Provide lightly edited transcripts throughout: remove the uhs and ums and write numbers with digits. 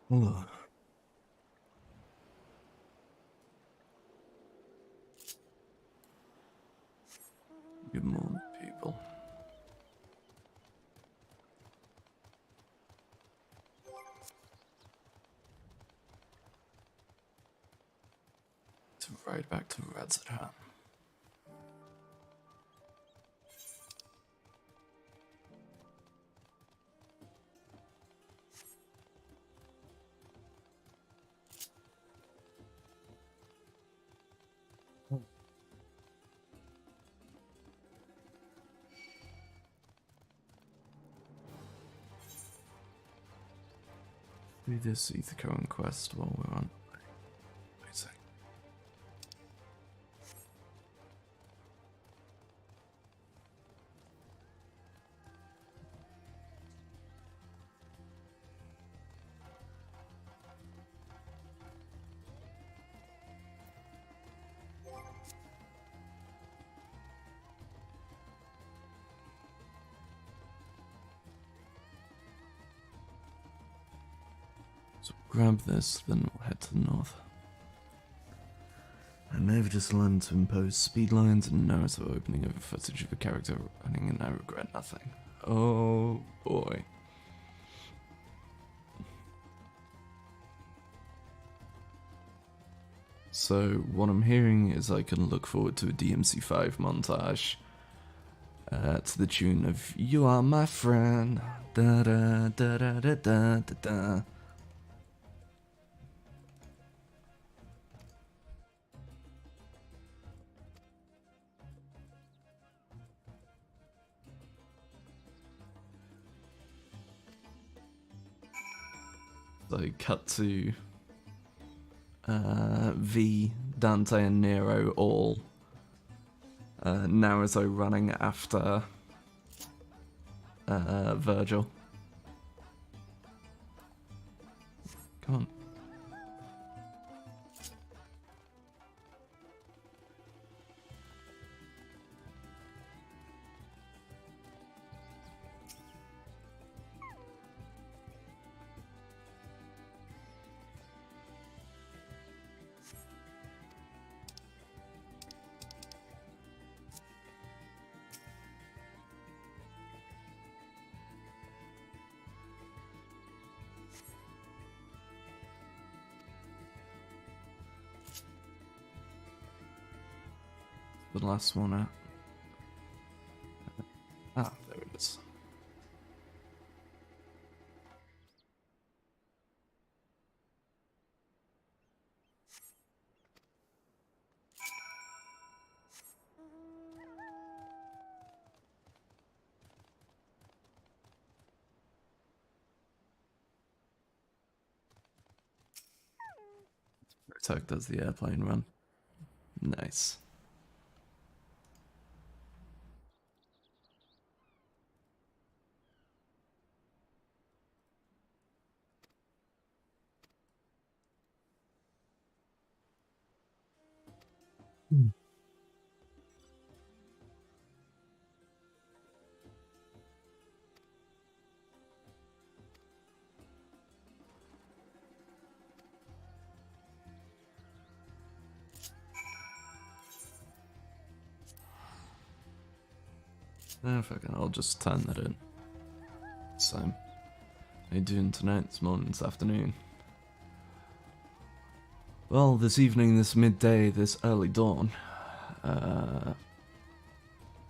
Hello. Good morning, people. To right back to Red's at hand. Do this Ethico quest while we're on. Wait a sec. So grab this, then we'll head to the north. I may have just learned to impose speed lines and notice of opening over footage of a character running, and I regret nothing. Oh boy. So what I'm hearing is I can look forward to a DMC5 montage to the tune of "You Are My Friend." Da da da da da da da da. So cut to V, Dante, and Nero all Naruto running after Virgil. Come on. The last one out. Ah, there it is. Protect does the airplane run. Nice. Fucking, I'll just turn that in. So, how you doing tonight, this morning, this afternoon? Well, this evening, this midday, this early dawn,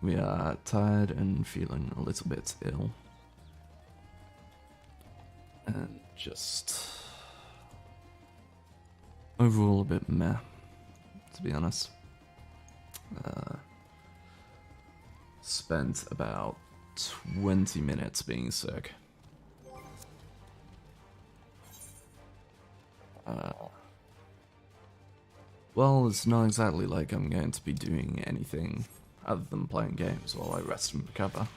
we are tired and feeling a little bit ill. And just overall a bit meh, to be honest. Spent about 20 minutes being sick. Well, it's not exactly like I'm going to be doing anything other than playing games while I rest and recover.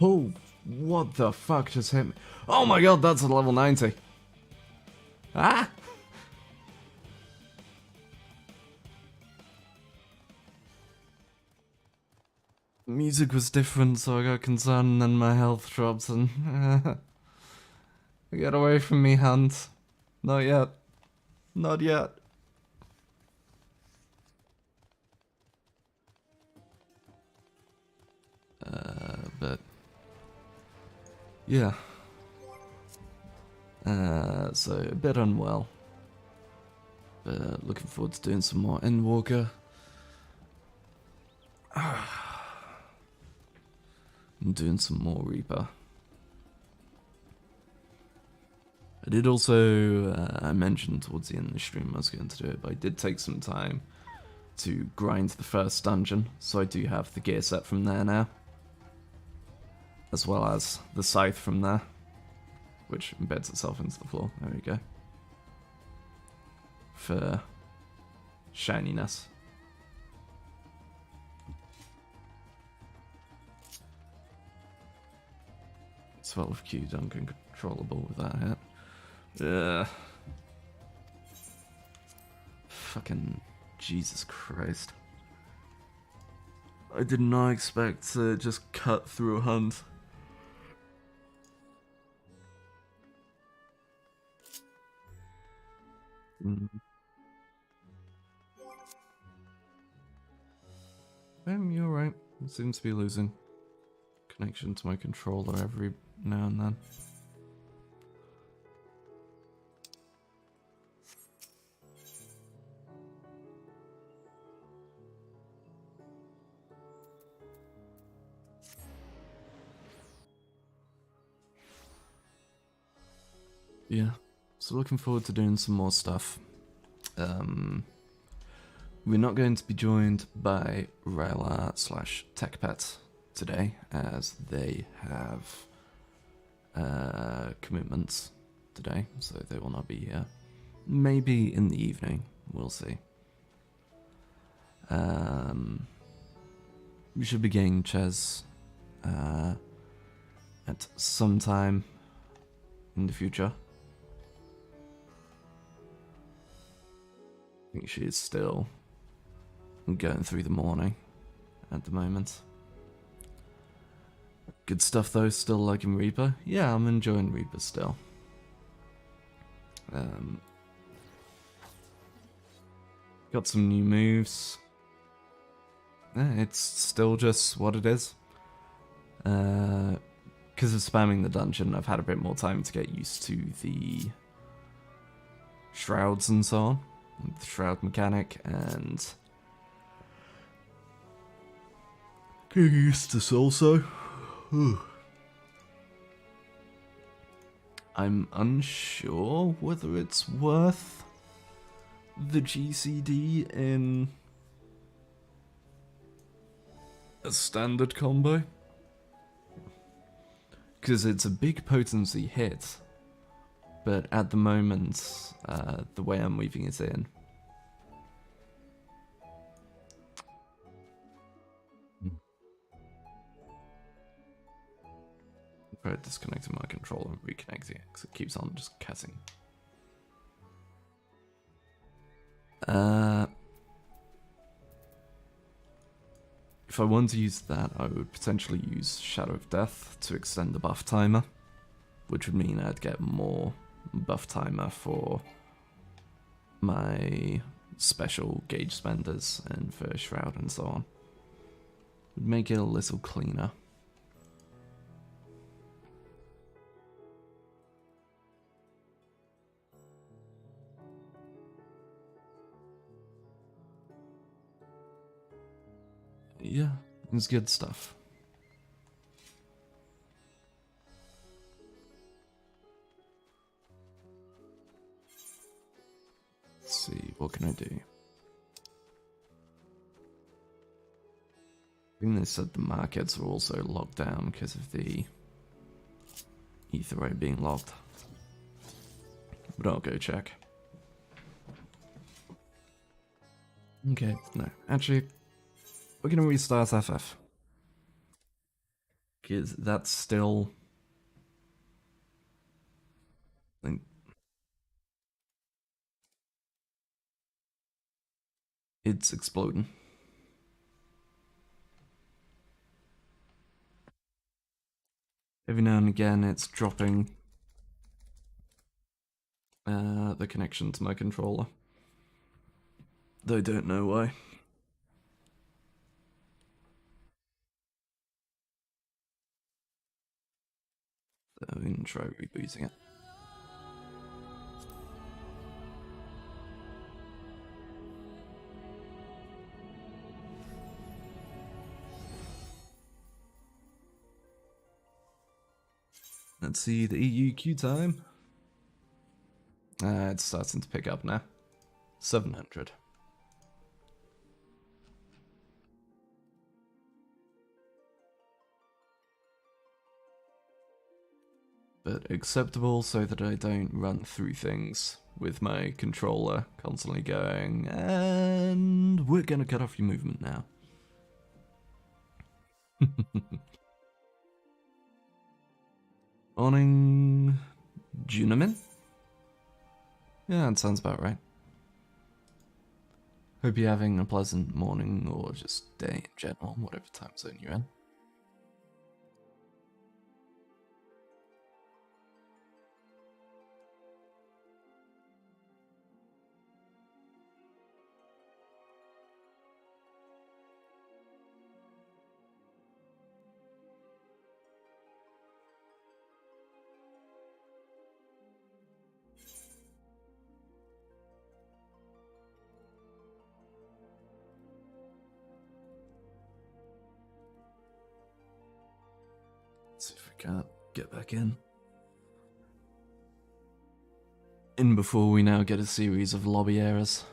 Oh, what the fuck just hit me? Oh my god, that's a level 90. Ah! Music was different, so I got concerned and then my health dropped and... Get away from me, Hans. Not yet. Not yet. But yeah. So a bit unwell. But looking forward to doing some more Endwalker. And doing some more Reaper. I did also, I mentioned towards the end of the stream I was going to do it, but I did take some time to grind the first dungeon, so I do have the gear set from there now. As well as the scythe from there, which embeds itself into the floor. There we go. For shininess. 12 Q's uncontrollable with that hit. Fucking Jesus Christ. I did not expect to just cut through a hunt. You're right. I seem to be losing connection to my controller every now and then. Yeah, so looking forward to doing some more stuff. We're not going to be joined by Ryla/TechPet today, as they have commitments today, so they will not be here. Maybe in the evening, we'll see. We should be getting Ches at some time in the future. I think she is still going through the morning at the moment. Good stuff though, still liking Reaper. Yeah, I'm enjoying Reaper still. Got some new moves. It's still just what it is. Because of spamming the dungeon, I've had a bit more time to get used to the shrouds and so on. The shroud mechanic, and getting used to this also. I'm unsure whether it's worth the GCD in a standard combo, because it's a big potency hit, but at the moment, the way I'm weaving it in, disconnecting my controller and reconnecting it because it keeps on just cutting. If I wanted to use that, I would potentially use Shadow of Death to extend the buff timer, which would mean I'd get more buff timer for my special gauge spenders and for Shroud and so on. Would make it a little cleaner. Yeah, it's good stuff. Let's see, what can I do? I think they said the markets are also locked down because of the Etherite being locked. But I'll go check. Okay, no, actually, we're gonna restart FF. Because that's still... like, it's exploding. Every now and again it's dropping the connection to my controller. Though I don't know why. So we can try rebooting it. Let's see the EU queue time. It's starting to pick up now. 700. But acceptable so that I don't run through things with my controller constantly going, and we're gonna cut off your movement now. Morning, Junamin? Yeah, that sounds about right. Hope you're having a pleasant morning or just day in general, whatever time zone you're in. See if we can't get back in. In before we now get a series of lobby errors.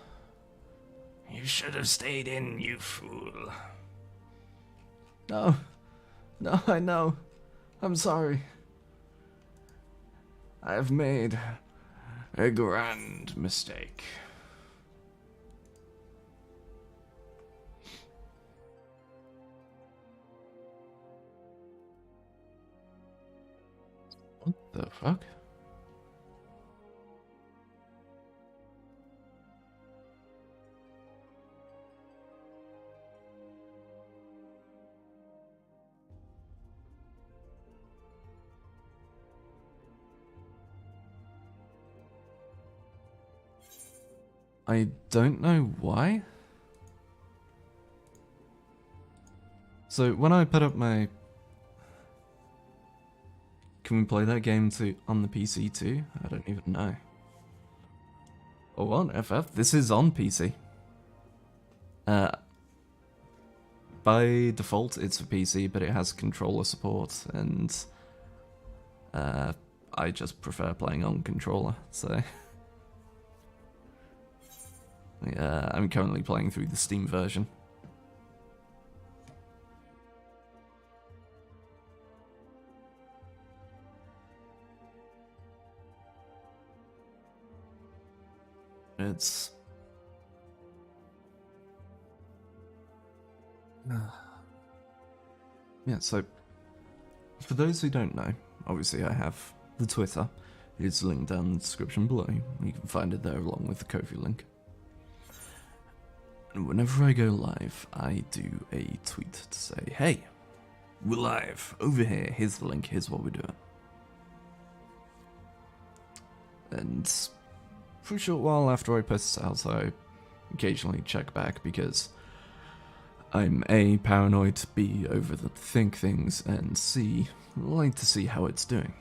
You should have stayed in, you fool. No, I know. I'm sorry. I have made a grand mistake. What the fuck? I don't know why. So when I put up my... Can we play that game on the PC too? I don't even know. Oh, on FF? This is on PC. By default, it's for PC, but it has controller support, and I just prefer playing on controller, so... Yeah, I'm currently playing through the Steam version. It's... Yeah, so... For those who don't know, obviously I have the Twitter. It's linked down in the description below. You can find it there along with the Ko-fi link. And whenever I go live, I do a tweet to say, hey, we're live, over here, here's the link, here's what we're doing. And for a short while after I post this out, I occasionally check back because I'm A, paranoid, B, overthink things, and C, like to see how it's doing.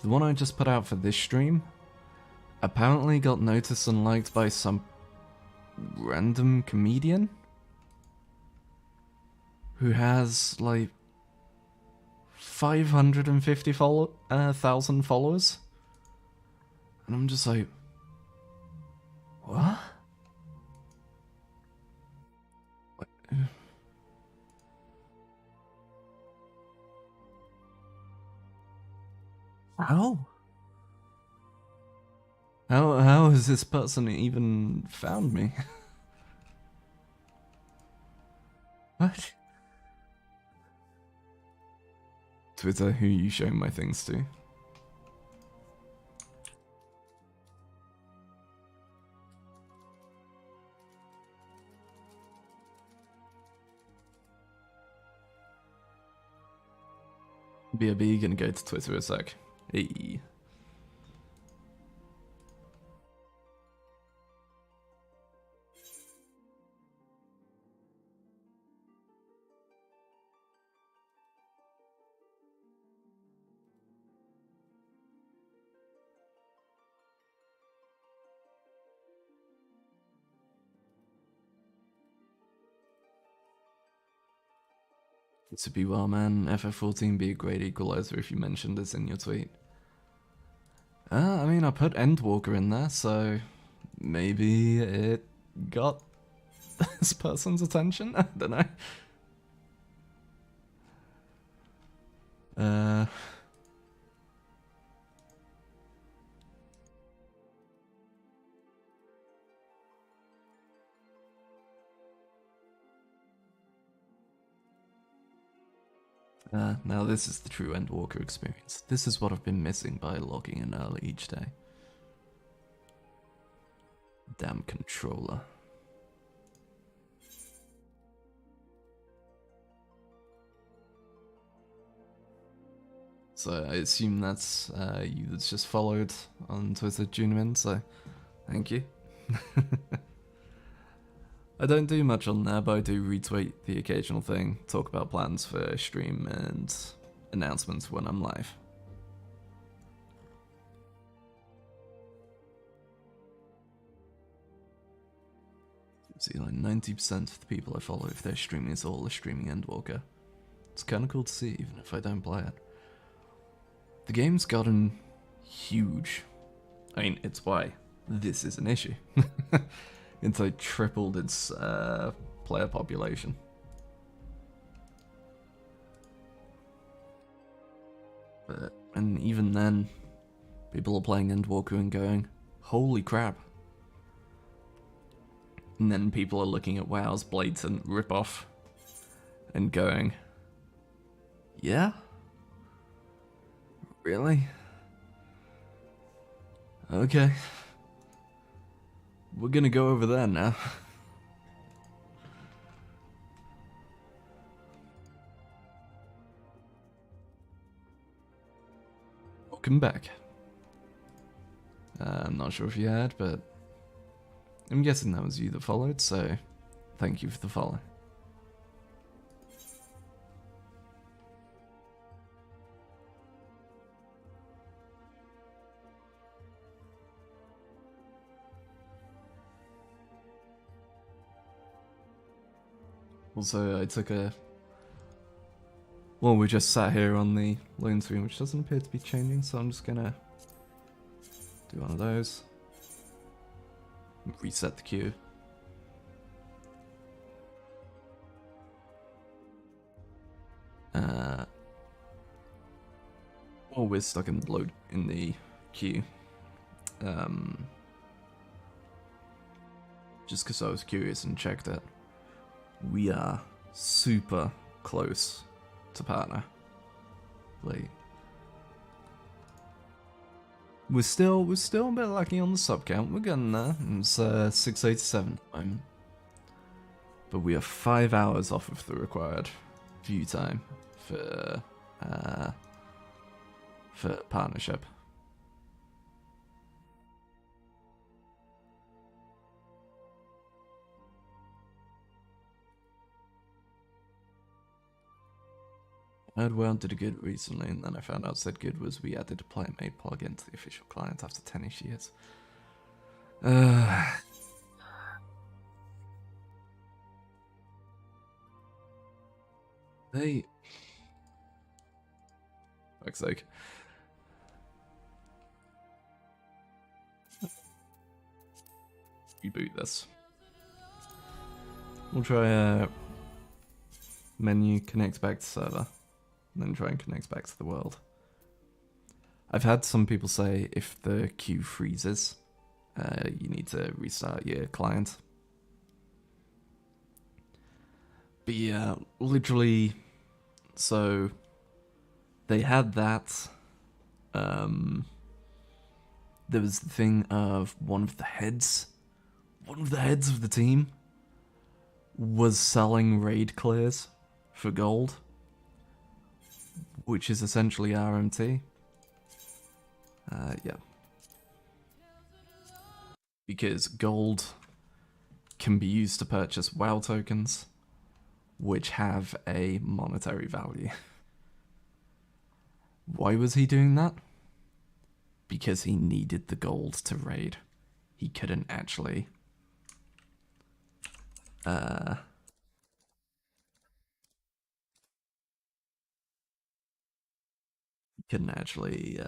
The one I just put out for this stream apparently got noticed and liked by some random comedian who has like 550,000 followers, and I'm just like, what? How? How has this person even found me? What? Twitter, who you showing my things to? BRB, gonna go to Twitter a sec. Hey. To be well, man. FF14 be a great equalizer if you mentioned this in your tweet. I mean, I put Endwalker in there, so maybe it got this person's attention? I don't know. Now this is the true Endwalker experience. This is what I've been missing by logging in early each day. Damn controller. So I assume that's you that's just followed on Twitter, Junemin, so thank you. I don't do much on there, but I do retweet the occasional thing, talk about plans for stream and announcements when I'm live. See, like 90% of the people I follow, if they're streaming, it's all a streaming Endwalker. It's kind of cool to see, even if I don't play it. The game's gotten huge. I mean, it's why this is an issue. It's like tripled its player population. And even then, people are playing Endwalker and going, holy crap. And then people are looking at WoW's blatant ripoff and going, yeah? Really? Okay. We're gonna go over there now. Welcome back. I'm not sure if you heard, but I'm guessing that was you that followed, so thank you for the follow. Also, I took a... Well, we just sat here on the loan screen, which doesn't appear to be changing, so I'm just gonna do one of those. Reset the queue. Well, we're stuck in the queue. Just because I was curious and checked it. We are super close to partner. Like, we're still a bit lucky on the sub count. We're getting there. It's 687 at the moment. But we are 5 hours off of the required view time for partnership. I heard WoW did a good recently, and then I found out said good was we added a player made plugin to the official client after 10ish years. They... Fuck's sake. Reboot this. We'll try menu, connect back to server, and then try and connect back to the world. I've had some people say if the queue freezes, you need to restart your client. But yeah, literally, so they had that. There was the thing of one of the heads of the team was selling raid clears for gold, which is essentially RMT. Yeah. Because gold can be used to purchase WoW tokens, which have a monetary value. Why was he doing that? Because he needed the gold to raid. He couldn't actually... couldn't actually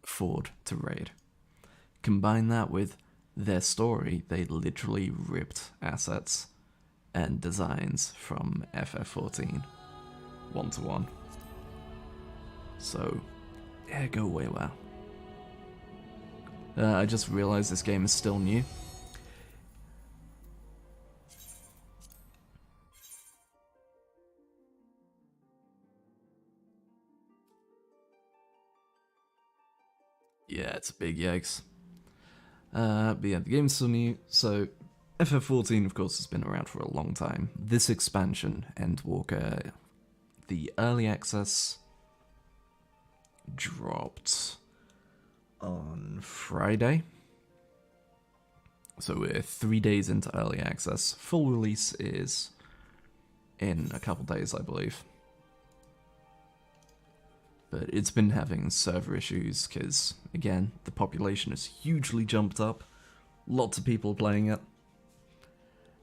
afford to raid. Combine that with their story, they literally ripped assets and designs from FF14 one to one. So, yeah, go away, WoW. I just realized this game is still new. Yeah, it's a big yikes. But yeah, the game's still new, so FF14, of course, has been around for a long time. This expansion, Endwalker, the early access dropped on Friday. So we're 3 days into early access. Full release is in a couple days, I believe. But it's been having server issues because, again, the population has hugely jumped up. Lots of people playing it.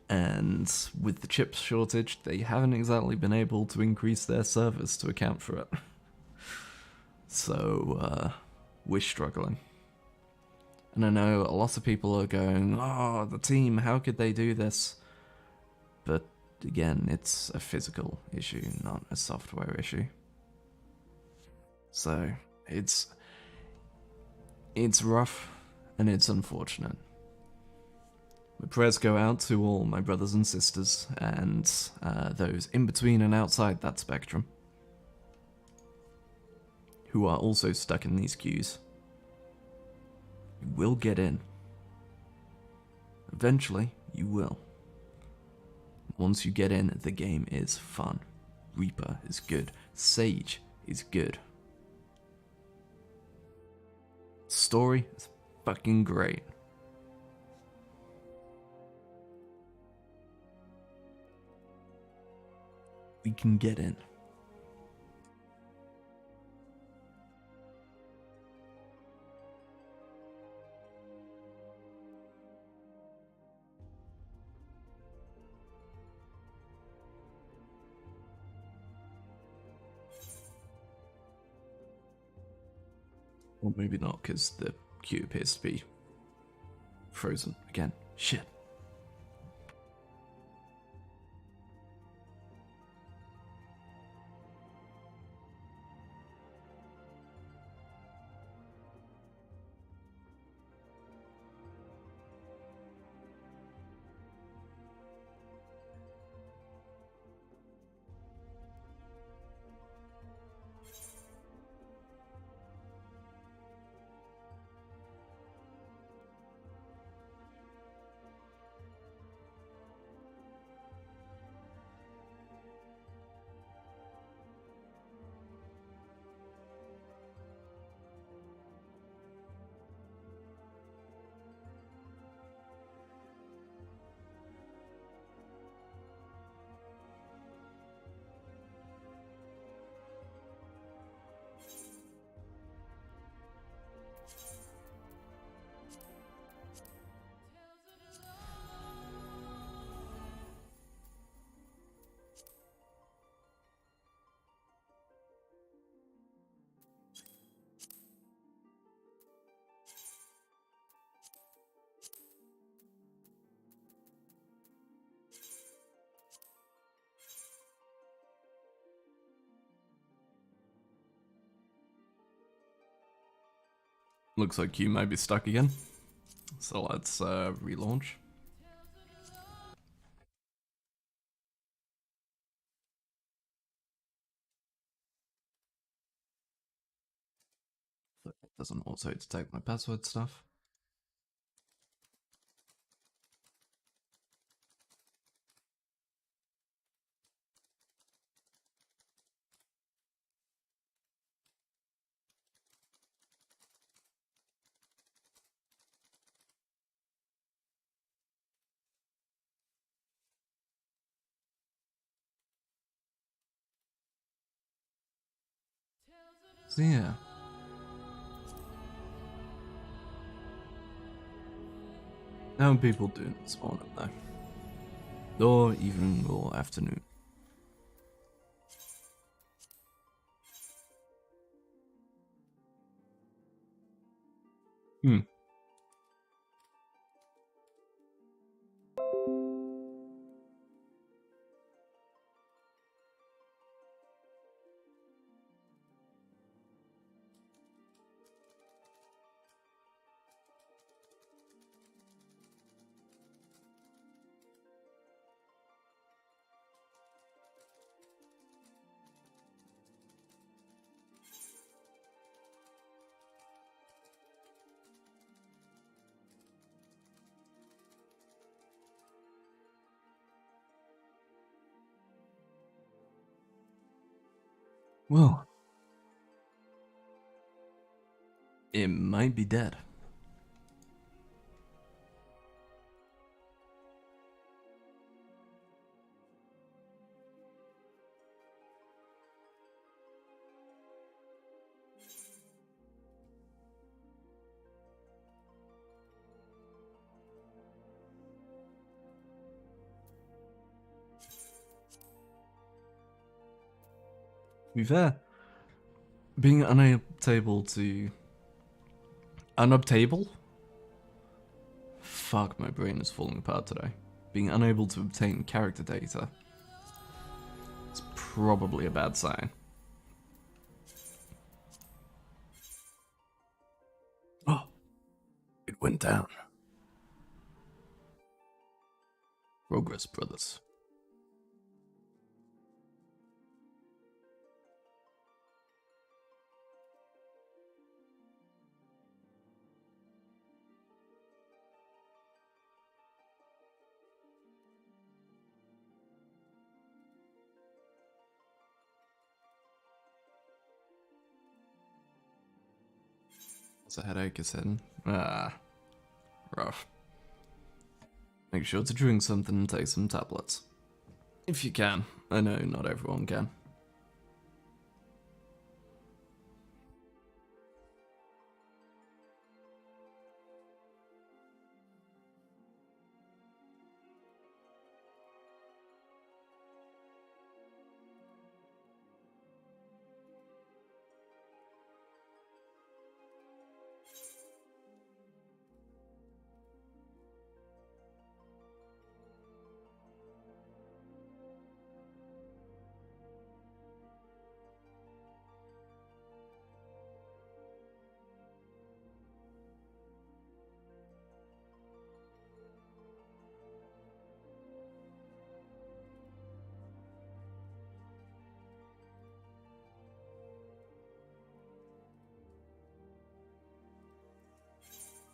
And with the chip shortage, they haven't exactly been able to increase their servers to account for it. So, we're struggling. And I know a lot of people are going, oh, the team, how could they do this? But again, it's a physical issue, not a software issue. So, it's rough, and it's unfortunate. My prayers go out to all my brothers and sisters, and those in between and outside that spectrum, who are also stuck in these queues. You will get in. Eventually, you will. Once you get in, the game is fun. Reaper is good. Sage is good. Story is fucking great. We can get in. Well, maybe not, because the queue appears to be frozen again. Shit. Looks like you might be stuck again. So let's relaunch. It doesn't auto detect my password stuff. So yeah. How are people doing this morning though? Or evening or afternoon? Hmm. Well, it might be dead. To be fair, being unable to... Unobtainable? Fuck, my brain is falling apart today. Being unable to obtain character data is probably a bad sign. Oh, it went down. Progress, brothers. It's a headache, is hitting. Ah, rough. Make sure to drink something and take some tablets. If you can. I know not everyone can.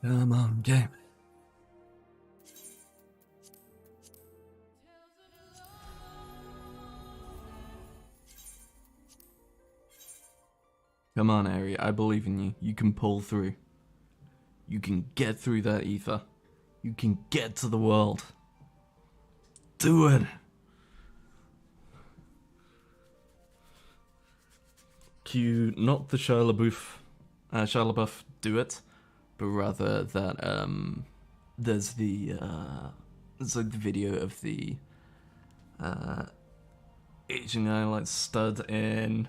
Come on, game. Come on, Ari. I believe in you. You can pull through. You can get through that ether. You can get to the world. Do it. Cue not the Shia LaBeouf do it, but rather that there's like the video of the Asian guy like stood in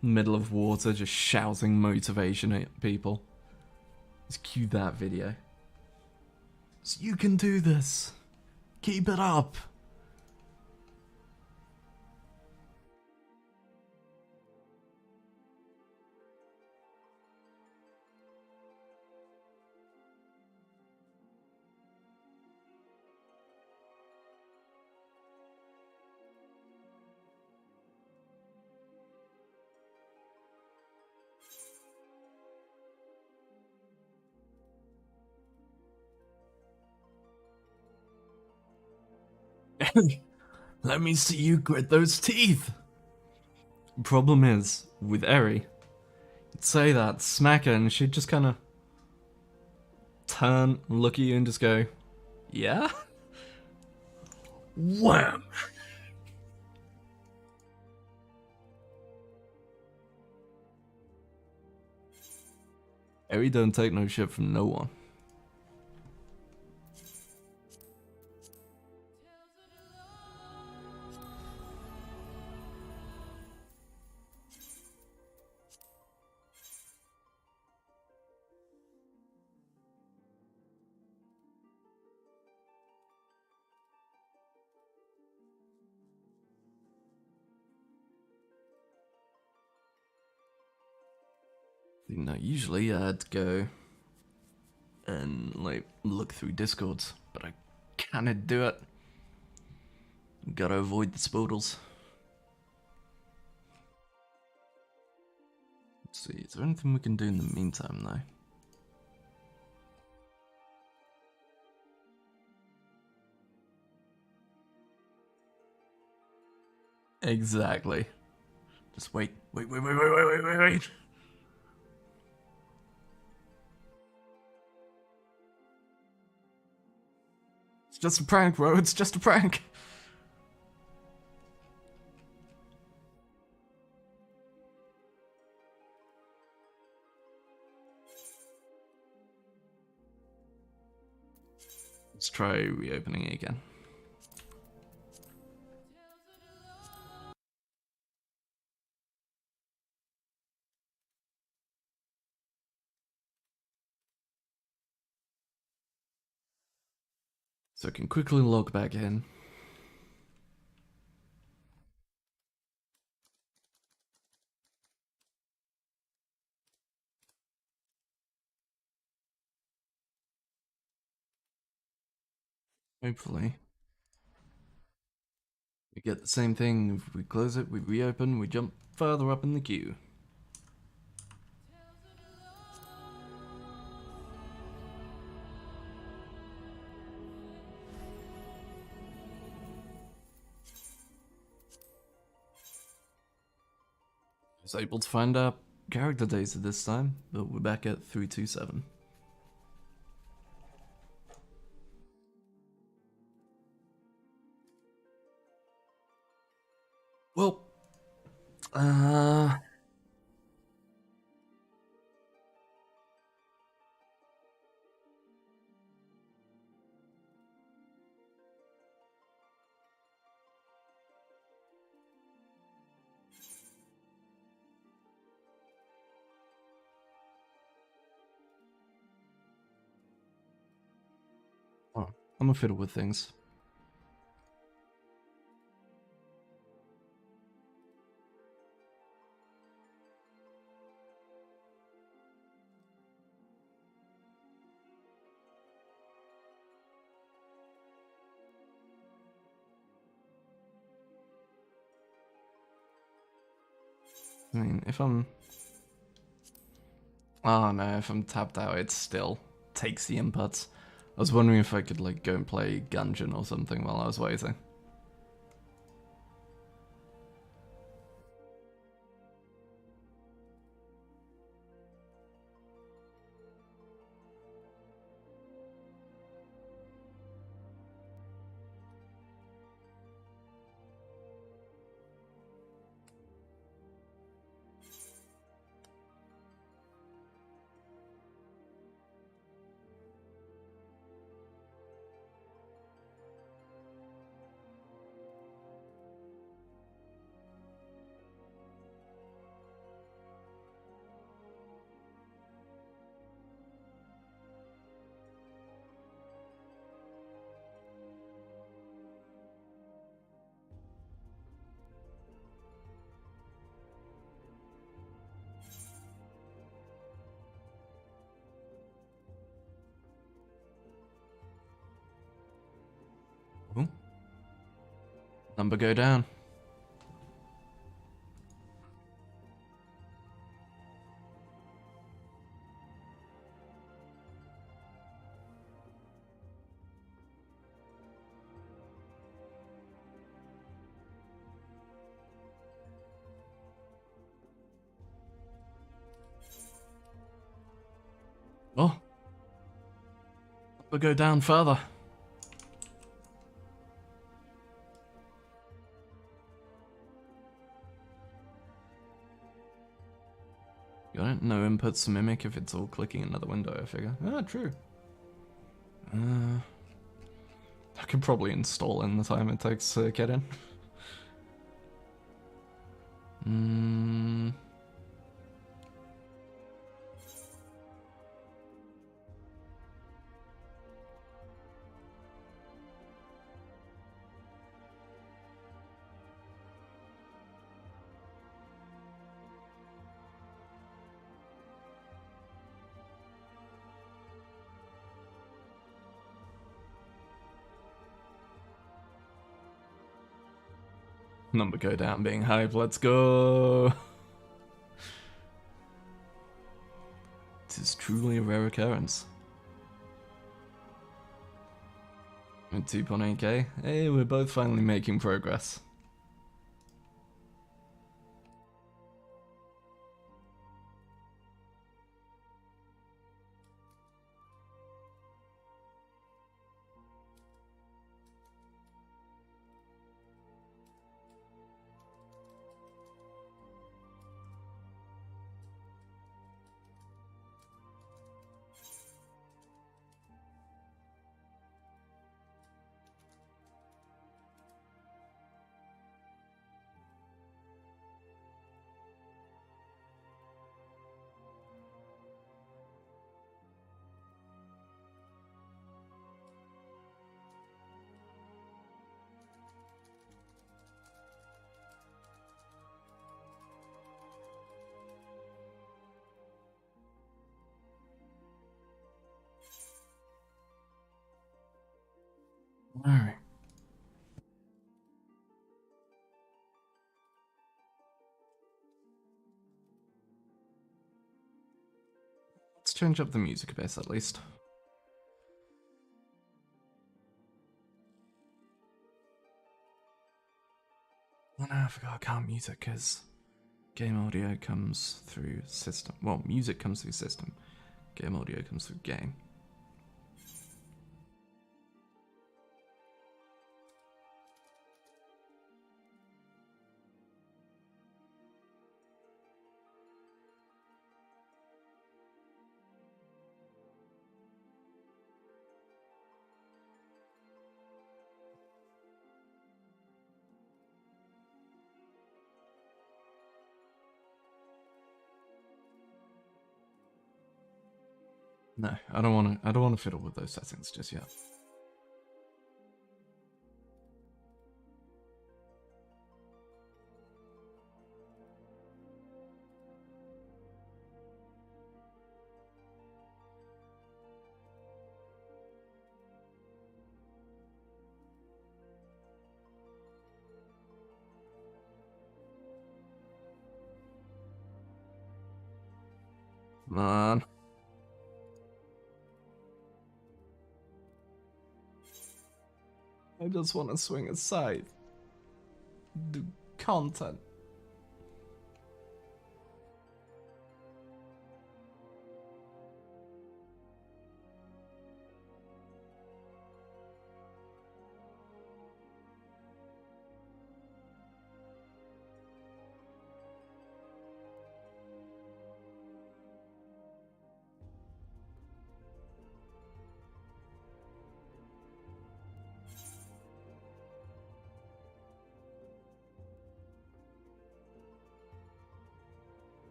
the middle of water just shouting motivation at people. Just cue that video. So you can do this. Keep it up. Let me see you grit those teeth. Problem is, with Eri, you'd say that, smack her, and she'd just kind of turn, look at you, and just go, yeah? Wham! Eri don't take no shit from no one. You know, usually I'd go and like look through Discords, but I cannot do it. Gotta avoid the spoodles. Let's see, is there anything we can do in the meantime though? Exactly. Just wait. Wait. It's just a prank, bro. It's just a prank. Let's try reopening it again. So I can quickly log back in. Hopefully. We get the same thing. If we close it, we reopen, we jump further up in the queue. I was able to find our character data this time, but we're back at 327. Well, oh, I'm a fiddle with things. I mean, if I'm... Oh no, if I'm tapped out, it still takes the inputs. I was wondering if I could, like, go and play Gungeon or something while I was waiting. Ooh. Number go down. Oh, number go down further. Got it? No inputs to mimic if it's all clicking another window, I figure. Ah, true. I could probably install in the time it takes to get in. Number go down being hype, let's go! It is truly a rare occurrence. At 2.8k, hey, we're both finally making progress. Alright. Let's change up the music a bit at least. Oh no, I forgot I can't music because game audio comes through system. Well, music comes through system. Game audio comes through game. No, I don't want to fiddle with those settings just yet. Come on. I just want to swing a scythe. Do content.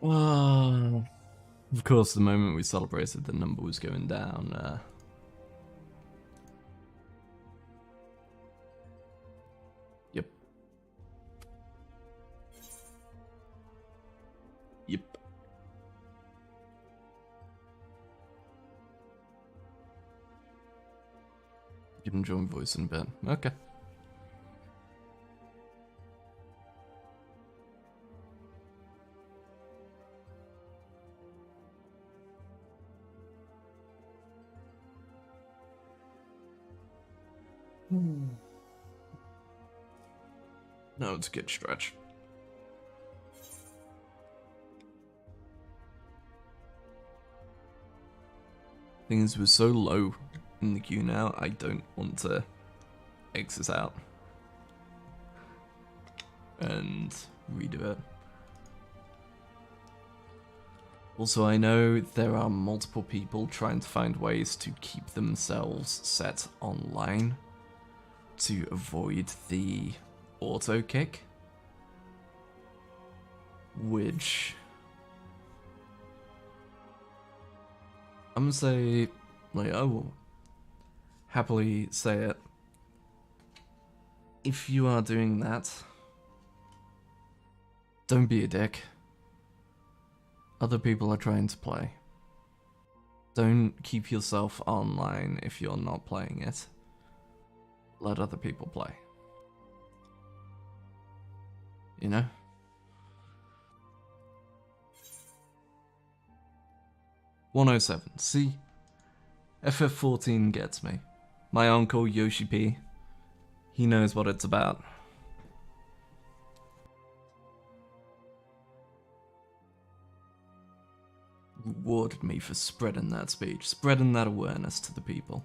Well, of course, the moment we celebrated, the number was going down. Yep. Yep. You can join voice in a bit. Okay. No, it's a good stretch. Things were so low in the queue now, I don't want to exit out and redo it. Also, I know there are multiple people trying to find ways to keep themselves set online to avoid the auto kick, which I'm gonna say, like, I will happily say it. If you are doing that, don't be a dick. Other people are trying to play. Don't keep yourself online if you're not playing it. Let other people play. You know? "107. See? FF14 gets me. My uncle Yoshi P. He knows what it's about." Rewarded me for spreading that speech, spreading that awareness to the people.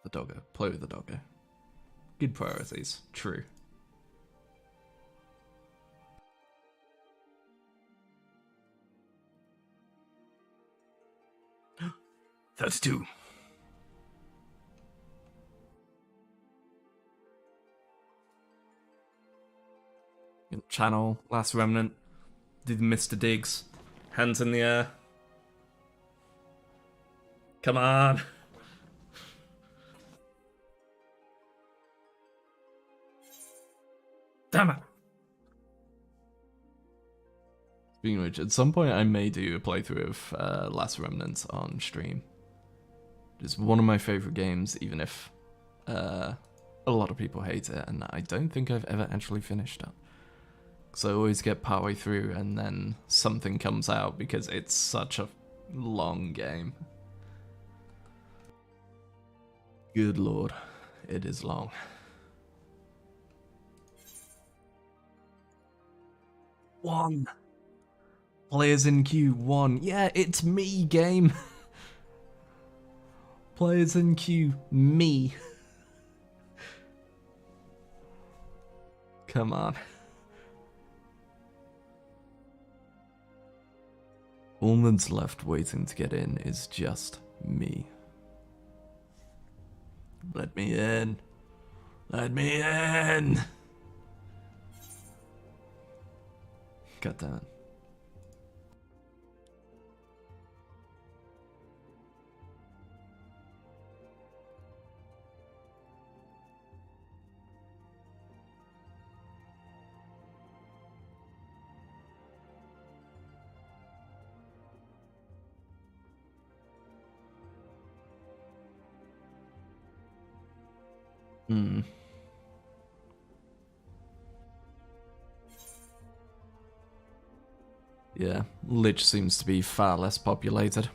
The doggo. Play with the doggo. Good priorities. True. That's two. Channel, Last Remnant. Did Mr. Diggs. Hands in the air. Come on. Damn it. Speaking of which, at some point I may do a playthrough of Last Remnant on stream. It's one of my favourite games, even if a lot of people hate it, and I don't think I've ever actually finished it. So I always get partway through and then something comes out because it's such a long game. Good lord, it is long. One. Players in queue, one. Yeah, it's me, game. Players in queue, me. Come on. All that's left waiting to get in is just me. Let me in. Let me in. God damn it. Hmm. Yeah, Lich seems to be far less populated.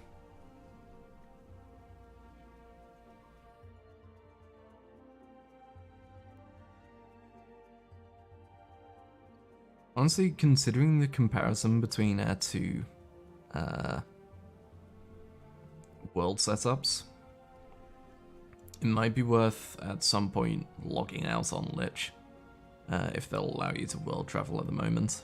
Honestly, considering the comparison between our two world setups, it might be worth at some point logging out on Lich, if they'll allow you to world travel at the moment.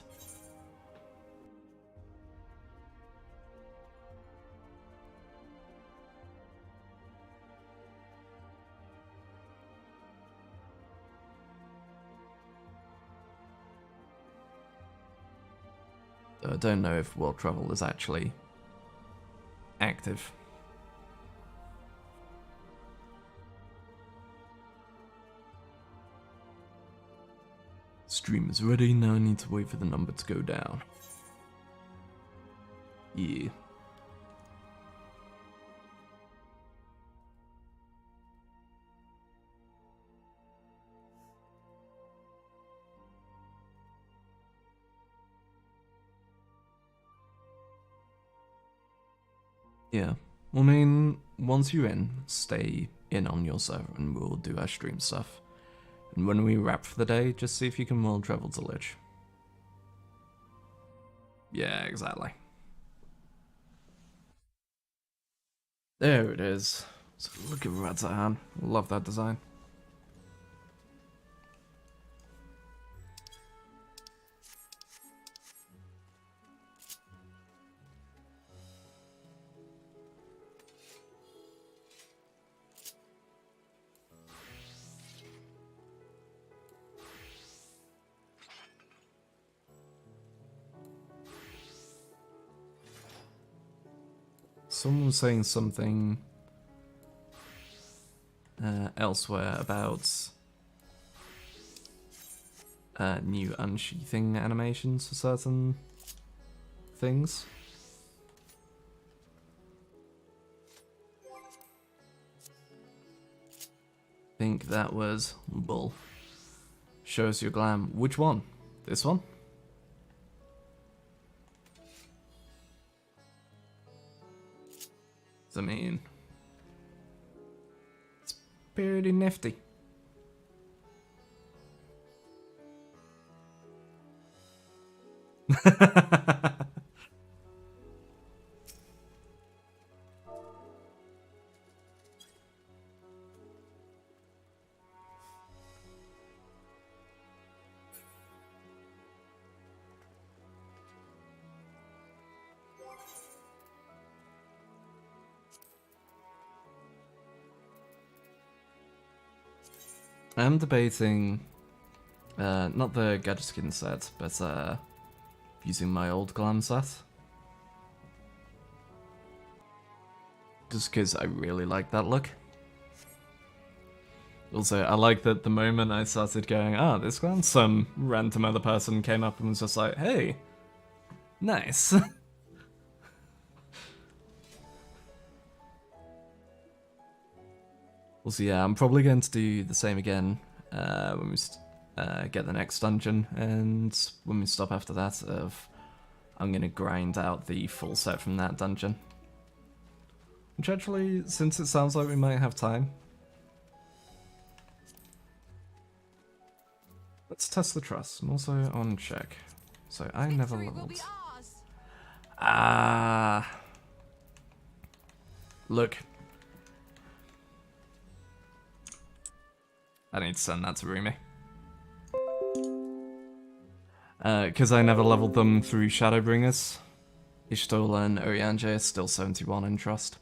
I don't know if world travel is actually active. Stream is ready, now I need to wait for the number to go down. Yeah. Yeah. I mean, once you're in, stay in on your server and we'll do our stream stuff. And when we wrap for the day, just see if you can world travel to Lich. Yeah, exactly. There it is. So look at Radzahan. Love that design. someone was saying something elsewhere about new unsheathing animations for certain things. I think that was Bull. Show us your glam. Which one? This one? I mean, it's pretty nifty. I'm debating, not the gadget skin set, but using my old glam set. Just because I really like that look. Also, I like that the moment I started going, this glam, some random other person came up and was just like, hey, nice. Well, so yeah, I'm probably going to do the same again when we get the next dungeon, and when we stop after that, I'm going to grind out the full set from that dungeon. Which actually, since it sounds like we might have time, let's test the trust. I'm also on check. So I never leveled. Look. I need to send that to Rumi. Because I never leveled them through Shadowbringers. Ishtola and Orianje are still 71 in trust.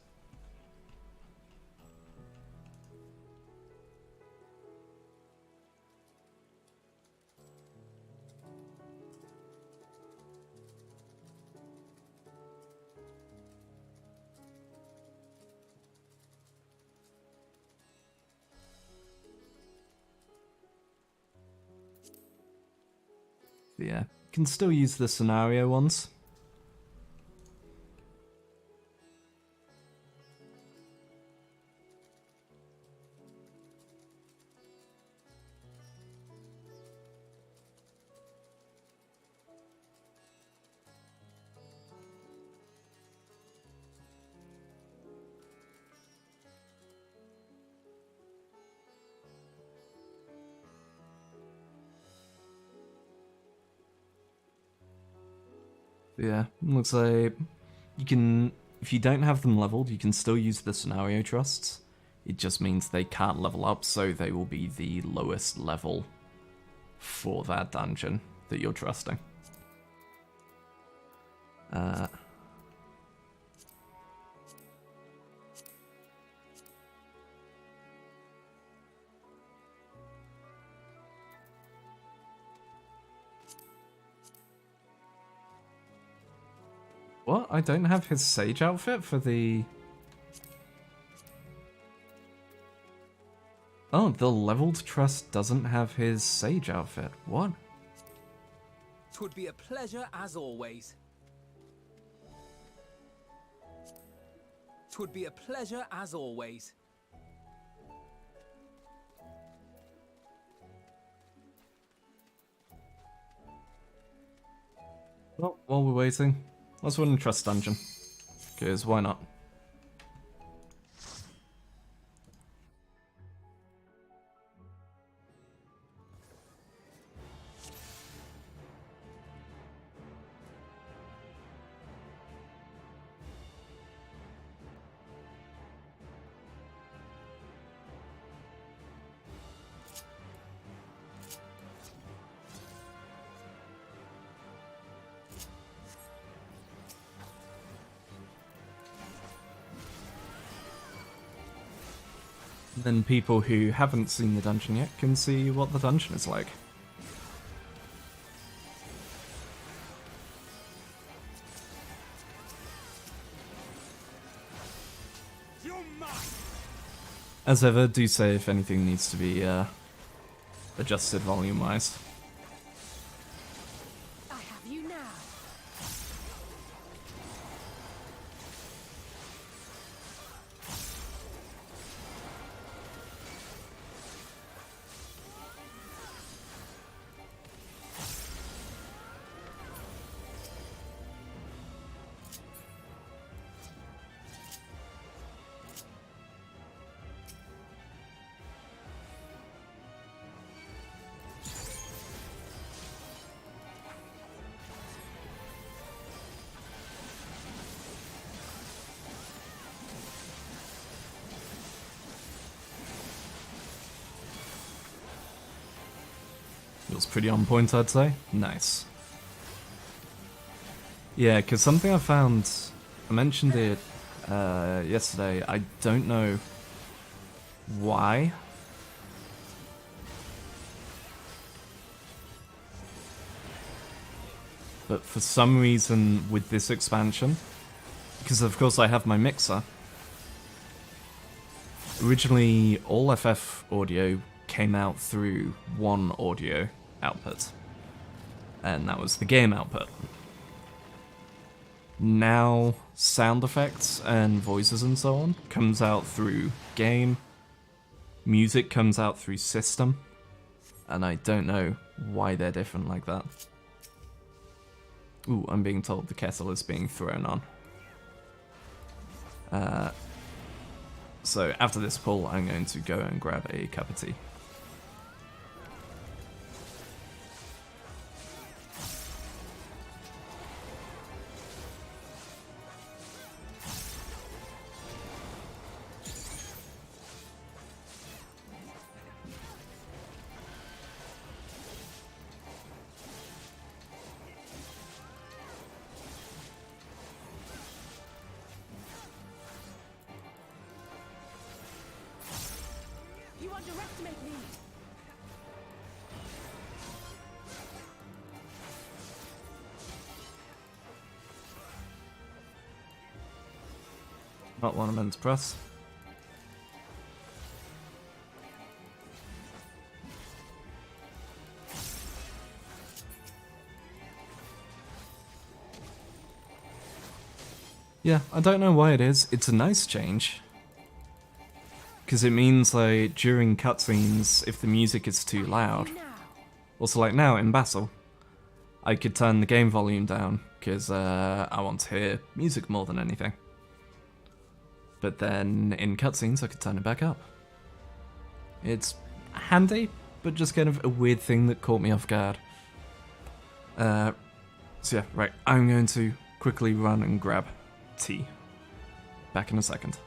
Yeah, you can still use the scenario ones. Yeah, looks like you can, if you don't have them leveled, you can still use the scenario trusts. It just means they can't level up, so they will be the lowest level for that dungeon that you're trusting. What? I don't have his sage outfit for the... Oh, the leveled trust doesn't have his sage outfit. What? 'Twould be a pleasure as always. 'Twould be a pleasure as always. Well, while we're waiting, let's run a trust dungeon. Because why not? Then people who haven't seen the dungeon yet can see what the dungeon is like. As ever, do say if anything needs to be adjusted volume-wise. I have you now. Feels pretty on point, I'd say. Nice. Yeah, because something I found, I mentioned it yesterday, I don't know why. But for some reason with this expansion, because of course I have my mixer, originally all FF audio came out through one audio output, and that was the game output. Now sound effects and voices and so on comes out through game, music comes out through system, and I don't know why they're different like that. Ooh, I'm being told the kettle is being thrown on. So after this pull, I'm going to go and grab a cup of tea. You underestimate me. Not one I'm meant to press. Yeah, I don't know why it is. It's a nice change. Because it means, like, during cutscenes, if the music is too loud, Now. also like now in Battle, I could turn the game volume down, because I want to hear music more than anything. But then in cutscenes, I could turn it back up. It's handy, but just kind of a weird thing that caught me off guard. So yeah, right, I'm going to quickly run and grab tea. Back in a second.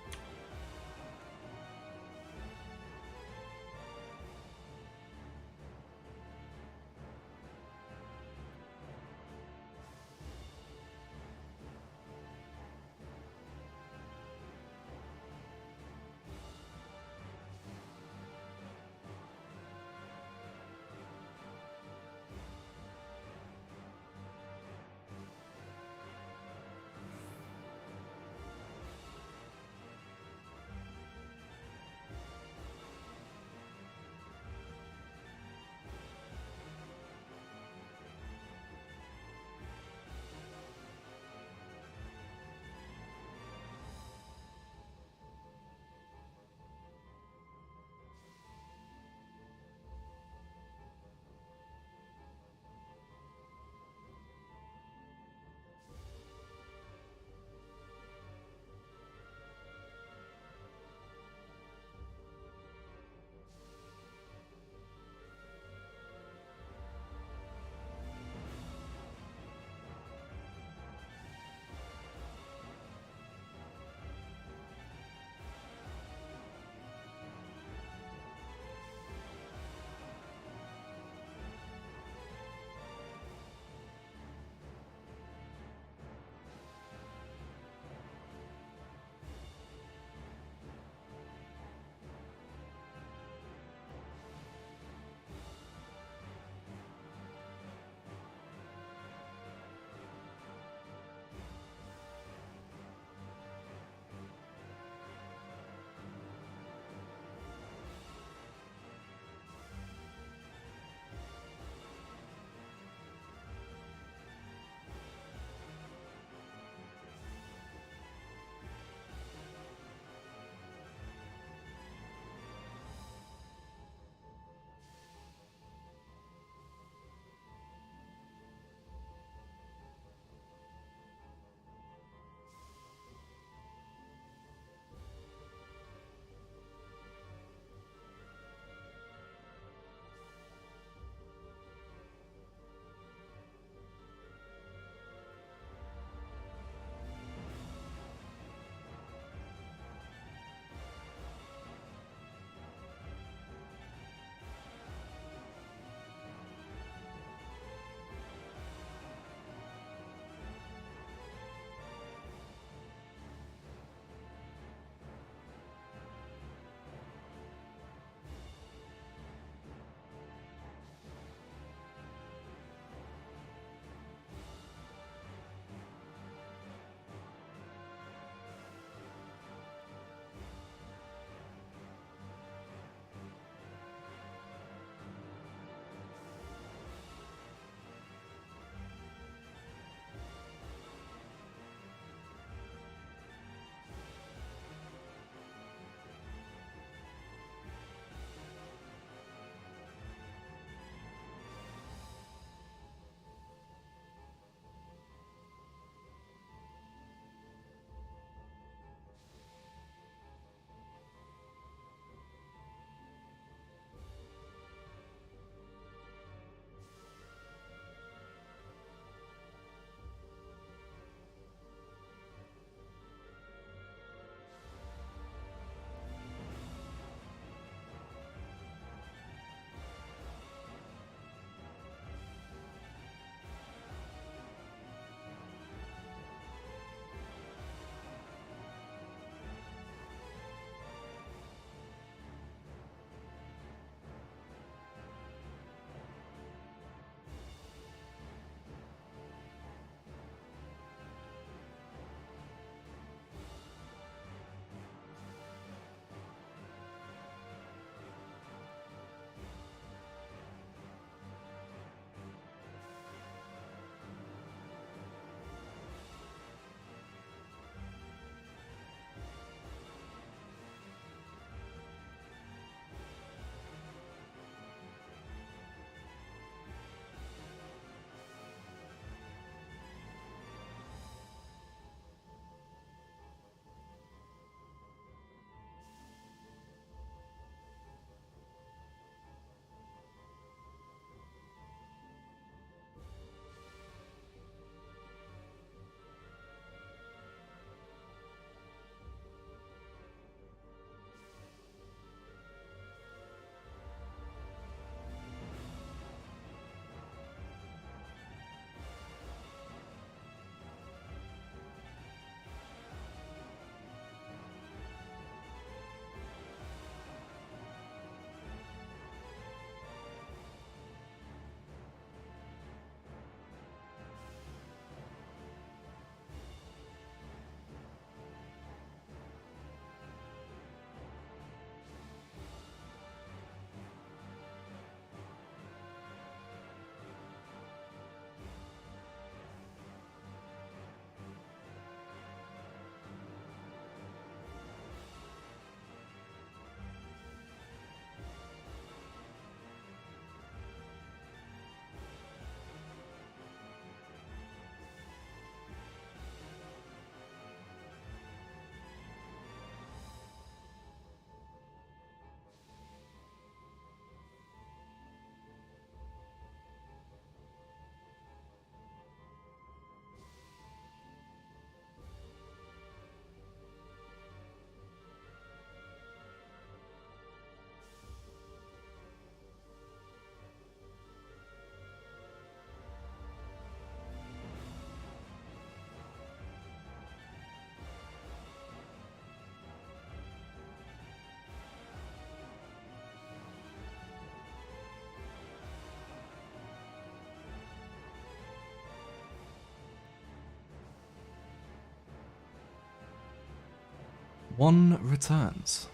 One returns.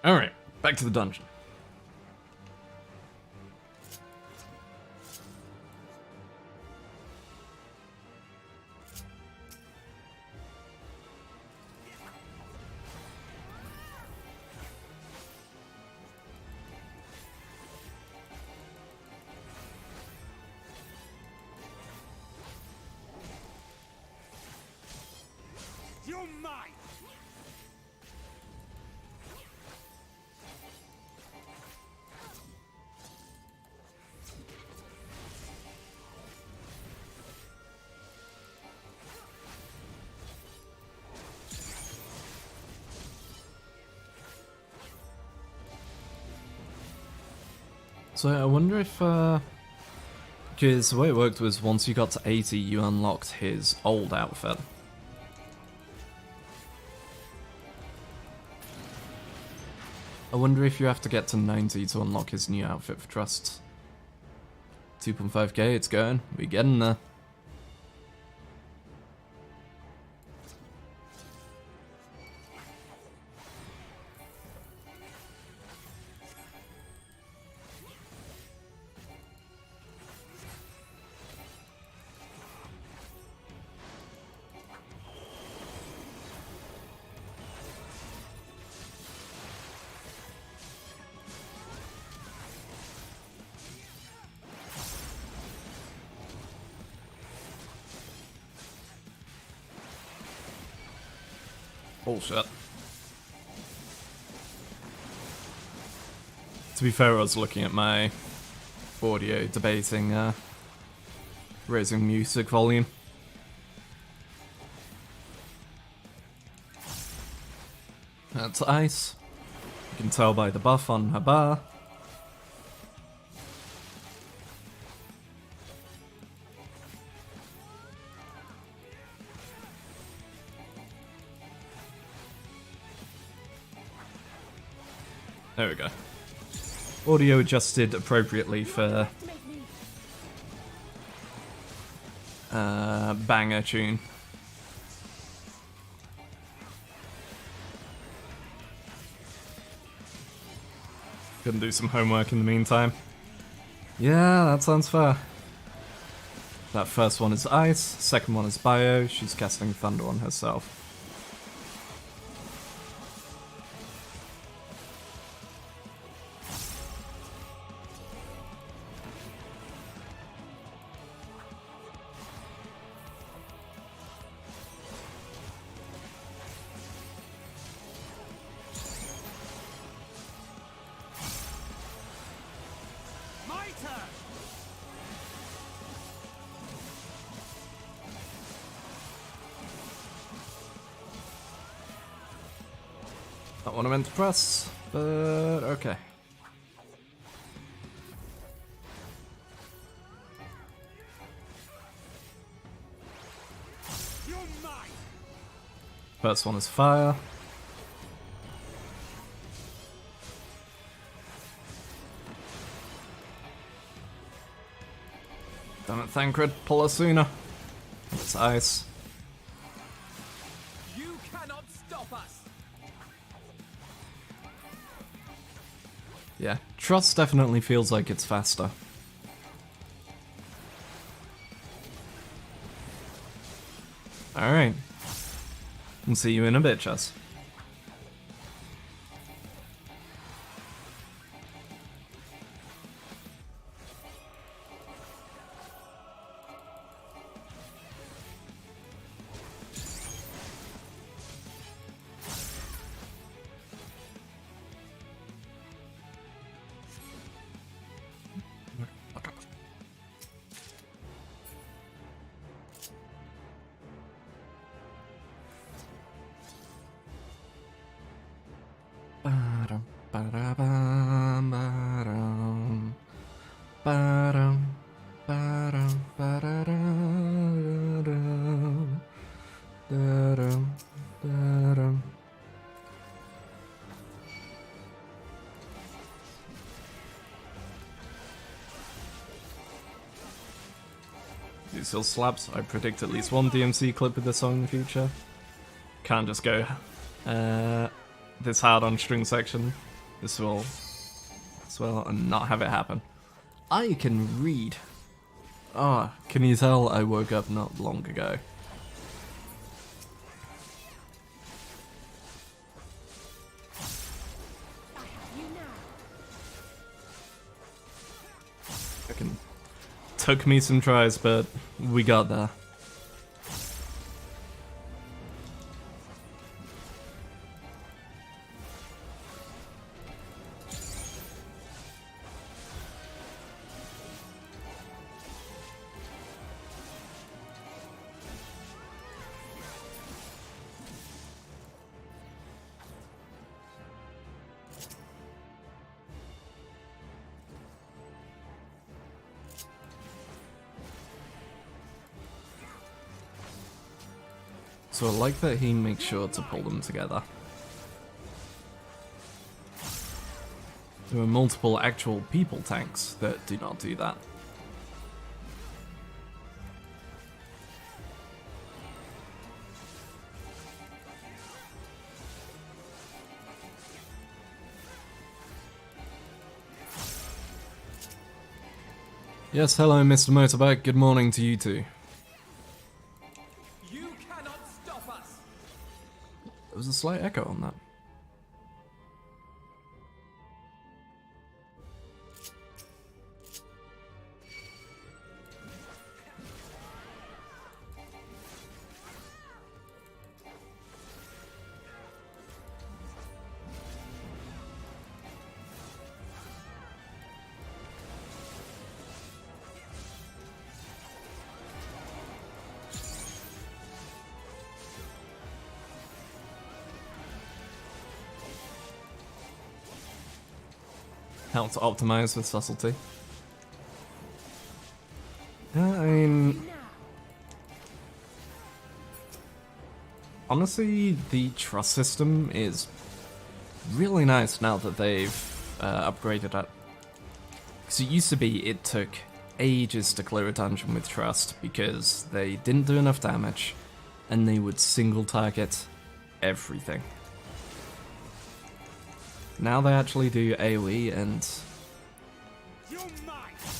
Alright, back to the dungeon. You're mine! So I wonder if, because the way it worked was once you got to 80, you unlocked his old outfit. I wonder if you have to get to 90 to unlock his new outfit for Trust. 2.5k, it's going. We're getting there. Bullshit. To be fair, I was looking at my audio debating raising music volume. That's ice. You can tell by the buff on her bar. There we go. Audio adjusted appropriately for banger tune. Gonna do some homework in the meantime. Yeah, that sounds fair. That first one is ice, second one is bio, she's casting thunder on herself. My turn! Not what I meant to press, but okay. You're mine! First one is fire. Damn it, Thancred, pull us sooner. It's ice. You cannot stop us! Yeah, Trust definitely feels like it's faster. Alright. And see you in a bit, Chess. these hill slaps. I predict at least one DMC clip with this song in the future. Can't just go this hard on string section. This will and not have it happen. I can read. Ah, can you tell I woke up not long ago? I have you now. Took me some tries, but we got there. So I like that he makes sure to pull them together. There are multiple actual people tanks that do not do that. Yes, hello Mr. Motorbike, good morning to you too. You cannot stop us. There was a slight echo on that. How to optimize with subtlety. Yeah, I mean, Now. honestly, the trust system is really nice now that they've upgraded it. Because it used to be it took ages to clear a dungeon with trust because they didn't do enough damage and they would single target everything. Now they actually do AoE and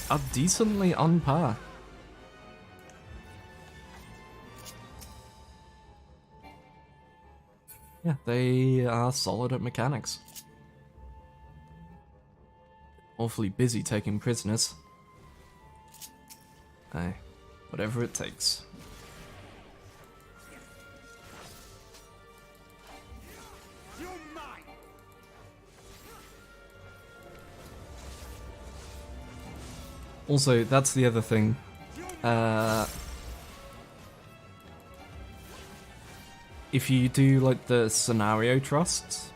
are decently on par. Yeah, they are solid at mechanics. Awfully busy taking prisoners. Aye, whatever it takes. Also, that's the other thing. If you do like the scenario trusts,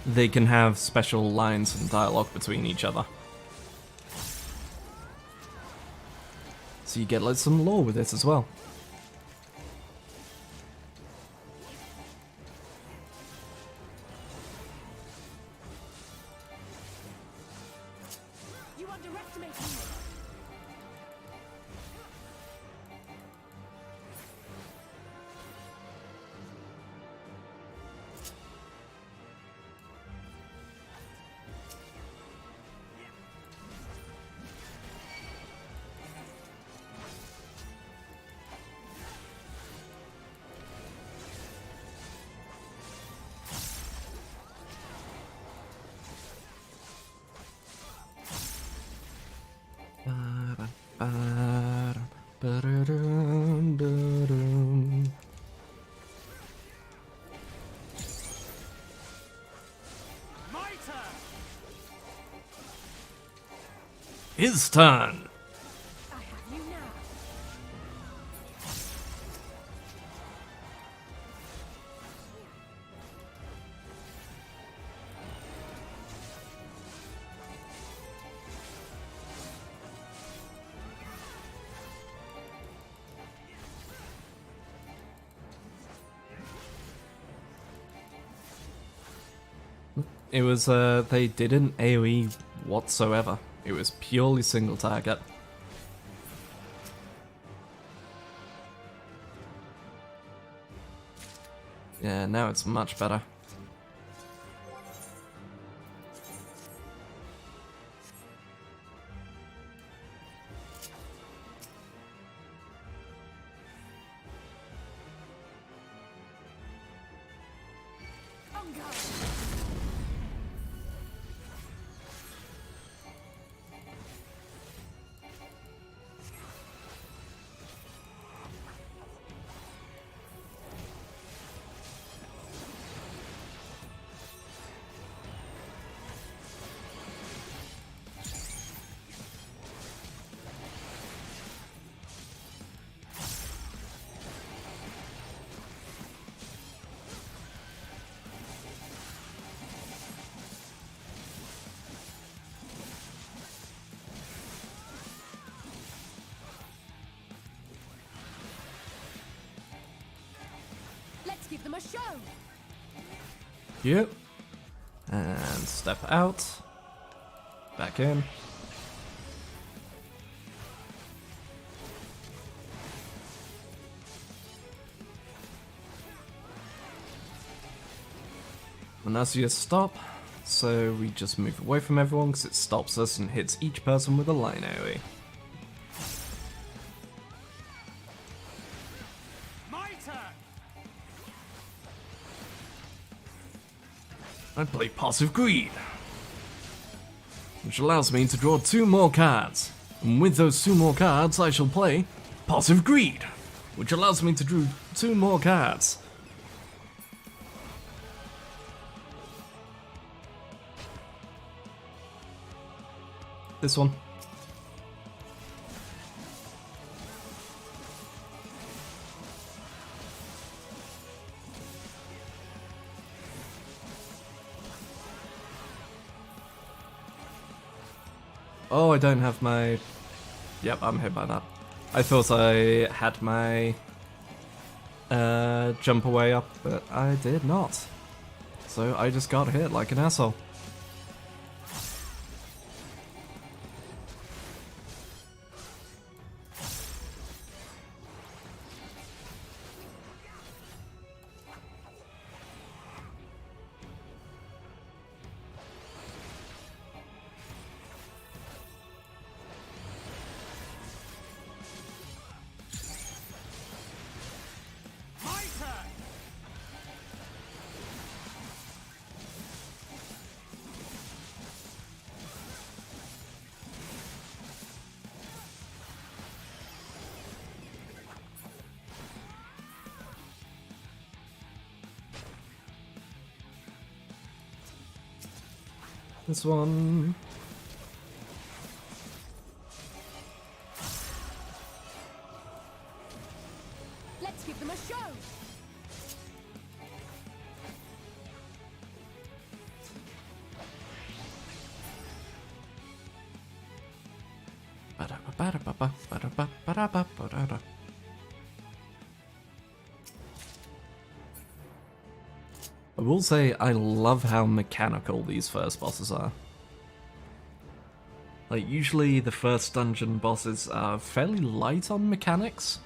they can have special lines and dialogue between each other. So you get like some lore with it as well. You underestimate me. His turn! I have you now. It was, they didn't AoE whatsoever. It was purely single target. Yeah, now it's much better. On guard. Let's give them a show. Yep. And step out. Back in. And as you stop, so we just move away from everyone because it stops us and hits each person with a line AoE. My turn! I play Passive Greed, which allows me to draw 2 more cards. And with those 2 more cards, I shall play Passive Greed, which allows me to draw 2 more cards. This one. Oh, I don't have my... Yep, I'm hit by that. I thought I had my jump away up, but I did not. So I just got hit like an asshole. My turn! This one. Let's give them a show. I will say I love how mechanical these first bosses are. Like, usually the first dungeon bosses are fairly light on mechanics.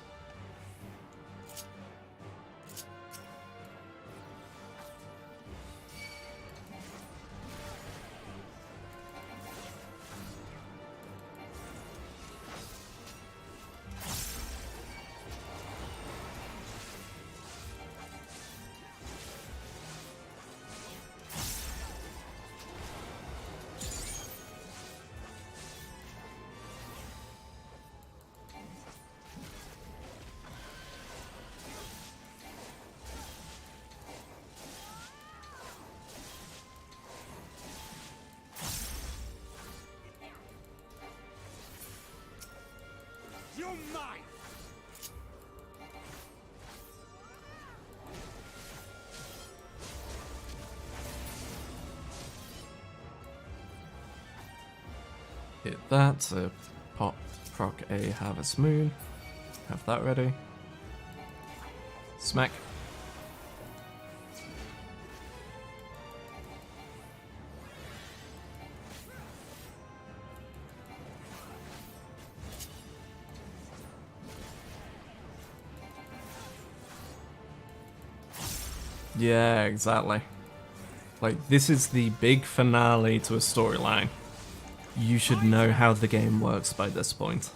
You're mine! Hit that to pop proc a Harvest Moon. Have that ready. Smack. Yeah, exactly. Like, this is the big finale to a storyline. You should know how the game works by this point.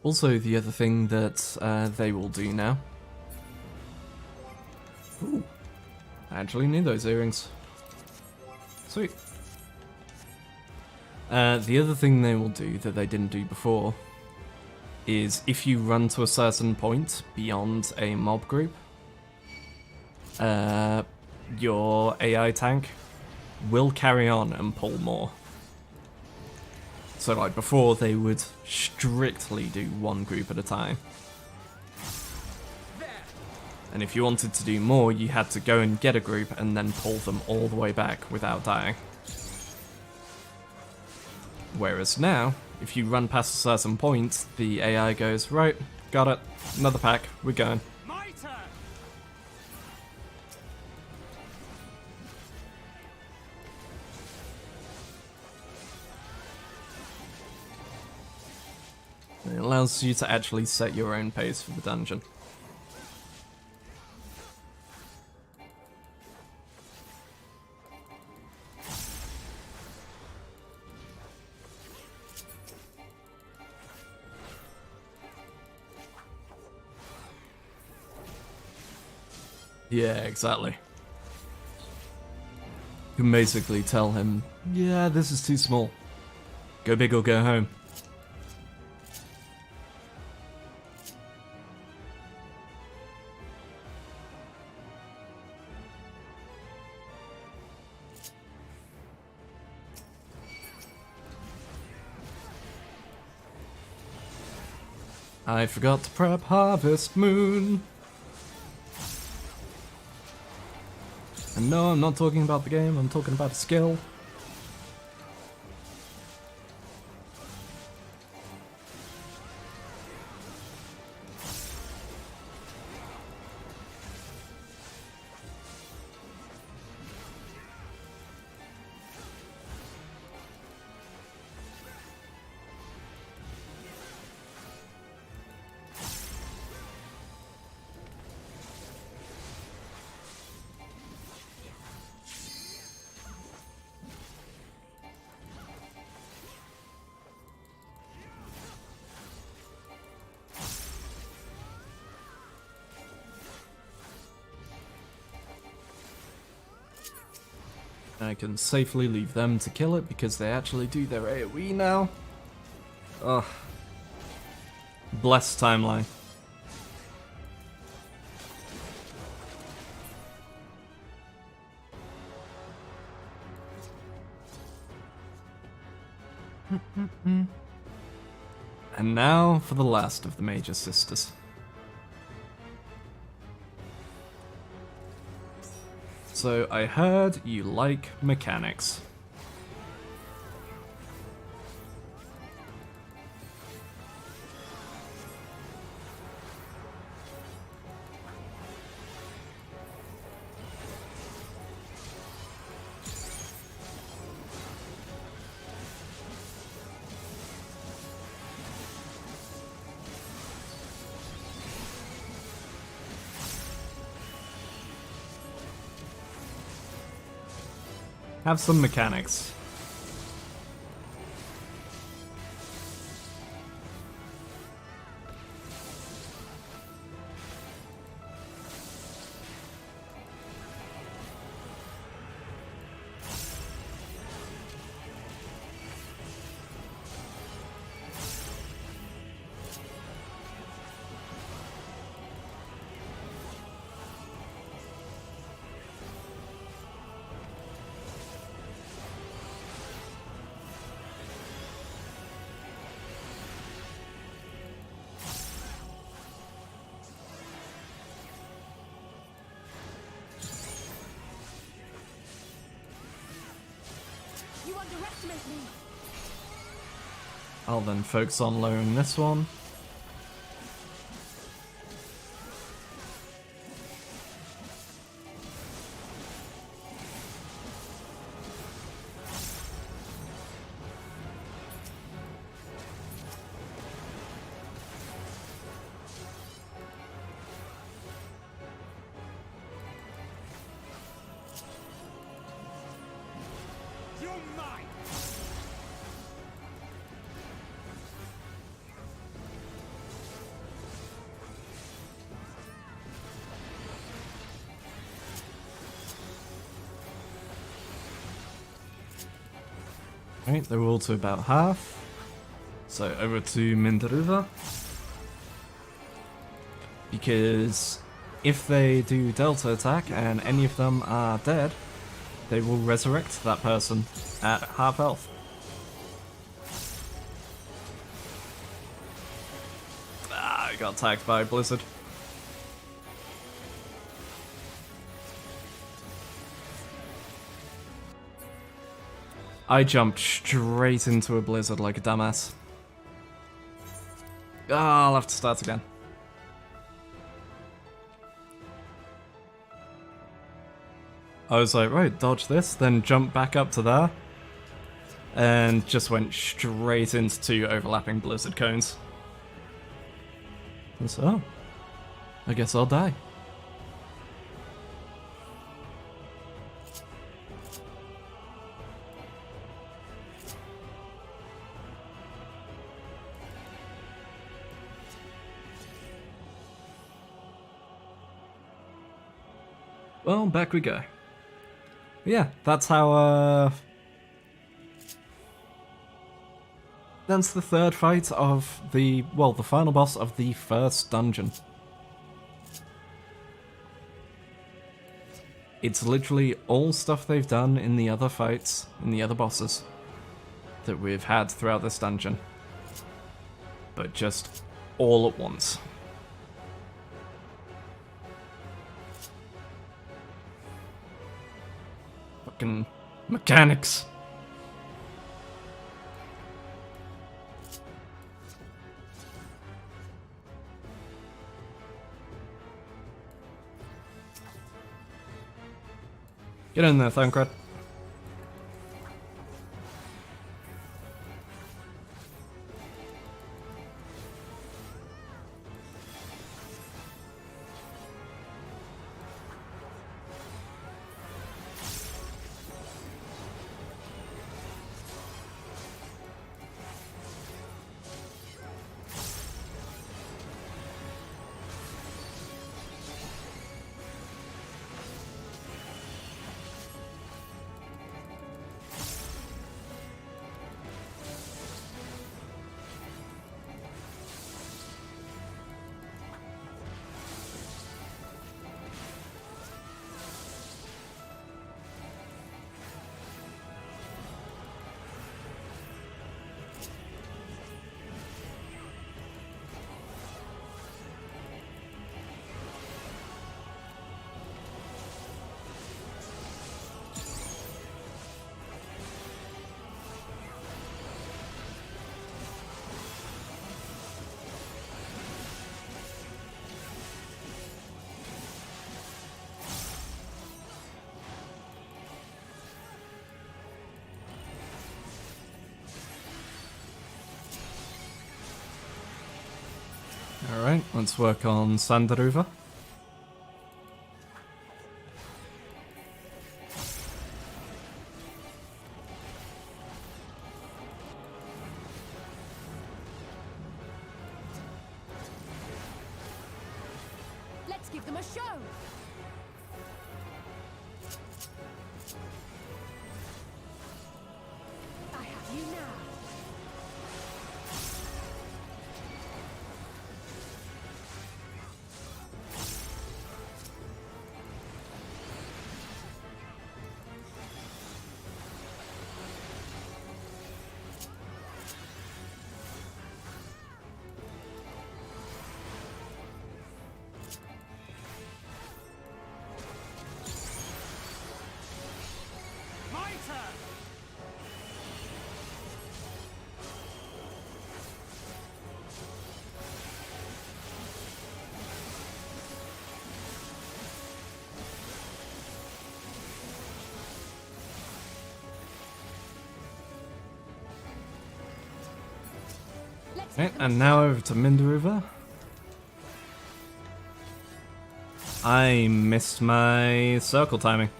Also, the other thing that they will do now. Ooh, I actually need those earrings. Sweet. The other thing they will do that they didn't do before is if you run to a certain point beyond a mob group, your AI tank will carry on and pull more. So like before, they would strictly do one group at a time. And if you wanted to do more, you had to go and get a group and then pull them all the way back without dying. Whereas now, if you run past a certain point, the AI goes, right, got it, another pack, we're going. My turn. It allows you to actually set your own pace for the dungeon. Yeah, exactly. You can basically tell him, yeah, this is too small. Go big or go home. I forgot to prep Harvest Moon. And no, I'm not talking about the game, I'm talking about a skill. I can safely leave them to kill it because they actually do their AoE now. Ugh. Blessed timeline. And now for the last of the major sisters. So I heard you like mechanics. Have some mechanics. underestimate me. I'll then focus on lowering this one. You're mine! Right, they're all to about half. So over to Mindaruva. Because if they do Delta attack and any of them are dead, they will resurrect that person at half health. Ah, I got attacked by a blizzard. I jumped straight into a blizzard like a dumbass. Ah, I'll have to start again. I was like, right, dodge this, then jump back up to there. And just went straight into 2 overlapping blizzard cones. And so, oh, I guess I'll die. Well, back we go. Yeah, that's how, that's the third fight of the, well, the final boss of the first dungeon. It's literally all stuff they've done in the other fights, in the other bosses, that we've had throughout this dungeon. But just all at once. Fucking mechanics. Get in there, Thancred. Alright, let's work on Sandaruva. Let's give them a show. I have you now. My turn! Okay, and now over to Mindaruva. I missed my circle timing.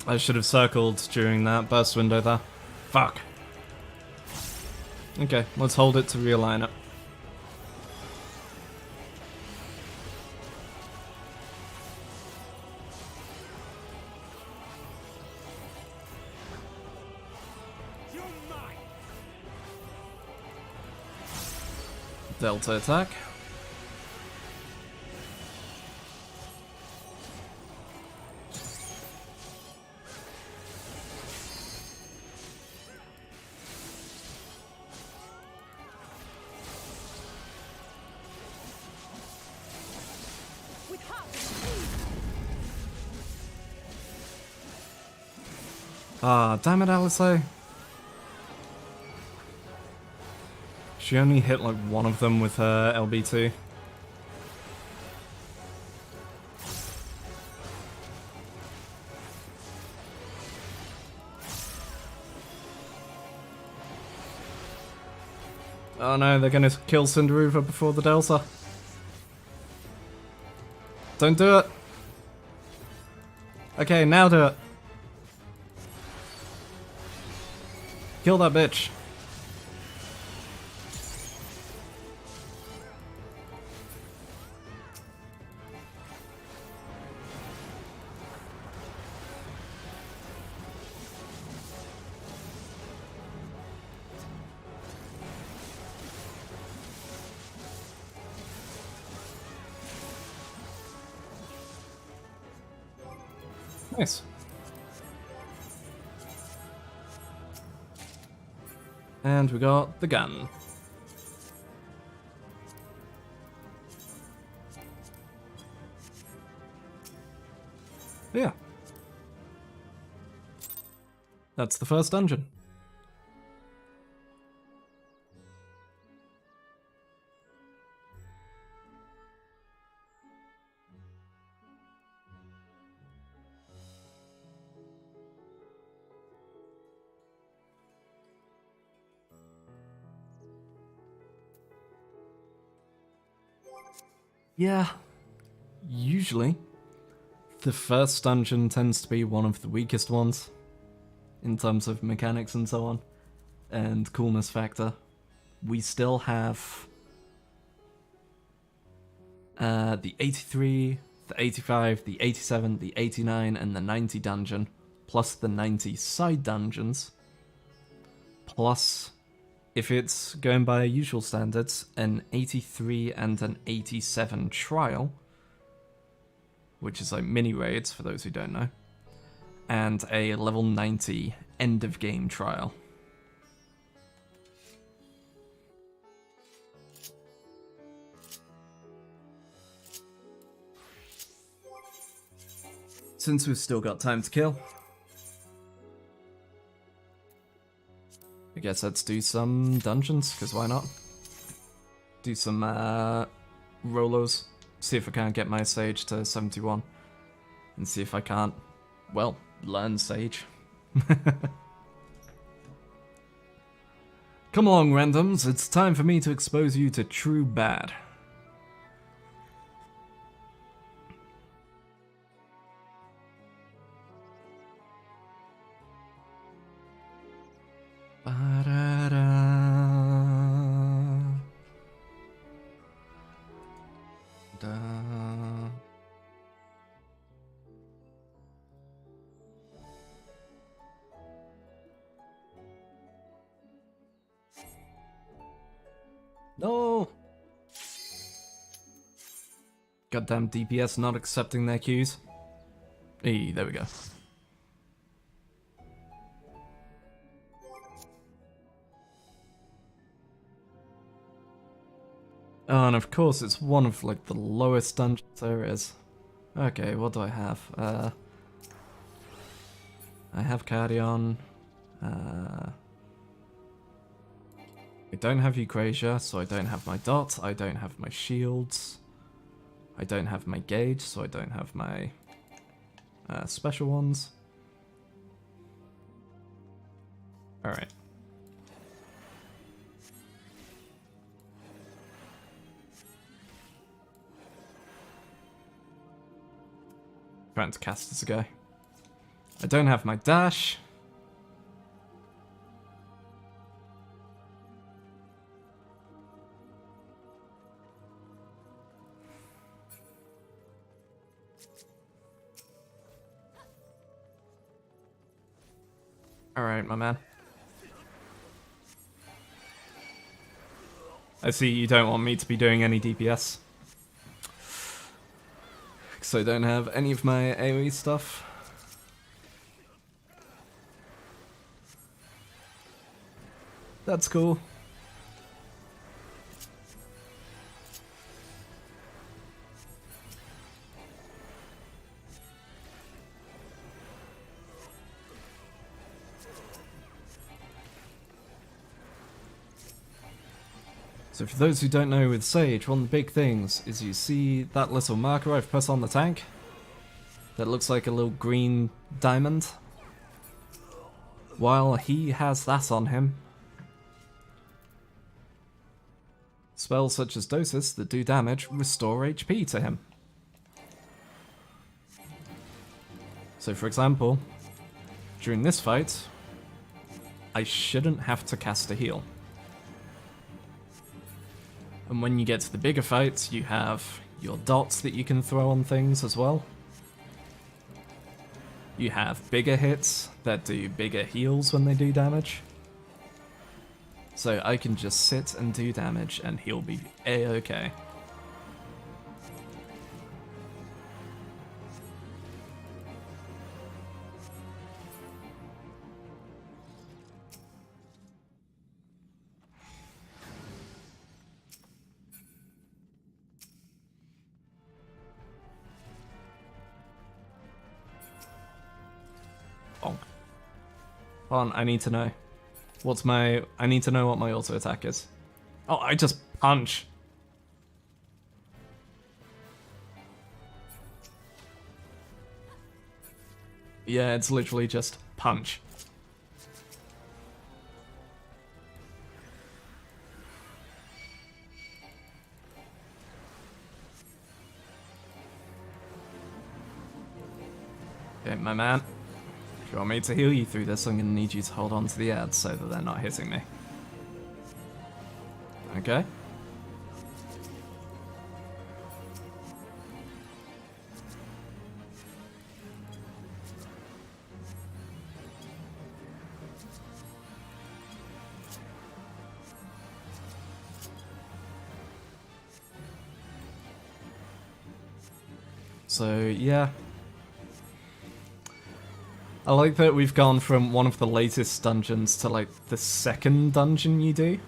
I should have circled during that burst window there. Fuck. Okay, let's hold it to realign it. Delta attack. With heart speed. Ah, damn it, Alice. She only hit like one of them with her LB2. Oh no, they're gonna kill Cinderuva before the Delta. Don't do it. Okay, now do it. Kill that bitch. Nice. And we got the gun. Yeah. That's the first dungeon. Yeah, usually the first dungeon tends to be one of the weakest ones in terms of mechanics and so on, and coolness factor. We still have the 83, the 85, the 87, the 89, and the 90 dungeon, plus the 90 side dungeons, plus, if it's going by usual standards, an 83 and an 87 trial, which is like mini raids for those who don't know, and a level 90 end of game trial. Since we've still got time to kill, I guess let's do some dungeons, because why not? Do some Rolos, see if I can't get my Sage to 71, and see if I can't, well, learn Sage. Come along, randoms, it's time for me to expose you to true bad. No! Goddamn DPS not accepting their cues. Hey, there we go. Oh, and of course it's one of like the lowest dungeons there is. Okay, what do I have? I have Cardion. I don't have Eucrasia, so I don't have my dot, I don't have my shields. I don't have my gauge, so I don't have my special ones. Alright. Trying to cast as a go. I don't have my dash. Alright, my man. I see you don't want me to be doing any DPS. So I don't have any of my AoE stuff. That's cool. So for those who don't know with Sage, one of the big things is you see that little marker I've put on the tank? That looks like a little green diamond? While he has that on him, spells such as Dosis that do damage restore HP to him. So for example, during this fight, I shouldn't have to cast a heal. And when you get to the bigger fights, you have your dots that you can throw on things as well. You have bigger hits that do bigger heals when they do damage. So I can just sit and do damage and he'll be a-okay. Bonk. Hold on, I need to know. I need to know what my auto attack is. Oh, I just punch. Yeah, it's literally just punch. Okay, my man. If you want me to heal you through this, I'm going to need you to hold on to the ads so that they're not hitting me. Okay. So, yeah. I like that we've gone from one of the latest dungeons to, like, the second dungeon you do.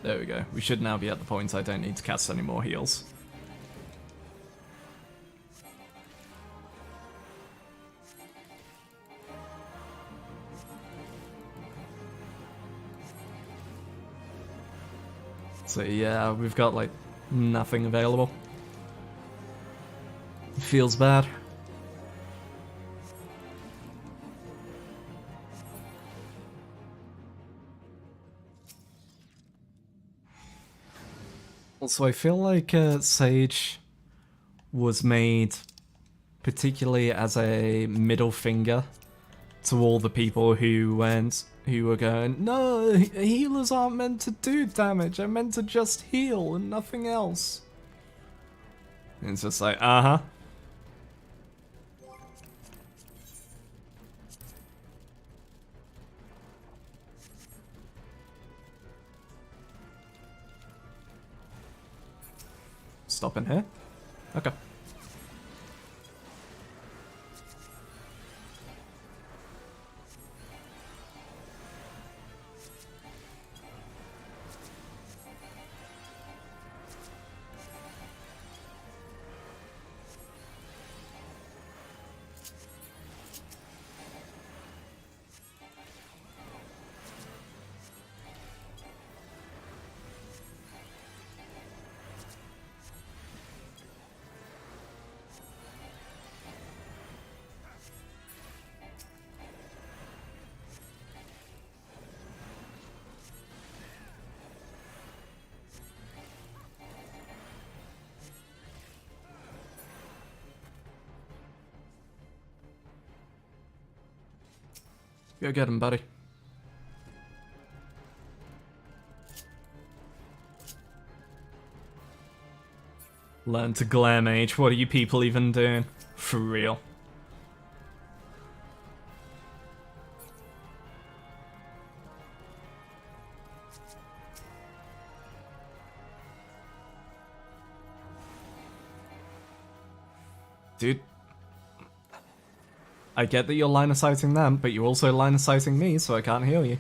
There we go. We should now be at the point I don't need to cast any more heals. So yeah, we've got, like, nothing available. Feels bad. Also, I feel like Sage was made particularly as a middle finger to all the people who were going, no, healers aren't meant to do damage, they're meant to just heal and nothing else. And it's just like, uh-huh. Stop in here? Okay. Go get him, buddy. Learn to glare mage. What are you people even doing? For real. Dude. I get that you're line of sighting them, but you're also line of sighting me, so I can't heal you.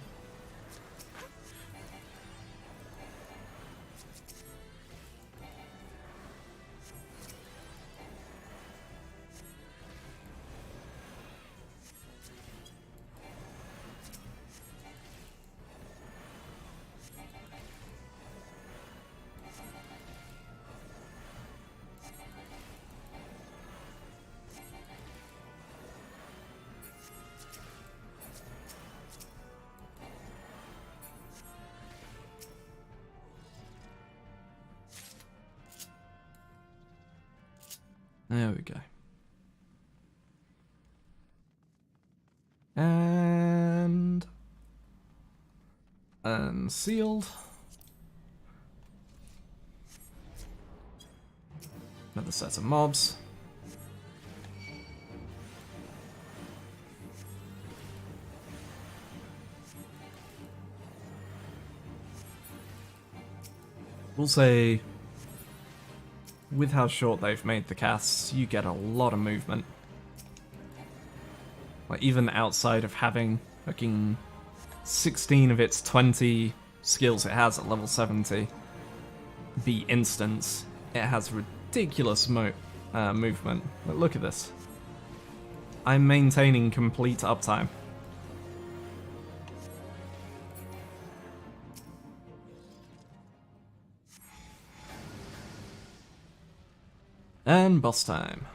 There we go. And unsealed. Another set of mobs. We'll say, with how short they've made the casts, you get a lot of movement. Like, even outside of having fucking 16 of its 20 skills it has at level 70 be instants, it has ridiculous movement. But look at this. I'm maintaining complete uptime. And boss time.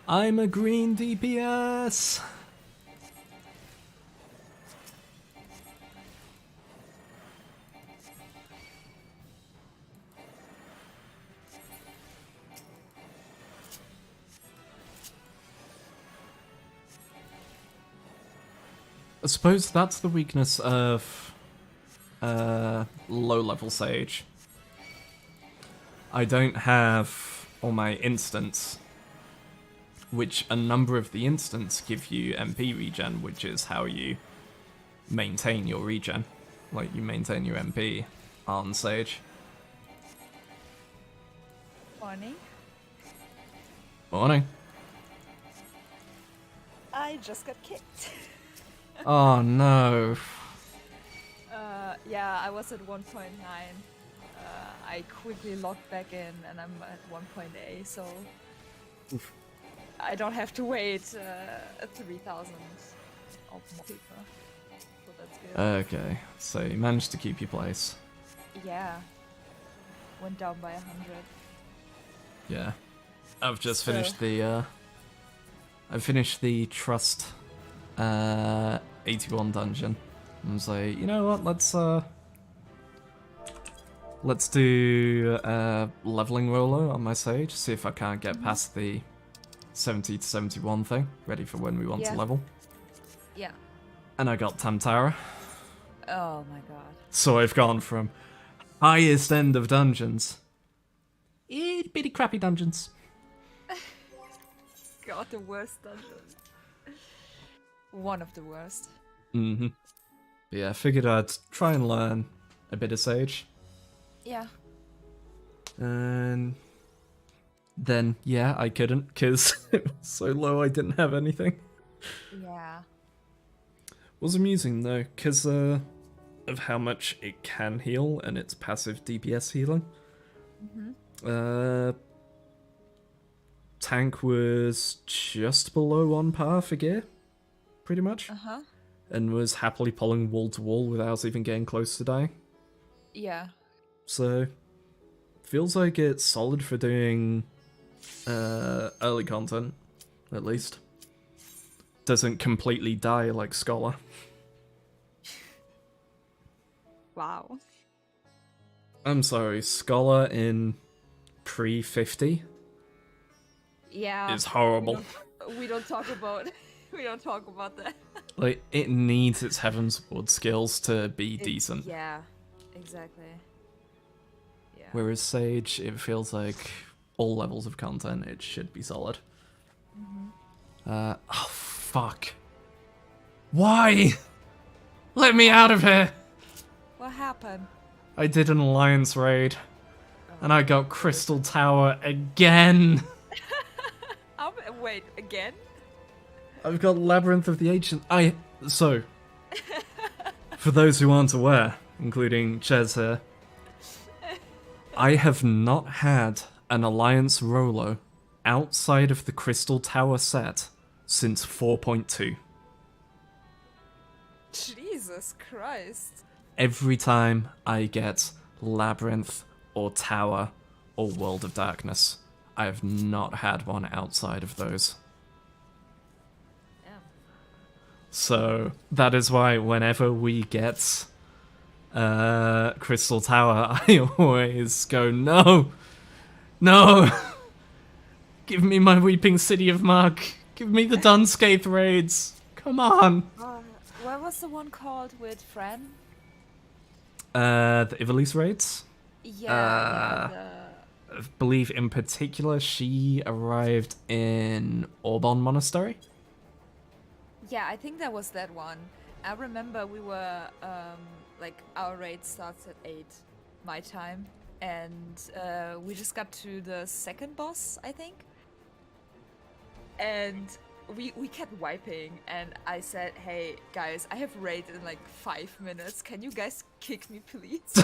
I'm a green DPS! I suppose that's the weakness of low-level Sage. I don't have all my instants, which a number of the instants give you MP regen, which is how you maintain your regen. Like, you maintain your MP on Sage. Morning. Morning. I just got kicked. Oh no. Yeah, I was at 1.9. I quickly logged back in and I'm at 1.8, so Oof. I don't have to wait 3,000 or more people. So that's good. Okay, so you managed to keep your place. Yeah. Went down by 100. Yeah. I've just So- finished the I finished the Trust 81 dungeon. I was like, you know what, let's do leveling roller on my Sage, see if I can't get past the 70 to 71 thing, ready for when we want to Yeah. level. Yeah. And I got Tamtara. Oh my god. So I've gone from highest end of dungeons, itty bitty crappy dungeons. God, the worst dungeon. One of the worst. Mm-hmm. Yeah, I figured I'd try and learn a bit of Sage. Yeah. And then, yeah, I couldn't, because it was so low I didn't have anything. Yeah. Was amusing, though, because of how much it can heal and its passive DPS healing. Tank was just below on par for gear, pretty much. Uh-huh. And was happily pulling wall to wall without even getting close to dying. Yeah. So, feels like it's solid for doing a early content, at least. Doesn't completely die like Scholar. Wow. I'm sorry, Scholar in pre-50 Yeah. is horrible. We don't talk about we don't talk about that. Like, it needs its Heaven's Ward skills to be decent. Yeah, exactly. Yeah. Whereas Sage, it feels like all levels of content, it should be solid. Oh, fuck. Why? Let me out of here! What happened? I did an Alliance raid, and I got Crystal Tower again! Wait, again? I've got Labyrinth of the Ancient. So, for those who aren't aware, including Ches here, I have not had an Alliance Rolo outside of the Crystal Tower set since 4.2. Jesus Christ. Every time I get Labyrinth or Tower or World of Darkness, I have not had one outside of those. Yeah. So that is why whenever we get Crystal Tower, I always go, no! No! Give me my Weeping City of Mug! Give me the Dunscape raids! Come on! What was the one called with Fran? The Ivalice raids? Yeah, I believe in particular she arrived in Orbon Monastery. yeah, I think that was that one. I remember we were like our raid starts at 8 my time, and we just got to the second boss, I think, and we kept wiping, and I said, hey guys, I have raid in like 5 minutes, can you guys kick me please?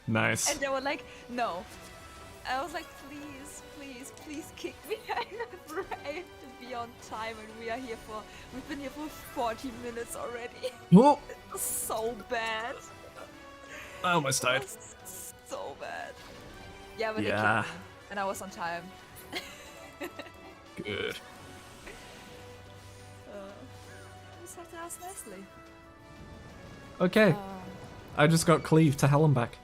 Nice. And they were like, no. I was like, please, please, please kick me. I have to be on time, and we've been here for 40 minutes already. Whoa! It was so bad. I almost died. It was so bad. Yeah, but they Yeah. kicked me, and I was on time. Good. Just have to ask nicely. Okay. I just got cleaved to hell and back.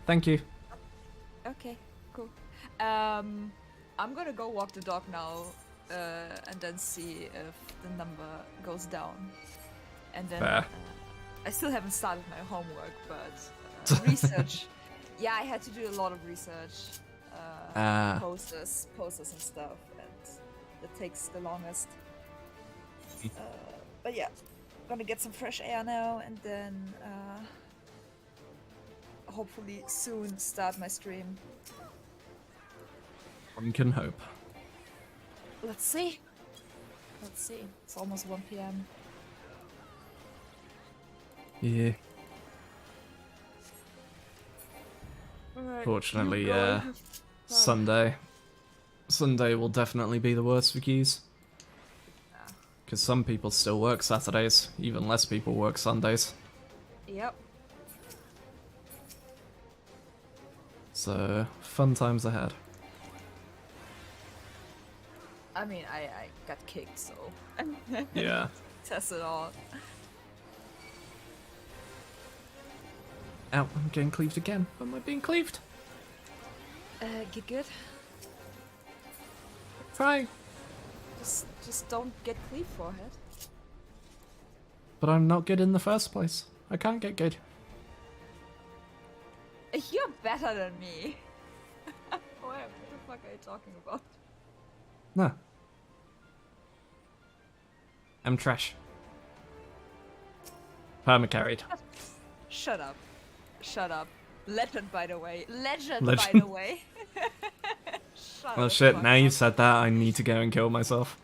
Thank you. Okay, cool. I'm gonna go walk the dog now, and then see if the number goes down. And then Fair. I still haven't started my homework, but research. Yeah, I had to do a lot of research, posters and stuff, and it takes the longest. But yeah, gonna get some fresh air now, and then hopefully soon start my stream. One can hope. Let's see. Let's see. It's almost 1 p.m. Yeah. Alright, Fortunately, you go. Sunday will definitely be the worst for keys. Because some people still work Saturdays, even less people work Sundays. Yep. So, fun times ahead. I mean, I got kicked, so Yeah. test it all. Ow, I'm getting cleaved again. Am I being cleaved? Get good. Trying. Just don't get cleave forehead. But I'm not good in the first place. I can't get good. You're better than me. What the fuck are you talking about? No. I'm trash. Perma-carried. Shut up. Shut up. Legend, by the way. Legend. Legend. By the way. Shut Well the shit, fuck now up. you've said that, I need to go and kill myself.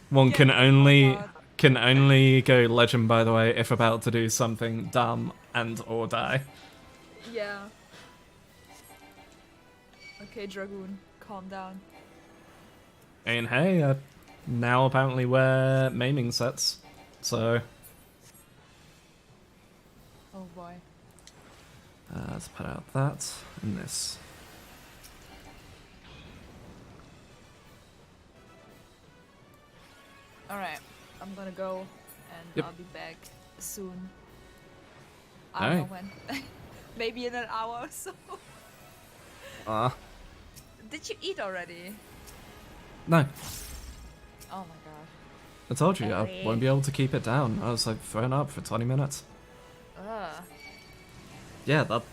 One Get can the fuck only out. can only go legend, by the way, if about to do something dumb and or die. Yeah. Okay, Dragoon, calm down. And hey, I now apparently wear maiming sets, so Oh boy. let's put out that and this. Alright, I'm gonna go and Yep. I'll be back soon. I don't know when. Maybe in an hour or so. Did you eat already? No. Oh my god. I told you, I Henry. won't be able to keep it down. I was like thrown up for 20 minutes. Ugh. Yeah, that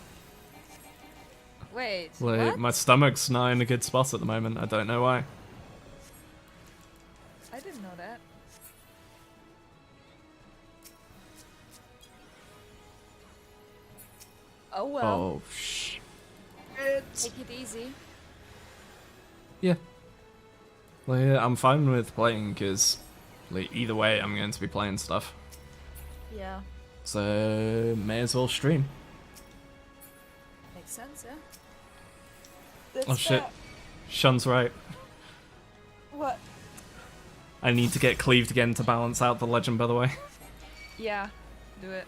Wait, like what? my stomach's not in a good spot at the moment. I don't know why. I didn't know that. Oh well. Oh shit. Take it easy. Yeah. Well, yeah, I'm fine with playing because like, either way I'm going to be playing stuff. Yeah. So may as well stream. Makes sense, yeah? That's Oh shit. fair. Shun's right. What? I need to get cleaved again to balance out the legend, by the way. Yeah, do it.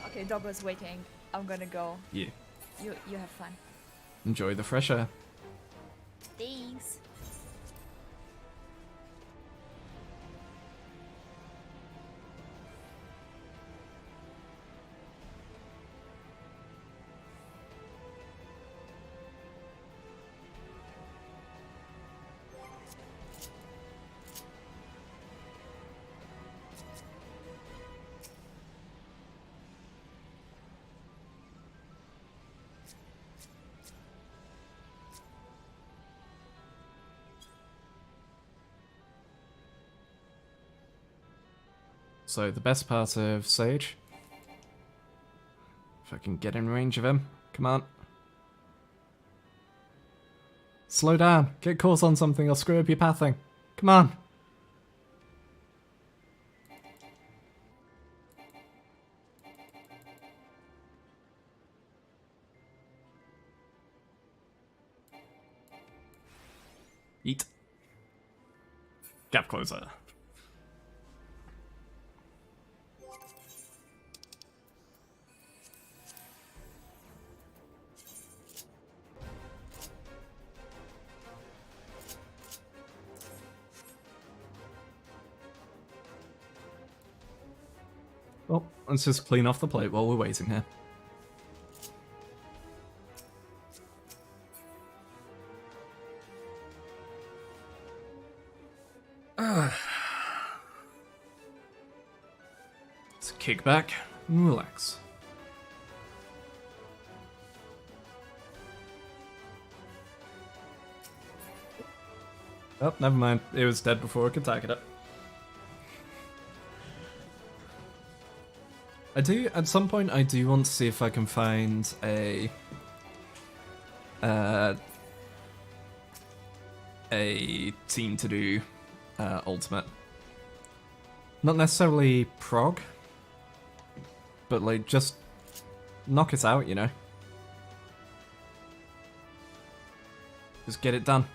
Okay, Doggo's waiting. I'm gonna go. Yeah. You have fun. Enjoy the fresh air. Thanks. So the best part of Sage, if I can get in range of him, come on. Slow down, get caught on something or screw up your pathing. Come on. Eat. Gap closer. Well, let's just clean off the plate while we're waiting here. Let's kick back and relax. Oh, never mind. It was dead before I could tag it up. At some point, I do want to see if I can find a team to do ultimate. Not necessarily prog, but like just knock it out, you know? Just get it done.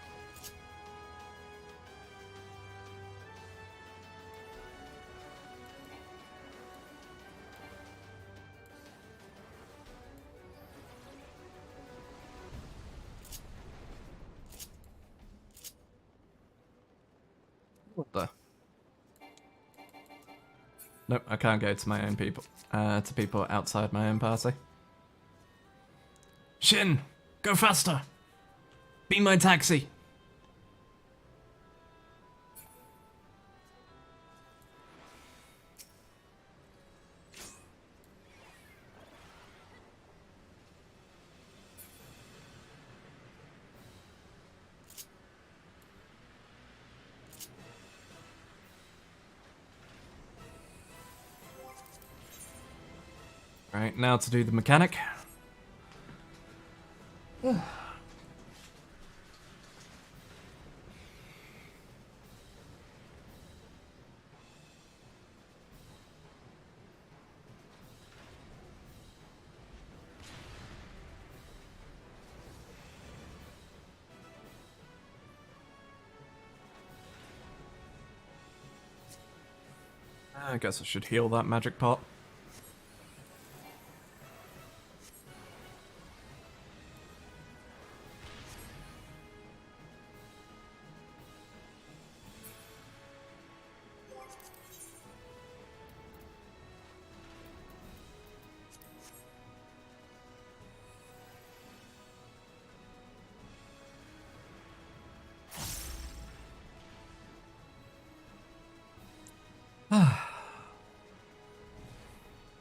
What the? Nope, I can't go to my own people. To people outside my own party. Shin! Go faster! Be my taxi! Right, now to do the mechanic. I guess I should heal that magic pot.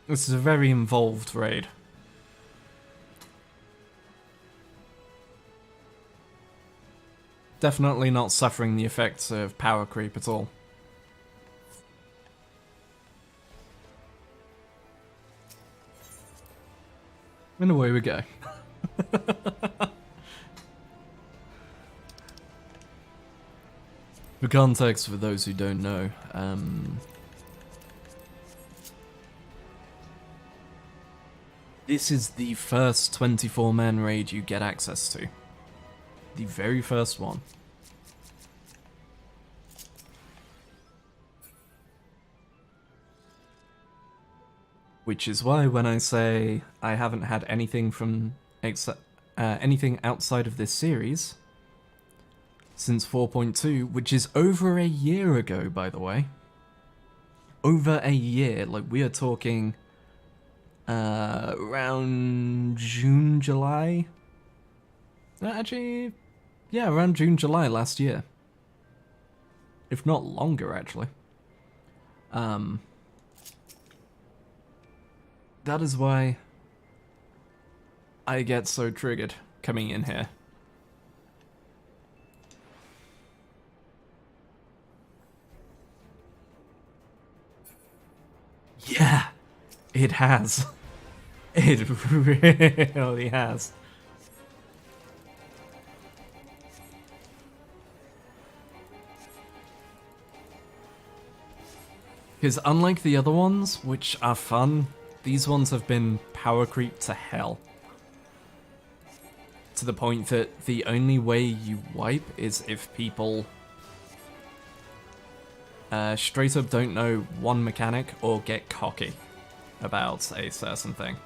This is a very involved raid. Definitely not suffering the effects of power creep at all. And away we go. For context, for those who don't know, this is the first 24-man raid you get access to. The very first one. Which is why when I say I haven't had anything from anything outside of this series since 4.2, which is over a year ago, by the way. Over a year, like we are talking around June, July? Actually, yeah, around June, July last year. If not longer, actually. That is why I get so triggered coming in here. Yeah, it has. It really has. Because unlike the other ones, which are fun, these ones have been power creep to hell. To the point that the only way you wipe is if people straight up don't know one mechanic or get cocky about a certain thing.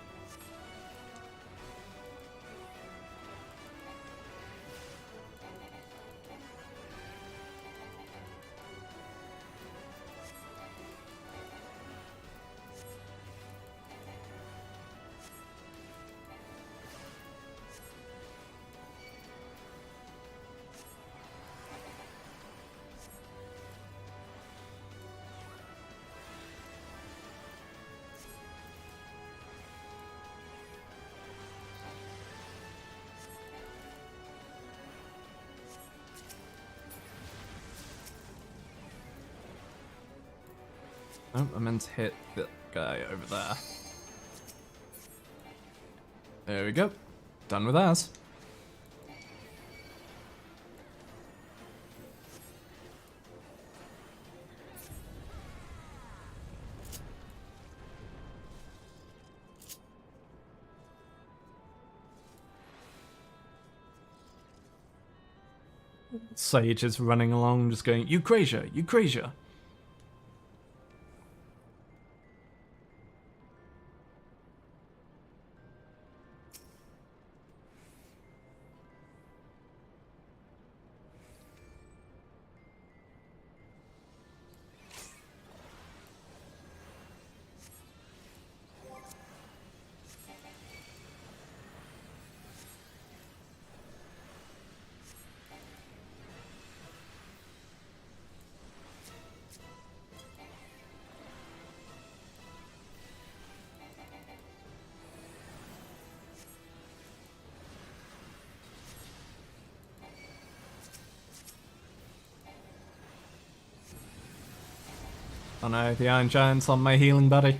Oh, I meant to hit the guy over there. There we go. Done with ours. Sage is running along, just going, Eucrasia, Eucrasia. Oh no, the Iron Giant's on my healing buddy.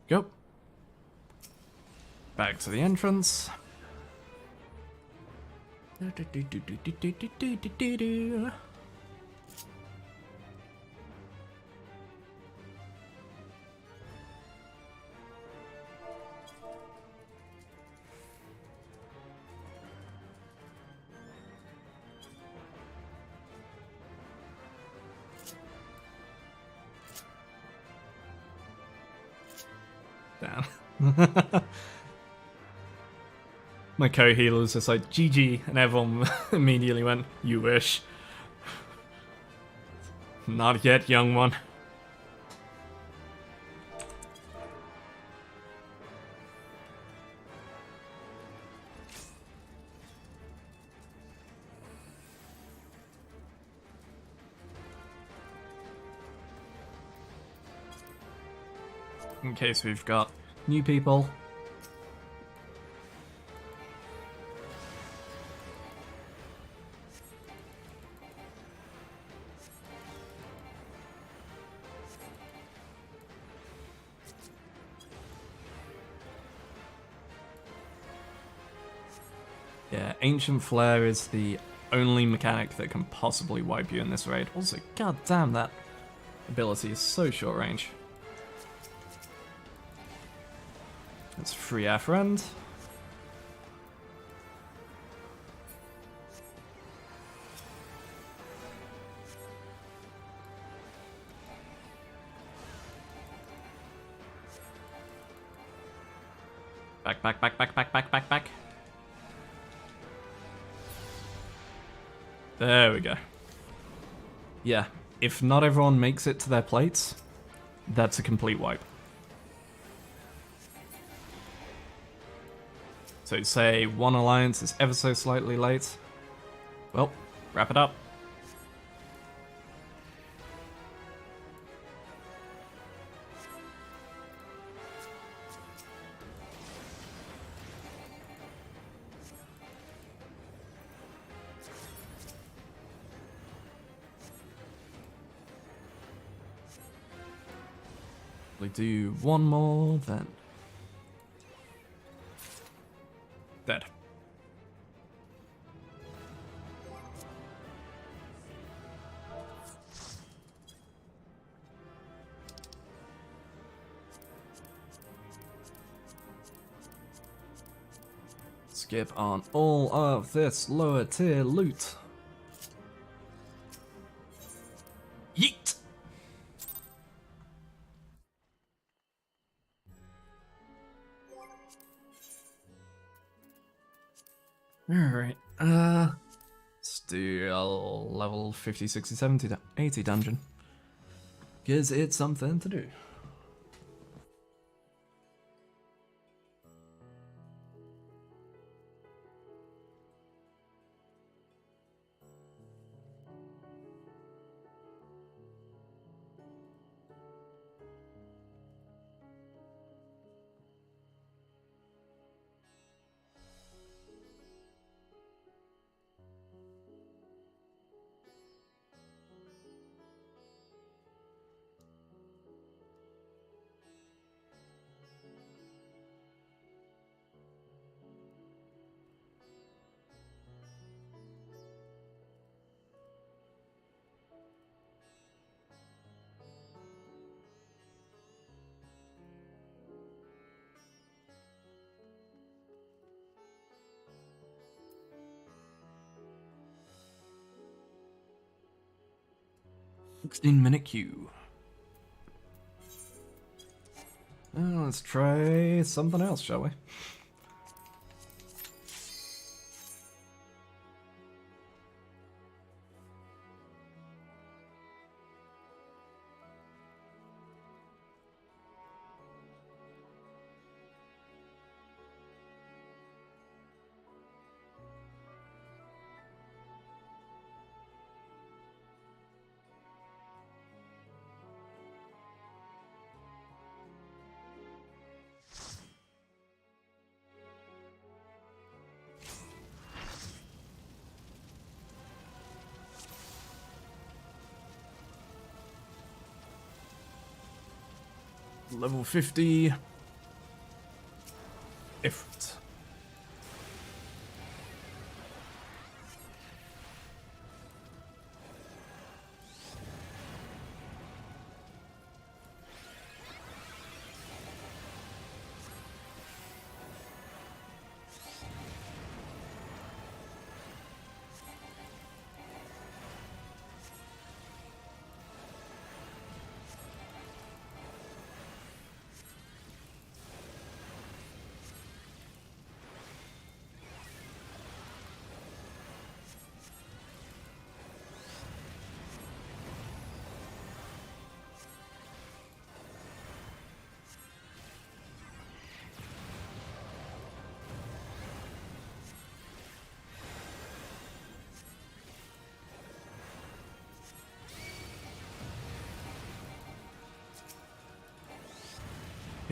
Go. Back to the entrance. Damn. My co-healer was just like, GG, and everyone immediately went, you wish. Not yet, young one. In case we've got new people. Yeah, Ancient Flare is the only mechanic that can possibly wipe you in this raid. Also, god damn, that ability is so short range. Let's free our friend. Back. There we go. Yeah, if not everyone makes it to their plates, that's a complete wipe. So say one alliance is ever so slightly late. Well, wrap it up. We do one more, then dead. Skip on all of this lower tier loot. Yeet! Alright, let's do a level 50, 60, 70, 80 dungeon. Because it's something to do. Minute queue. Let's try something else, shall we? Level 50. Effort.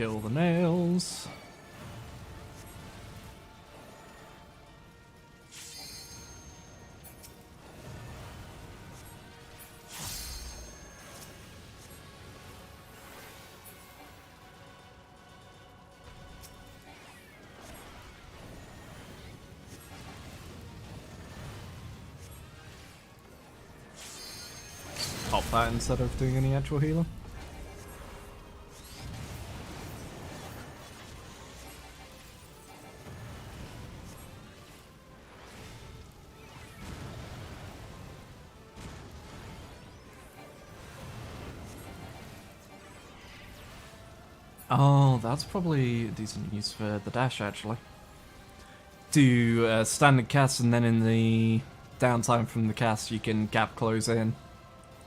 kill the nails. Pop that instead of doing any actual healing. Oh, that's probably a decent use for the dash, actually. Do a standard cast, and then in the downtime from the cast, you can gap close in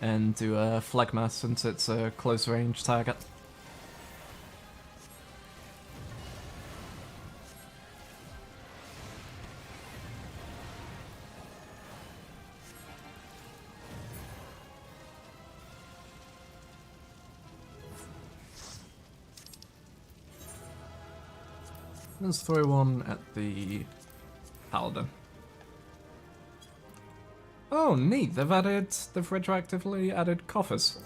and do a phlegma since it's a close range target. Let's throw one at the paladin. Oh, neat! They've retroactively added coffers.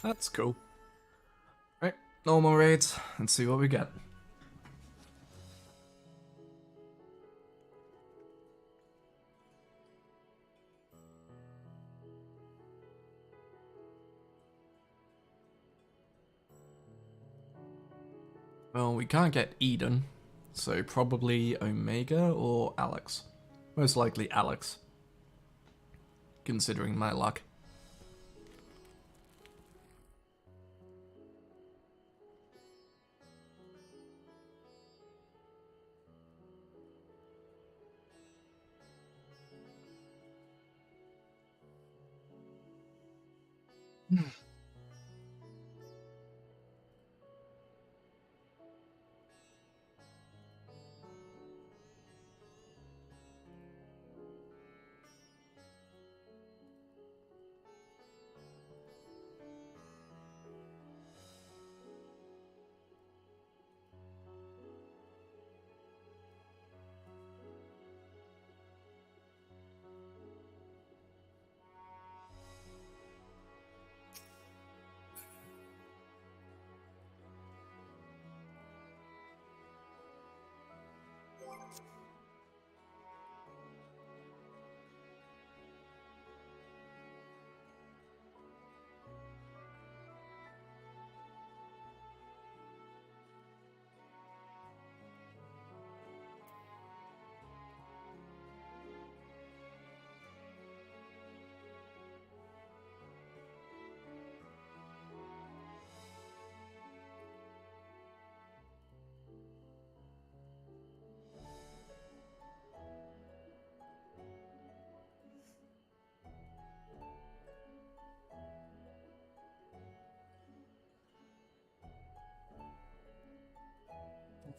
That's cool. Right, normal raids. Let's see what we get. Well, we can't get Eden, so probably Omega or Alex. Most likely Alex, considering my luck.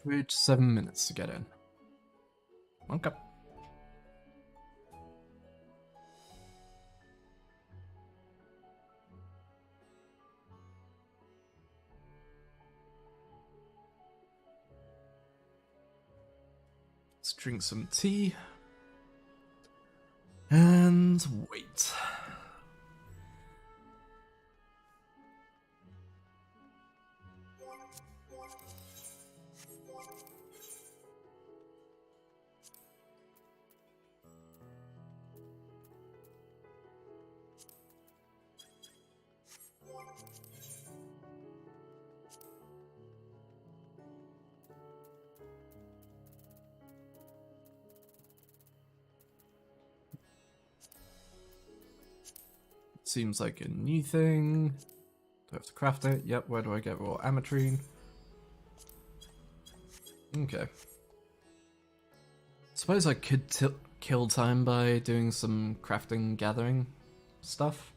Average 7 minutes to get in. Okay. Let's drink some tea. And wait. Seems like a new thing. Do I have to craft it? Yep, where do I get raw ametrine? Okay. Suppose I could kill time by doing some crafting gathering stuff.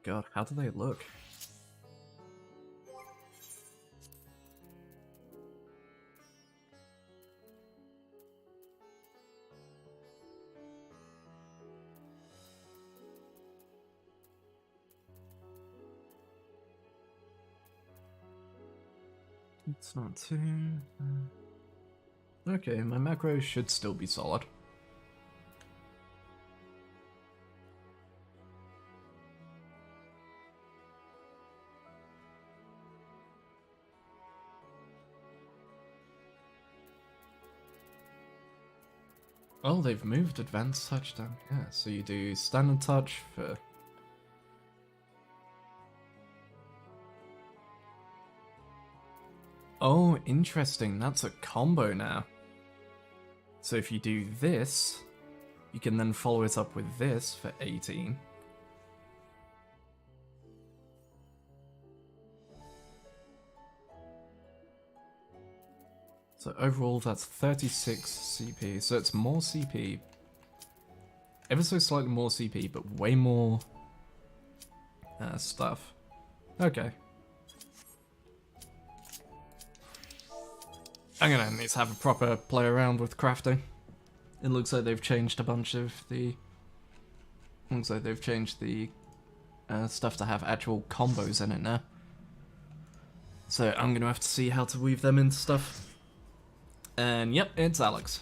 God, how do they look? It's not too... Okay, my macro should still be solid. Oh, they've moved advanced touchdown. Yeah, so you do standard touch for... Oh, interesting. That's a combo now. So if you do this, you can then follow it up with this for 18. So overall, that's 36 CP. So it's more CP. Ever so slightly more CP, but way more stuff. Okay. I'm gonna need to have a proper play around with crafting. It looks like they've changed a bunch of the... Looks like they've changed the stuff to have actual combos in it now. So I'm gonna have to see how to weave them into stuff. And yep, it's Alex.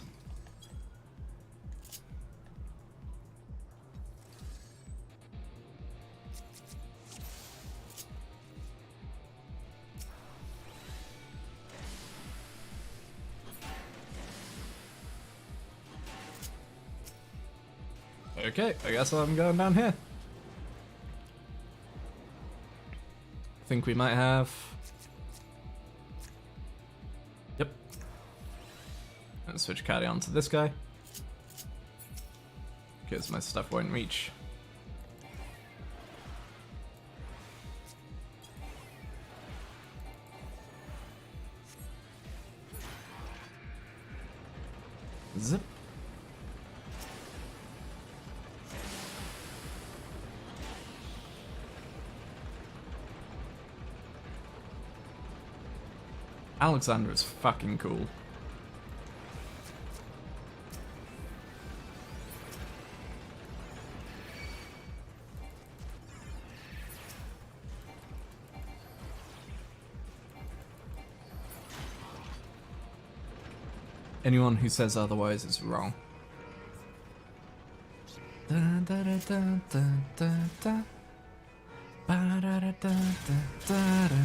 Okay, I guess I'm going down here. I think we might have... Yep. Let's switch Caddy onto this guy. Because my stuff won't reach. Zip. Alexander is fucking cool. Anyone who says otherwise is wrong. Da da da da da da da. Ba da da da da da da.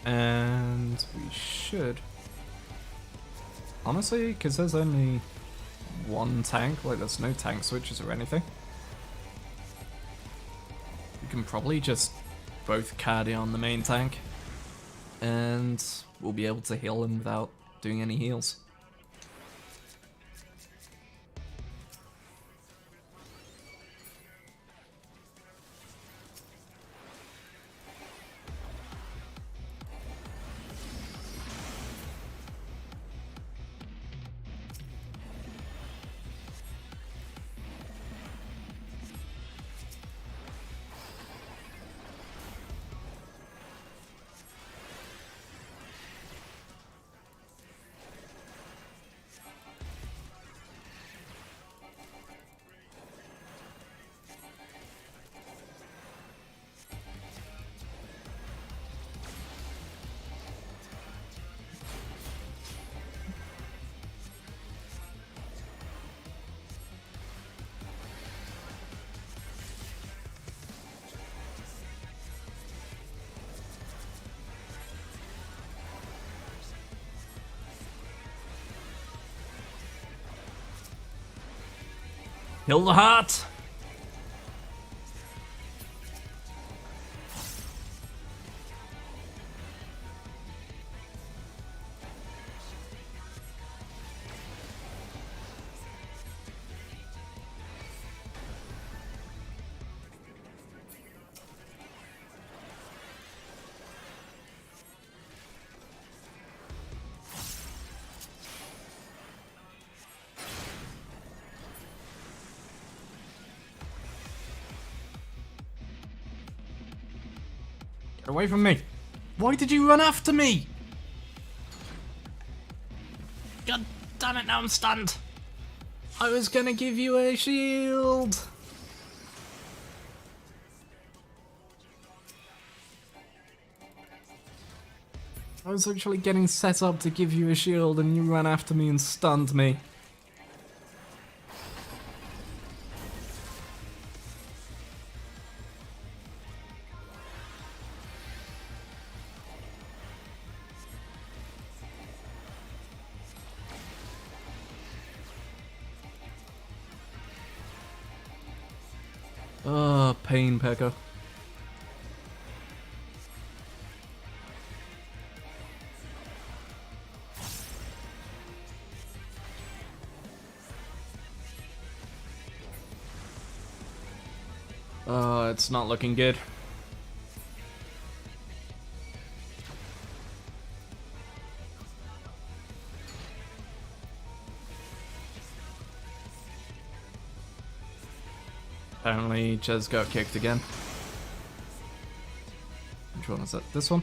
And we should... Honestly, because there's only one tank, like there's no tank switches or anything. We can probably just both carry on the main tank. And we'll be able to heal him without doing any heals. Heal the heart! Get away from me! Why did you run after me? God damn it, now I'm stunned! I was gonna give you a shield! I was actually getting set up to give you a shield and you ran after me and stunned me. Pain, Pekka. It's not looking good. Apparently, Ches got kicked again. Which one is that? This one?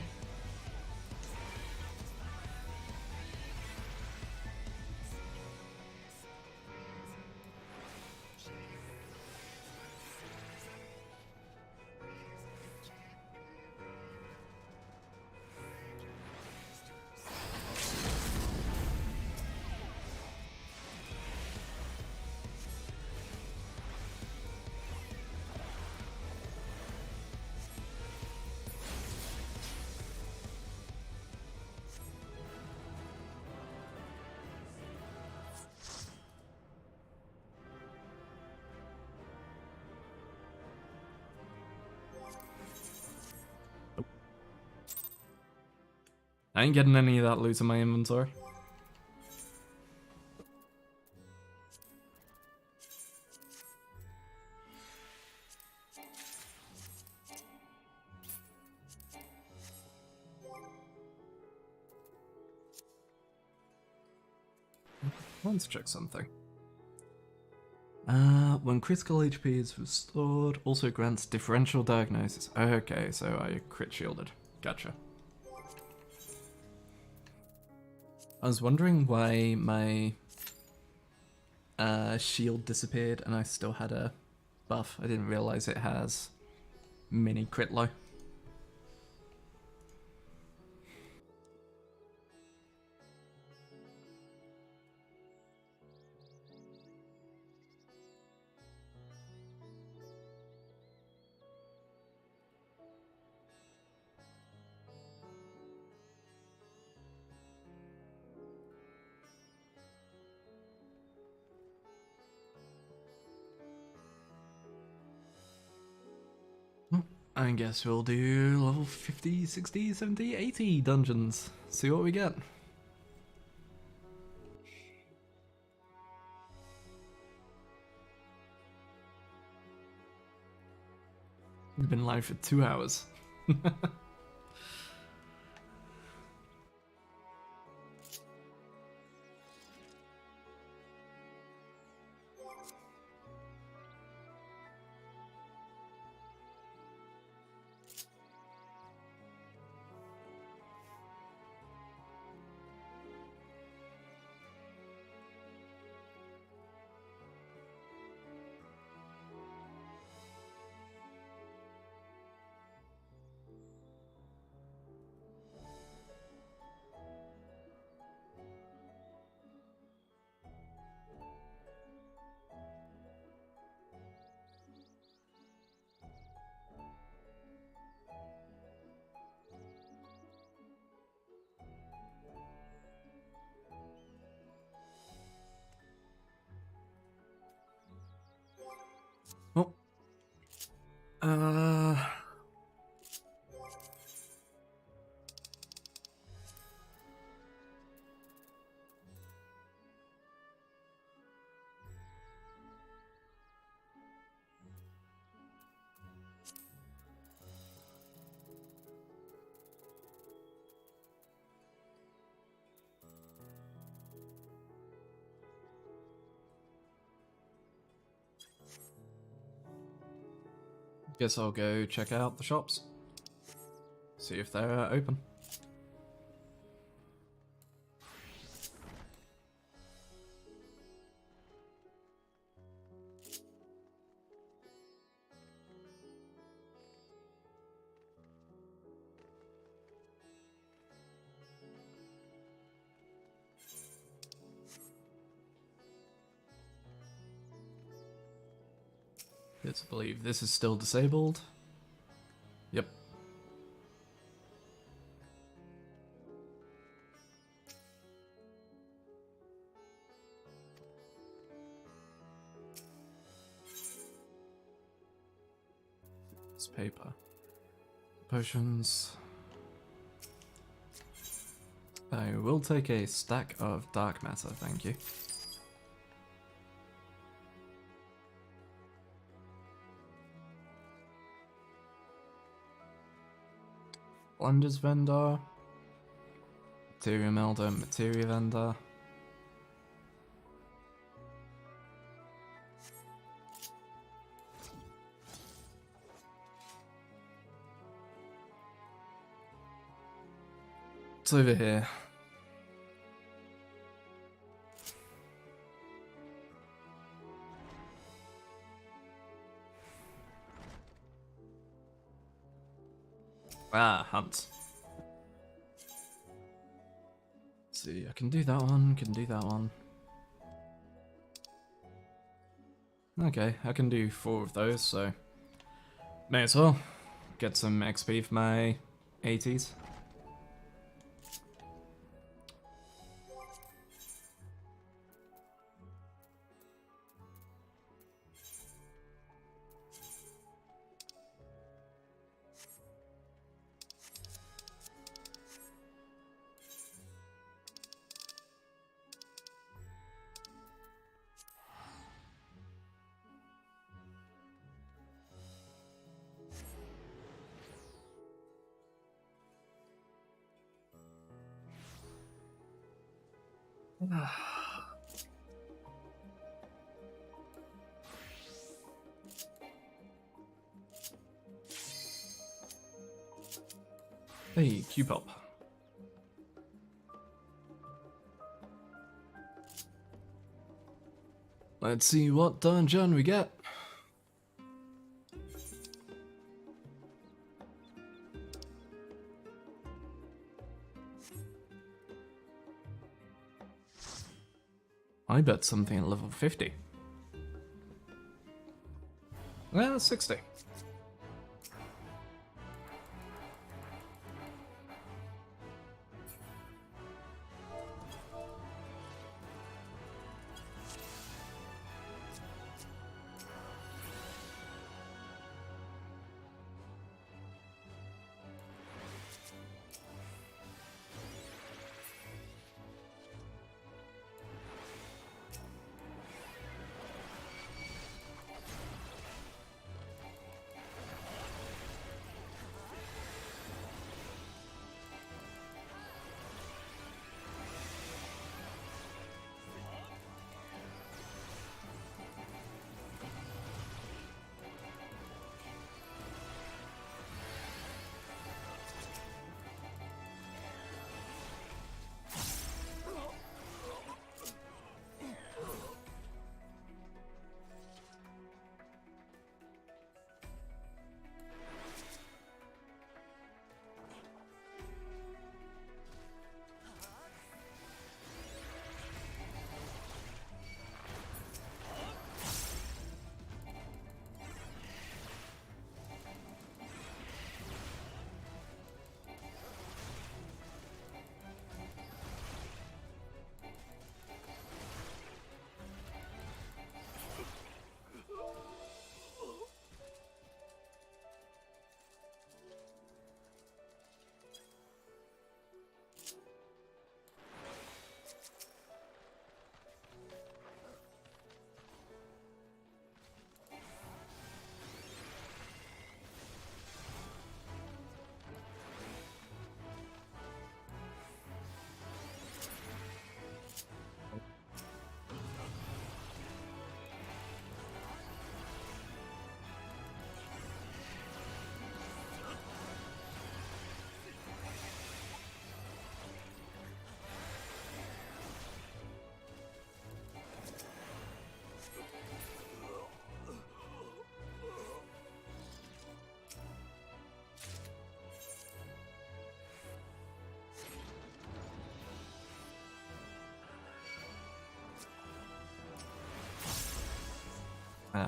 I ain't getting any of that loot in my inventory. Let's check something. When critical HP is restored, also grants differential diagnosis. Okay, so I crit shielded. Gotcha. I was wondering why my shield disappeared and I still had a buff. I didn't realize it has mini crit low. I guess we'll do level 50, 60, 70, 80 dungeons. See what we get. We've been live for 2 hours. Oh. Guess I'll go check out the shops. See if they're open. Let's believe this is still disabled. Yep. It's paper. Potions. I will take a stack of dark matter, thank you. Blunders vendor. Materia melder, materia vendor. It's over here. Ah, hunt. Let's see, I can do that one, can do that one. Okay, I can do 4 of those, so may as well get some XP for my 80s. Hey, Q-Pop. Let's see what dungeon we get. I bet something at level 50. Well, 60.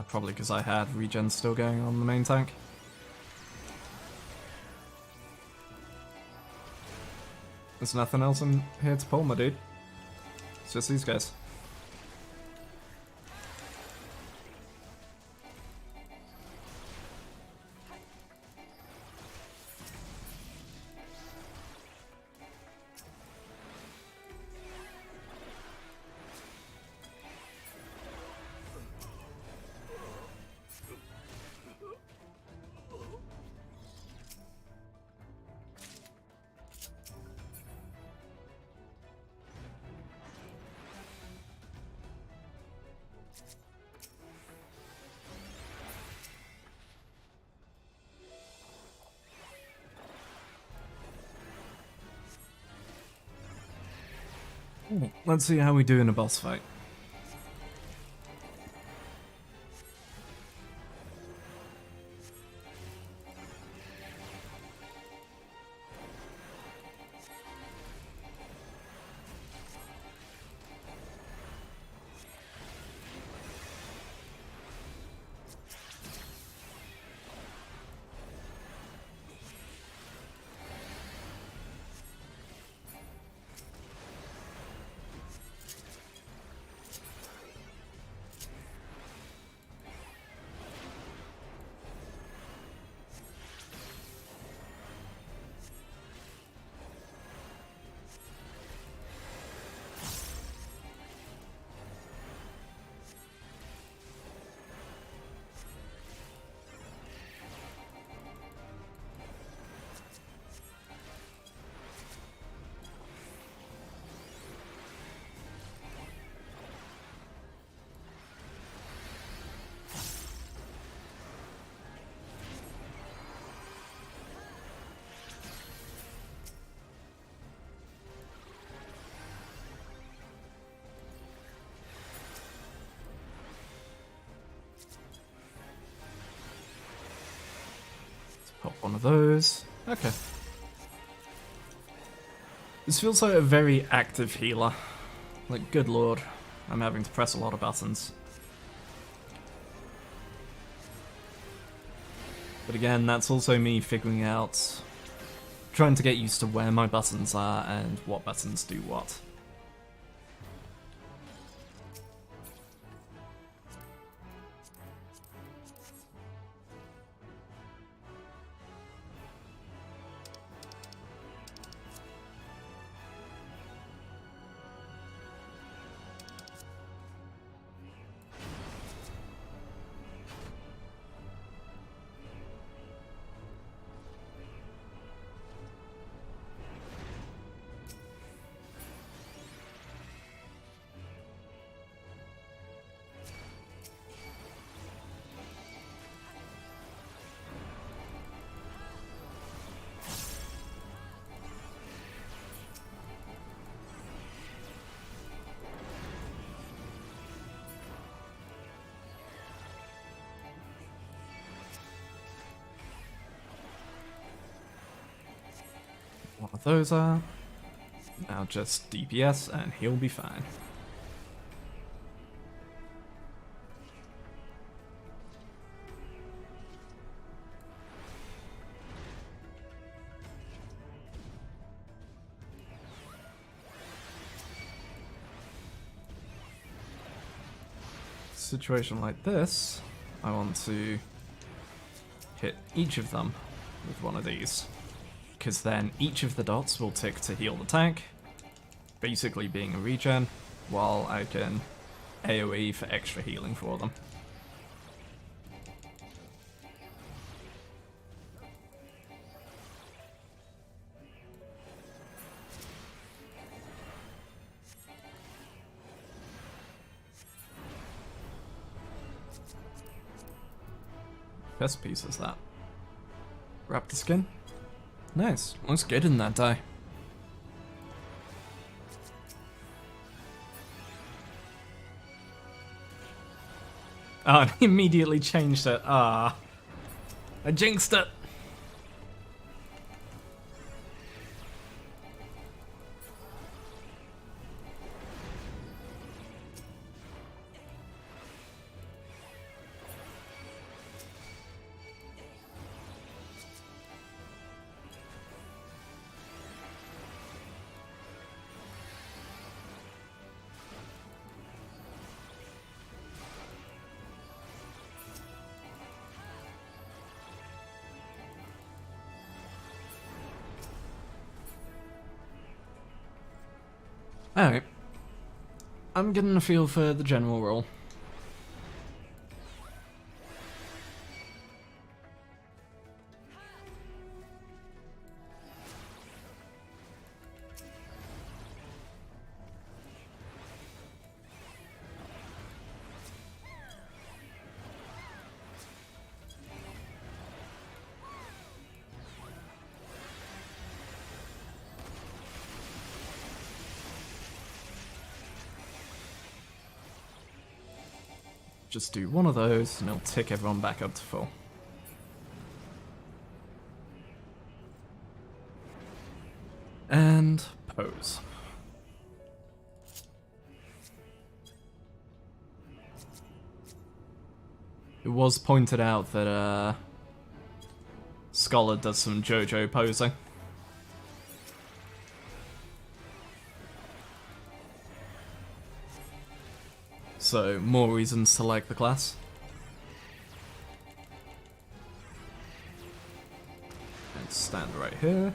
Probably because I had regen still going on the main tank. There's nothing else in here to pull, my dude. It's just these guys. Let's see how we do in a boss fight. Pop one of those. Okay. This feels like a very active healer. Like, good lord, I'm having to press a lot of buttons. But again, that's also me figuring out, trying to get used to where my buttons are and what buttons do what. One of those are. Now just DPS and he'll be fine. Situation like this, I want to hit each of them with one of these, because then each of the dots will tick to heal the tank, basically being a regen, while I can AoE for extra healing for them. Best piece is that. Wrap the skin. Nice. Looks good in that die. Oh, and he immediately changed it. Ah. I jinxed it. Alright. I'm getting a feel for the general role. Just do one of those and it'll tick everyone back up to full. And pose. It was pointed out that Scholar does some JoJo posing. So, more reasons to like the class. And stand right here.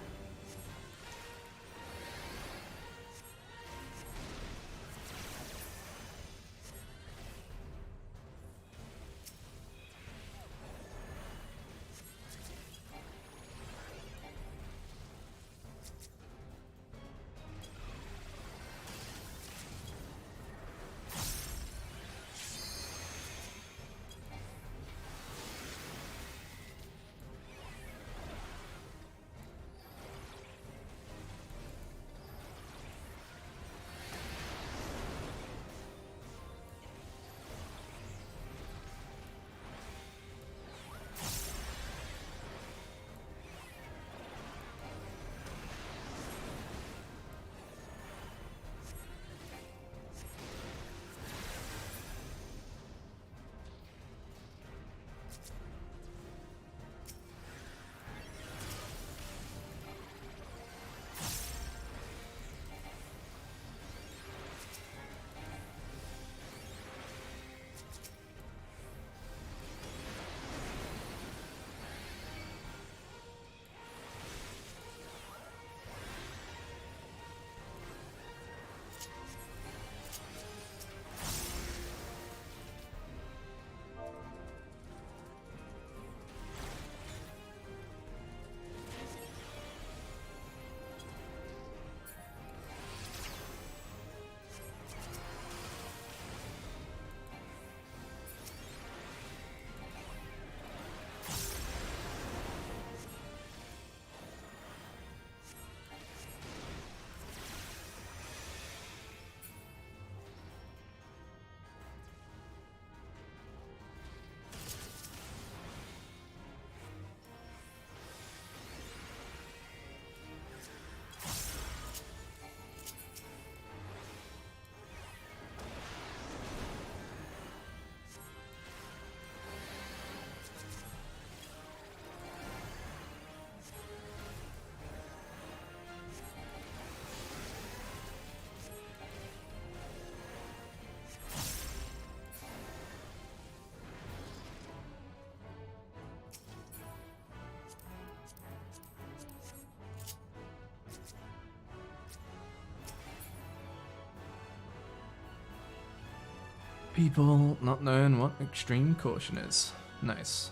People not knowing what extreme caution is. Nice.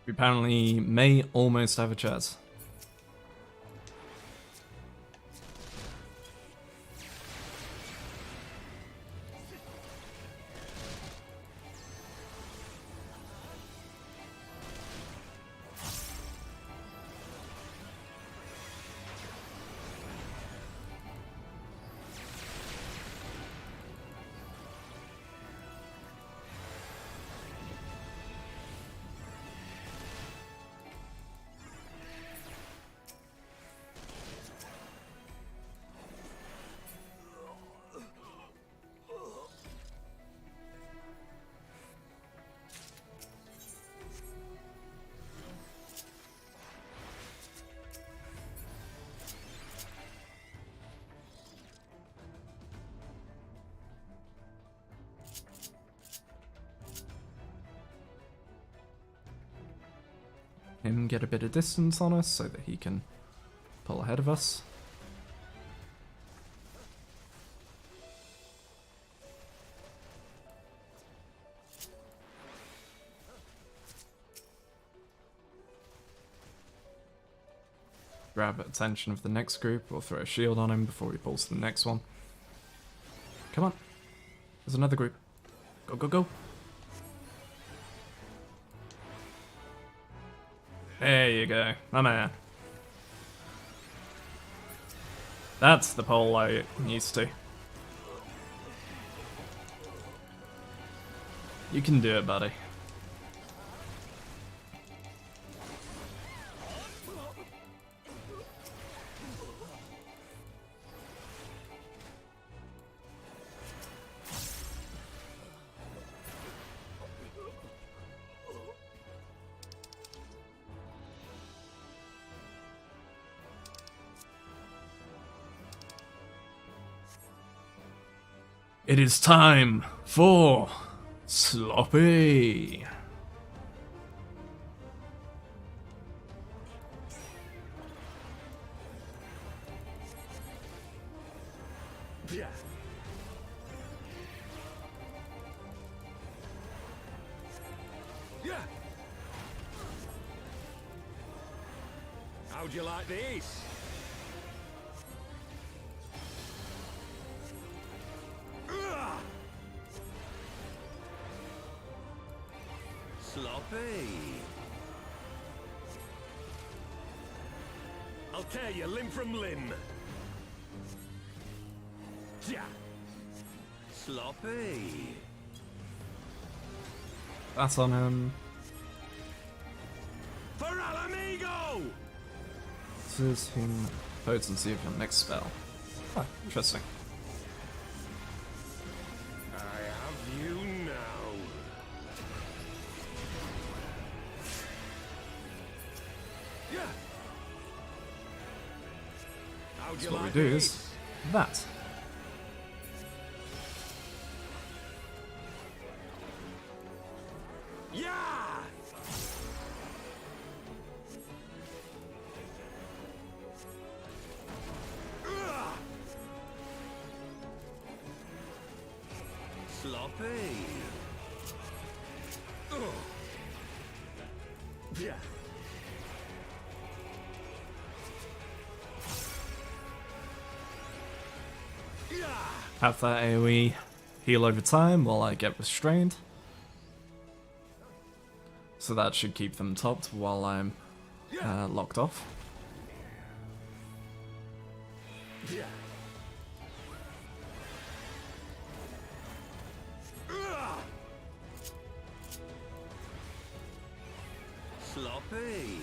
We apparently may almost have a chance. Him get a bit of distance on us so that he can pull ahead of us. Grab attention of the next group, we'll throw a shield on him before he pulls the next one. Come on. There's another group. Go, go, go. There you go. My man. That's the pole I'm used to. You can do it, buddy. It is time for Sloppy. Yeah. Yeah. How'd you like these? Sloppy. I'll tear you limb from limb. Yeah. Sloppy. That's on him. For Alamigo! This is him potency of your next spell. Oh, interesting. I have you now. Yeah. How'd you So what we like do these? is that. Yeah. Ugh. Sloppy. Ugh. Yeah. Yeah. Have that AoE heal over time while I get restrained. So that should keep them topped while I'm locked off. Yeah. Ugh. Sloppy.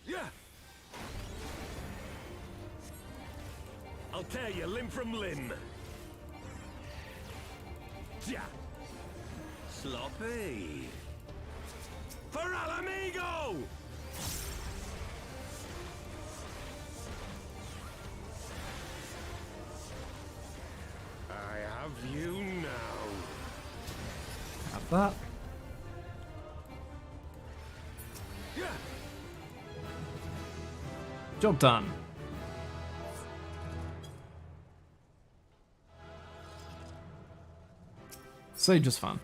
Yeah. I'll tear you limb from limb. Yeah. Sloppy. For Alamigo! I have you now. Have that. Yeah. Job done. Sage is fun.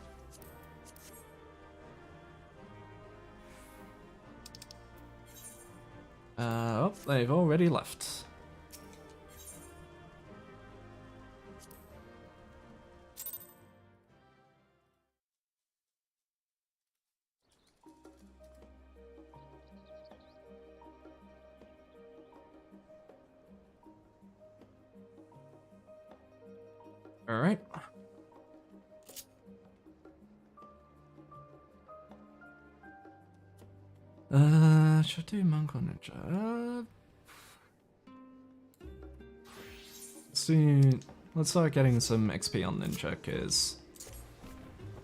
Oh, they've already left. All right. Should I do monk or ninja? Let's start getting some XP on ninja, because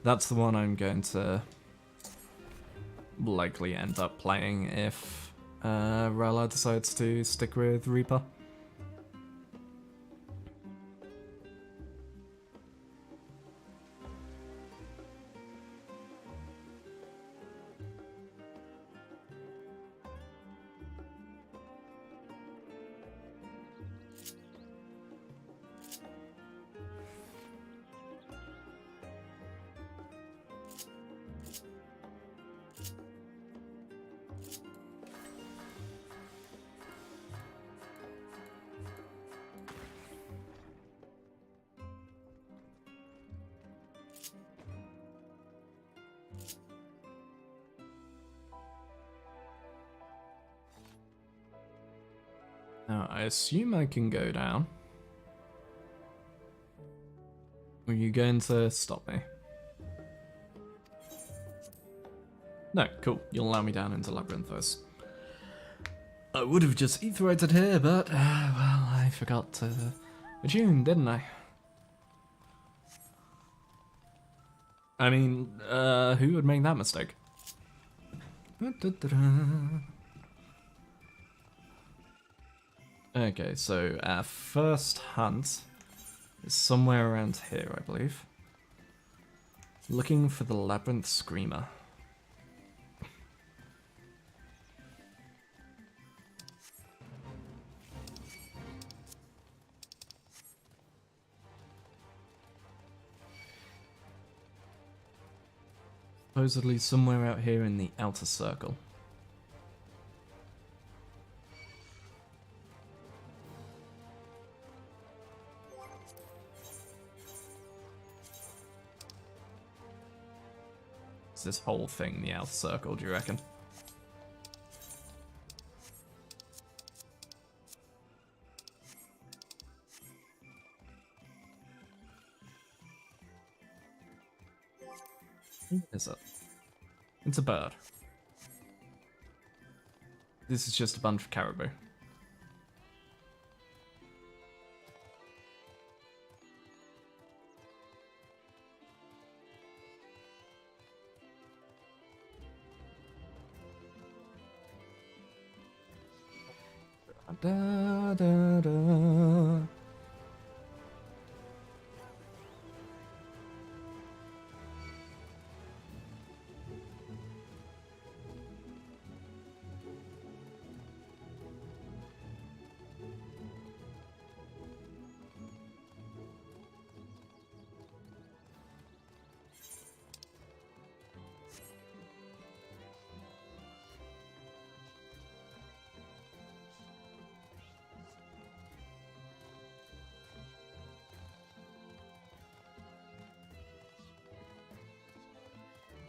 that's the one I'm going to likely end up playing if Rala decides to stick with Reaper. Now, I assume I can go down. Were you going to stop me? No, cool. You'll allow me down into Labyrinthos. I would have just aetherized here, but, well, I forgot to attune, didn't I? I mean, who would make that mistake? Okay, so our first hunt is somewhere around here, I believe. Looking for the Labyrinth Screamer. Supposedly somewhere out here in the outer circle. Is this whole thing the outer circle, do you reckon? What is it? It's a bird. This is just a bunch of caribou. Da, da, da.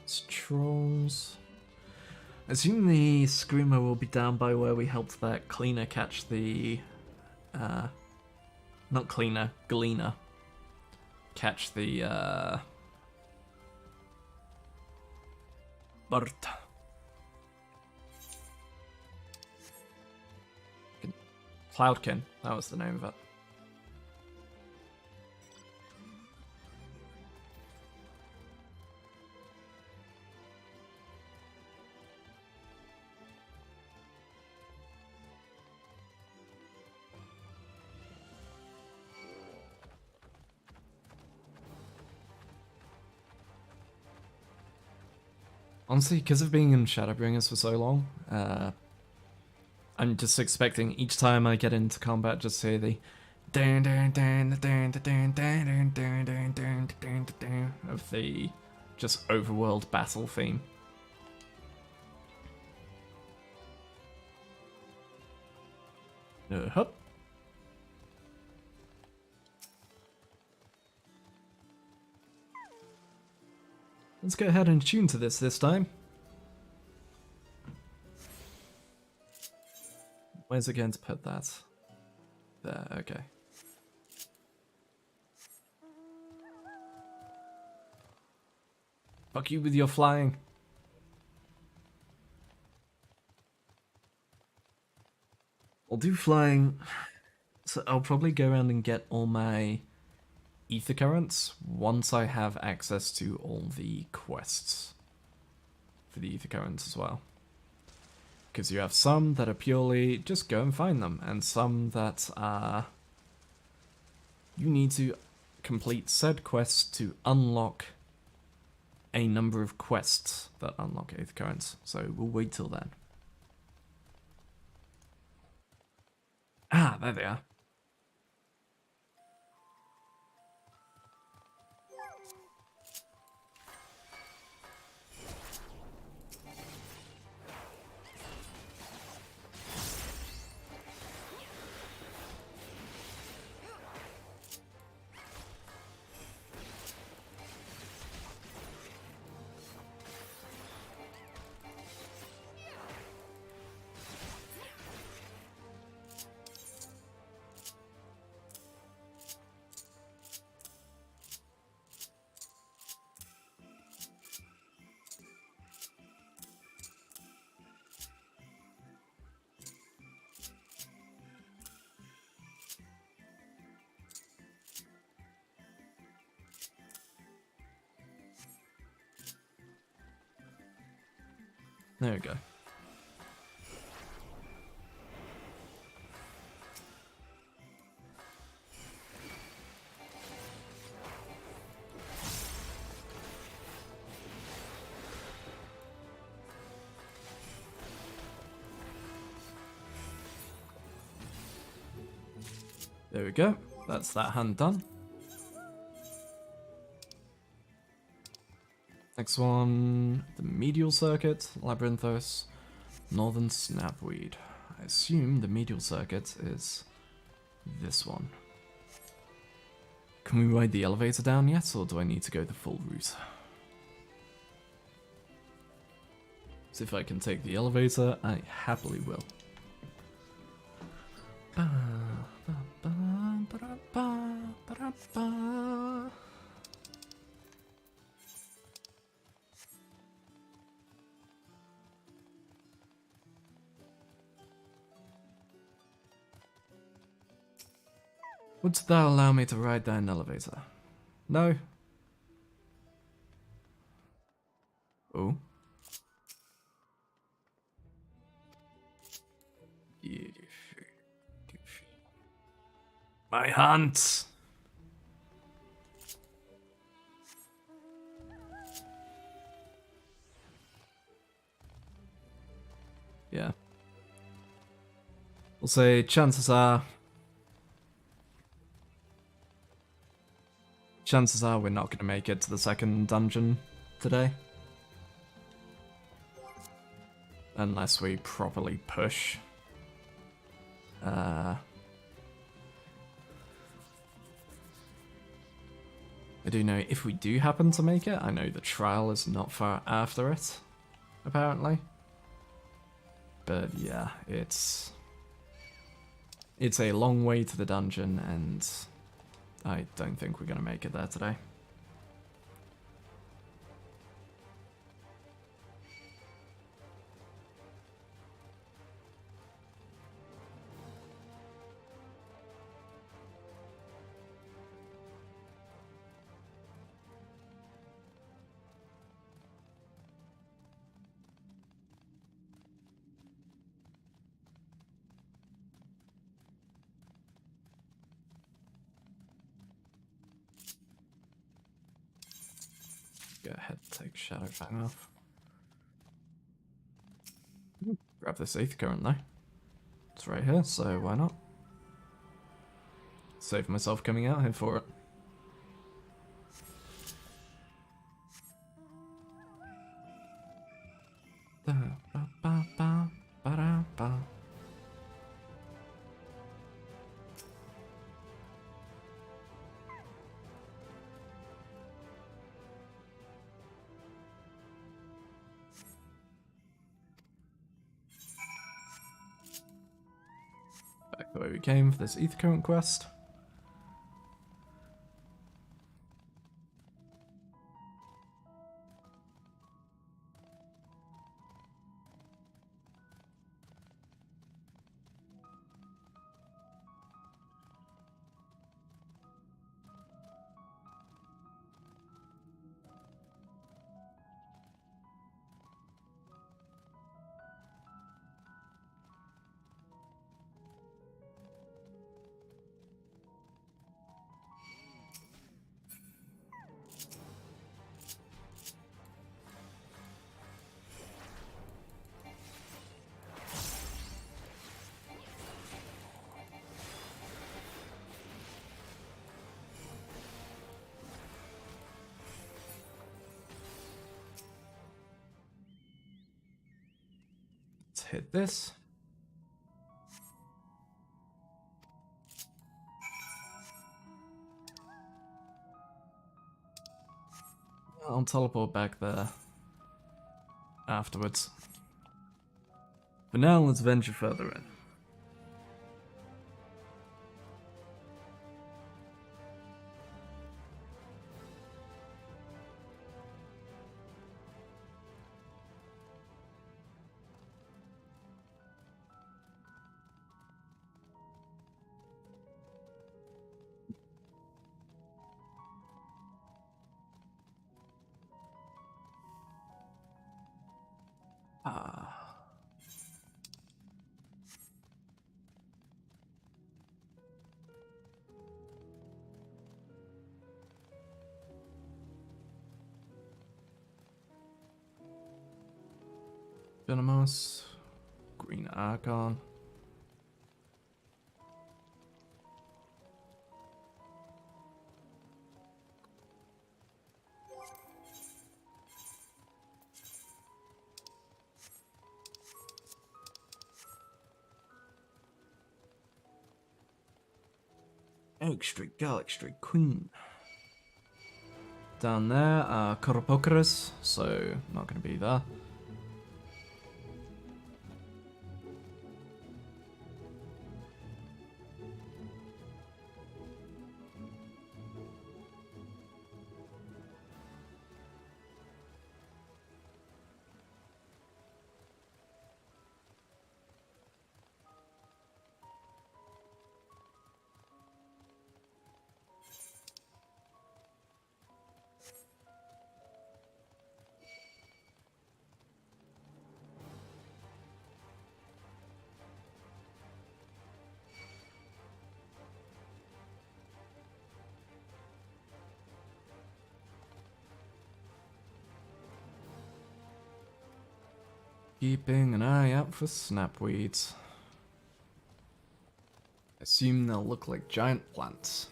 It's trolls. I assume the Screamer will be down by where we helped that cleaner catch the... not cleaner, Gleaner. Catch the, bird. Cloudkin, that was the name of it. Honestly, because of being in Shadowbringers for so long, I'm just expecting each time I get into combat just hear the of the just overworld battle theme. Hup. Let's go ahead and tune to this time. Where's it going to put that? There, okay. Fuck you with your flying. I'll do flying, so I'll probably go around and get all my ether currents once I have access to all the quests for the ether currents as well. Because you have some that are purely just go and find them, and some that are you need to complete said quests to unlock a number of quests that unlock ether currents. So we'll wait till then. Ah, there they are. There we go. There we go. That's that hand done. Next one, the medial circuit, Labyrinthos, Northern Snapweed. I assume the medial circuit is this one. Can we ride the elevator down yet, or do I need to go the full route? So if I can take the elevator, I happily will. Wouldst thou allow me to ride thine elevator? No? Oh? My hunt! Yeah. We'll say chances are we're not going to make it to the second dungeon today. Unless we properly push. I do know if we do happen to make it, I know the trial is not far after it, apparently. But yeah, it's a long way to the dungeon, and I don't think we're going to make it there today. Go ahead, take Shadow Fang off. Grab this Aether Current though. It's right here, so why not? Save myself coming out here for it. Back the way we came for this Aether Current quest. Let's hit this. I'll teleport back there afterwards. For now, let's venture further in. Ah. Venomous, Green Archon. Oak Street, Garlic Street, Queen. Down there are Koropokeras, so not going to be there. Keeping an eye out for snapweeds. Assume they'll look like giant plants.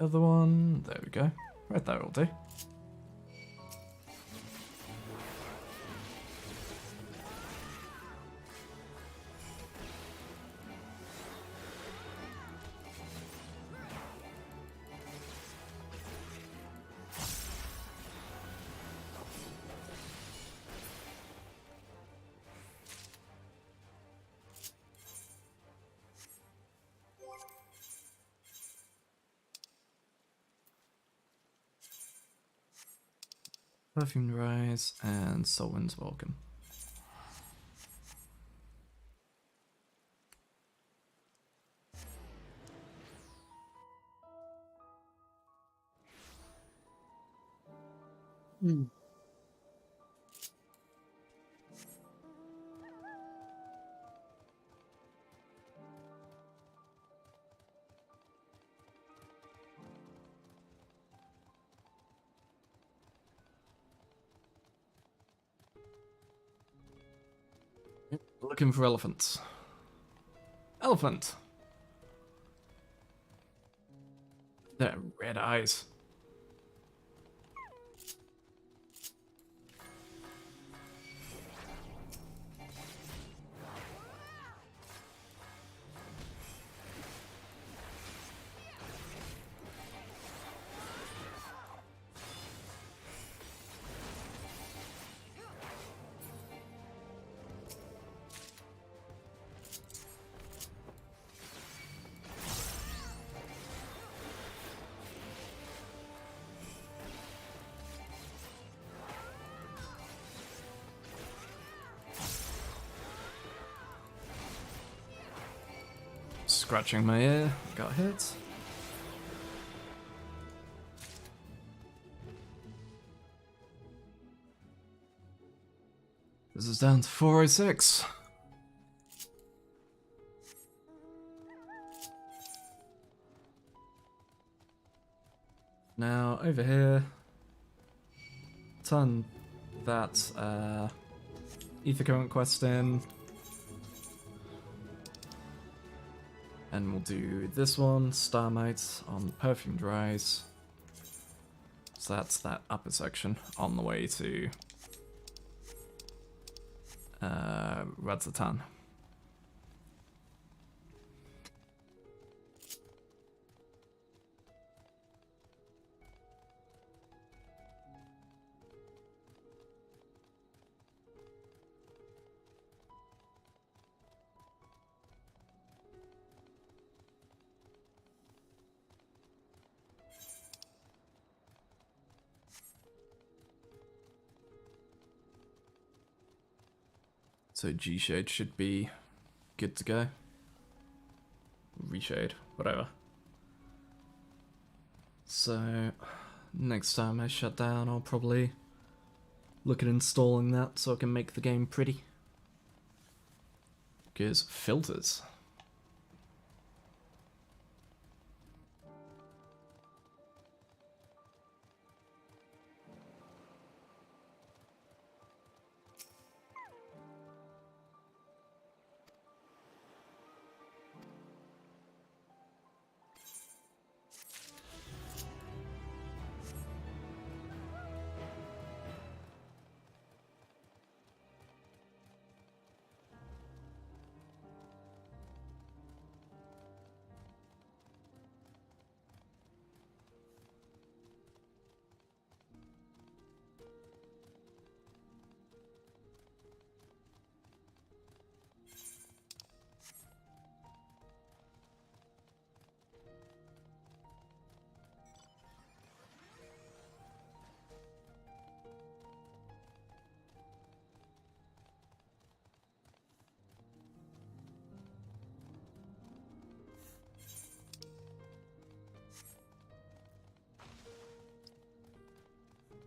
Other one, there we go. Right there will do. Perfumed Rise and Solwyn's Welcome. Looking for elephants. Elephant! They're red eyes. Scratching my ear, got hit. This is down to 406. Now, over here, turn that Ether Current quest in. And we'll do this one, Starmite, on the Perfumed Rise. So that's that upper section on the way to Radzatan. So G-Shade should be good to go. Reshade, whatever. So next time I shut down, I'll probably look at installing that so I can make the game pretty. Because filters.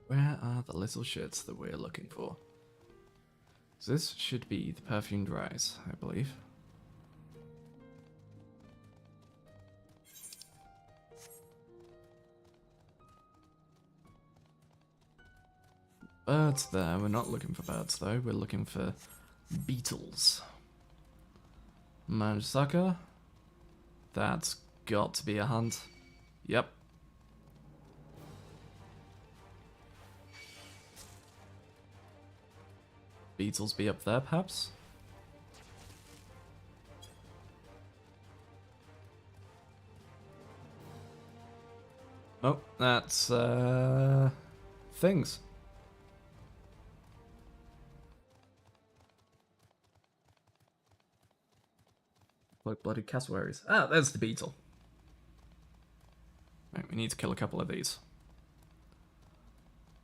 Where are the little shits that we're looking for? This should be the Perfumed Rise, I believe. Birds there. We're not looking for birds though. We're looking for beetles. Manjsaka. That's got to be a hunt. Yep. Beetles be up there, perhaps? Oh, that's, things. Like bloody cassowaries. Ah, there's the beetle. Right, we need to kill a couple of these.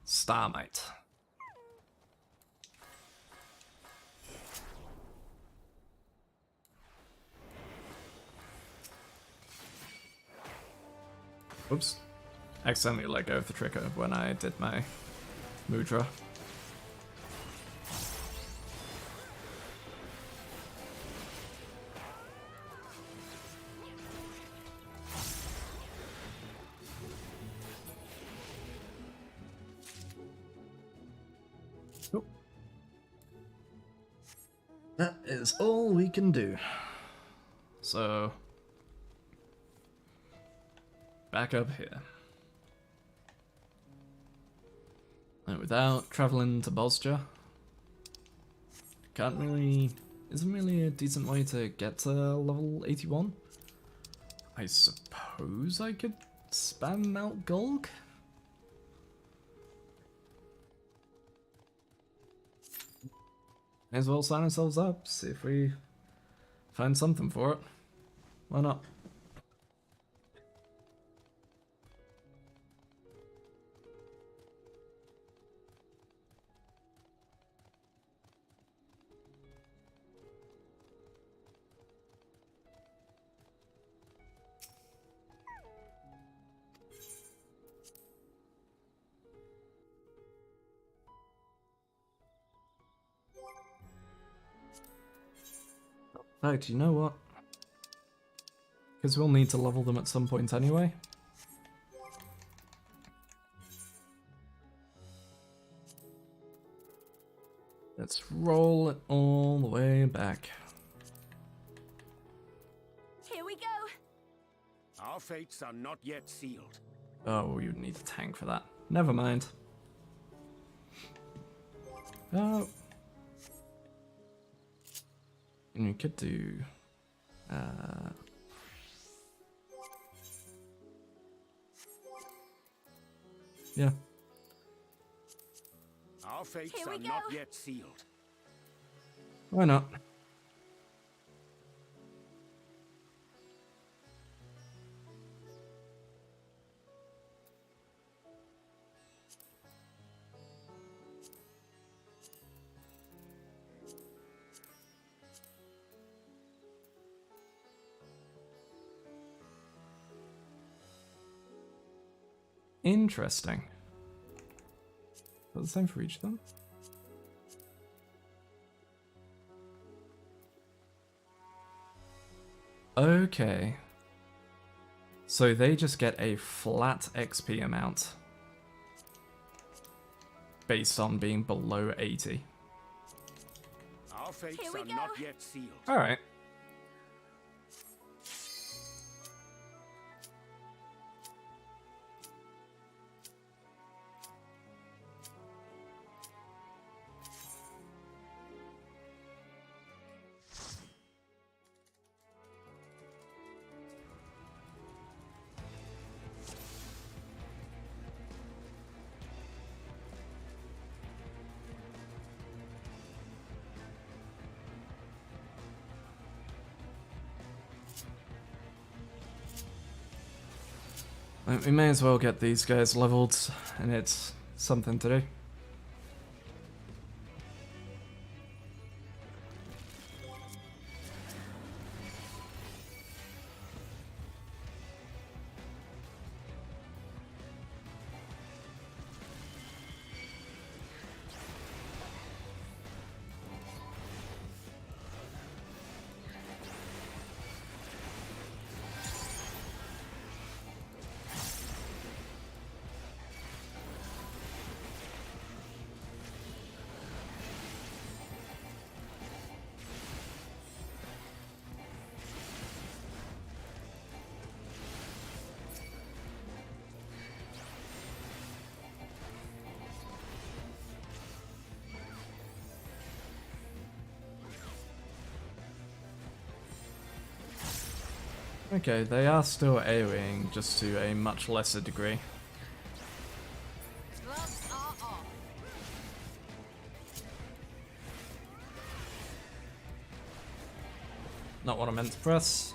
Starmite. Oops. Accidentally let go of the trigger when I did my mudra. Oop. That is all we can do. So, back up here. And without traveling to Bosja, isn't really a decent way to get to level 81. I suppose I could spam Mount Gulg? May as well sign ourselves up, see if we find something for it. Why not? In fact, you know what? Because we'll need to level them at some point anyway. Let's roll it all the way back. Here we go. Our fates are not yet sealed. Oh, you would need a tank for that. Never mind. Oh. And you could do... yeah. Our fates Here we are not go. yet sealed. Why not? Interesting. Is that the same for each of them? Okay. So they just get a flat XP amount based on being below 80. Our fates Here we are go. not yet sealed. Alright. We may as well get these guys leveled, and it's something to do. Okay, they are still AoEing, just to a much lesser degree. Gloves are off. Not what I meant to press.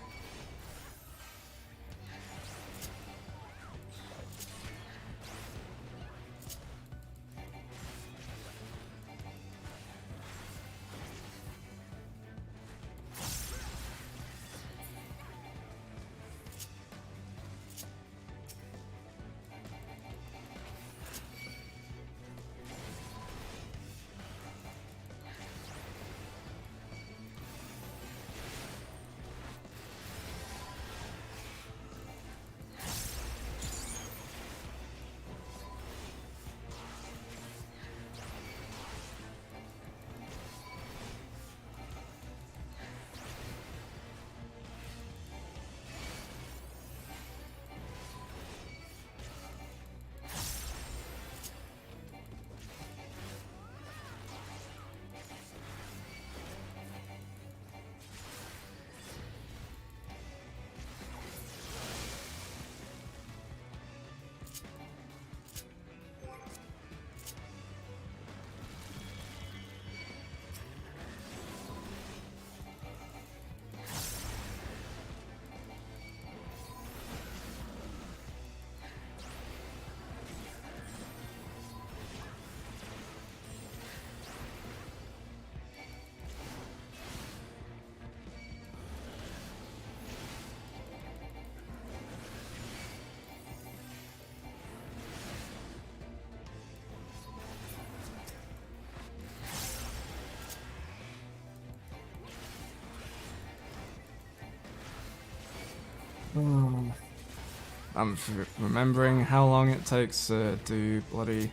I'm remembering how long it takes to do bloody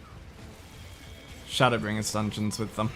Shadowbringers dungeons with them.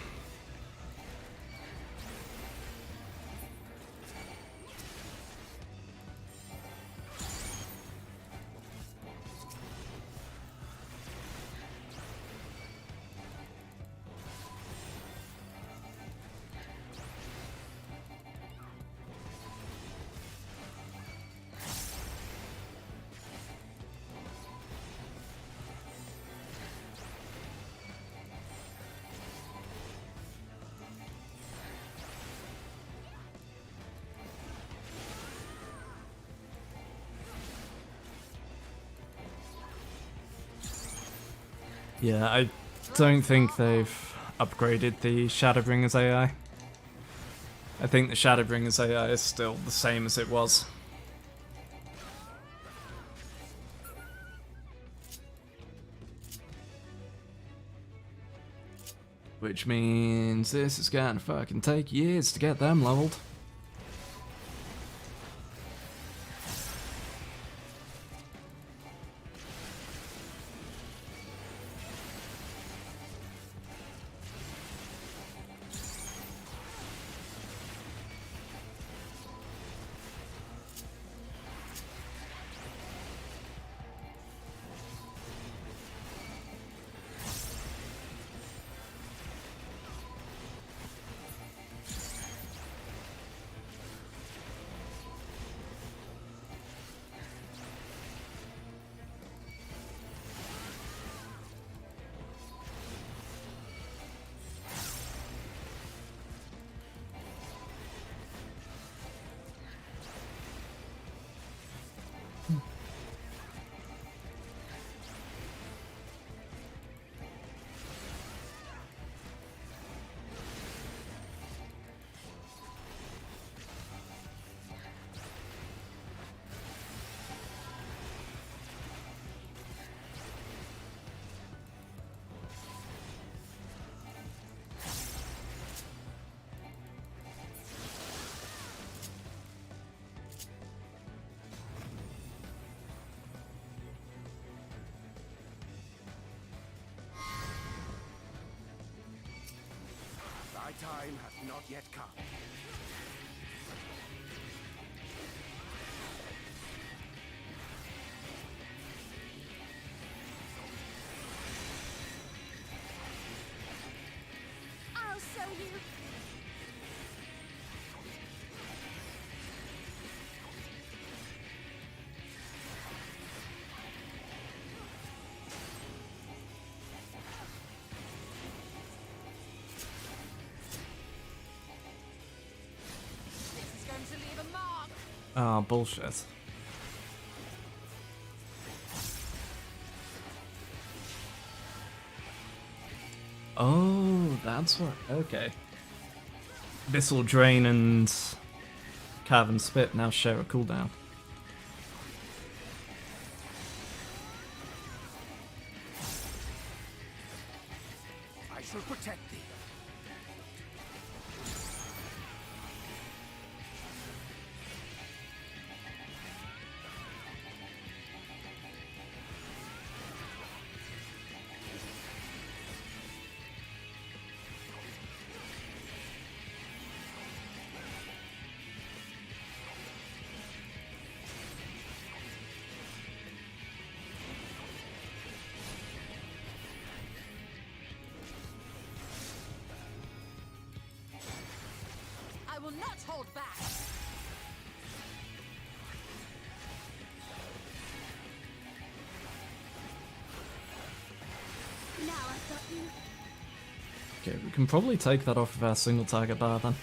Yeah, I don't think they've upgraded the Shadowbringers AI. I think the Shadowbringers AI is still the same as it was. Which means this is gonna fucking take years to get them leveled. Thy time hath not yet come. I'll show you. This is going to leave a mark. Ah, bullshit. Oh, that's what. Okay. This'll Drain and Cavern Spit now share a cooldown. I shall protect thee. I will not hold back. Now I've got you. Okay, we can probably take that off of our single target bar then.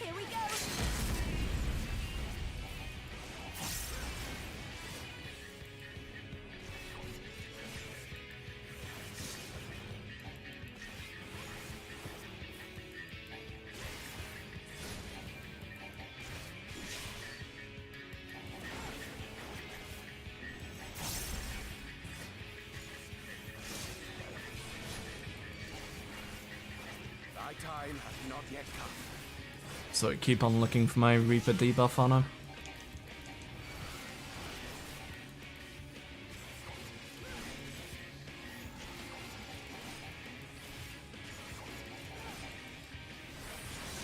Here we go. Thy time hath not yet come. So keep on looking for my Reaper debuff on him.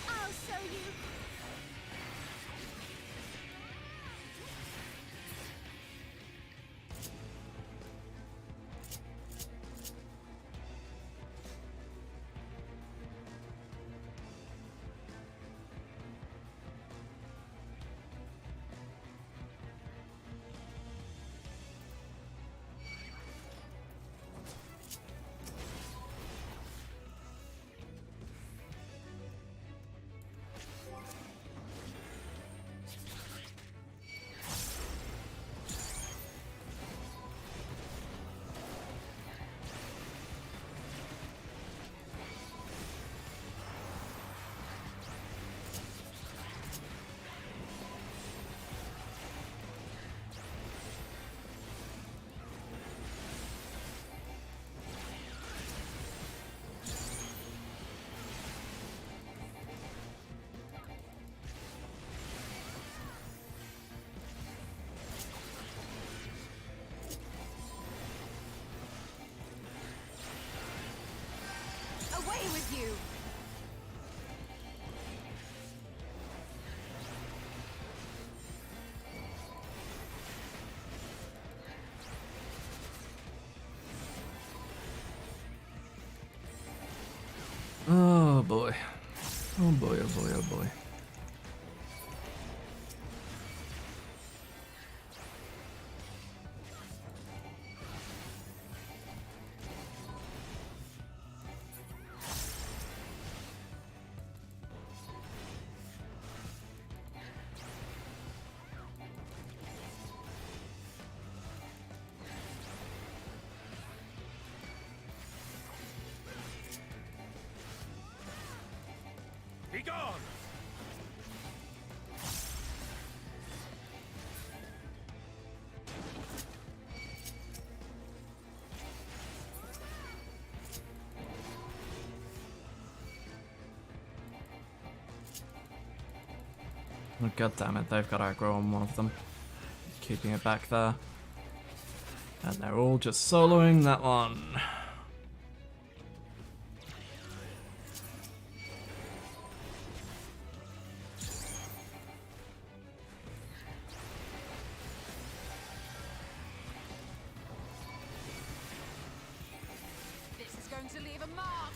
I'll show you. Oh boy, oh boy, oh boy. Be gone! Oh, God damn it, they've got aggro on one of them. Keeping it back there. And they're all just soloing that one. This is going to leave a mark.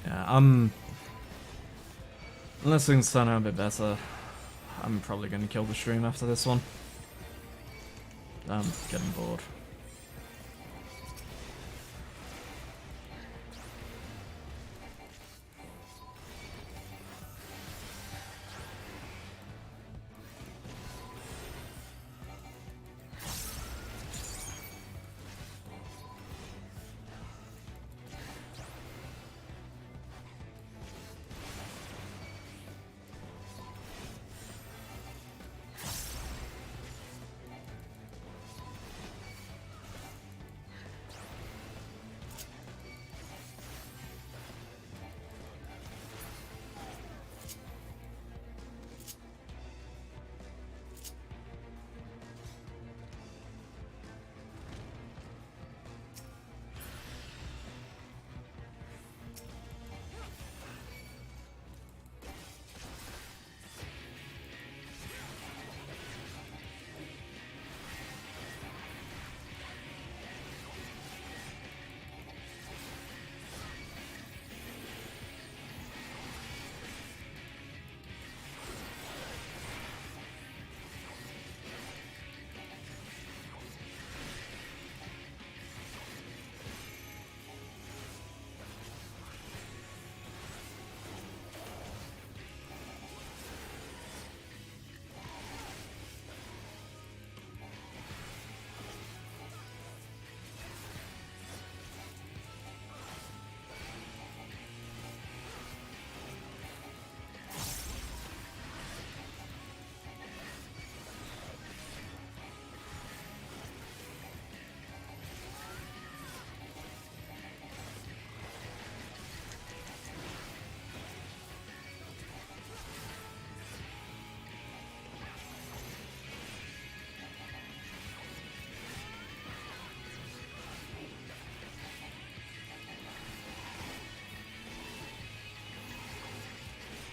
Yeah, unless things turn out a bit better, I'm probably going to kill the stream after this one. I'm getting bored.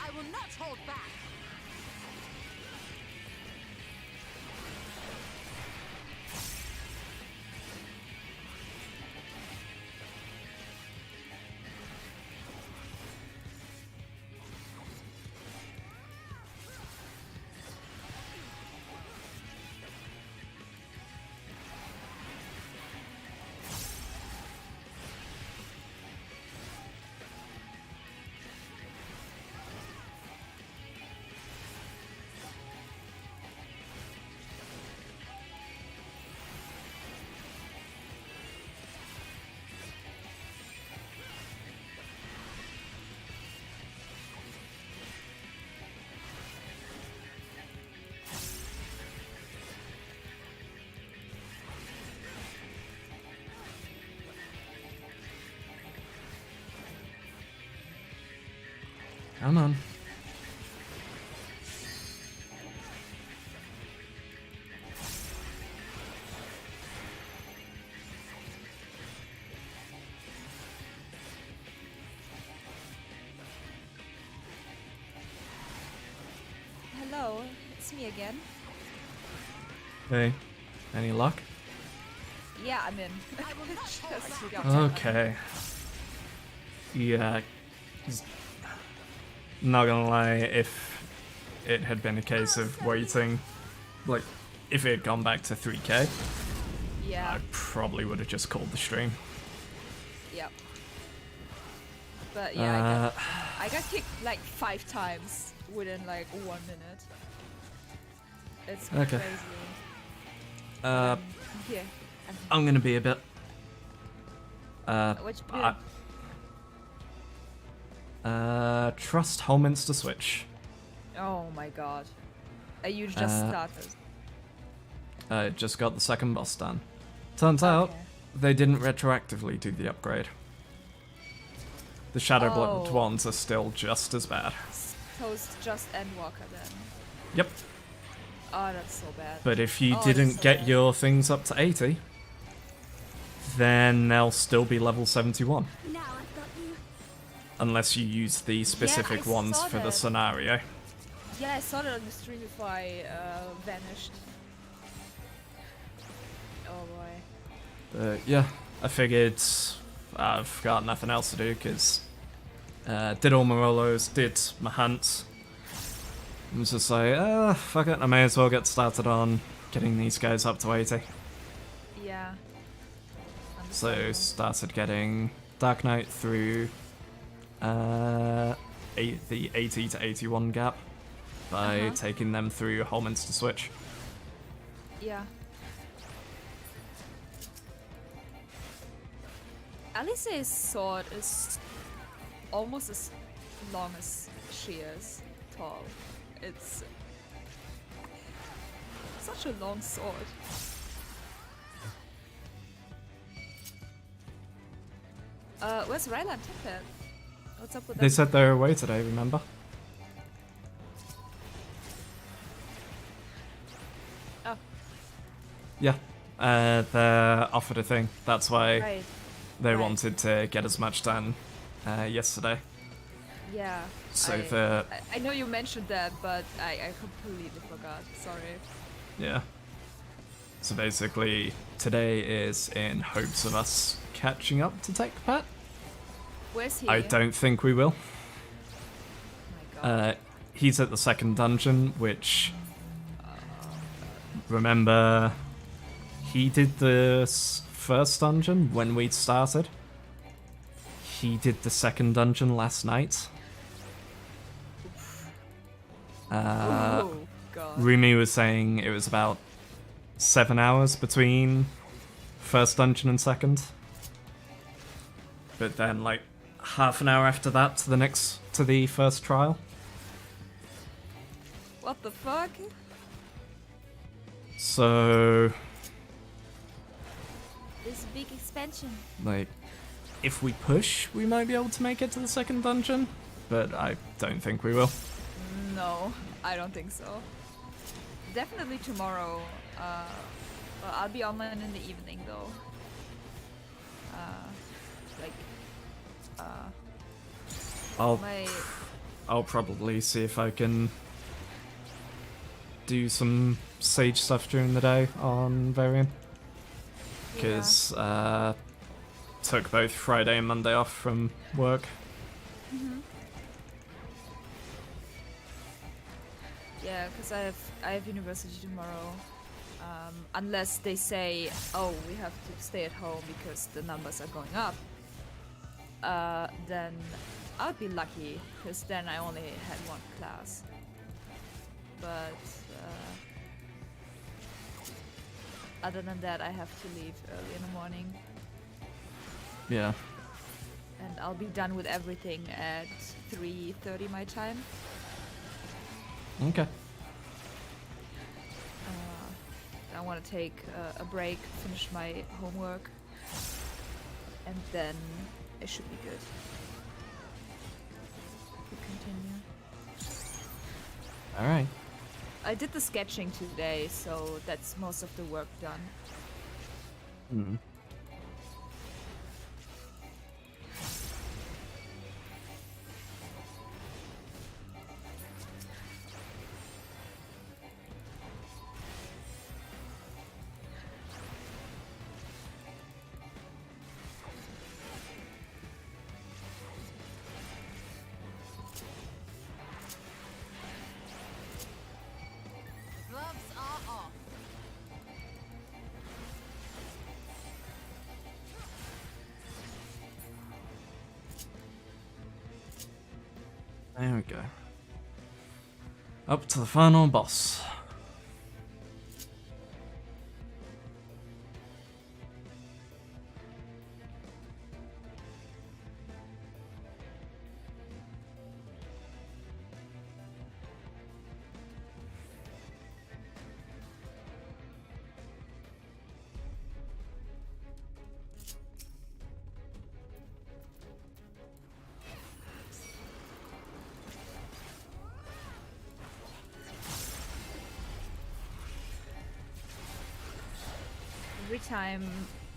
I will not hold back. Come on. Hello, it's me again. Hey, any luck? Yeah, I'm in. Just we got Okay. Yeah. Not gonna lie, if it had been a case of waiting, like, if it had gone back to 3k, Yeah, I probably would have just called the stream. yep. But yeah, I got kicked like 5 times within like 1 minute. It's Okay. crazy. Yeah. I'm gonna be a bit. Which build? Trust Holminster Switch. Oh my god. You just started. Just got the second boss done. Turns out, Okay. they didn't retroactively do the upgrade. The Shadowblood Oh. ones are still just as bad. So it's just Endwalker then. Yep. Oh, that's so bad. But if you Oh, didn't that's so get bad. your things up to 80, then they'll still be level 71. Now I've got you. Unless you use the specific I ones saw for the that. scenario. Yeah, I saw that on the stream before I vanished. Oh boy. But yeah, I figured I've got nothing else to do because did all my rolos, did my hunts. I was just like, fuck it, I may as well get started on getting these guys up to 80. Yeah. So Understandable. started getting Dark Knight through the 80 to 81 gap by taking them through Holminster Switch. Yeah. Alice's sword is almost as long as she is tall. It's such a long sword. Where's Ryland Tempest? What's up with They them? said they were away today, remember? Oh, Yeah. They're offered a thing. That's why right. they right. wanted to get as much done yesterday. Yeah. So I know you mentioned that, but I completely forgot. Sorry. yeah. So basically, today is in hopes of us catching up to Tech Pat. Where's he? I don't think we will. Oh my god. He's at the second dungeon, which... Remember, he did the first dungeon when we started. He did the second dungeon last night. Oh god. Rumi was saying it was about 7 hours between first dungeon and second. But then, like, half an hour after that to the first trial. What the fuck? So, This big expansion. like, if we push, we might be able to make it to the second dungeon. But I don't think we will. No, I don't think so. Definitely tomorrow. Well, I'll be online in the evening though. My I'll probably see if I can do some Sage stuff during the day on Varian. Because took both Friday and Monday off from work. yeah, because I have university tomorrow. Unless they say, oh, we have to stay at home because the numbers are going up. Then I'll be lucky because then I only had 1 class. But other than that, I have to leave early in the morning, Yeah. and I'll be done with everything at 3:30 my time. Okay. I want to take a break, finish my homework, and then it should be good. continue. Alright. I did the sketching today, so that's most of the work done. Hmm. Gloves are off. There we go. Up to the final boss. Every time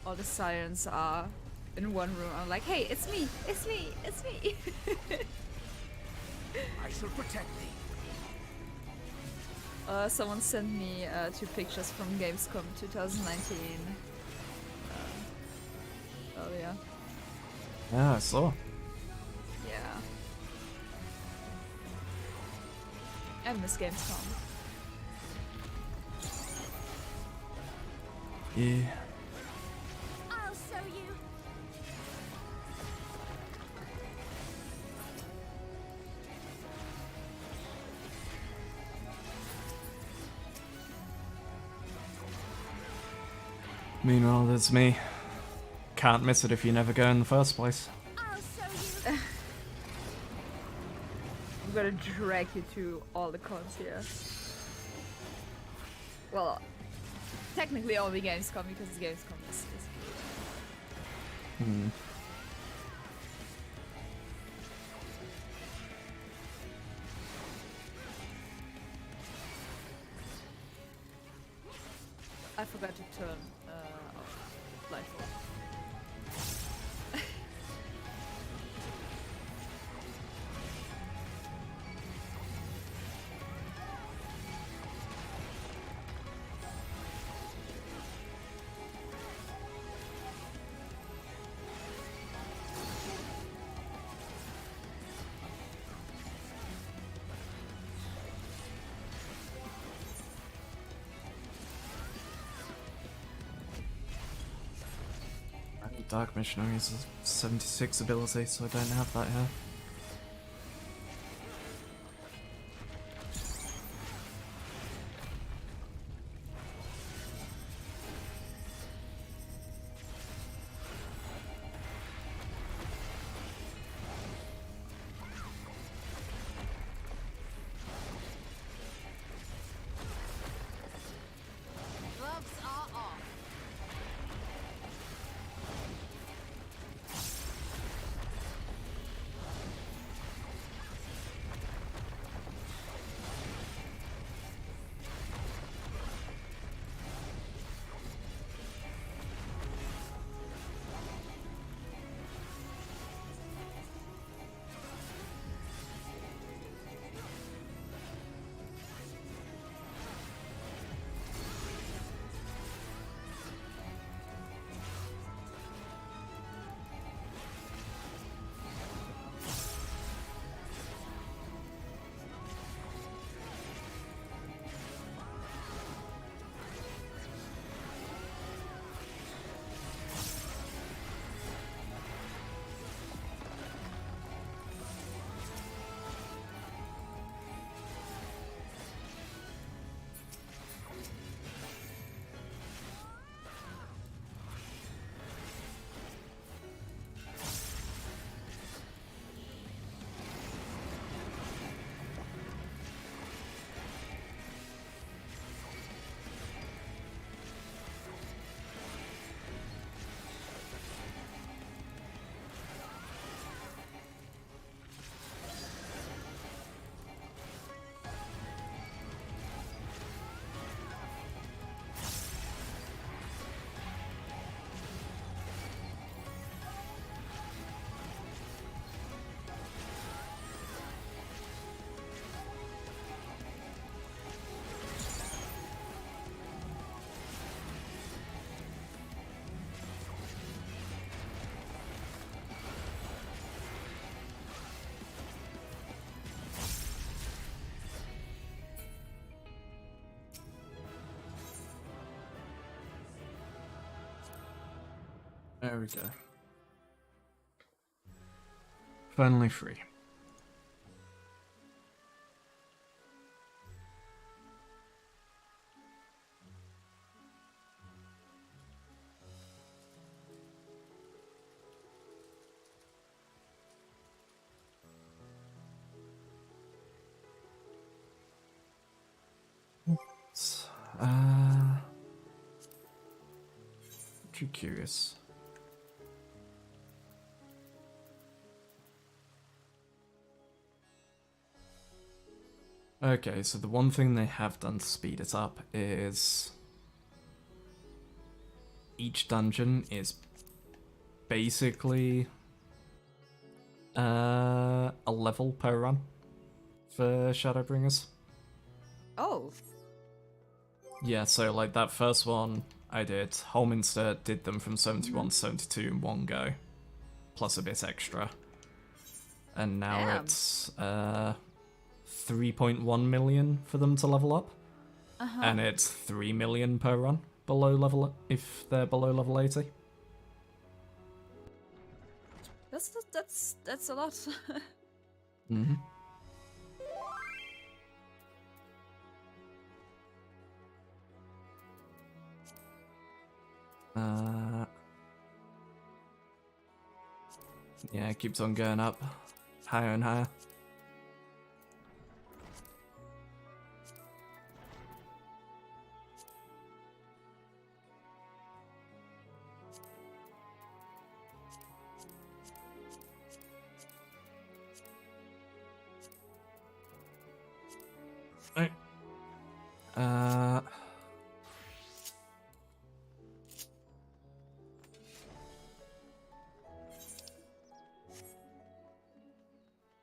all the sirens are in one room, I'm like, hey, it's me, it's me, it's me. I shall protect thee. Someone sent me 2 pictures from Gamescom 2019 earlier. Yeah, I saw. Yeah. I miss Gamescom. Yeah. I'll show you. Meanwhile, there's me. Can't miss it if you never go in the first place. I'll show you. I'm gonna drag you to all the cons here. Well, technically only Gamescom because Gamescom is Hmm. I forgot to turn off life off. Dark Missionary is a 76 ability, so I don't have that here. Gloves are off. There we go. Finally free. Too curious. Okay, so the one thing they have done to speed it up is each dungeon is basically a level per run for Shadowbringers. Oh, Yeah, so like that first one I did, Holminster did them from 71 to 72 in one go, plus a bit extra. And now Damn. it's 3.1 million for them to level up. And it's 3 million per run below level if they're below level 80. that's a lot. Mm-hmm. Yeah, it keeps on going up, higher and higher. Right.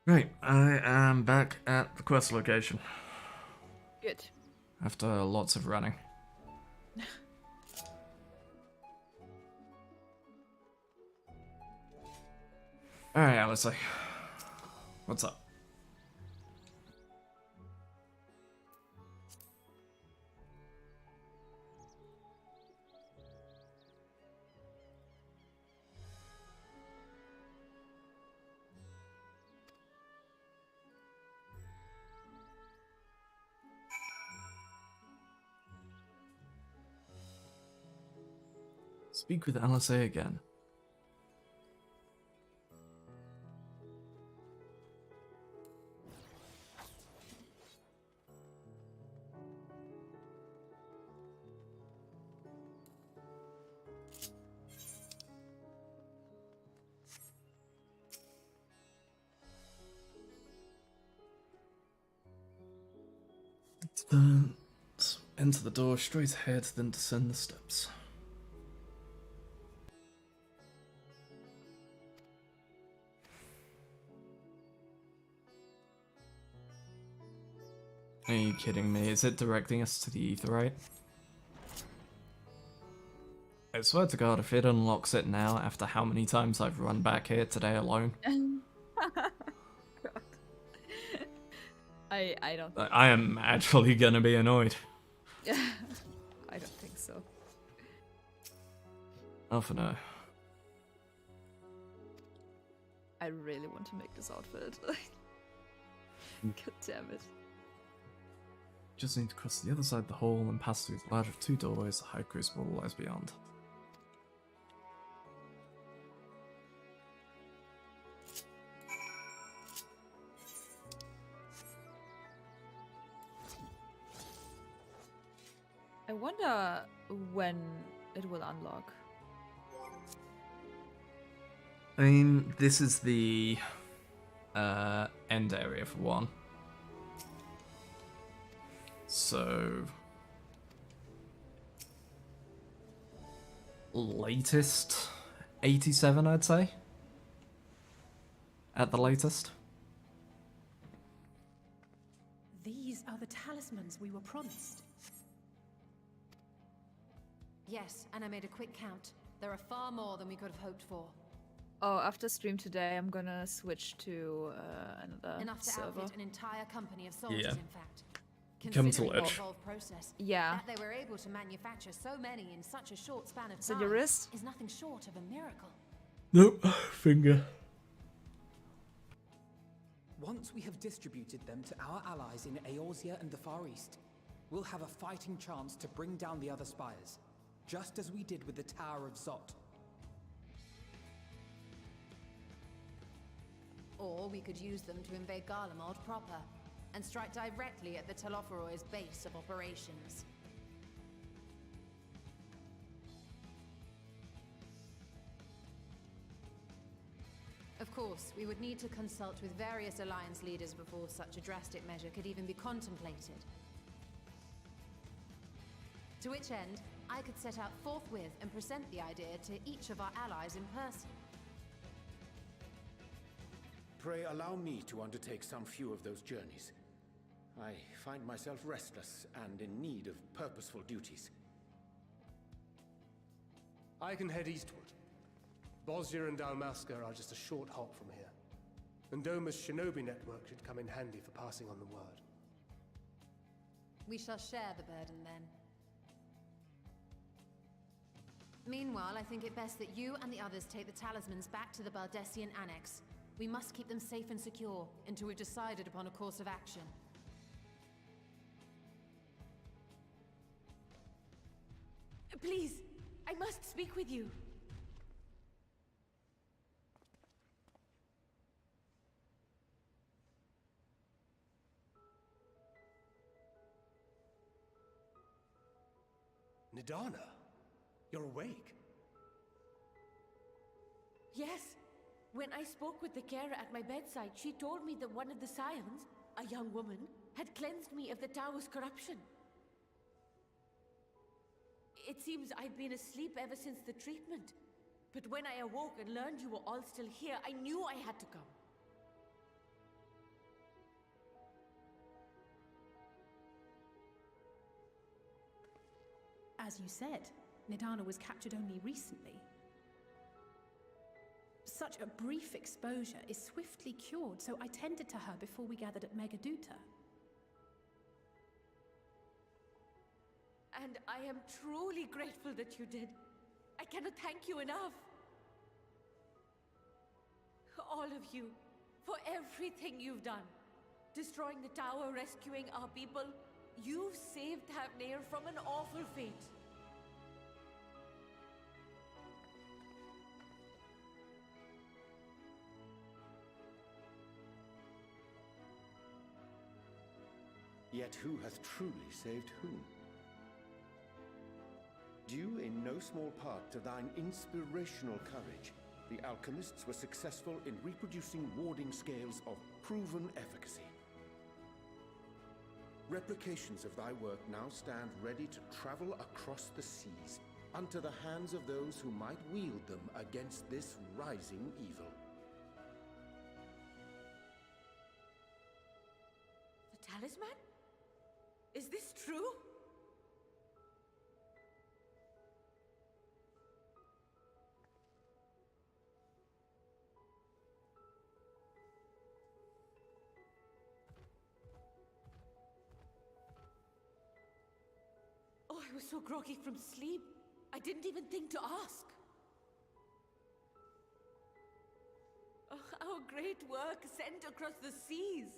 Right, I am back at the quest location Good. after lots of running. Alright, Alice, what's up? Speak with Alice again. Enter the door straight ahead, then descend the steps. Are you kidding me? Is it directing us to the Aetheryte? I swear to God, if it unlocks it now after how many times I've run back here today alone. God. I don't. I am actually gonna be annoyed. I don't think so. Oh, for no. I really want to make this outfit. God damn it. Just need to cross the other side of the hall and pass through the larger of two doorways. The high crucible lies beyond. I wonder when it will unlock. I mean, this is the end area for one. So latest 87, I'd say. At the latest. These are the talismans we were promised. Yes, and I made a quick count. There are far more than we could have hoped for. Oh, after stream today, I'm gonna switch to another Enough to server. outfit an entire company of soldiers, Yeah. in fact. Chemical Considering the edge. evolved process, Yeah. that they were able to manufacture so many in such a short span of Is it time your wrist? is nothing short of a miracle. Nope, finger. Once we have distributed them to our allies in Eorzea and the Far East, we'll have a fighting chance to bring down the other spires, just as we did with the Tower of Zot. Or we could use them to invade Garlemald proper, and strike directly at the Telophoroid's base of operations. Of course, we would need to consult with various Alliance leaders before such a drastic measure could even be contemplated. To which end, I could set out forthwith and present the idea to each of our allies in person. Pray allow me to undertake some few of those journeys. I find myself restless and in need of purposeful duties. I can head eastward. Bosnia and Dalmasca are just a short hop from here. And Doma's shinobi network should come in handy for passing on the word. We shall share the burden then. Meanwhile, I think it best that you and the others take the talismans back to the Baldessian Annex. We must keep them safe and secure until we've decided upon a course of action. Please, I must speak with you. Nidana, you're awake. Yes. When I spoke with the carer at my bedside, she told me that one of the scions, a young woman, had cleansed me of the tower's corruption. It seems I've been asleep ever since the treatment. But when I awoke and learned you were all still here, I knew I had to come. As you said, Nidana was captured only recently. Such a brief exposure is swiftly cured, so I tended to her before we gathered at Megaduta. And I am truly grateful that you did. I cannot thank you enough. All of you, for everything you've done. Destroying the tower, rescuing our people. You've saved Thavnair from an awful fate. Yet who hath truly saved whom? Due in no small part to thine inspirational courage, the alchemists were successful in reproducing warding scales of proven efficacy. Replications of thy work now stand ready to travel across the seas, unto the hands of those who might wield them against this rising evil. The talisman? Is this true? Oh, I was so groggy from sleep. I didn't even think to ask. Oh, our great work sent across the seas.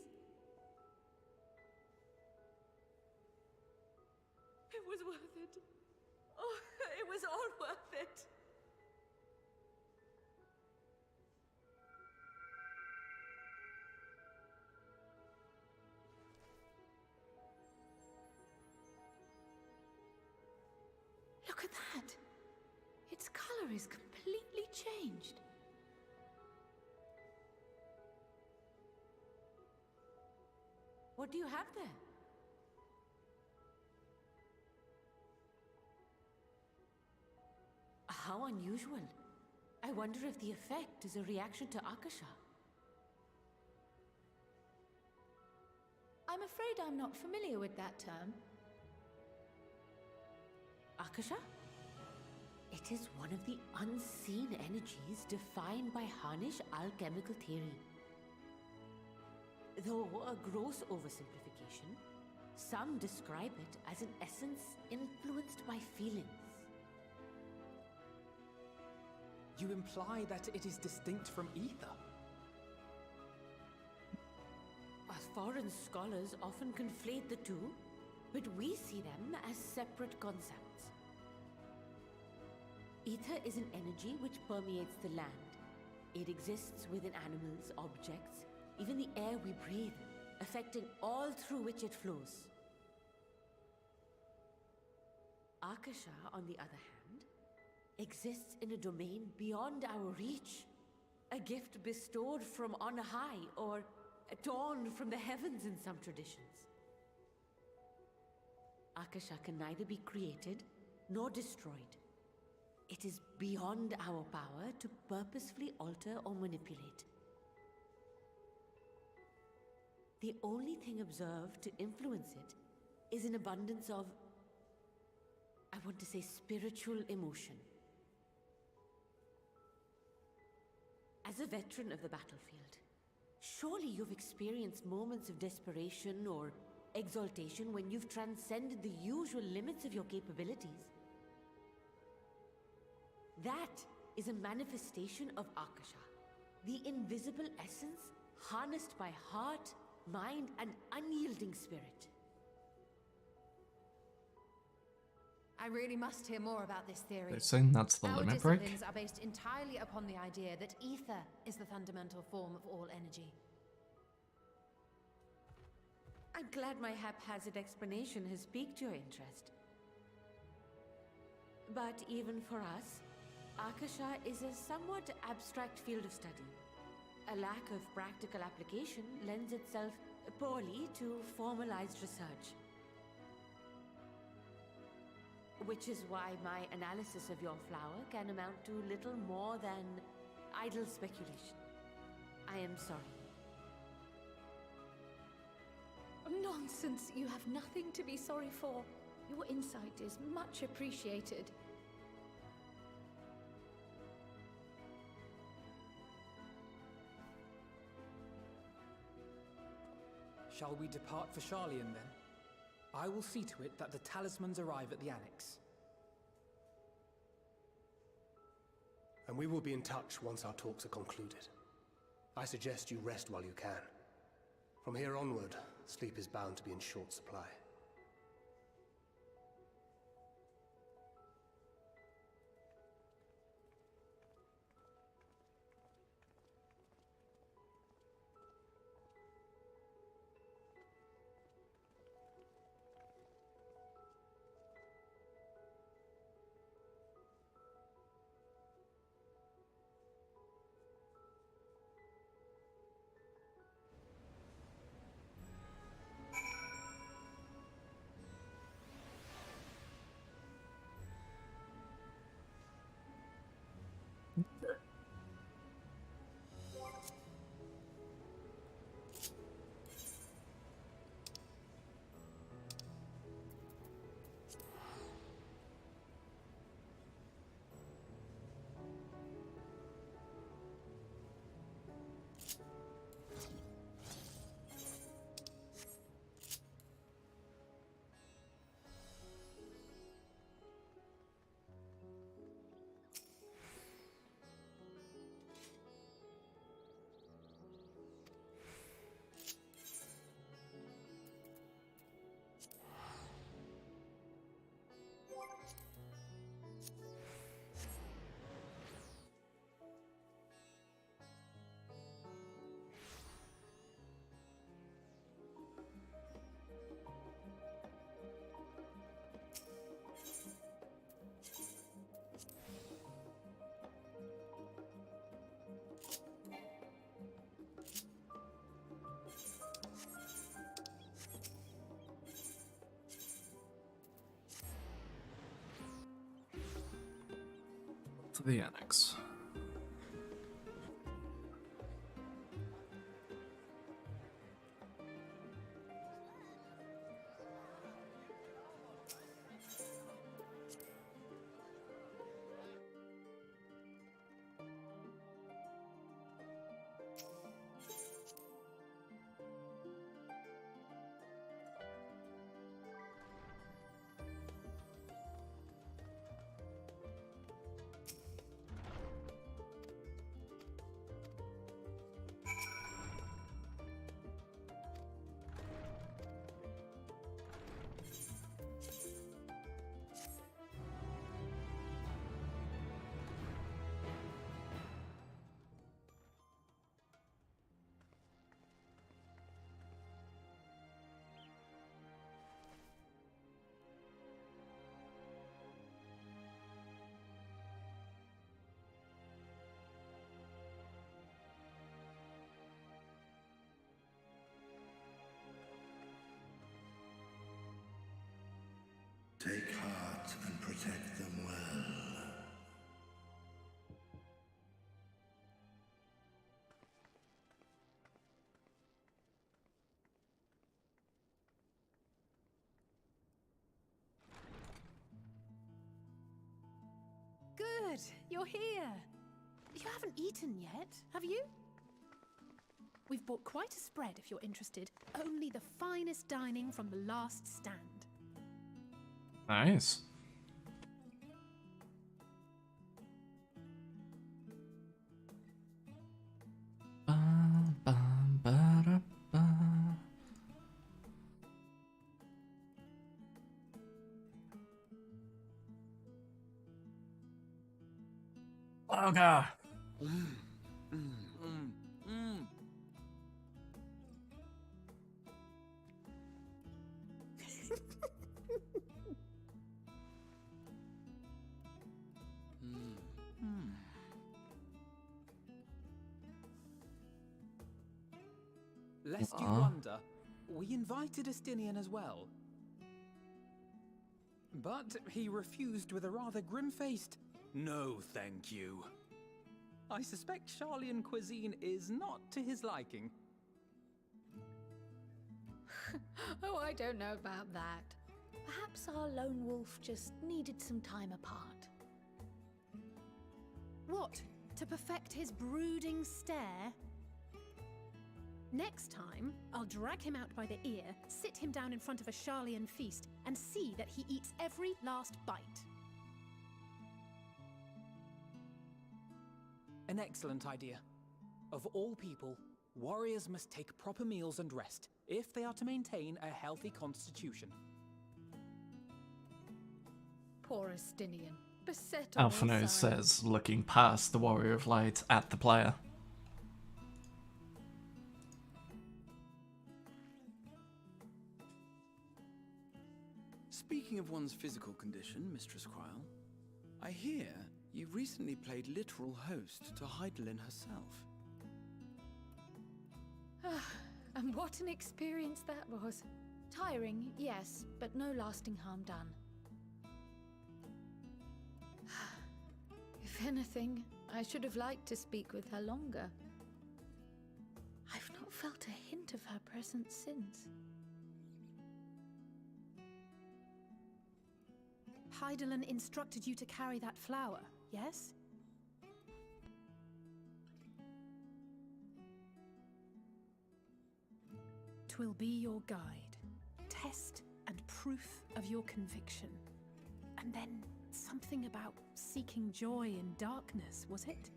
It was worth it. Oh, it was all worth it. Look at that! Its color is completely changed. What do you have there? How unusual. I wonder if the effect is a reaction to Akasha. I'm afraid I'm not familiar with that term. Akasha? It is one of the unseen energies defined by Harnish alchemical theory. Though a gross oversimplification, Some describe it as an essence influenced by feelings. You imply that it is distinct from ether? Foreign scholars often conflate the two, but we see them as separate concepts. Ether is an energy which permeates the land. It exists within animals, objects, even the air we breathe, affecting all through which it flows. Akasha, on the other hand, exists in a domain beyond our reach. A gift bestowed from on high, or torn from the heavens in some traditions. Akasha can neither be created nor destroyed. It is beyond our power to purposefully alter or manipulate. The only thing observed to influence it is an abundance of, I want to say, spiritual emotion. As a veteran of the battlefield, surely you've experienced moments of desperation or exaltation when you've transcended the usual limits of your capabilities. That is a manifestation of Akasha, the invisible essence harnessed by heart, mind, and unyielding spirit. I really must hear more about this theory. They're saying that's the Our limit break? disciplines are based entirely upon the idea that ether is the fundamental form of all energy. I'm glad my haphazard explanation has piqued your interest. But even for us, Akasha is a somewhat abstract field of study. A lack of practical application lends itself poorly to formalized research. Which is why my analysis of your flower can amount to little more than idle speculation. I am sorry. Nonsense! You have nothing to be sorry for. Your insight is much appreciated. Shall we depart for Charlian then? I will see to it that the talismans arrive at the Annex. And we will be in touch once our talks are concluded. I suggest you rest while you can. From here onward, sleep is bound to be in short supply. To the Annex. Take heart and protect them well. Good, you're here. You haven't eaten yet, have you? We've bought quite a spread if you're interested. Only the finest dining from the last stand. Nice. Bum, bum, ba-da-ba. Oh god. Lest you wonder, we invited Estinian as well. But he refused with a rather grim-faced, "No, thank you." I suspect Charlian cuisine is not to his liking. Oh, I don't know about that. Perhaps our lone wolf just needed some time apart. What? To perfect his brooding stare? Next time, I'll drag him out by the ear, sit him down in front of a Charlian feast, and see that he eats every last bite. An excellent idea. Of all people, warriors must take proper meals and rest if they are to maintain a healthy constitution. Poor Estinian, beset on all Alphonse sides. says, looking past the Warrior of Light at the player. Speaking of one's physical condition, Mistress Quile, I hear you recently played literal host to Heidelin herself. And what an experience that was. Tiring, yes, but no lasting harm done. If anything, I should have liked to speak with her longer. I've not felt a hint of her presence since. Heidelin instructed you to carry that flower, yes? 'Twill be your guide, test and proof of your conviction. And then something about seeking joy in darkness, was it?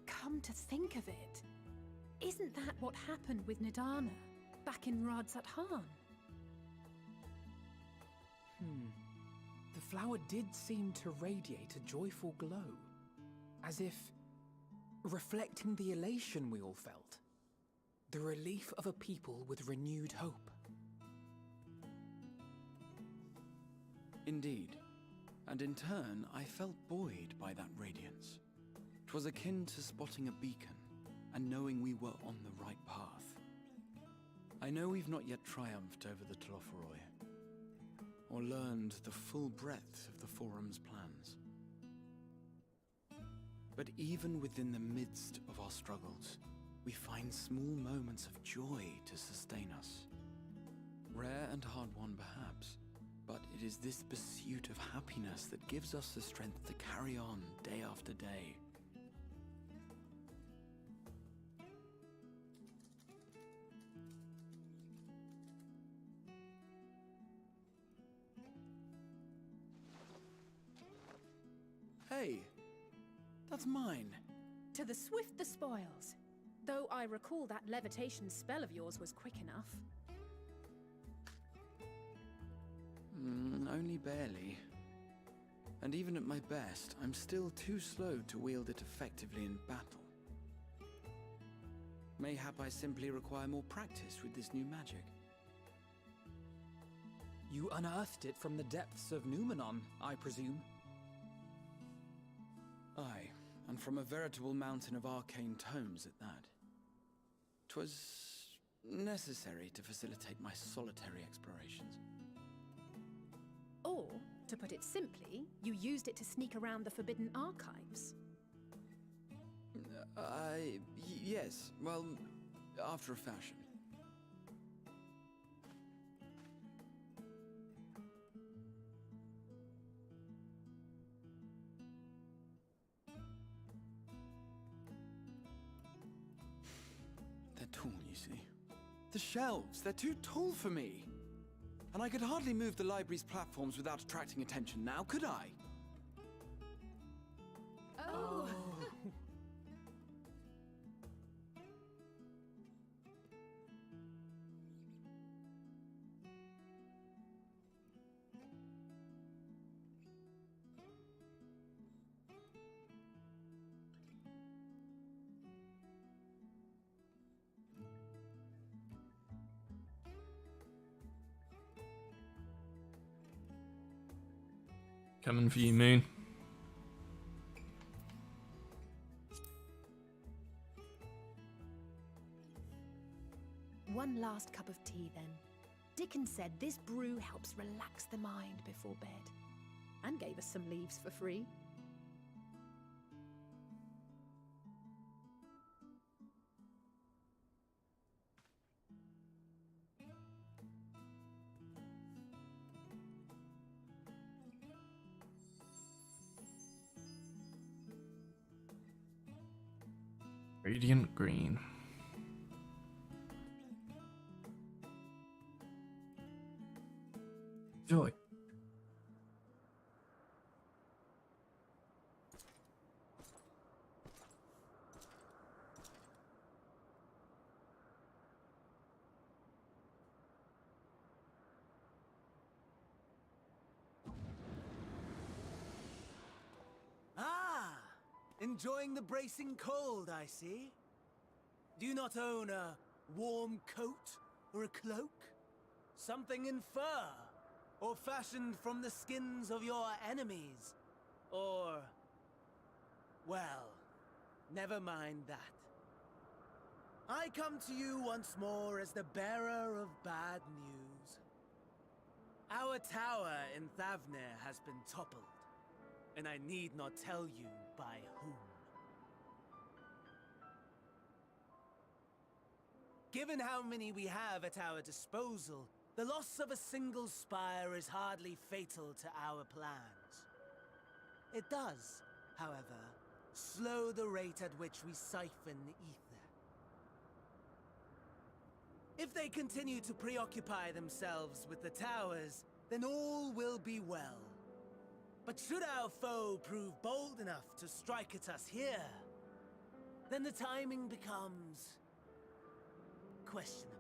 Come to think of it, isn't that what happened with Nidana back in Radzat Han? The flower did seem to radiate a joyful glow, as if reflecting the elation we all felt, the relief of a people with renewed hope. Indeed, and in turn I felt buoyed by that radiance. 'Twas akin to spotting a beacon and knowing we were on the right path. I know we've not yet triumphed over the Telophoroi, or learned the full breadth of the Forum's plans. But even within the midst of our struggles, we find small moments of joy to sustain us. Rare and hard-won perhaps, but it is this pursuit of happiness that gives us the strength to carry on day after day. Hey, that's mine. To the swift the spoils. Though I recall that levitation spell of yours was quick enough. Only barely. And even at my best, I'm still too slow to wield it effectively in battle. Mayhap I simply require more practice with this new magic. You unearthed it from the depths of Numenon, I presume? Aye, and from a veritable mountain of arcane tomes at that. 'Twas necessary to facilitate my solitary explorations. Or, to put it simply, you used it to sneak around the Forbidden Archives. Yes. Well, after a fashion. They're tall, you see. The shelves, they're too tall for me. And I could hardly move the library's platforms without attracting attention now, could I? Oh! Coming for you, Moon. One last cup of tea, then. Dickens said this brew helps relax the mind before bed. And gave us some leaves for free. Radiant green. Joy. Enjoying the bracing cold, I see. Do you not own a warm coat or a cloak? Something in fur? Or fashioned from the skins of your enemies? Or... well, never mind that. I come to you once more as the bearer of bad news. Our tower in Thavnir has been toppled, and I need not tell you by whom. Given how many we have at our disposal, the loss of a single spire is hardly fatal to our plans. It does, however, slow the rate at which we siphon ether. If they continue to preoccupy themselves with the towers, then all will be well. But should our foe prove bold enough to strike at us here, then the timing becomes questionable.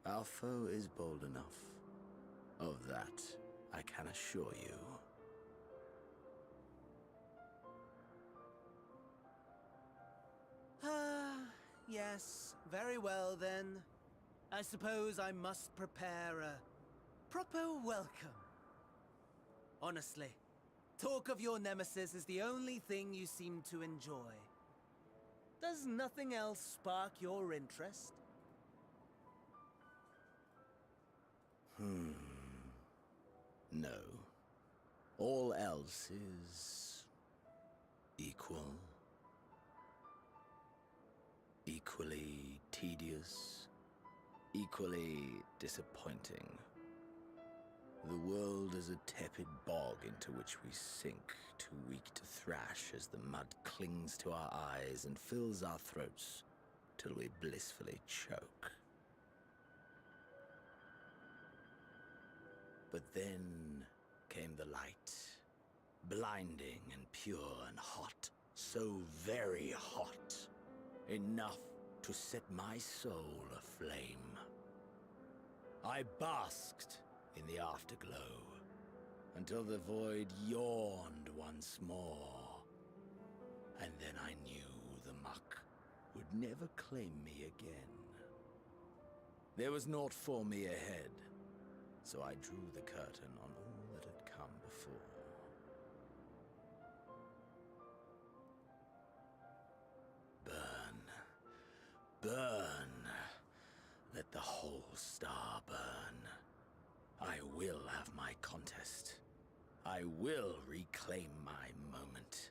Our foe is bold enough. Of that, I can assure you. Yes, very well then. I suppose I must prepare a proper welcome. Honestly, talk of your nemesis is the only thing you seem to enjoy. Does nothing else spark your interest? No. All else is... equal. Equally tedious. Equally disappointing. The world is a tepid bog into which we sink, too weak to thrash as the mud clings to our eyes and fills our throats till we blissfully choke. But then came the light, blinding and pure and hot, so very hot, enough to set my soul aflame. I basked in the afterglow until the void yawned once more, and then I knew the muck would never claim me again. There was naught for me ahead, so I drew the curtain on all that had come before. Burn. Burn. Let let the whole star burn. I will have my contest. I will reclaim my moment.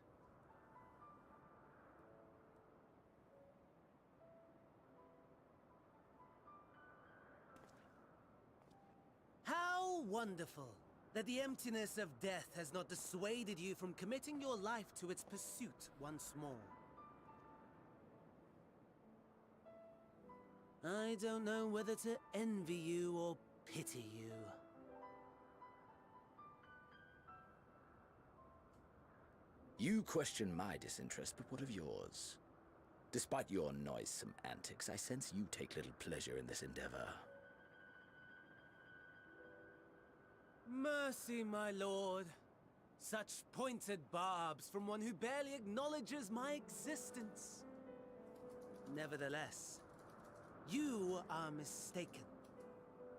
How wonderful that the emptiness of death has not dissuaded you from committing your life to its pursuit once more. I don't know whether to envy you or pity you. You question my disinterest, but what of yours? Despite your noisome antics, I sense you take little pleasure in this endeavor. Mercy, my lord. Such pointed barbs from one who barely acknowledges my existence. Nevertheless, you are mistaken.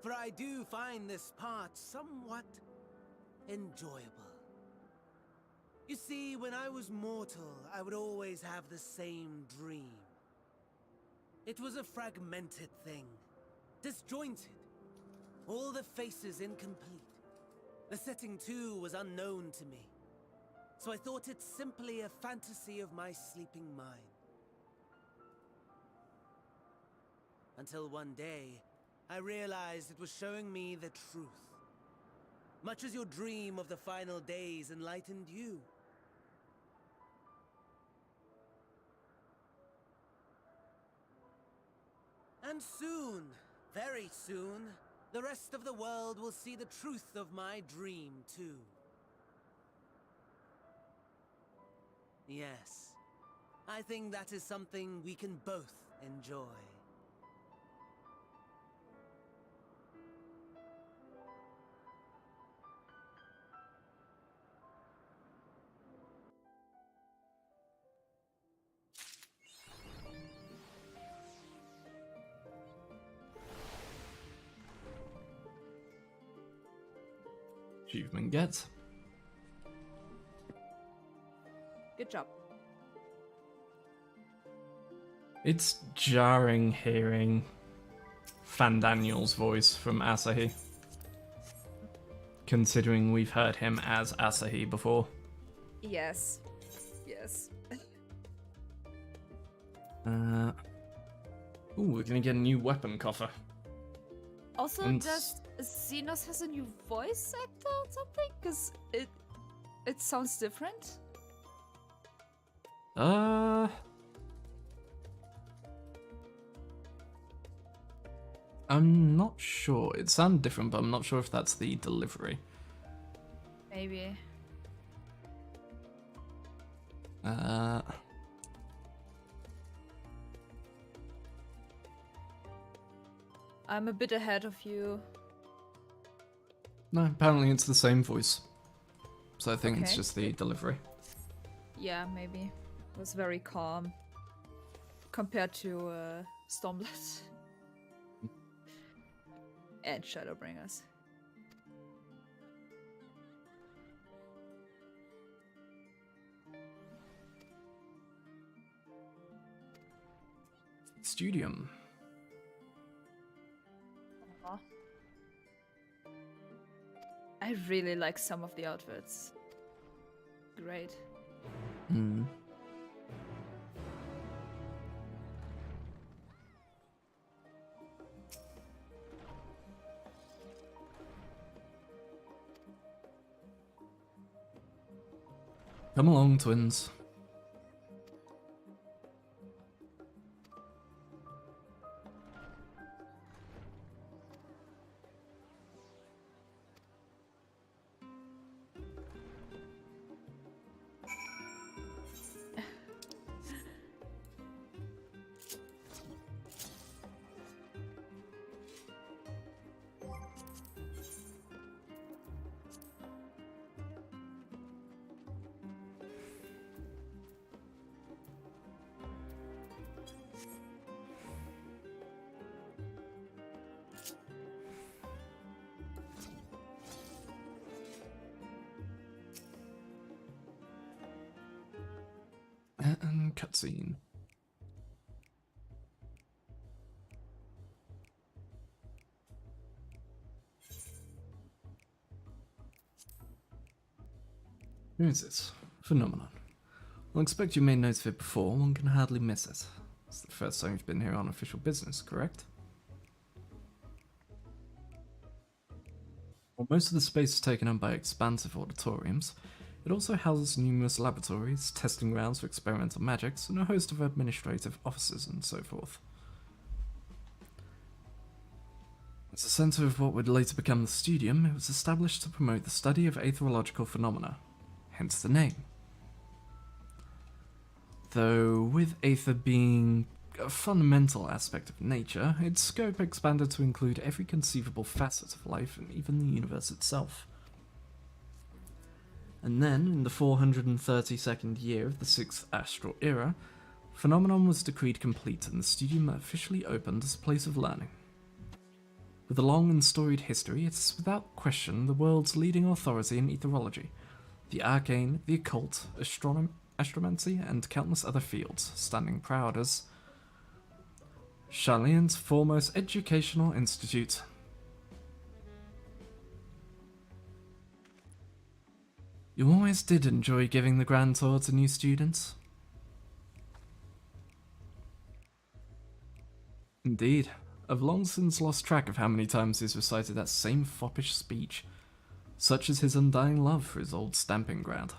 For I do find this part somewhat enjoyable. You see, when I was mortal, I would always have the same dream. It was a fragmented thing, disjointed, all the faces incomplete. The setting, too, was unknown to me, so I thought it simply a fantasy of my sleeping mind. Until one day, I realized it was showing me the truth. Much as your dream of the final days enlightened you. And soon, very soon, the rest of the world will see the truth of my dream, too. Yes, I think that is something we can both enjoy. Achievement get. Good job. It's jarring hearing Fandaniel's voice from Asahi, considering we've heard him as Asahi before. Yes. Yes. Ooh, we're gonna get a new weapon coffer. Also, And does Xenos has a new voice actor or something? Because it sounds different. I'm not sure. It sounded different, but I'm not sure if that's the delivery. Maybe. I'm a bit ahead of you. No, apparently it's the same voice. So I think it's Okay. just the delivery. Yeah, maybe. It was very calm compared to Stormblood and Shadowbringers. Studium. I really like some of the outfits. Great. Hmm. Come along, twins. And cutscene. Who is it? Phenomenon. I'll expect you made note of it before, one can hardly miss it. It's the first time you've been here on official business, correct? While most of the space is taken up by expansive auditoriums, it also houses numerous laboratories, testing grounds for experimental magics, and a host of administrative offices and so forth. As the centre of what would later become the Studium, it was established to promote the study of aetherological phenomena, hence the name. Though, with aether being a fundamental aspect of nature, its scope expanded to include every conceivable facet of life and even the universe itself. And then, in the 432nd year of the 6th Astral Era, Phenomenon was decreed complete and the Studium officially opened as a place of learning. With a long and storied history, it is without question the world's leading authority in aetherology, the arcane, the occult, astromancy, and countless other fields, standing proud as Charlene's foremost educational institute. You always did enjoy giving the grand tour to new students. Indeed, I've long since lost track of how many times he's recited that same foppish speech. Such is his undying love for his old stamping ground.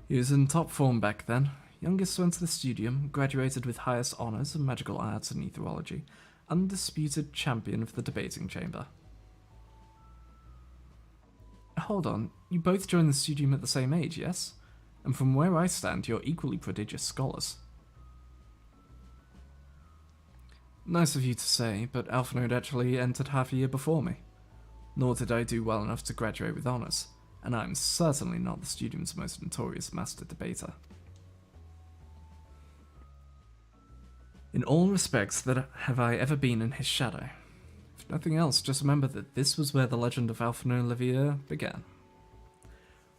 He was in top form back then, youngest to enter the Studium, graduated with highest honours in magical arts and aetherology, undisputed champion of the debating chamber. Hold on, you both joined the Studium at the same age, yes? And from where I stand, you're equally prodigious scholars. Nice of you to say, but Alphanode actually entered half a year before me. Nor did I do well enough to graduate with honours, and I'm certainly not the Studium's most notorious master debater. In all respects that have I ever been in his shadow. If nothing else, just remember that this was where the legend of Alphonse Levier began.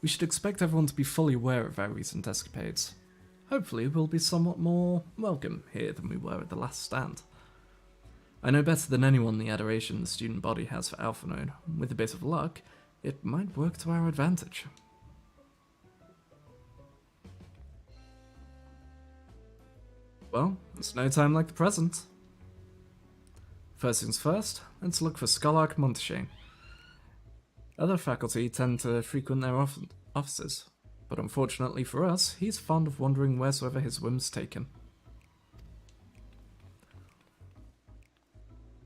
We should expect everyone to be fully aware of our recent escapades. Hopefully we'll be somewhat more welcome here than we were at the last stand. I know better than anyone the adoration the student body has for Alphonse. With a bit of luck, it might work to our advantage. Well, it's no time like the present. First things first, let's look for Scholark Monteshane. Other faculty tend to frequent their offices, but unfortunately for us, he's fond of wandering wheresoever his whims take him.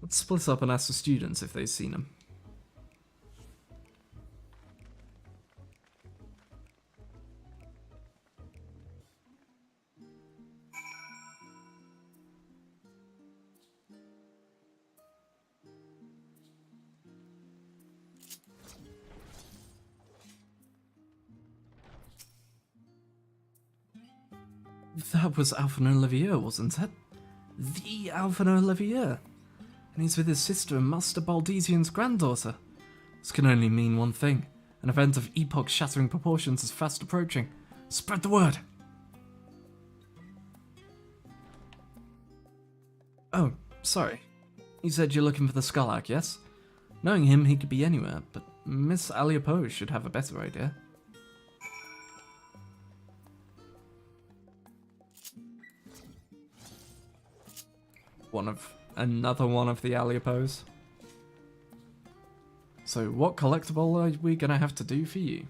Let's split up and ask the students if they've seen him. That was Alphonse Levier, wasn't it? The Alphonse Levier. And he's with his sister and Master Baldesian's granddaughter. This can only mean one thing. An event of epoch-shattering proportions is fast approaching. Spread the word! Oh, sorry. You said you're looking for the Scholark, yes? Knowing him, he could be anywhere, but Miss Aliapose should have a better idea. Another one of the Aliapose. So what collectible are we gonna have to do for you?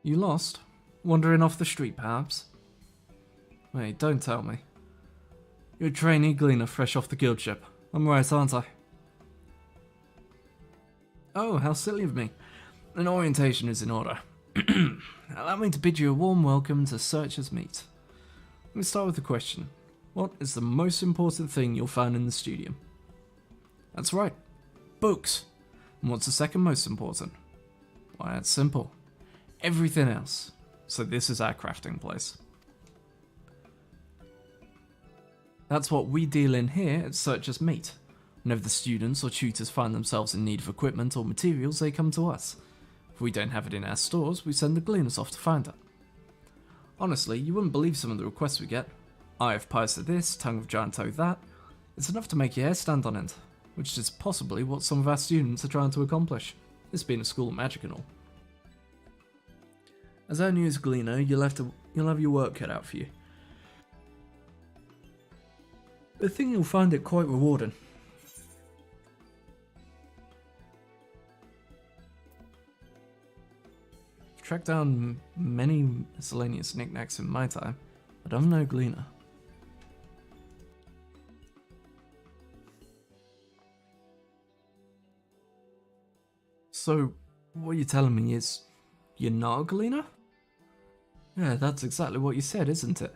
You lost? Wandering off the street, perhaps? Wait, don't tell me. You're a trainee gleaner fresh off the guild ship. I'm right, aren't I? Oh, how silly of me. An orientation is in order. Allow me to bid you a warm welcome to Searcher's Meet. Let me start with a question. What is the most important thing you'll find in the Studium? That's right. Books. And what's the second most important? Why, it's simple. Everything else. So this is our crafting place. That's what we deal in here at Searcher's Meet. Whenever the students or tutors find themselves in need of equipment or materials, they come to us. If we don't have it in our stores, we send the gleaners off to find it. Honestly, you wouldn't believe some of the requests we get. Eye of Pysa this, Tongue of Giant Toe that. It's enough to make your hair stand on end, which is possibly what some of our students are trying to accomplish, this being a school of magic and all. As our newest gleaner, you'll have your work cut out for you. I think you'll find it quite rewarding. Tracked down many miscellaneous knickknacks in my time, but I'm no gleaner. So, what you're telling me is, you're not a gleaner? Yeah, that's exactly what you said, isn't it?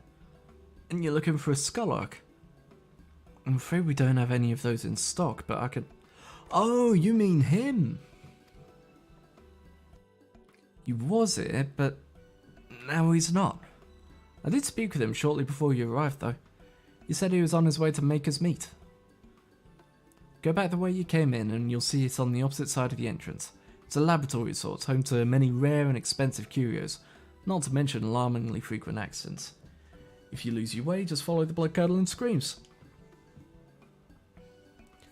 And you're looking for a Skullark? I'm afraid we don't have any of those in stock, but I could... Oh, you mean him! He was here, but now he's not. I did speak with him shortly before you arrived, though. He said he was on his way to Maker's Meet. Go back the way you came in and you'll see it on the opposite side of the entrance. It's a laboratory of sorts, home to many rare and expensive curios, not to mention alarmingly frequent accidents. If you lose your way, just follow the blood-curdling screams.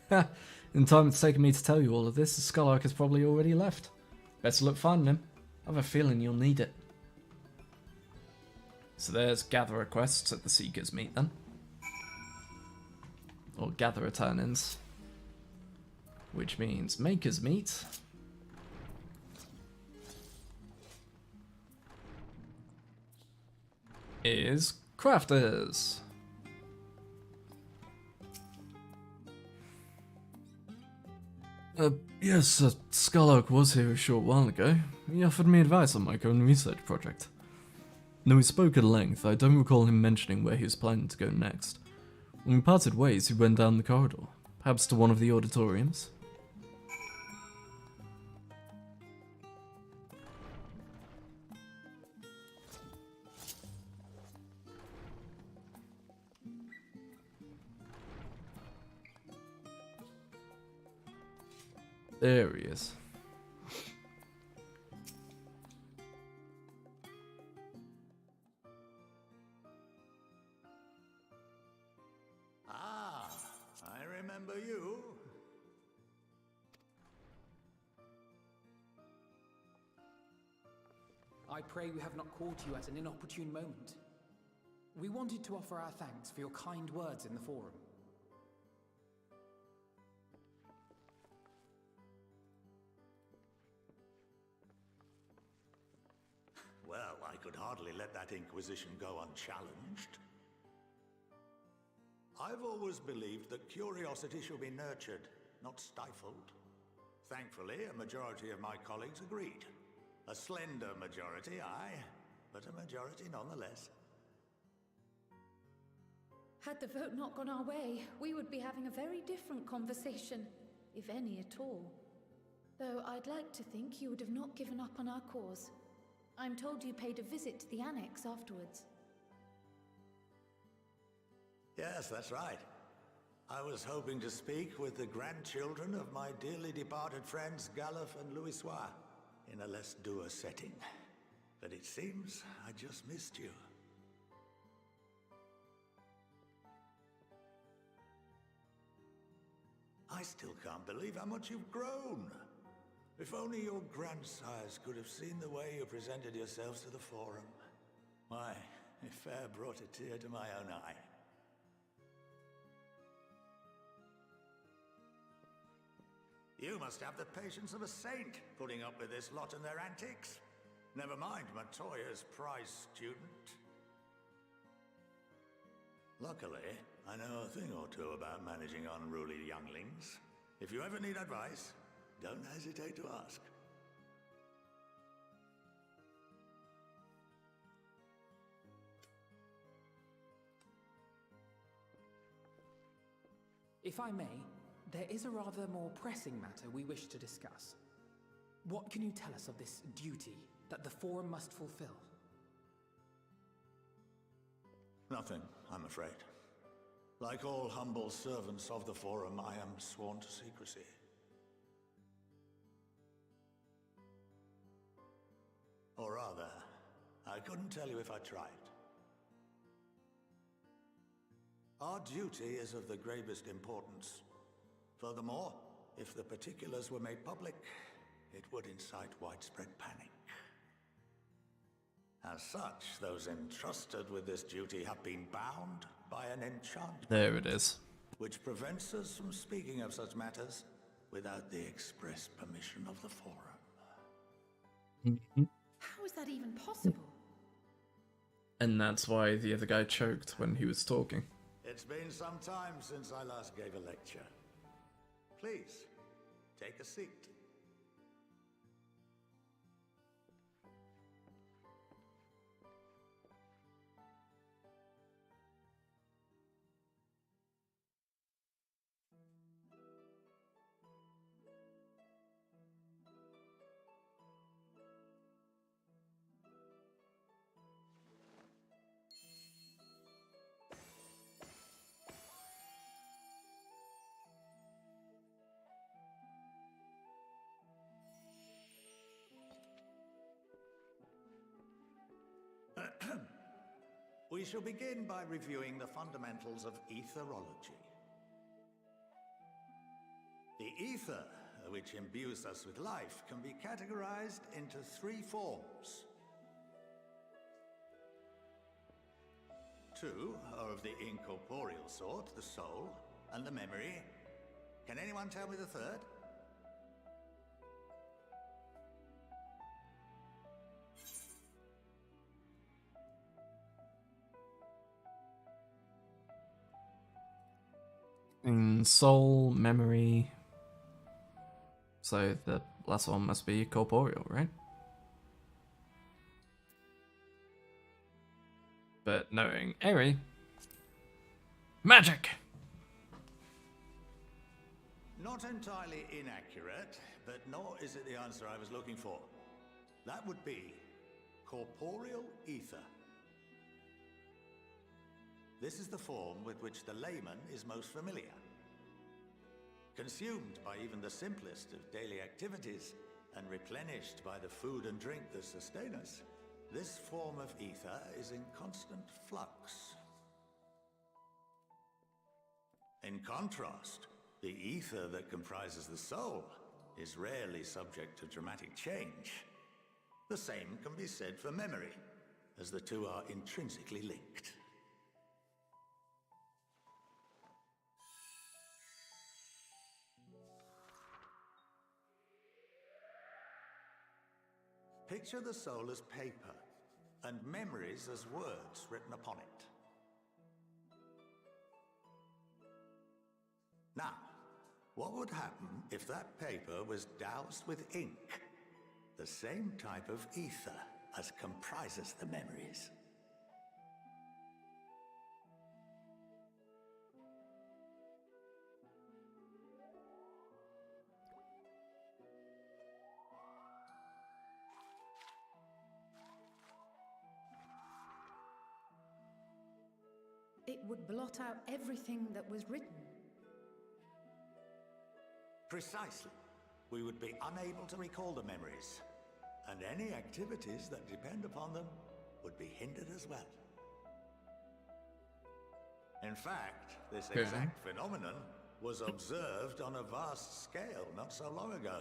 Ha! In the time it's taken me to tell you all of this, the Skullark has probably already left. Better look finding him. I have a feeling you'll need it. So there's gatherer quests at the Seeker's Meet then. Or gatherer turn-ins. Which means Maker's Meet. Is crafters. Yes, Skullark was here a short while ago. He offered me advice on my current research project. Though we spoke at length, I don't recall him mentioning where he was planning to go next. When we parted ways, he went down the corridor, perhaps to one of the auditoriums. There he is. Ah, I remember you. I pray we have not caught you at an inopportune moment. We wanted to offer our thanks for your kind words in the forum. Well, I could hardly let that Inquisition go unchallenged. I've always believed that curiosity should be nurtured, not stifled. Thankfully, a majority of my colleagues agreed. A slender majority, aye, but a majority nonetheless. Had the vote not gone our way, we would be having a very different conversation, if any at all. Though I'd like to think you would have not given up on our cause. I'm told you paid a visit to the Annex afterwards. Yes, that's right. I was hoping to speak with the grandchildren of my dearly departed friends Galuf and Louisoix in a less dour setting. But it seems I just missed you. I still can't believe how much you've grown. If only your grandsires could have seen the way you presented yourselves to the Forum. Why, it fair brought a tear to my own eye. You must have the patience of a saint, putting up with this lot and their antics. Never mind Matoya's prize student. Luckily, I know a thing or two about managing unruly younglings. If you ever need advice, don't hesitate to ask. If I may, there is a rather more pressing matter we wish to discuss. What can you tell us of this duty that the Forum must fulfill? Nothing, I'm afraid. Like all humble servants of the Forum, I am sworn to secrecy. Or rather, I couldn't tell you if I tried. Our duty is of the gravest importance. Furthermore, if the particulars were made public, it would incite widespread panic. As such, those entrusted with this duty have been bound by an enchantment. There it is. Which prevents us from speaking of such matters without the express permission of the Forum. How is that even possible? And that's why the other guy choked when he was talking. It's been some time since I last gave a lecture. Please, take a seat. We shall begin by reviewing the fundamentals of etherology. The ether, which imbues us with life, can be categorized into 3 forms. 2 are of the incorporeal sort, the soul and the memory. Can anyone tell me the third? Soul, memory. So the last one must be corporeal, right? But knowing Eri. Magic! Not entirely inaccurate, but nor is it the answer I was looking for. That would be corporeal ether. This is the form with which the layman is most familiar. Consumed by even the simplest of daily activities, and replenished by the food and drink that sustain us, this form of ether is in constant flux. In contrast, the ether that comprises the soul is rarely subject to dramatic change. The same can be said for memory, as the two are intrinsically linked. Picture the soul as paper, and memories as words written upon it. Now, what would happen if that paper was doused with ink? The same type of ether as comprises the memories. It would blot out everything that was written. Precisely. We would be unable to recall the memories, and any activities that depend upon them would be hindered as well. In fact, this exact phenomenon was observed on a vast scale not so long ago.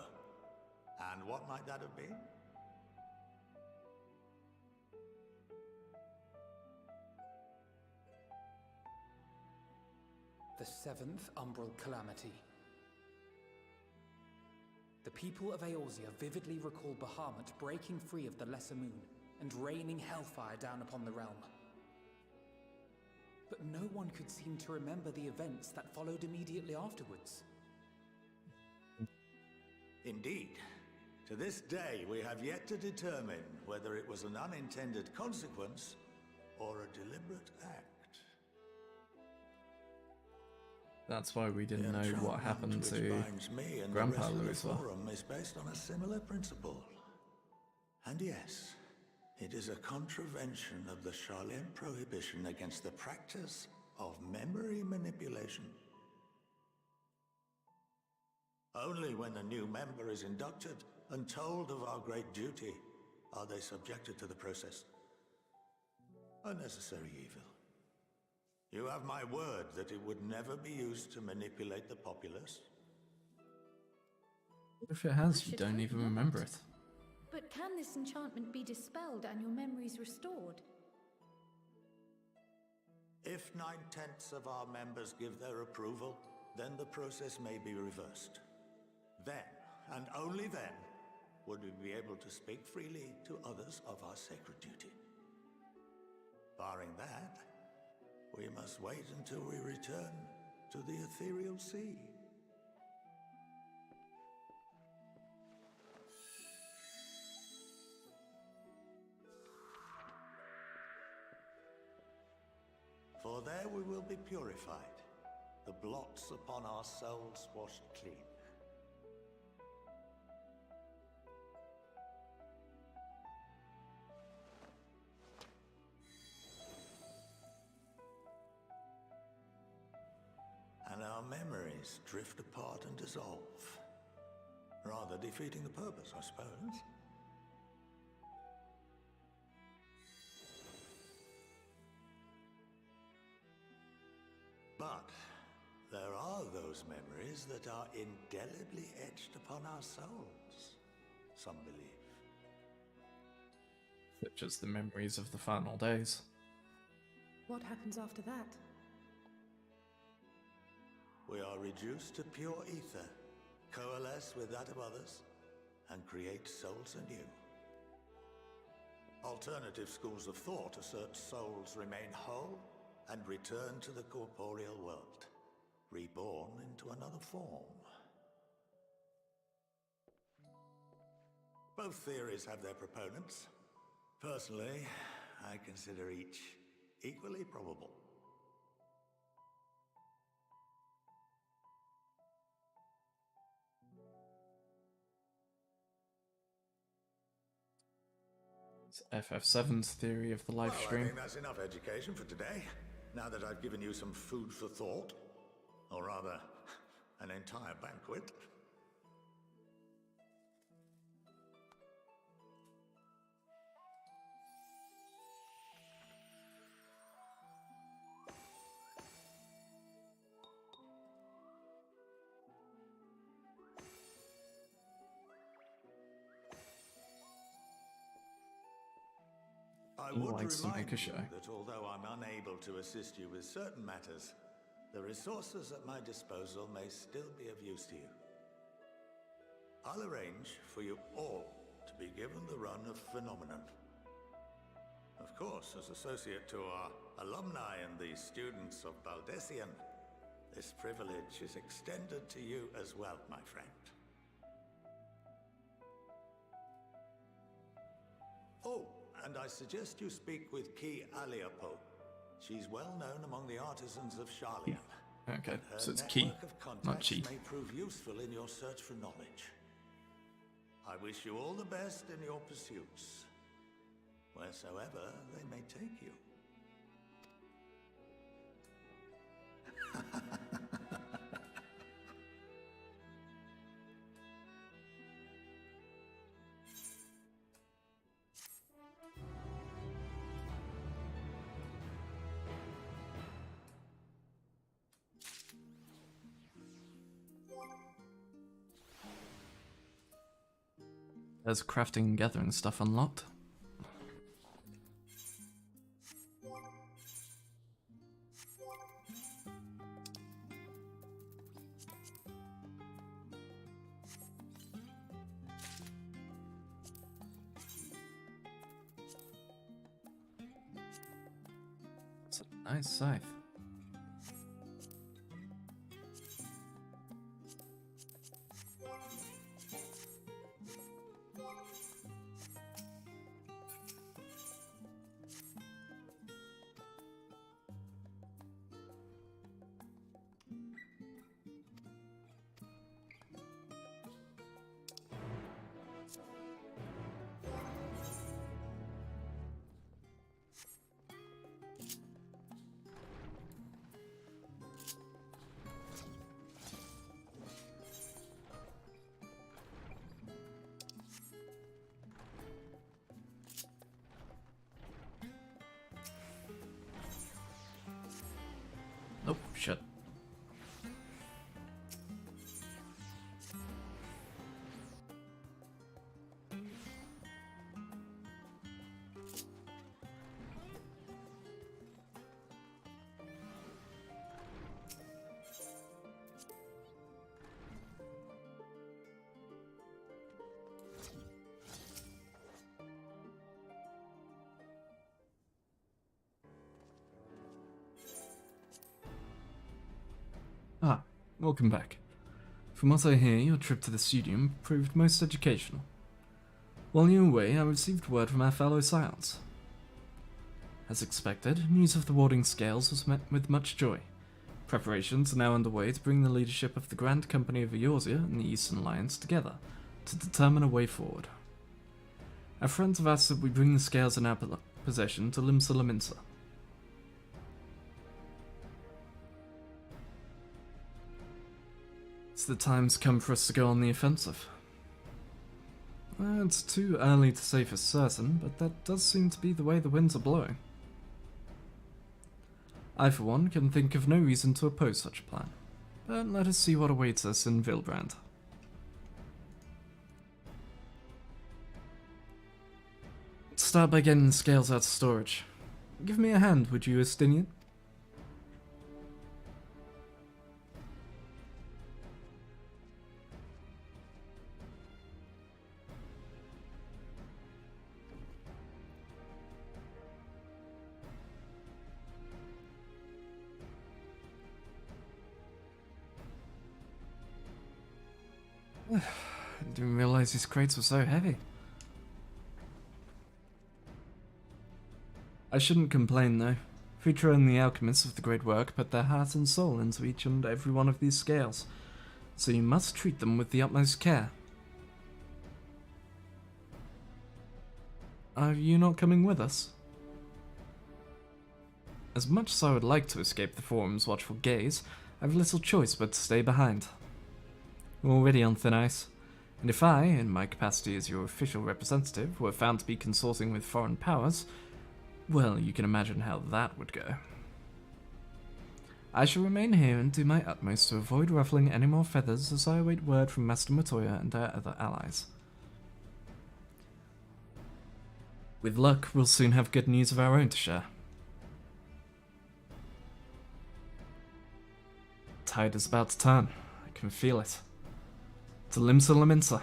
And what might that have been? The 7th Umbral Calamity. The people of Eorzea vividly recall Bahamut breaking free of the Lesser Moon and raining hellfire down upon the realm. But no one could seem to remember the events that followed immediately afterwards. Indeed. To this day, we have yet to determine whether it was an unintended consequence or a deliberate act. That's why we didn't know what happened to Grandpa Lucifer. Forum is based on a similar principle. And yes, it is a contravention of the Charlene prohibition against the practice of memory manipulation. Only when a new member is inducted and told of our great duty are they subjected to the process. A necessary evil. You have my word that it would never be used to manipulate the populace? What if it has? You should don't hope even not. remember it. But can this enchantment be dispelled and your memories restored? If 9/10 of our members give their approval, then the process may be reversed. Then, and only then, would we be able to speak freely to others of our sacred duty. Barring that, we must wait until we return to the ethereal sea. For there we will be purified, the blots upon our souls washed clean. And our memories drift apart and dissolve, rather defeating the purpose, I suppose. But there are those memories that are indelibly etched upon our souls, some believe. Such as the memories of the final days. What happens after that? We are reduced to pure ether, coalesce with that of others, and create souls anew. Alternative schools of thought assert souls remain whole and return to the corporeal world, reborn into another form. Both theories have their proponents. Personally, I consider each equally probable. It's FF7's theory of the live Well, I stream. think that's enough education for today. Now that I've given you some food for thought, or rather, an entire banquet. I would Like some remind you Ikasho. that although I'm unable to assist you with certain matters, the resources at my disposal may still be of use to you. I'll arrange for you all to be given the run of Phenomenon. Of course, as associate to our alumni and the students of Baldessian, this privilege is extended to you as well, my friend. Oh, and I suggest you speak with Ki Aliapo. She's well known among the artisans of Sharlayan. Okay, Her so it's network Ki, of not contacts Chi. may prove useful in your search for knowledge. I wish you all the best in your pursuits, wheresoever they may take you. There's crafting and gathering stuff unlocked. It's a nice scythe. Welcome back. From what I hear, your trip to the studium proved most educational. While you were away, I received word from our fellow Scions. As expected, news of the warding scales was met with much joy. Preparations are now underway to bring the leadership of the Grand Company of Eorzea and the Eastern Alliance together to determine a way forward. Our friends have asked that we bring the scales in our possession to Limsa Lominsa. It's the time's come for us to go on the offensive. It's too early to say for certain, but that does seem to be the way the winds are blowing. I, for one, can think of no reason to oppose such a plan, but let us see what awaits us in Vilbrand. Start by getting the scales out of storage. Give me a hand, would you, Estinian? I didn't realize these crates were so heavy. I shouldn't complain though. Futura and the alchemists of the great work put their heart and soul into each and every one of these scales, so you must treat them with the utmost care. Are you not coming with us? As much as I would like to escape the forum's watchful gaze, I have little choice but to stay behind. We're already on thin ice, and if I, in my capacity as your official representative, were found to be consorting with foreign powers, well, you can imagine how that would go. I shall remain here and do my utmost to avoid ruffling any more feathers as I await word from Master Matoya and our other allies. With luck, we'll soon have good news of our own to share. The tide is about to turn. I can feel it. To Limsa Lominsa.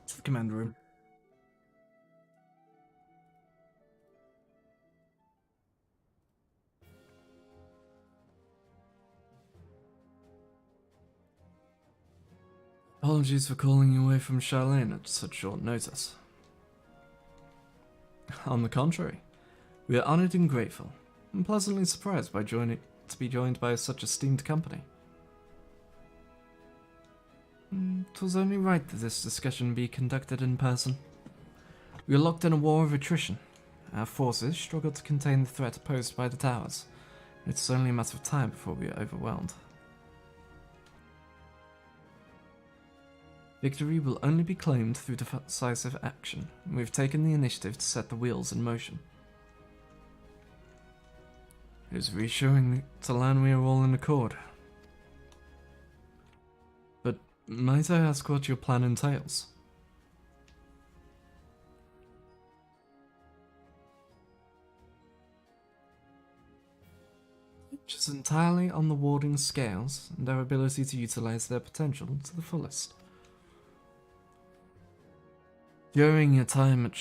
To the command room. Apologies for calling you away from Charlene at such short notice. On the contrary, we are honoured and grateful, and pleasantly surprised by to be joined by such esteemed company. It was only right that this discussion be conducted in person. We are locked in a war of attrition. Our forces struggle to contain the threat posed by the towers, and it's only a matter of time before we are overwhelmed. Victory will only be claimed through decisive action, and we've taken the initiative to set the wheels in motion. It is reassuring to learn we are all in accord. But might I ask what your plan entails? Which is entirely on the warding scales and our ability to utilize their potential to the fullest. During your time at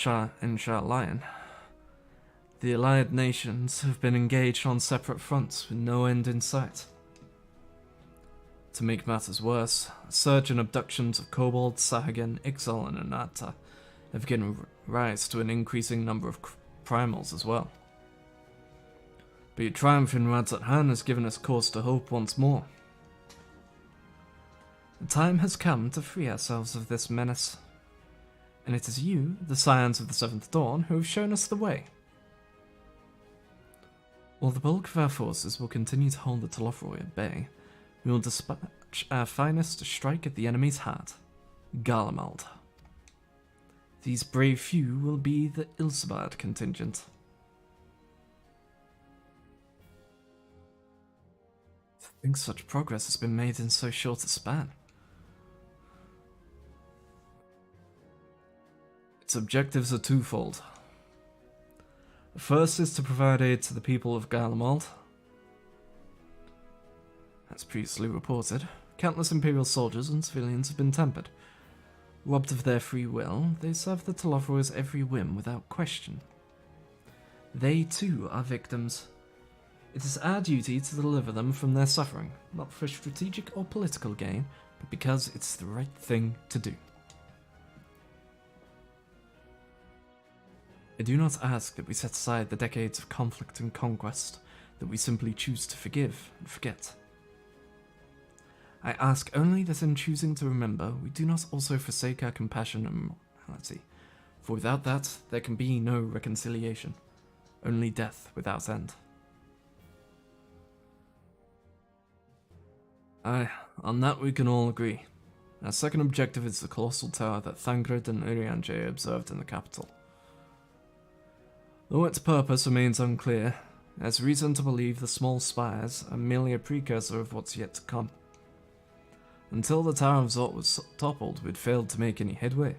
in Charlion, the allied nations have been engaged on separate fronts with no end in sight. To make matters worse, a surge in abductions of Kobold, Sahagan, Ixal, and Anata have given rise to an increasing number of primals as well. But your triumph in Radzat-Han has given us cause to hope once more. The time has come to free ourselves of this menace. And it is you, the Scions of the Seventh Dawn, who have shown us the way. While the bulk of our forces will continue to hold the Telothroi at bay, we will dispatch our finest to strike at the enemy's heart, Garlemald. These brave few will be the Ilsebard contingent. To think such progress has been made in so short a span. Its objectives are twofold. The first is to provide aid to the people of Garlemald. As previously reported, countless Imperial soldiers and civilians have been tempered. Robbed of their free will, they serve the Telothroi every whim without question. They too are victims. It is our duty to deliver them from their suffering, not for strategic or political gain, but because it's the right thing to do. I do not ask that we set aside the decades of conflict and conquest, that we simply choose to forgive and forget. I ask only that in choosing to remember, we do not also forsake our compassion and morality, for without that, there can be no reconciliation, only death without end. Aye, on that we can all agree. Our second objective is the colossal tower that Thancred and Urianger observed in the capital. Though its purpose remains unclear, there's reason to believe the small spires are merely a precursor of what's yet to come. Until the Tower of Zot was toppled, we'd failed to make any headway.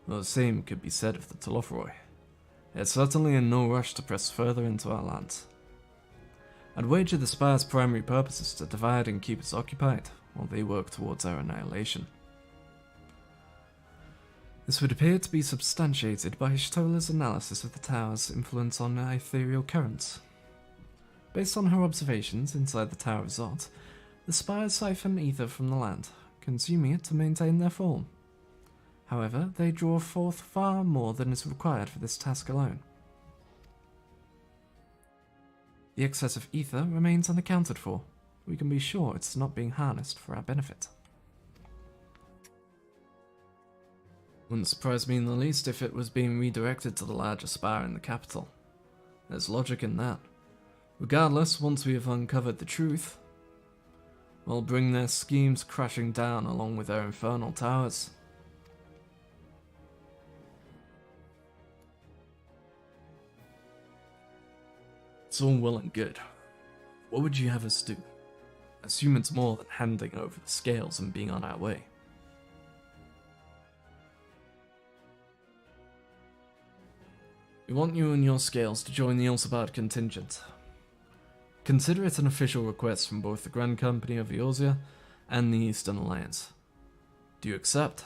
Though the same could be said of the Telothroi. They're certainly in no rush to press further into our lands. I'd wager the spire's primary purpose is to divide and keep us occupied, while they work towards our annihilation. This would appear to be substantiated by Shtola's analysis of the tower's influence on ethereal currents. Based on her observations inside the Tower of Zot, the spires siphon ether from the land, consuming it to maintain their form. However, they draw forth far more than is required for this task alone. The excess of ether remains unaccounted for. We can be sure it's not being harnessed for our benefit. Wouldn't surprise me in the least if it was being redirected to the larger spire in the capital. There's logic in that. Regardless, once we have uncovered the truth, we'll bring their schemes crashing down along with their infernal towers. It's all well and good. What would you have us do? Assume it's more than handing over the scales and being on our way. We want you and your scales to join the Ilsebard contingent. Consider it an official request from both the Grand Company of Eorzea and the Eastern Alliance. Do you accept?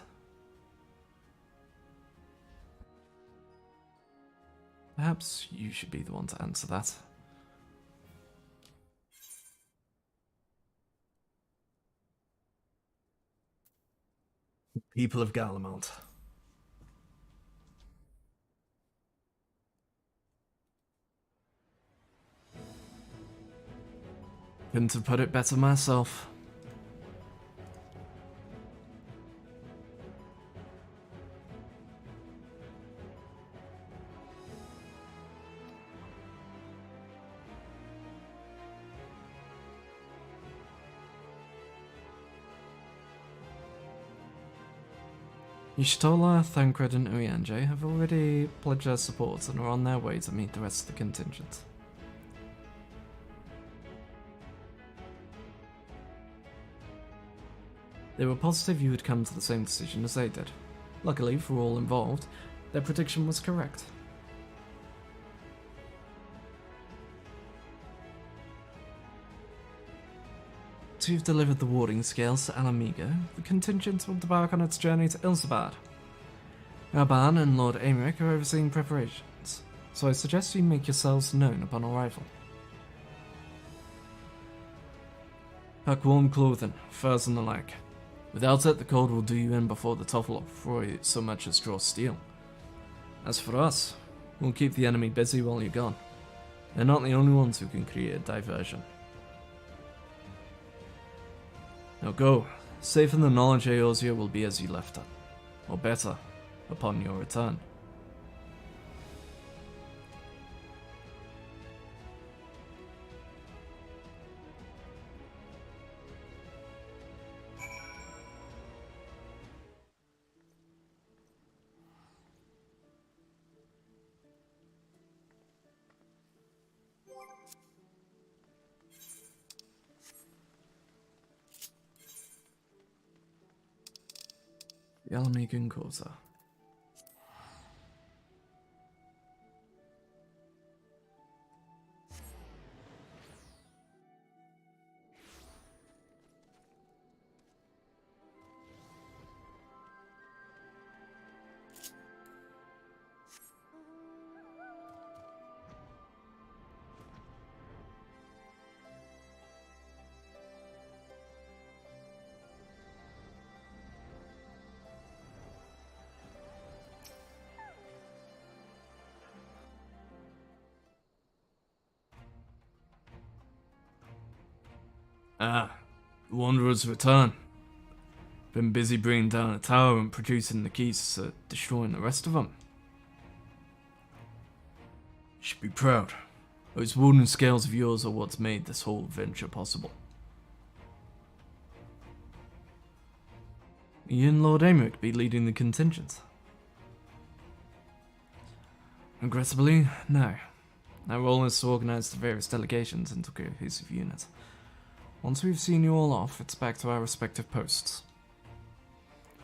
Perhaps you should be the one to answer that. People of Garlemald. Couldn't have put it better myself. Y'shtola, Thancred and Urianger have already pledged their support and are on their way to meet the rest of the contingent. They were positive you would come to the same decision as they did. Luckily for all involved, their prediction was correct. To have delivered the warding scales to Alamigo, the contingent will embark on its journey to Ilsebard. Raban and Lord Aymeric are overseeing preparations, so I suggest you make yourselves known upon arrival. Pack warm clothing, furs and the like. Without it, the cold will do you in before the Telothroi so much as draw steel. As for us, we'll keep the enemy busy while you're gone. They're not the only ones who can create a diversion. Now go, safe in the knowledge Eorzea will be as you left it. Or better, upon your return. Yalamigan Corsa. Ah, the Wanderer's return. Been busy bringing down a tower and producing the keys to destroying the rest of them. You should be proud. Those wooden scales of yours are what's made this whole venture possible. You and Lord Aymeric be leading the contingent? Regrettably, no. Our role is to organize the various delegations into a cohesive unit. Once we've seen you all off, it's back to our respective posts.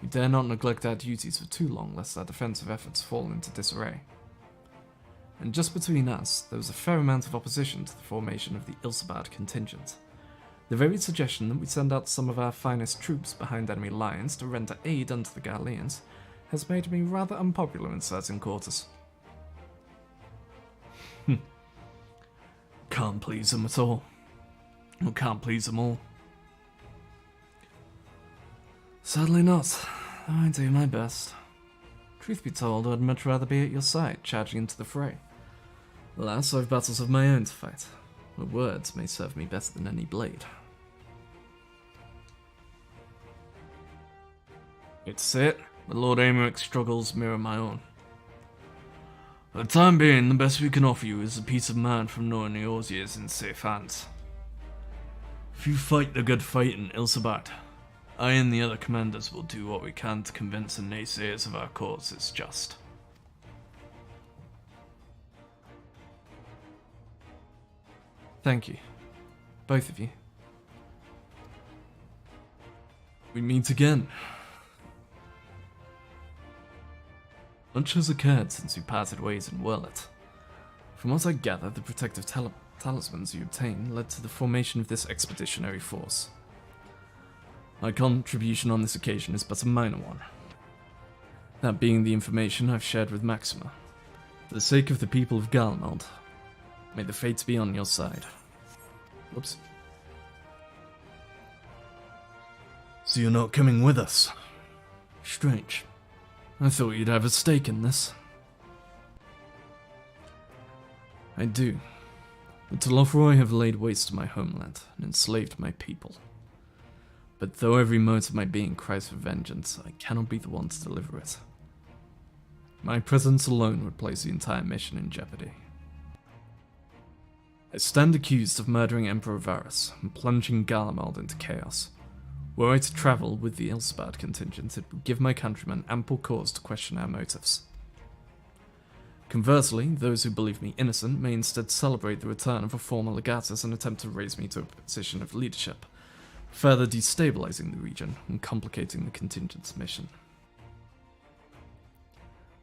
We dare not neglect our duties for too long, lest our defensive efforts fall into disarray. And just between us, there was a fair amount of opposition to the formation of the Ilsabad contingent. The very suggestion that we send out some of our finest troops behind enemy lines to render aid unto the Galileans has made me rather unpopular in certain quarters. Can't please them at all. We can't please them all. Sadly not, though I do my best. Truth be told, I'd much rather be at your side, charging into the fray. Alas, I've battles of my own to fight, where words may serve me better than any blade. It's it, but Lord Aymeric struggles mirror my own. For the time being, the best we can offer you is a peace of mind from knowing yours is in safe hands. If you fight the good fight in Ilsabad, I and the other commanders will do what we can to convince the naysayers of our cause is just. Thank you. Both of you. We meet again. Much has occurred since we parted ways in Werlet. From what I gather, the protective talismans you obtained led to the formation of this expeditionary force. My contribution on this occasion is but a minor one. That being the information I've shared with Maxima. For the sake of the people of Galmald, may the fates be on your side. Whoops. So you're not coming with us? Strange. I thought you'd have a stake in this. I do. But to Lotharoy have laid waste to my homeland and enslaved my people. But though every mote of my being cries for vengeance, I cannot be the one to deliver it. My presence alone would place the entire mission in jeopardy. I stand accused of murdering Emperor Varus and plunging Garlemald into chaos. Were I to travel with the Ilsabad contingent, it would give my countrymen ample cause to question our motives. Conversely, those who believe me innocent may instead celebrate the return of a former legatus and attempt to raise me to a position of leadership, further destabilizing the region and complicating the contingent's mission.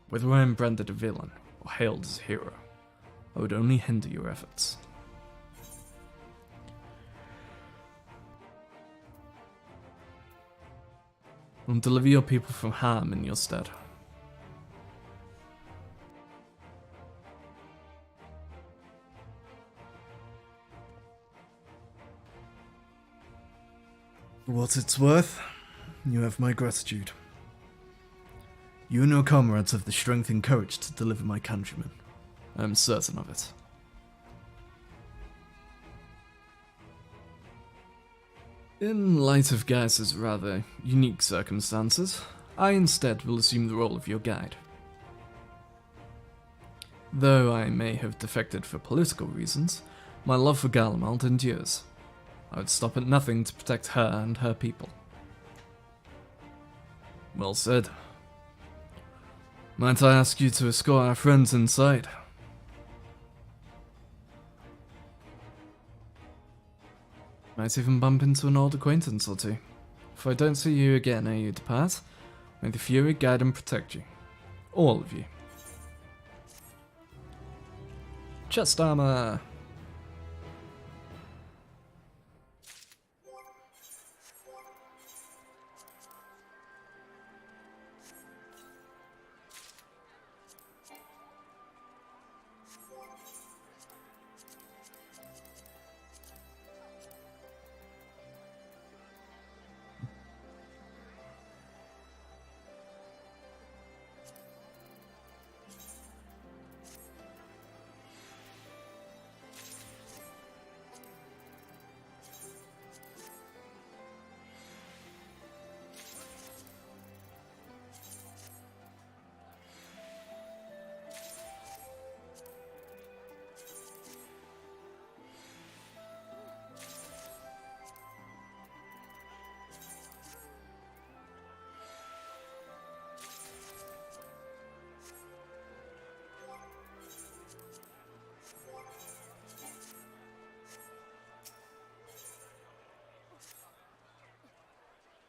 Whether I am branded a villain or hailed as a hero, I would only hinder your efforts. I'll deliver your people from harm in your stead. For what it's worth, you have my gratitude. You and your comrades have the strength and courage to deliver my countrymen. I am certain of it. In light of Gaius's rather unique circumstances, I instead will assume the role of your guide. Though I may have defected for political reasons, my love for Garlemald endures. I would stop at nothing to protect her and her people. Well said. Might I ask you to escort our friends inside? Might even bump into an old acquaintance or two. If I don't see you again ere you depart, may the Fury guide and protect you. All of you. Chest armor!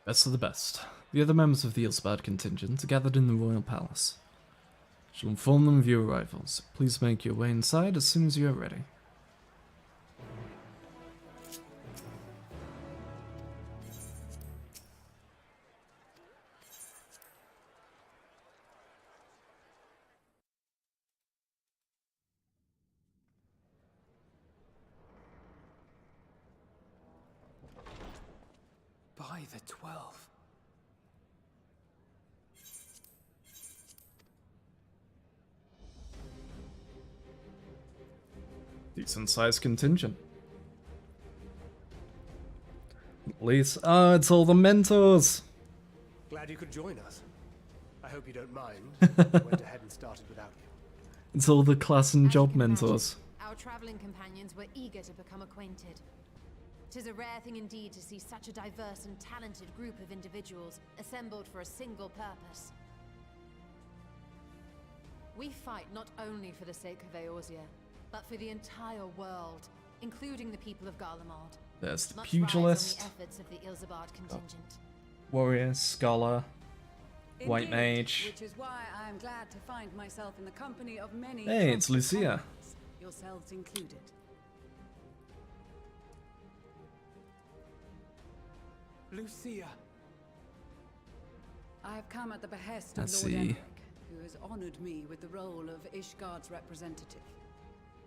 Best of the best. The other members of the Ilsbad contingent are gathered in the royal palace. I shall inform them of your arrivals. Please make your way inside as soon as you are ready. By the 12. Decent sized contingent. At least, oh, it's all the mentors. Glad you could join us. I hope you don't mind. I went ahead and started without you. It's all the class and As job you can imagine, mentors. Our traveling companions were eager to become acquainted. 'Tis a rare thing indeed to see such a diverse and talented group of individuals assembled for a single purpose. We fight not only for the sake of Eorzea, but for the entire world, including the people of Garlemald. There's the Much pugilist. rides on the efforts of the Ilsabard contingent. Warrior, scholar, white Indeed, mage. Which is why I am glad to find myself in the company of many. Hey, it's trusted Lucia. colleagues, yourselves included. Lucia. I have come at the behest I of Lord see. Emmerich, who has honored me with the role of Ishgard's representative.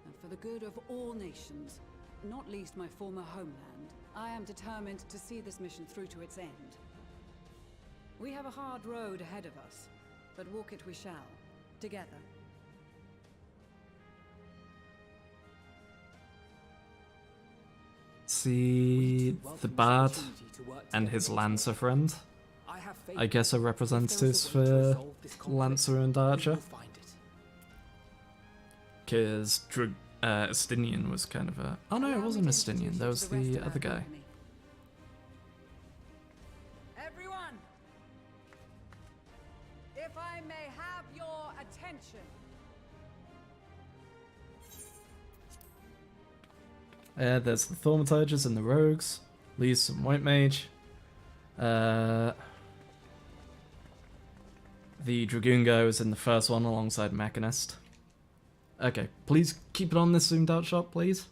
And for the good of all nations, not least my former homeland, I am determined to see this mission through to its end. We have a hard road ahead of us, but walk it we shall, together. See the bard and his Lancer friend. I guess are representatives for Lancer and Archer. Because Estinian was kind of a... Oh no, it wasn't Estinian, that was the other guy. Everyone, if I may have your attention. There's the Thaumaturges and the Rogues. Leaves some White Mage. The Dragoon guy was in the first one alongside Mechanist. Okay, please keep it on this zoomed out shot, please.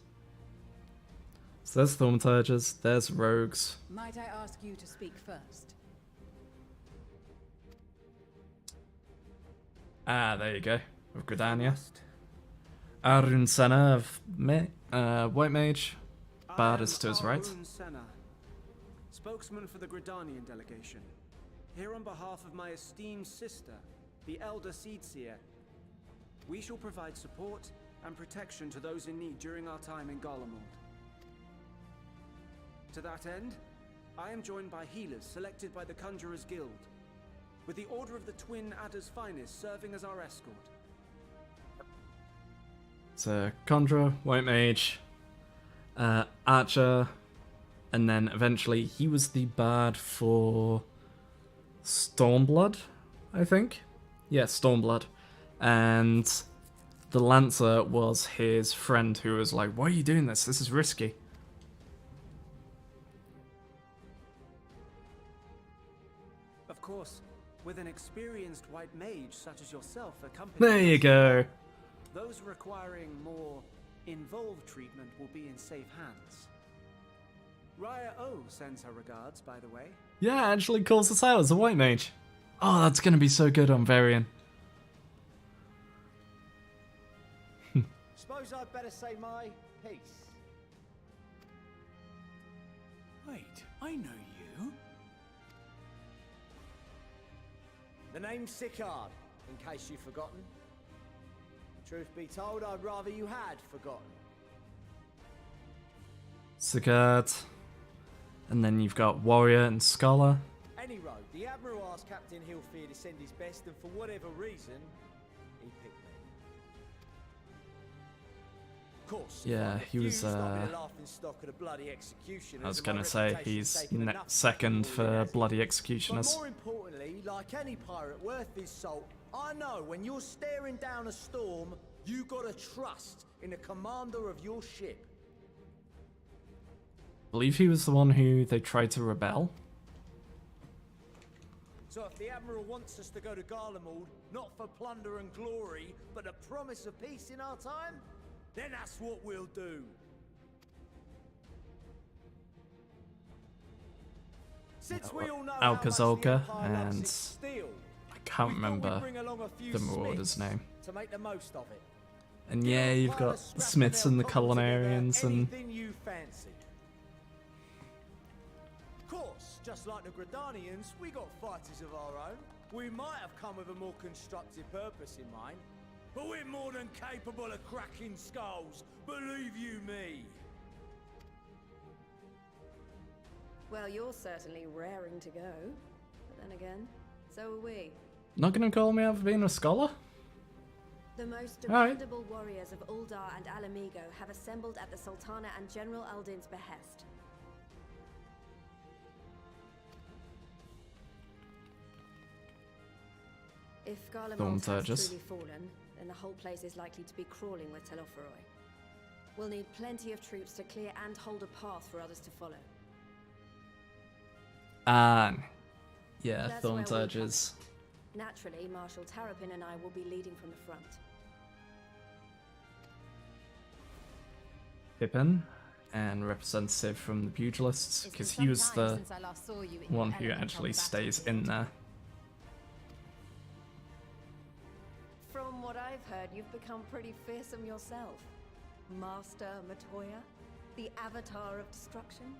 So there's Thaumaturges, there's Rogues. Might I ask you to speak first? Ah, there you go. Of Gridania. Arun Senna of White Mage. Bard is to his right. Arun Senna, spokesman for the Gridanian delegation. Here on behalf of my esteemed sister, the Elder Seedseer. We shall provide support and protection to those in need during our time in Garlemald. To that end, I am joined by healers selected by the Conjurers Guild. with the Order of the Twin Adder's Finest serving as our escort. So, Conjurer, White Mage, Archer, and then eventually he was the bard for Stormblood, I think? Yeah, Stormblood. And the Lancer was his friend who was like, why are you doing this? This is risky. Of course, with an experienced white mage such as yourself accompanying There you us, go. those requiring more involved treatment will be in safe hands. Raya O sends her regards, by the way. Yeah, actually calls us out as a White Mage. Oh, that's gonna be so good on Varian. Suppose I'd better say my piece. Wait, I know you. The name's Sicard, in case you've forgotten. Truth be told, I'd rather you had forgotten. Sigurd. And then you've got Warrior and Scholar. Any road, the Admiral asked Captain Hillfear to send his best, and for whatever reason, he picked me. Of course, Yeah, he was, I was gonna say, he's second for Bloody Executioners. But more importantly, like any pirate worth his salt, I know when you're staring down a storm, you gotta trust in the commander of your ship. I believe he was the one who they tried to rebel. So if the Admiral wants us to go to Garlemald, not for plunder and glory, but the promise of peace in our time, then that's what we'll do. Since we all know how much the Alcazolka, Empire loves and its steel, I can't we thought remember we'd bring along a few the Marauder's smiths name. to make the most of it. And yeah, you've got the Smiths and the Culinarians and... Anything you fancy. Of course, just like the Gradanians, we got fighters of our own. We might have come with a more constructive purpose in mind, but we're more than capable of cracking skulls, believe you me. Well, you're certainly raring to go. But then again, so are we. Not gonna call me out for being a scholar? The most Alright. dependable warriors of Uldar and Alamigo have assembled at the Sultana and General Aldin's behest. If Garlemald has truly fallen, then the whole place is likely to be crawling with Telophoroi. We'll need plenty of troops to clear and hold a path for others to follow. Yeah, That's Thorn where we Surges. Naturally, Marshal Terrapin and I will be leading from the front. Pippin, and representative from the Pugilists, because he was the one who actually stays in there. From what I've heard, you've become pretty fearsome yourself. Master Matoya, the avatar of destruction.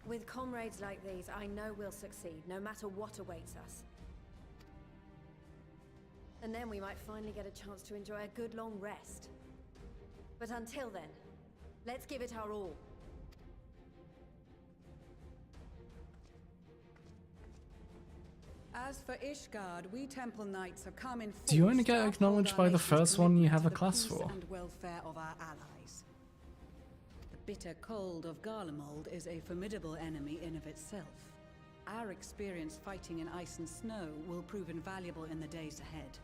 With comrades like these, I know we'll succeed, no matter what awaits us. And then we might finally get a chance to enjoy a good long rest. But until then, let's give it our all. As for Ishgard, we Temple Knights have come in force. Do you only get to acknowledged uphold by our the nation's first one you commitment have to a the class peace for? and welfare of our allies. The bitter cold of Garlemald is a formidable enemy in of itself. Our experience fighting in ice and snow will prove invaluable in the days ahead.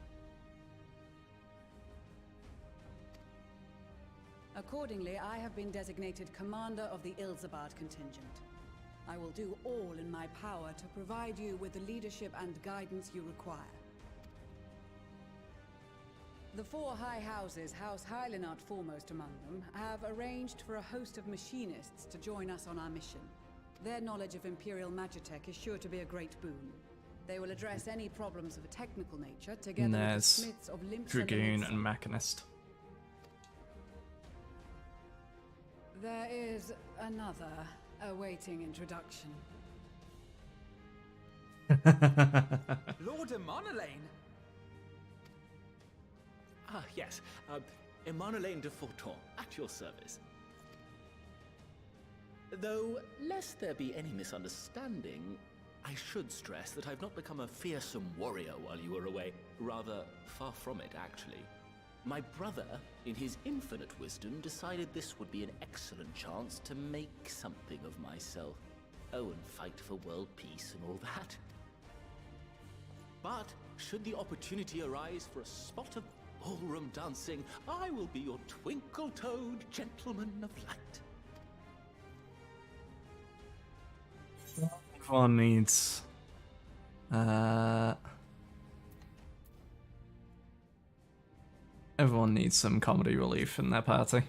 Accordingly, I have been designated commander of the Ilzabard contingent. I will do all in my power to provide you with the leadership and guidance you require. The four high houses, House Hylinart foremost among them, have arranged for a host of machinists to join us on our mission. Their knowledge of Imperial Magitech is sure to be a great boon. They will address any problems of a technical nature together And with the there's smiths of Limsa Dragoon Limsa. and Machinist. There is another awaiting introduction. Lord of Monolane? Ah, yes. Emanolaine de Forton, at your service. Though, lest there be any misunderstanding, I should stress that I've not become a fearsome warrior while you were away. Rather, far from it, actually. My brother, in his infinite wisdom, decided this would be an excellent chance to make something of myself. Oh, and fight for world peace and all that. But, should the opportunity arise for a spot of ballroom dancing, I will be your twinkle-toed gentleman of light. Everyone needs... Everyone needs some comedy relief in their party.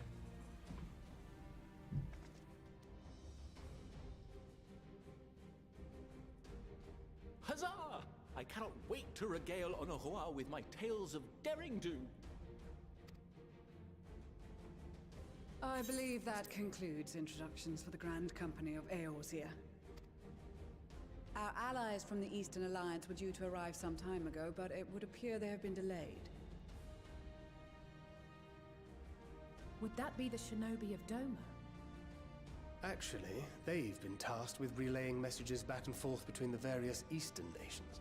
Huzzah! I cannot wait to regale Honoroa with my tales of daring-do. I believe that concludes introductions for the Grand Company of Eorzea. Our allies from the Eastern Alliance were due to arrive some time ago, but it would appear they have been delayed. Would that be the shinobi of Doma? Actually, they've been tasked with relaying messages back and forth between the various Eastern nations.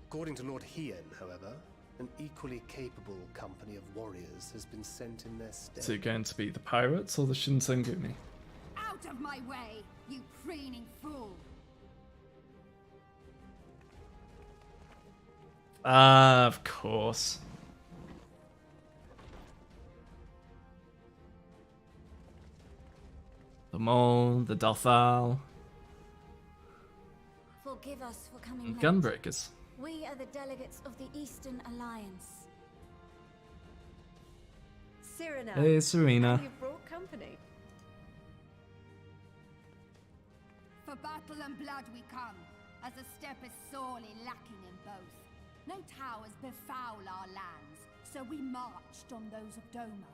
According to Lord Hien, however, an equally capable company of warriors has been sent in their stead. Is it going to be the pirates or the Shinsengumi? Out of my way, you preening fool! Of course. The mole, the Dothal, Forgive us for coming late. Gunbreakers. We are the delegates of the Eastern Alliance. Serena. Hey, Serena. You've brought company. For battle and blood we come, as the steppe is sorely lacking in both. No towers befoul our lands, so we marched on those of Doma,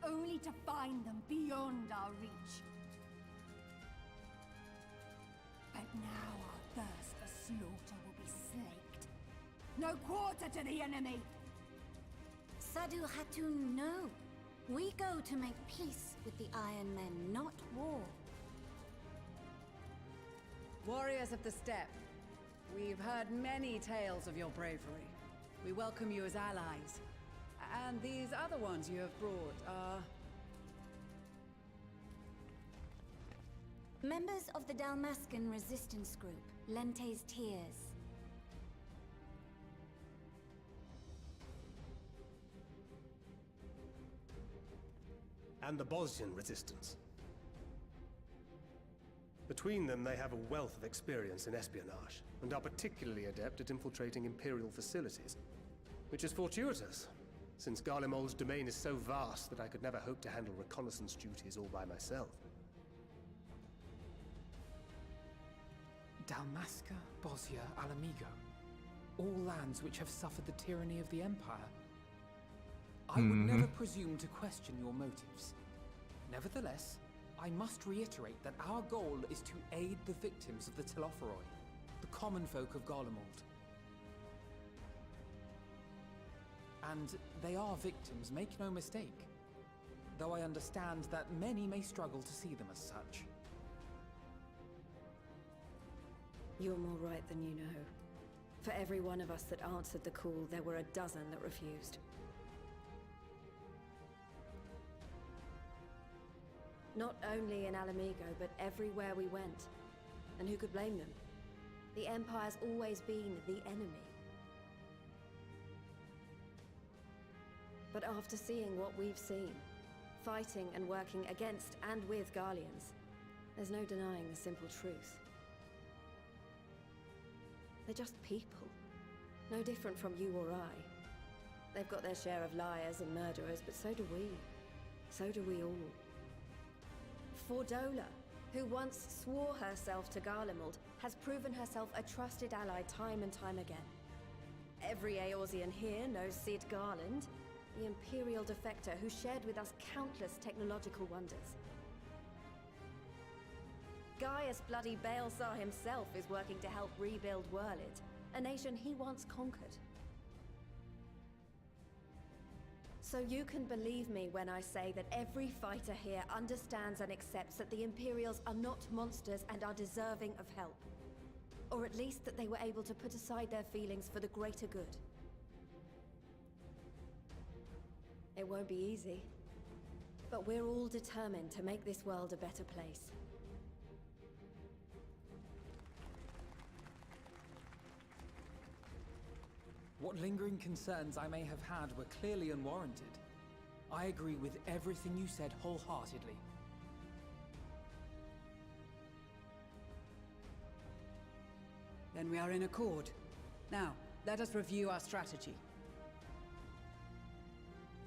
only to find them beyond our reach. But now our thirst for slaughter will be slaked. No quarter to the enemy! Sadu Hatun, no. We go to make peace with the Iron Men, not war. Warriors of the Steppe, we've heard many tales of your bravery. We welcome you as allies. And these other ones you have brought are... Members of the Dalmascan resistance group, Lente's Tears. And the Bosnian resistance. Between them, they have a wealth of experience in espionage, and are particularly adept at infiltrating Imperial facilities. Which is fortuitous, since Garlemald's domain is so vast that I could never hope to handle reconnaissance duties all by myself. Dalmasca, Bosnia, Alamigo. All lands which have suffered the tyranny of the Empire. I would never presume to question your motives. Nevertheless, I must reiterate that our goal is to aid the victims of the Telophoroi, the common folk of Garlemald. And they are victims, make no mistake. Though I understand that many may struggle to see them as such. You're more right than you know. For every one of us that answered the call, there were a dozen that refused. Not only in Alamigo, but everywhere we went. And who could blame them? The Empire's always been the enemy. But after seeing what we've seen, fighting and working against and with Garleans, there's no denying the simple truth. They're just people. No different from you or I. They've got their share of liars and murderers, but so do we. So do we all. Fordola, who once swore herself to Garlemald, has proven herself a trusted ally time and time again. Every Eorzean here knows Cid Garland, the Imperial defector who shared with us countless technological wonders. Gaius bloody Baelsar himself is working to help rebuild Werlid, a nation he once conquered. So you can believe me when I say that every fighter here understands and accepts that the Imperials are not monsters and are deserving of help. Or at least that they were able to put aside their feelings for the greater good. It won't be easy, but we're all determined to make this world a better place. What lingering concerns I may have had were clearly unwarranted. I agree with everything you said wholeheartedly. Then we are in accord. Now, let us review our strategy.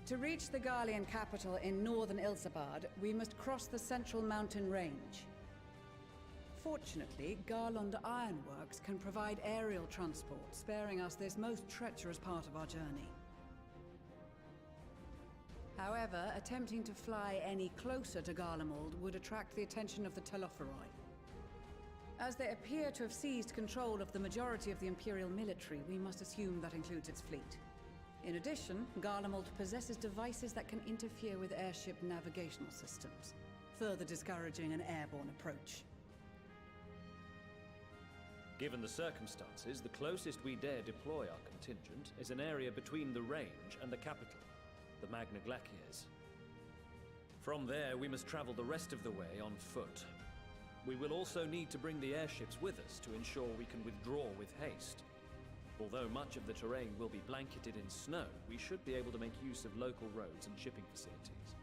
To reach the Garlean capital in northern Ilsabard, we must cross the central mountain range. Fortunately, Garlond Ironworks can provide aerial transport, sparing us this most treacherous part of our journey. However, attempting to fly any closer to Garlemald would attract the attention of the Telophoroi. As they appear to have seized control of the majority of the Imperial military, we must assume that includes its fleet. In addition, Garlemald possesses devices that can interfere with airship navigational systems, further discouraging an airborne approach. Given the circumstances, the closest we dare deploy our contingent is an area between the range and the capital, the Magna Glaciers. From there, we must travel the rest of the way on foot. We will also need to bring the airships with us to ensure we can withdraw with haste. Although much of the terrain will be blanketed in snow, we should be able to make use of local roads and shipping facilities.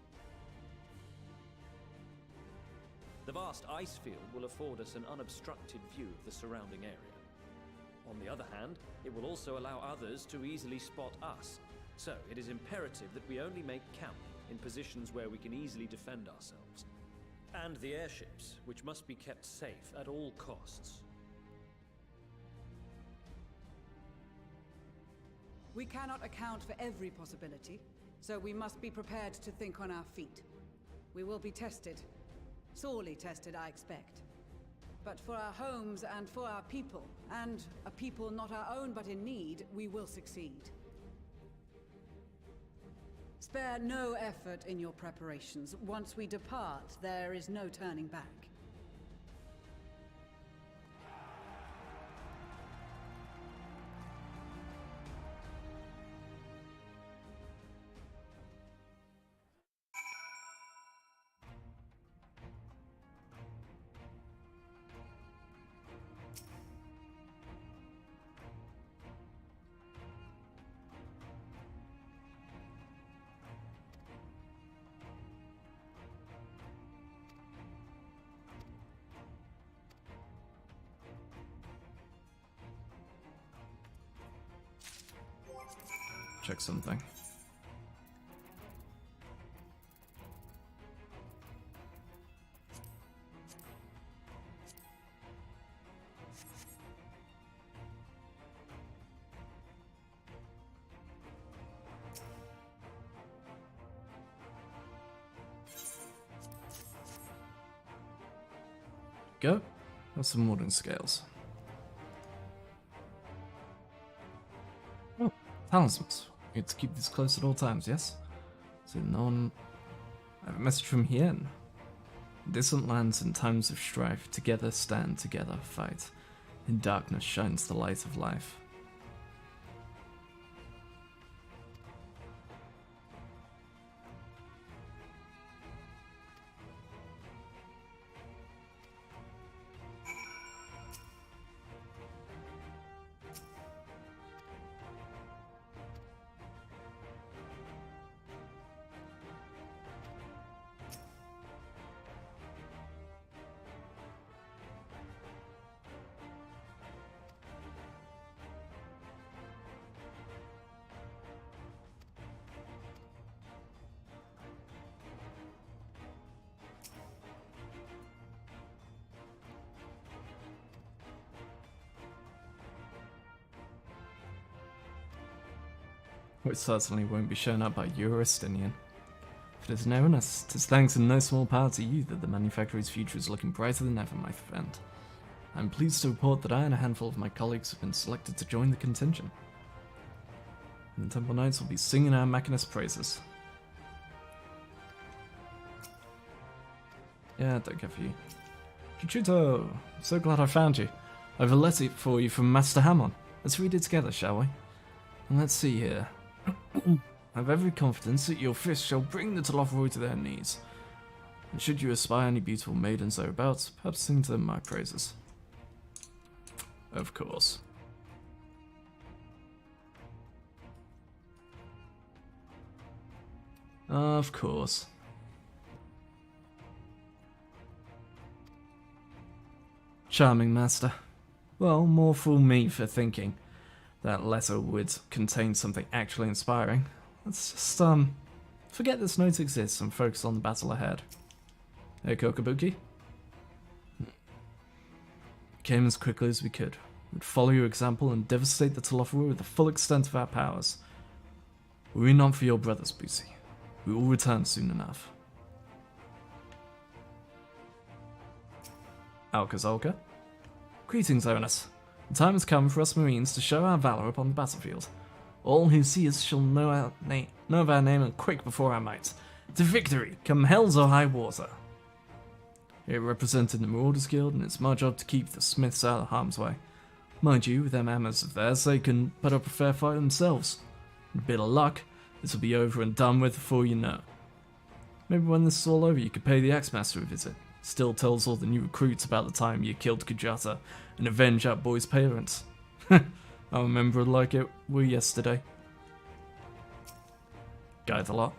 The vast ice field will afford us an unobstructed view of the surrounding area. On the other hand, it will also allow others to easily spot us, so it is imperative that we only make camp in positions where we can easily defend ourselves. And the airships, which must be kept safe at all costs. We cannot account for every possibility, so we must be prepared to think on our feet. We will be tested. Sorely tested, I expect. But for our homes and for our people, and a people not our own but in need, we will succeed. Spare no effort in your preparations. Once we depart, there is no turning back. Check something. Go. That's some wooden scales. Oh, talismans. We have to keep these close at all times, yes? So no one... I have a message from Hien. Distant lands in times of strife, together stand, together fight. In darkness shines the light of life. Which certainly won't be shown up by you or Estinian. If it is known as, 'tis thanks in no small part to you that the manufacturer's future is looking brighter than ever, my friend. I'm pleased to report that I and a handful of my colleagues have been selected to join the contingent. and the Temple Knights will be singing our Machinist praises. Yeah, don't care for you. Chuchuto! I'm so glad I found you. I have a letter for you from Master Hamon. Let's read it together, shall we? And let's see here. I have every confidence that your fist shall bring the Telophoroi to their knees. And should you espy any beautiful maidens thereabouts, perhaps sing to them my praises. Of course. Of course. Charming, Master. Well, more fool me for thinking that letter would contain something actually inspiring. Let's just, forget this note exists and focus on the battle ahead. Hey, Kokabuki? We came as quickly as we could. We'd follow your example and devastate the Telophoroi with the full extent of our powers. Were we not for your brothers, Busi, we will return soon enough. Alcazolka? Greetings, Onis. The time has come for us Marines to show our valor upon the battlefield. All who see us shall know of our name and quake before our might. To victory, come hells or high water. Here represented the Marauders Guild, and it's my job to keep the Smiths out of harm's way. Mind you, with them hammers of theirs, they can put up a fair fight themselves. With a bit of luck, this will be over and done with before you know. Maybe when this is all over, you could pay the Axemaster a visit. Still tells all the new recruits about the time you killed Kujata and avenged our boy's parents. I remember it like it were yesterday. Guide a lot.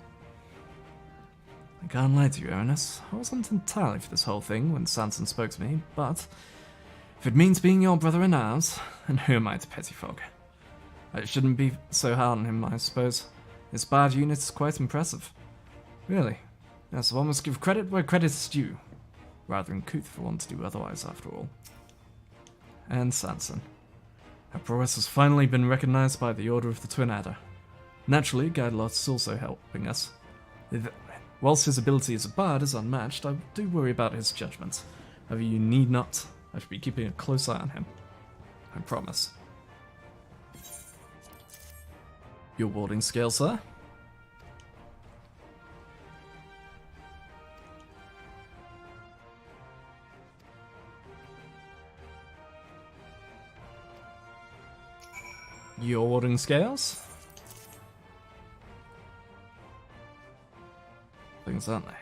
I can't lie to you, Ernest. I wasn't entirely for this whole thing when Sanson spoke to me, but if it means being your brother in arms, then who am I to pettifog? I shouldn't be so hard on him, I suppose. His bard unit is quite impressive. Really. Yes, one must give credit where credit is due. Rather uncouth for one to do otherwise, after all. And Sanson. Our prowess has finally been recognized by the Order of the Twin Adder. Naturally, Guidelot is also helping us. Whilst his ability as a bard is unmatched, I do worry about his judgment. However, you need not. I should be keeping a close eye on him. I promise. Your warding scale, sir? Your warding scales? Things, aren't they?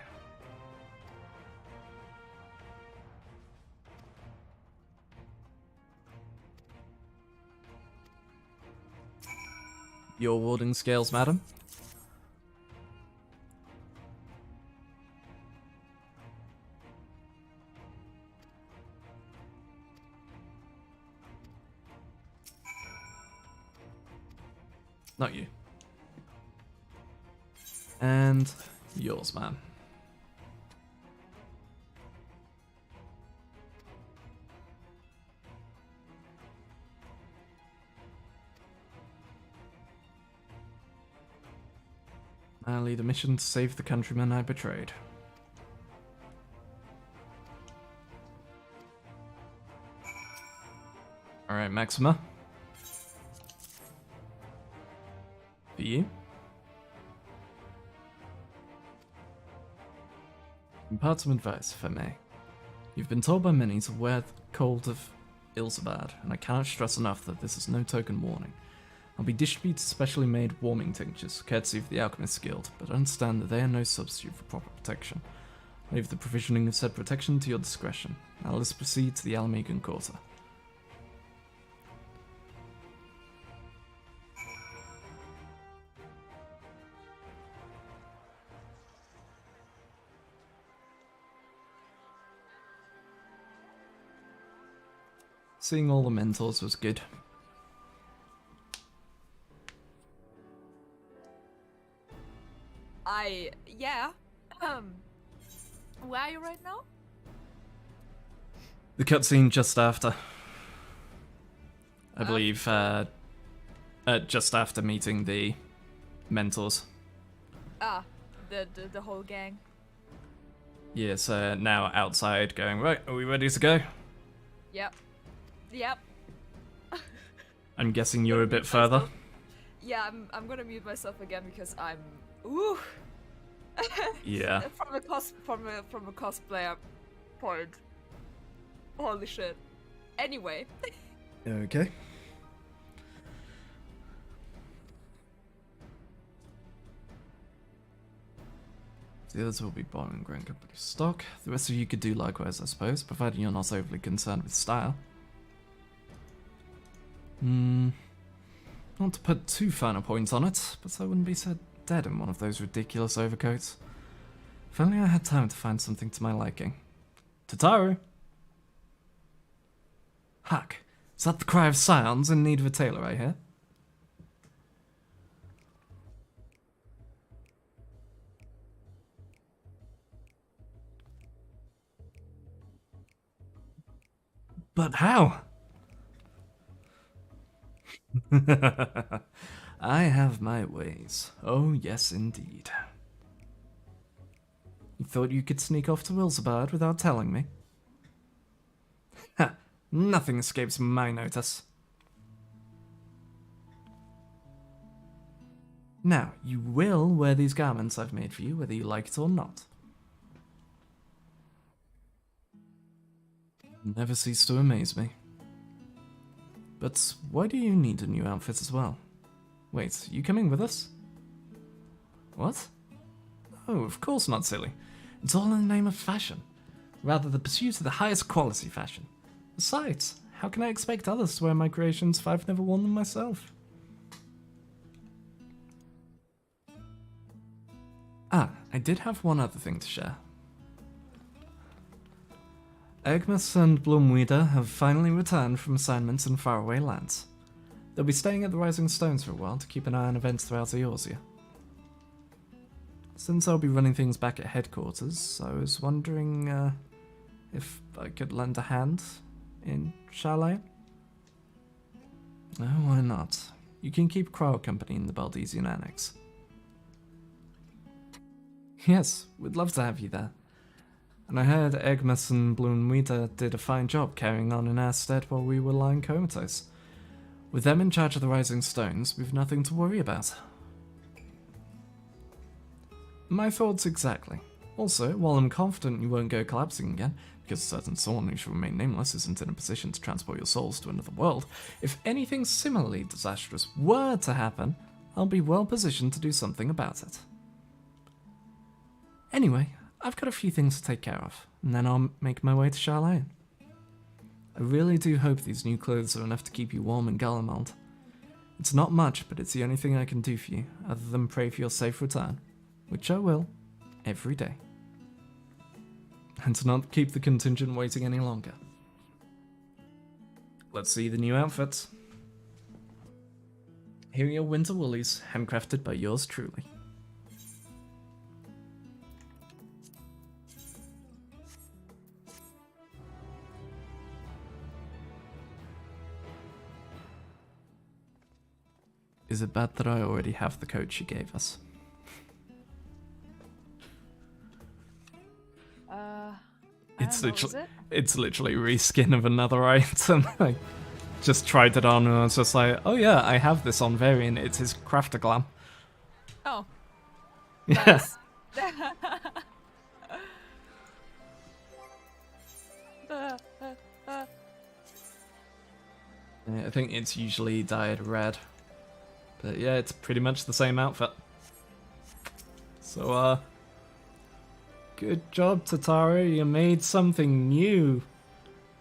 Your warding scales, madam? Not you. And yours, ma'am. I lead a mission to save the countrymen I betrayed. Alright, Maxima. For you? Impart some advice, if I may. You've been told by many to wear the cold of Ilsabad, and I cannot stress enough that this is no token warning. I'll be distributing specially made warming tinctures, courtesy of the Alchemist's Guild, but understand that they are no substitute for proper protection. I leave the provisioning of said protection to your discretion. Now let's proceed to the Alamegan Quarter. Seeing all the mentors was good. Yeah. Where are you right now? The cutscene just after. I believe, just after meeting the mentors. Ah, the whole gang. Yes, now outside going, right, are we ready to go? Yep. Yep. I'm guessing you're a bit further. Yeah, I'm gonna mute myself again because I'm ooh. Yeah. from a cosplayer point. Holy shit. Anyway. Okay. The others will be borrowing Grand Company stock. The rest of you could do likewise, I suppose, provided you're not overly concerned with style. Not to put too fine a point on it, but I wouldn't be so dead in one of those ridiculous overcoats. If only I had time to find something to my liking. Tataru! Huck, is that the cry of scions in need of a tailor, I hear? But how? I have my ways. Oh, yes, indeed. You thought you could sneak off to Wilsabard without telling me? Ha! Nothing escapes my notice. Now, you will wear these garments I've made for you, whether you like it or not. Never cease to amaze me. But why do you need a new outfit as well? Wait, you coming with us? What? Oh, of course not, silly. It's all in the name of fashion. Rather, the pursuit of the highest quality fashion. Besides, how can I expect others to wear my creations if I've never worn them myself? Ah, I did have one other thing to share. Egmus and Blumwieder have finally returned from assignments in faraway lands. They'll be staying at the Rising Stones for a while to keep an eye on events throughout Eorzea. Since I'll be running things back at headquarters, I was wondering if I could lend a hand in Charlayan? Oh, why not? You can keep Crow company in the Baldesian Annex. Yes, we'd love to have you there. And I heard Egmus and Blumwieder did a fine job carrying on in our stead while we were lying comatose. With them in charge of the Rising Stones, we've nothing to worry about. My thoughts exactly. Also, while I'm confident you won't go collapsing again, because a certain someone who shall remain nameless isn't in a position to transport your souls to another world, if anything similarly disastrous were to happen, I'll be well positioned to do something about it. Anyway, I've got a few things to take care of, and then I'll make my way to Charlayan. I really do hope these new clothes are enough to keep you warm in Garlemald. It's not much, but it's the only thing I can do for you, other than pray for your safe return, which I will, every day. And to not keep the contingent waiting any longer. Let's see the new outfits. Here are your winter woolies, handcrafted by yours truly. Is it bad that I already have the coat she gave us? It's literally reskin of another item. I just tried it on and I was just like, oh yeah, I have this on variant. It's his crafter glam. Oh. Yeah. Nice. Yeah, I think it's usually dyed red. But yeah, it's pretty much the same outfit. So, good job, Tataru. You made something new.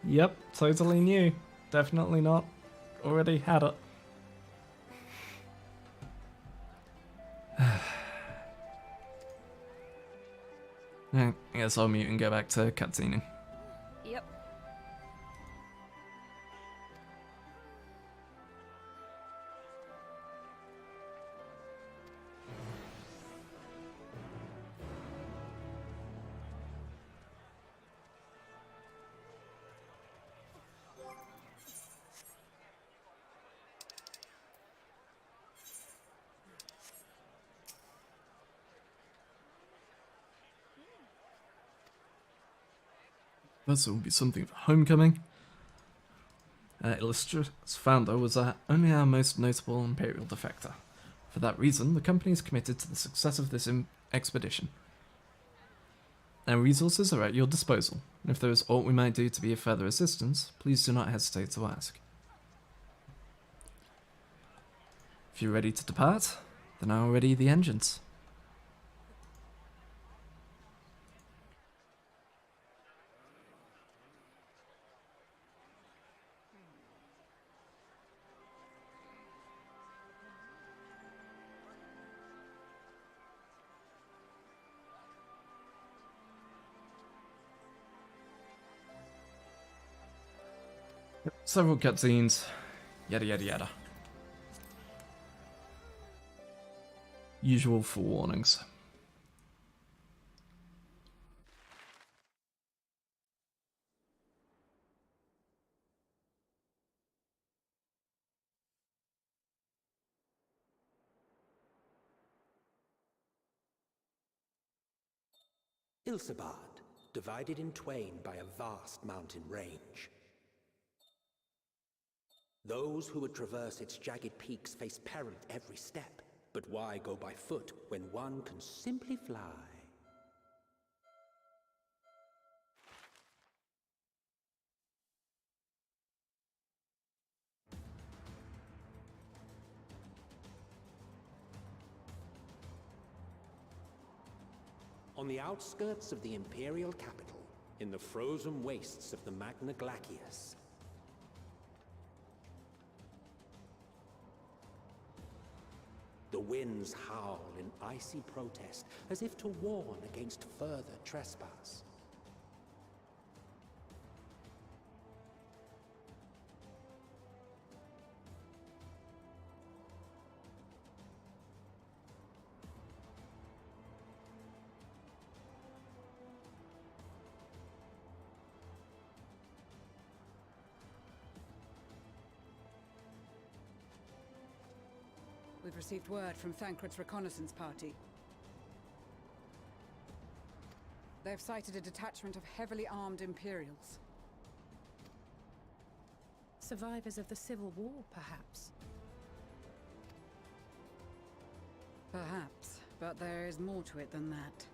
Yep, totally new. Definitely not already had it. Yeah, I guess I'll mute and go back to cutscening. Yep. This will be something for homecoming. Illustrious founder was only our most notable Imperial defector. For that reason, the company is committed to the success of this expedition. Our resources are at your disposal, and if there is aught we might do to be of further assistance, please do not hesitate to ask. If you're ready to depart, then I will ready the engines. Several cutscenes, yada yada yada. Usual forewarnings. Ilsabard, divided in twain by a vast mountain range. Those who would traverse its jagged peaks face peril at every step. But why go by foot when one can simply fly? On the outskirts of the Imperial capital, in the frozen wastes of the Magna Glacius, the winds howl in icy protest, as if to warn against further trespass. We've received word from Thancred's reconnaissance party. They've sighted a detachment of heavily armed Imperials. Survivors of the Civil War, perhaps? Perhaps, but there is more to it than that.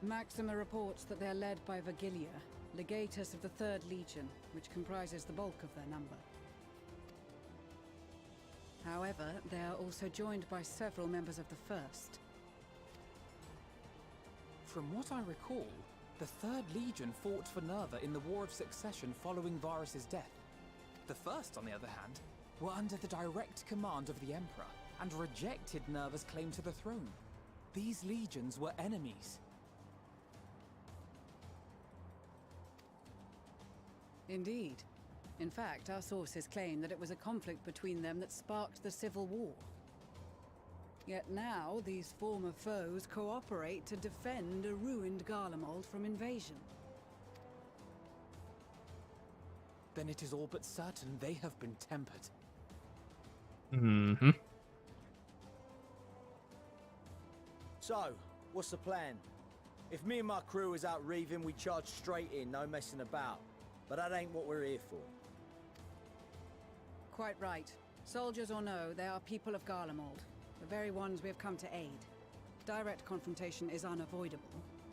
Maxima reports that they're led by Vergilia, legatus of the 3rd Legion, which comprises the bulk of their number. However, they are also joined by several members of the 1st. From what I recall, the 3rd Legion fought for Nerva in the War of Succession following Varus's death. The 1st, on the other hand, were under the direct command of the Emperor and rejected Nerva's claim to the throne. These legions were enemies. Indeed. In fact, our sources claim that it was a conflict between them that sparked the Civil War. Yet now, these former foes cooperate to defend a ruined Garlemald from invasion. Then it is all but certain they have been tempered. Mm-hmm. So, what's the plan? If me and my crew is out reaving, we charge straight in, no messing about. But that ain't what we're here for. Quite right. Soldiers or no, they are people of Garlemald, the very ones we have come to aid. Direct confrontation is unavoidable.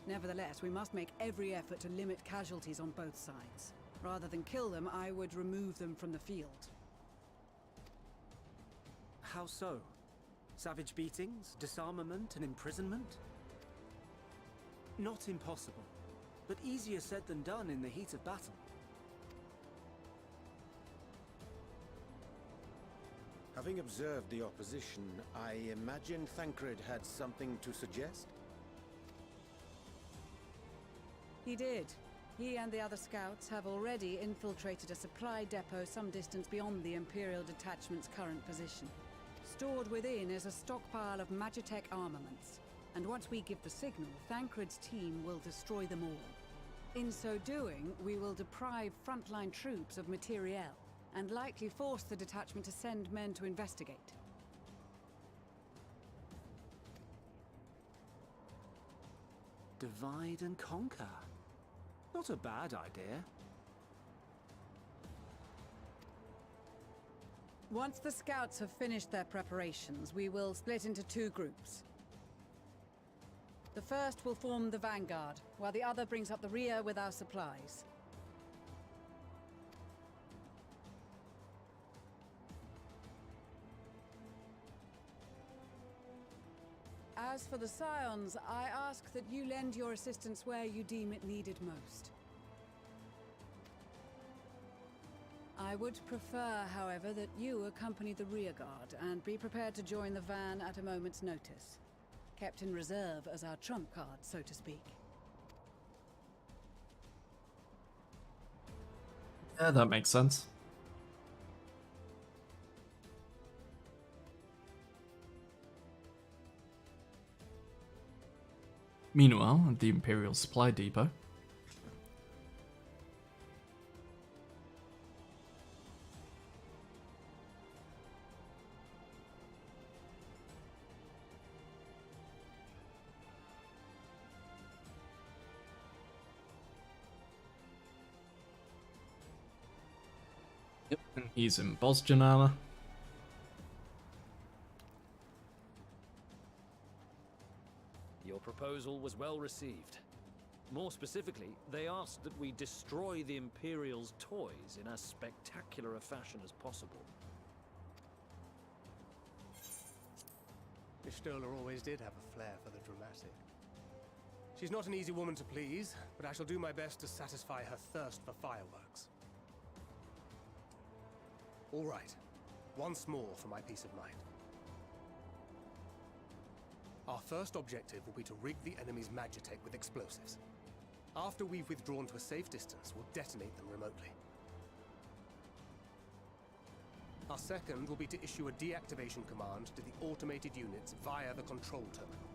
Nevertheless, we must make every effort to limit casualties on both sides. Rather than kill them, I would remove them from the field. How so? Savage beatings, disarmament, and imprisonment? Not impossible, but easier said than done in the heat of battle. Having observed the opposition, I imagine Thancred had something to suggest? He did. He and the other scouts have already infiltrated a supply depot some distance beyond the Imperial detachment's current position. Stored within is a stockpile of Magitech armaments, and once we give the signal, Thancred's team will destroy them all. In so doing, we will deprive frontline troops of materiel, and likely force the detachment to send men to investigate. Divide and conquer. Not a bad idea. Once the scouts have finished their preparations, we will split into 2 groups. The first will form the vanguard, while the other brings up the rear with our supplies. As for the Scions, I ask that you lend your assistance where you deem it needed most. I would prefer, however, that you accompany the rearguard and be prepared to join the van at a moment's notice. Kept in reserve as our trump card, so to speak. Yeah, that makes sense. Meanwhile, at the Imperial Supply Depot. Yep, and he's in Boston armor. Your proposal was well received. More specifically, they asked that we destroy the Imperial's toys in as spectacular a fashion as possible. Miss Stoller always did have a flair for the dramatic. She's not an easy woman to please, but I shall do my best to satisfy her thirst for fireworks. All right, once more for my peace of mind. Our first objective will be to rig the enemy's magitech with explosives. After we've withdrawn to a safe distance, we'll detonate them remotely. Our second will be to issue a deactivation command to the automated units via the control terminal.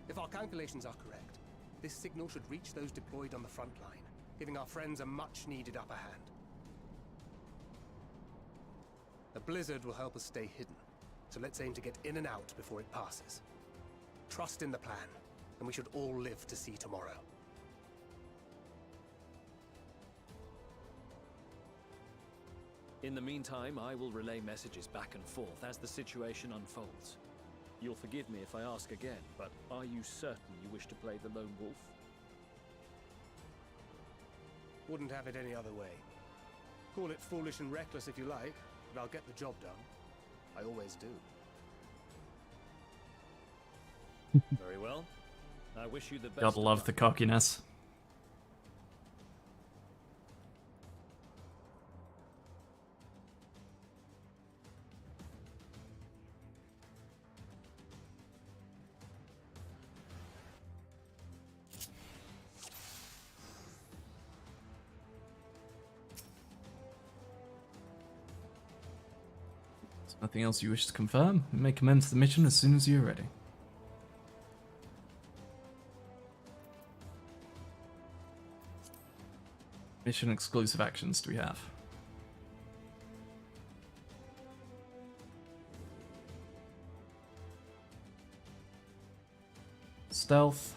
If our calculations are correct, this signal should reach those deployed on the front line, giving our friends a much-needed upper hand. The blizzard will help us stay hidden, so let's aim to get in and out before it passes. Trust in the plan, and we should all live to see tomorrow. In the meantime, I will relay messages back and forth as the situation unfolds. You'll forgive me if I ask again, but are you certain you wish to play the lone wolf? Wouldn't have it any other way. Call it foolish and reckless if you like, but I'll get the job done. I always do. Very well. I wish you the best. Gotta love the cockiness. Nothing else you wish to confirm? We may commence the mission as soon as you're ready. Mission exclusive actions do we have? Stealth.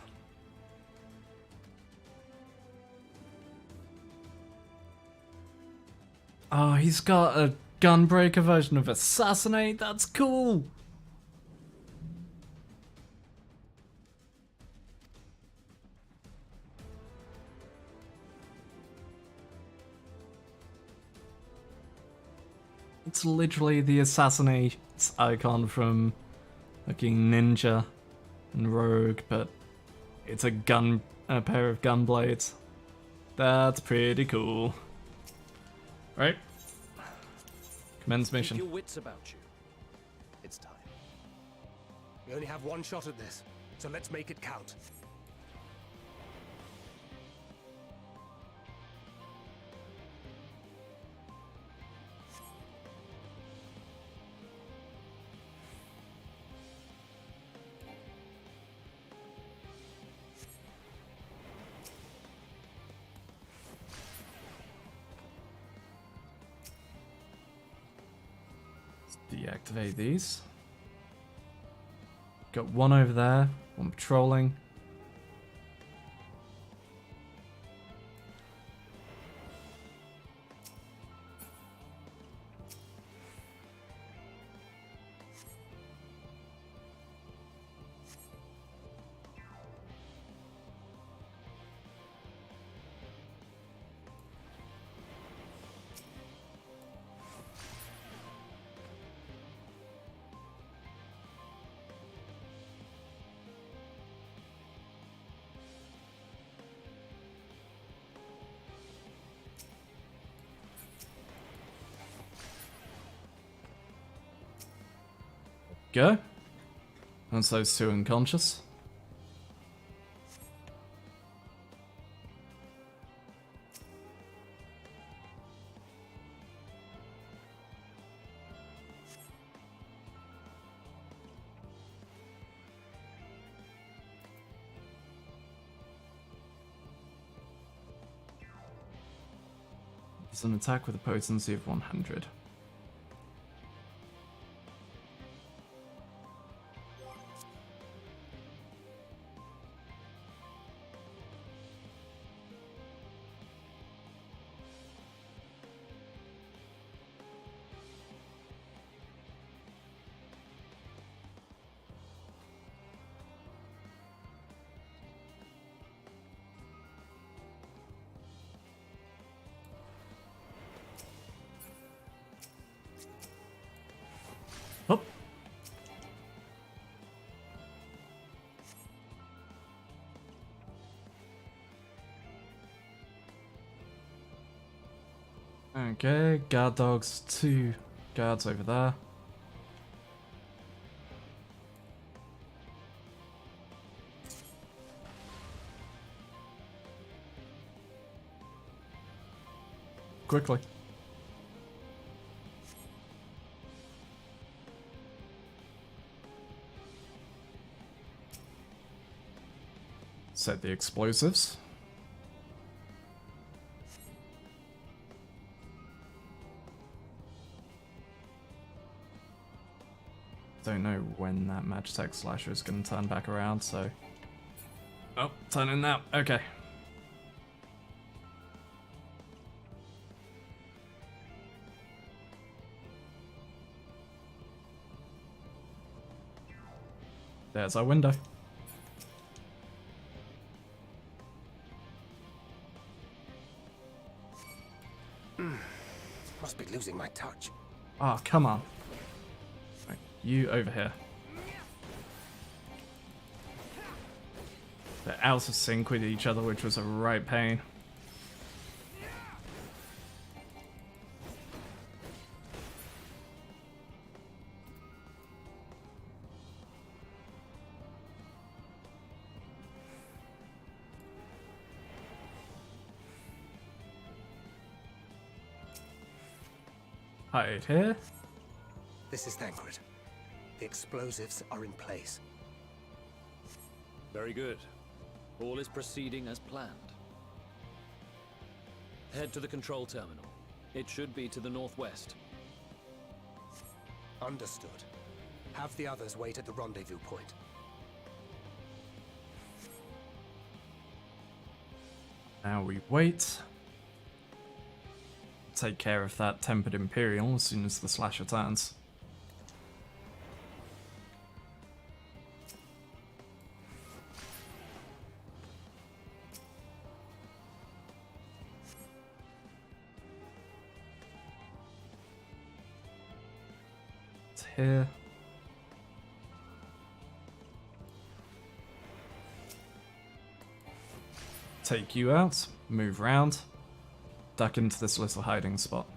Oh, he's got a gunbreaker version of Assassinate. That's cool. It's literally the Assassinate icon from fucking Ninja and Rogue, but it's a pair of gun blades. That's pretty cool. Right? Commence mission. Keep your wits about you. It's time. We only have one shot at this, so let's make it count. Deactivate these. Got one over there, one patrolling. go. Once those two unconscious. It's an attack with a potency of 100. Up. Okay, guard dogs, 2 guards over there. Quickly. Set the explosives. Don't know when that Magitech Slasher is going to turn back around, so... Oh, turning now. Okay. There's our window. Must be losing my touch. Oh, come on. Right, you over here. They're out of sync with each other, which was a right pain. Hide here. This is Thancred. The explosives are in place. Very good. All is proceeding as planned. Head to the control terminal. It should be to the northwest. Understood. Have the others wait at the rendezvous point. Now we wait. Take care of that Tempered Imperial as soon as the Slasher turns. It's here. Take you out, move round. Duck into this little hiding spot.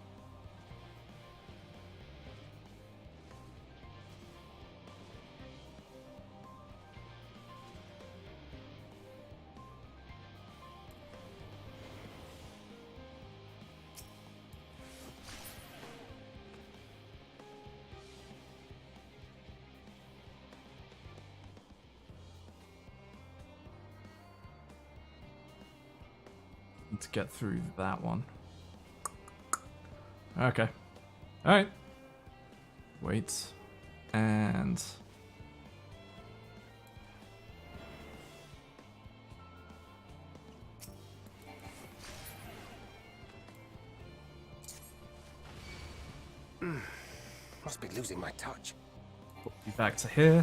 Need to get through that one. Okay. Alright. Wait. And... Must be losing my touch. Put you back to here.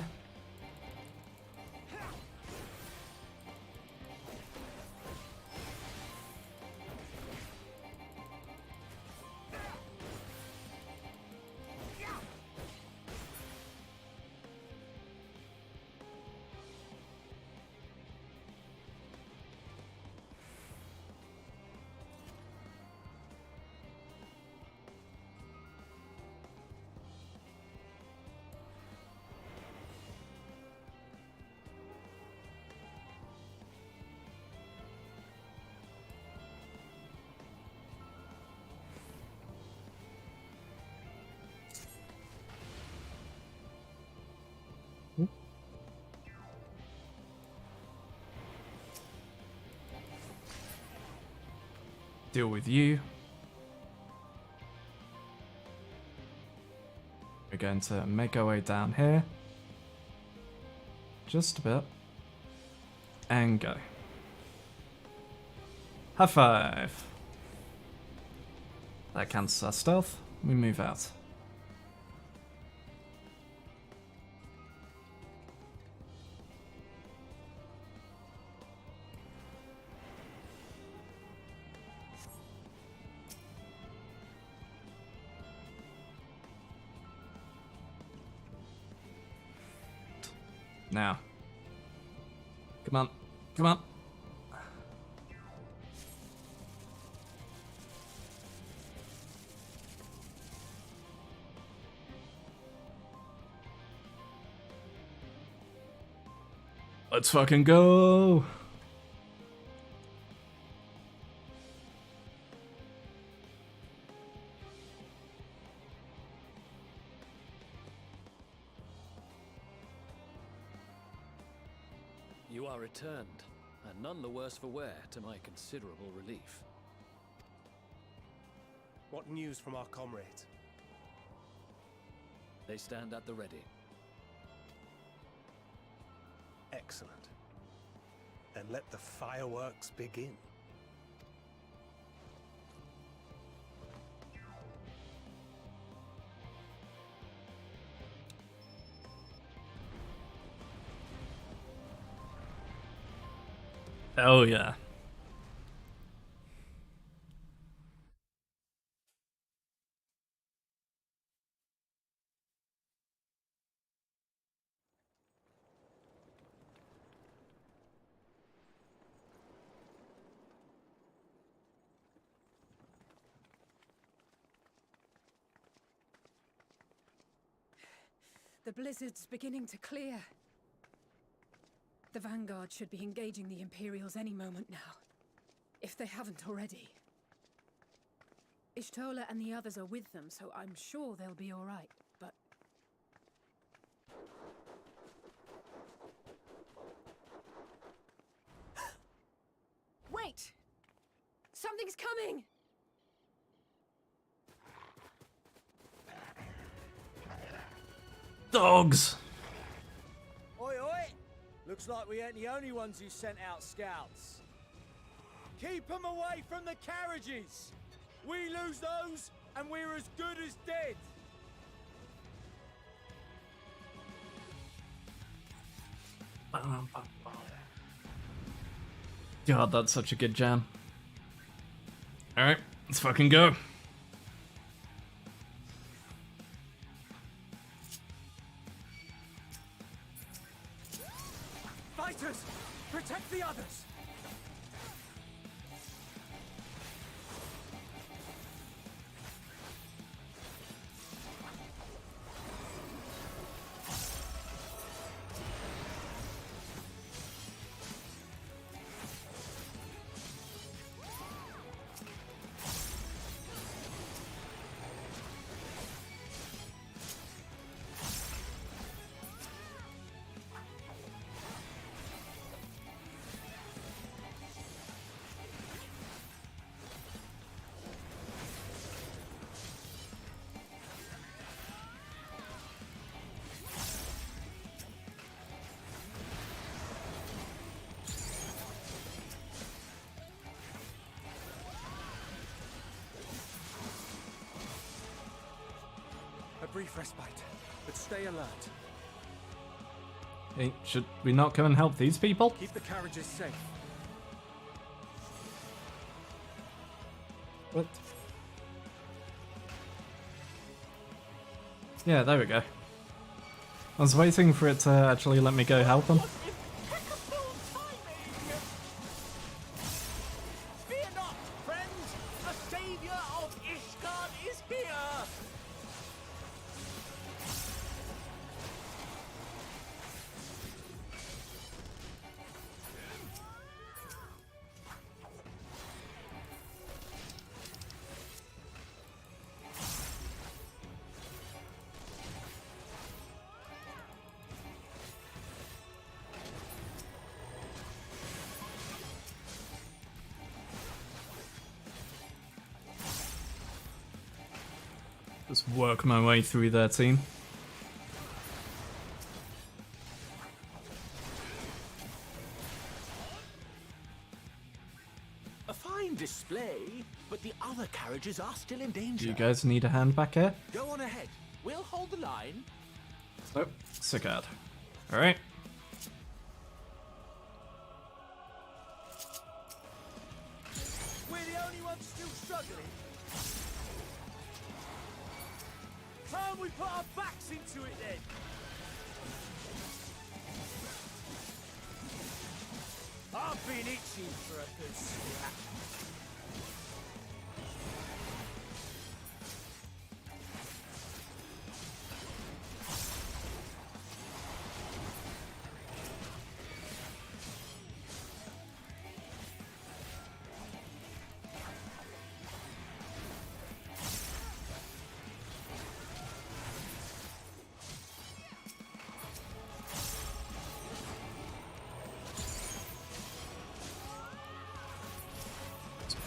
Deal with you. We're going to make our way down here. Just a bit. And go. High five. That cancels our stealth. We move out. Now. Come on. Come on. Let's fucking go! You are returned, and none the worse for wear, to my considerable relief. What news from our comrades? They stand at the ready. Excellent. Then let the fireworks begin. Oh yeah. The blizzard's beginning to clear. The Vanguard should be engaging the Imperials any moment now, if they haven't already. Ishtola and the others are with them, so I'm sure they'll be all right, but... Wait! Something's coming! Dogs! Oi, oi! Looks like we ain't the only ones who sent out scouts. Keep them away from the carriages! We lose those, and we're as good as dead! God, that's such a good jam. Alright, let's fucking go. Fighters! Protect the others! A brief respite, but stay alert. Hey, should we not come and help these people? Keep the carriages safe. What? Yeah, there we go. I was waiting for it to actually let me go help them. Fear not, friends! The savior of Ishgard is here! Just work my way through their team. A fine display, but the other carriages are still in danger. Do you guys need a hand back here? Go on ahead. We'll hold the line. Nope. Sigurd. Alright. We're the only ones still struggling. Time we put our backs into it then. I've been itching for a good scrap.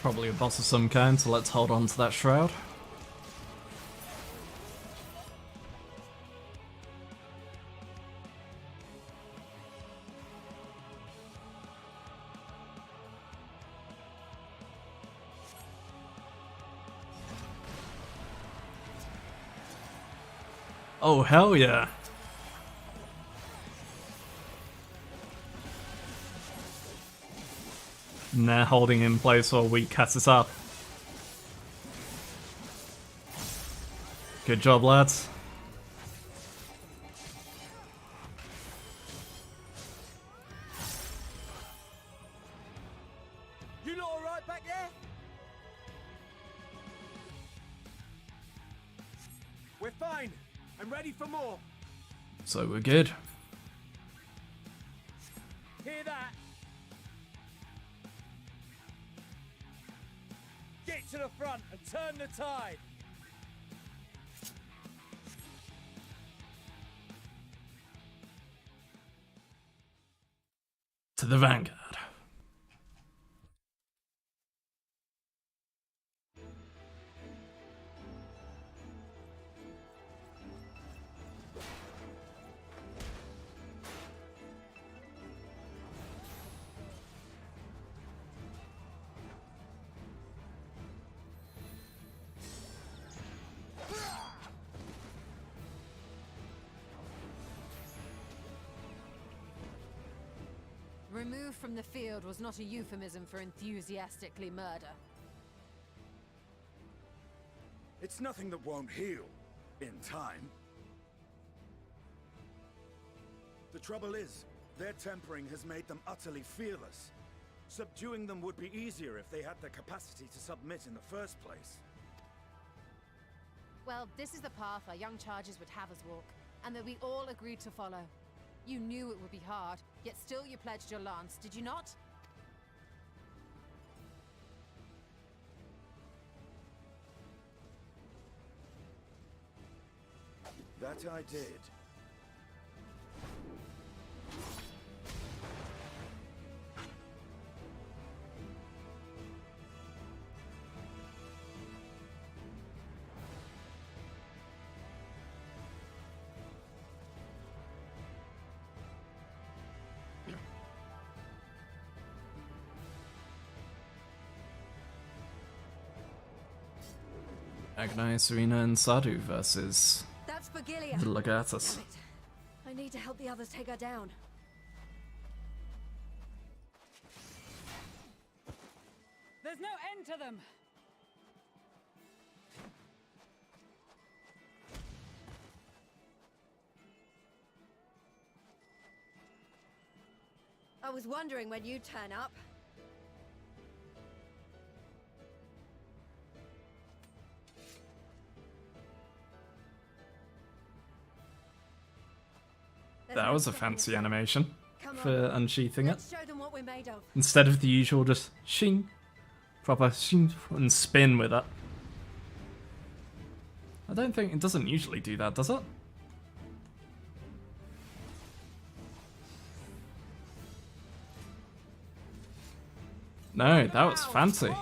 Probably a boss of some kind, so let's hold on to that shroud. Oh, hell yeah. And they're holding in place while we cut this up. Good job, lads. You lot alright back there? We're fine. I'm ready for more. So we're good. Hear that? Get to the front and turn the tide. To the vanguard. Removed from the field was not a euphemism for enthusiastically murder. It's nothing that won't heal in time. The trouble is, their tempering has made them utterly fearless. Subduing them would be easier if they had the capacity to submit in the first place. Well, this is the path our young charges would have us walk, and that we all agreed to follow. You knew it would be hard, yet still you pledged your lance, did you not? That I did. Agni, Serena, and Sadhu versus That's for Gilead. the Legatus. Damn it. I need to help the others take her down. There's no end to them! I was wondering when you'd turn up. That was a fancy animation for unsheathing it. Let's show them what we're made of. Instead of the usual just shing, proper shing, and spin with it. I don't think it doesn't usually do that, does it? No, that was fancy.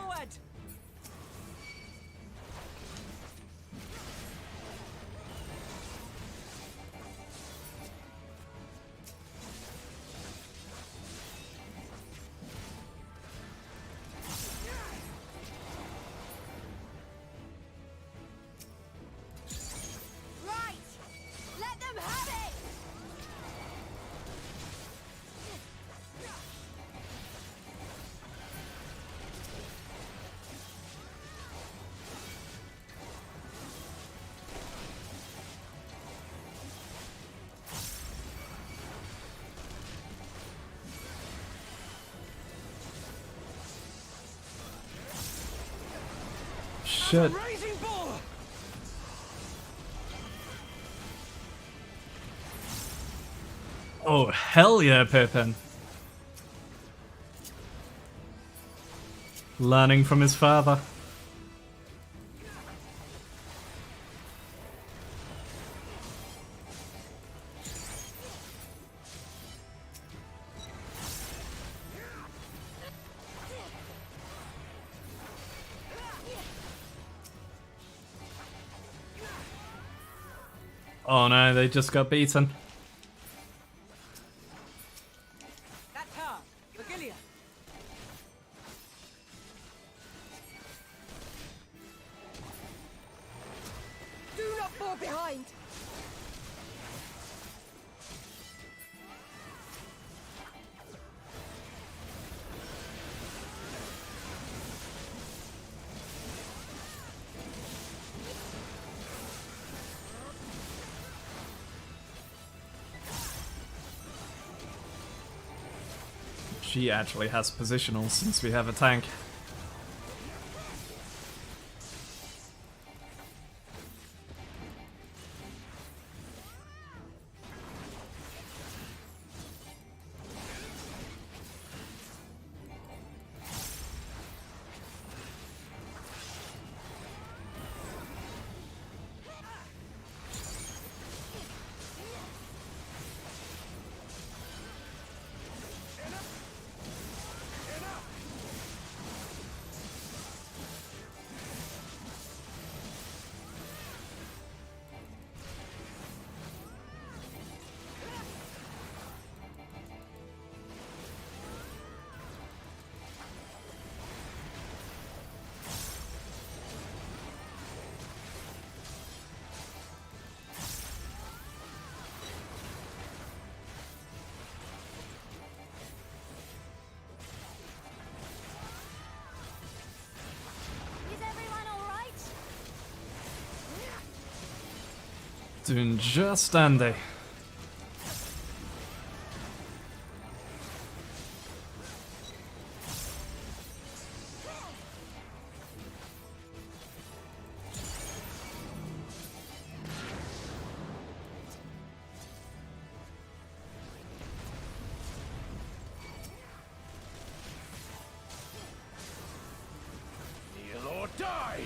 shit. Oh, hell yeah, Pippin. Learning from his father. Oh no, they just got beaten. That's her, Virgilia. Do not fall behind! She actually has positional since we have a tank. Doing just dandy. Kneel or die!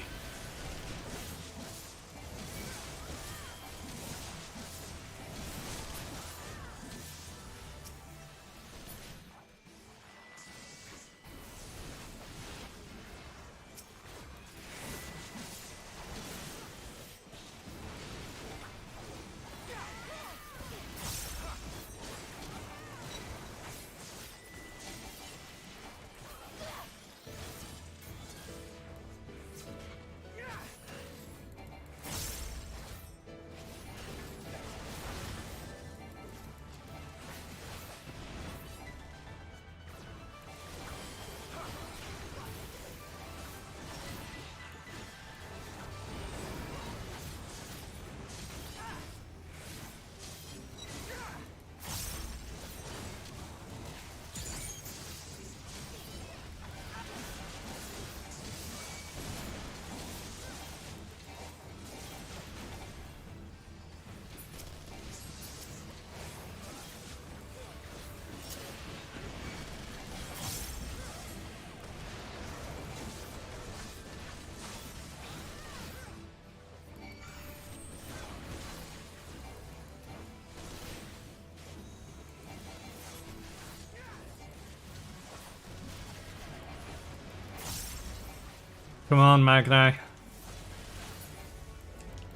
Come on, Magni.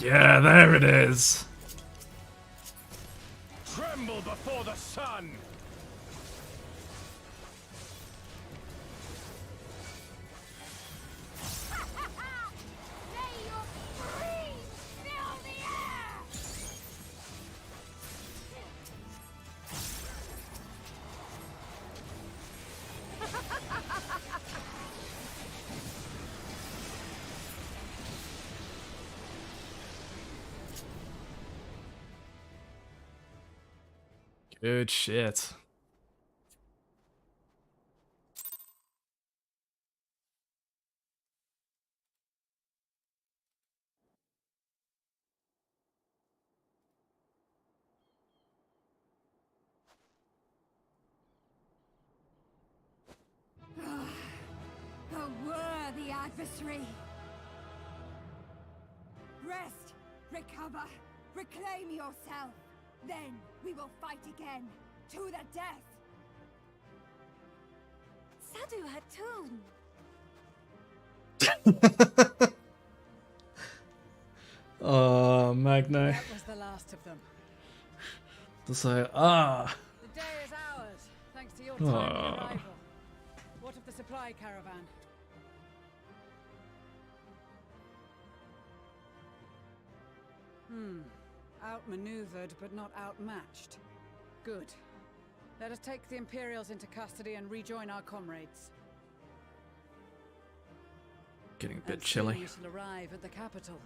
Yeah, there it is. Tremble before the sun! Good shit. adversary. Rest, recover, reclaim yourself. Then we will fight again, to the death. Sadu Hatun. Oh, Magno. That was the last of them. Just like, ah. The day is ours, thanks to your timely arrival. What of the supply caravan? Outmaneuvered, but not outmatched. Good. Let us take the Imperials into custody and rejoin our comrades. Getting a bit And chilly. soon we shall arrive at the capital.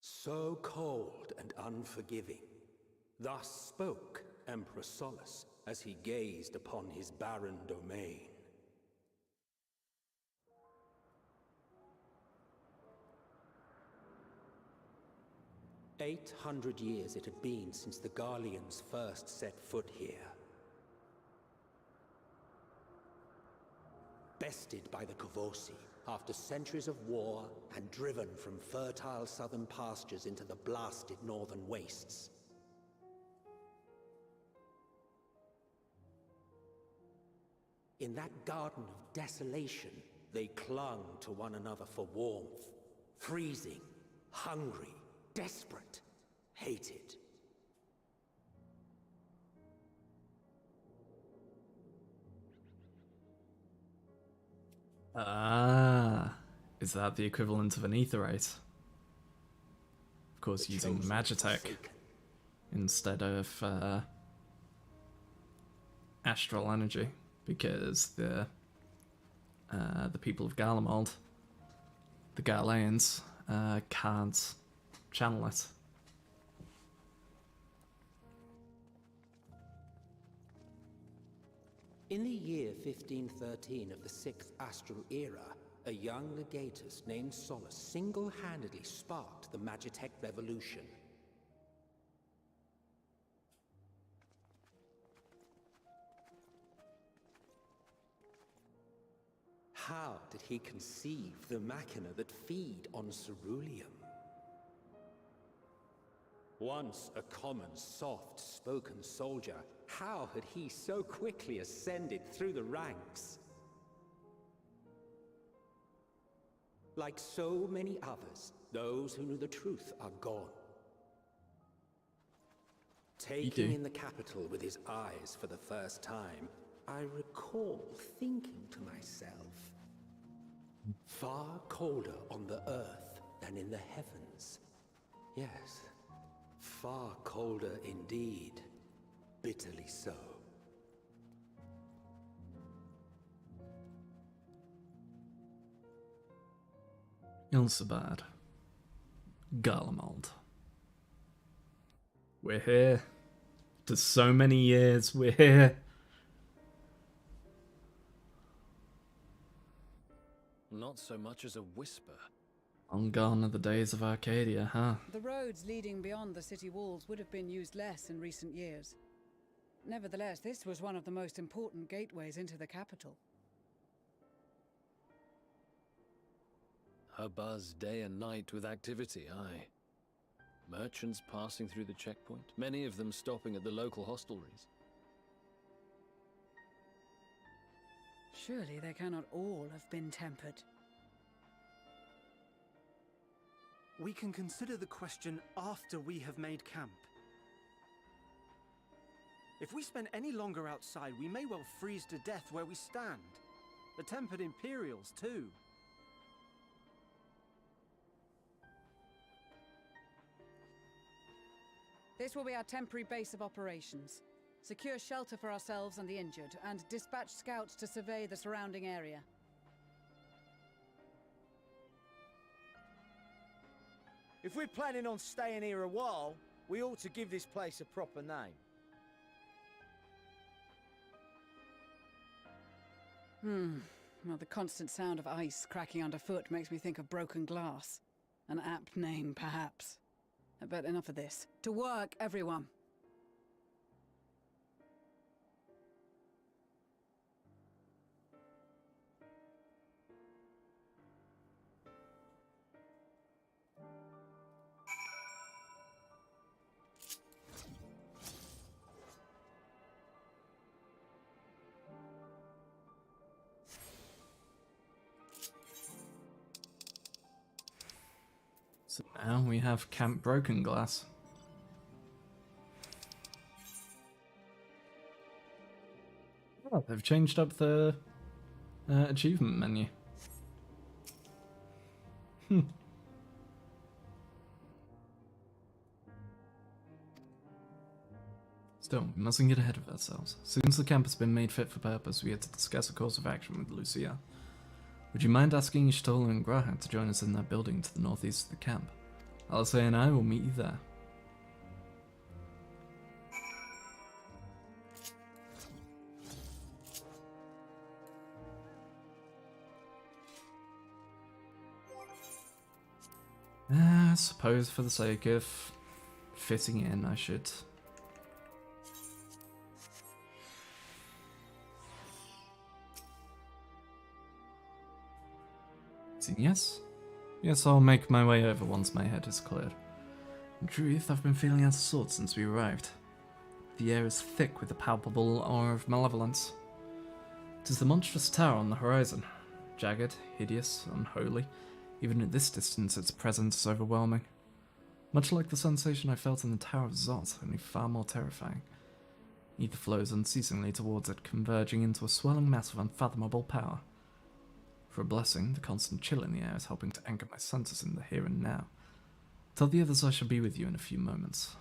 So cold and unforgiving. Thus spoke Emperor Solus as he gazed upon his barren domain. "800 years it had been since the Garleans first set foot here. Bested by the Kavosi, after centuries of war and driven from fertile southern pastures into the blasted northern wastes. In that garden of desolation, they clung to one another for warmth, freezing, hungry, desperate, hated. Ah, is that the equivalent of an aetherite? Of course, using Magitech instead of astral energy, because the people of Garlemald, the Garleans, can't channel it. In the year 1513 of the 6th Astral Era, a young legatus named Solus single-handedly sparked the Magitech Revolution. How did he conceive the machina that feed on ceruleum? Once a common, soft-spoken soldier, how had he so quickly ascended through the ranks? Like so many others, those who knew the truth are gone. Taking in the capital with his eyes for the first time, I recall thinking to myself, far colder on the earth than in the heavens. Yes, far colder indeed. Bitterly so. Ilsabad. Garlemald. We're here. After so many years, we're here. Not so much as a whisper. Long gone are the days of Arcadia, huh? The roads leading beyond the city walls would have been used less in recent years. Nevertheless, this was one of the most important gateways into the capital. A buzz day and night with activity, aye. Merchants passing through the checkpoint, many of them stopping at the local hostelries. Surely they cannot all have been tempered. We can consider the question after we have made camp. If we spend any longer outside, we may well freeze to death where we stand. The tempered Imperials, too. This will be our temporary base of operations. Secure shelter for ourselves and the injured, and dispatch scouts to survey the surrounding area. If we're planning on staying here a while, we ought to give this place a proper name. Well, the constant sound of ice cracking underfoot makes me think of broken glass. An apt name, perhaps. But enough of this. To work, everyone! So now we have Camp Broken Glass. Oh, they've changed up the achievement menu. Still, we mustn't get ahead of ourselves. As soon as the camp has been made fit for purpose, we have to discuss a course of action with Lucia. Would you mind asking Ishtola and Graha to join us in that building to the northeast of the camp? Alice and I will meet you there. I suppose for the sake of fitting in, I should. Yes? Yes, I'll make my way over once my head is cleared. In truth, I've been feeling out of sorts since we arrived. The air is thick with a palpable aura of malevolence. It is the monstrous tower on the horizon. Jagged, hideous, unholy. Even at this distance, its presence is overwhelming. Much like the sensation I felt in the Tower of Zot, only far more terrifying. Ether flows unceasingly towards it, converging into a swirling mass of unfathomable power. For a blessing, the constant chill in the air is helping to anchor my senses in the here and now. Tell the others I shall be with you in a few moments.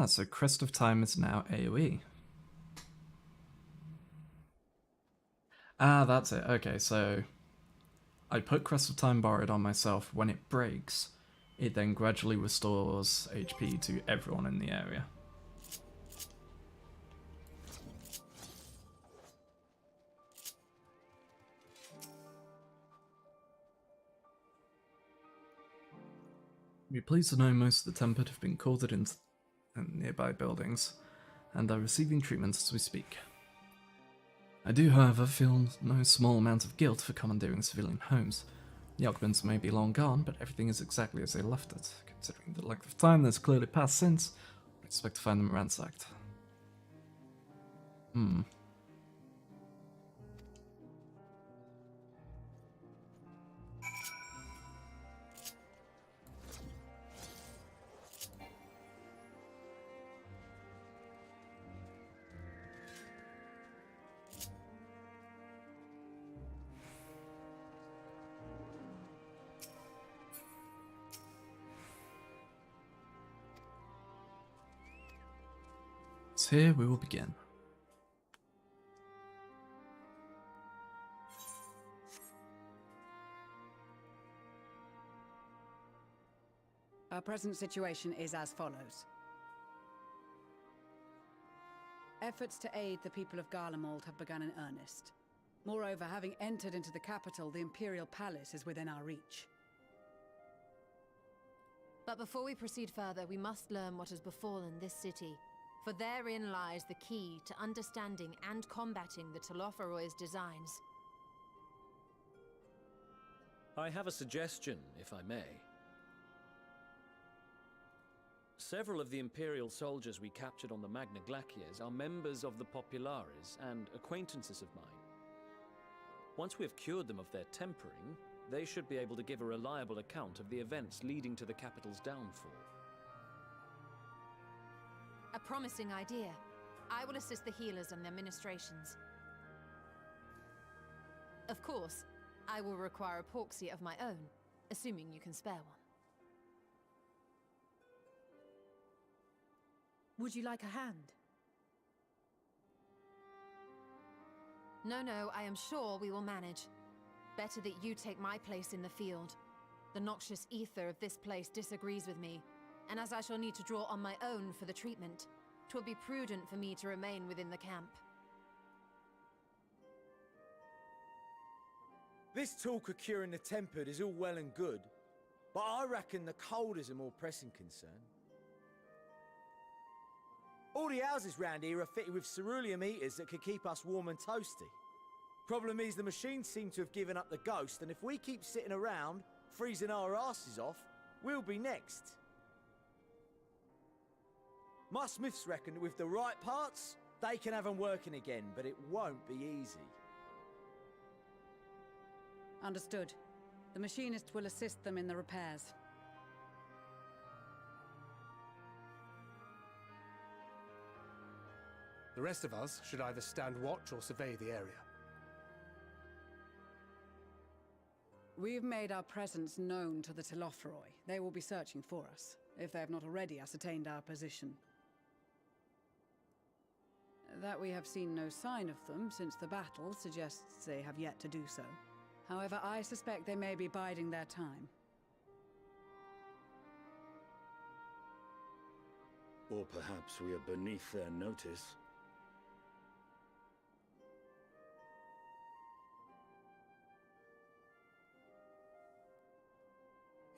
So Crest of Time is now AoE. That's it. Okay, so I put Crest of Time Borrowed on myself. When it breaks, it then gradually restores HP to everyone in the area. Be pleased to know most of the Tempered have been quartered into nearby buildings, and are receiving treatment as we speak. I do, however, feel no small amount of guilt for commandeering civilian homes. The occupants may be long gone, but everything is exactly as they left it. Considering the length of time that's clearly passed since, I expect to find them ransacked. So here we will begin. Our present situation is as follows. Efforts to aid the people of Garlemald have begun in earnest. Moreover, having entered into the capital, the Imperial Palace is within our reach. But before we proceed further, we must learn what has befallen this city. For therein lies the key to understanding and combating the Telophoroid's designs. I have a suggestion, if I may. Several of the Imperial soldiers we captured on the Magna Glaciers are members of the Populares and acquaintances of mine. Once we have cured them of their tempering, they should be able to give a reliable account of the events leading to the capital's downfall. A promising idea. I will assist the healers and their ministrations. Of course, I will require a porksy of my own, assuming you can spare one. Would you like a hand? No, I am sure we will manage. Better that you take my place in the field. The noxious ether of this place disagrees with me, and as I shall need to draw on my own for the treatment, 'twill be prudent for me to remain within the camp. This talk of curing the tempered is all well and good, but I reckon the cold is a more pressing concern. All the houses round here are fitted with cerulean heaters that could keep us warm and toasty. Problem is, the machines seem to have given up the ghost, and if we keep sitting around, freezing our asses off, we'll be next. My smiths reckon that with the right parts, they can have them working again, but it won't be easy. Understood. The machinist will assist them in the repairs. The rest of us should either stand watch or survey the area. We've made our presence known to the Telothroi. They will be searching for us, if they have not already ascertained our position. That we have seen no sign of them since the battle suggests they have yet to do so. However, I suspect they may be biding their time. Or perhaps we are beneath their notice.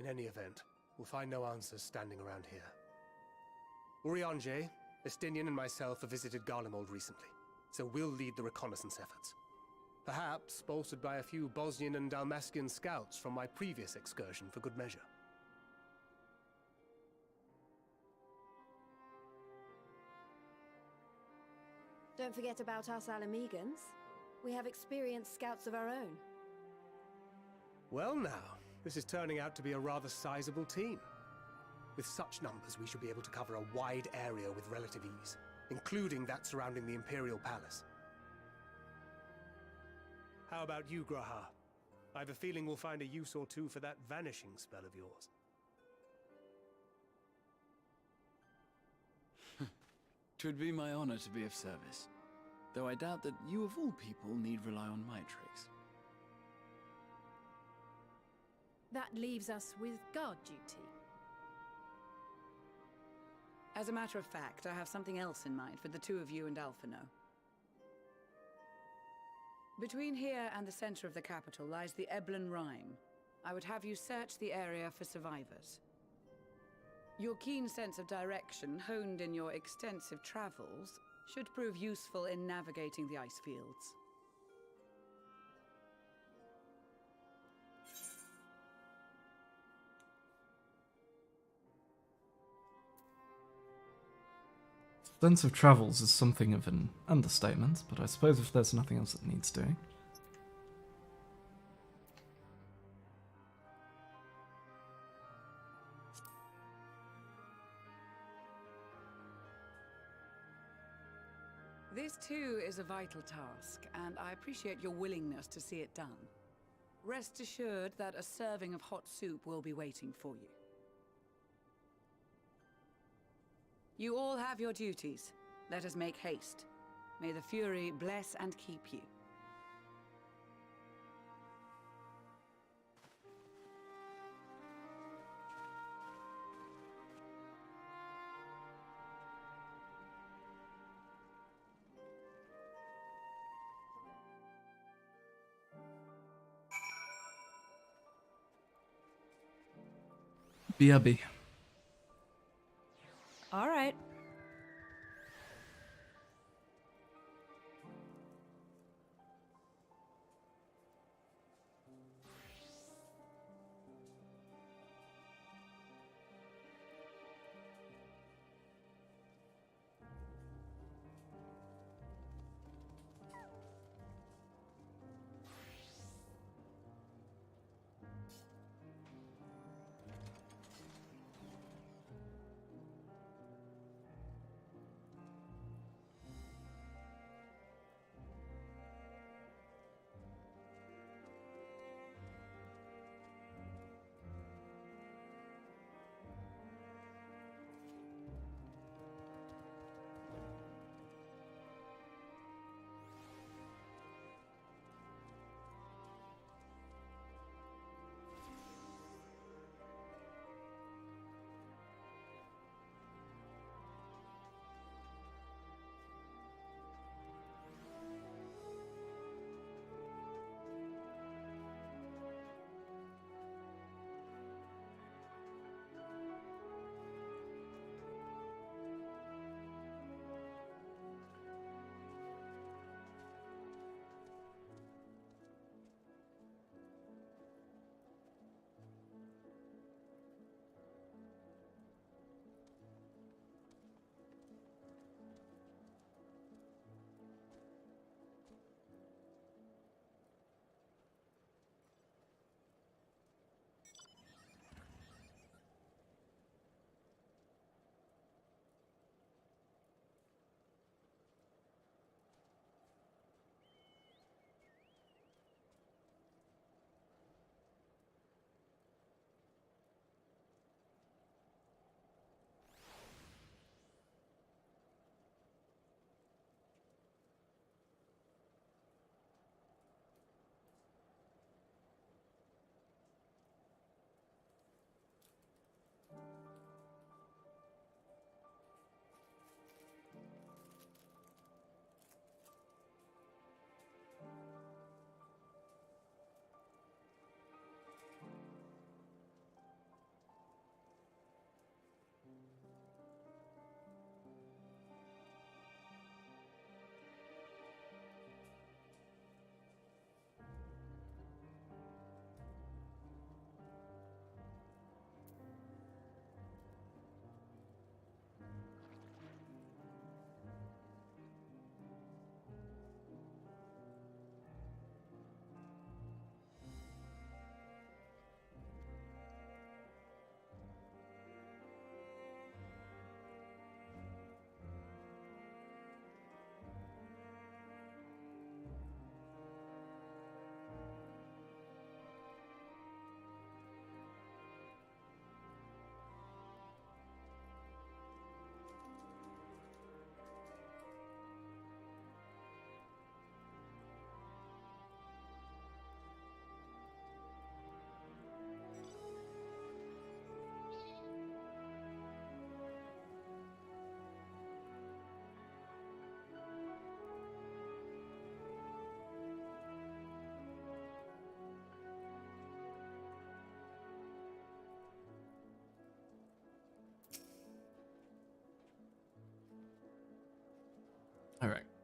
In any event, we'll find no answers standing around here. Urianger, Estinian and myself have visited Garlemald recently, so we'll lead the reconnaissance efforts. Perhaps bolstered by a few Bosnian and Dalmatian scouts from my previous excursion for good measure. Don't forget about us Alamegans. We have experienced scouts of our own. Well now, this is turning out to be a rather sizable team. With such numbers, we should be able to cover a wide area with relative ease, including that surrounding the Imperial Palace. How about you, Graha? I have a feeling we'll find a use or two for that vanishing spell of yours. 'Twould be my honor to be of service, though I doubt that you of all people need rely on my tricks. That leaves us with guard duty. As a matter of fact, I have something else in mind for the two of you and Alphino. Between here and the center of the capital lies the Eblan Rime. I would have you search the area for survivors. Your keen sense of direction, honed in your extensive travels, should prove useful in navigating the ice fields. Sense of travels is something of an understatement, but I suppose if there's nothing else that needs doing. This too is a vital task, and I appreciate your willingness to see it done. Rest assured that a serving of hot soup will be waiting for you. You all have your duties. Let us make haste. May the Fury bless and keep you. BRB. All right.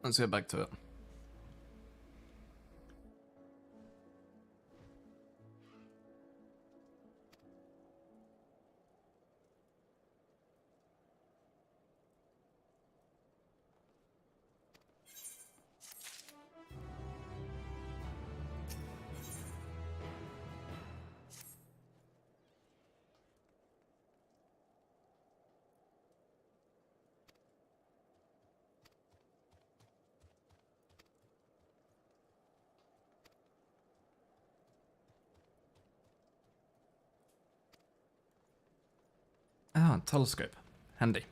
Let's get back to it. Ah, telescope. Handy.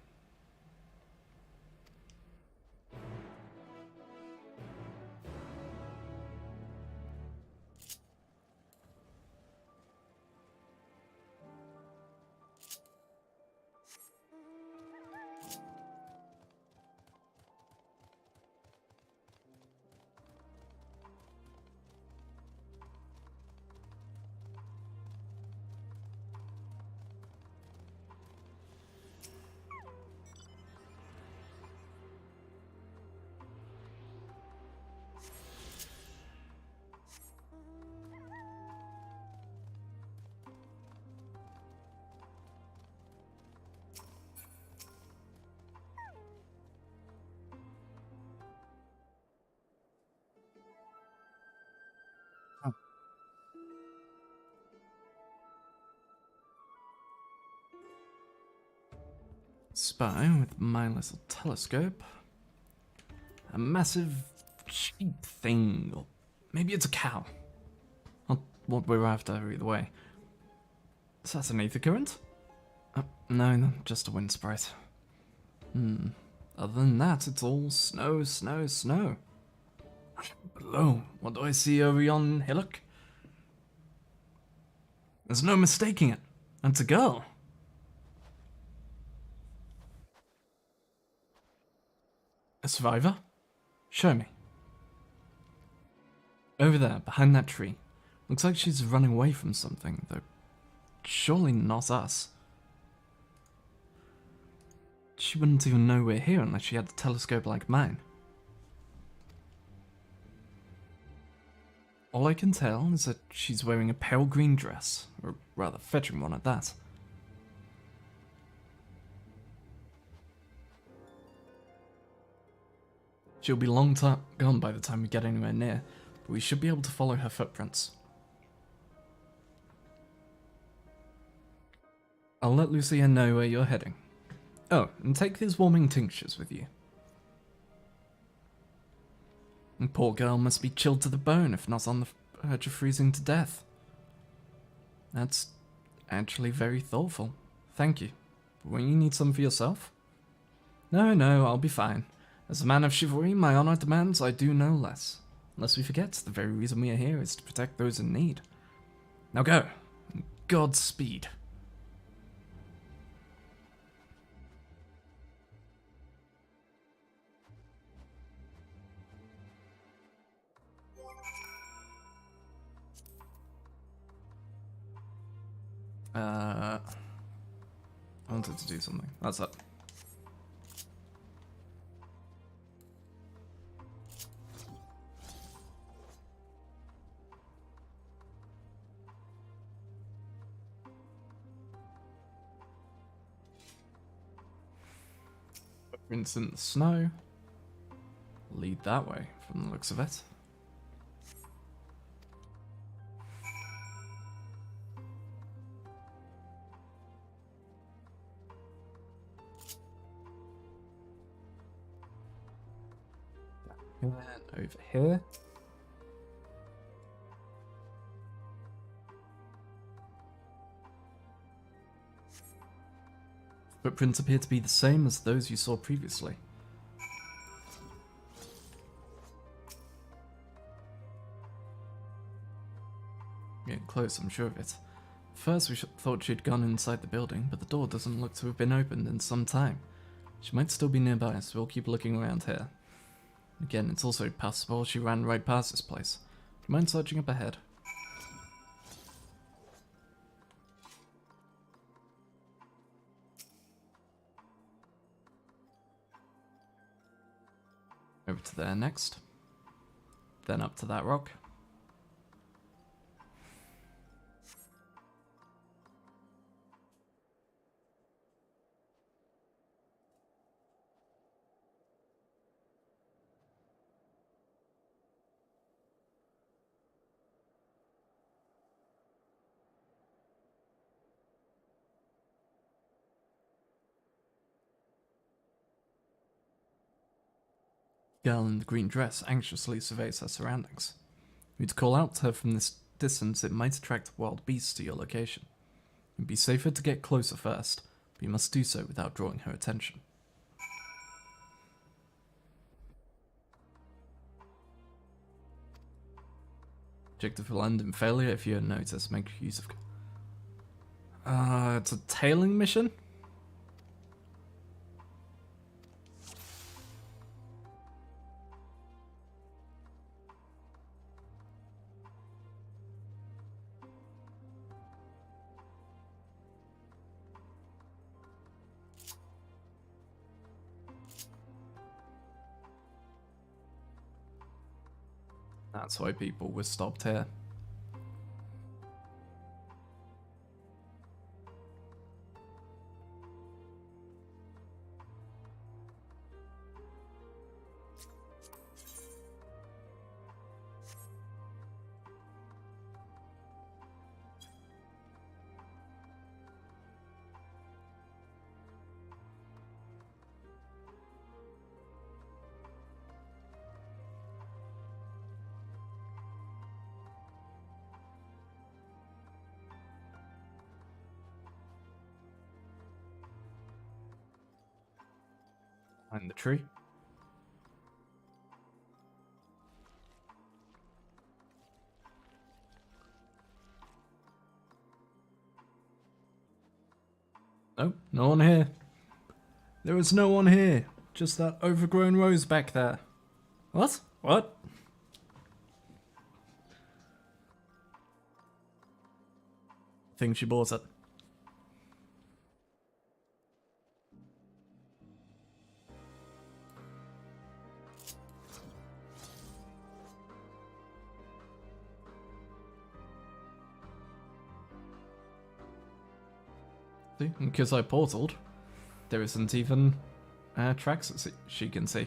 Spy with my little telescope. A massive sheep thing, or maybe it's a cow. Not what we're after either way. Is that an ether current? No, just a wind sprite. Other than that, it's all snow, snow, snow. Below, what do I see over yon hillock? There's no mistaking it. It's a girl. A survivor? Show me. Over there, behind that tree. Looks like she's running away from something, though surely not us. She wouldn't even know we're here unless she had a telescope like mine. All I can tell is that she's wearing a pale green dress, or rather fetching one at that. She'll be long gone by the time we get anywhere near, but we should be able to follow her footprints. I'll let Lucia know where you're heading. Oh, and take these warming tinctures with you. The poor girl must be chilled to the bone, if not on the verge of freezing to death. That's actually very thoughtful. Thank you. But won't you need some for yourself? No, I'll be fine. As a man of chivalry, my honor demands I do no less. Lest we forget, the very reason we are here is to protect those in need. Now go. Godspeed. I wanted to do something. That's it. Footprints in the snow. Lead that way, from the looks of it. And then over here. Footprints appear to be the same as those you saw previously. Getting close, I'm sure of it. First we thought she'd gone inside the building, but the door doesn't look to have been opened in some time. She might still be nearby, so we'll keep looking around here. Again, it's also possible she ran right past this place. Do you mind searching up ahead? Over over to there next. Then up to that rock. Girl in the green dress anxiously surveys her surroundings. You'd call out to her from this distance, it might attract wild beasts to your location. It'd be safer to get closer first, but you must do so without drawing her attention. Objective will end in failure if you notice. Make use of... it's a tailing mission? That's why people were stopped here. Behind the tree. Nope, no one here. There is no one here. Just that overgrown rose back there. What? What? Think she bought it. See, because I portaled, there isn't even tracks that she can see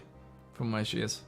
from where she is.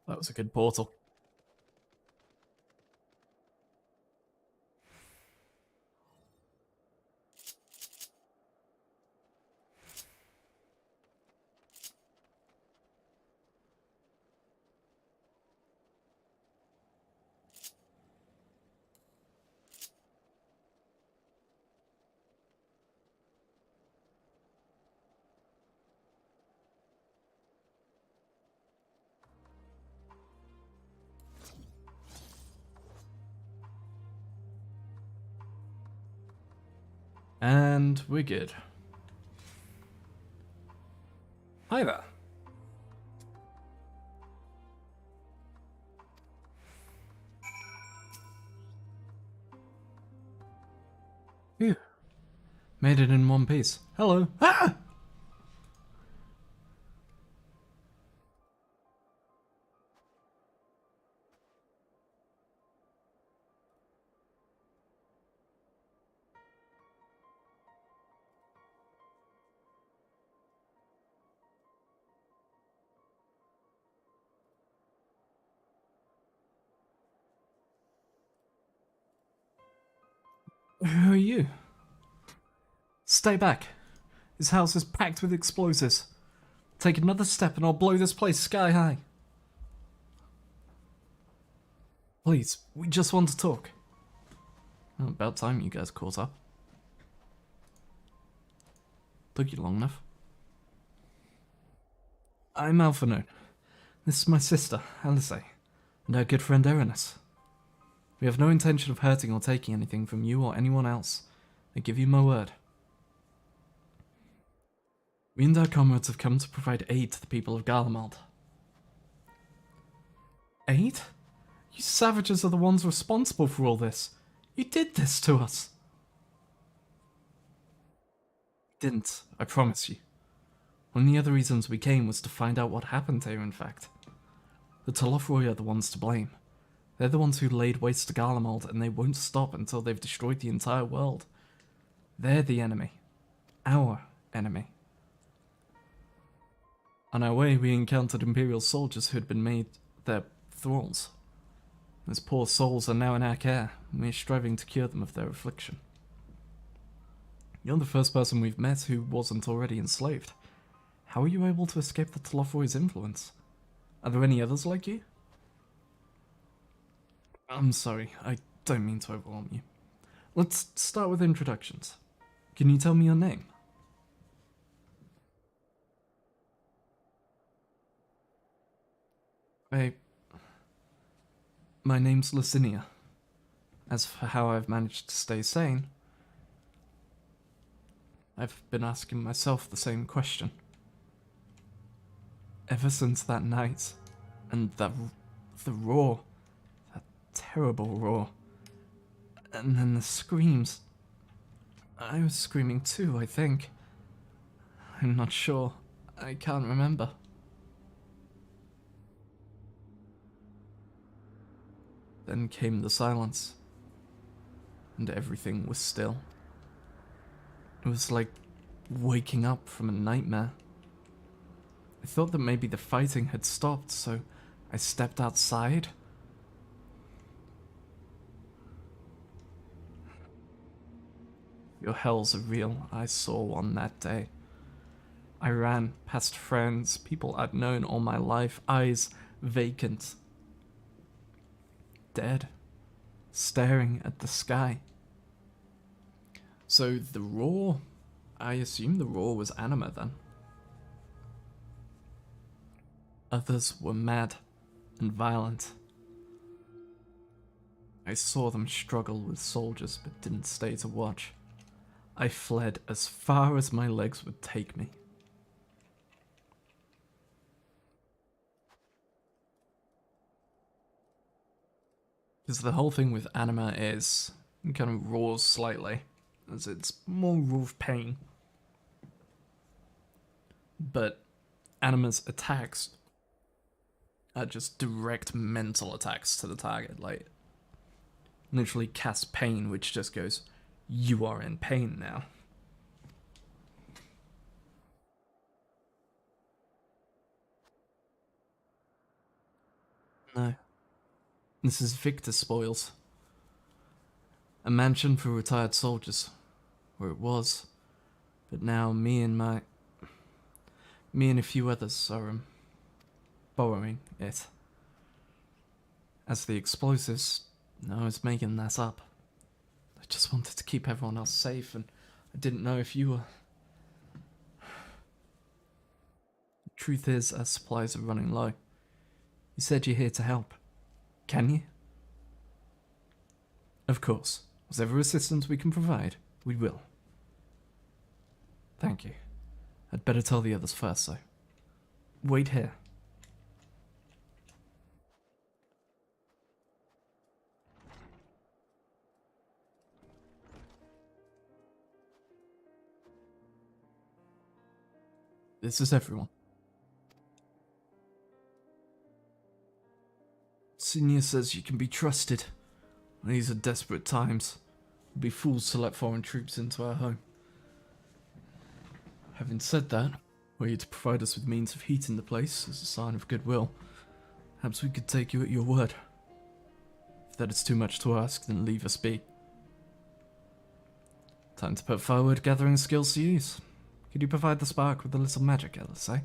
That was a good portal. And we're good. Hi there. Phew. Made it in one piece. Hello. Ah! Who are you? Stay back. His house is packed with explosives. Take another step and I'll blow this place sky high. Please, we just want to talk. Well, about time you guys caught up. Took you long enough. I'm Alphano. This is my sister, Alice, and our good friend Erinus. We have no intention of hurting or taking anything from you or anyone else. I give you my word. We and our comrades have come to provide aid to the people of Garlemald. Aid? You savages are the ones responsible for all this. You did this to us. Didn't, I promise you. One of the other reasons we came was to find out what happened here, in fact. The Telofroi are the ones to blame. They're the ones who laid waste to Garlemald, and they won't stop until they've destroyed the entire world. They're the enemy. Our enemy. On our way, we encountered Imperial soldiers who had been made their thralls. Those poor souls are now in our care, and we are striving to cure them of their affliction. You're the first person we've met who wasn't already enslaved. How are you able to escape the Telofroi's influence? Are there any others like you? I'm sorry, I don't mean to overwhelm you. Let's start with introductions. Can you tell me your name? My name's Licinia. As for how I've managed to stay sane, I've been asking myself the same question. Ever since that night, and the roar, that terrible roar, and then the screams. I was screaming too, I think. I'm not sure. I can't remember. Then came the silence, and everything was still. It was like waking up from a nightmare. I thought that maybe the fighting had stopped, so I stepped outside. Your hells are real. I saw one that day. I ran past friends, people I'd known all my life, eyes vacant. Dead, staring at the sky. So the roar, I assume the roar was anima then. Others were mad and violent. I saw them struggle with soldiers but didn't stay to watch. I fled as far as my legs would take me. Because the whole thing with anima is it kind of roars slightly, as it's more raw of pain. But anima's attacks are just direct mental attacks to the target, like literally cast pain, which just goes, you are in pain now. No. This is Victor Spoils. A mansion for retired soldiers. Where it was. But now me and a few others are, borrowing it. As the explosives, I was making that up. I just wanted to keep everyone else safe, and I didn't know if you were. The truth is, our supplies are running low. You said you're here to help. Can you? Of course. Whatever assistance we can provide, we will. Thank you. I'd better tell the others first, though. Wait here. This is everyone. Senior says you can be trusted. These are desperate times. We'd be fools to let foreign troops into our home. Having said that, were you to provide us with means of heating the place as a sign of goodwill, perhaps we could take you at your word. If that is too much to ask, then leave us be. Time to put forward gathering skills to use. Could you provide the spark with a little magic, Ellis, eh?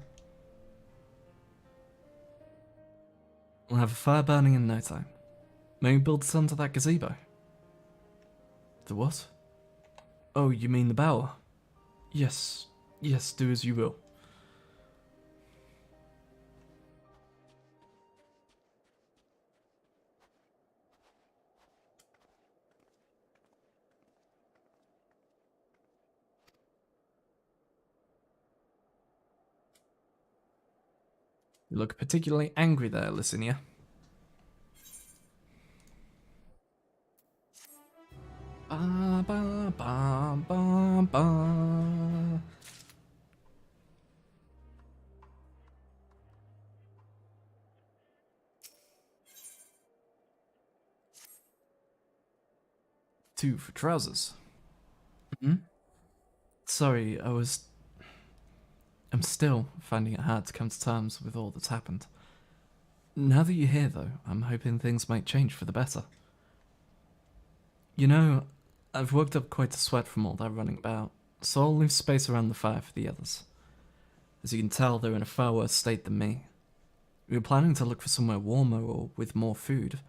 We'll have a fire burning in no time. May we build it onto that gazebo? The what? Oh, you mean the bower? Yes, yes, do as you will. You look particularly angry there, Licinia. Ba ba ba ba ba. Two for trousers. Hmm? Sorry, I'm still finding it hard to come to terms with all that's happened. Now that you're here, though, I'm hoping things might change for the better. You know, I've worked up quite a sweat from all that running about, so I'll leave space around the fire for the others. As you can tell, they're in a far worse state than me. We were planning to look for somewhere warmer or with more food,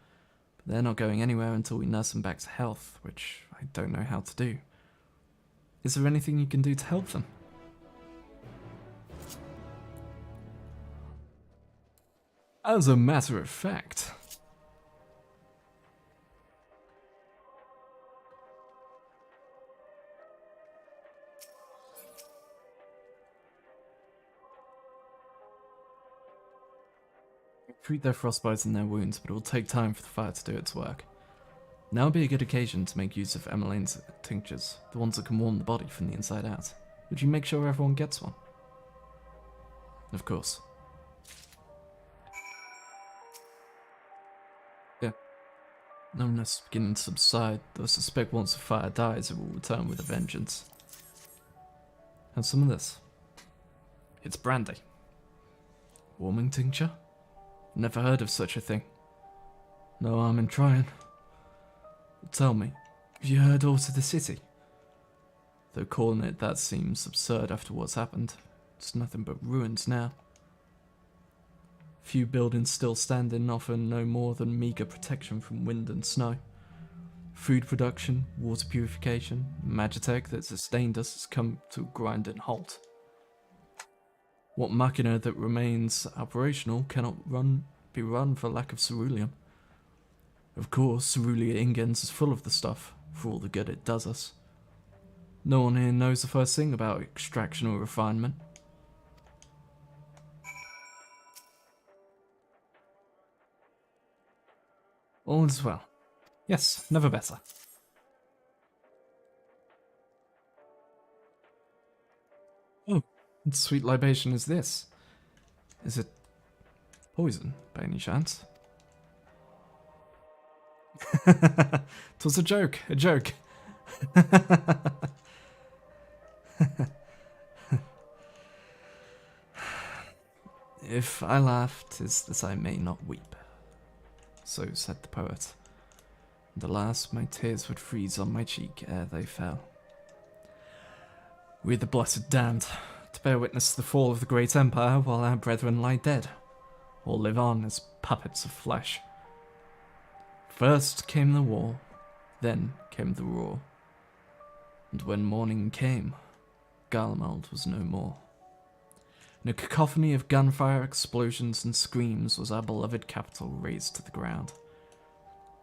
but they're not going anywhere until we nurse them back to health, which I don't know how to do. Is there anything you can do to help them? As a matter of fact... treat their frostbites and their wounds, but it will take time for the fire to do its work. Now would be a good occasion to make use of Emmeline's tinctures, the ones that can warm the body from the inside out. Would you make sure everyone gets one? Of course. Yeah. Numbness beginning to subside, though I suspect once the fire dies it will return with a vengeance. Have some of this. It's brandy. Warming tincture? Never heard of such a thing. No harm in trying. Tell me, have you heard aught of the city? Though calling it that seems absurd after what's happened. It's nothing but ruins now. Few buildings still standing offer no more than meagre protection from wind and snow. Food production, water purification, magitech that sustained us has come to a grinding halt. What machina that remains operational cannot be run for lack of ceruleum. Of course, Cerulean Ingens is full of the stuff, for all the good it does us. No one here knows the first thing about extraction or refinement. All is well. Yes, never better. Oh, what sweet libation is this? Is it poison, by any chance? 'Twas a joke, a joke. If I laugh, 'tis that I may not weep. So said the poet. And alas, my tears would freeze on my cheek ere they fell. We the blessed damned, to bear witness to the fall of the great empire while our brethren lie dead, or live on as puppets of flesh. First came the war, then came the roar, and when morning came, Garlemald was no more. In a cacophony of gunfire, explosions, and screams was our beloved capital razed to the ground.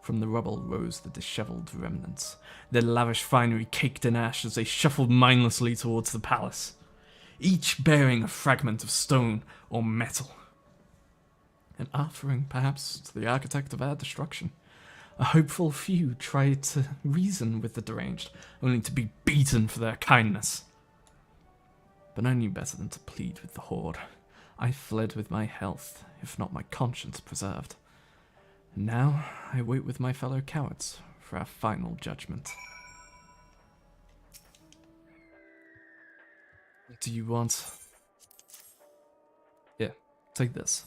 From the rubble rose the dishevelled remnants, their lavish finery caked in ash as they shuffled mindlessly towards the palace, each bearing a fragment of stone or metal, and offering perhaps to the architect of our destruction. A hopeful few tried to reason with the deranged, only to be beaten for their kindness. But I knew better than to plead with the horde. I fled with my health, if not my conscience, preserved. And now I wait with my fellow cowards for our final judgment. What do you want? Here, take this.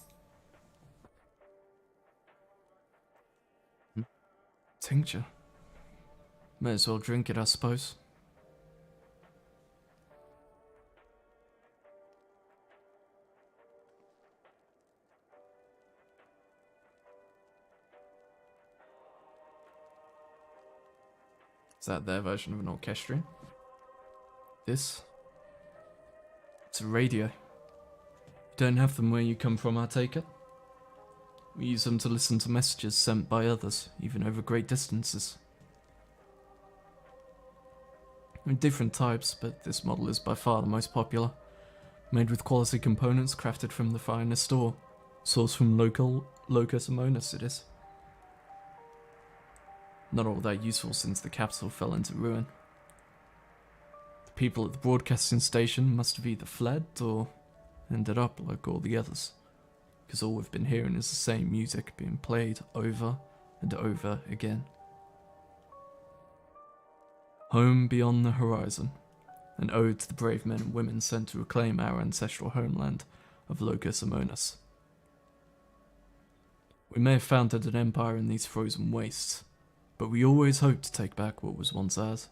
Tincture. May as well drink it, I suppose. Is that their version of an orchestra? This? It's a radio. You don't have them where you come from, I take it? We use them to listen to messages sent by others, even over great distances. There are different types, but this model is by far the most popular. Made with quality components crafted from the finest ore. Sourced from local Locus Amonis, it is. Not all that useful since the capital fell into ruin. The people at the broadcasting station must have either fled or ended up like all the others, because all we've been hearing is the same music being played over and over again. Home beyond the horizon, an ode to the brave men and women sent to reclaim our ancestral homeland of Locus Amonis. We may have founded an empire in these frozen wastes, but we always hoped to take back what was once ours.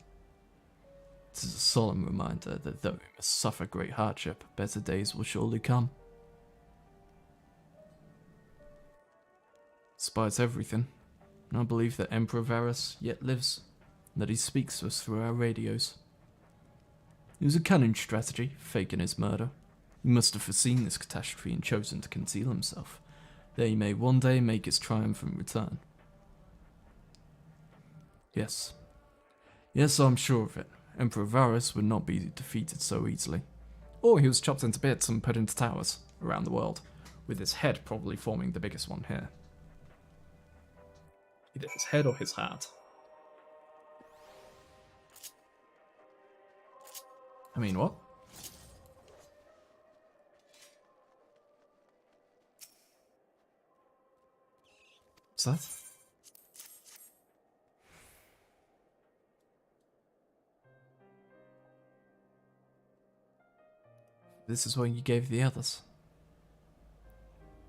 This is a solemn reminder that though we must suffer great hardship, better days will surely come. Despite everything, I believe that Emperor Varus yet lives, and that he speaks to us through our radios. It was a cunning strategy, faking his murder. He must have foreseen this catastrophe and chosen to conceal himself, that he may one day make his triumphant return. Yes. Yes, I'm sure of it. Emperor Varus would not be defeated so easily. Or he was chopped into bits and put into towers around the world, with his head probably forming the biggest one here. Either his head or his heart. I mean, what? What's that? This is what you gave the others.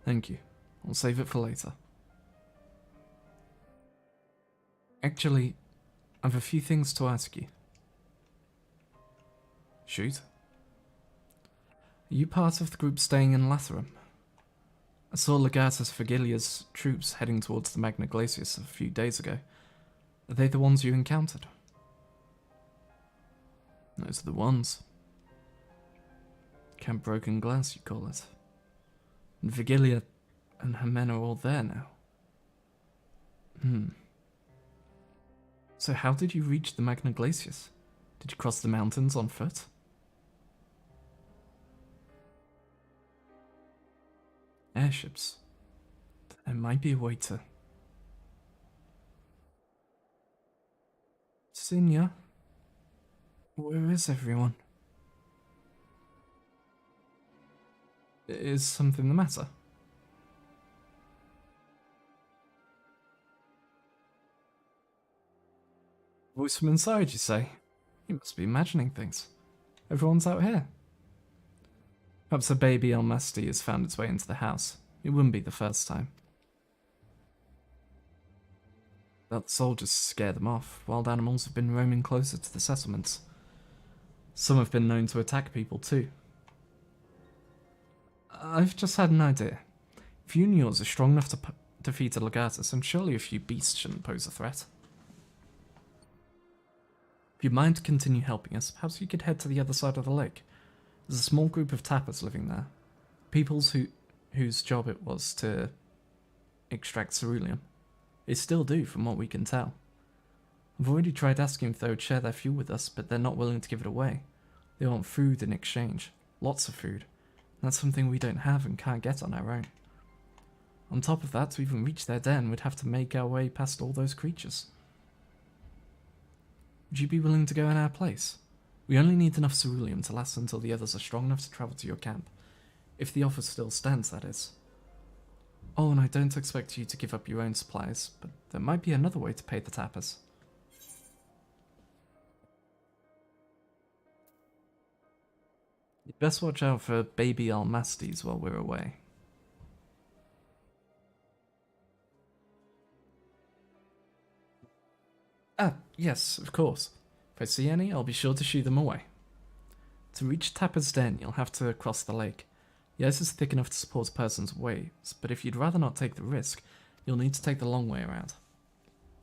Thank you. I'll save it for later. Actually, I have a few things to ask you. Shoot. Are you part of the group staying in Latherum? I saw Legatus Vergilia's troops heading towards the Magna Glacius a few days ago. Are they the ones you encountered? Those are the ones. Camp Broken Glass, you call it. And Vergilia and her men are all there now. So how did you reach the Magna Glacius? Did you cross the mountains on foot? Airships. There might be a way to... Sinya? Where is everyone? Is something the matter? Voice from inside, you say? You must be imagining things. Everyone's out here. Perhaps a baby Almasty has found its way into the house. It wouldn't be the first time. That soldiers scare them off. Wild animals have been roaming closer to the settlements. Some have been known to attack people too. I've just had an idea. If you and yours are strong enough to defeat a Legatus, then surely a few beasts shouldn't pose a threat. If you'd mind to continue helping us, perhaps you could head to the other side of the lake. There's a small group of tappers living there. Peoples whose job it was to extract ceruleum. They still do, from what we can tell. I've already tried asking if they would share their fuel with us, but they're not willing to give it away. They want food in exchange. Lots of food. That's something we don't have and can't get on our own. On top of that, to even reach their den, we'd have to make our way past all those creatures. Would you be willing to go in our place? We only need enough ceruleum to last until the others are strong enough to travel to your camp. If the offer still stands, that is. Oh, and I don't expect you to give up your own supplies, but there might be another way to pay the tappers. You'd best watch out for baby Almasties while we're away. Ah, yes, of course. If I see any, I'll be sure to shoo them away. To reach Tapper's Den, you'll have to cross the lake. The ice is thick enough to support a person's weight, but if you'd rather not take the risk, you'll need to take the long way around.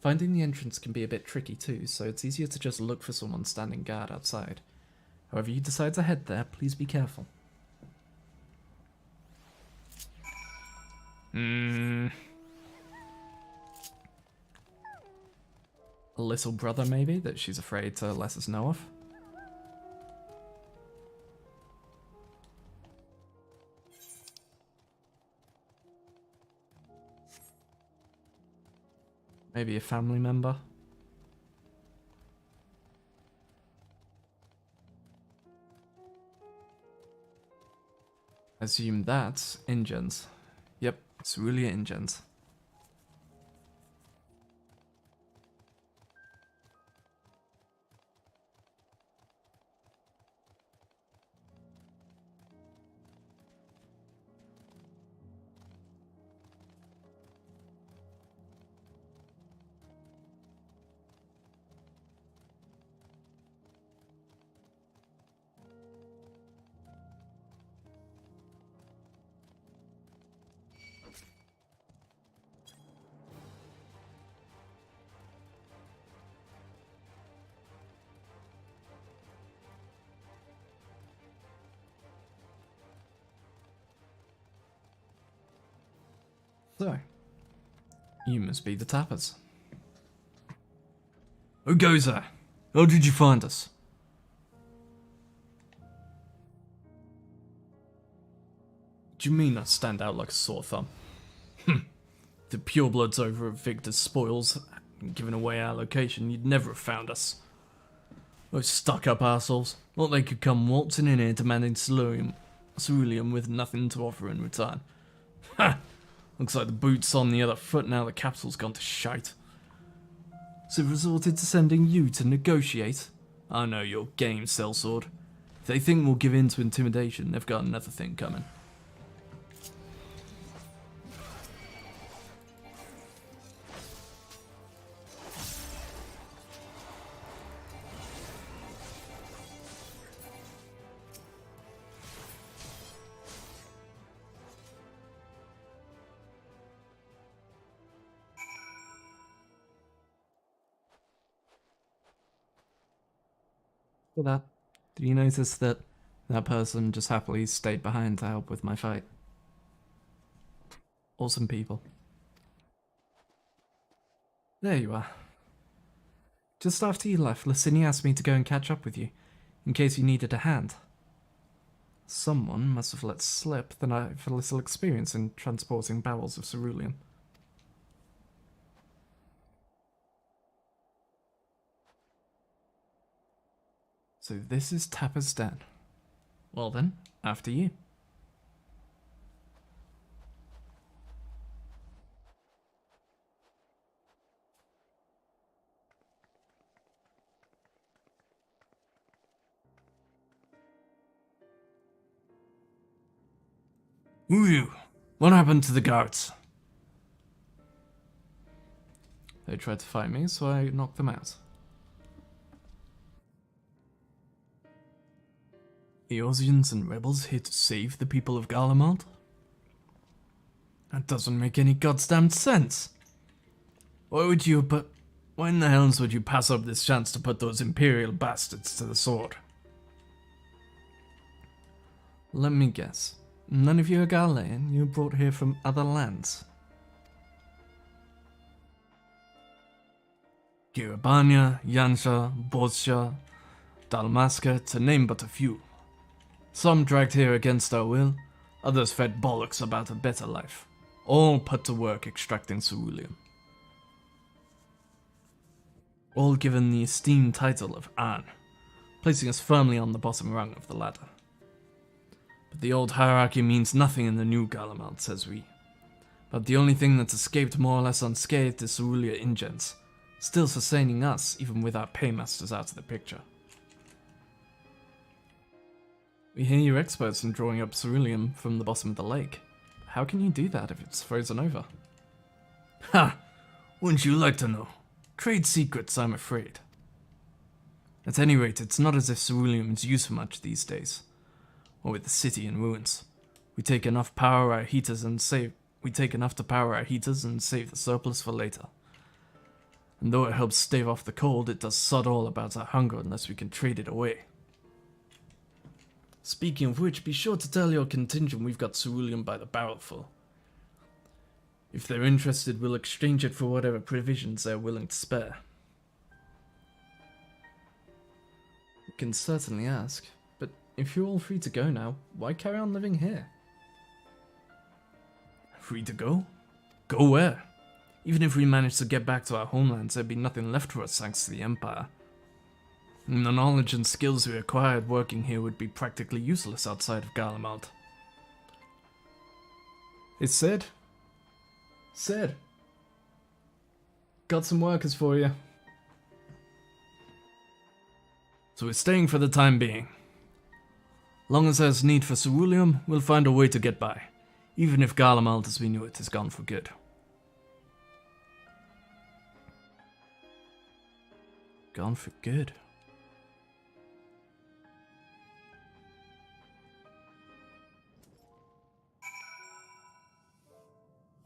Finding the entrance can be a bit tricky too, so it's easier to just look for someone standing guard outside. However you decide to head there, please be careful. A little brother maybe, that she's afraid to let us know of? Maybe a family member? I assume that's Ingens. Yep, it's really Ingens. So, you must be the tappers. Who goes there? How did you find us? Do you mean I stand out like a sore thumb? The purebloods over at Victor's spoils and giving away our location, you'd never have found us. Those stuck-up assholes. Thought they could come waltzing in here demanding ceruleum with nothing to offer in return. Ha! Looks like the boot's on the other foot now the capital's gone to shite. So resorted to sending you to negotiate? I know your game, sellsword. If they think we'll give in to intimidation, they've got another thing coming. For that, did you notice that that person just happily stayed behind to help with my fight? Awesome people. There you are. Just after you left, Licinia asked me to go and catch up with you, in case you needed a hand. Someone must have let slip that I have a little experience in transporting barrels of ceruleum. So this is Tapper's den. Well then, after you. Who are you? What happened to the guards? They tried to fight me, so I knocked them out. Eorzeans and rebels here to save the people of Garlemald? That doesn't make any goddamn sense. Why in the hells would you pass up this chance to put those Imperial bastards to the sword? Let me guess. None of you are Garlean, you were brought here from other lands. Girabania, Yansha, Borsha, Dalmaska, to name but a few. Some dragged here against our will, others fed bollocks about a better life. All put to work extracting ceruleum. All given the esteemed title of An, placing us firmly on the bottom rung of the ladder. But the old hierarchy means nothing in the new Garlemald, says we. But the only thing that's escaped more or less unscathed is Cerulia Ingens, still sustaining us even with our paymasters out of the picture. We hear you're experts in drawing up ceruleum from the bottom of the lake. How can you do that if it's frozen over? Ha! Wouldn't you like to know? Trade secrets, I'm afraid. At any rate, it's not as if ceruleum is used for much these days. Or with the city in ruins. We take enough to power our heaters and save the surplus for later. And though it helps stave off the cold, it does sod all about our hunger unless we can trade it away. Speaking of which, be sure to tell your contingent we've got cerulean by the barrelful. If they're interested, we'll exchange it for whatever provisions they're willing to spare. We can certainly ask, but if you're all free to go now, why carry on living here? Free to go? Go where? Even if we managed to get back to our homelands, there'd be nothing left for us thanks to the Empire. And the knowledge and skills we acquired working here would be practically useless outside of Garlemald. It's Sid. Sid. Got some workers for you. So we're staying for the time being. Long as there's need for ceruleum, we'll find a way to get by. Even if Garlemald as we knew it is gone for good. Gone for good.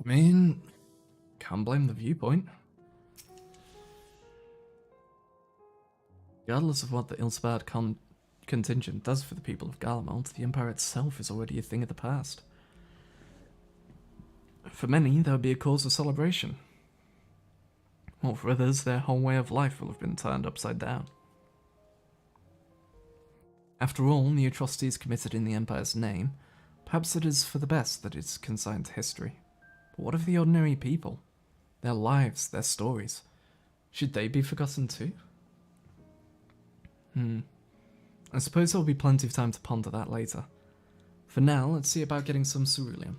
I mean, can't blame the viewpoint. Regardless of what the ill-starred contingent does for the people of Garlemald, the Empire itself is already a thing of the past. For many, there will be a cause of celebration. While for others, their whole way of life will have been turned upside down. After all, the atrocities committed in the Empire's name, perhaps it is for the best that it's consigned to history. But what of the ordinary people? Their lives, their stories. Should they be forgotten too? I suppose there'll be plenty of time to ponder that later. For now, let's see about getting some ceruleum.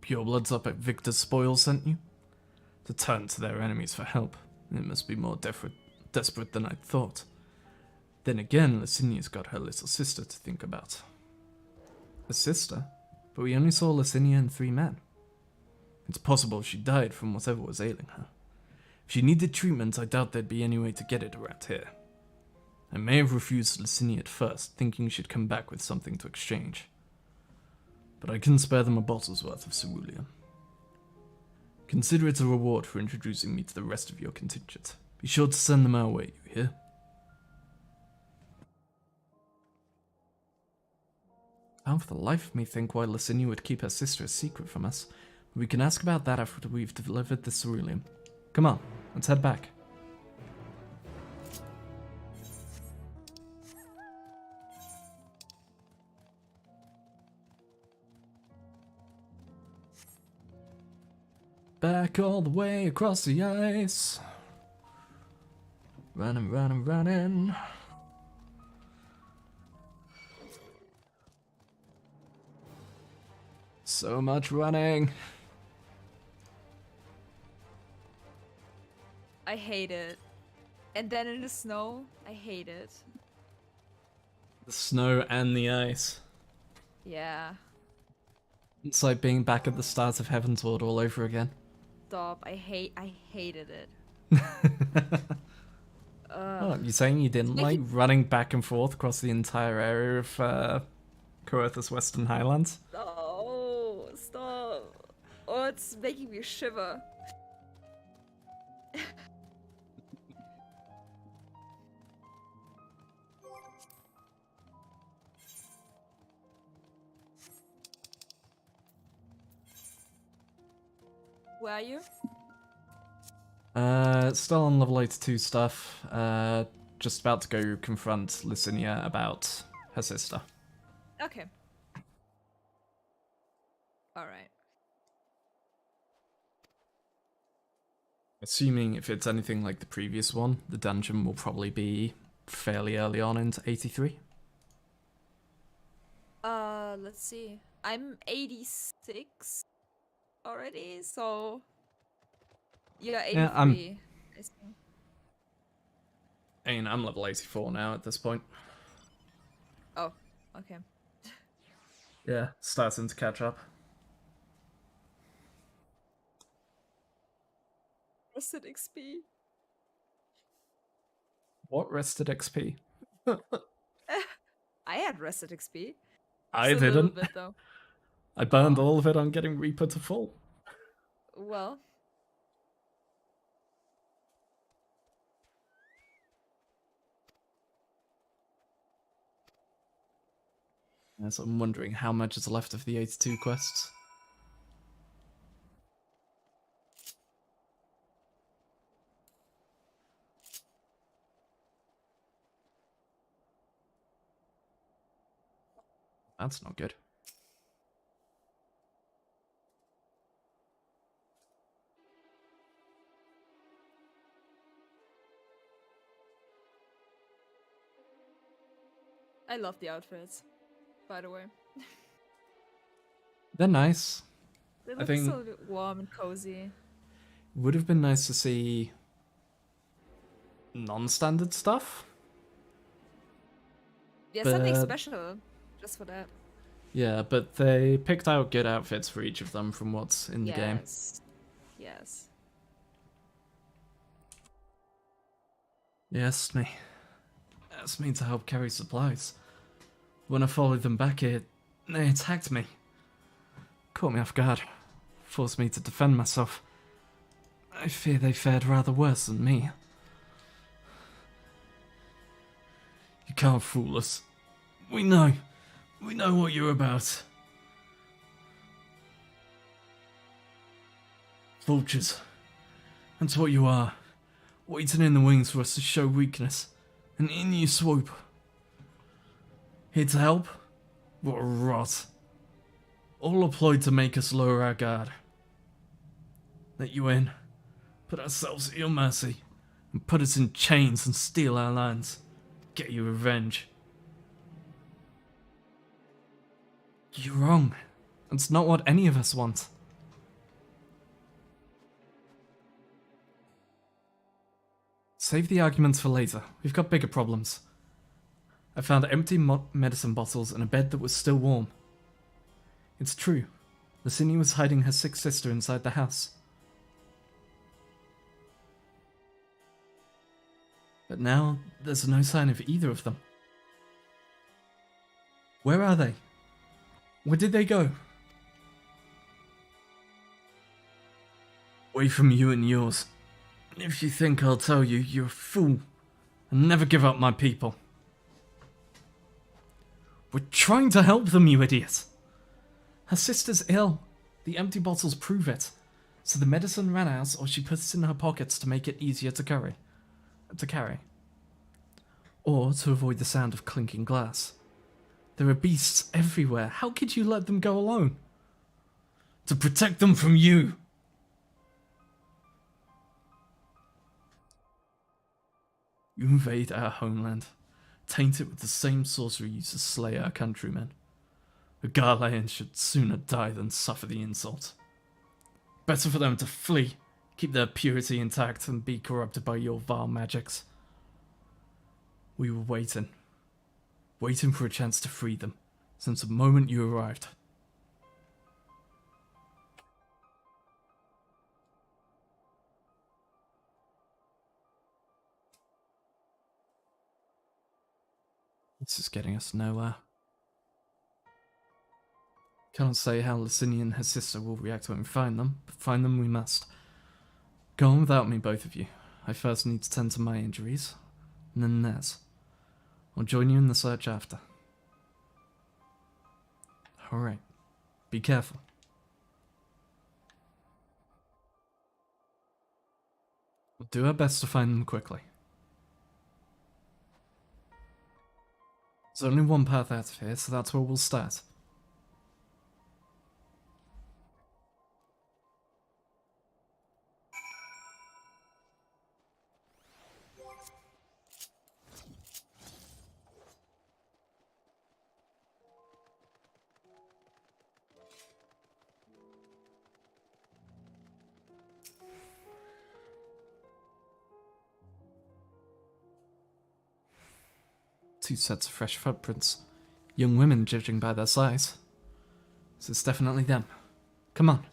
Purebloods up at Victor's Spoil sent you? To turn to their enemies for help. It must be more desperate than I'd thought. Then again, Licinia's got her little sister to think about. A sister? But we only saw Licinia and 3 men. It's possible she died from whatever was ailing her. If she needed treatment, I doubt there'd be any way to get it around here. I may have refused Licinia at first, thinking she'd come back with something to exchange. But I can spare them a bottle's worth of ceruleum. Consider it a reward for introducing me to the rest of your contingent. Be sure to send them our way, you hear? Can't for the life of me think why Licinia would keep her sister a secret from us. But we can ask about that after we've delivered the ceruleum. Come on, let's head back. Back all the way across the ice. Running, running, running. So much running. I hate it. And then in the snow, I hate it. The snow and the ice. Yeah. It's like being back at the start of Heaven's Ward all over again. Stop. I hated it. Oh, you're saying you didn't like running back and forth across the entire area of Coerthas Western Highlands? No, stop. Oh, it's making me shiver. Where are you? Still on level 82 stuff. Just about to go confront Licinia about her sister. Okay. Alright. Assuming if it's anything like the previous one, the dungeon will probably be fairly early on into 83. Let's see. I'm 86 already, so you're 83. Yeah, I see. I mean, I'm level 84 now at this point. okay. Yeah, starting to catch up. Rested XP. What rested XP? I had rested XP. I Just a little didn't. bit though. I burned all of it on getting Reaper to full. Well. Yes, I'm wondering how much is left of the 82 quests. That's not good. I love the outfits, by the way. They're nice. They I look think so warm and cozy. would have been nice to see non-standard stuff. Yeah, something but- special, just for that. Yeah, but they picked out good outfits for each of them from what's in the game. Yes. Yes, me. Asked me to help carry supplies. When I followed them back here, they attacked me. Caught me off guard. Forced me to defend myself. I fear they fared rather worse than me. You can't fool us. We know what you're about. Vultures. That's what you are. Waiting in the wings for us to show weakness. And in you swoop. Here to help? What rot. All employed to make us lower our guard. Let you in. Put ourselves at your mercy. And put us in chains and steal our lands. Get you revenge. You're wrong. That's not what any of us want. Save the arguments for later. We've got bigger problems. I found empty medicine bottles in a bed that was still warm. It's true. Licinia was hiding her sick sister inside the house. But now, there's no sign of either of them. Where are they? Where did they go? Away from you and yours. If you think I'll tell you, you're a fool. And never give up my people. We're trying to help them, you idiot. Her sister's ill. The empty bottles prove it. So the medicine ran out, or she put it in her pockets to make it easier to carry. Or to avoid the sound of clinking glass. There are beasts everywhere. How could you let them go alone? To protect them from you. You invade our homeland, taint it with the same sorcery used to slay our countrymen. The Garleans should sooner die than suffer the insult. Better for them to flee, keep their purity intact, and be corrupted by your vile magics. We were waiting for a chance to free them, since the moment you arrived. This is getting us nowhere. Can't say how Licinia and her sister will react when we find them, but find them we must. Go on without me, both of you. I first need to tend to my injuries, and then theirs. I'll join you in the search after. Alright. Be careful. We'll do our best to find them quickly. There's only one path out of here, so that's where we'll start. Two sets of fresh footprints. young women, judging by their size. So it's definitely them. Come on.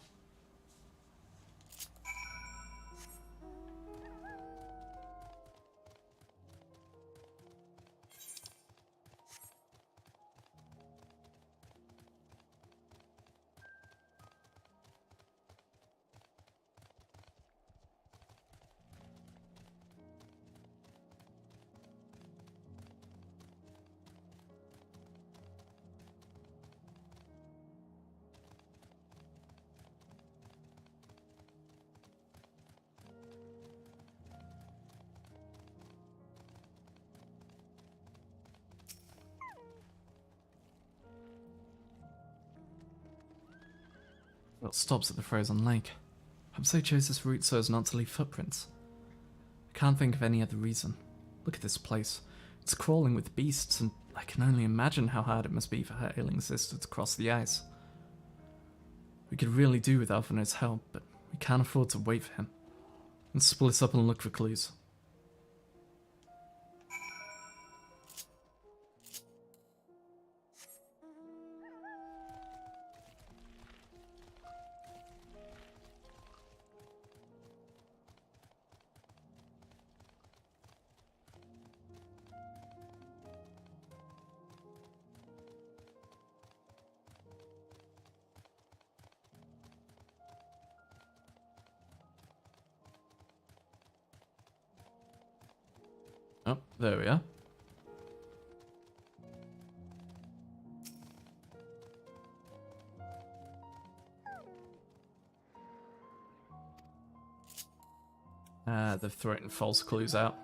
Well, it stops at the frozen lake. Perhaps they chose this route so as not to leave footprints. I can't think of any other reason. Look at this place. It's crawling with beasts, and I can only imagine how hard it must be for her ailing sister to cross the ice. We could really do with Alphinaud's help, but we can't afford to wait for him. Let's split up and look for clues. Oh, there we are. They've thrown false clues out.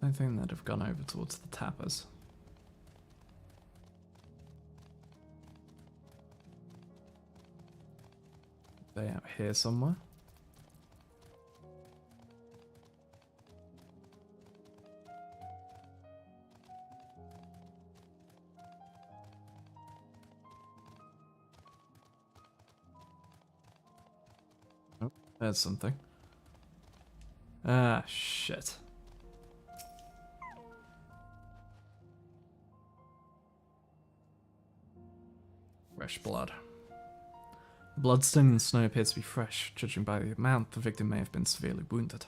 I think they'd have gone over towards the tappers. Are they out here somewhere? Oh, there's something. Ah, shit. Fresh blood. The bloodstain in the snow appears to be fresh, judging by the amount the victim may have been severely wounded.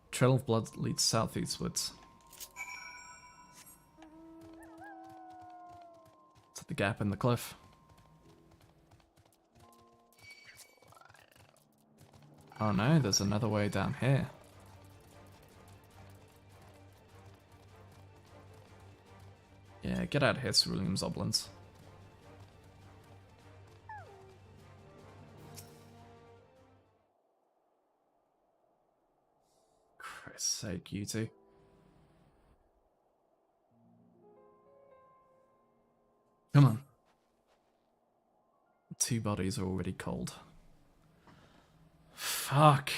A trail of blood leads southeastwards. To the gap in the cliff. Oh no, there's another way down here. Yeah, get out of here, Cerulean Zoblins. Christ's sake, you two. Come on. The two bodies are already cold. Fuck.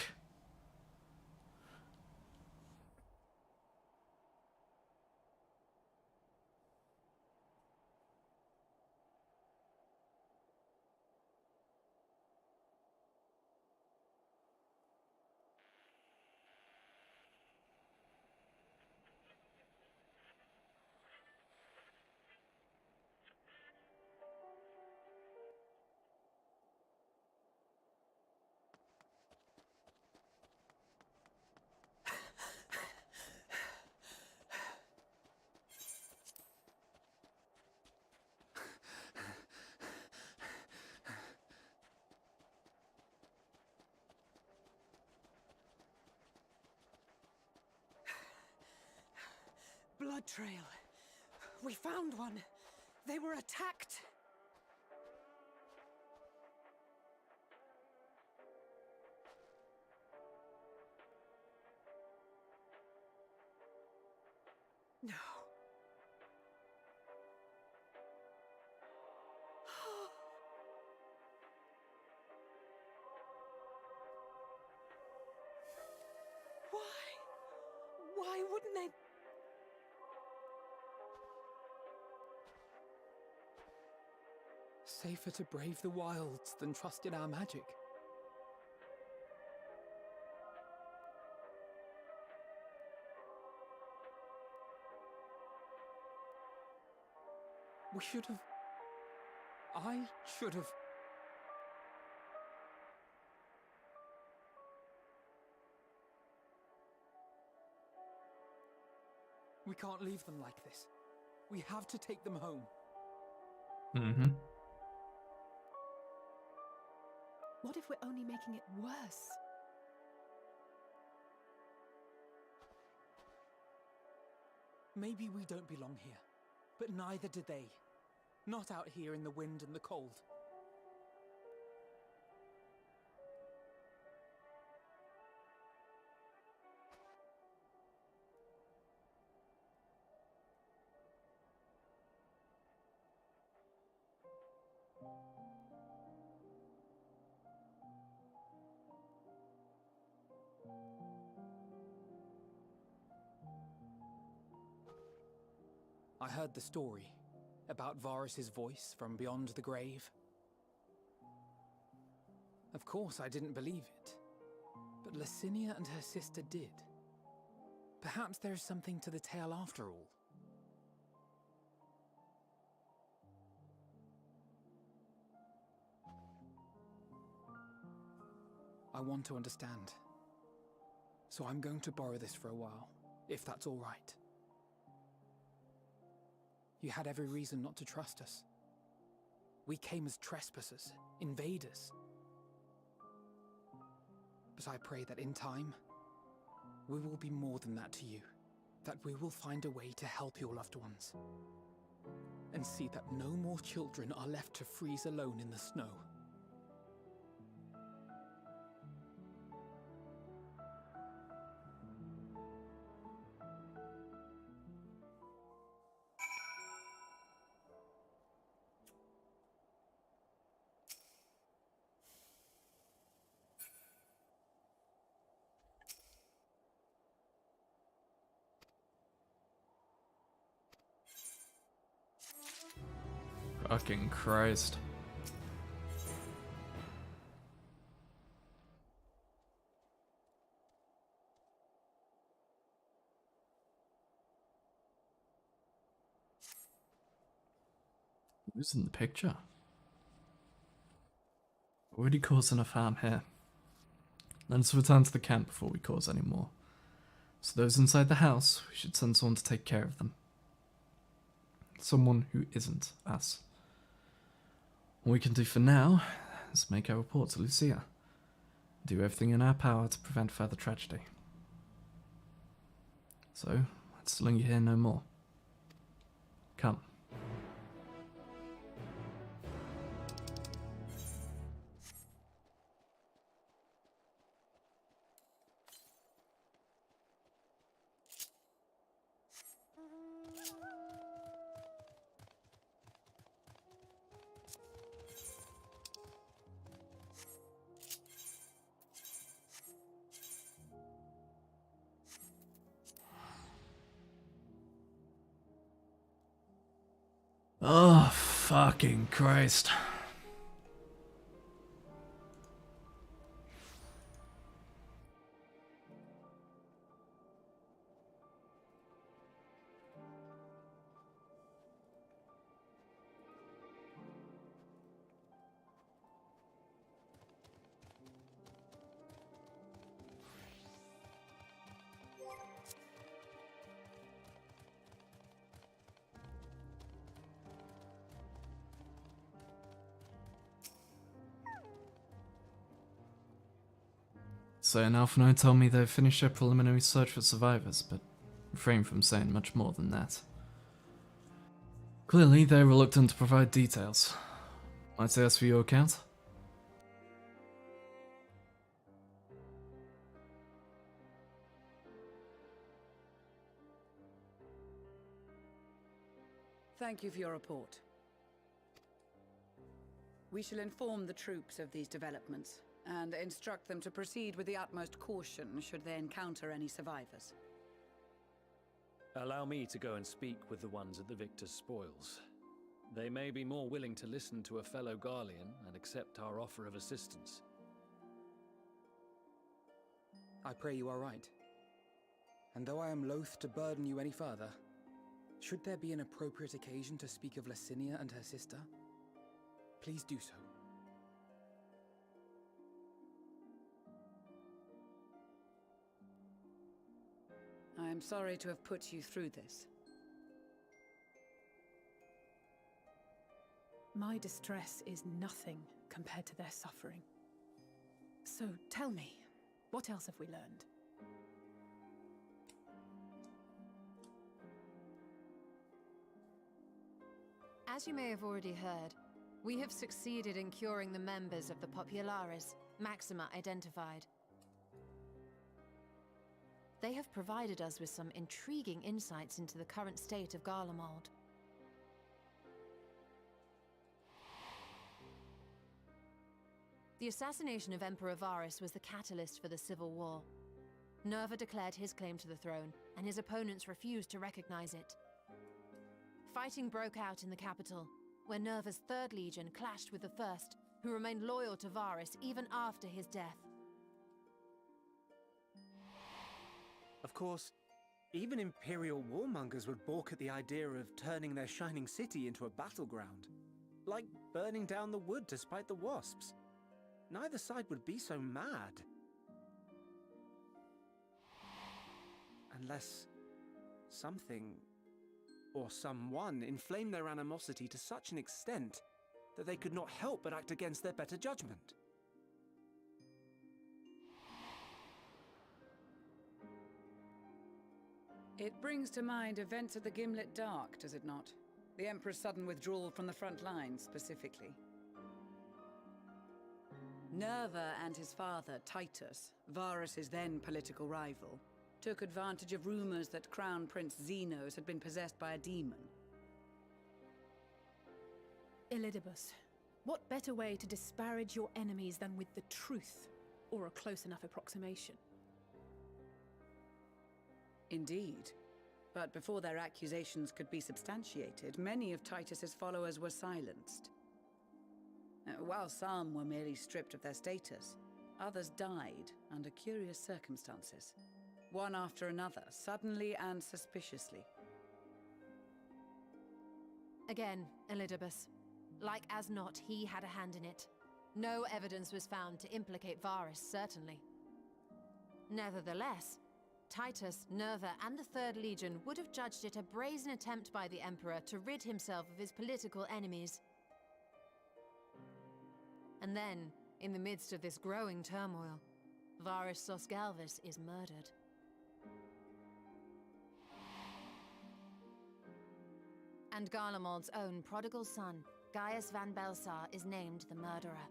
Blood trail. We found one. They were attacked. No. Why? wouldn't they? Safer to brave the wilds than trust in our magic. We should have... I should have... We can't leave them like this. We have to take them home. Mm-hmm. What if we're only making it worse? Maybe we don't belong here, but neither do they. Not out here in the wind and the cold. I heard the story about Varus's voice from beyond the grave. Of course, I didn't believe it, but Licinia and her sister did. Perhaps there is something to the tale after all. I want to understand, so I'm going to borrow this for a while, if that's all right. You had every reason not to trust us. We came as trespassers, invaders. But I pray that in time, we will be more than that to you. That we will find a way to help your loved ones. And see that no more children are left to freeze alone in the snow. Fucking Christ. Who's in the picture? Already caused enough harm here. Let's return to the camp before we cause any more. So those inside the house, we should send someone to take care of them. Someone who isn't us. All we can do for now is make our report to Lucia. Do everything in our power to prevent further tragedy. So, let's linger here no more. Come. Oh, fucking Christ. So an Alphinoid told me they've finished their preliminary search for survivors, but refrain from saying much more than that. Clearly, they're reluctant to provide details. Might I ask for your account? Thank you for your report. We shall inform the troops of these developments and instruct them to proceed with the utmost caution should they encounter any survivors. Allow me to go and speak with the ones at the victor's spoils. They may be more willing to listen to a fellow Garlean and accept our offer of assistance. I pray you are right. And though I am loath to burden you any further, should there be an appropriate occasion to speak of Licinia and her sister, please do so. I am sorry to have put you through this. My distress is nothing compared to their suffering. So tell me, what else have we learned? As you may have already heard, we have succeeded in curing the members of the Populares, Maxima identified. They have provided us with some intriguing insights into the current state of Garlemald. The assassination of Emperor Varus was the catalyst for the civil war. Nerva declared his claim to the throne, and his opponents refused to recognize it. Fighting broke out in the capital, where Nerva's 3rd Legion clashed with the 1st, who remained loyal to Varus even after his death. Of course, even Imperial warmongers would balk at the idea of turning their shining city into a battleground. Like burning down the wood to spite the wasps. Neither side would be so mad. Unless something or someone inflamed their animosity to such an extent that they could not help but act against their better judgment. It brings to mind events at the Gimlet Dark, does it not? The Emperor's sudden withdrawal from the front lines, specifically. Nerva and his father, Titus, Varus's then political rival, took advantage of rumors that Crown Prince Xenos had been possessed by a demon. Elidibus, what better way to disparage your enemies than with the truth, or a close enough approximation? Indeed. But before their accusations could be substantiated, many of Titus's followers were silenced. While some were merely stripped of their status, others died under curious circumstances. One after another, suddenly and suspiciously. Again, Elidibus. Like as not, he had a hand in it. No evidence was found to implicate Varus, certainly. Nevertheless, Titus, Nerva, and the 3rd Legion would have judged it a brazen attempt by the Emperor to rid himself of his political enemies. And then, in the midst of this growing turmoil, Varus Sosgalvis is murdered. And Garlemald's own prodigal son, Gaius van Belsar, is named the murderer.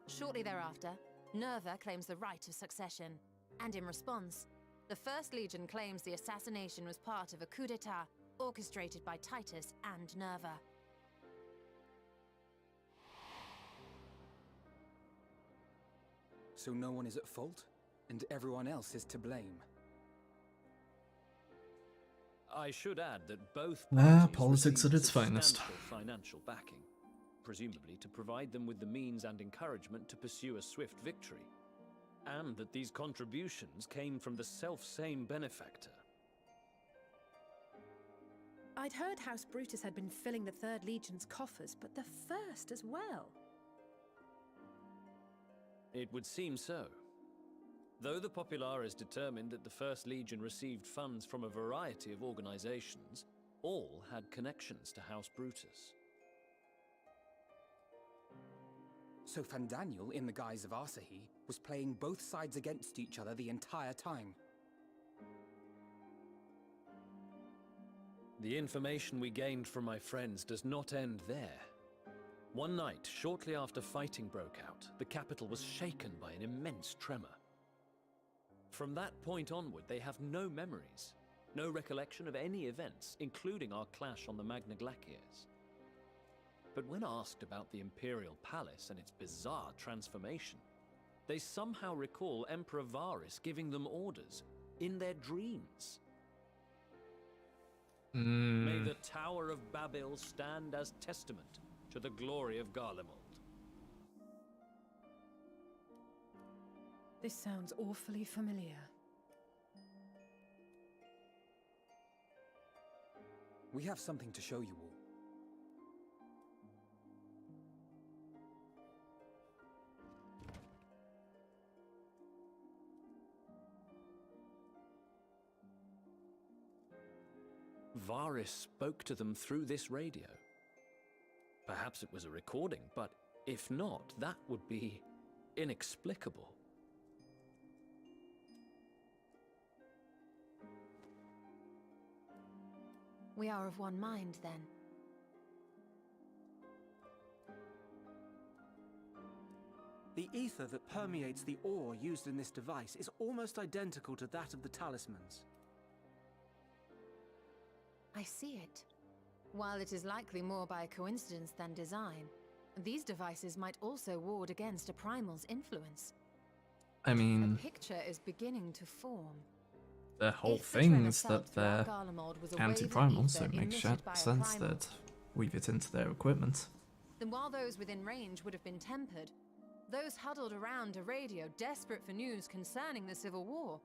Shortly thereafter, Nerva claims the right of succession, and in response, the 1st Legion claims the assassination was part of a coup d'etat orchestrated by Titus and Nerva. So no one is at fault, and everyone else is to blame. I should add that both politics at its finest. Financial backing, presumably to provide them with the means and encouragement to pursue a swift victory, and that these contributions came from the self-same benefactor. I'd heard House Brutus had been filling the 3rd Legion's coffers, but the 1st as well. It would seem so. Though the Populares determined that the 1st Legion received funds from a variety of organizations, all had connections to House Brutus. So Fandaniel, in the guise of Asahi, was playing both sides against each other the entire time. The information we gained from my friends does not end there. One night, shortly after fighting broke out, the capital was shaken by an immense tremor. From that point onward, they have no memories, no recollection of any events, including our clash on the Magna Glaciers. But when asked about the Imperial Palace and its bizarre transformation, they somehow recall Emperor Varus giving them orders in their dreams. May the Tower of Babel stand as testament to the glory of Garlemald. This sounds awfully familiar. We have something to show you all. Varys spoke to them through this radio. Perhaps it was a recording, but if not, that would be inexplicable. We are of one mind, then. The ether that permeates the ore used in this device is almost identical to that of the talismans. I see it. While it is likely more by coincidence than design, these devices might also ward against a primal's influence. I mean, A picture is beginning to form. the whole If the thing tremor is felt that they're throughout Garlemald was a wave of anti-primal, so ether it makes emitted by a sense primal, that weave it into their equipment. then while those within range would have been tempered, those huddled around a radio desperate for news concerning the Civil War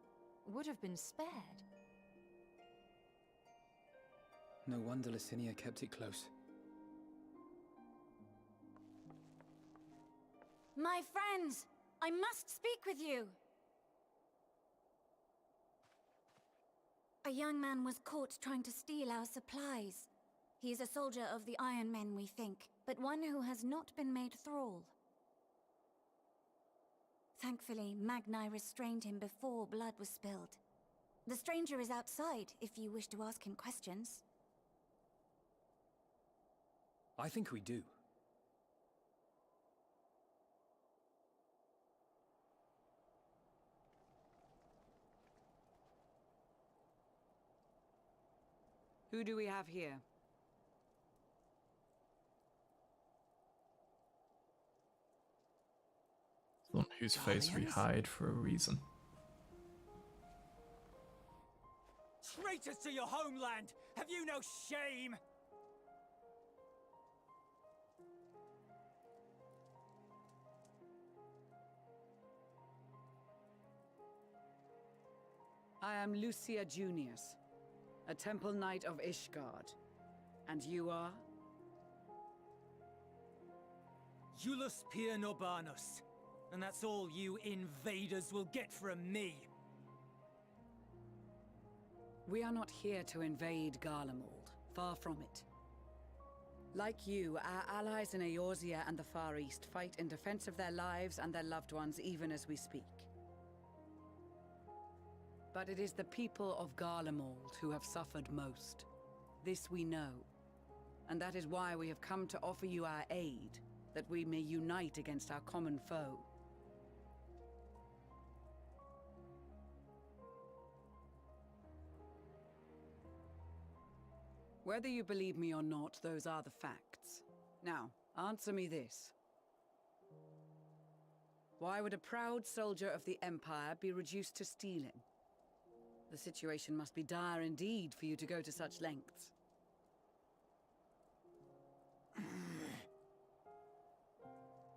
would have been spared. No wonder Licinia kept it close. My friends, I must speak with you. A young man was caught trying to steal our supplies. He is a soldier of the Iron Men, we think, but one who has not been made thrall. Thankfully, Magni restrained him before blood was spilled. The stranger is outside, if you wish to ask him questions. I think we do. Who do we have here? One whose face we hide for a reason. Traitors to your homeland! Have you no shame? I am Lucia Junius, a Temple Knight of Ishgard. And you are? Iulus Pier Norbanus. And that's all you invaders will get from me. We are not here to invade Garlemald. Far from it. Like you, our allies in Eorzea and the Far East fight in defense of their lives and their loved ones even as we speak. But it is the people of Garlemald who have suffered most. This we know. And that is why we have come to offer you our aid, that we may unite against our common foe. Whether you believe me or not, those are the facts. Now, answer me this. Why would a proud soldier of the Empire be reduced to stealing? The situation must be dire indeed for you to go to such lengths.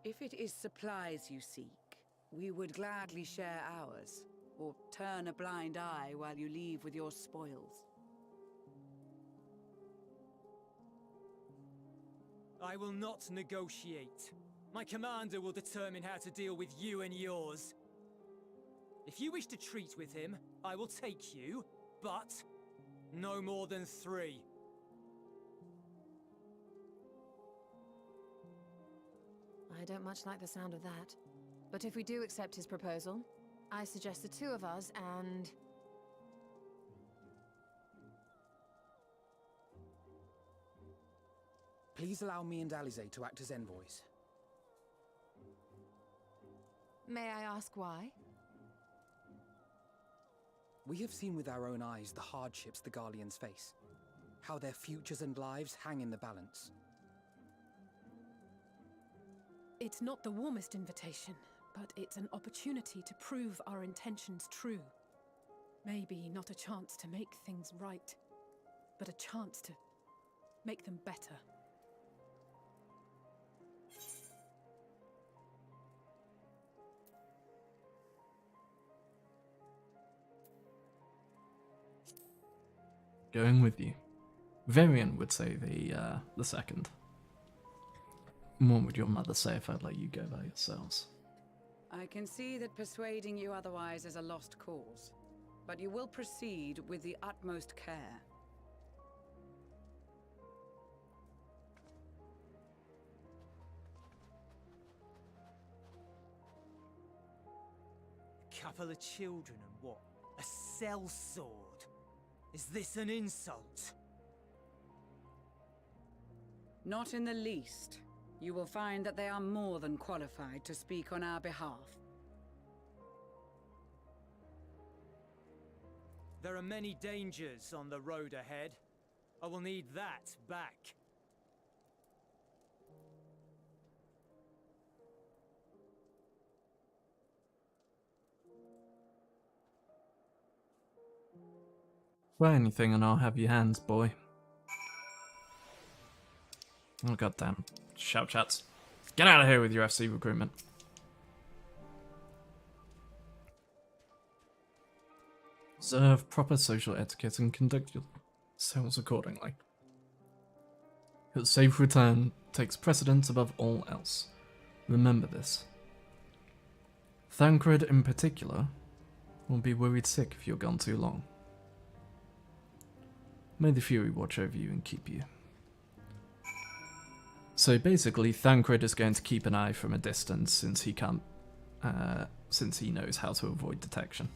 If it is supplies you seek, we would gladly share ours, or turn a blind eye while you leave with your spoils. I will not negotiate. My commander will determine how to deal with you and yours. If you wish to treat with him, I will take you, but no more than 3. I don't much like the sound of that. But if we do accept his proposal, I suggest the 2 of us and... Please allow me and Alize to act as envoys. May I ask why? We have seen with our own eyes the hardships the Garleans face. How their futures and lives hang in the balance. It's not the warmest invitation, but it's an opportunity to prove our intentions true. Maybe not a chance to make things right, but a chance to make them better. Going with you. Varian would say the second. What would your mother say if I'd let you go by yourselves? I can see that persuading you otherwise is a lost cause, but you will proceed with the utmost care. Couple of children and what? A sellsword? Is this an insult? Not in the least. You will find that they are more than qualified to speak on our behalf. There are many dangers on the road ahead. I will need that back. Try anything and I'll have your hands, boy. Oh goddamn. Shout chats. Get out of here with your FC recruitment. Observe proper social etiquette and conduct yourselves accordingly. Your safe return takes precedence above all else. Remember this. Thancred in particular will be worried sick if you're gone too long. May the Fury watch over you and keep you. So basically, Thancred is going to keep an eye from a distance since he can't, since he knows how to avoid detection.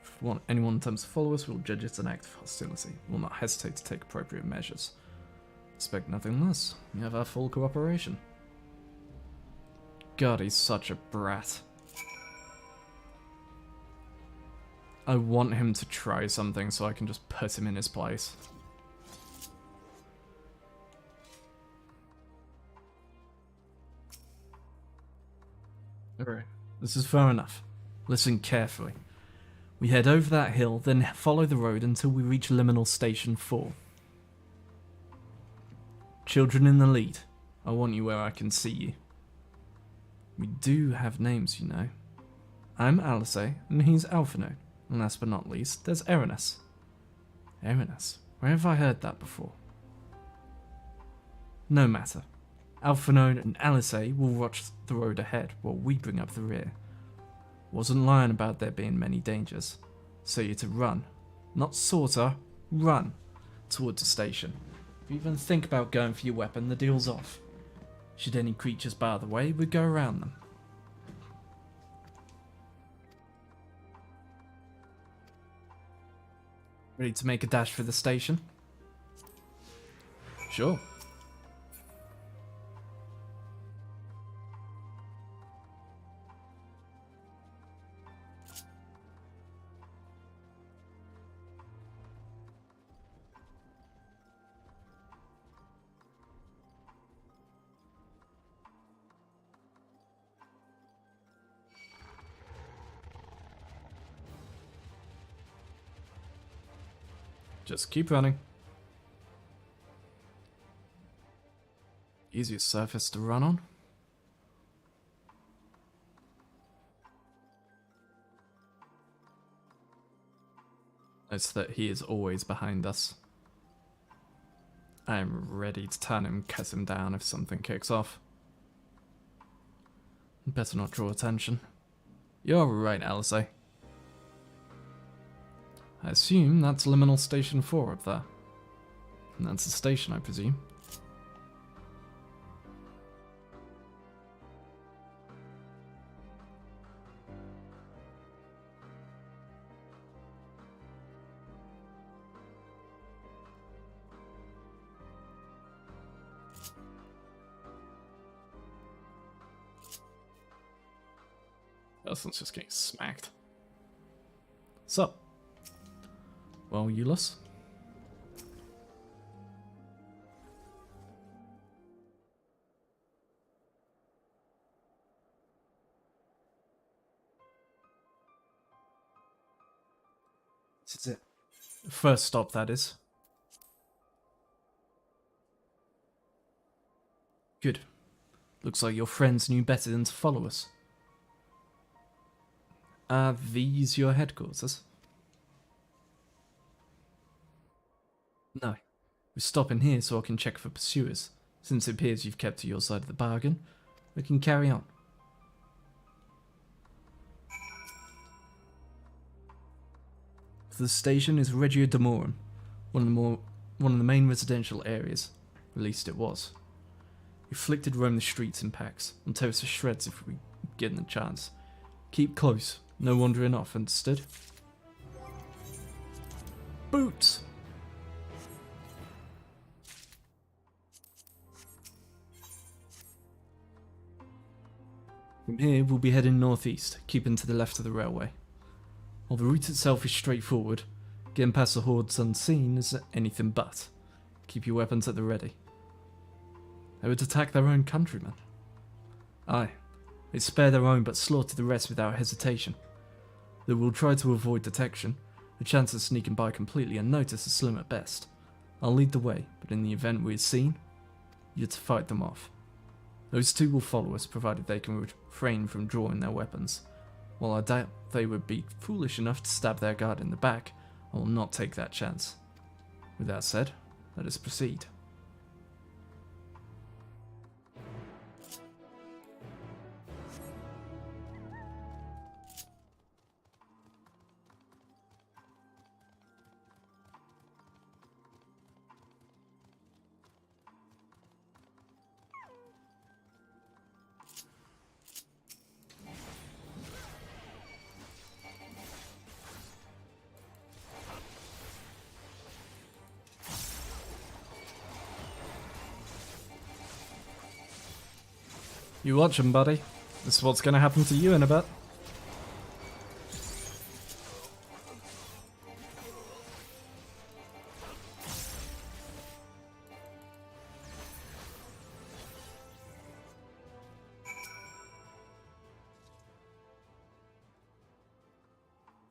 If anyone attempts to follow us, we'll judge it an act of hostility. We'll not hesitate to take appropriate measures. Expect nothing less. We have our full cooperation. God, he's such a brat. I want him to try something so I can just put him in his place. Alright, this is far enough. Listen carefully. We head over that hill, then follow the road until we reach Liminal Station 4. Children in the lead. I want you where I can see you. We do have names, you know. I'm Alice, and he's Alphino. And last but not least, there's Erinus. Erinus? Where have I heard that before? No matter. Alphino and Alice will watch the road ahead while we bring up the rear. Wasn't lying about there being many dangers. So you're to run. Not sorta, run towards the station. If you even think about going for your weapon, the deal's off. Should any creatures bar the way, we go around them. Ready to make a dash for the station? Sure. Just keep running. Easiest surface to run on. It's that he is always behind us. I am ready to turn him, cut him down if something kicks off. Better not draw attention. You're right, Alice. I assume that's Liminal Station 4 up there. And that's the station, I presume. Person's just getting smacked. So. Well, Euless. This is it. First stop, that is. Good. Looks like your friends knew better than to follow us. Are these your headquarters? No. We're stopping here so I can check for pursuers. Since it appears you've kept to your side of the bargain, we can carry on. The station is Reggio d'Amorum, one of the main residential areas. At least it was. Afflicted roam the streets in packs, and tear us to shreds if we get the chance. Keep close, no wandering off, understood? Boots! From here, we'll be heading northeast, keeping to the left of the railway. While the route itself is straightforward, getting past the hordes unseen is anything but. Keep your weapons at the ready. They would attack their own countrymen. Aye, they spare their own but slaughter the rest without hesitation. They will try to avoid detection. The chance of sneaking by completely unnoticed is slim at best. I'll lead the way, but in the event we're seen, you're to fight them off. Those two will follow us, provided they can refrain from drawing their weapons. While I doubt they would be foolish enough to stab their guard in the back, I will not take that chance. With that said, let us proceed. You watch 'em, buddy. This is what's gonna happen to you in a bit.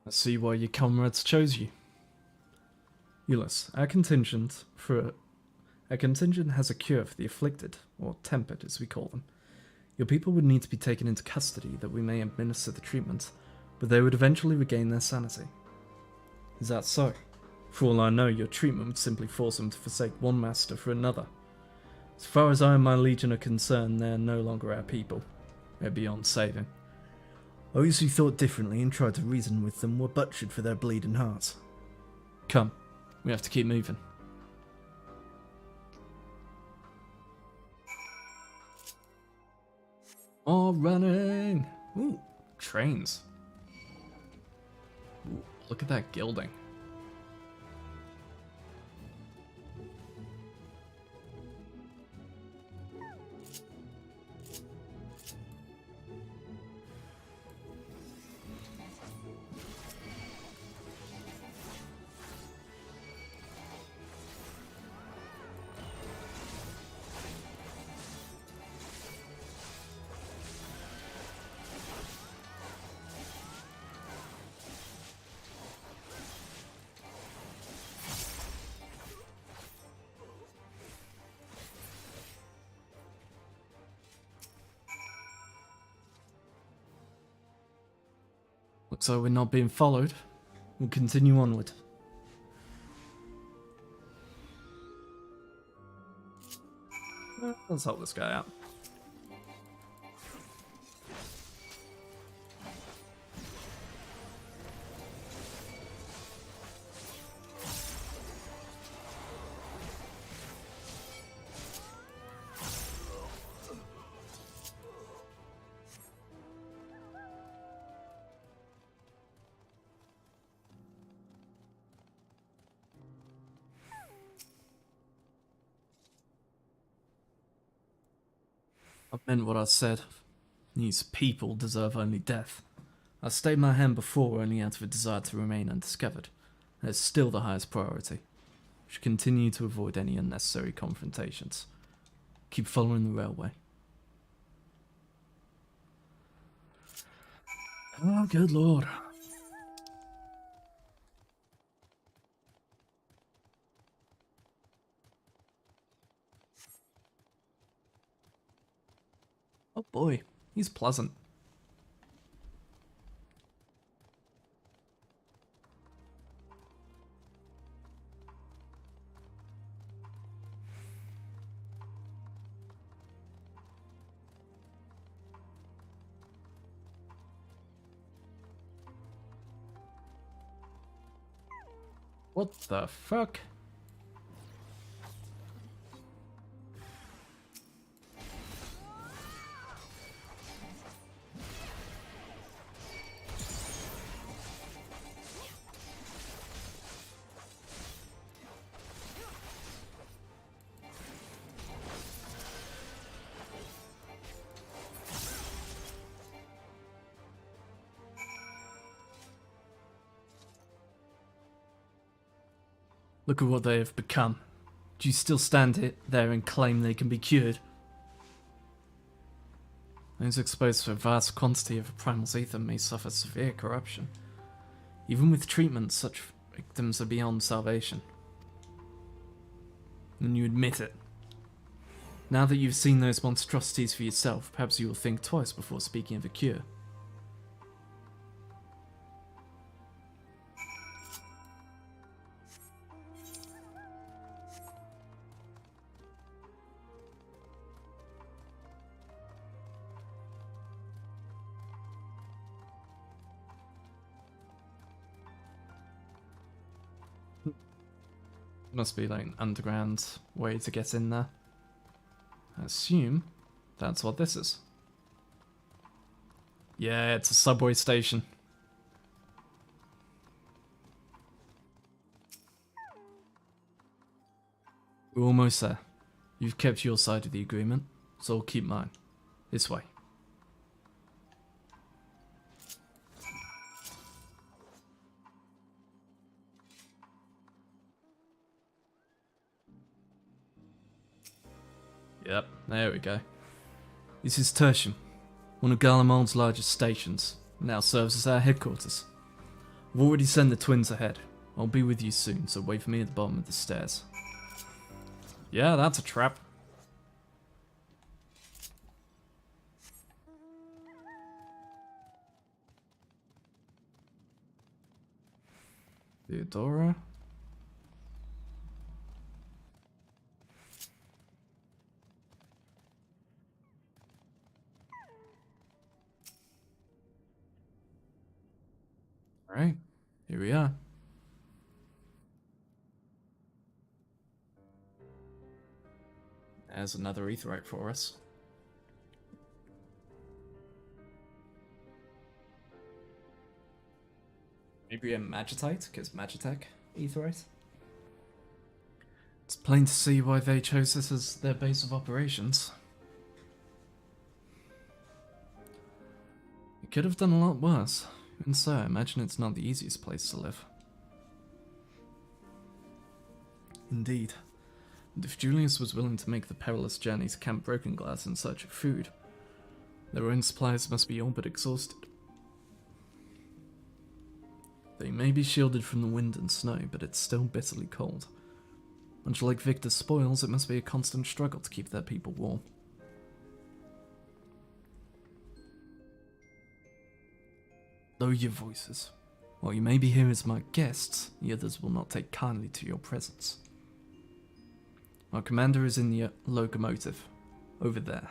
I see why your comrades chose you. Ulysses, our contingent has a cure for the afflicted, or tempered as we call them. Your people would need to be taken into custody that we may administer the treatment, but they would eventually regain their sanity. Is that so? For all I know, your treatment would simply force them to forsake one master for another. As far as I and my legion are concerned, they are no longer our people. They're beyond saving. Those who thought differently and tried to reason with them were butchered for their bleeding hearts. Come, we have to keep moving. Oh, running! Ooh, trains. Ooh, look at that gilding. Looks like we're not being followed. We'll continue onward. Let's help this guy out. I meant what I said. These people deserve only death. I stayed my hand before only out of a desire to remain undiscovered. That is still the highest priority. We should continue to avoid any unnecessary confrontations. Keep following the railway. Oh, good lord. Oh boy, he's pleasant. What the fuck? Look at what they have become. Do you still stand there and claim they can be cured? Those exposed to a vast quantity of primal ether may suffer severe corruption. Even with treatment, such victims are beyond salvation. And you admit it. Now that you've seen those monstrosities for yourself, perhaps you will think twice before speaking of a cure. Must be like an underground way to get in there. I assume that's what this is. Yeah, it's a subway station. We're almost there. You've kept your side of the agreement, so I'll keep mine. This way. Yep, there we go. This is Tertium, one of Garlemald's largest stations. It now serves as our headquarters. I've already sent the twins ahead. I'll be with you soon, so wait for me at the bottom of the stairs. Yeah, that's a trap. Theodora. Alright, here we are. There's another aetheryte for us. Maybe a Magitite, because Magitech aetheryte. It's plain to see why they chose this as their base of operations. It could have done a lot worse. Even so, I imagine it's not the easiest place to live. Indeed. And if Julius was willing to make the perilous journey to Camp Broken Glass in search of food, their own supplies must be all but exhausted. They may be shielded from the wind and snow, but it's still bitterly cold. Much like Victor's spoils, it must be a constant struggle to keep their people warm. Lower your voices. While you may be here as my guests, the others will not take kindly to your presence. Our commander is in the locomotive, over there.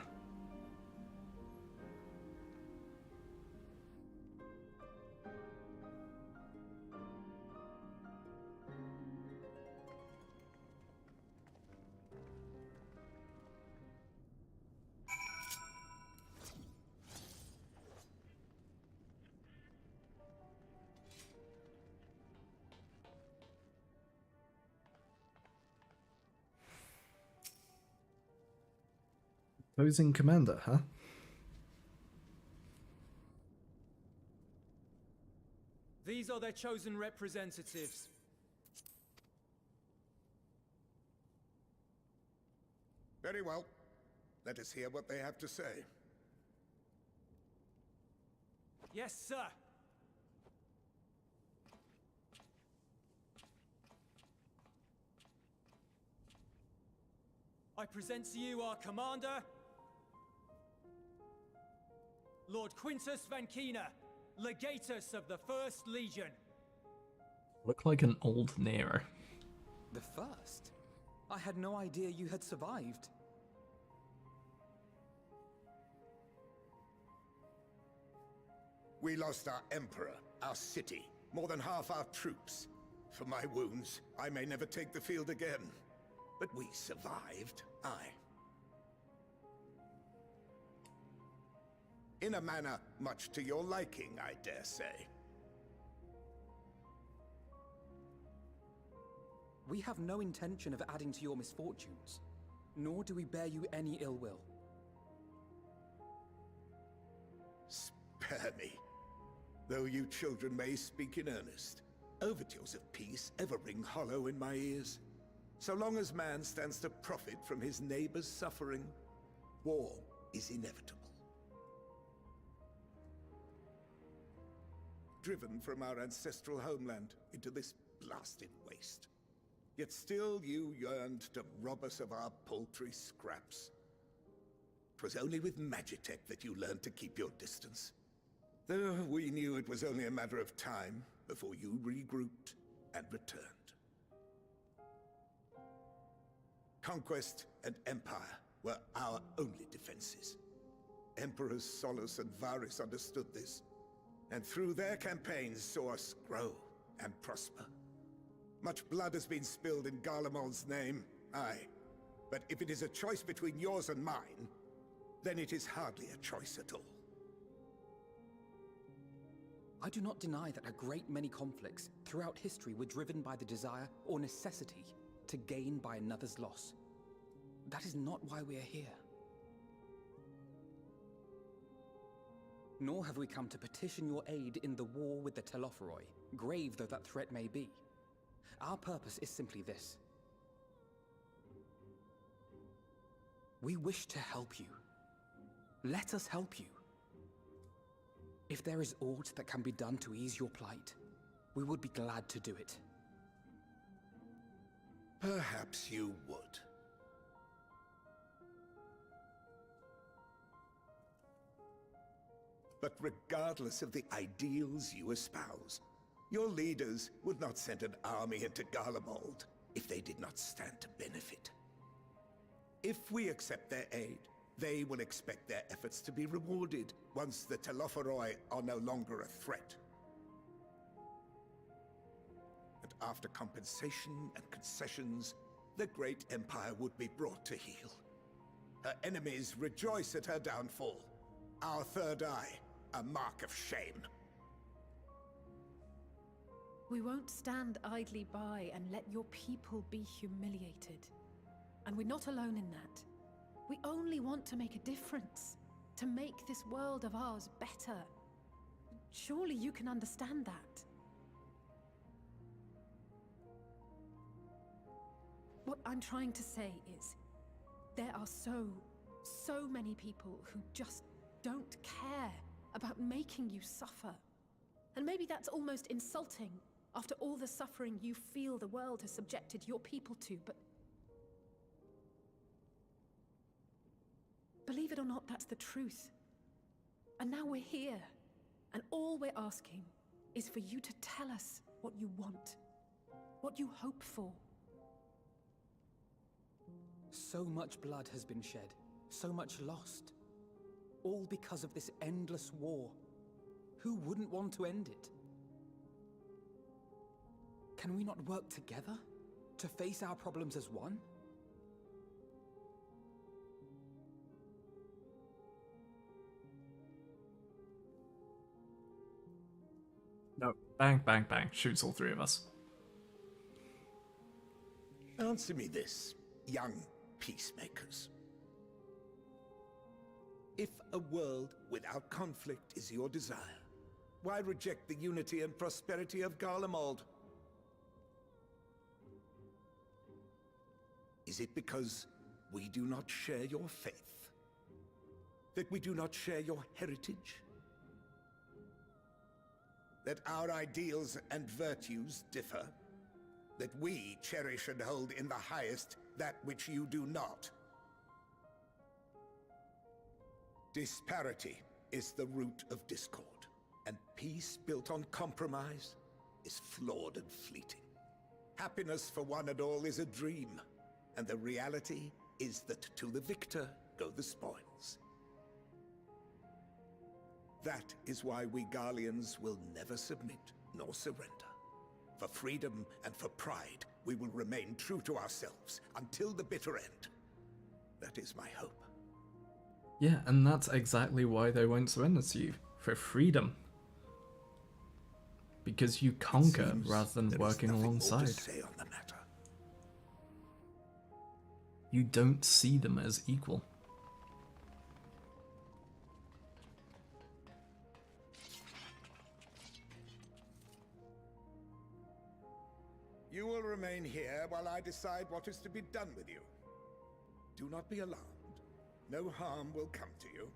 Opposing commander, huh? These are their chosen representatives. Very well. Let us hear what they have to say. Yes, sir. I present to you our commander, Lord Quintus Vankina, Legatus of the First Legion. Look like an old Nero. The first? I had no idea you had survived. We lost our emperor, our city, more than half our troops. For my wounds, I may never take the field again. But we survived, aye. In a manner much to your liking, I dare say. We have no intention of adding to your misfortunes, nor do we bear you any ill will. Spare me. Though you children may speak in earnest, overtures of peace ever ring hollow in my ears. So long as man stands to profit from his neighbor's suffering, war is inevitable. Driven from our ancestral homeland into this blasted waste. Yet still you yearned to rob us of our paltry scraps. 'Twas only with Magitech that you learned to keep your distance. Though we knew it was only a matter of time before you regrouped and returned. Conquest and empire were our only defenses. Emperors Solus and Varys understood this, and through their campaigns saw us grow and prosper. Much blood has been spilled in Garlemald's name, aye. But if it is a choice between yours and mine, then it is hardly a choice at all. I do not deny that a great many conflicts throughout history were driven by the desire or necessity to gain by another's loss. That is not why we are here. Nor have we come to petition your aid in the war with the Telophoroi, grave though that threat may be. Our purpose is simply this. We wish to help you. Let us help you. If there is aught that can be done to ease your plight, we would be glad to do it. Perhaps you would. But regardless of the ideals you espouse, your leaders would not send an army into Garlemald if they did not stand to benefit. If we accept their aid, they will expect their efforts to be rewarded once the Telophoroi are no longer a threat. And after compensation and concessions, the great empire would be brought to heel. Her enemies rejoice at her downfall. Our third eye, a mark of shame. We won't stand idly by and let your people be humiliated. And we're not alone in that. We only want to make a difference, to make this world of ours better. Surely you can understand that. What I'm trying to say is, there are so many people who just don't care about making you suffer. And maybe that's almost insulting after all the suffering you feel the world has subjected your people to, but believe it or not, that's the truth. And now we're here, and all we're asking is for you to tell us what you want, what you hope for. So much blood has been shed, so much lost. All because of this endless war. Who wouldn't want to end it? Can we not work together to face our problems as one? No, bang, bang, bang. Shoots all three of us. Answer me this, young peacemakers. If a world without conflict is your desire, why reject the unity and prosperity of Garlemald? Is it because we do not share your faith? That we do not share your heritage? That our ideals and virtues differ? That we cherish and hold in the highest that which you do not? Disparity is the root of discord, and peace built on compromise is flawed and fleeting. Happiness for one and all is a dream, and the reality is that to the victor go the spoils. That is why we Garleans will never submit nor surrender. For freedom and for pride, we will remain true to ourselves until the bitter end. That is my hope. Yeah, and that's exactly why they won't surrender to you. For freedom. Because you conquer rather than working alongside. You don't see them as equal. You will remain here while I decide what is to be done with you. Do not be alarmed. No harm will come to you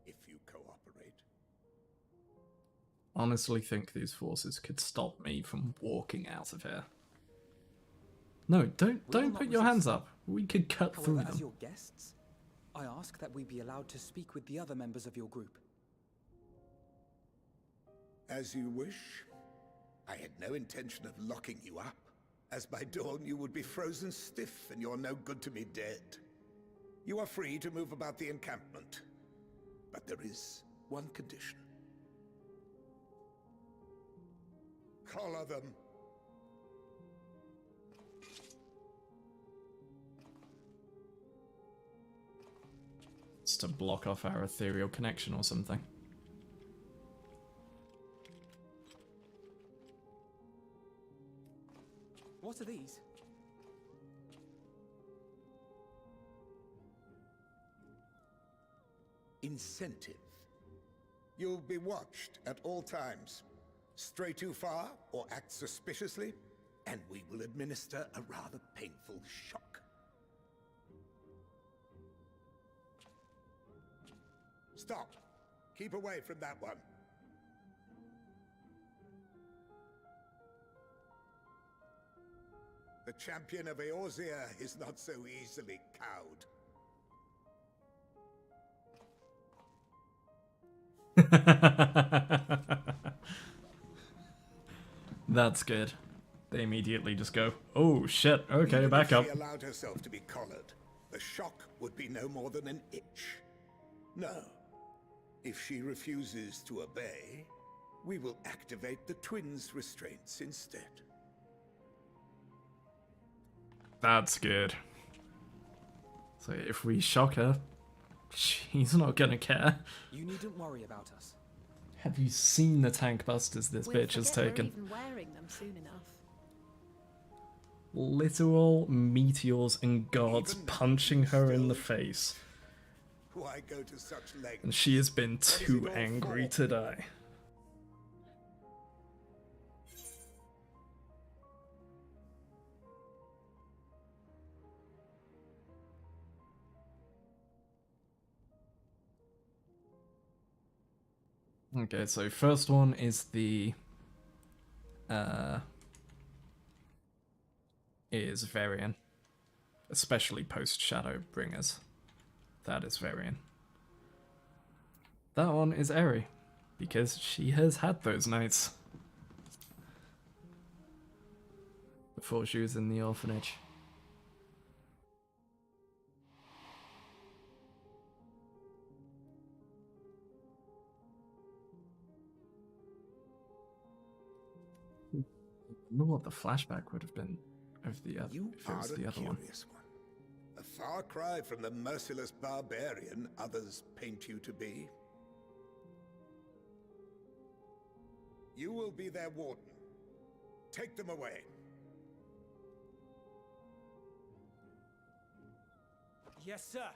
if you cooperate. Honestly think these forces could stop me from walking out of here. No, don't put your hands up. We could cut through However, them. as your guests, I ask that we be allowed to speak with the other members of your group. As you wish. I had no intention of locking you up, as by dawn you would be frozen stiff and you're no good to me dead. You are free to move about the encampment, but there is one condition. Collar them. It's to block off our ethereal connection or something. What are these? Incentive. You'll be watched at all times. Stray too far or act suspiciously, and we will administer a rather painful shock. Stop. Keep away from that one. The champion of Eorzea is not so easily cowed. That's good. They immediately just go, oh shit, okay, back up. If she allowed herself to be collared, the shock would be no more than an itch. No. If she refuses to obey, we will activate the twins' restraints instead. That's good. So if we shock her, she's not gonna care. You needn't worry about us. Have you seen the tank busters this bitch has taken? We're even wearing them soon enough. Literal meteors and gods punching her in the face. Why go to such lengths? And she has been too angry to die. Okay, so first one is the is Varian, especially post Shadowbringers. That is Varian. That one is Eri, because she has had those nights before she was in the orphanage. I wonder what the flashback would have been of the other, if it was the other one. A far cry from the merciless barbarian others paint you to be. You will be their warden. Take them away. Yes, sir.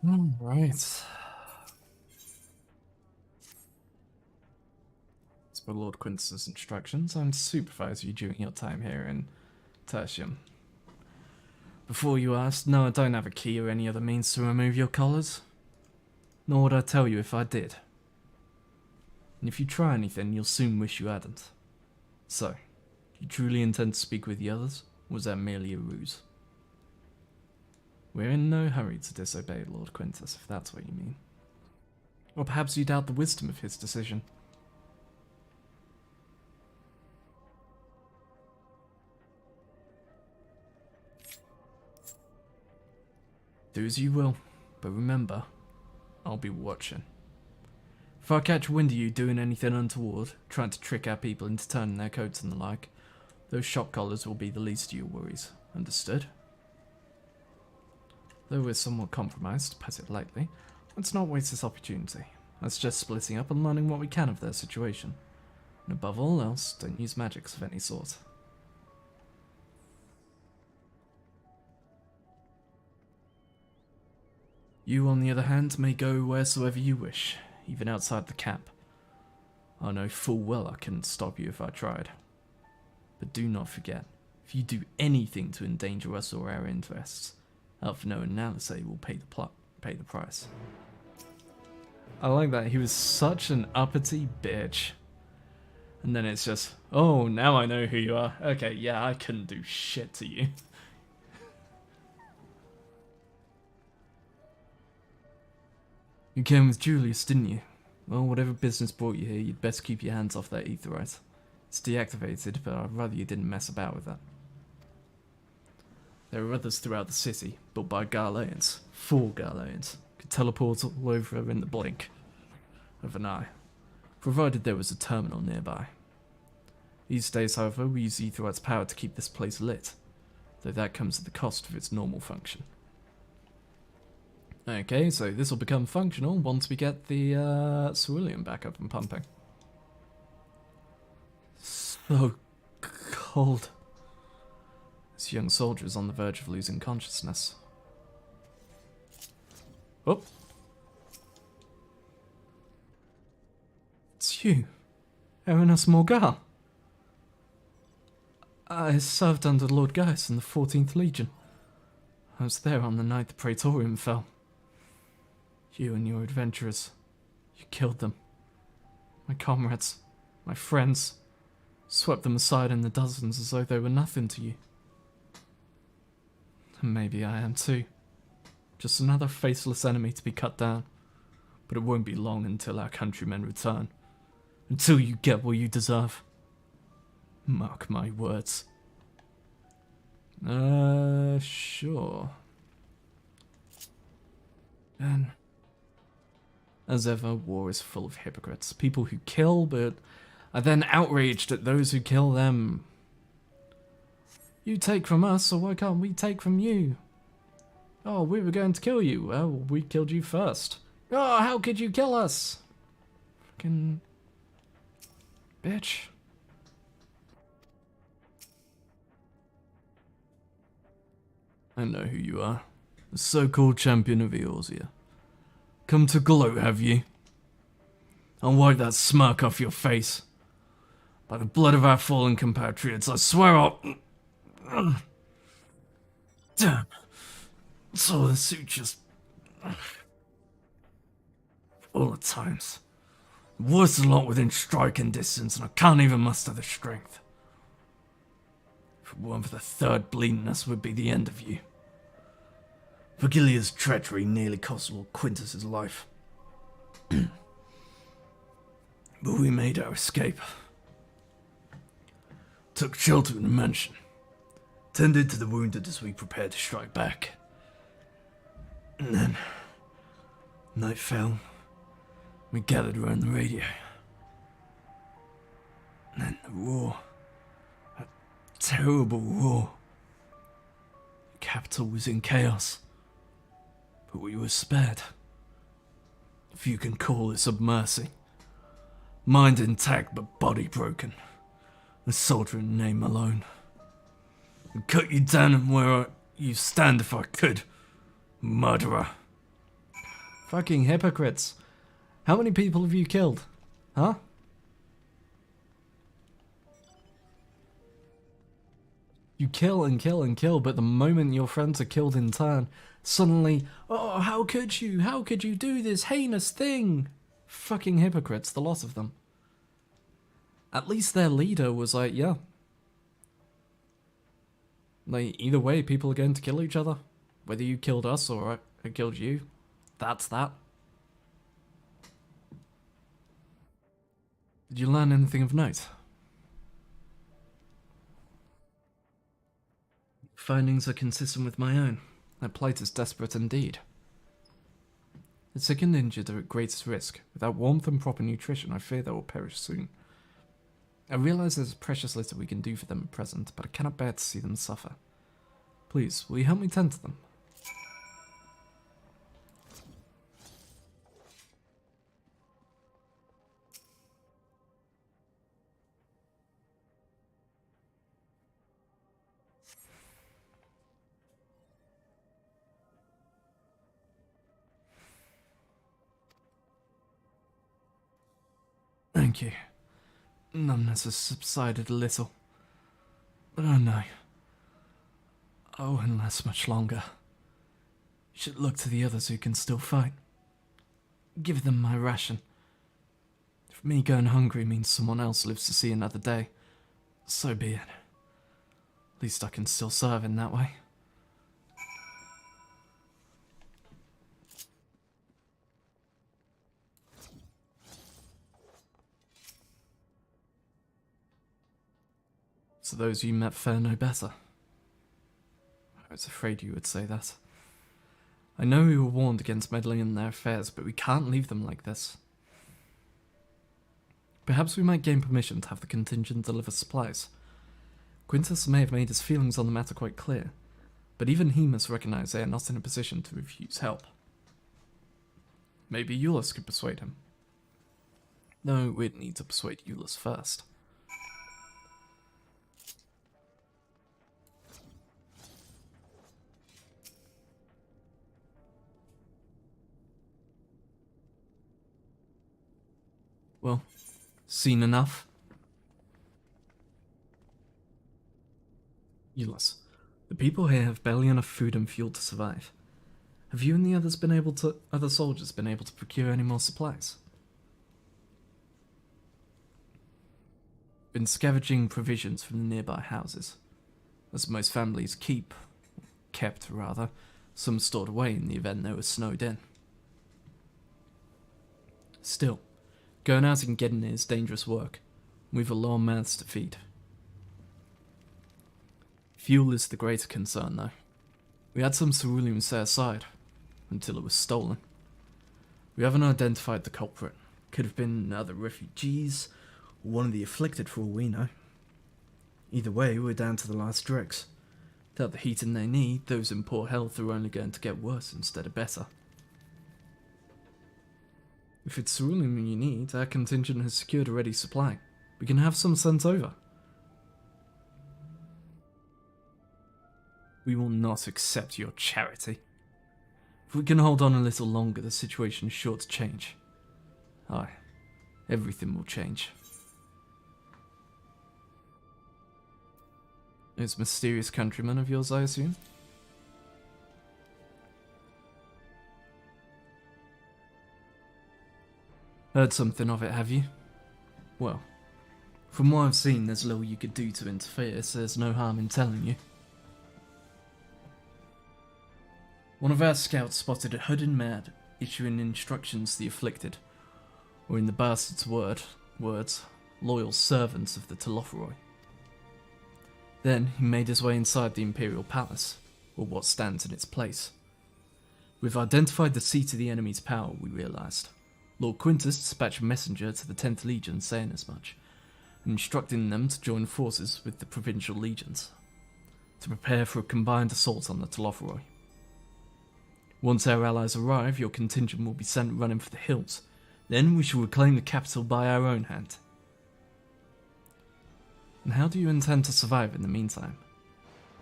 Right. As per Lord Quintus's instructions, I'm to supervise you during your time here in Tertium. Before you asked, no, I don't have a key or any other means to remove your collars. Nor would I tell you if I did. And if you try anything, you'll soon wish you hadn't. So, you truly intend to speak with the others, or was that merely a ruse? We're in no hurry to disobey Lord Quintus, if that's what you mean. Or perhaps you doubt the wisdom of his decision. Do as you will, but remember, I'll be watching. If I catch wind of you doing anything untoward, trying to trick our people into turning their coats and the like, those shock collars will be the least of your worries. Understood? Though we're somewhat compromised, to put it lightly, let's not waste this opportunity. Let's just splitting up and learning what we can of their situation. And above all else, don't use magics of any sort. You, on the other hand, may go wheresoever you wish, even outside the camp. I know full well I couldn't stop you if I tried. But do not forget, if you do anything to endanger us or our interests, Alphino and Nalise will pay the price. I like that. He was such an uppity bitch. And then it's just, oh, now I know who you are. Okay, yeah, I couldn't do shit to you. You came with Julius, didn't you? Well, whatever business brought you here, you'd best keep your hands off that aetherite. It's deactivated, but I'd rather you didn't mess about with that. There are others throughout the city, built by Garleans. 4 Garleans. Could teleport all over in the blink of an eye, provided there was a terminal nearby. These days, however, we use aetherite's power to keep this place lit, though that comes at the cost of its normal function. Okay, so this will become functional once we get the cerulean back up and pumping. So cold. This young soldier is on the verge of losing consciousness. Oh. It's you, Erinus Morgal. I served under Lord Gaius in the 14th Legion. I was there on the night the Praetorium fell. You and your adventurers, you killed them. My comrades, my friends, swept them aside in the dozens as though they were nothing to you. And maybe I am too. Just another faceless enemy to be cut down. But it won't be long until our countrymen return. Until you get what you deserve. Mark my words. Sure. Then, as ever, war is full of hypocrites. People who kill, but are then outraged at those who kill them. You take from us, so why can't we take from you? Oh, we were going to kill you. Well, we killed you first. Oh, how could you kill us? Fucking bitch. I know who you are. The so-called champion of Eorzea. Come to gloat, have you? I'll wipe that smirk off your face. By the blood of our fallen compatriots, I swear I'll... Damn. So the sutures. All the times. Worse a lot within striking distance, and I can't even muster the strength. If it weren't for the third bleediness, would be the end of you. Virgilia's treachery nearly cost Lord Quintus's life. But we made our escape. Took shelter in a mansion. Tended to the wounded as we prepared to strike back. And then, night fell. We gathered around the radio. And then the roar. A terrible roar. The capital was in chaos. But we were spared. If you can call this a mercy. Mind intact but body broken. A soldier in name alone. I'd cut you down and where you stand if I could. Murderer. Fucking hypocrites. How many people have you killed? Huh? You kill and kill and kill, but the moment your friends are killed in turn, suddenly, oh, how could you? How could you do this heinous thing? Fucking hypocrites, the lot of them. At least their leader was like, yeah. Like, either way, people are going to kill each other. Whether you killed us or I killed you. That's that. Did you learn anything of note? Findings are consistent with my own. Their plight is desperate indeed. The sick and injured are at greatest risk. Without warmth and proper nutrition, I fear they will perish soon. I realize there's precious little we can do for them at present, but I cannot bear to see them suffer. Please, will you help me tend to them? Thank you. Numbness has subsided a little. But oh no. Oh, and last much longer. You should look to the others who can still fight. Give them my ration. If me going hungry means someone else lives to see another day, so be it. At least I can still serve in that way. So those you met fare no better. I was afraid you would say that. I know we were warned against meddling in their affairs, but we can't leave them like this. Perhaps we might gain permission to have the contingent deliver supplies. Quintus may have made his feelings on the matter quite clear, but even he must recognize they are not in a position to refuse help. Maybe Eulus could persuade him. No, we'd need to persuade Eulus first. Well, seen enough? Eulus, the people here have barely enough food and fuel to survive. Have you and the others other soldiers been able to procure any more supplies? Been scavenging provisions from the nearby houses. As most families kept rather, some stored away in the event they were snowed in. Still, going out and getting it is dangerous work. We've a lot of mouths to feed. Fuel is the greater concern, though. We had some cerulean set aside, until it was stolen. We haven't identified the culprit. Could have been other refugees, or one of the afflicted for all we know. Either way, we're down to the last dregs. Without the heating they need, those in poor health are only going to get worse instead of better. If it's cerulean you need, our contingent has secured a ready supply. We can have some sent over. We will not accept your charity. If we can hold on a little longer, the situation is sure to change. Aye, everything will change. Those mysterious countrymen of yours, I assume? Heard something of it, have you? Well, from what I've seen, there's little you could do to interfere, so there's no harm in telling you. One of our scouts spotted a hooded man issuing instructions to the afflicted, or in the bastard's words, loyal servants of the Telophoroi. Then he made his way inside the Imperial Palace, or what stands in its place. We've identified the seat of the enemy's power, we realised. Lord Quintus dispatched a messenger to the 10th Legion saying as much, and instructing them to join forces with the provincial legions, to prepare for a combined assault on the Telophoroi. Once our allies arrive, your contingent will be sent running for the hills. Then we shall reclaim the capital by our own hand. And how do you intend to survive in the meantime?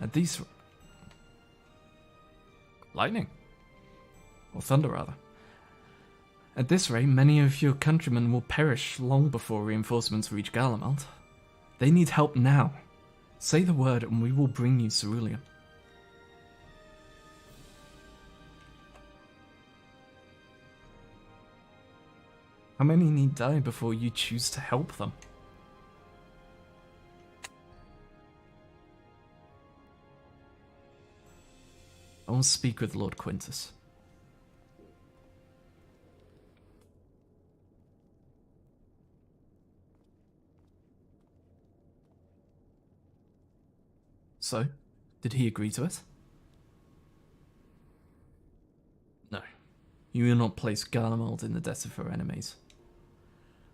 At these... Lightning? Or thunder, rather. At this rate, many of your countrymen will perish long before reinforcements reach Garlemald. They need help now. Say the word and we will bring you cerulean. How many need die before you choose to help them? I will speak with Lord Quintus. So, did he agree to it? No. You will not place Garlemald in the debt of her enemies.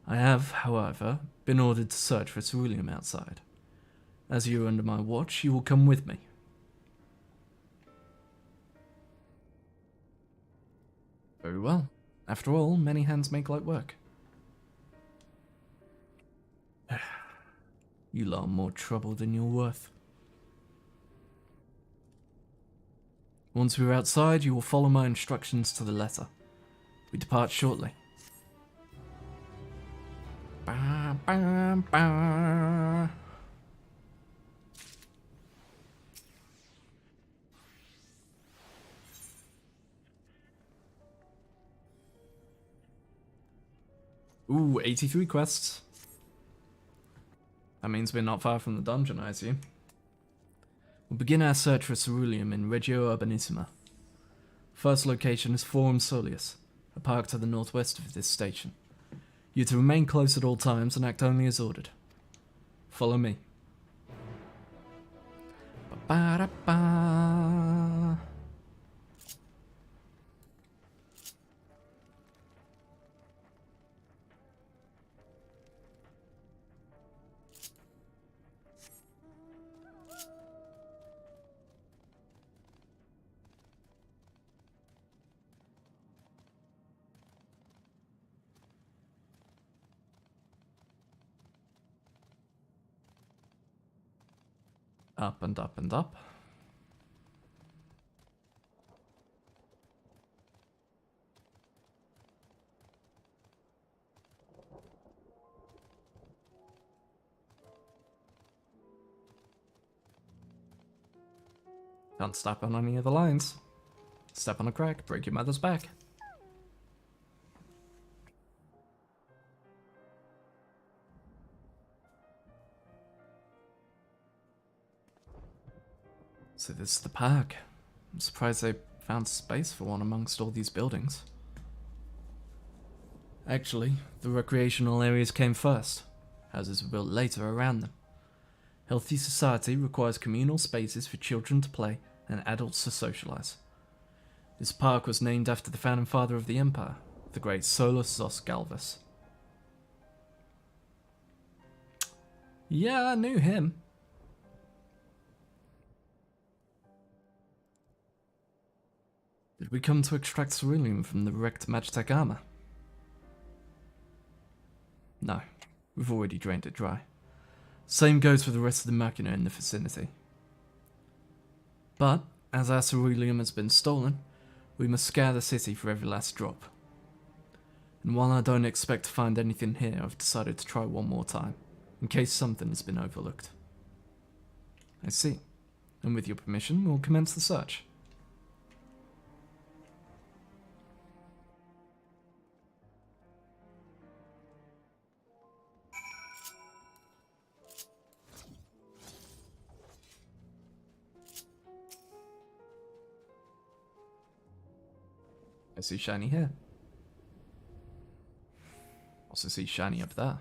I have, however, been ordered to search for ceruleum outside. As you are under my watch, you will come with me. Very well. After all, many hands make light work. You lot are more trouble than you're worth. Once we are outside, you will follow my instructions to the letter. We depart shortly. Ba, ba, ba. Ooh, 83 quests. That means we're not far from the dungeon, I assume. We'll begin our search for ceruleum in Regio Urbanissima. First location is Forum Soleus, a park to the northwest of this station. You're to remain close at all times and act only as ordered. Follow me. Ba-ba-da-ba. Up and up and up. Can't step on any of the lines. Step on a crack, break your mother's back. So this is the park. I'm surprised they found space for one amongst all these buildings. Actually, the recreational areas came first. Houses were built later around them. Healthy society requires communal spaces for children to play and adults to socialize. This park was named after the founding father of the empire, the great Solus Zos Galvus. Yeah, I knew him. Did we come to extract ceruleum from the wrecked Magitech armor? No, we've already drained it dry. Same goes for the rest of the machina in the vicinity. But, as our ceruleum has been stolen, we must scour the city for every last drop. And while I don't expect to find anything here, I've decided to try one more time, in case something has been overlooked. I see. And with your permission, we'll commence the search. I see shiny here. Also see shiny up there.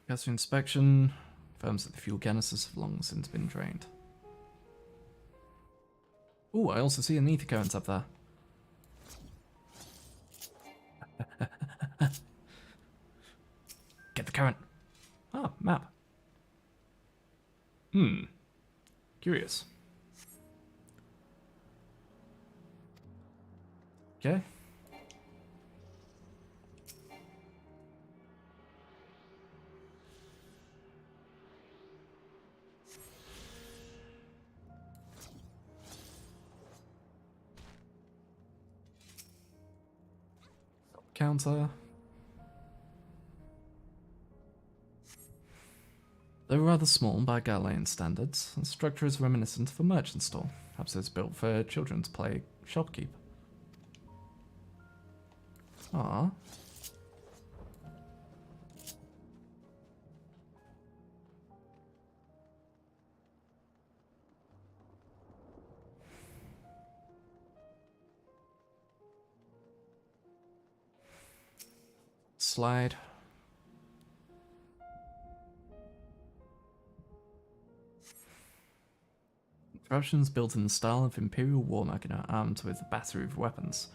Gas inspection confirms that the fuel canisters have long since been drained. Ooh, I also see an ether current up there. Get the current. Ah, map. Curious. Okay. counter. Though rather small by Galilean standards, the structure is reminiscent of a merchant store. Perhaps it's built for children to play shopkeep. Ah. Slide. Contraptions built in the style of Imperial War Machina, armed with a battery of weapons,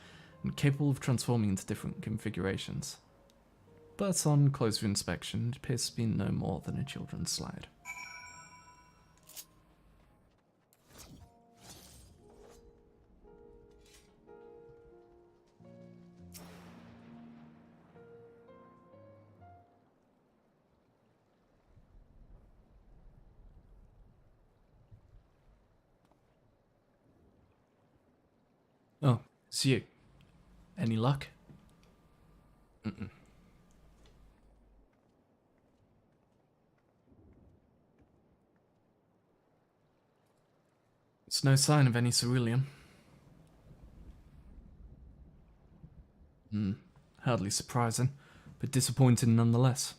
and capable of transforming into different configurations. But on closer inspection, it appears to be no more than a children's slide. Oh, it's you. Any luck? Mm-mm. It's no sign of any cerulean. Hardly surprising, but disappointing nonetheless.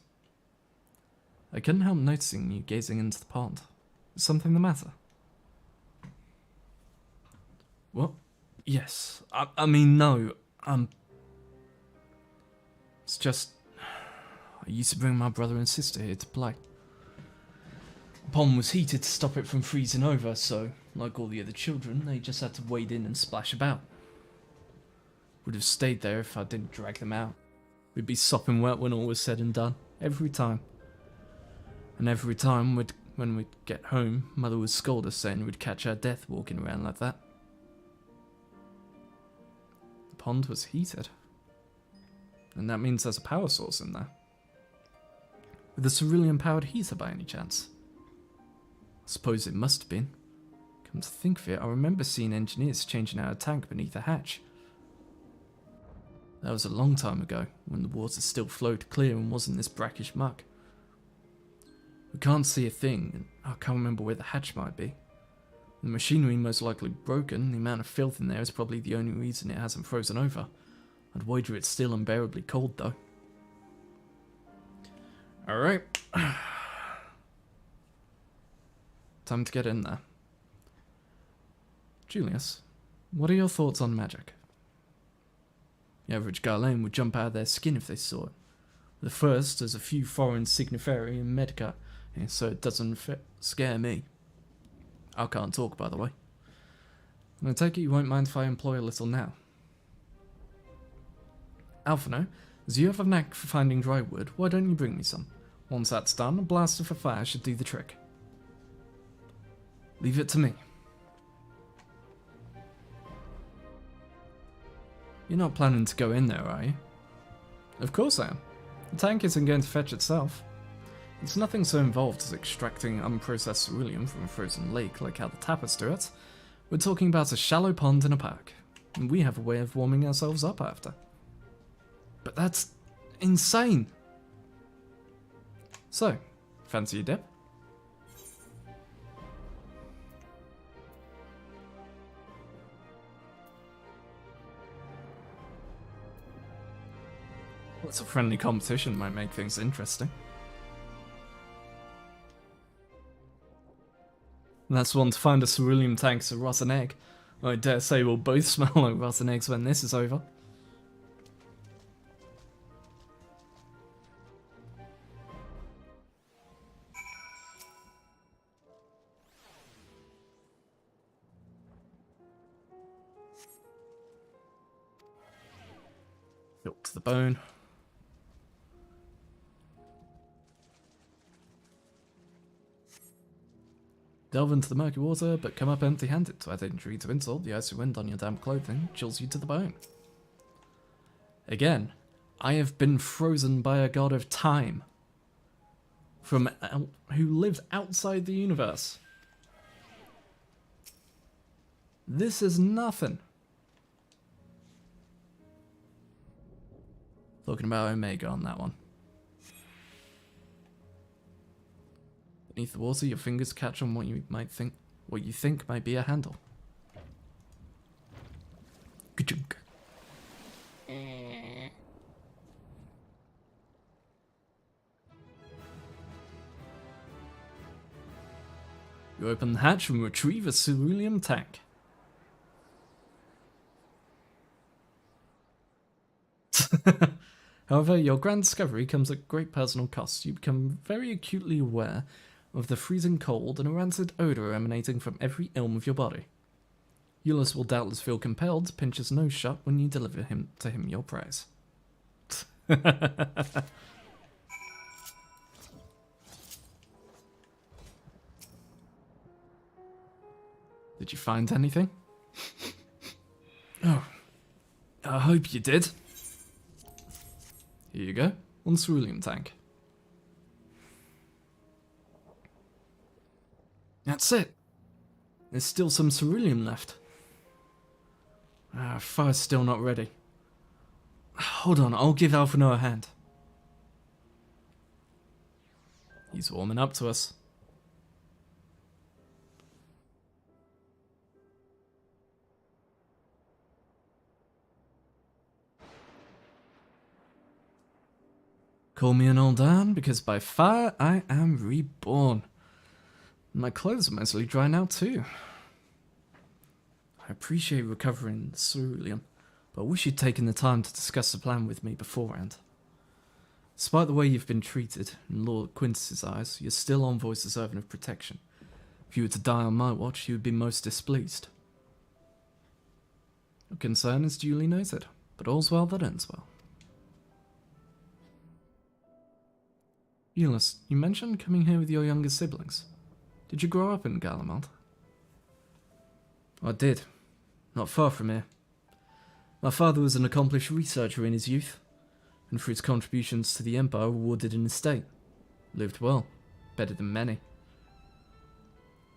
I couldn't help noticing you gazing into the pond. Is something the matter? What? Yes. I mean, no. It's just... I used to bring my brother and sister here to play. The pond was heated to stop it from freezing over, so, like all the other children, they just had to wade in and splash about. Would have stayed there if I didn't drag them out. We'd be sopping wet when all was said and done. Every time. And every time when we'd get home, Mother would scold us saying we'd catch our death walking around like that. The pond was heated. And that means there's a power source in there. With a cerulean-powered heater by any chance? I suppose it must have been. Come to think of it, I remember seeing engineers changing out a tank beneath the hatch. That was a long time ago, when the water still flowed clear and wasn't this brackish muck. We can't see a thing, and I can't remember where the hatch might be. The machinery most likely broken, the amount of filth in there is probably the only reason it hasn't frozen over. I'd wager it's still unbearably cold though. Alright. Time to get in there. Julius, what are your thoughts on magic? The average Garlane would jump out of their skin if they saw it. The first is a few foreign signiferi and medica, so it doesn't scare me. I can't talk, by the way. And I take it you won't mind if I employ a little now. Alphino, as you have a knack for finding dry wood, why don't you bring me some? Once that's done, a blaster for fire should do the trick. Leave it to me. You're not planning to go in there, are you? Of course I am. The tank isn't going to fetch itself. It's nothing so involved as extracting unprocessed cerulean from a frozen lake like how the tappers do it. We're talking about a shallow pond in a park, and we have a way of warming ourselves up after. But that's insane! So, fancy a dip? What's a friendly competition might make things interesting. Last one to find a cerulean tank's a rotten egg. I dare say we'll both smell like rotten eggs when this is over. Built to the bone. Delve into the murky water, but come up empty-handed. To add injury to insult, the icy wind on your damp clothing chills you to the bone. Again, I have been frozen by a god of time. Who lived outside the universe. This is nothing. Talking about Omega on that one. Beneath the water, your fingers catch on what you think might be a handle. Ka-chunk. You open the hatch and retrieve a cerulean tank. However, your grand discovery comes at great personal cost. You become very acutely aware of the freezing cold and a rancid odor emanating from every elm of your body. Euless will doubtless feel compelled to pinch his nose shut when you deliver to him your prize. Did you find anything? Oh, I hope you did. Here you go, one cerulean tank. That's it. There's still some cerulean left. Fire's still not ready. Hold on, I'll give Alphino a hand. He's warming up to us. Call me an old man, because by fire I am reborn. My clothes are mostly dry now too. I appreciate recovering the cerulean, but I wish you'd taken the time to discuss the plan with me beforehand. Despite the way you've been treated, in Lord Quintus's eyes, you're still envoys deserving of protection. If you were to die on my watch, you would be most displeased. Your concern is duly noted, but all's well that ends well. Euless, you mentioned coming here with your younger siblings. Did you grow up in Garlemald? I did. Not far from here. My father was an accomplished researcher in his youth, and for his contributions to the Empire awarded an estate. Lived well. Better than many.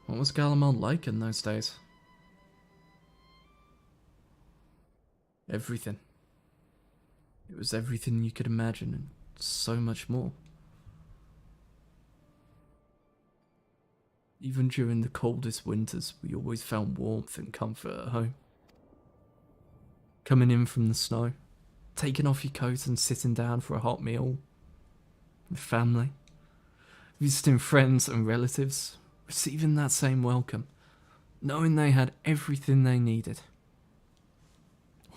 What was Garlemald like in those days? Everything. It was everything you could imagine, and so much more. Even during the coldest winters, we always found warmth and comfort at home. Coming in from the snow, taking off your coat and sitting down for a hot meal, with family, visiting friends and relatives, receiving that same welcome, knowing they had everything they needed.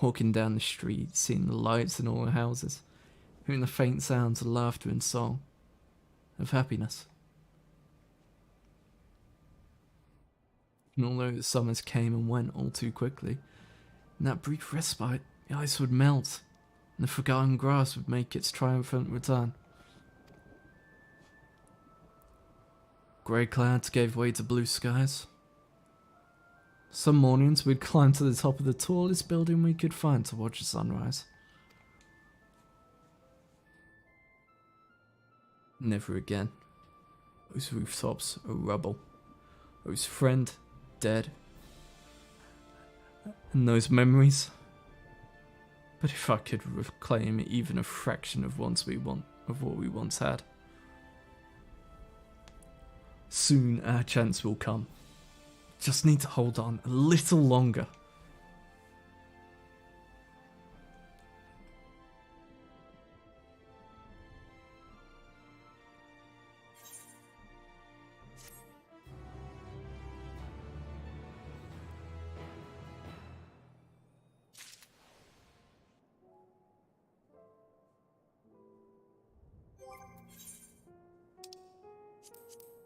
Walking down the street, seeing the lights in all the houses, hearing the faint sounds of laughter and song, of happiness. And although the summers came and went all too quickly, in that brief respite, the ice would melt, and the forgotten grass would make its triumphant return. Grey clouds gave way to blue skies. Some mornings we'd climb to the top of the tallest building we could find to watch the sunrise. Never again. Those rooftops are rubble. Those friend dead. And those memories. But if I could reclaim even a fraction of what we once had. Soon our chance will come. Just need to hold on a little longer.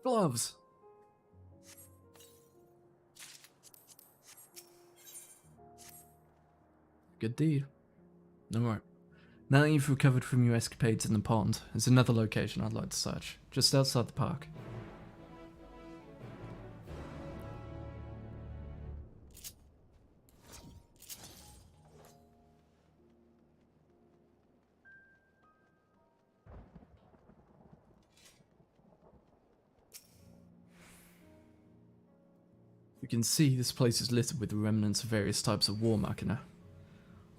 Gloves. Good deed. Alright. Now that you've recovered from your escapades in the pond, there's another location I'd like to search, just outside the park. You can see this place is littered with the remnants of various types of war machina.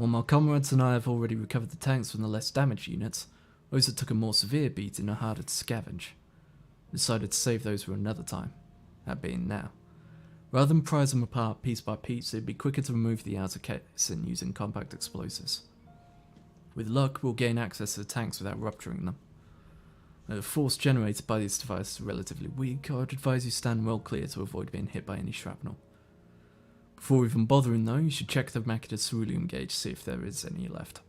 While my comrades and I have already recovered the tanks from the less damaged units, those that took a more severe beating are harder to scavenge. I decided to save those for another time, that being now. Rather than prise them apart piece by piece, it'd be quicker to remove the outer casing using compact explosives. With luck, we'll gain access to the tanks without rupturing them. The force generated by this device is relatively weak. I would advise you stand well clear to avoid being hit by any shrapnel. Before even bothering though, you should check the macula ceruleum gauge to see if there is any left.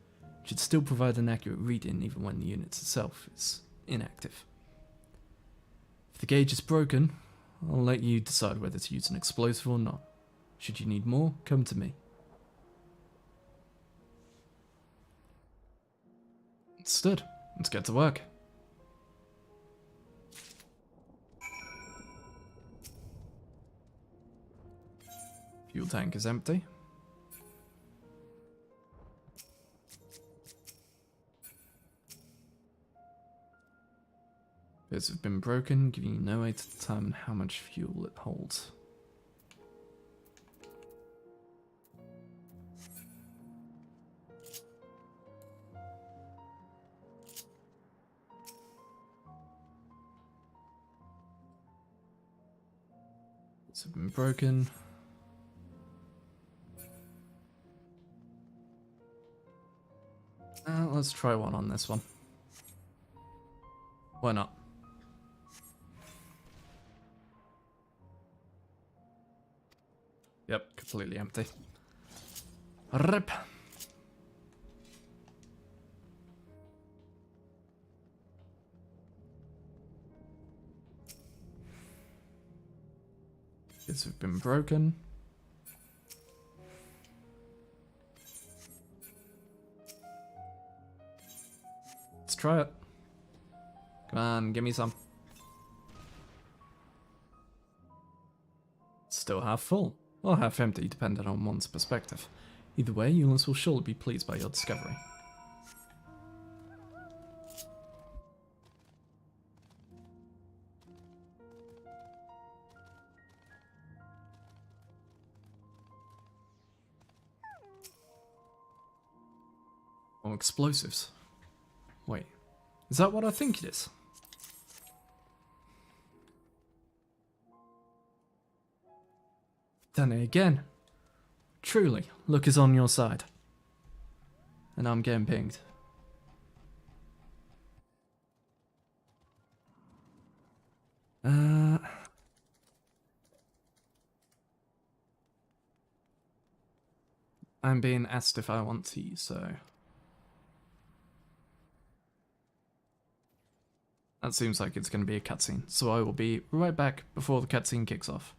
It should still provide an accurate reading even when the unit itself is inactive. If the gauge is broken, I'll let you decide whether to use an explosive or not. Should you need more, come to me. Understood. Let's get to work. Fuel tank is empty. Bits have been broken, giving you no way to determine how much fuel it holds. Bits have been broken. Let's try one on this one. Why not? Yep, completely empty. Rip. Bits have been broken. Let's try it. Come on, give me some. It's still half full, or half empty, depending on one's perspective. Either way, Euless will surely be pleased by your discovery. Or explosives. Wait, is that what I think it is? Then again, truly, luck is on your side. And I'm getting pinged. I'm being asked if I want tea, so... That seems like it's going to be a cutscene, so I will be right back before the cutscene kicks off.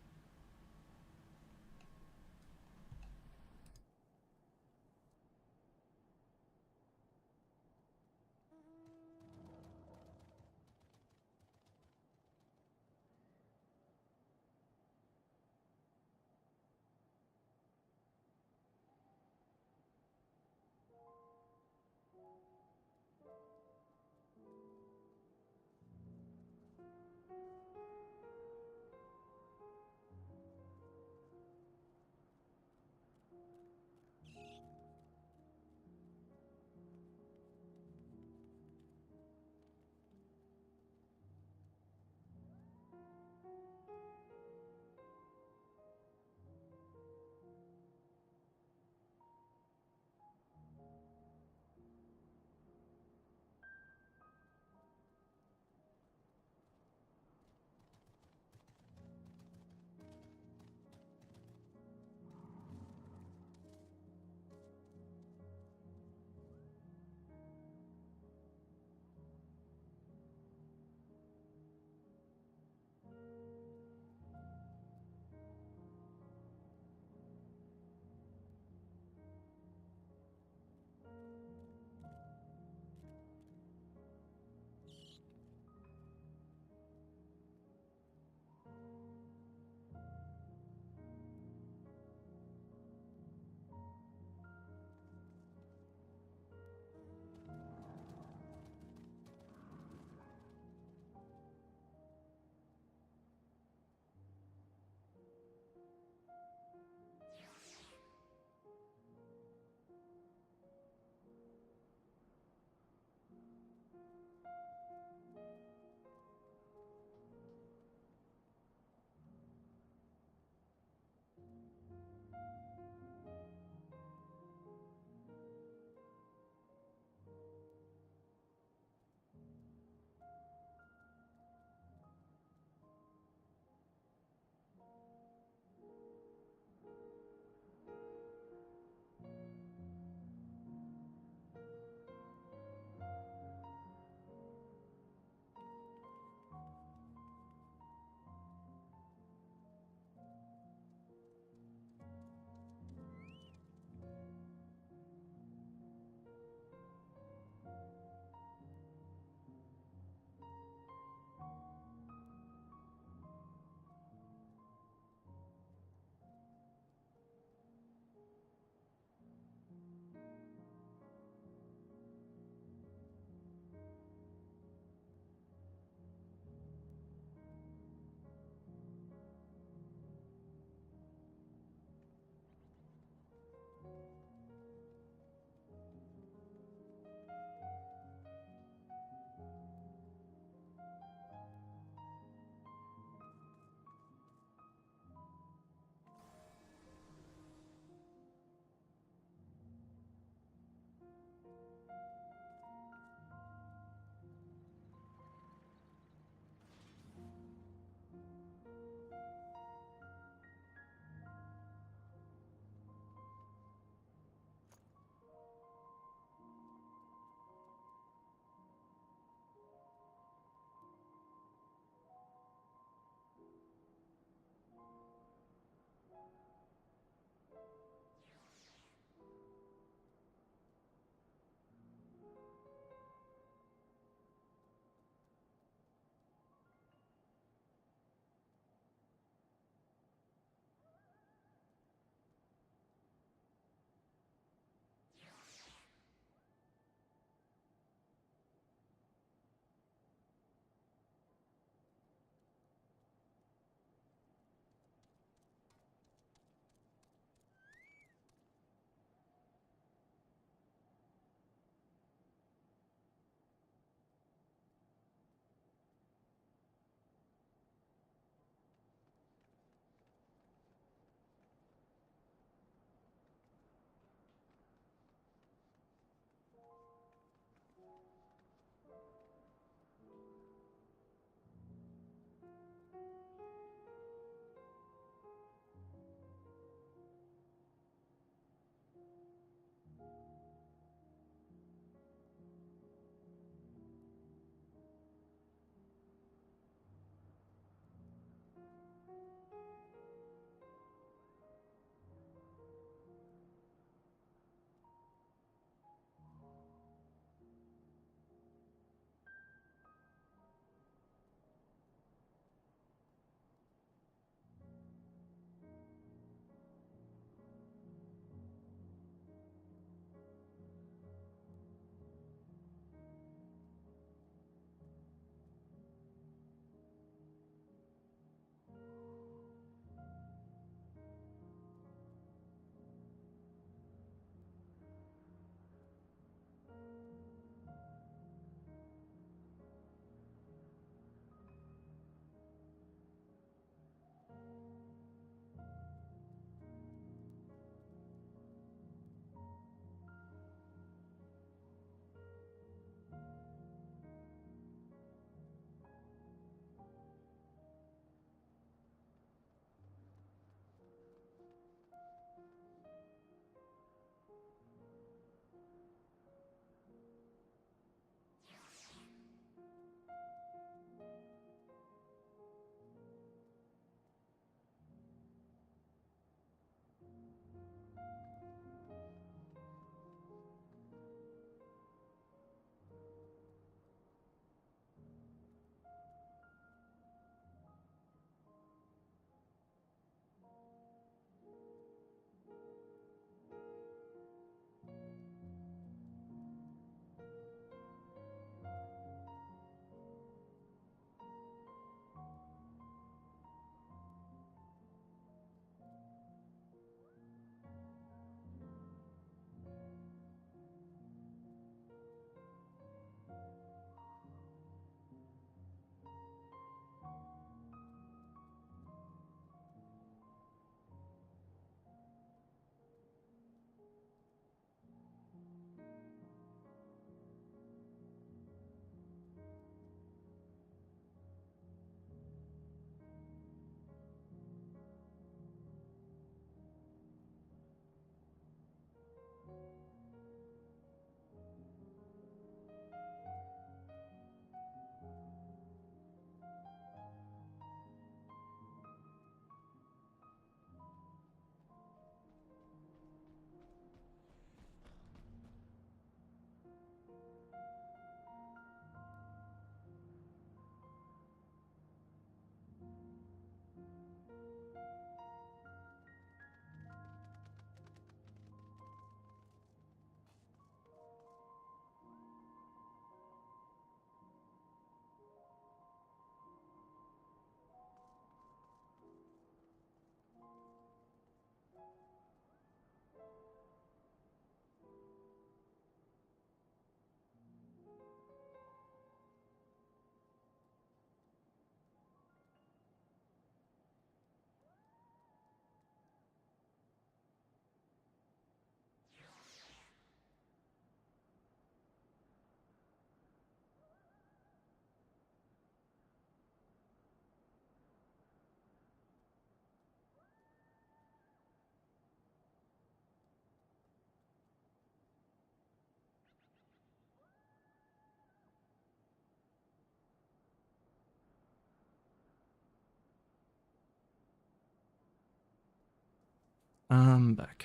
I'm back.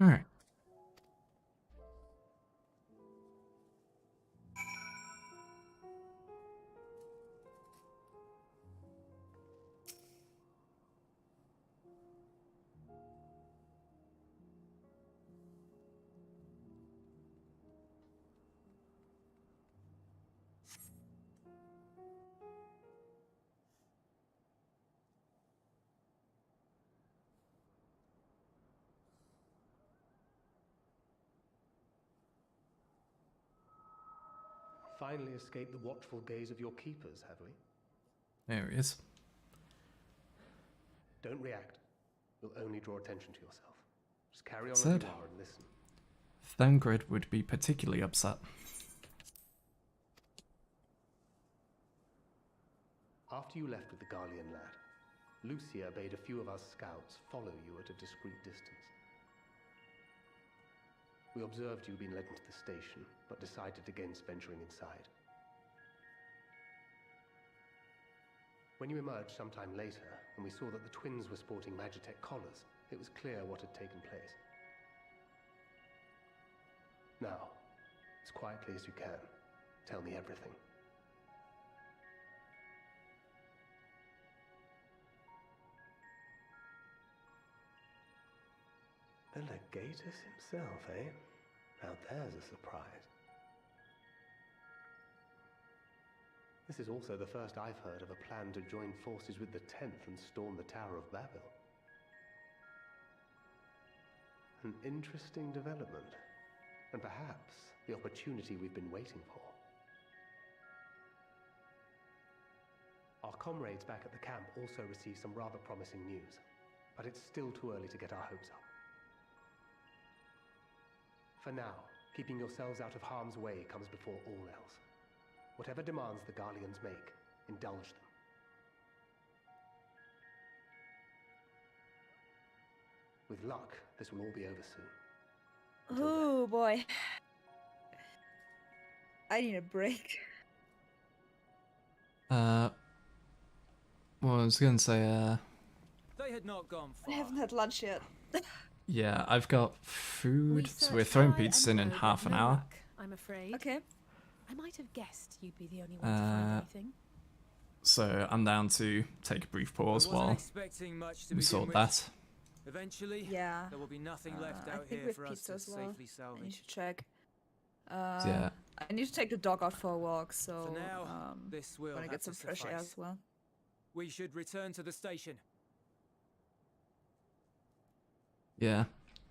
Alright. Finally escaped the watchful gaze of your keepers, have we? There he is. Don't react. You'll only draw attention to yourself. Just carry on as Said. you are and listen. Thangred would be particularly upset. After you left with the Garlean lad, Lucia bade a few of our scouts follow you at a discreet distance. We observed you being led into the station, but decided against venturing inside. When you emerged sometime later, and we saw that the twins were sporting Magitech collars, it was clear what had taken place. Now, as quietly as you can, tell me everything. The Legatus himself, eh? Now there's a surprise. This is also the first I've heard of a plan to join forces with the 10th and storm the Tower of Babel. An interesting development, and perhaps the opportunity we've been waiting for. Our comrades back at the camp also received some rather promising news, but it's still too early to get our hopes up. For now, keeping yourselves out of harm's way comes before all else. Whatever demands the Garleans make, indulge them. With luck, this will all be over soon. Oh boy. I need a break. Well, I was gonna say, They had not gone I haven't had lunch yet. yeah, I've got food, so we're throwing pizza in half an hour. I'm afraid. Okay. I might have guessed you'd be the only one to find anything. So I'm down to take a brief pause while expecting much to we begin sort with. that. Eventually, Yeah. there will be nothing left I out think here with for us pizza to as well. safely I need salvage. to check. Yeah. I need to take the dog out for a walk, so For now, this will want to have get some to fresh air suffice. as well. We should return to the station. Yeah,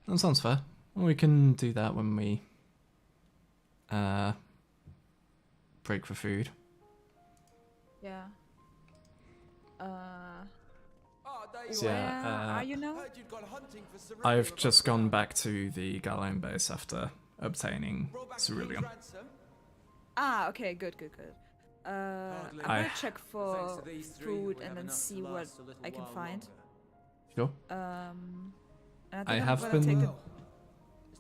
that sounds fair. Well, we can do that when we break for food. Yeah. So yeah, are you now? I've just gone back to the Garlean base after obtaining ceruleum. Ah, okay, good. I'm gonna check for food and then see what I can find. Sure. And I think I'm have gonna take been.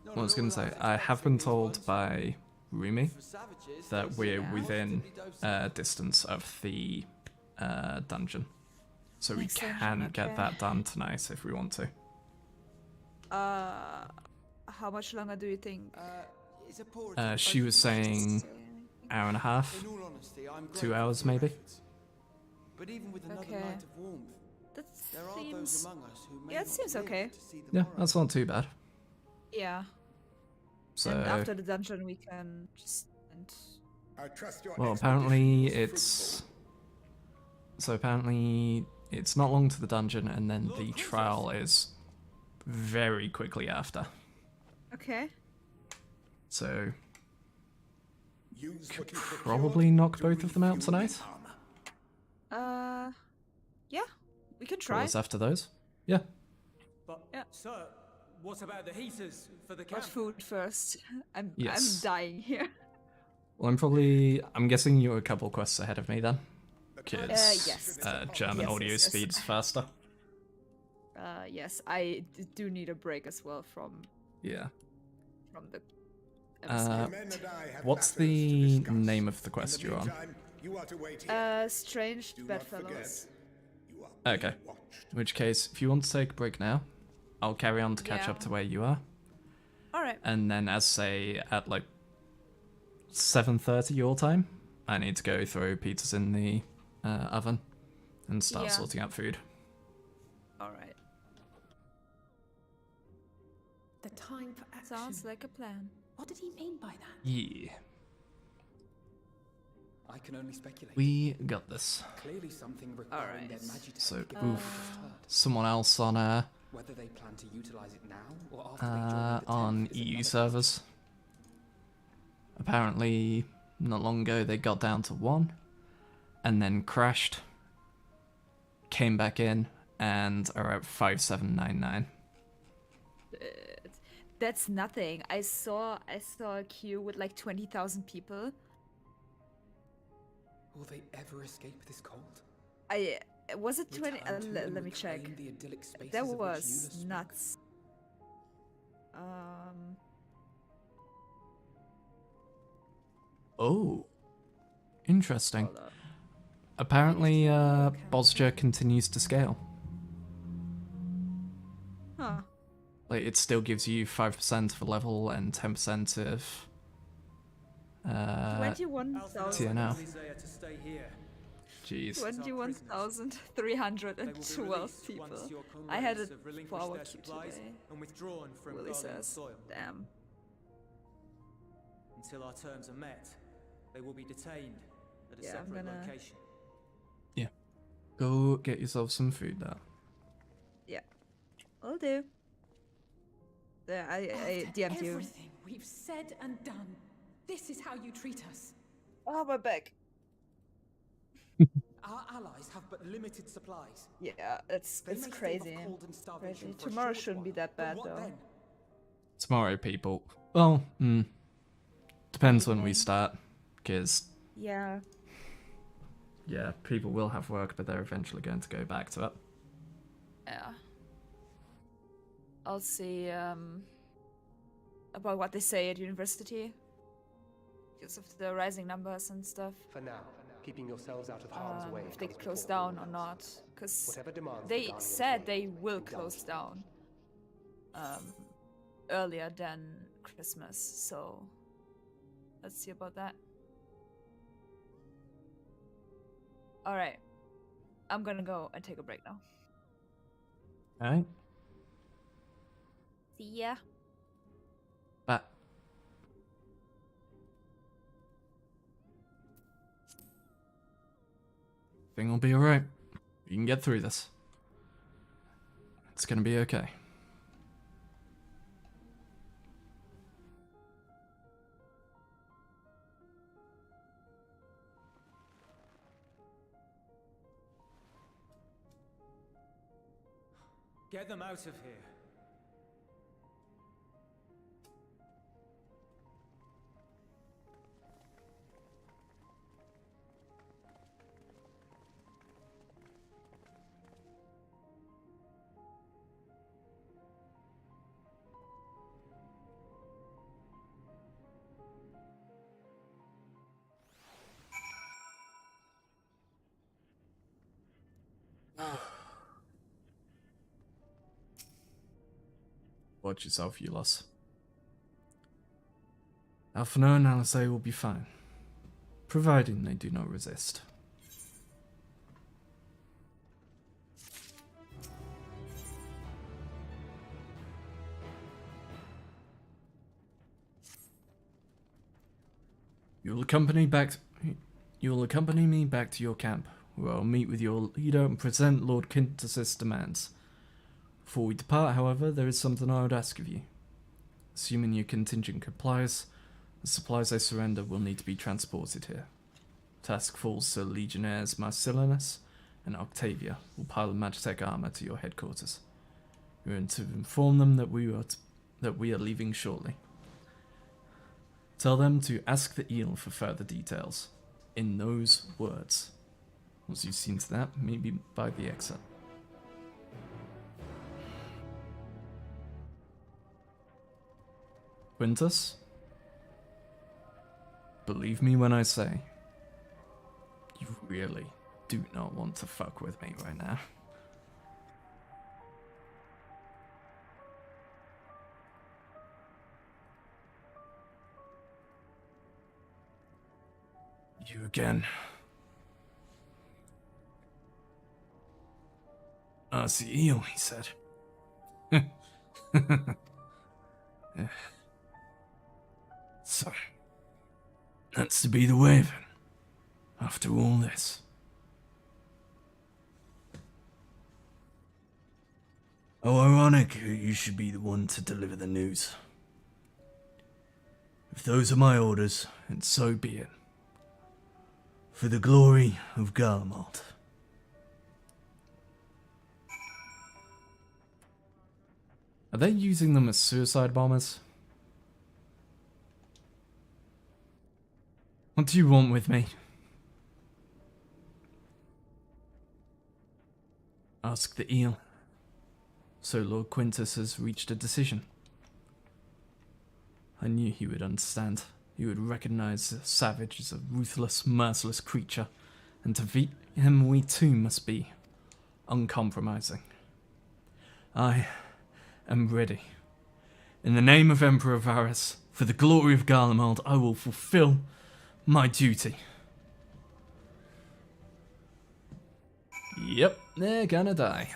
What I was going to say, I have been told by Rumi that we're within distance of the dungeon, so we Next dungeon, can get okay. that done tonight if we want to. How much longer do you think? She was saying hour and a half, 2 hours maybe. But even with another Okay. night of warmth, That there are those seems. among us who may Yeah, it not seems live okay. to see the Yeah, morrow. that's not too bad. Yeah. So, And after the dungeon, we can just. I trust your well, expedition apparently was it's. So apparently it's not long to the dungeon, and then the trial is very quickly after. Okay. So Use could what you procured probably knock to both of them out refuel the tonight. armor. Yeah, we can Call try. us after those. Yeah. But, Yeah. sir, what about the heaters for the camp? But food first. I'm Yes. dying here. Well, I'm guessing you're a couple quests ahead of me then. Because yes. German Yes, audio yes, yes. speed's faster. Yes, I do need a break as well from Yeah. the. What's the name of the quest In the you're on? meantime, you are to wait here. Strange Do not bedfellows. forget, Okay. In which case, if you want to take a break now, I'll carry on to catch up to where you are. Alright. And then, as say, at like 7:30 your time, I need to go throw pizzas in the oven and start sorting out food. Alright. The time for action. Sounds like a plan. What did he mean by that? Yeah. I can only speculate. We got this. Clearly something requiring their majesty. So, someone else on whether they plan to utilize it now or after they join the on EU servers. Apparently, not long ago they got down to 1, and then crashed, came back in, and are at 5799. That's nothing. I saw a queue with like 20,000 people. Will they ever escape this cold? Was it 20? Let me check. That was nuts. Oh, interesting. Apparently, Bosja continues to scale. Huh. Like, it still gives you 5% of a level and 10% of 21,000. Jeez. 21,312 people. I had it for our queue today. Willie says, damn. Until our terms are met, they will be detained at a Yeah, I'm separate gonna- location. Yeah. Go get yourself some food there. Yeah. I'll do. Yeah, I DM'd you. Everything we've said and done. This is how you treat us. Oh, my back. Our allies have but limited supplies. Yeah, it's They may stave crazy. off cold and starvation for a Tomorrow short shouldn't be while, that but bad what though. then? Tomorrow, people. Well, depends when we start, because Yeah. yeah, people will have work, but they're eventually going to go back to it. Yeah. I'll see about what they say at university. Because of the rising numbers and stuff. For now, keeping yourselves out of harm's way. If they comes close before all down or not. Because Whatever demands they the Guardians said make, they will be done. close down earlier than Christmas, so let's see about that. Alright. I'm gonna go and take a break now. Alright? See ya. Bye. Thing will be alright. You can get through this. It's gonna be okay. Get them out of here. Watch yourself, Eulos. Alphino and Alice will be fine, providing they do not resist. You'll accompany me back to your camp, where I'll meet with your leader and present Lord Quintus's demands. Before we depart, however, there is something I would ask of you. Assuming your contingent complies, the supplies I surrender will need to be transported here. Task falls to Legionnaires Marcellinus and Octavia, who will pilot Magitech armor to your headquarters. You are to inform them that we are leaving shortly. Tell them to ask the eel for further details, in those words. Once you've seen to that, maybe by the exit. Quintus? Believe me when I say, you really do not want to fuck with me right now. You again. It's the eel, he said. Yeah. So, that's to be the way of it, after all this. How ironic you should be the one to deliver the news. If those are my orders, and so be it. For the glory of Garlemald. Are they using them as suicide bombers? What do you want with me? Ask the eel. So Lord Quintus has reached a decision. I knew he would understand. He would recognize the savage as a ruthless, merciless creature, and to defeat him we too must be uncompromising. I am ready. In the name of Emperor Varus, for the glory of Garlemald, I will fulfill my duty. Yep, they're gonna die.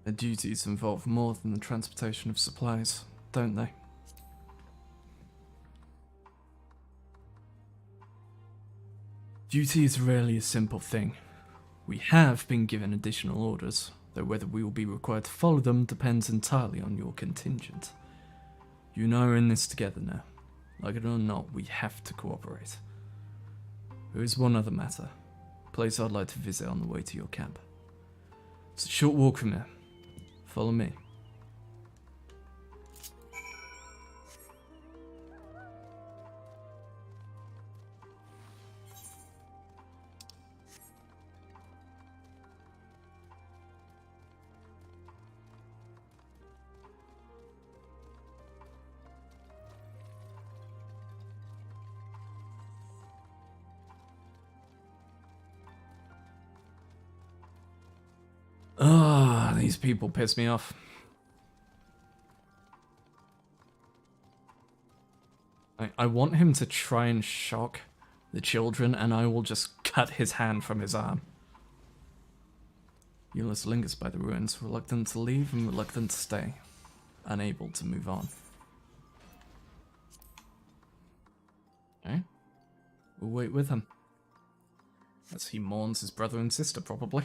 Their duties involve more than the transportation of supplies, don't they? Duty is rarely a simple thing. We have been given additional orders, though whether we will be required to follow them depends entirely on your contingent. You and I are in this together now. Like it or not, we have to cooperate. There is one other matter, a place I'd like to visit on the way to your camp. It's a short walk from here. Follow me. Ah, these people piss me off. I want him to try and shock the children, and I will just cut his hand from his arm. Euless lingers by the ruins, reluctant to leave and reluctant to stay, unable to move on. Okay. We'll wait with him. As he mourns his brother and sister, probably.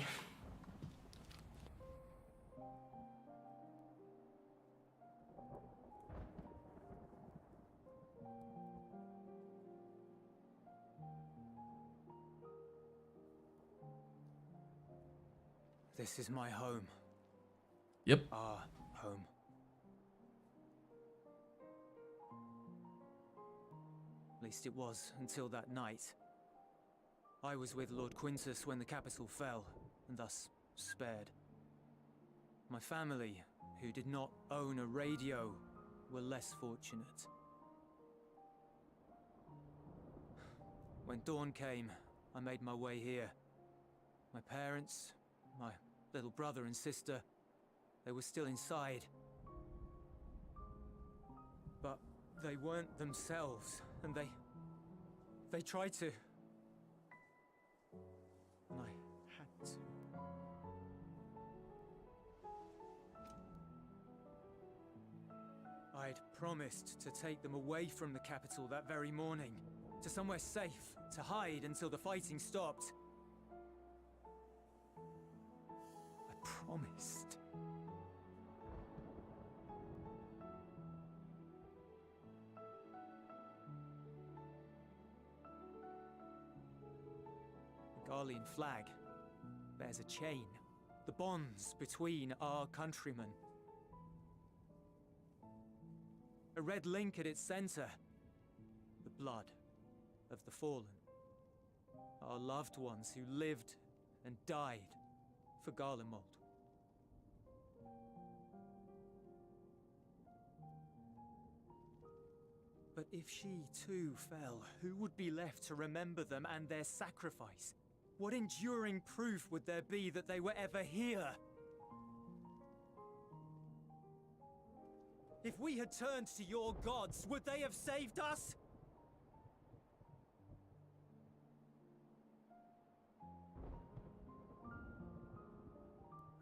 This is my home. Yep. Our home. At least it was until that night. I was with Lord Quintus when the capital fell, and thus spared. My family, who did not own a radio, were less fortunate. When dawn came, I made my way here. My parents, my little brother and sister, they were still inside. But they weren't themselves, and they tried to. And I had to. I'd promised to take them away from the capital that very morning, to somewhere safe, to hide until the fighting stopped. Promised. The Garlean flag. bears a chain. The bonds between our countrymen. A red link at its center. The blood of the fallen. Our loved ones who lived and died for Garlemald. But if she too fell, who would be left to remember them and their sacrifice? What enduring proof would there be that they were ever here? If we had turned to your gods, would they have saved us?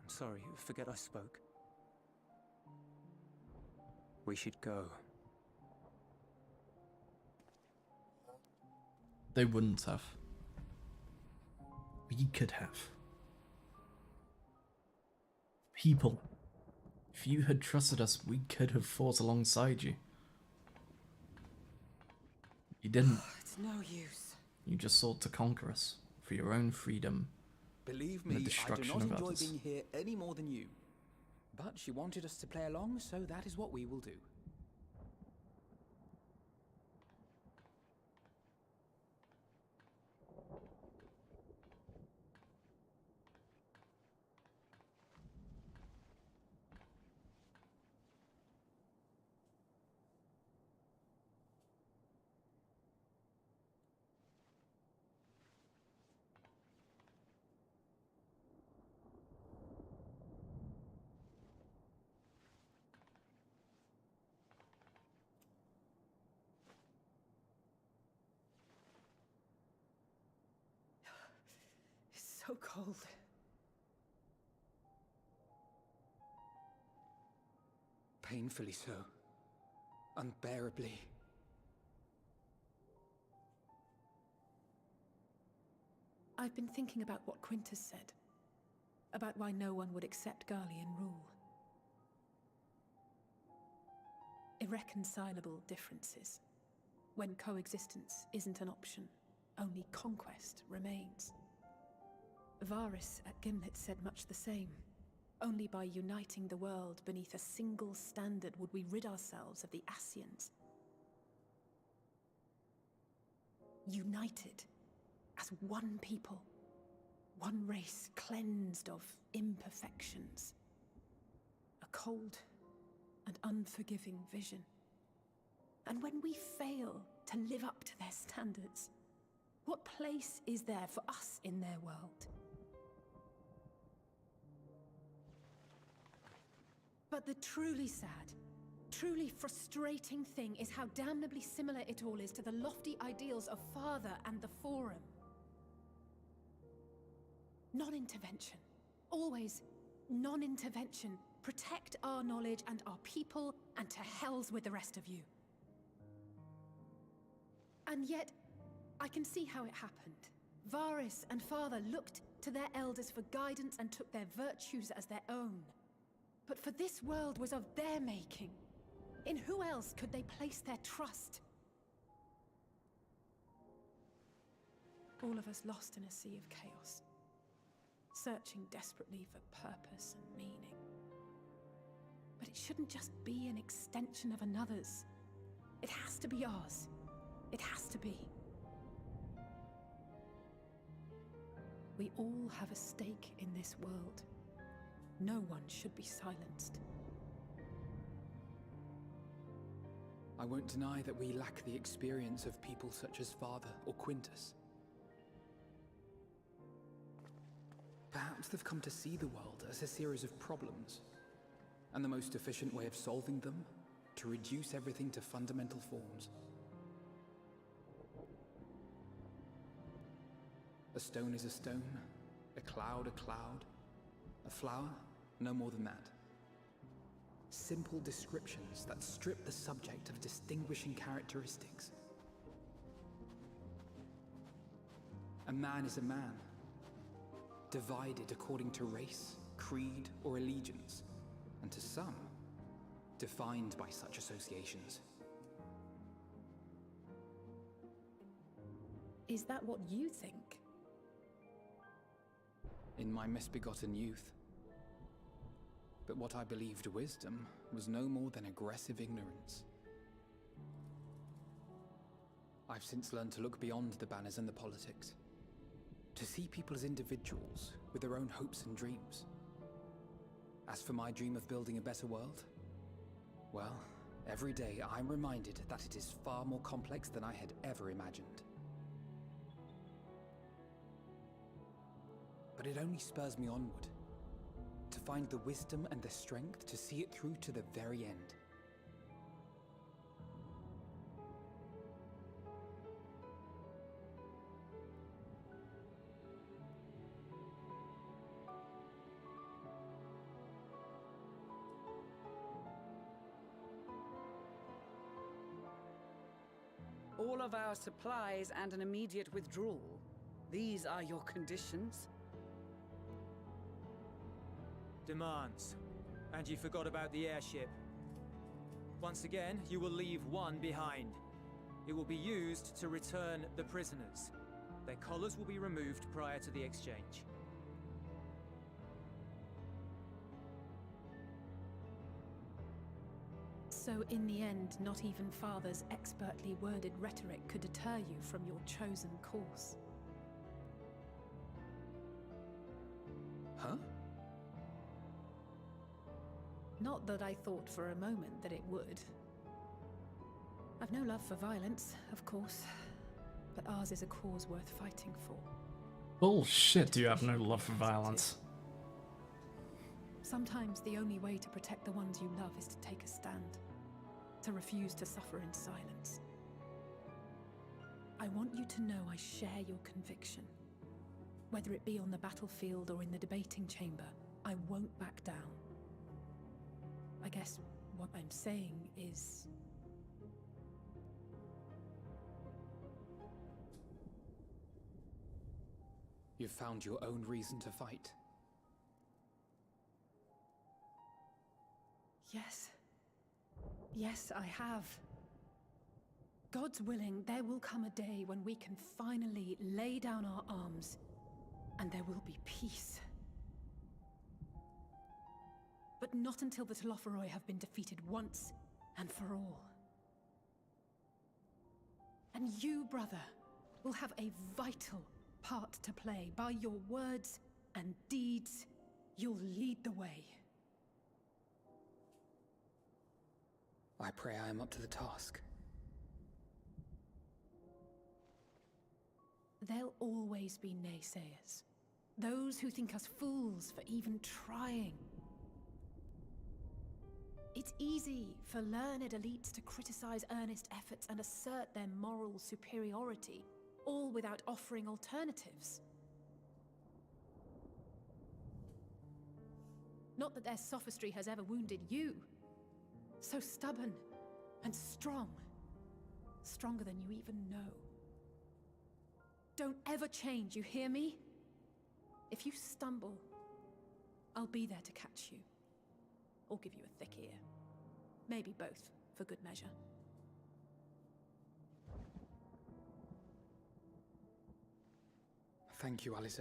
I'm sorry, forget I spoke. We should go. They wouldn't have. We could have. People. If you had trusted us, we could have fought alongside you. You didn't. It's no use. You just sought to conquer us for your own freedom. Believe and the me, I do destruction not of enjoy others. being here any more than you. But she wanted us to play along, so that is what we will do. It's so cold. Painfully so. Unbearably. I've been thinking about what Quintus said. About why no one would accept Garlean rule. Irreconcilable differences. When coexistence isn't an option, only conquest remains. Varys at Gimlet said much the same. Only by uniting the world beneath a single standard would we rid ourselves of the Ascians. United as one people, one race cleansed of imperfections. A cold and unforgiving vision. And when we fail to live up to their standards, what place is there for us in their world? But the truly sad, truly frustrating thing is how damnably similar it all is to the lofty ideals of Father and the Forum. Non-intervention. Always non-intervention. Protect our knowledge and our people, and to hells with the rest of you. And yet, I can see how it happened. Varys and Father looked to their elders for guidance and took their virtues as their own. But for this world was of their making. In who else could they place their trust? All of us lost in a sea of chaos. Searching desperately for purpose and meaning. But it shouldn't just be an extension of another's. It has to be ours. It has to be. We all have a stake in this world. No one should be silenced. I won't deny that we lack the experience of people such as Father or Quintus. Perhaps they've come to see the world as a series of problems, and the most efficient way of solving them, to reduce everything to fundamental forms. A stone is a stone, a cloud, a flower, no more than that. Simple descriptions that strip the subject of distinguishing characteristics. A man is a man, divided according to race, creed, or allegiance, and to some, defined by such associations. Is that what you think? in my misbegotten youth. But what I believed wisdom was no more than aggressive ignorance. I've since learned to look beyond the banners and the politics, to see people as individuals with their own hopes and dreams. As for my dream of building a better world, well, every day I'm reminded that it is far more complex than I had ever imagined. But it only spurs me onward, to find the wisdom and the strength to see it through to the very end. All of our supplies and an immediate withdrawal. These are your conditions? Demands. And you forgot about the airship. Once again, you will leave one behind. It will be used to return the prisoners. Their collars will be removed prior to the exchange. So in the end, not even Father's expertly worded rhetoric could deter you from your chosen course. Huh? Not that I thought for a moment that it would. I've no love for violence, of course, but ours is a cause worth fighting for. Bullshit, you have no love for violence. Sometimes the only way to protect the ones you love is to take a stand, to refuse to suffer in silence. I want you to know I share your conviction. Whether it be on the battlefield or in the debating chamber, I won't back down. I guess what I'm saying is... You've found your own reason to fight. Yes. Yes, I have. God's willing, there will come a day when we can finally lay down our arms, and there will be peace. But not until the Telophoroi have been defeated once and for all. And you, brother, will have a vital part to play. By your words and deeds, you'll lead the way. I pray I am up to the task. There'll always be naysayers. Those who think us fools for even trying. It's easy for learned elites to criticize earnest efforts and assert their moral superiority, all without offering alternatives. Not that their sophistry has ever wounded you. So stubborn and strong. Stronger than you even know. Don't ever change, you hear me? If you stumble, I'll be there to catch you. Or give you a thick ear. Maybe both, for good measure. Thank you, Alice.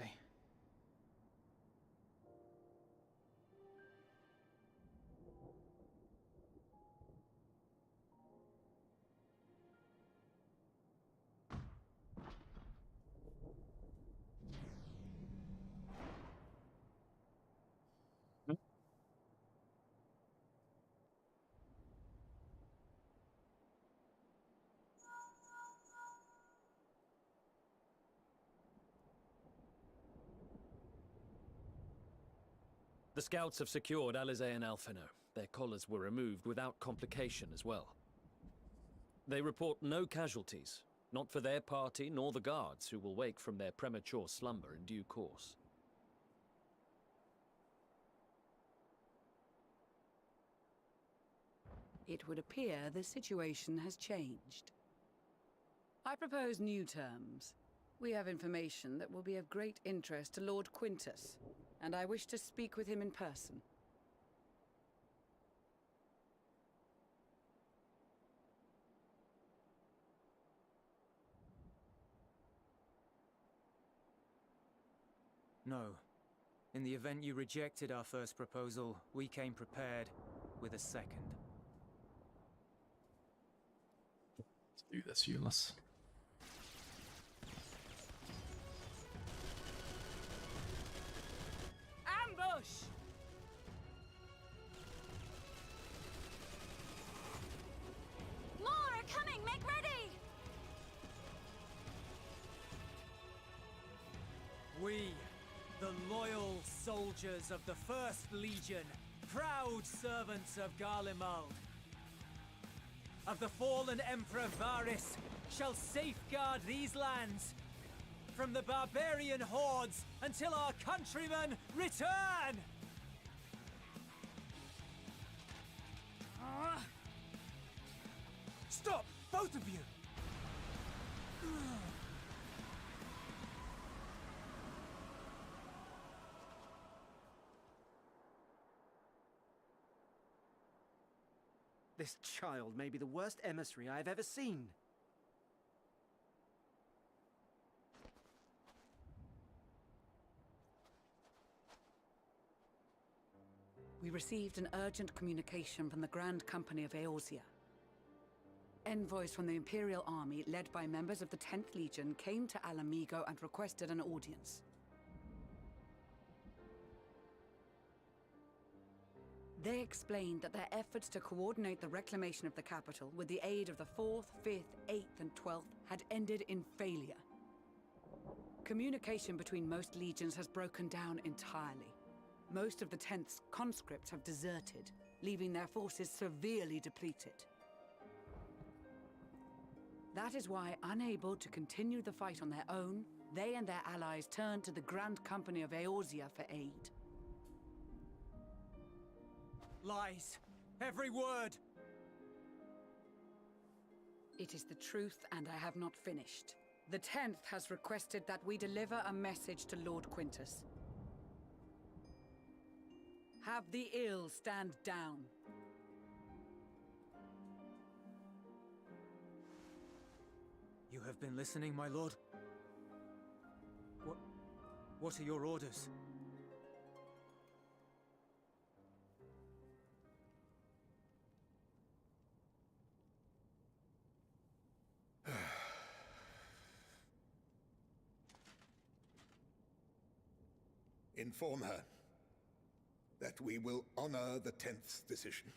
The scouts have secured Alize and Alphino. Their collars were removed without complication as well. They report no casualties, not for their party nor the guards, who will wake from their premature slumber in due course. It would appear the situation has changed. I propose new terms. We have information that will be of great interest to Lord Quintus, and I wish to speak with him in person. No. In the event you rejected our first proposal, we came prepared with a second. Let's do this, Euless. Ambush! More are coming! Make ready! We, the loyal soldiers of the First Legion, proud servants of Garlemald, of the fallen Emperor Varys, shall safeguard these lands from the barbarian hordes until our countrymen return! Stop! Both of you! This child may be the worst emissary I have ever seen. We received an urgent communication from the Grand Company of Eorzea. Envoys from the Imperial Army, led by members of the 10th Legion, came to Alamigo and requested an audience. They explained that their efforts to coordinate the reclamation of the capital with the aid of the 4th, 5th, 8th, and 12th had ended in failure. Communication between most legions has broken down entirely. Most of the 10th's conscripts have deserted, leaving their forces severely depleted. That is why, unable to continue the fight on their own, they and their allies turned to the Grand Company of Eorzea for aid. Lies! Every word! It is the truth, and I have not finished. The 10th has requested that we deliver a message to Lord Quintus. Have the ill stand down. You have been listening, my lord? What are your orders? Inform her that we will honor the 10th's decision.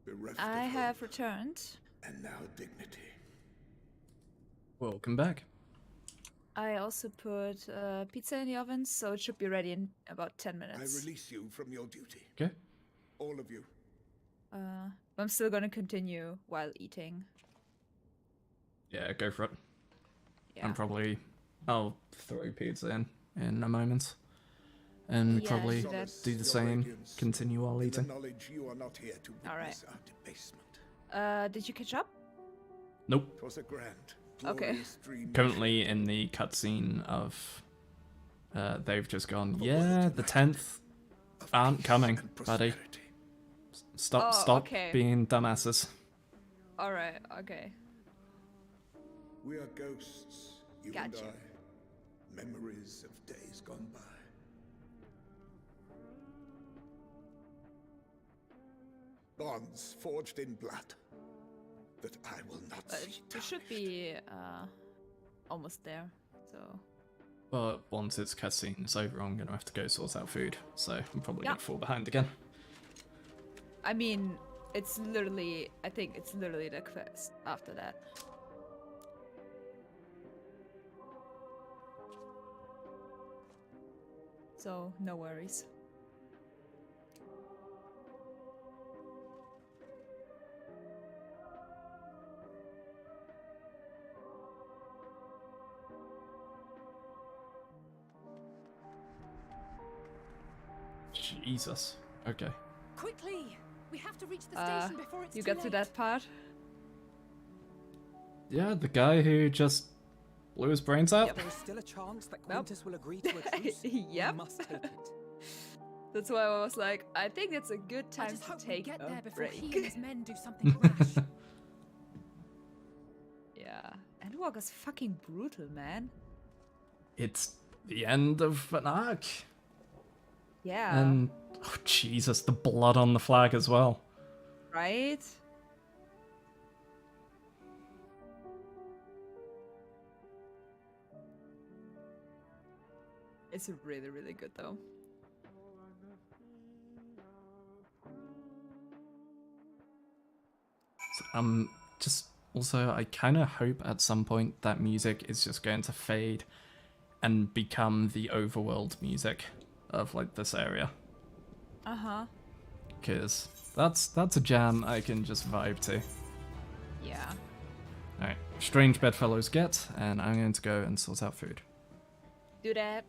Bereft I of have hope, returned. and now dignity. Welcome back. I also put pizza in the oven, so it should be ready in about 10 I minutes. release you from your duty. Okay. All of you. I'm still gonna continue while eating. Yeah, go for it. Yeah. And probably I'll throw pizza in a moment. And Yeah, probably do that. do the same, continue while In the eating. knowledge you are not here to witness Alright. our debasement. Did you catch up? Nope. 'Twas a grand, Okay. glorious dream. Currently in the cutscene of they've just gone, yeah, the 10th aren't coming, buddy. Stop okay. being dumbasses. Alright, okay. We are ghosts, you Gotcha. and I. Memories of days gone by. Bonds forged in blood that I will not see. It should be almost there, so... But once its cutscene is over, I'm gonna have to go sort out food, so I'm probably Yeah. gonna fall behind again. I mean, it's literally... I think it's literally the quest after that. So, no worries. Jesus. Okay. Quickly! We have to reach the station before it's You too got to late. that part? Yeah, the guy who just blew his brains out? There is still a chance that Quintus will agree to a truce. Yep. We must take it. That's why I was like, I think it's a good I time just to hope we take get a there before break. he and his men do something rash. Yeah. And Endwalker's fucking brutal, man. It's the end of an arc. Yeah. And, oh Jesus, the blood on the flag as well. Right? It's really, really good though. So, just also, I kind of hope at some point that music is just going to fade and become the overworld music of like this area. Uh-huh. Because that's a jam I can just vibe to. Yeah. Alright, strange bedfellows get, and I'm going to go and sort out food. Do that.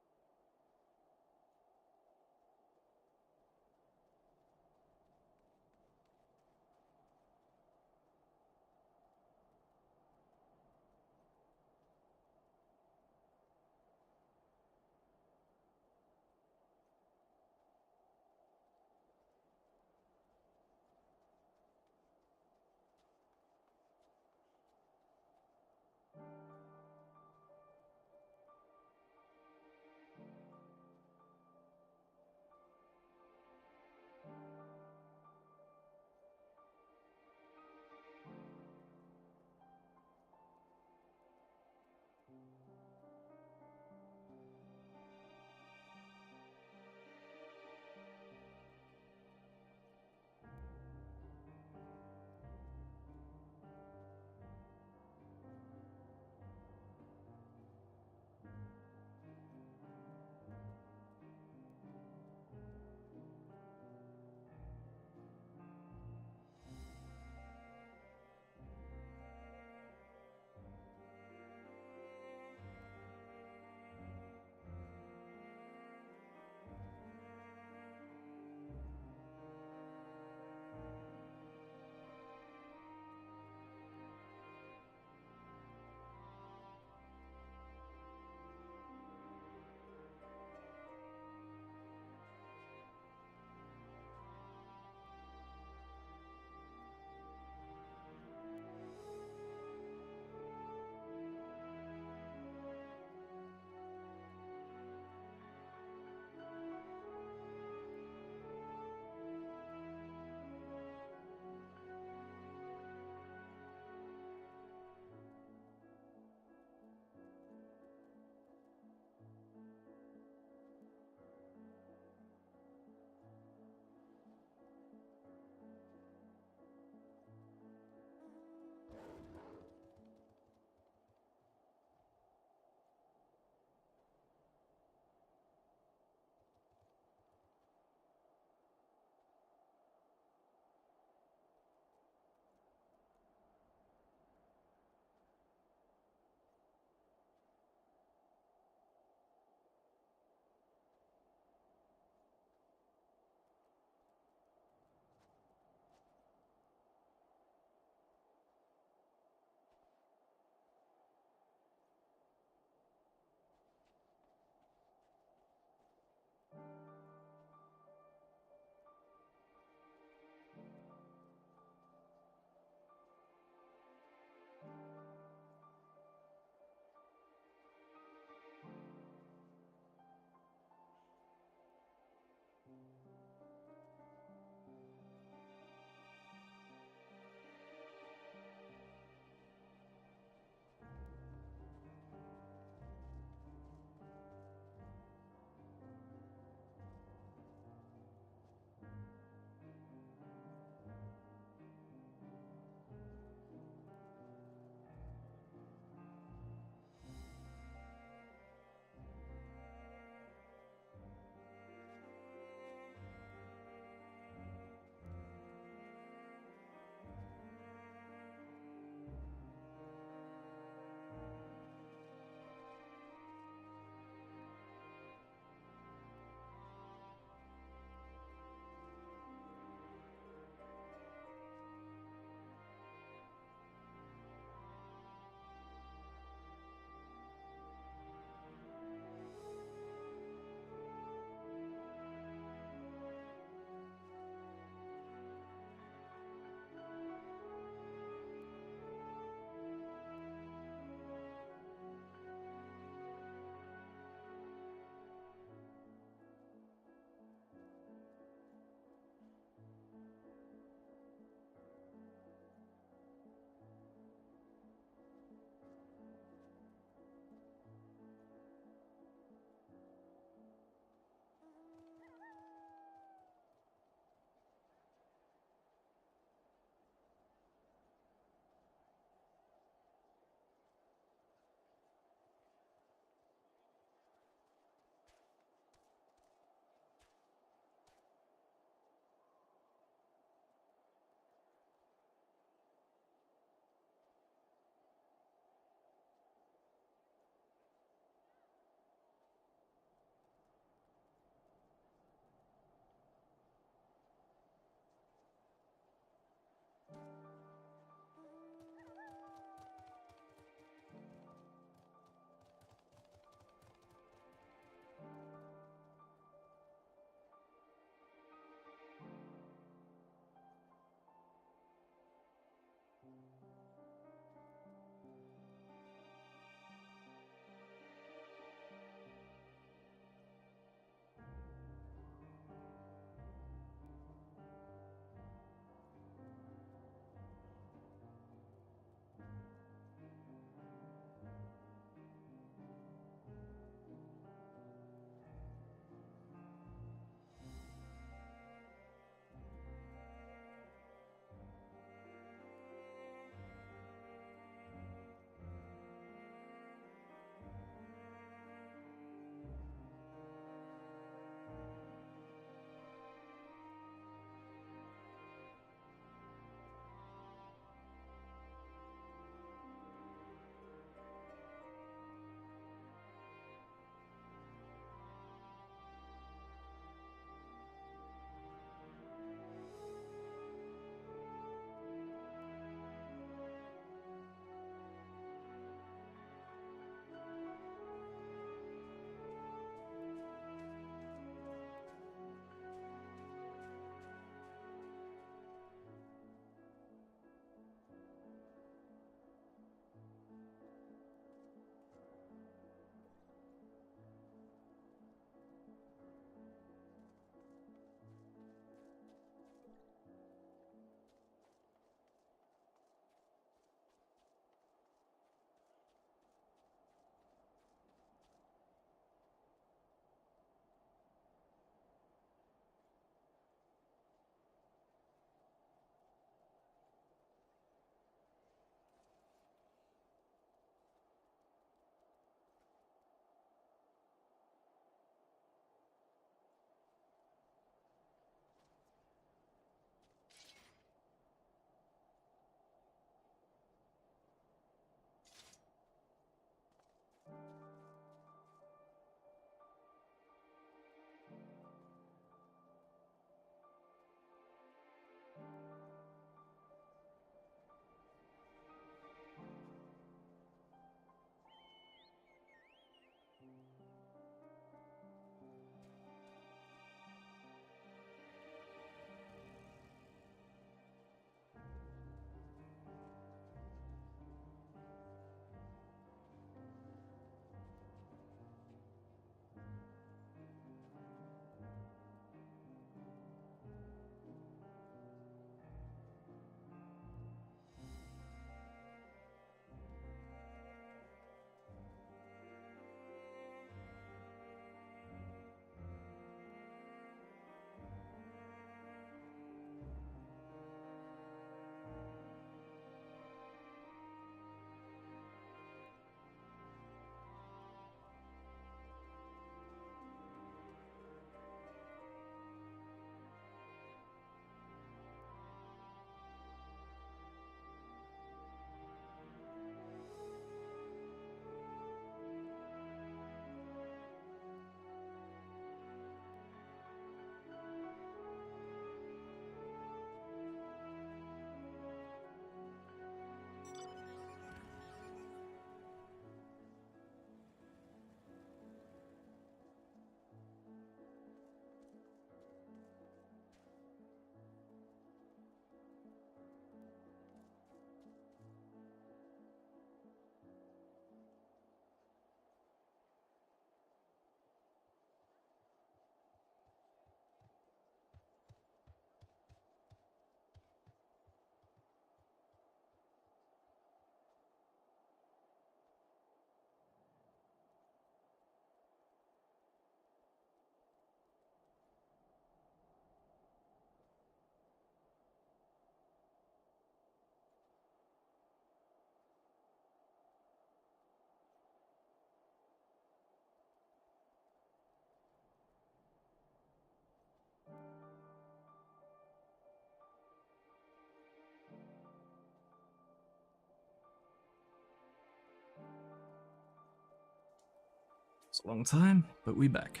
It's a long time, but we back.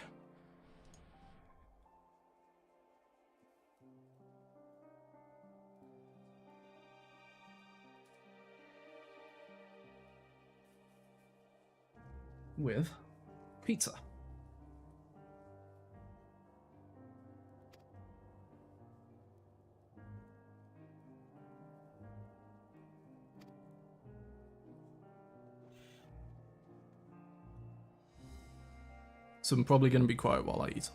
With pizza. So I'm probably going to be quiet while I eat.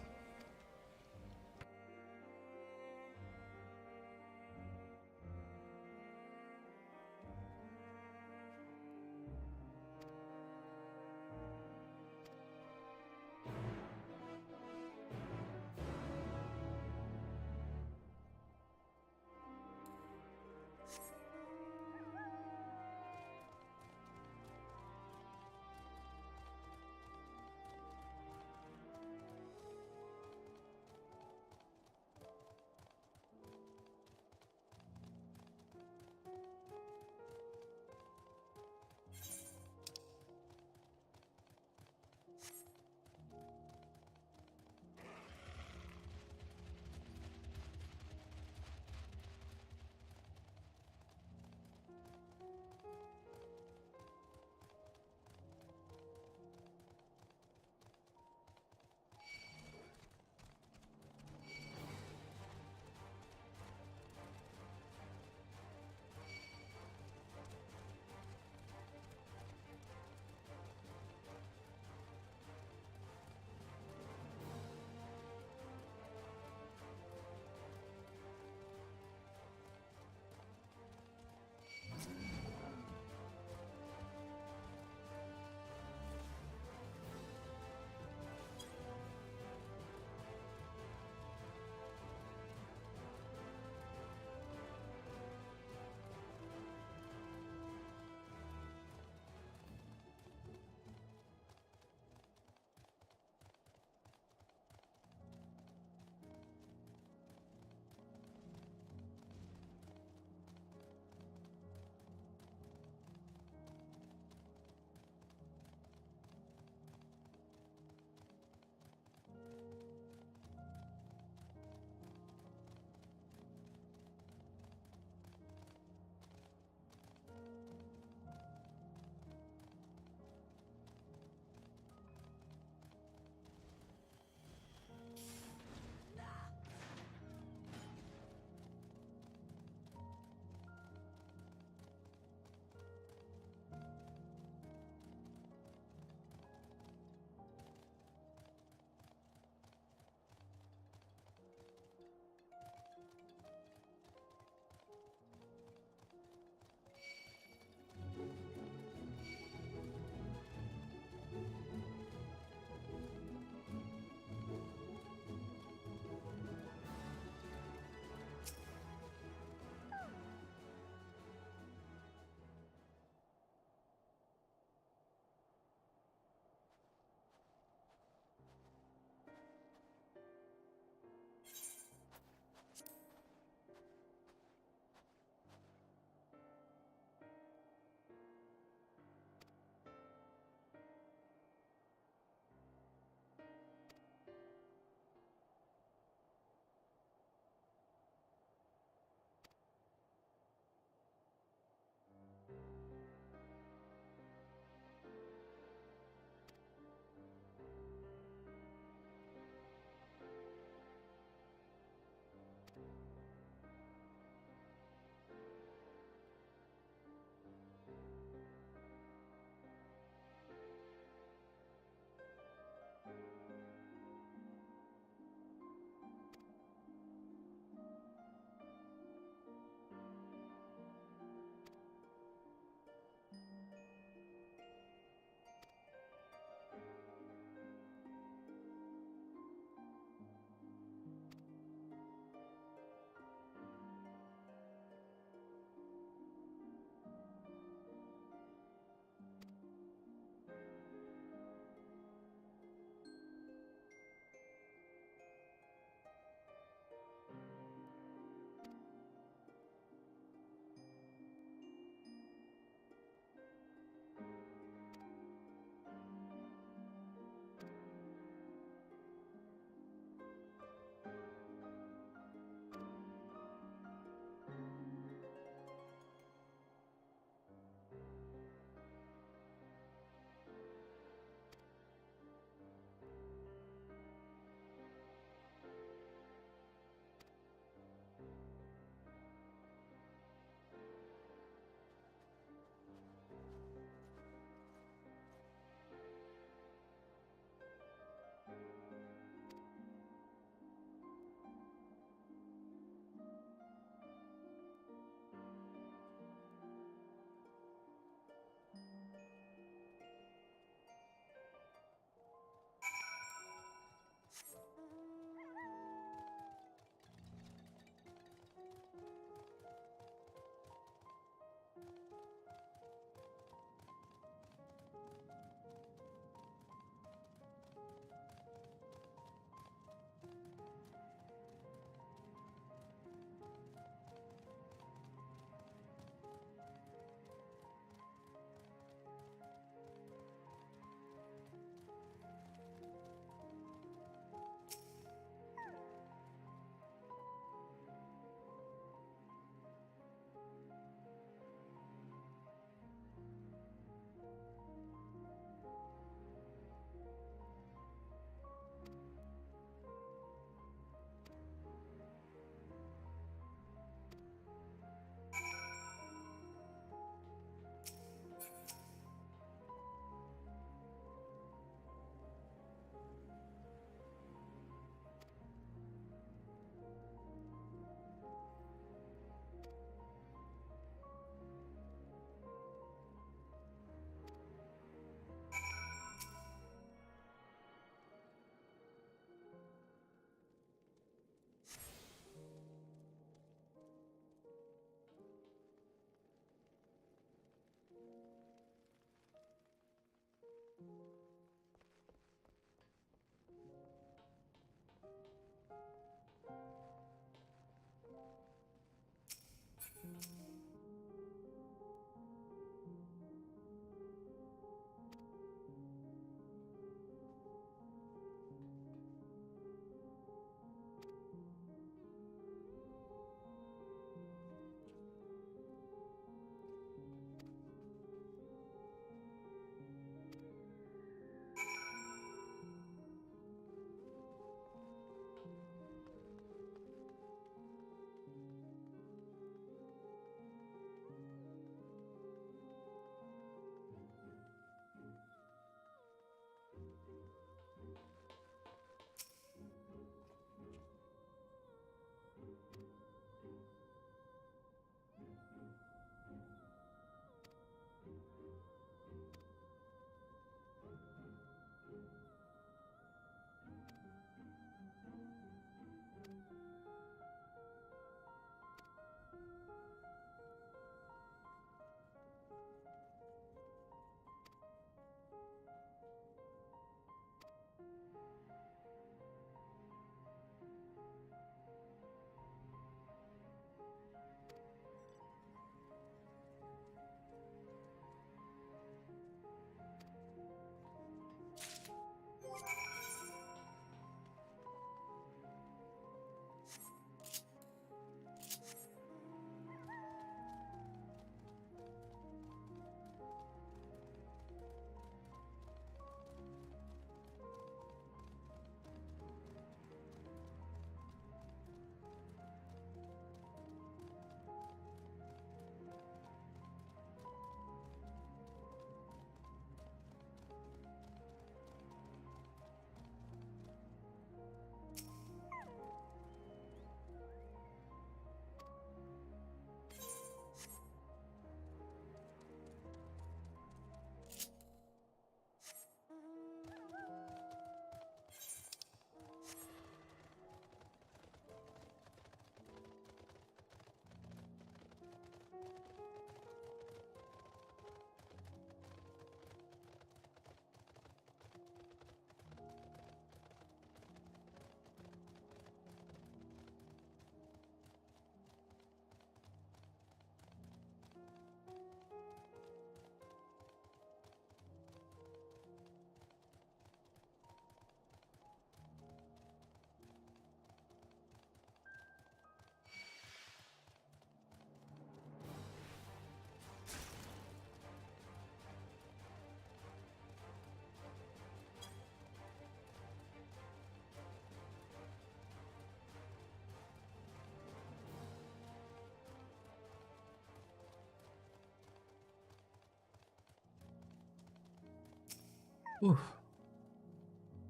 Whew.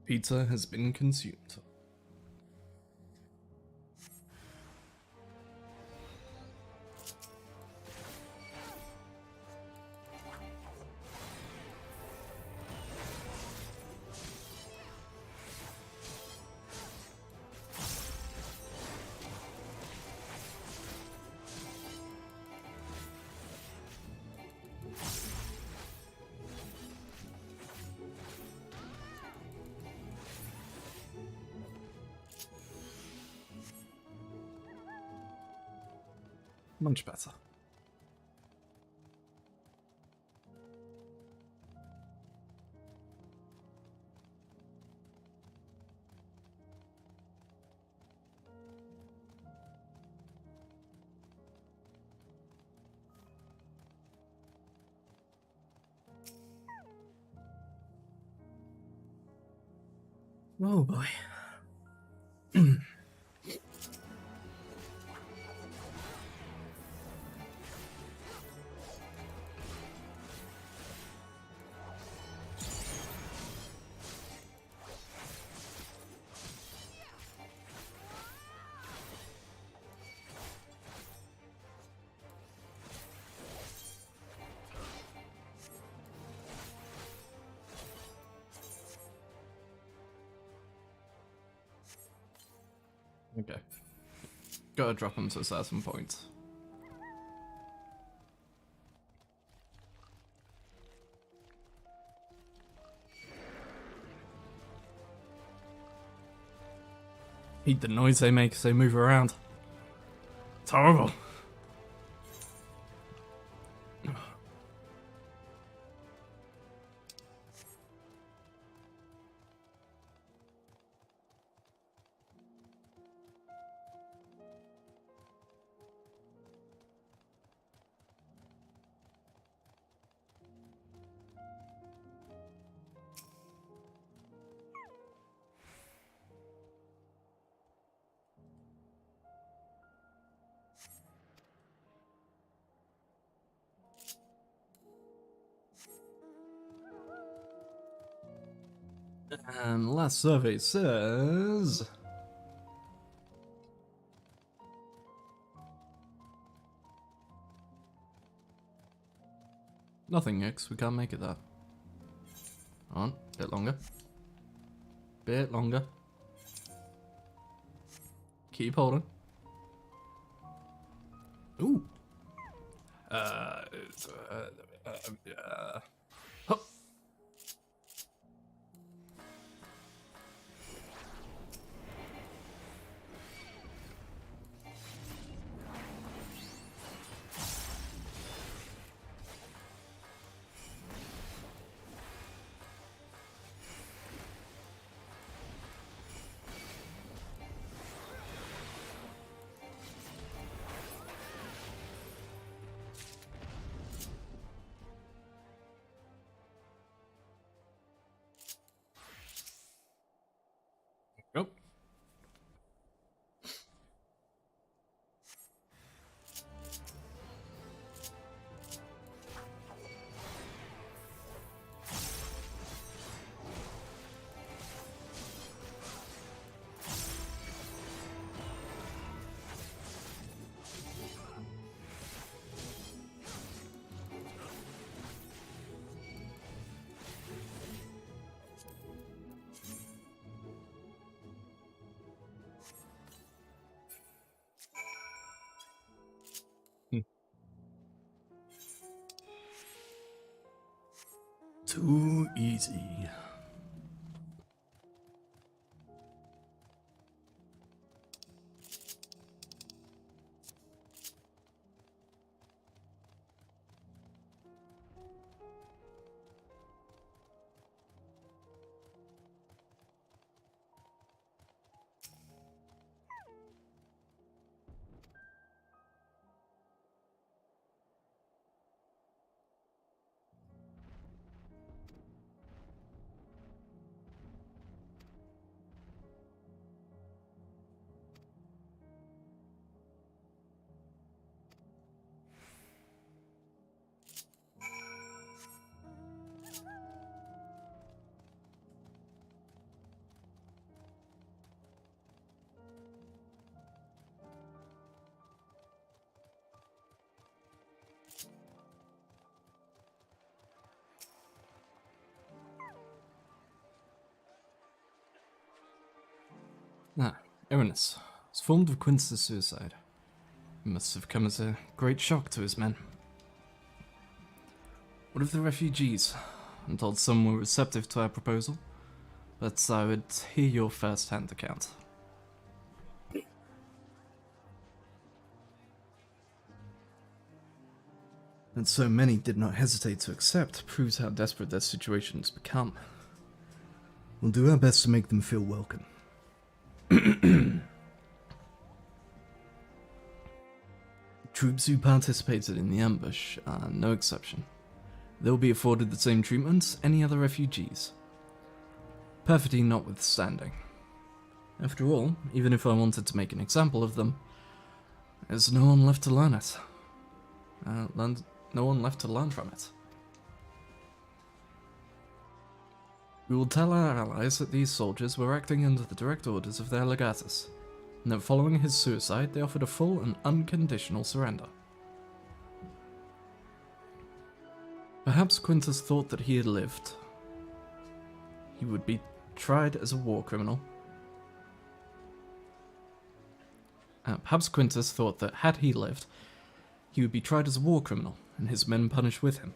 Pizza has been consumed. Much better. Oh boy. Okay. Gotta drop him to a certain point. Hate the noise they make as they move around. It's horrible. And last survey says... Nothing, X. We can't make it that. On. Bit longer. Bit longer. Keep holding. Ooh. Hup. Nope. Too easy. Ah, Erinus was formed of Quintus' suicide. It must have come as a great shock to his men. What of the refugees? I'm told some were receptive to our proposal, but I would hear your first-hand account. And so many did not hesitate to accept proves how desperate their situation has become. We'll do our best to make them feel welcome. Troops who participated in the ambush are no exception. They'll be afforded the same treatment as any other refugees. Perfidy notwithstanding. After all, even if I wanted to make an example of them, there's no one left to learn it. No one left to learn from it. We will tell our allies that these soldiers were acting under the direct orders of their legatus, and that following his suicide they offered a full and unconditional surrender. Perhaps Quintus thought that he had lived. He would be tried as a war criminal. Perhaps Quintus thought that had he lived, he would be tried as a war criminal, and his men punished with him.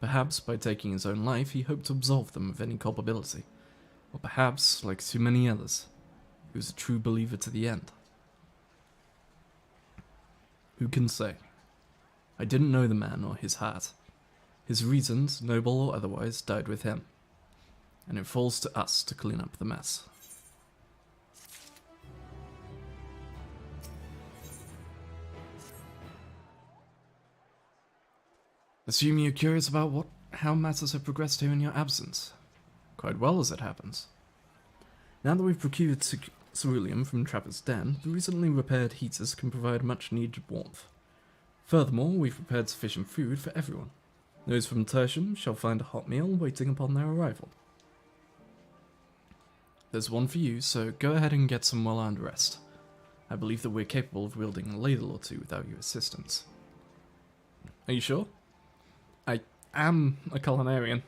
Perhaps, by taking his own life, he hoped to absolve them of any culpability. Or perhaps, like too many others, he was a true believer to the end. Who can say? I didn't know the man or his heart. His reasons, noble or otherwise, died with him. And it falls to us to clean up the mess. Assume you're curious about how matters have progressed here in your absence. Quite well, as it happens. Now that we've procured ceruleum from Trapper's Den, the recently repaired heaters can provide much-needed warmth. Furthermore, we've prepared sufficient food for everyone. Those from Tertium shall find a hot meal waiting upon their arrival. There's one for you, so go ahead and get some well-earned rest. I believe that we're capable of wielding a ladle or two without your assistance. Are you sure? I am a culinarian.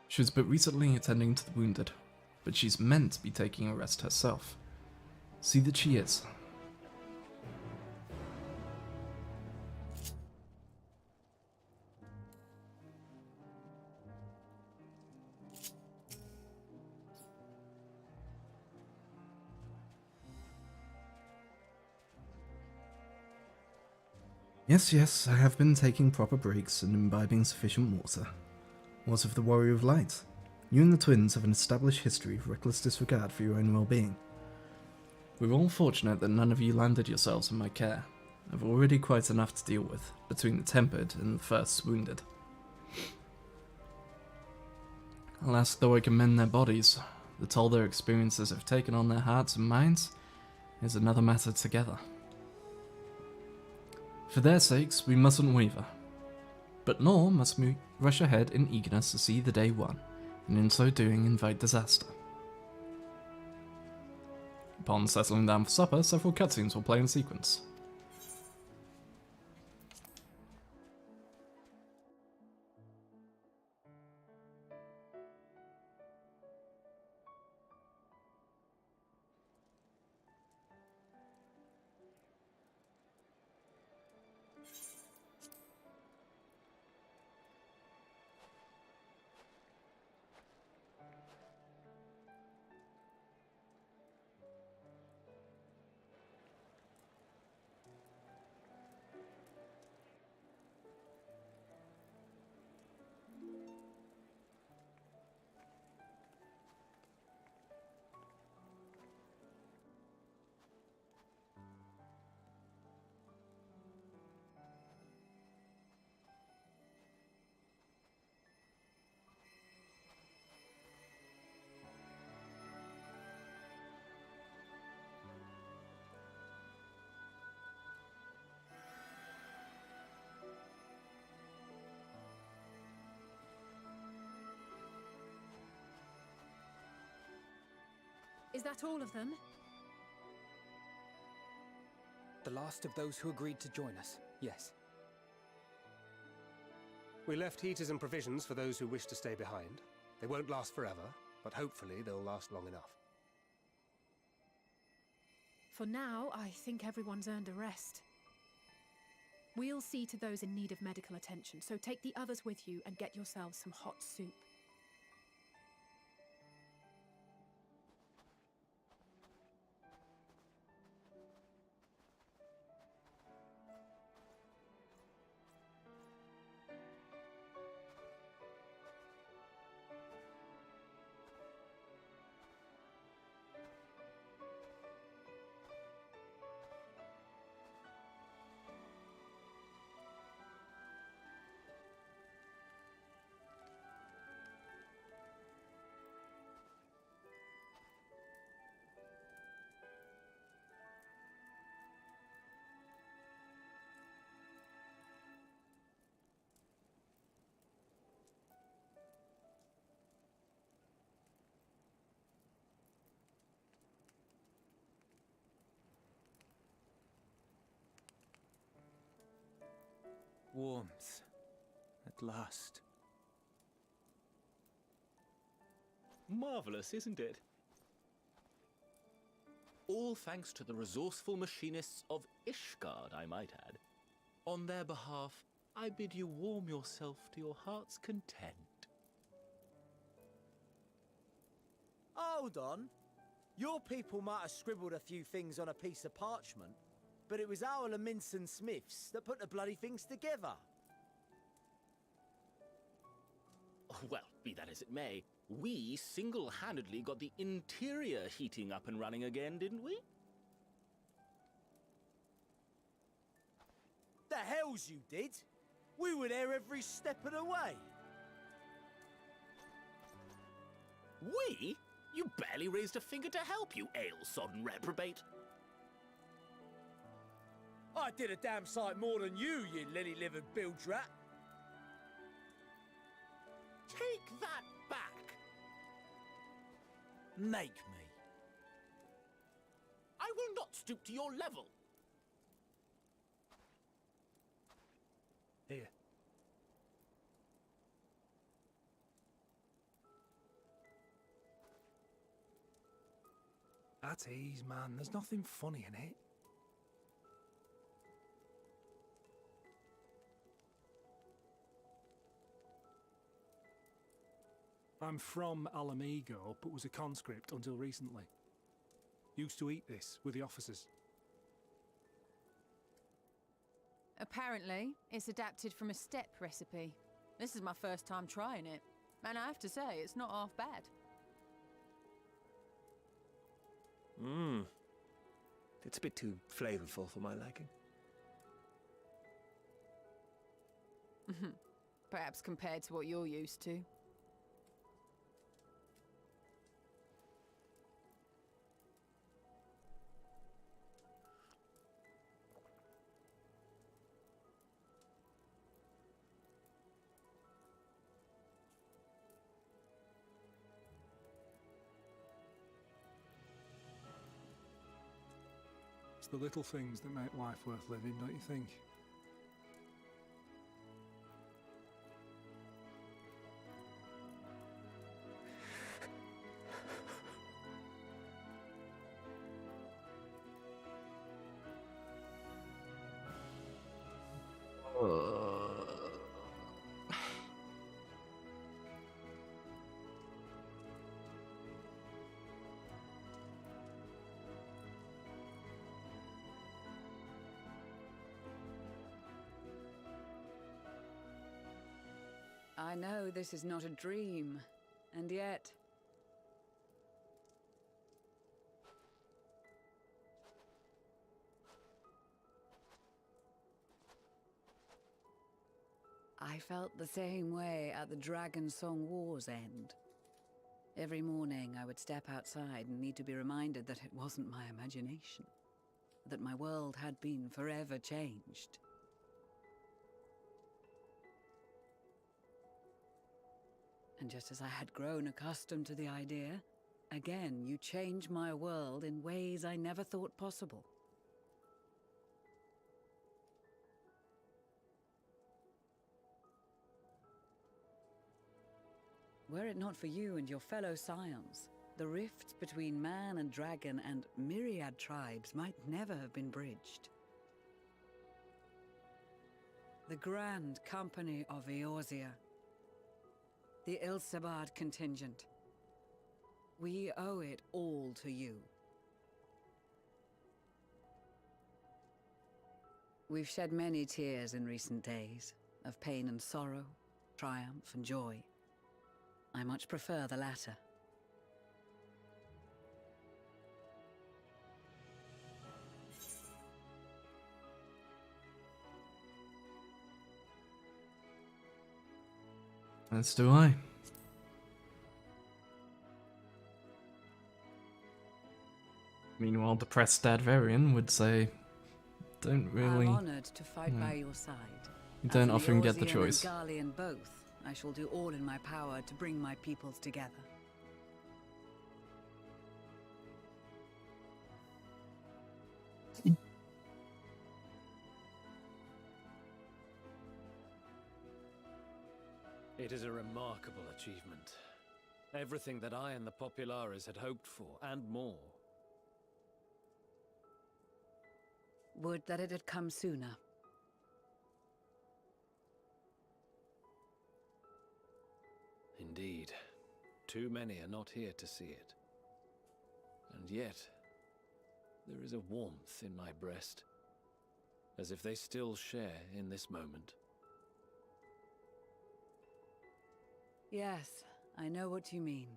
She was but recently attending to the wounded, but she's meant to be taking a rest herself. See that she is. Yes, I have been taking proper breaks and imbibing sufficient water. What of the Warrior of Light? You and the twins have an established history of reckless disregard for your own well-being. We're all fortunate that none of you landed yourselves in my care. I've already quite enough to deal with, between the tempered and the first wounded. Alas, though I commend their bodies, the toll their experiences have taken on their hearts and minds is another matter altogether. For their sakes, we mustn't waver. But nor must we rush ahead in eagerness to see the day won, and in so doing invite disaster. Upon settling down for supper, several cutscenes will play in sequence. Is that all of them? The last of those who agreed to join us, yes. We left heaters and provisions for those who wish to stay behind. They won't last forever, but hopefully they'll last long enough. For now, I think everyone's earned a rest. We'll see to those in need of medical attention, so take the others with you and get yourselves some hot soup. Warmth. At last. Marvelous, isn't it? All thanks to the resourceful machinists of Ishgard, I might add. On their behalf, I bid you warm yourself to your heart's content. Hold on. Your people might have scribbled a few things on a piece of parchment, but it was our Leminson Smiths that put the bloody things together. Well, be that as it may, we single-handedly got the interior heating up and running again, didn't we? The hells you did! We were there every step of the way. We? You barely raised a finger to help, you ale-sodden reprobate. I did a damn sight more than you lily-livered bilge rat. Take that back. Make me. I will not stoop to your level. Here. At ease, man. There's nothing funny in it. I'm from Alamigo, but was a conscript until recently. Used to eat this with the officers. Apparently, it's adapted from a steppe recipe. This is my first time trying it, and I have to say, it's not half bad. Mmm. It's a bit too flavorful for my liking. Perhaps compared to what you're used to. It's the little things that make life worth living, don't you think? I know this is not a dream, and yet... I felt the same way at the Dragon Song War's end. Every morning I would step outside and need to be reminded that it wasn't my imagination, that my world had been forever changed. And just as I had grown accustomed to the idea, again you change my world in ways I never thought possible. Were it not for you and your fellow scions, the rifts between man and dragon and myriad tribes might never have been bridged. The Grand Company of Eorzea. The Ilsabard contingent. We owe it all to you. We've shed many tears in recent days, of pain and sorrow, triumph and joy. I much prefer the latter. As do I. Meanwhile, depressed Dadvarian would say, don't really... I'm honored to fight by your side. You don't As an often get the Eorzean choice. And Garlean both, I shall do all in my power to bring my peoples together. It is a remarkable achievement. Everything that I and the Populares had hoped for, and more. Would that it had come sooner. Indeed. Too many are not here to see it. And yet, there is a warmth in my breast, as if they still share in this moment. Yes, I know what you mean.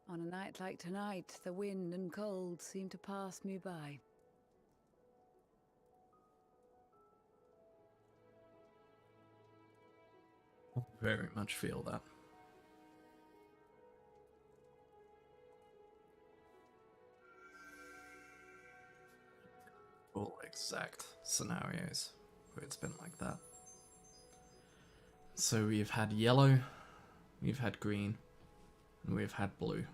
On a night like tonight, the wind and cold seem to pass me by. I very much feel that. All exact scenarios where it's been like that. So we've had yellow, we've had green, and we've had blue.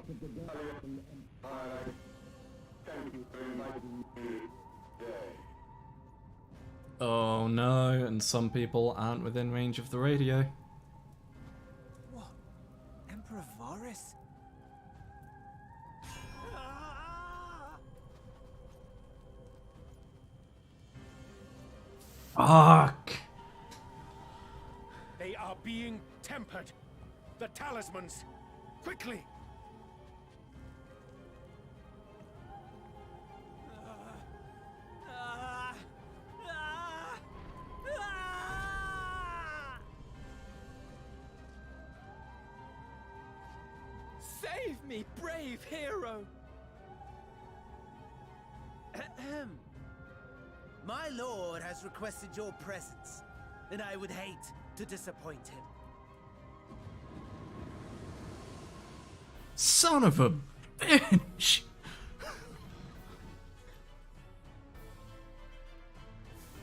The Gallian Empire, thank you for inviting me today. Oh no, and some people aren't within range of the radio. What? Emperor Varys? Fuck! They are being tempered. The talismans. Quickly! Save me, brave hero! Ahem. My lord has requested your presence, and I would hate to disappoint him. Son of a bitch!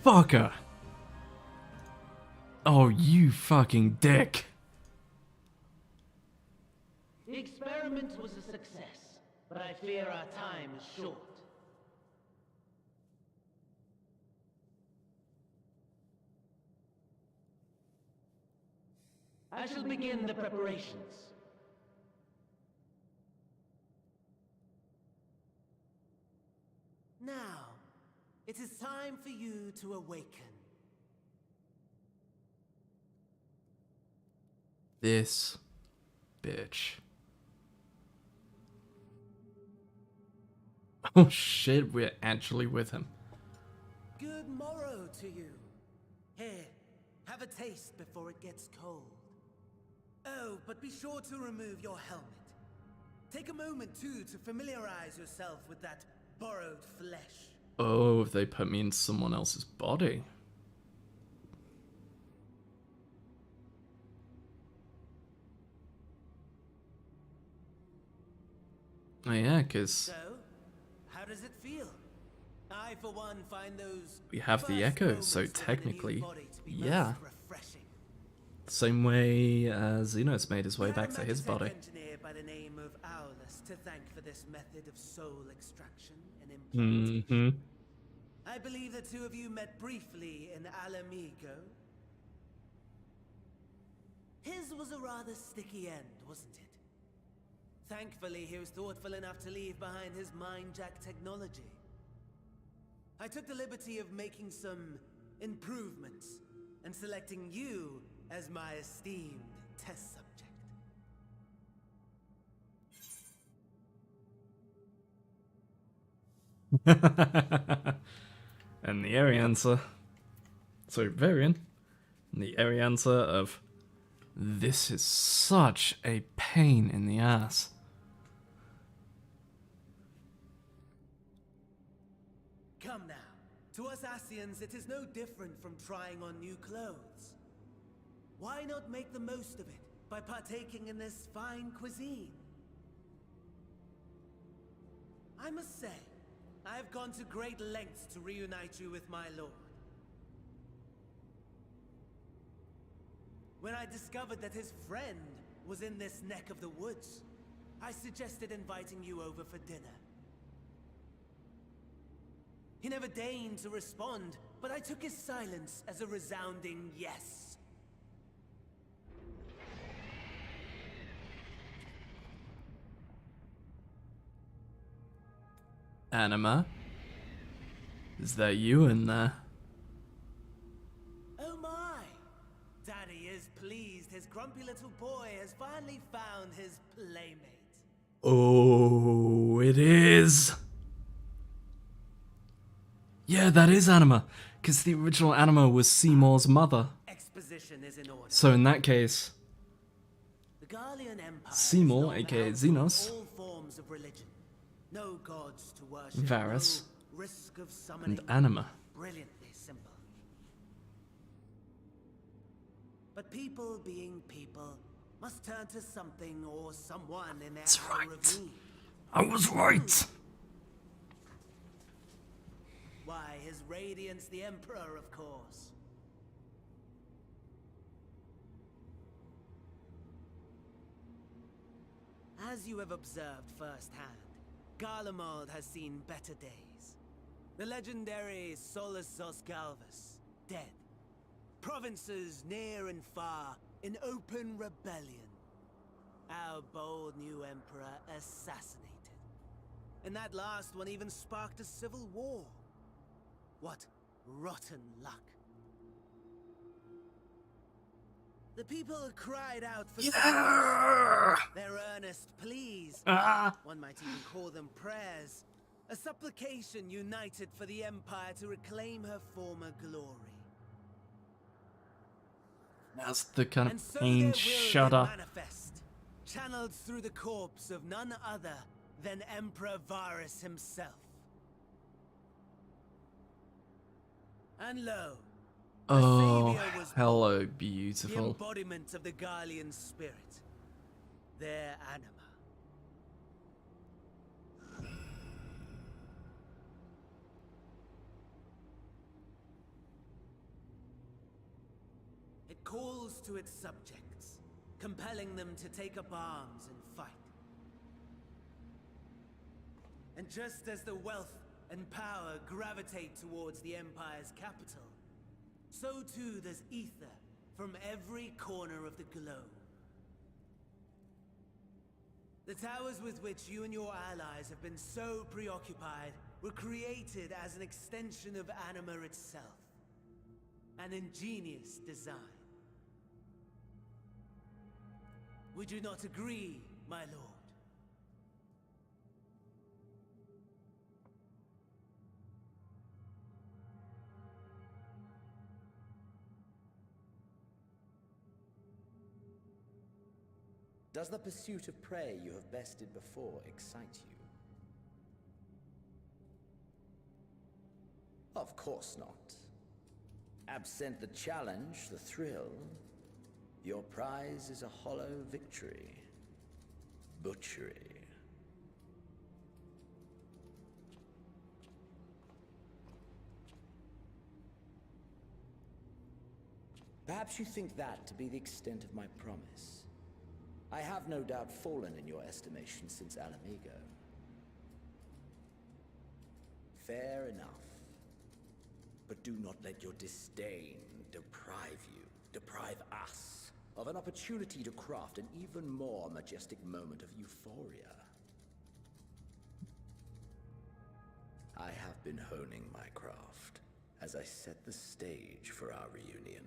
Fucker! Oh, you fucking dick! The experiment was a success, but I fear our time is short. I shall begin the preparations. Now, it is time for you to awaken. This bitch. Oh shit, we're actually with him. Good morrow to you. Here, have a taste before it gets cold. Oh, but be sure to remove your helmet. Take a moment too to familiarize yourself with that borrowed flesh. Oh, if they put me in someone else's body. Oh yeah, because So, how does it feel? I, for one, find those we have the first echo, so moments within a new technically, body to be yeah. most refreshing. Same way Xenos made his way back to his body. Engineer by the name of Aulus to thank for this method of soul extraction and implantation. Mm-hmm. I believe the two of you met briefly in Alamigo. His was a rather sticky end, wasn't it? Thankfully, he was thoughtful enough to leave behind his mind-jack technology. I took the liberty of making some improvements and selecting you as my esteemed test subject. And the airy answer. So, Varian. And the airy answer of, this is such a pain in the ass. Come now. To us Asians, it is no different from trying on new clothes. Why not make the most of it by partaking in this fine cuisine? I must say, I have gone to great lengths to reunite you with my lord. When I discovered that his friend was in this neck of the woods, I suggested inviting you over for dinner. He never deigned to respond, but I took his silence as a resounding yes. Anima? Is that you in there? Oh my! Daddy is pleased his grumpy little boy has finally found his playmate. Oh, it is! Yeah, that is Anima, because the original Anima was Seymour's mother. Exposition is in order. So in that case, The Garlean Empire Seymour, is known aka out Xenos, all forms of religion. No gods to worship, Varus, no risk of summoning. and Anima. Brilliantly simple. But people being people must turn to something or someone in their hour of need. I was right! Why, His Radiance the Emperor, of course. As you have observed firsthand, Garlemald has seen better days. The legendary Solus Galvus, dead. Provinces near and far in open rebellion. Our bold new emperor assassinated. And that last one even sparked a civil war. What rotten luck. The people cried out for salvation. Their earnest pleas, one might even call them prayers, a supplication united for the Empire to reclaim her former glory. That's the kind And of so pain their will shudder. did manifest, channeled through the corpse of none other than Emperor Varus himself. And lo, Oh, Savior was hello, the beautiful. embodiment of the Garlean spirit, their anima. It calls to its subjects, compelling them to take up arms and fight. And just as the wealth and power gravitate towards the Empire's capital, so too does ether from every corner of the globe. The towers with which you and your allies have been so preoccupied were created as an extension of Anima itself. An ingenious design. Would you not agree, my lord? Does the pursuit of prey you have bested before excite you? Of course not. Absent the challenge, the thrill, your prize is a hollow victory. Butchery. Perhaps you think that to be the extent of my promise. I have no doubt fallen in your estimation since Alamigo. Fair enough. But do not let your disdain deprive us, of an opportunity to craft an even more majestic moment of euphoria. I have been honing my craft as I set the stage for our reunion.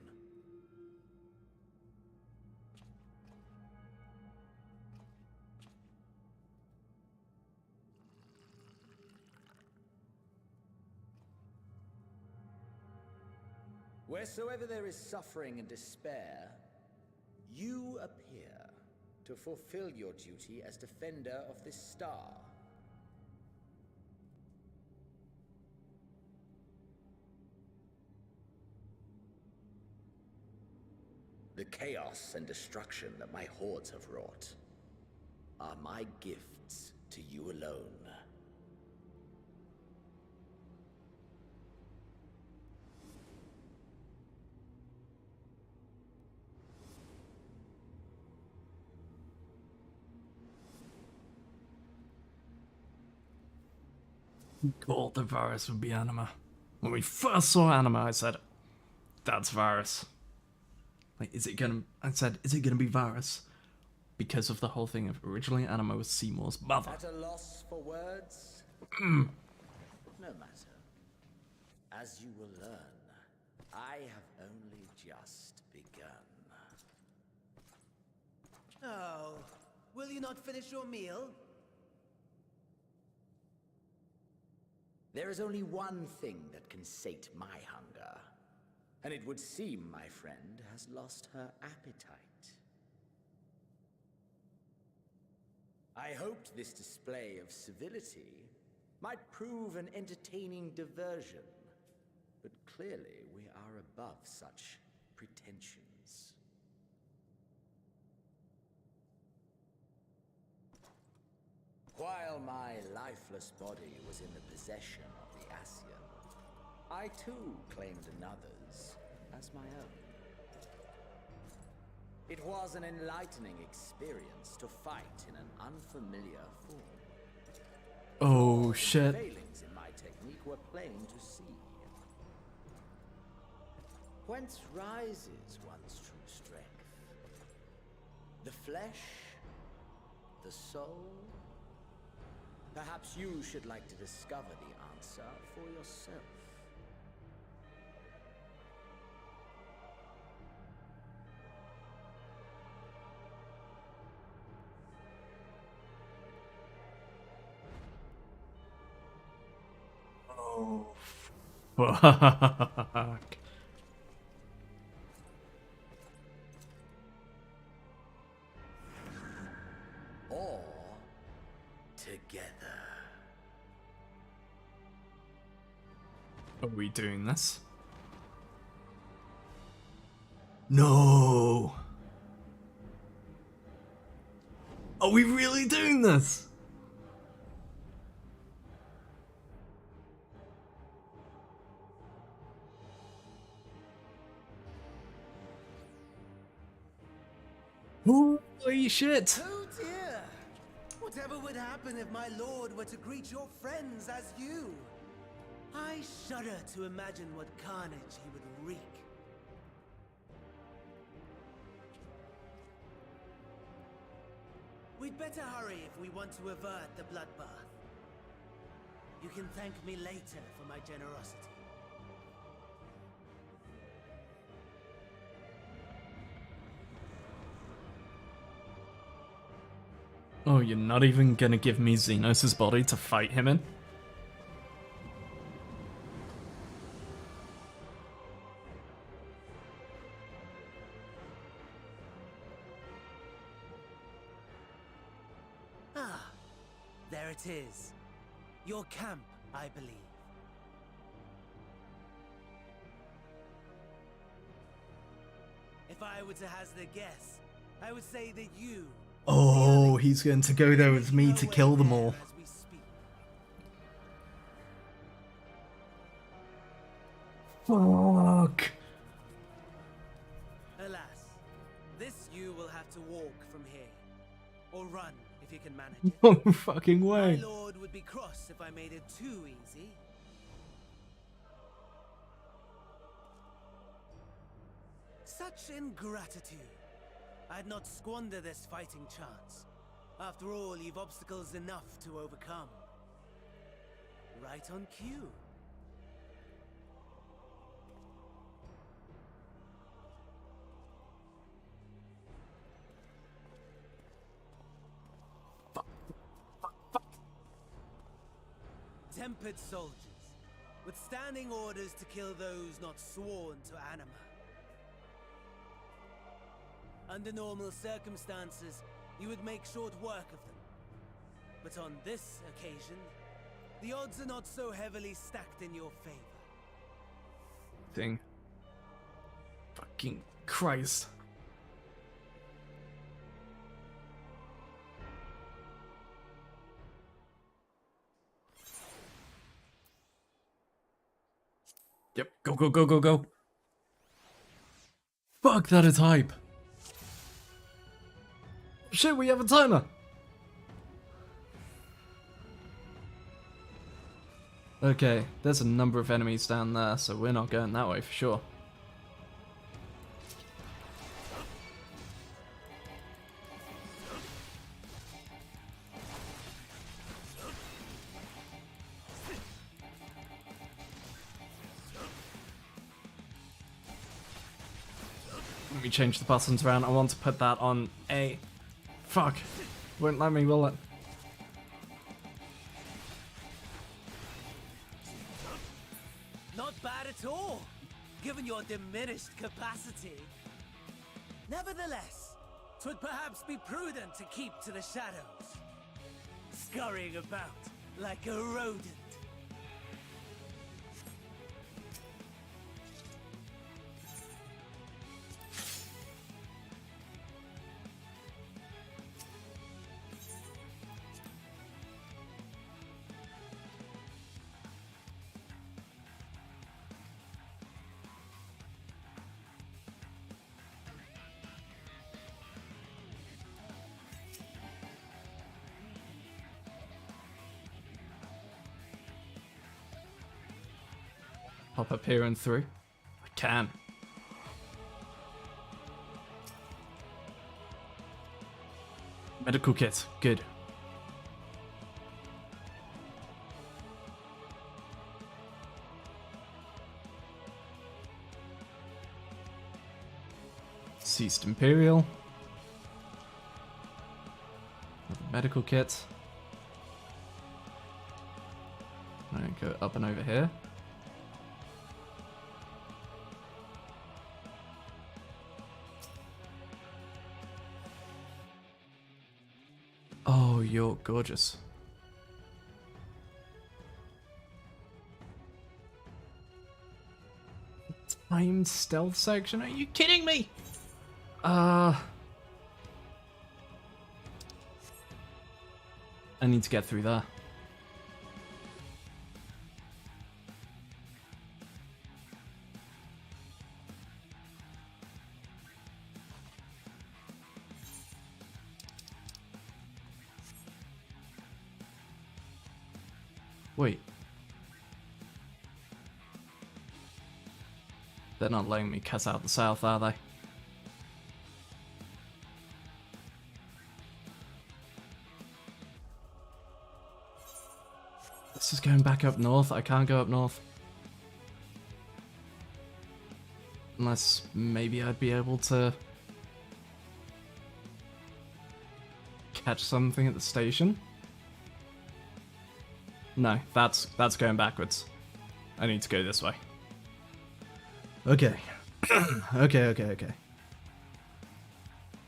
Wheresoever there is suffering and despair, you appear to fulfill your duty as defender of this star. The chaos and destruction that my hordes have wrought are my gifts to you alone. Thought the virus would be Anima. When we first saw Anima, I said, that's virus. Like, is it gonna be virus? Because of the whole thing of originally Anima was Seymour's mother. At a loss for words? No matter. As you will learn, I have only just begun. Oh, will you not finish your meal? There is only one thing that can sate my hunger, and it would seem my friend has lost her appetite. I hoped this display of civility might prove an entertaining diversion, but clearly we are above such pretensions. While my lifeless body was in the possession of the Ascian, I too claimed another's as my own. It was an enlightening experience to fight in an unfamiliar form. Oh shit. Failings in my technique were plain to see. Whence rises one's true strength? The flesh? The soul? Perhaps you should like to discover the answer for yourself. Oh, fuck. Or together. Are we doing this? No! Are we really doing this? Holy shit! Oh dear! Whatever would happen if my lord were to greet your friends as you? I shudder to imagine what carnage he would wreak. We'd better hurry if we want to avert the bloodbath. You can thank me later for my generosity. Oh, you're not even gonna give me Xenos' body to fight him in? Your camp, I believe. If I were to hazard a guess, I would say that you... Oh, he's going to go there with me to kill them all. Fuck. Alas, this you will have to walk from here. Or run, if you can manage it. No fucking way. My lord would be cross if I made it too easy. Such ingratitude. I'd not squander this fighting chance. After all, you've obstacles enough to overcome. Right on cue. Tempered soldiers, with standing orders to kill those not sworn to anima. Under normal circumstances, you would make short work of them. But on this occasion, the odds are not so heavily stacked in your favor. Thing. Fucking Christ. Yep, go, go, go, go, go. Fuck, that is hype. Shit, we have a timer. Okay, there's a number of enemies down there, so we're not going that way for sure. Let me change the buttons around. I want to put that on A. Fuck. Won't let me, will it? Not bad at all, given your diminished capacity. Nevertheless, 'twould perhaps be prudent to keep to the shadows. Scurrying about like a rodent. Pop up here and through. I can. Medical kit. Good. Ceased Imperial. Medical kit. I'm gonna go up and over here. Oh, you're gorgeous. Timed stealth section? Are you kidding me? I need to get through there. Wait. They're not letting me cut out the south, are they? This is going back up north. I can't go up north. Unless maybe I'd be able to catch something at the station. No, that's going backwards. I need to go this way. Okay. Okay.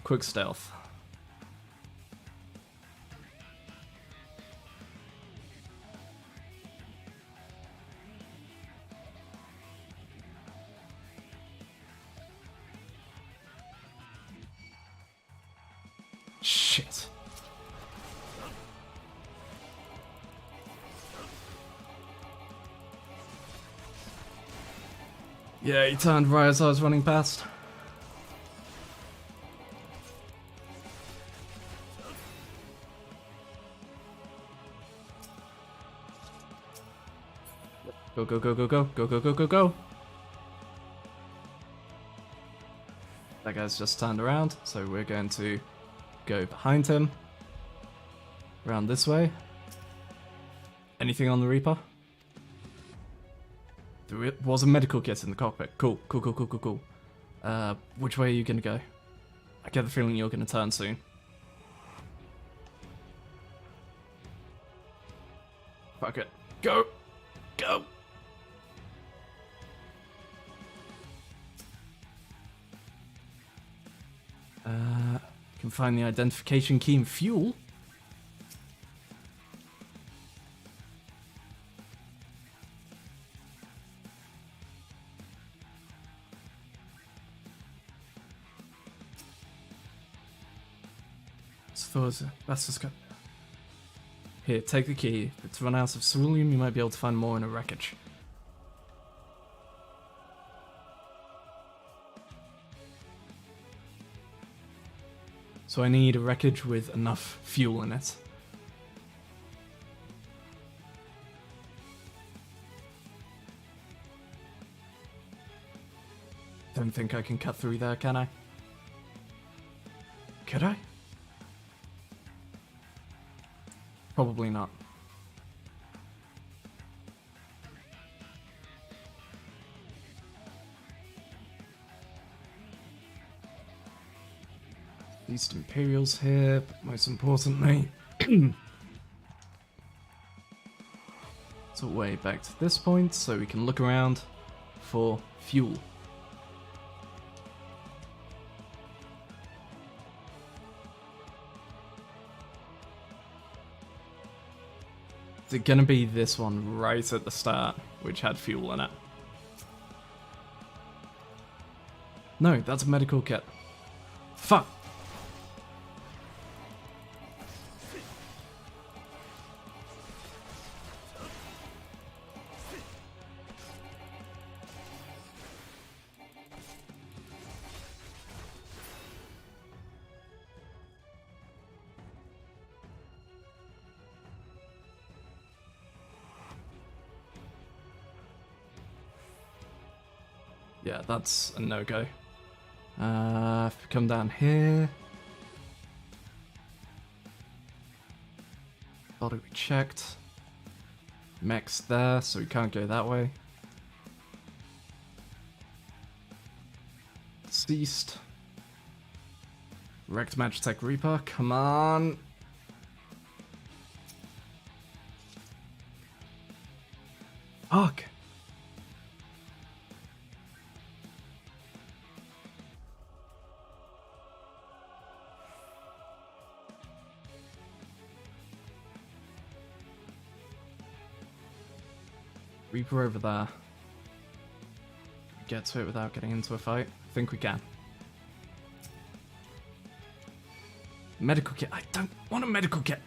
Quick stealth. Yeah, he turned right as I was running past. Go, go, go, go, go, go, go, go, go, go. That guy's just turned around, so we're going to go behind him. Around this way. Anything on the Reaper? There was a medical kit in the cockpit. Cool, cool, cool, cool, cool, cool. Which way are you gonna go? I get the feeling you're gonna turn soon. Fuck it. Go! Go! Can find the identification key and fuel. Let's just go. Here, take the key. If it's run out of ceruleum, you might be able to find more in a wreckage. So I need a wreckage with enough fuel in it. Don't think I can cut through there, can I? Could I? Probably not. East Imperials here, but most importantly, it's a way back to this point, so we can look around for fuel. Is it gonna be this one right at the start, which had fuel in it? No, that's a medical kit. Fuck! Yeah, that's a no-go. If we come down here... Body we checked. Mech's there, so we can't go that way. Deceased. Wrecked Magitech Reaper, come on! Fuck! Reaper over there. Get to it without getting into a fight? I think we can. Medical kit. I don't want a medical kit.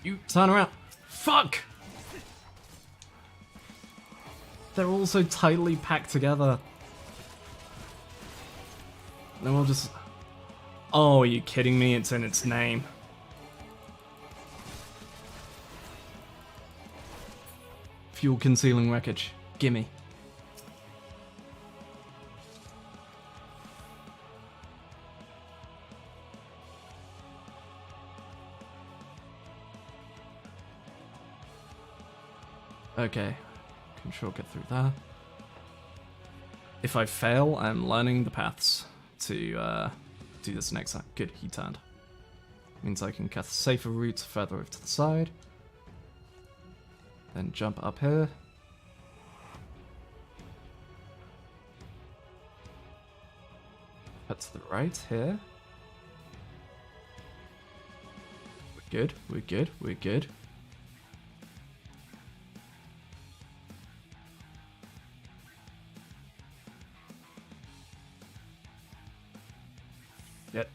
You turn around. Fuck! They're all so tightly packed together. Then we'll just... Oh, are you kidding me? It's in its name. Fuel concealing wreckage. Gimme. Okay, can sure get through there. If I fail, I'm learning the paths to do this next time. Good, he turned. Means I can cut a safer route further over to the side. Then jump up here. Cut to the right here. We're good, we're good, we're good.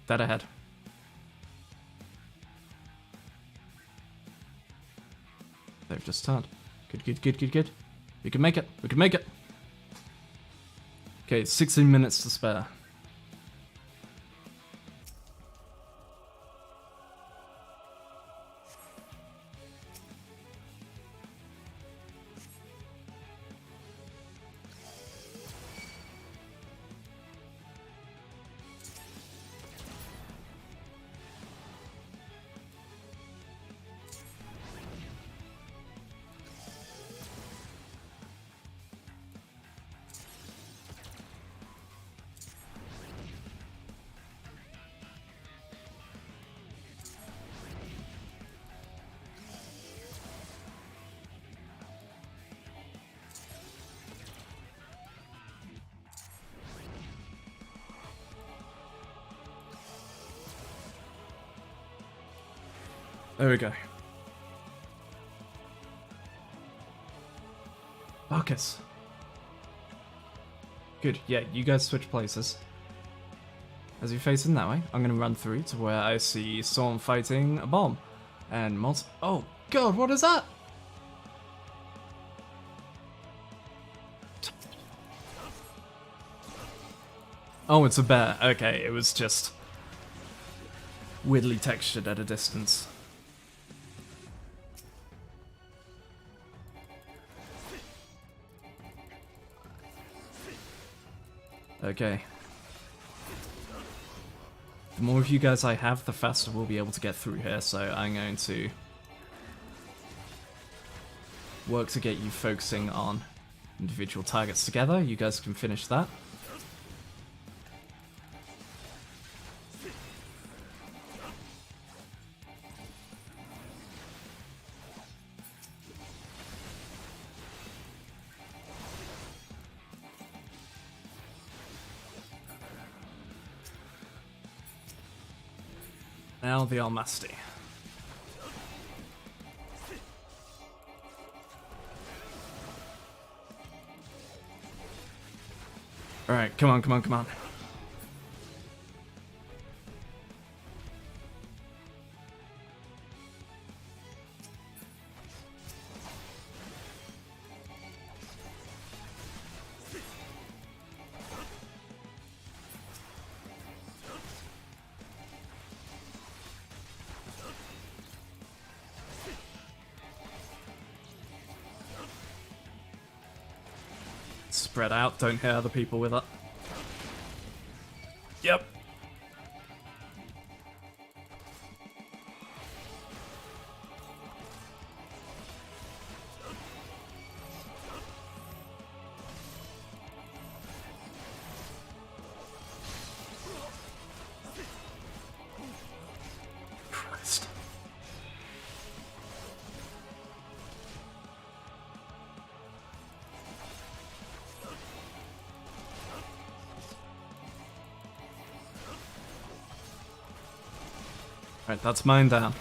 dead ahead. They've just turned. Good, good, good, good, good. We can make it. We can make it. Okay, 16 minutes to spare. There we go. Focus. Good, yeah, you guys switch places. As you face in that way, I'm gonna run through to where I see Storm fighting a bomb. And oh god, what is that? Oh, it's a bear. Okay, it was just weirdly textured at a distance. Okay. The more of you guys I have, the faster we'll be able to get through here, so I'm going to work to get you focusing on individual targets together. You guys can finish that. Now the Almasty. Alright, come on, come on, come on. Spread out, don't hit other people with it. Yep. Christ. Right, that's mine down.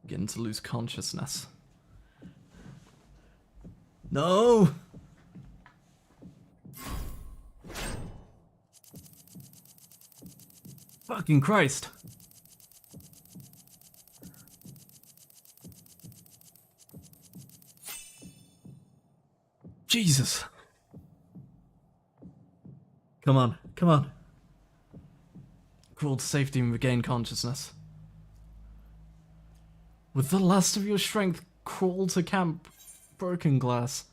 Beginning to lose consciousness. No! Fucking Christ. Jesus. Come on, come on. Crawl to safety and regain consciousness. With the last of your strength, crawl to camp. Broken glass.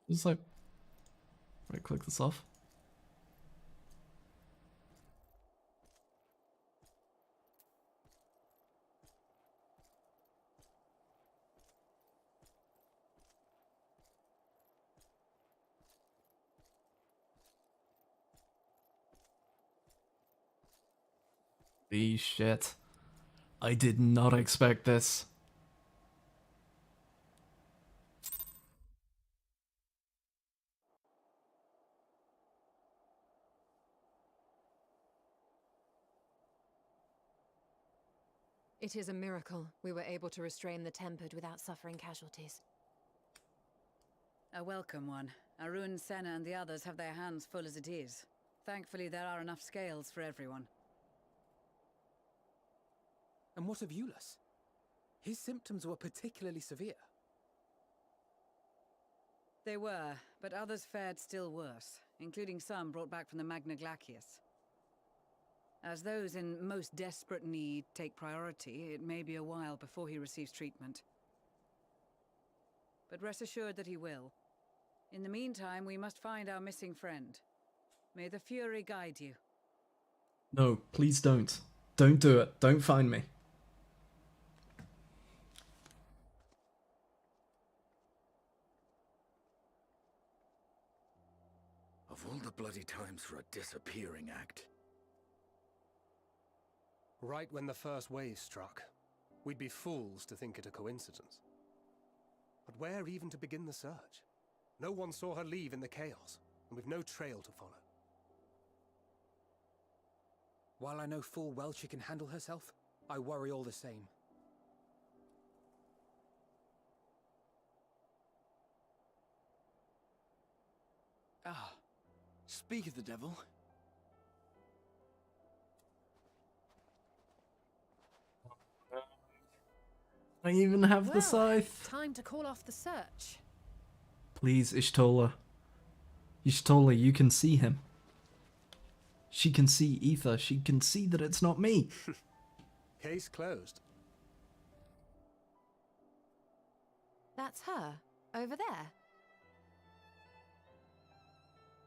Just like, right click this off. Holy shit. I did not expect this. It is a miracle we were able to restrain the Tempered without suffering casualties. A welcome one. Arun, Senna, and the others have their hands full as it is. Thankfully, there are enough scales for everyone. And what of Euless? His symptoms were particularly severe. They were, but others fared still worse, including some brought back from the Magna Glacius. As those in most desperate need take priority, it may be a while before he receives treatment. But rest assured that he will. In the meantime, we must find our missing friend. May the Fury guide you. No, please don't. Don't do it. Don't find me. Of all the bloody times for a disappearing act. Right when the first wave struck, we'd be fools to think it a coincidence. But where even to begin the search? No one saw her leave in the chaos, and we've no trail to follow. While I know full well she can handle herself, I worry all the same. Ah, speak of the devil. I even have the scythe. Time to call off the search. Please, Ishtola. Ishtola, you can see him. She can see Ether. She can see that it's not me. Case closed. That's her, over there.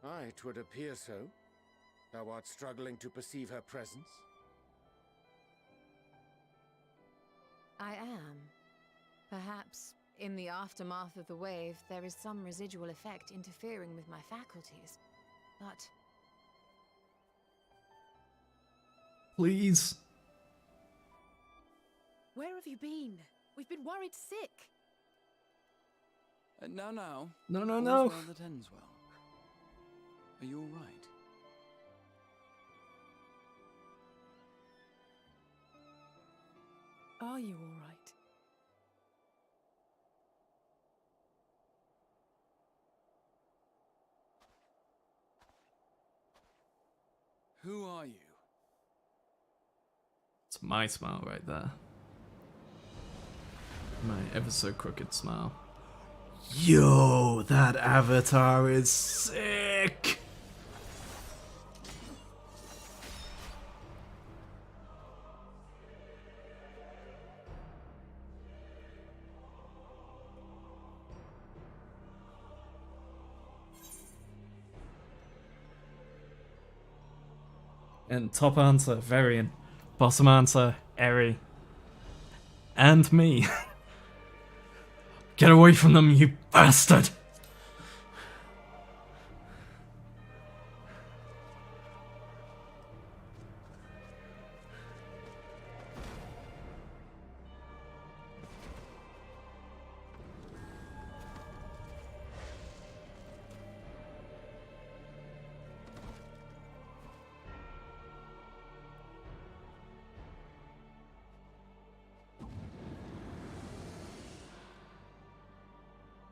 Aye, 'twould appear so. Thou art struggling to perceive her presence? I am. Perhaps, in the aftermath of the wave, there is some residual effect interfering with my faculties. But... Please. Where have you been? We've been worried sick. Now. No. All's well that ends well. Are you all right? Are you all right? Who are you? It's my smile right there. My ever so crooked smile. Yo, that avatar is sick! And top answer, Varian. Bottom answer, Eri. And me. Get away from them, you bastard!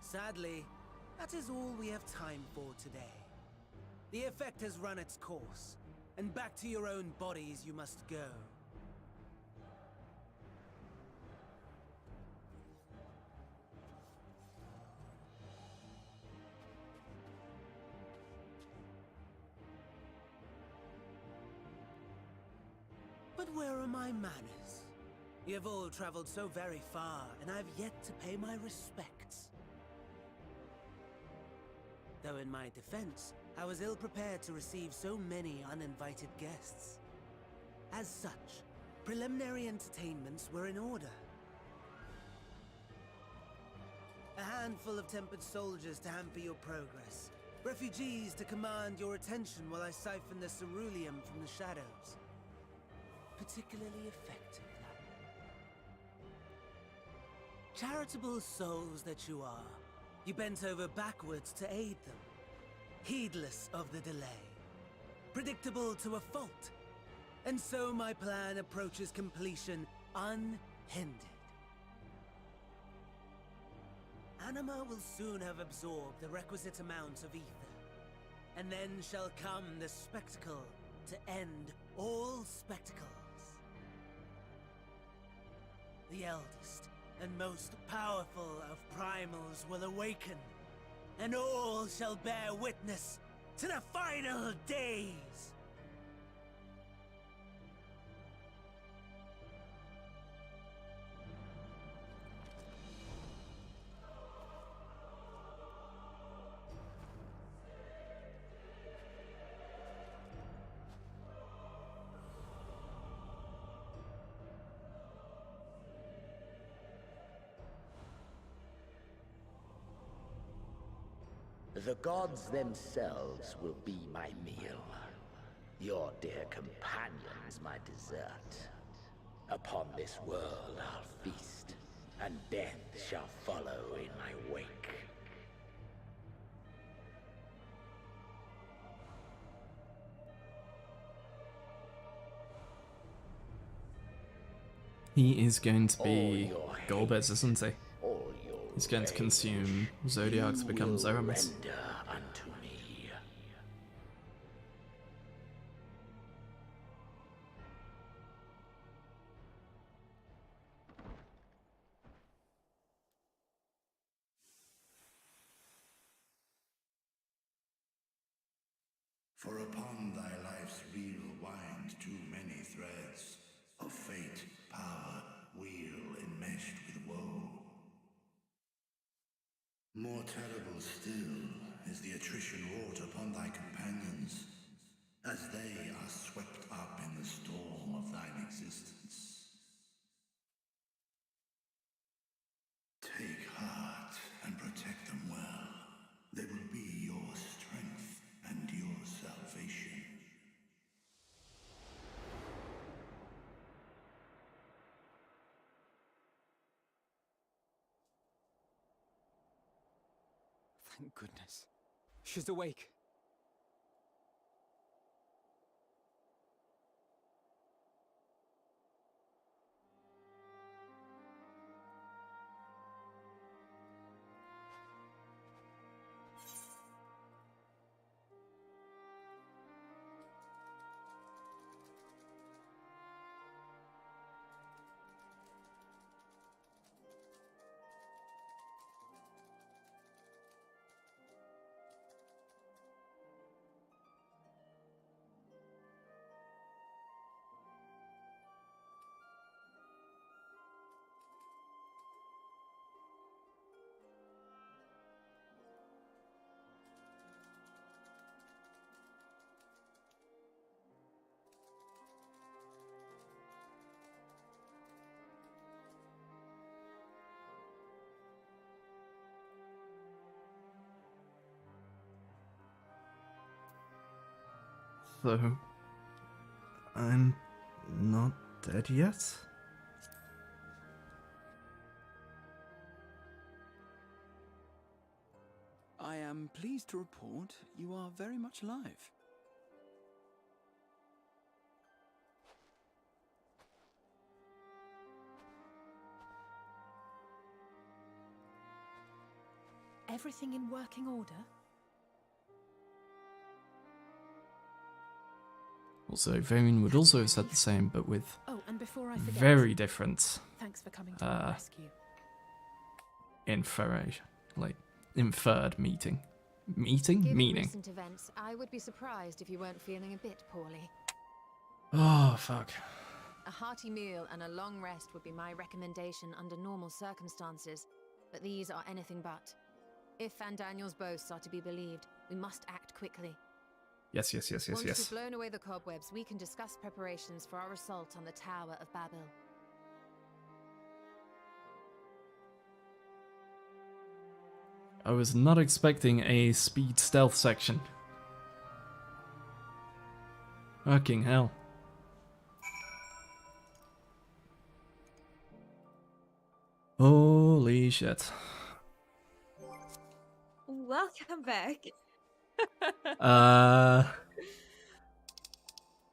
Sadly, that is all we have time for today. The effect has run its course, and back to your own bodies you must go. But where are my manners? You have all traveled so very far, and I have yet to pay my respects. Though in my defense, I was ill-prepared to receive so many uninvited guests. As such, preliminary entertainments were in order. A handful of tempered soldiers to hamper your progress. Refugees to command your attention while I siphon the ceruleum from the shadows. particularly effective that way. Charitable souls that you are, you bent over backwards to aid them, heedless of the delay, predictable to a fault. And so my plan approaches completion unhindered. Anima will soon have absorbed the requisite amount of ether, and then shall come the spectacle to end all spectacles. The eldest and most powerful of primals will awaken, and all shall bear witness to the final days. The gods themselves will be my meal. Your dear companions my dessert. Upon this world I'll feast, and death shall follow in my wake. He is going to be Golbez, isn't he? He's going to consume Zodiac to become Zeramis. Unto me. For upon thy life's reel wind too many threads of fate, power, wheel enmeshed with woe. More terrible still is the attrition wrought upon thy companions, as they are swept up in the storm of thine existence. Take heart and protect them well. They will be your strength and your salvation. Thank goodness. She's awake. So, I'm not dead yet? I am pleased to report you are very much alive. Everything in working order? Also, Varian would also have said the same, but with Oh, and before I forget, very different thanks for coming to our rescue. inferred meaning. Given Meaning. recent events, I would be surprised if you weren't feeling a bit poorly. Oh, fuck. A hearty meal and a long rest would be my recommendation under normal circumstances, but these are anything but. If Van Daniel's boasts are to be believed, we must act quickly. Yes. Once we've blown away the cobwebs, we can discuss preparations for our assault on the Tower of Babel. I was not expecting a speed stealth section. Fucking hell. Holy shit. Welcome back.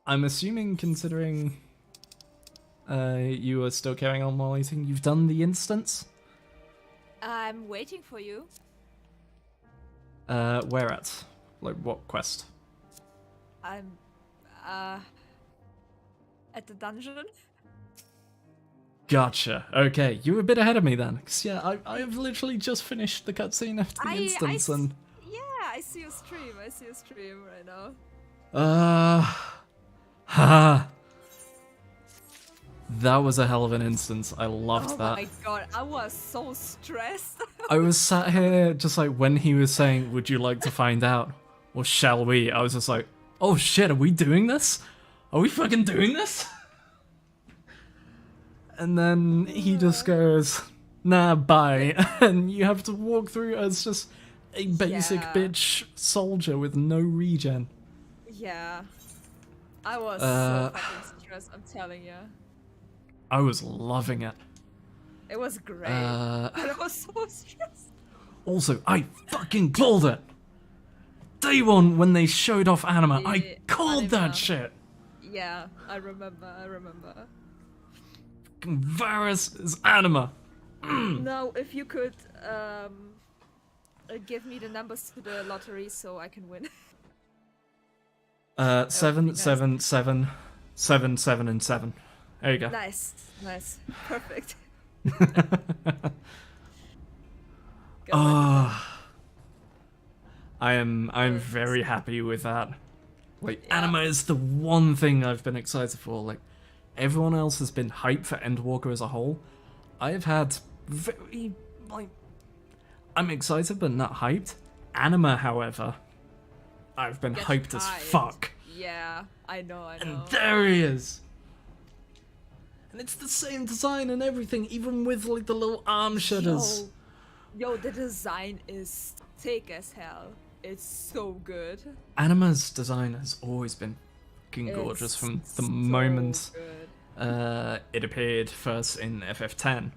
I'm assuming, considering you are still carrying on while eating, you've done the instance? I'm waiting for you. Where at? Like, what quest? I'm at the dungeon. Gotcha. Okay, you were a bit ahead of me then. Because, yeah, I've literally just finished the cutscene after the instance, and... Yeah, I see your stream. I see your stream right now. That was a hell of an instance. I loved that. Oh my god, I was so stressed. I was sat here just like when he was saying, would you like to find out? Or shall we? I was just like, oh shit, are we doing this? Are we fucking doing this? And then he just goes, nah, bye. And you have to walk through as just a basic bitch soldier with no regen. Yeah. I was so fucking stressed, I'm telling you. I was loving it. It was great. But I was so stressed. Also, I fucking called it! Day one, when they showed off Anima, I called that shit! Yeah, I remember. Varus is Anima! Now, if you could give me the numbers to the lottery so I can win. 7, 7, 7, 7, 7, and 7. There you go. Nice. Perfect. I'm very happy with that. Like, Anima is the one thing I've been excited for. Like, everyone else has been hyped for Endwalker as a whole. I've had very, like... I'm excited, but not hyped. Anima, however, I've been hyped as fuck. Yeah, I know. And there he is! And it's the same design and everything, even with, like, the little arm shutters. Yo, the design is thick as hell. It's so good. Anima's design has always been fucking gorgeous from the moment it appeared first in FF10.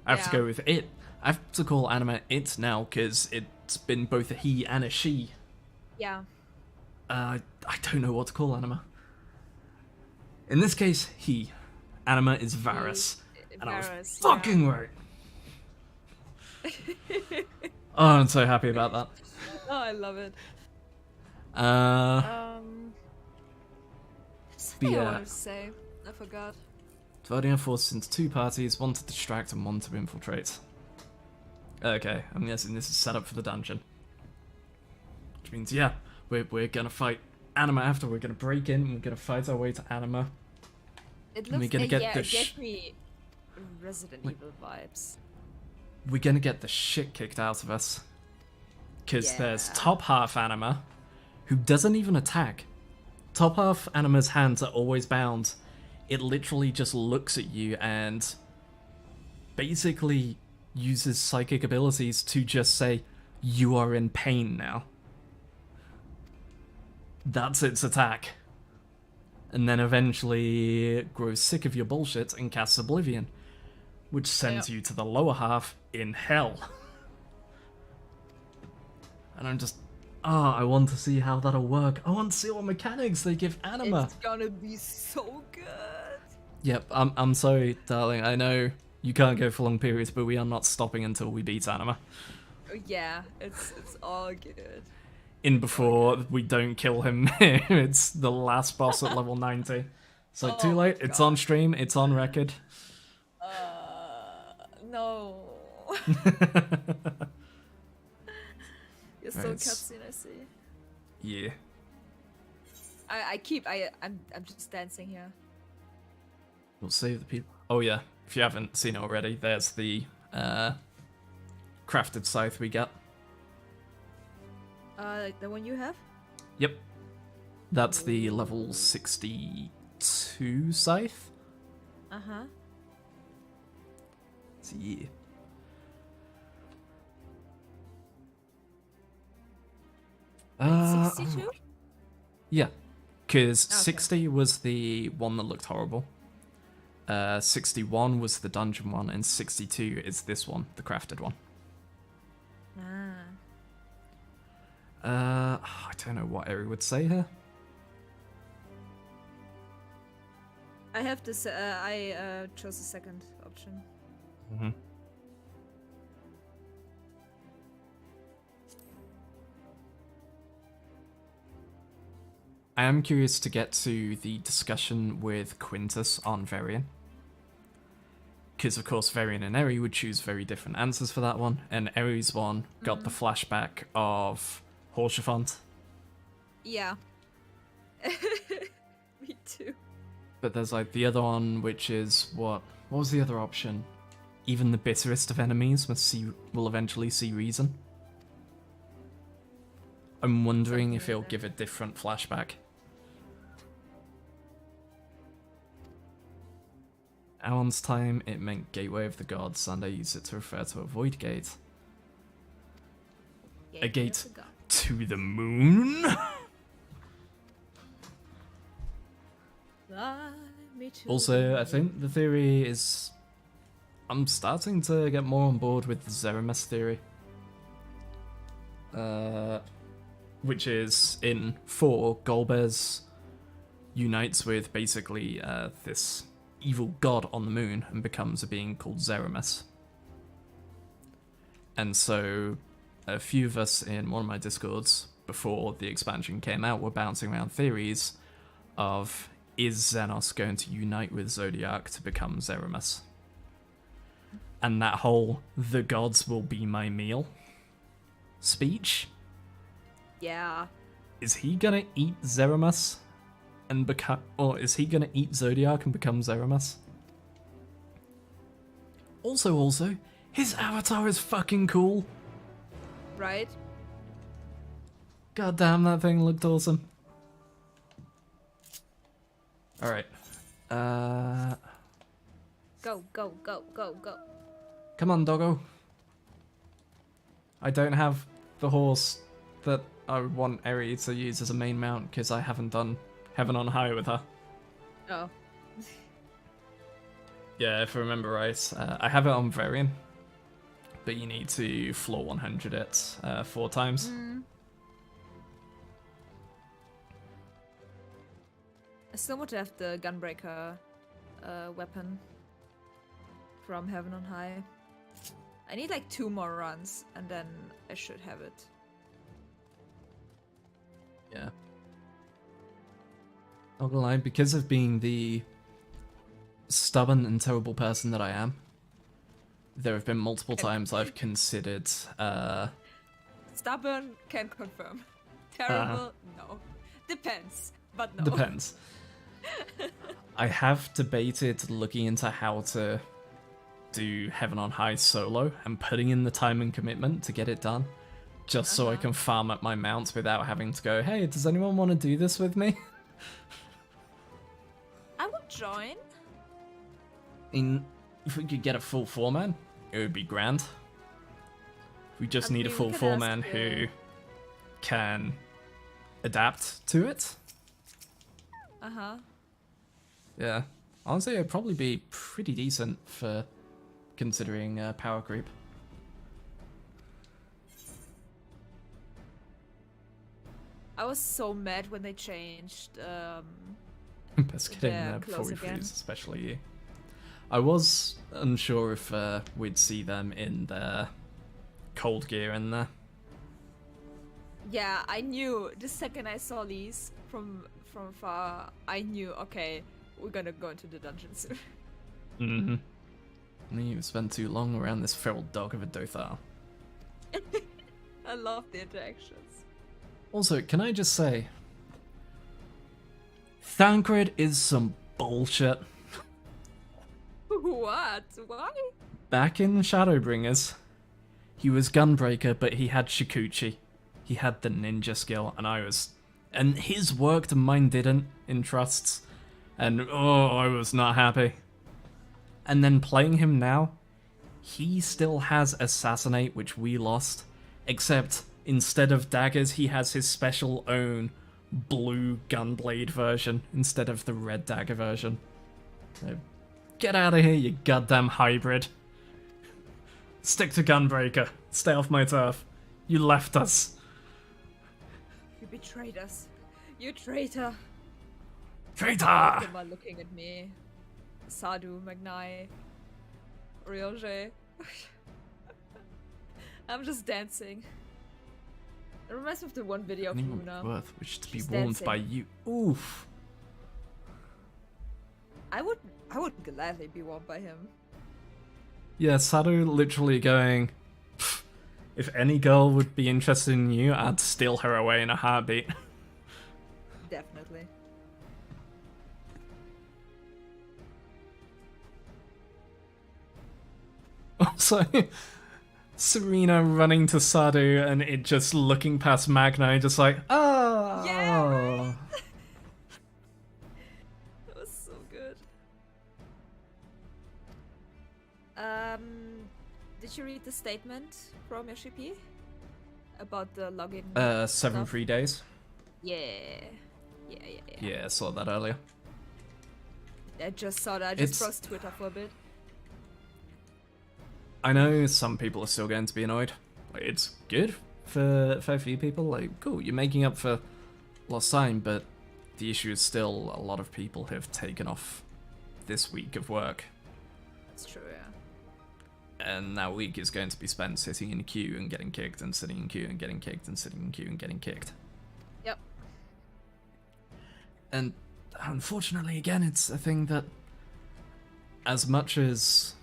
I have to go with it. I have to call Anima it now, because it's been both a he and a she. Yeah. I don't know what to call Anima. In this case, he. Anima is Varus. And I was fucking right. Oh, I'm so happy about that. Oh, I love it. Something I wanted to say. I forgot. Dividing our forces into two parties, one to distract and one to infiltrate. Okay, I'm guessing this is set up for the dungeon. Which means, yeah, we're gonna fight Anima after. We're gonna break in and we're gonna fight our way to Anima. It looks it gave me Resident Evil vibes. We're gonna get the shit kicked out of us. Because there's top half Anima, who doesn't even attack. Top half Anima's hands are always bound. It literally just looks at you and basically uses psychic abilities to just say, you are in pain now. That's its attack. And then eventually it grows sick of your bullshit and casts Oblivion, which sends you to the lower half in hell. And I'm just, I want to see how that'll work. I want to see what mechanics they give Anima. It's gonna be so good. Yep, I'm sorry, darling. I know you can't go for long periods, but we are not stopping until we beat Anima. Yeah, it's all good. In before we don't kill him, it's the last boss at level 90. So too late, it's on stream, it's on record. No. You're so cutscene, I see. Yeah. I'm just dancing here. We'll save the people. Oh yeah, if you haven't seen it already, there's the crafted scythe we get. The one you have? Yep. That's the level 62 scythe. Uh-huh. So yeah. Wait, 62? Yeah, because 60 was the one that looked horrible. 61 was the dungeon one, and 62 is this one, the crafted one. I don't know what Eri would say here. I have to say, I chose the second option. Mm-hmm. I am curious to get to the discussion with Quintus on Varian. Because, of course, Varian and Eri would choose very different answers for that one, and Eri's one got the flashback of Horshafont. Yeah. Me too. But there's like the other one, which is what was the other option? Even the bitterest of enemies will eventually see reason. I'm wondering if it'll give a different flashback. Alan's time, it meant Gateway of the Gods, and I use it to refer to a void gate. A gate to the moon? Also, I think the theory is... I'm starting to get more on board with the Zeramis theory. Which is, in 4, Golbez unites with basically this evil god on the moon and becomes a being called Zeramis. And so, a few of us in one of my discords, before the expansion came out, were bouncing around theories of, is Xenos going to unite with Zodiac to become Zeramis? And that whole, the gods will be my meal speech? Yeah. Is he gonna eat Zeramis and become, or is he gonna eat Zodiac and become Zeramis? Also, his avatar is fucking cool. Right? God damn, that thing looked awesome. Alright. Go, go, go, go, go. Come on, doggo. I don't have the horse that I would want Eri to use as a main mount because I haven't done Heaven on High with her. Oh. Yeah, if I remember right. I have it on Varian, but you need to floor 100 it 4 times. I still want to have the Gunbreaker weapon from Heaven on High. I need like 2 more runs, and then I should have it. Yeah. Not gonna lie, because of being the stubborn and terrible person that I am, there have been multiple times I've considered... Stubborn, can confirm. Terrible, no. Depends, but no. Depends. I have debated looking into how to do Heaven on High solo and putting in the time and commitment to get it done, just so I can farm up my mounts without having to go, hey, does anyone want to do this with me? I would join. If we could get a full 4-man, it would be grand. We just need a full 4-man who can adapt to it. Uh-huh. Yeah. Honestly, it'd probably be pretty decent for considering power creep. I was so mad when they changed Best getting before we freeze, especially you. I was unsure if we'd see them in their cold gear in there. Yeah, I knew the second I saw these from far, I knew, okay, we're gonna go into the dungeon soon. Mm-hmm. You've spent too long around this feral dog of a Dothar. I love the interactions. Also, can I just say, Thancred is some bullshit. What? Why? Back in Shadowbringers, he was Gunbreaker, but he had Shikuchi. He had the ninja skill, and his worked and mine didn't in Trusts. And I was not happy. And then playing him now, he still has Assassinate, which we lost, except instead of daggers, he has his special own blue gunblade version instead of the red dagger version. So, Get out of here, you goddamn hybrid. Stick to Gunbreaker. Stay off my turf. You left us. You betrayed us. You traitor. Traitor! Both of them are looking at me. Sadhu, Magnai, Ryoje. I'm just dancing. It reminds me of the one video of Anyone Luna. worth which to be She's warmed dancing. by you. Oof. I would gladly be warmed by him. Yeah, Sadhu literally going, "Pff, if any girl would be interested in you, I'd steal her away in a heartbeat. Definitely. Also, Serena running to Sadhu and it just looking past Magno, just like, oh. Yeah, right? That was so good. Did you read the statement from Yoshipi about the login? 7 stuff? free days. Yeah. Yeah, I saw that earlier. I just saw that. I just It's- browsed Twitter for a bit. I know some people are still going to be annoyed. Like, it's good for a few people. Like, cool, you're making up for lost time, but the issue is still a lot of people have taken off this week of work. That's true, yeah. And that week is going to be spent sitting in a queue and getting kicked, and sitting in queue and getting kicked, and sitting in queue and getting kicked. Yep. And unfortunately, again, it's a thing that, as much as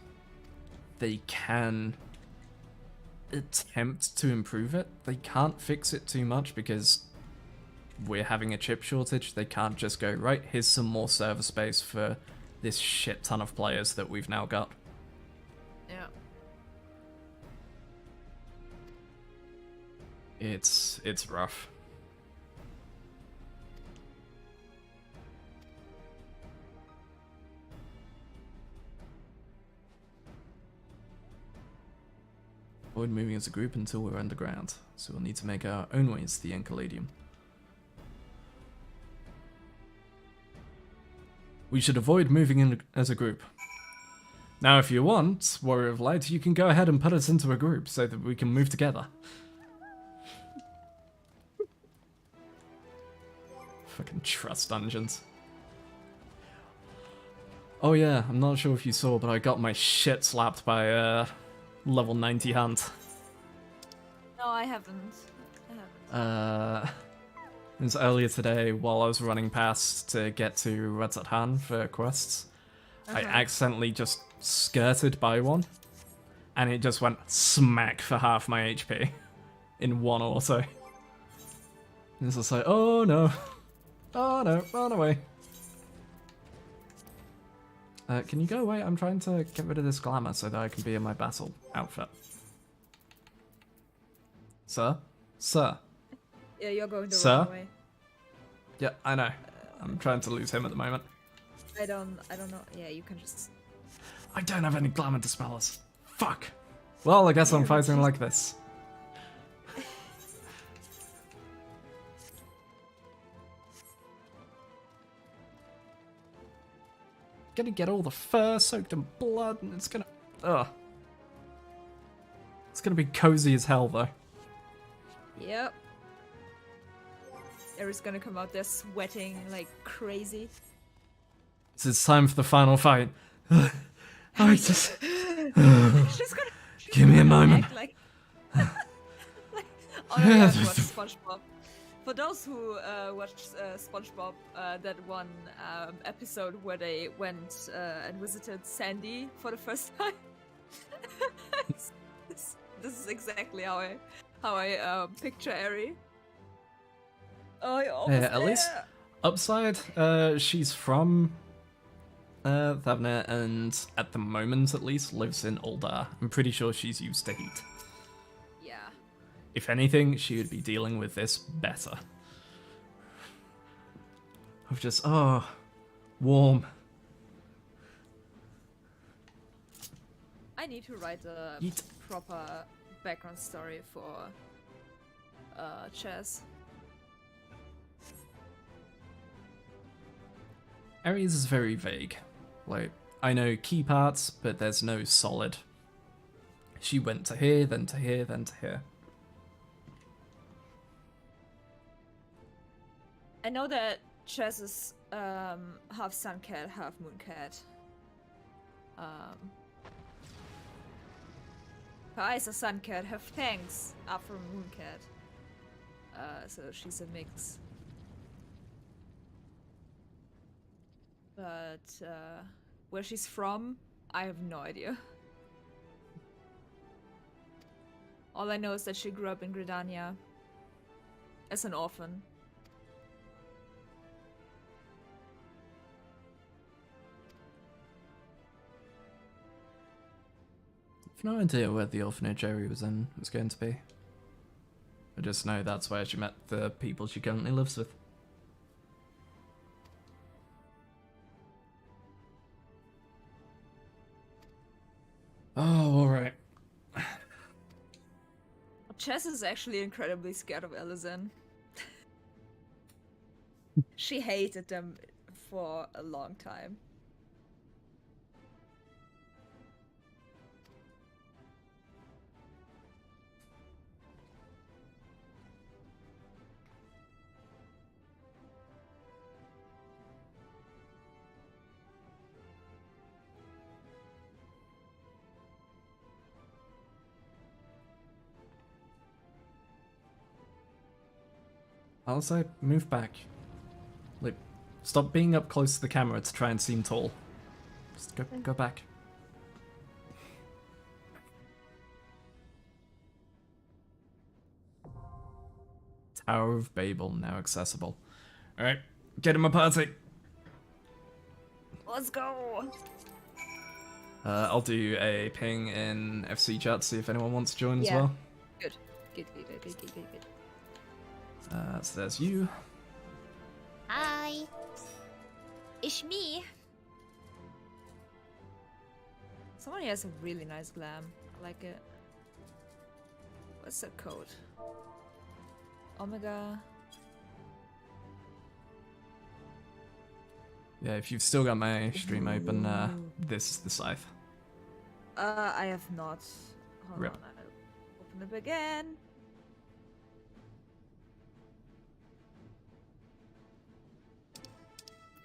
they can attempt to improve it, they can't fix it too much because we're having a chip shortage. They can't just go, right, here's some more server space for this shit ton of players that we've now got. Yeah. It's rough. Avoid moving as a group until we're underground, so we'll need to make our own ways to the Enkaladium. We should avoid moving in as a group. Now if you want, Warrior of Light, you can go ahead and put us into a group so that we can move together. Fucking trust dungeons. Oh yeah, I'm not sure if you saw, but I got my shit slapped by level 90 hunt. No, I haven't. It was earlier today while I was running past to get to Ratzathan for quests. I accidentally just skirted by one, and it just went smack for half my HP in one auto. And it's just like, oh no. Oh no, run away. Can you go away? I'm trying to get rid of this glamour so that I can be in my battle outfit. Sir? Sir? Yeah, you're going the Sir? wrong way. Yeah, I know. I'm trying to lose him at the moment. I don't know. Yeah, you can just... I don't have any glamour dispellers. Fuck. Well, I guess I'm fighting like this. Gonna get all the fur soaked in blood, and it's gonna... Ugh. It's gonna be cozy as hell, though. Yep. Eric's gonna come out there sweating like crazy. It's time for the final fight. I just... Give me a moment. Like, honestly, I've watched SpongeBob. For those who watched SpongeBob, that one episode where they went and visited Sandy for the first time, this is exactly how I picture Eri. Oh, you're almost Yeah, at least there. upside, she's from Thavner, and at the moment at least lives in Uldar. I'm pretty sure she's used to heat. Yeah. If anything, she would be dealing with this better. Of just, oh, warm. I need to write a proper background story for chess. Ares is very vague. Like, I know key parts, but there's no solid. She went to here, then to here, then to here. I know that Chess is half Sun Cat, half Moon Cat. Her eyes are Sun Cat, her fangs are from Moon Cat. So she's a mix. But where she's from, I have no idea. All I know is that she grew up in Gridania as an orphan. I've no idea where the orphanage area was in was going to be. I just know that's where she met the people she currently lives with. Oh, alright. Chess is actually incredibly scared of Ellison. She hated them for a long time. I'll say move back. Like, stop being up close to the camera to try and seem tall. Just go back. Tower of Babel now accessible. Alright, get in my party. Let's go! I'll do a ping in FC chat to see if anyone wants to join as well. Good. Good. So there's you. Hi. It's me. Someone here has a really nice glam. I like it. What's the code? Omega. Yeah, if you've still got my stream open, this is the scythe. I have not. Hold Rip. on, I'll open it again.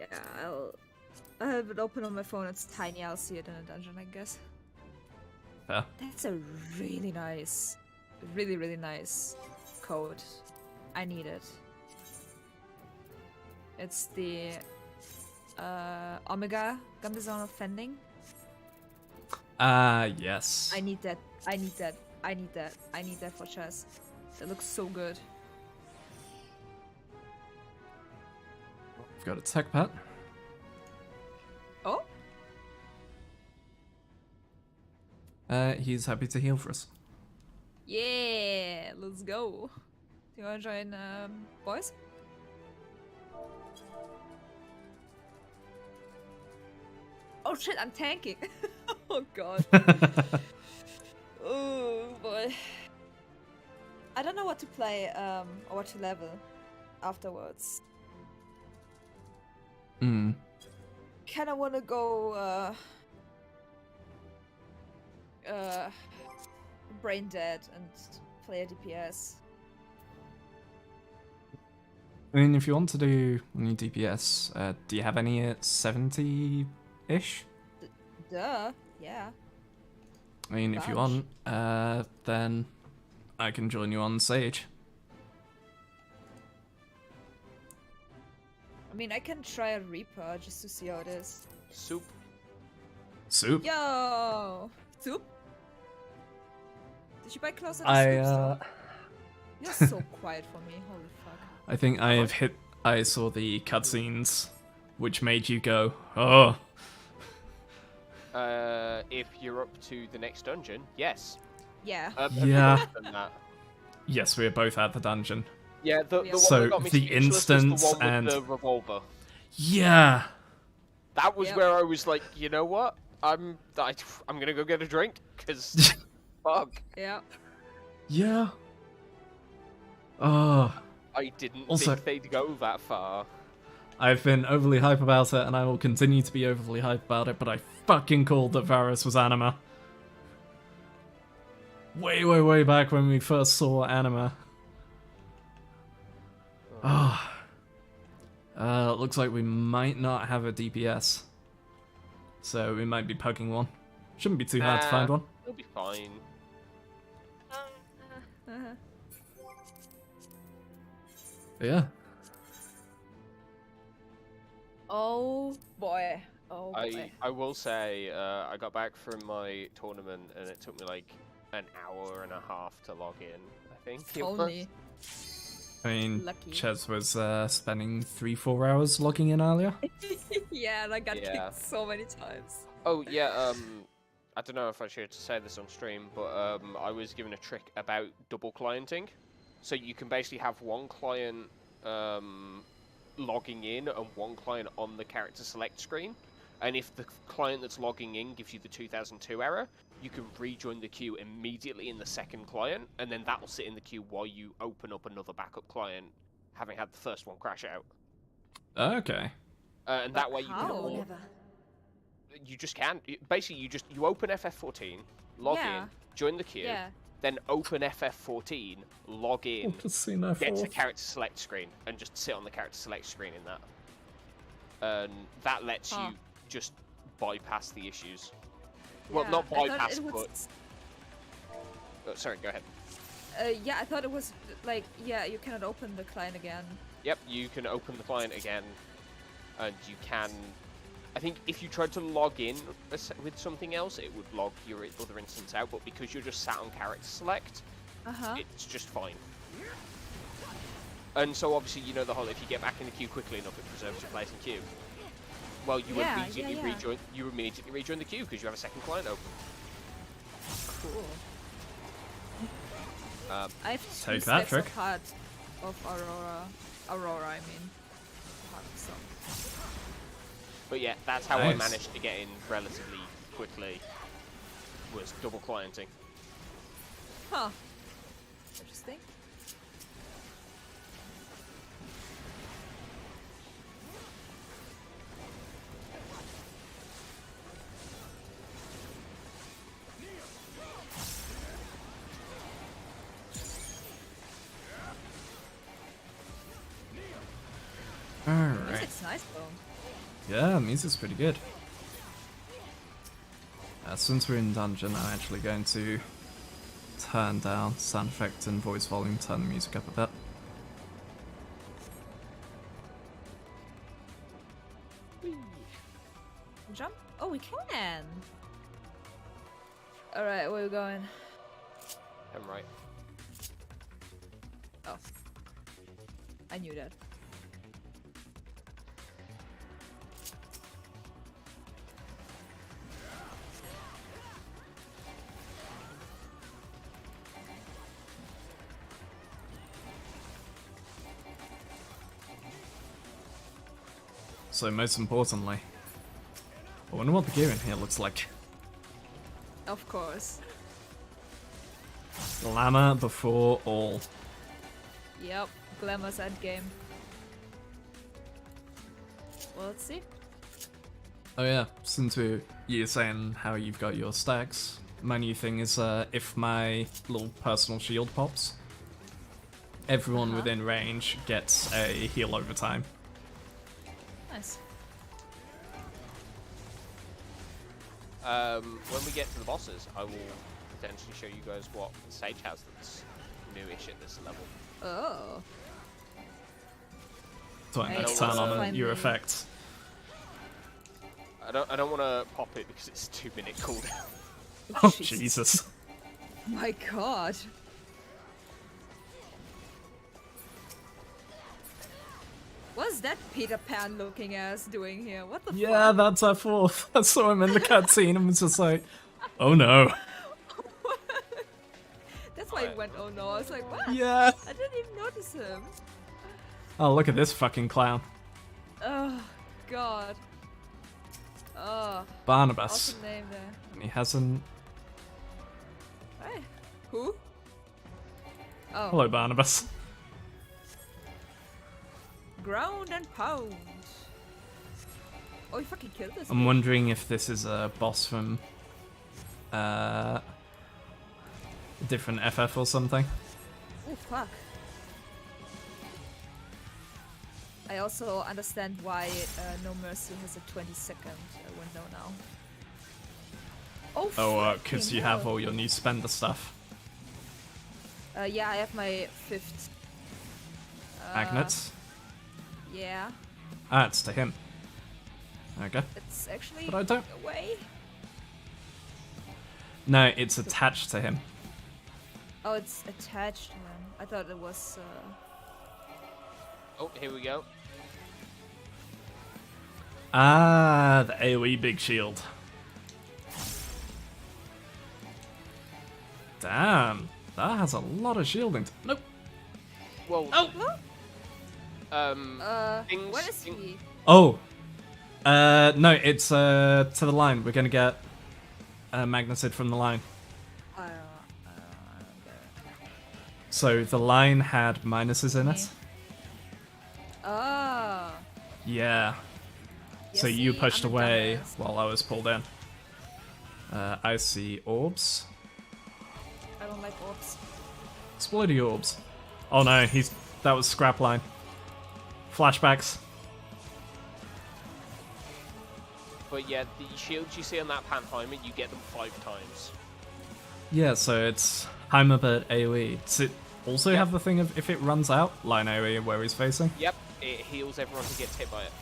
Yeah, I have it open on my phone. It's tiny. I'll see it in a dungeon, I guess. Fair. That's a really nice, really nice code. I need it. It's the Omega Gambizon of Fending. Yes. I need that. I need that. I need that. I need that for chess. That looks so good. I've got a tech pet. Oh? He's happy to heal for us. Yeah, let's go. Do you want to join, boys? Oh shit, I'm tanking. Oh god. Oh boy. I don't know what to play, or what to level afterwards. Kinda wanna go, brain dead and play a DPS. I mean, if you want to do any DPS, do you have any at 70-ish? Duh, yeah. I mean, if you want, then I can join you on Sage. I mean, I can try a Reaper just to see how it is. Soup. Soup? Yo! Soup? Did you buy clothes at the soup store? You're so quiet for me, holy fuck. I think I saw the cutscenes, which made you go, oh. If you're up to the next dungeon, yes. Yeah. Yeah. Than that. Yes, we're both at the dungeon. Yeah, the one so that got me the speechless instance was the one and with the revolver. Yeah. That was where I was like, you know what? I'm gonna go get a drink because fuck. Yeah. Yeah. Oh. I didn't Also, think they'd go that far. I've been overly hype about it, and I will continue to be overly hype about it, but I fucking called that Varus was Anima. Way, way, way back when we first saw Anima. Oh. Looks like we might not have a DPS. So we might be pugging one. Shouldn't be too hard to find one. It'll be fine. But yeah. Oh boy. Oh boy. I will say, I got back from my tournament and it took me like an hour and a half to log in, I think. Only. I mean, Lucky. Ches was spending 3-4 hours logging in earlier. Yeah, and I got kicked so many times. Oh, yeah, I don't know if I should say this on stream, but I was given a trick about double clienting. So you can basically have one client logging in and one client on the character select screen. And if the client that's logging in gives you the 2002 error, you can rejoin the queue immediately in the second client, and then that will sit in the queue while you open up another backup client, having had the first one crash out. Okay. And that way you can all... You just can. Basically, you open FF14, log in, join the queue, then open FF14, log in, get to the character select screen, and just sit on the character select screen in that. And that lets you just bypass the issues. Well, not bypass, but... Oh, sorry, go ahead. Yeah, I thought it was like, yeah, you cannot open the client again. Yep, you can open the client again, and you can... I think if you tried to log in with something else, it would log your other instance out, but because you're just sat on character select, it's just fine. And so obviously, you know the whole, if you get back in the queue quickly enough, it preserves your place in queue. Well, you immediately rejoin. You immediately rejoin the queue because you have a second client open. Cool. I've take that trick. Part of Aurora, I mean. So. But yeah, that's how I managed to get in relatively quickly. Was double clienting. Huh. Interesting. Alright. Music's nice though. Yeah, music's pretty good. Since we're in dungeon, I'm actually going to turn down sound effect and voice volume, turn the music up a bit. Jump? Oh, we can! Alright, where are we going? I'm right. Oh. I knew that. So most importantly, I wonder what the gear in here looks like. Of course. Glamour before all. Yep, glamour's endgame. Well, let's see. Oh yeah, since you're saying how you've got your stacks, my new thing is if my little personal shield pops, everyone within range gets a heal over time. Nice. When we get to the bosses, I will potentially show you guys what Sage has that's newish at this level. Oh. So I'm going to turn on your effects. I don't want to pop it because it's a 2-minute cooldown. Oh Jesus. My god. What's that Peter Pan looking ass doing here? What the fuck? Yeah, that's our fourth. I saw him in the cutscene and was just like, oh no. That's why he went, oh no. I was like, what? Yeah. I didn't even notice him. Oh, look at this fucking clown. Oh, god. Oh. Barnabas. Awesome name there. And he hasn't... Hey, who? Oh. Hello, Barnabas. Ground and pound. Oh, you fucking killed this. I'm wondering if this is a boss from a different FF or something. Oh, fuck. I also understand why No Mercy has a 20-second window now. Oh, because you have all your new spender stuff. Yeah, I have my 5th. Magnets? Yeah. Ah, it's to him. Okay. It's actually But I don't... away. No, it's attached to him. Oh, it's attached to him. I thought it was... Oh, here we go. Ah, the AoE big shield. Damn, that has a lot of shielding. Nope. Well, oh. Where is he? Oh, no, it's to the line. We're gonna get Magnesid from the line. I don't get it. So the line had minuses in it. Oh. Yeah. So you pushed away while I was pulled in. I see orbs. I don't like orbs. Explodey orbs. Oh no, that was scrap line. Flashbacks. But yeah, the shields you see on that Panheimer, you get them 5 times. Yeah, so it's Heimer but AoE. Does it also have the thing of if it runs out, line AoE where he's facing? Yep, it heals everyone who gets hit by it.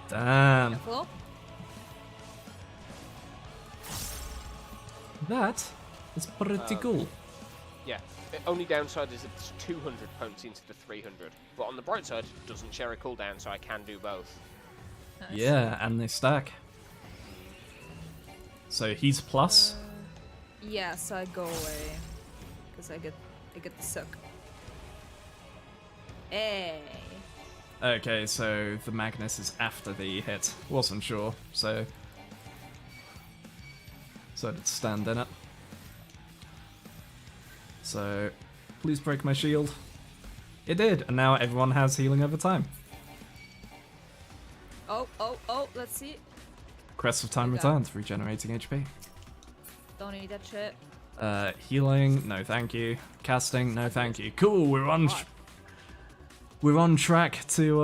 Damn. Careful. That is pretty cool. Yeah, the only downside is it's 200 potency into the 300. But on the bright side, it doesn't share a cooldown, so I can do both. Nice. Yeah, and they stack. So he's plus. Yeah, so I go away. Because I get the suck. Hey. Okay, so the Magnus is after the hit. Wasn't sure, so it'd stand in it. So, please break my shield. It did, and now everyone has healing over time. Oh, let's see. Crest of Time returns, regenerating HP. Don't need that shit. Healing, no thank you. Casting, no thank you. Cool, we're on track to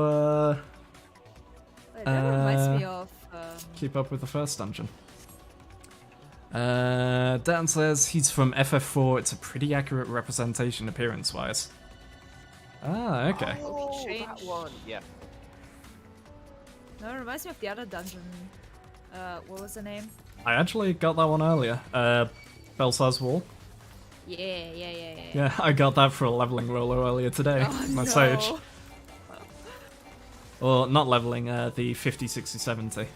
Wait, that reminds me of keep up with the first dungeon. Dan says he's from FF4. It's a pretty accurate representation appearance-wise. Ah, okay. Oh, that one. Yeah. No, it reminds me of the other dungeon. What was the name? I actually got that one earlier. Belsar's Wall. Yeah. Yeah, I got that for a leveling roller earlier today. Oh, my no. Sage. Or not leveling, the 50, 60, 70.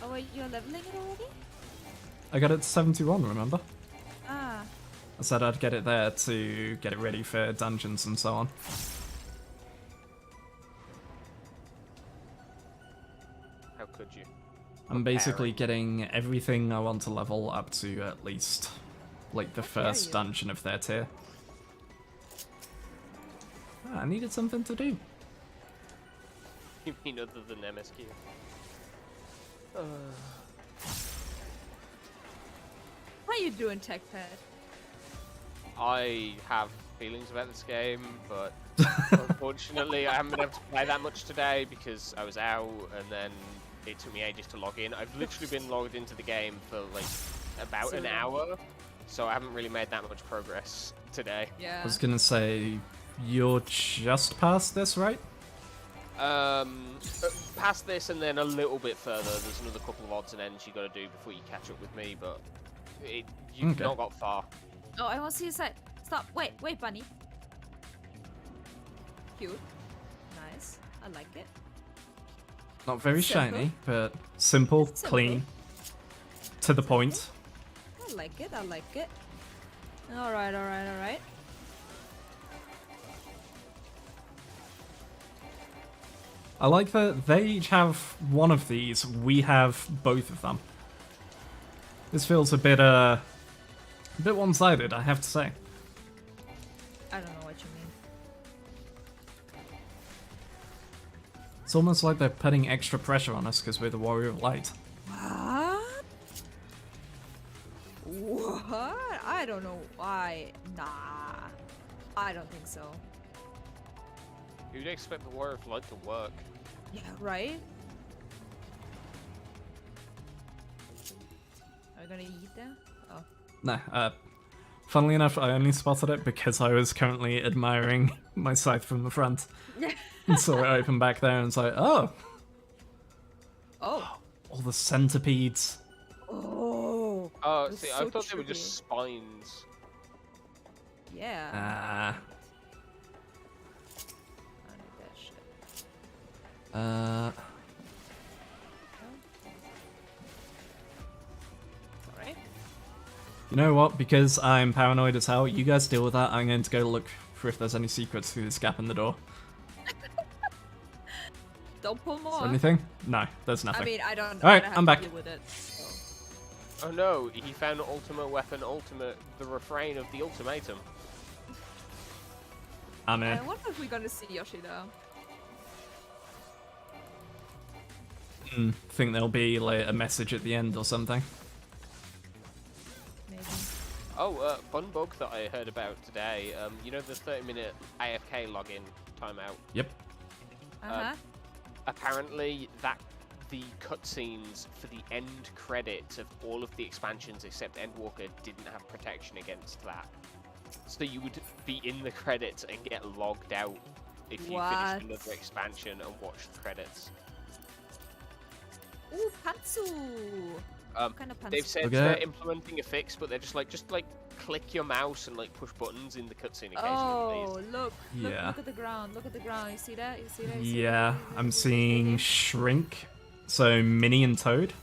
Oh, wait, you're leveling it already? I got it to 71, remember? Ah. I said I'd get it there to get it ready for dungeons and so on. How could you? I'm basically getting everything I want to level up to at least, like, the first dungeon of their tier. Ah, I needed something to do. You mean other than MSQ? How you doing, TechPad? I have feelings about this game, but unfortunately I haven't been able to play that much today because I was out and then it took me ages to log in. I've literally been logged into the game for like about an hour, so I haven't really made that much progress today. Yeah. I was gonna say, you're just past this, right? Past this and then a little bit further. There's another couple of odds and ends you got to do before you catch up with me, but you've not got far. Oh, I want to see your side. Stop. Wait, bunny. Cute. Nice. I like it. Not very shiny, but simple, clean, to the point. I like it. Alright. I like that they each have one of these, we have both of them. This feels a bit one-sided, I have to say. I don't know what you mean. It's almost like they're putting extra pressure on us because we're the Warrior of Light. What? What? I don't know why. Nah. I don't think so. You'd expect the Warrior of Light to work. Yeah, right? Are we gonna eat there? Oh. Nah, funnily enough, I only spotted it because I was currently admiring my scythe from the front. And saw it open back there and was like, oh! Oh. All the centipedes. Oh. Oh, That's see, so I thought they were trippy. just spines. Yeah. Ah. I need that shit. Alright. You know what? Because I'm paranoid as hell, you guys deal with that. I'm going to go look for if there's any secrets through this gap in the door. Don't pull more. Is there anything? No, there's nothing. I mean, I don't. Alright, I don't have I'm to back. deal with it, so. Oh no, he found ultimate weapon, ultimate, the refrain of the ultimatum. I'm in. I wonder if we're gonna see Yoshi though. Think there'll be like a message at the end or something. Maybe. Oh, fun bug that I heard about today. You know the 30-minute AFK login timeout? Yep. Apparently, the cutscenes for the end credits of all of the expansions except Endwalker didn't have protection against that. So you would be in the credits and get logged out if you finished another expansion and watched the credits. Ooh, Pantsu! What kind of Pantsu? They've said they're implementing a fix, but they're just like click your mouse and like push buttons in the cutscene occasionally. Oh, look! Yeah. Look at the ground! Look at the ground! You see that? You see that? You see Yeah, that? I'm seeing Shrink. So Minnie and Toad.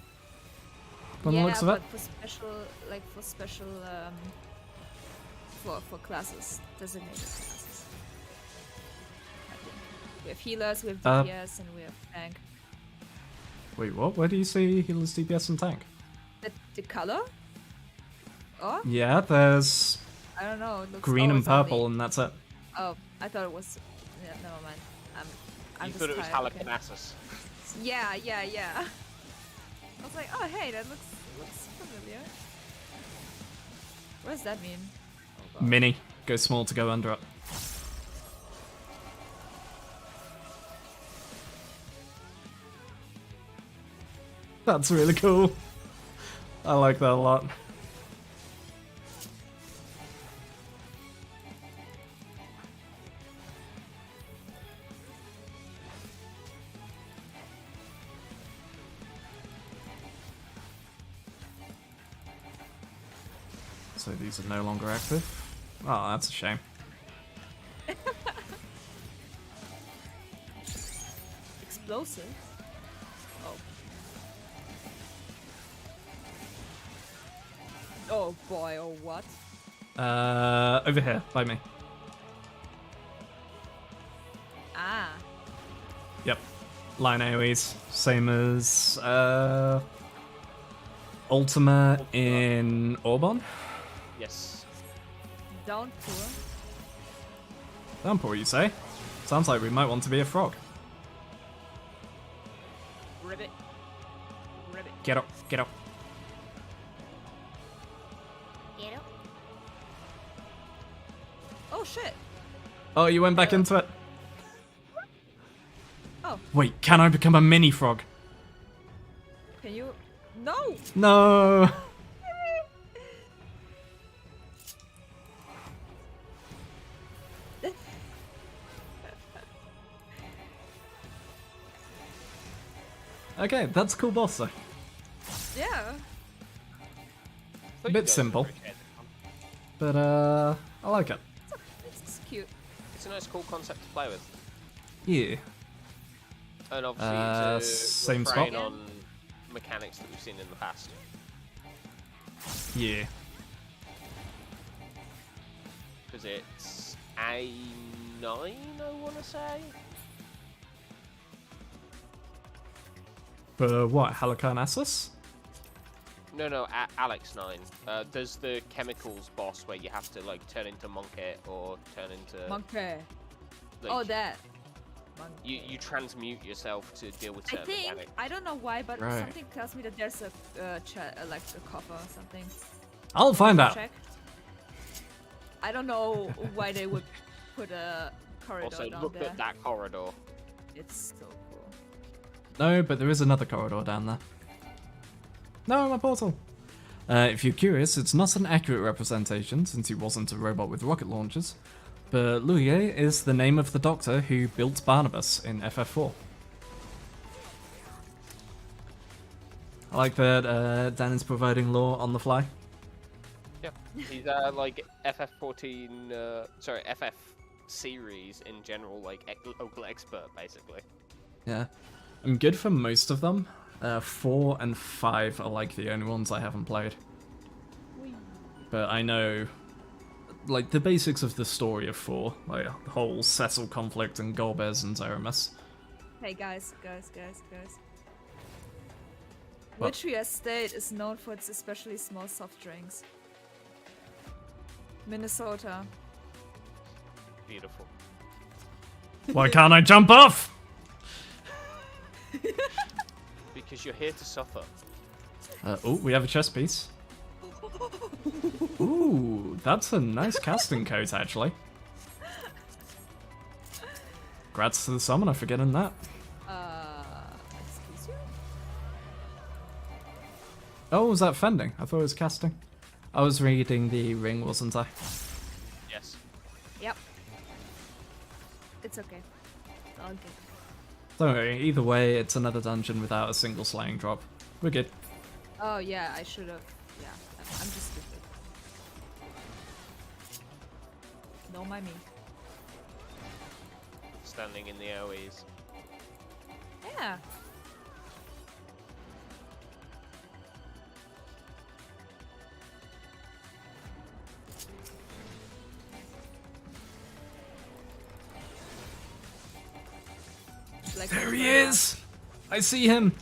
From the looks of it. But for special, for classes, designated classes. We have healers, we have DPS, and we have tank. Wait, what? Where do you see healers, DPS, and tank? The color? Oh? Yeah, there's I don't know. It looks, green and it's only- purple, and that's it. Oh, I thought it was. Yeah, never mind. I'm You just thought it was tired, okay. Halicarnassus. Yeah. I was like, oh hey, that looks familiar. What does that mean? Oh, God. Minnie. Go small to go under it. That's really cool. I like that a lot. So these are no longer active? Oh, that's a shame. Explosive? Oh. Oh boy, oh what? Over here, by me. Ah. Yep. Line AoEs. Same as, Ultima in Orbon? Yes. Downpour. Downpour, you say? Sounds like we might want to be a frog. Ribbit. Ribbit. Get up, get up. Get up. Oh shit. Oh, you went back into it? Oh. Wait, can I become a mini frog? Can you? No. No! Okay, that's a cool boss though. Yeah. A bit simple. But I like it. It's cute. It's a nice, cool concept to play with. Yeah. And obviously, it's a same refrain spot? on mechanics that we've seen in the past. Yeah. Because it's A9, I want to say. For what, Halicarnassus? No, Alex 9. There's the chemicals boss where you have to like turn into Monkey or turn into. Monkey. Like, Oh, that. You transmute yourself to deal with I certain think mechanics. I don't know why, but Right. something tells me that there's a like a coffer or something. I'll find out. Check. I don't know why they would put a corridor Also, down look there. at that corridor. It's so cool. No, but there is another corridor down there. No, my portal. If you're curious, it's not an accurate representation since he wasn't a robot with rocket launchers, but Louis is the name of the doctor who built Barnabas in FF4. I like that Dan is providing lore on the fly. Yep. He's like FF14, sorry, FF series in general, like local expert basically. Yeah, I'm good for most of them. 4 and 5 are like the only ones I haven't played. But I know, like, the basics of the story of 4, like the whole Cecil conflict and Golbez and Zeramis. Hey guys. What? Witchery Estate is known for its especially small soft drinks. Minnesota. Beautiful. Why can't I jump off? Because you're here to suffer. Oh, we have a chess piece. Ooh, that's a nice casting coat, actually. Congrats to the summoner for getting that. Excuse you? Oh, was that fending? I thought it was casting. I was reading the ring, wasn't I? Yes. Yep. It's okay. It's all good. Don't worry, either way, it's another dungeon without a single slaying drop. We're good. Oh yeah, I should have. Yeah, I'm just stupid. Don't mind me. Standing in the AoEs. Yeah. Like There he is! I see him!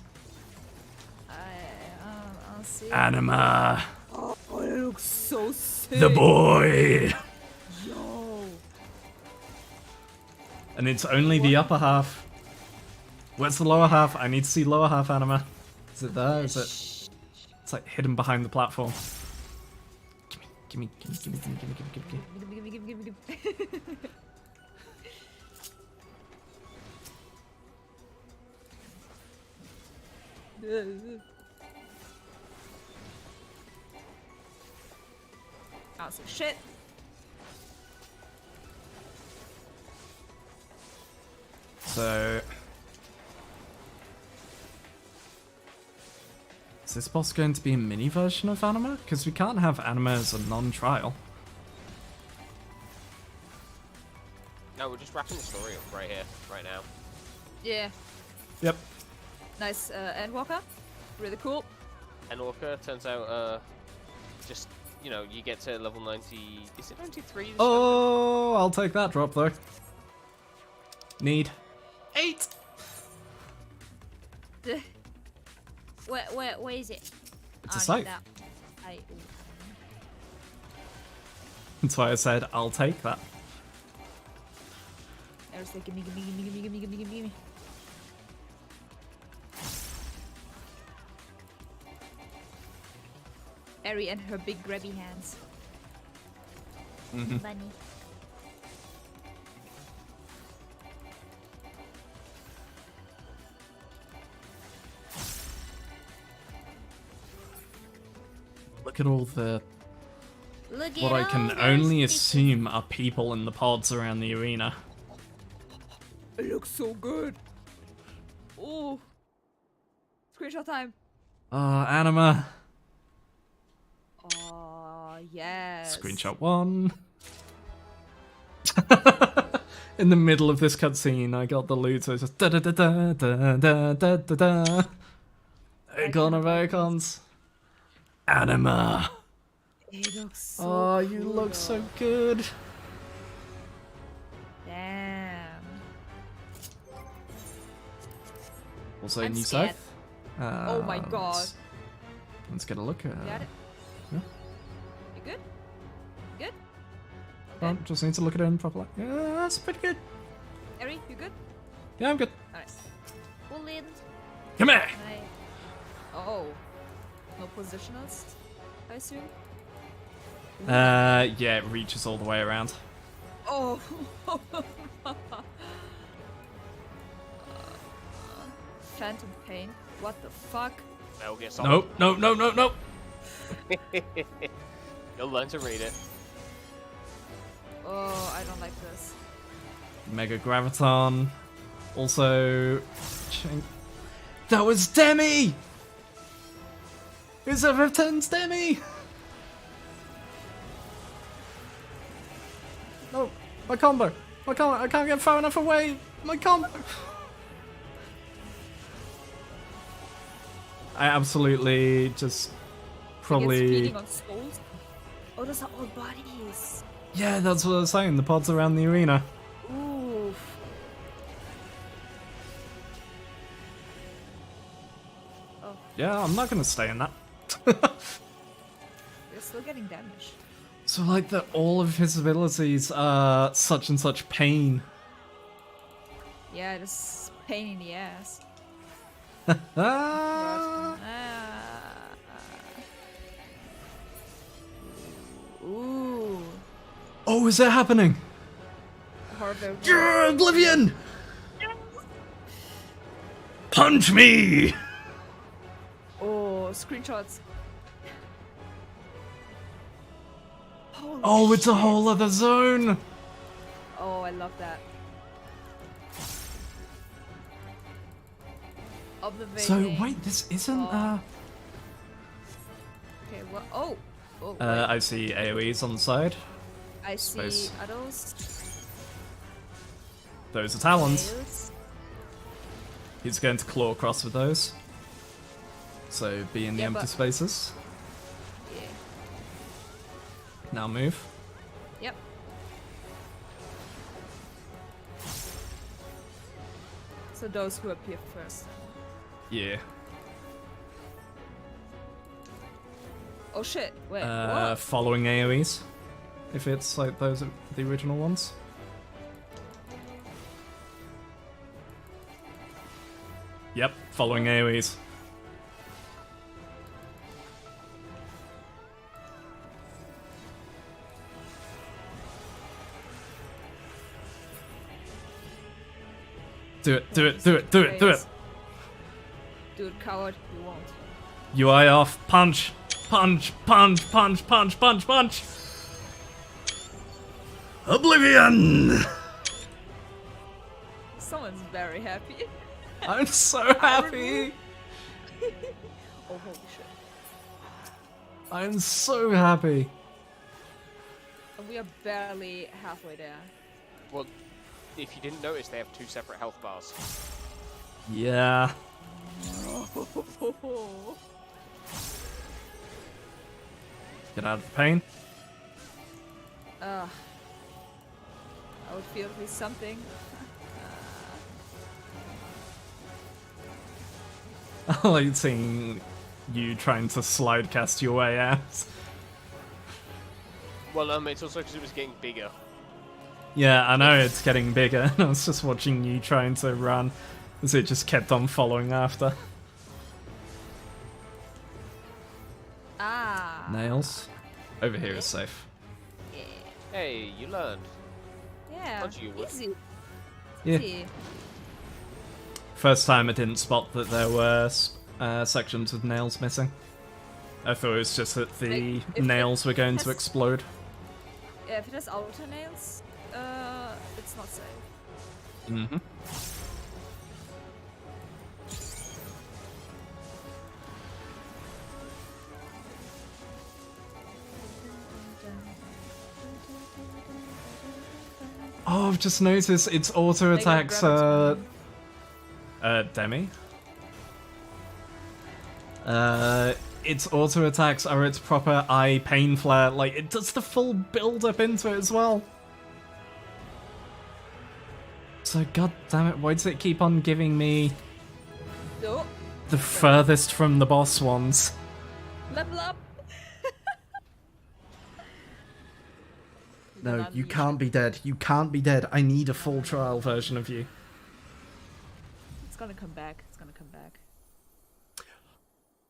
I'll see. Anima! Oh, it looks so sick. The boy! Yo. And it's only the upper half. Where's the lower half? I need to see lower half anima. Is it there? Is it? It's like hidden behind the platform. Gimme. Awesome shit. So... is this boss going to be a mini version of anima? Because we can't have anima as a non-trial. No, we're just wrapping the story up right here, right now. Yeah. Yep. Nice Endwalker. Really cool. Endwalker, turns out, just, you know, you get to level 90... Is it 93? Oh, I'll take that drop though. Need 8. Where is it? It's a scythe. I That's why I said I'll take that. There's like gimme. Eri and her big grabby hands. Mhm. Bunny. Look at all the... Look what I at can all those only assume are people in the pods around the arena. It looks so good. Oh. Screenshot time. Anima. Oh, yes. Screenshot 1. In the middle of this cutscene, I got the loot, so it's just da da da da da da da da da. Icon of icons. Anima. It looks so Oh, you cool. look so good. Damn. Also, I'm new scared. scythe. Oh my god. Let's get a look at Got it. it? Yeah. You good? Good? Well, just need to look at it in proper light. Yeah, that's pretty good. Eri, you good? Yeah, I'm good. Nice. Pull in. Come here! Oh. No positionals, I assume? Yeah, it reaches all the way around. Oh. Phantom pain. What the fuck? Metal Gear Solid. Nope, no, no, no, no! You'll learn to read it. Oh, I don't like this. Mega Graviton. Also... That was Demi! It's FF10's Demi! No, my combo! My combo! I can't get far enough away! My combo! I absolutely just probably... Feeding on souls? Oh, those are all bodies. Yeah, that's what I was saying. The pods around the arena. Oof. Oh. Yeah, I'm not gonna stay in that. You're still getting damage. So like that all of his abilities are such and such pain. Yeah, this pain in the ass. Ooh. Oh, is that happening? Yeah, Oblivion! Punch me! Oh, screenshots. Holy Oh, it's a shit. whole other zone! Oh, I love that. So, wait, this isn't, Okay, well, oh! Wait. I see AoEs on the side. I see, Space. are those... Those are talons. nails? He's going to claw across with those. So, be in the Yeah, empty but- spaces. Yeah. Now move. Yep. So those who appear first. Yeah. Oh shit, wait, what? Following AoEs. If it's like those are the original ones. Yep, following AoEs. Do it, do it, do it, do it, do it! Dude, coward, you won't. UI off, punch! Punch, punch, punch, punch, punch, punch! Oblivion! Someone's very happy. I'm so happy! Oh, holy shit. I'm so happy. We are barely halfway there. Well, if you didn't notice, they have 2 separate health bars. Yeah. Get out of the pain. I would feel at least something. I like seeing you trying to slide cast your way out. Well, it's also because it was getting bigger. Yeah, I know it's getting bigger. I was just watching you trying to run as it just kept on following after. Ah. Nails. Over here is safe. Hey, you learned. Yeah. Told you would. Easy. Yeah. Easy. First time I didn't spot that there were sections with nails missing. I thought it was just that the Like, if nails were going to has- explode. Yeah, if it has outer nails, it's not safe. Mm-hmm. Oh, I've just noticed its auto attacks Demi. Its auto attacks are its proper eye pain flare. Like, it does the full build up into it as well. So, god damn it, why does it keep on giving me No. the furthest from the boss ones? Level up. No, you can't be dead. You can't be dead. I need a full trial version of you. gonna come back. It's gonna come back.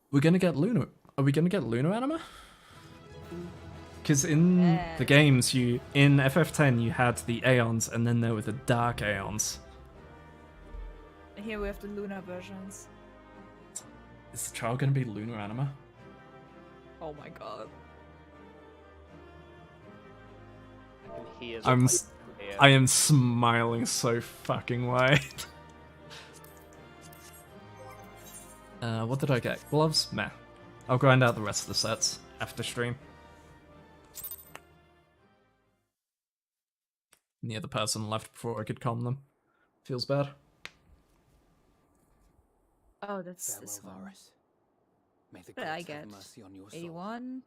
We're gonna get Lunar. Are we gonna get Lunar Anima? Because in the games, in FF10 you had the Aeons, and then there were the Dark Aeons. And here we have the Lunar versions. Is the trial gonna be Lunar Anima? Oh my god. I am smiling so fucking wide. What did I get? Gloves? Meh. I'll grind out the rest of the sets after stream. And the other person left before I could calm them. Feels bad. Oh, that's this one. Varus. May the What did I gods have get? mercy on your soul. 81.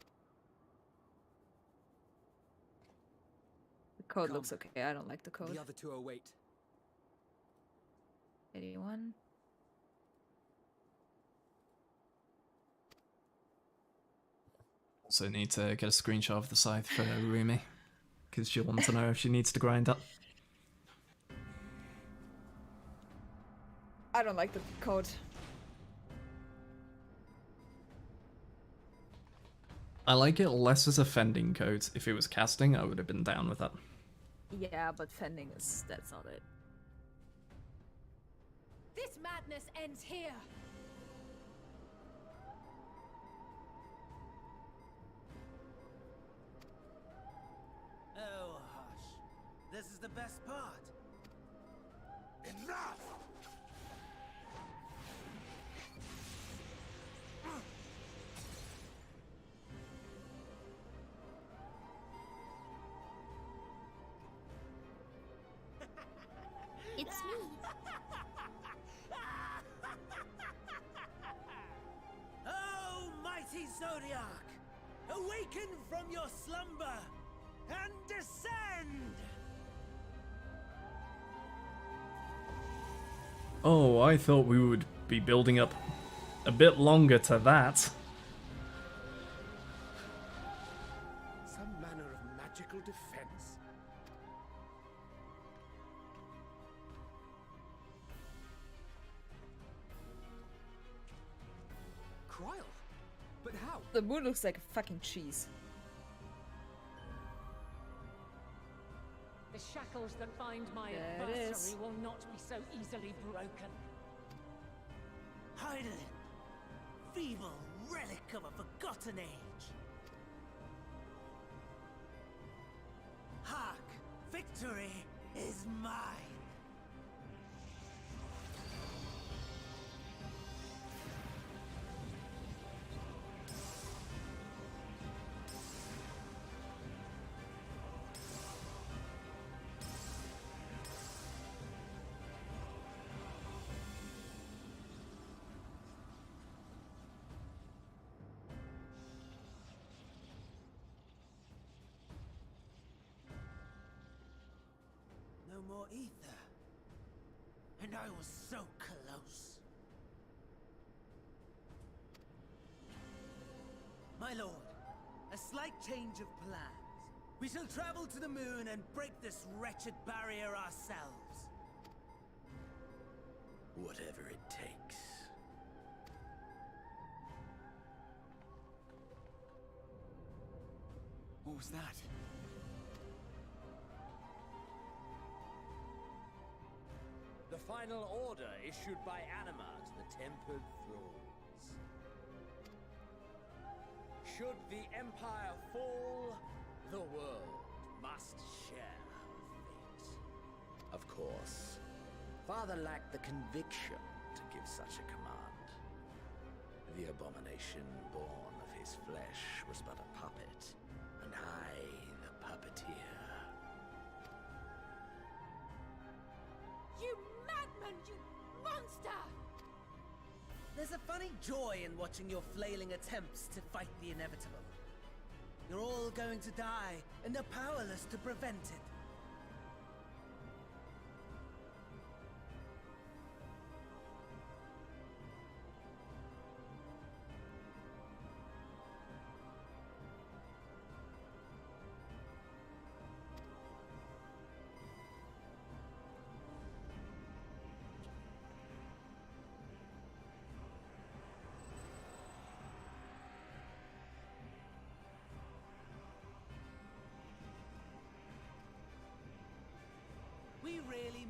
The code looks okay. I don't like the code. The other two await. 81. Also need to get a screenshot of the scythe for Rumi, because she'll want to know if she needs to grind up. I don't like the code. I like it less as a fending code. If it was casting, I would have been down with that. Yeah, but fending that's not it. This madness ends here. Oh, hush. This is the best part. Enough! It's me. Oh, mighty Zodiac! Awaken from your slumber and descend! Oh, I thought we would be building up a bit longer to that. Some manner of magical defense. Cryle? But how? The moon looks like a fucking cheese. The shackles that bind my There it adversary is. will not be so easily broken. Hydaelyn, feeble relic of a forgotten age. Hark, victory is mine. No more ether. And I was so close. My lord, a slight change of plans. We shall travel to the moon and break this wretched barrier ourselves. Whatever it takes. What was that? The final order issued by Anima to the Tempered Thralls. Should the Empire fall, the world must share her fate. Of course. Father lacked the conviction to give such a command. The abomination born of his flesh was but a puppet, and I the puppeteer. You madman, you monster! There's a funny joy in watching your flailing attempts to fight the inevitable. You're all going to die, and they're powerless to prevent it.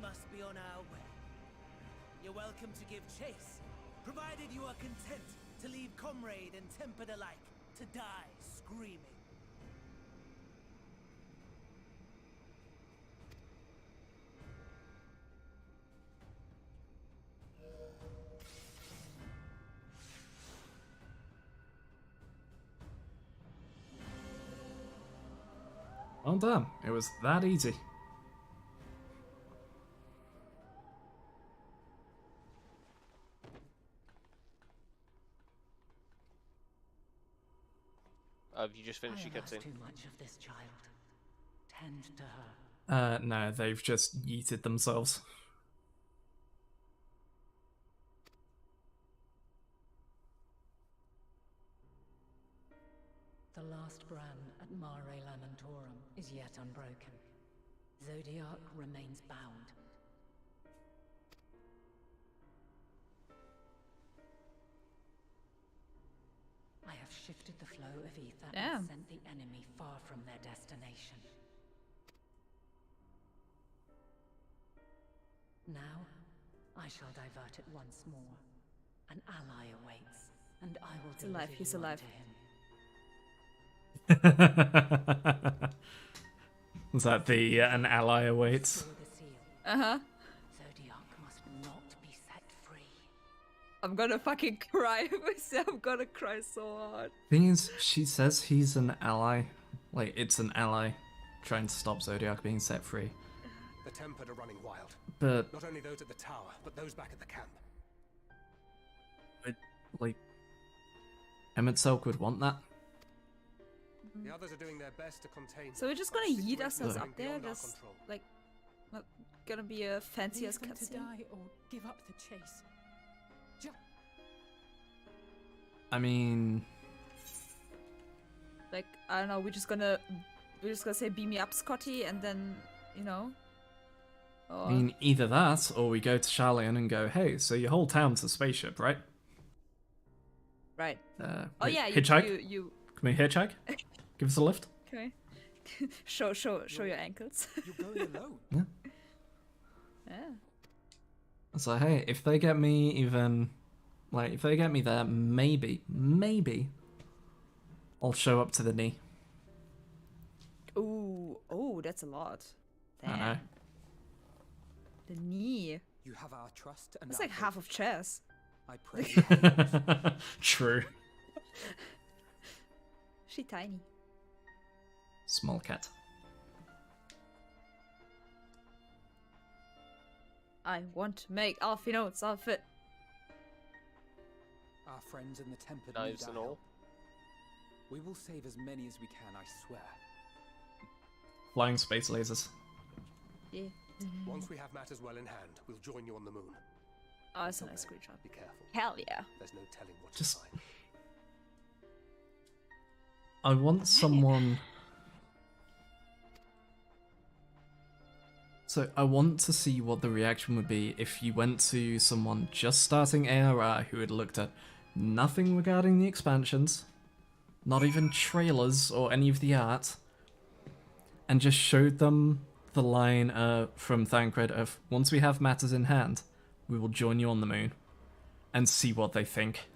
must be on our way. You're welcome to give chase, provided you are content to leave comrade and tempered alike to die screaming. Oh damn, it was that easy. Have you just finished your I have cutscene? asked too much of this child. Tend to her. No, they've just yeeted themselves. The last Bran at Mare Lamentorum is yet unbroken. Zodiac remains bound. I have shifted the flow of ether and sent the enemy far from their destination. Now, I shall divert it once more. An ally awaits, and I will deliver alive. He's you alive. unto him. Was that the an ally awaits? Uh-huh. Zodiac must not be set free. I'm gonna fucking cry. I'm gonna cry so hard. Thing is, she says he's an ally. Like, it's an ally trying to stop Zodiac being set free. The Tempered are running wild. But, Not only those at the tower, but those back at the camp. like, Emmett Selk would want that. The others are doing their best to contain. So we're just gonna yeet ourselves Look. up there. There's like not gonna be a fancy as Leave them to cutscene. die or give up the chase. I mean, Like I don't know. We're just gonna say beam me up, Scotty, and then you know. Or... I mean, either that, or we go to Charlian and go, hey, so your whole town's a spaceship, right? Right. Oh Oh yeah, hitchhike? you. Can we hitchhike? Give us a lift? Okay. show your ankles. You're going alone. Yeah. Yeah. It's like, hey, if they get me even, like, if they get me there, maybe, I'll show up to the knee. Ooh, oh, that's a lot. I know. Damn. The knee. You have our trust and That's our like half of chess. I pray. True. She tiny. Small cat. I want to make Alfino's outfit. Our friends in the Tempered Knives need and our all. help. We will save as many as we can, I swear. Flying space lasers. Yeah. Once we have matters well in hand, we'll join you on the moon. Oh, that's a nice screenshot. Be careful. Hell yeah. There's no telling what Just- to find. I want someone... So I want to see what the reaction would be if you went to someone just starting ARR who had looked at nothing regarding the expansions, not even trailers or any of the art, and just showed them the line from Thancred of, once we have matters in hand, we will join you on the moon, and see what they think.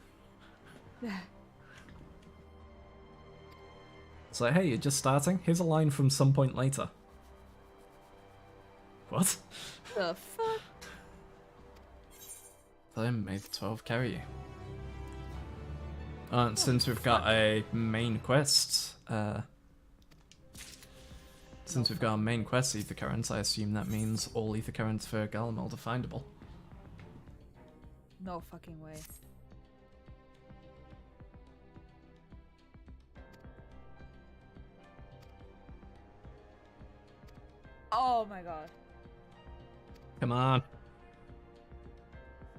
It's like, hey, you're just starting? Here's a line from some point later. What? The fuck? Then may the 12 carry you. And since we've got a main quest, since we've got a main quest ether currents, I assume that means all ether currents for Garlemald are findable. No fucking way. Oh my god. Come on.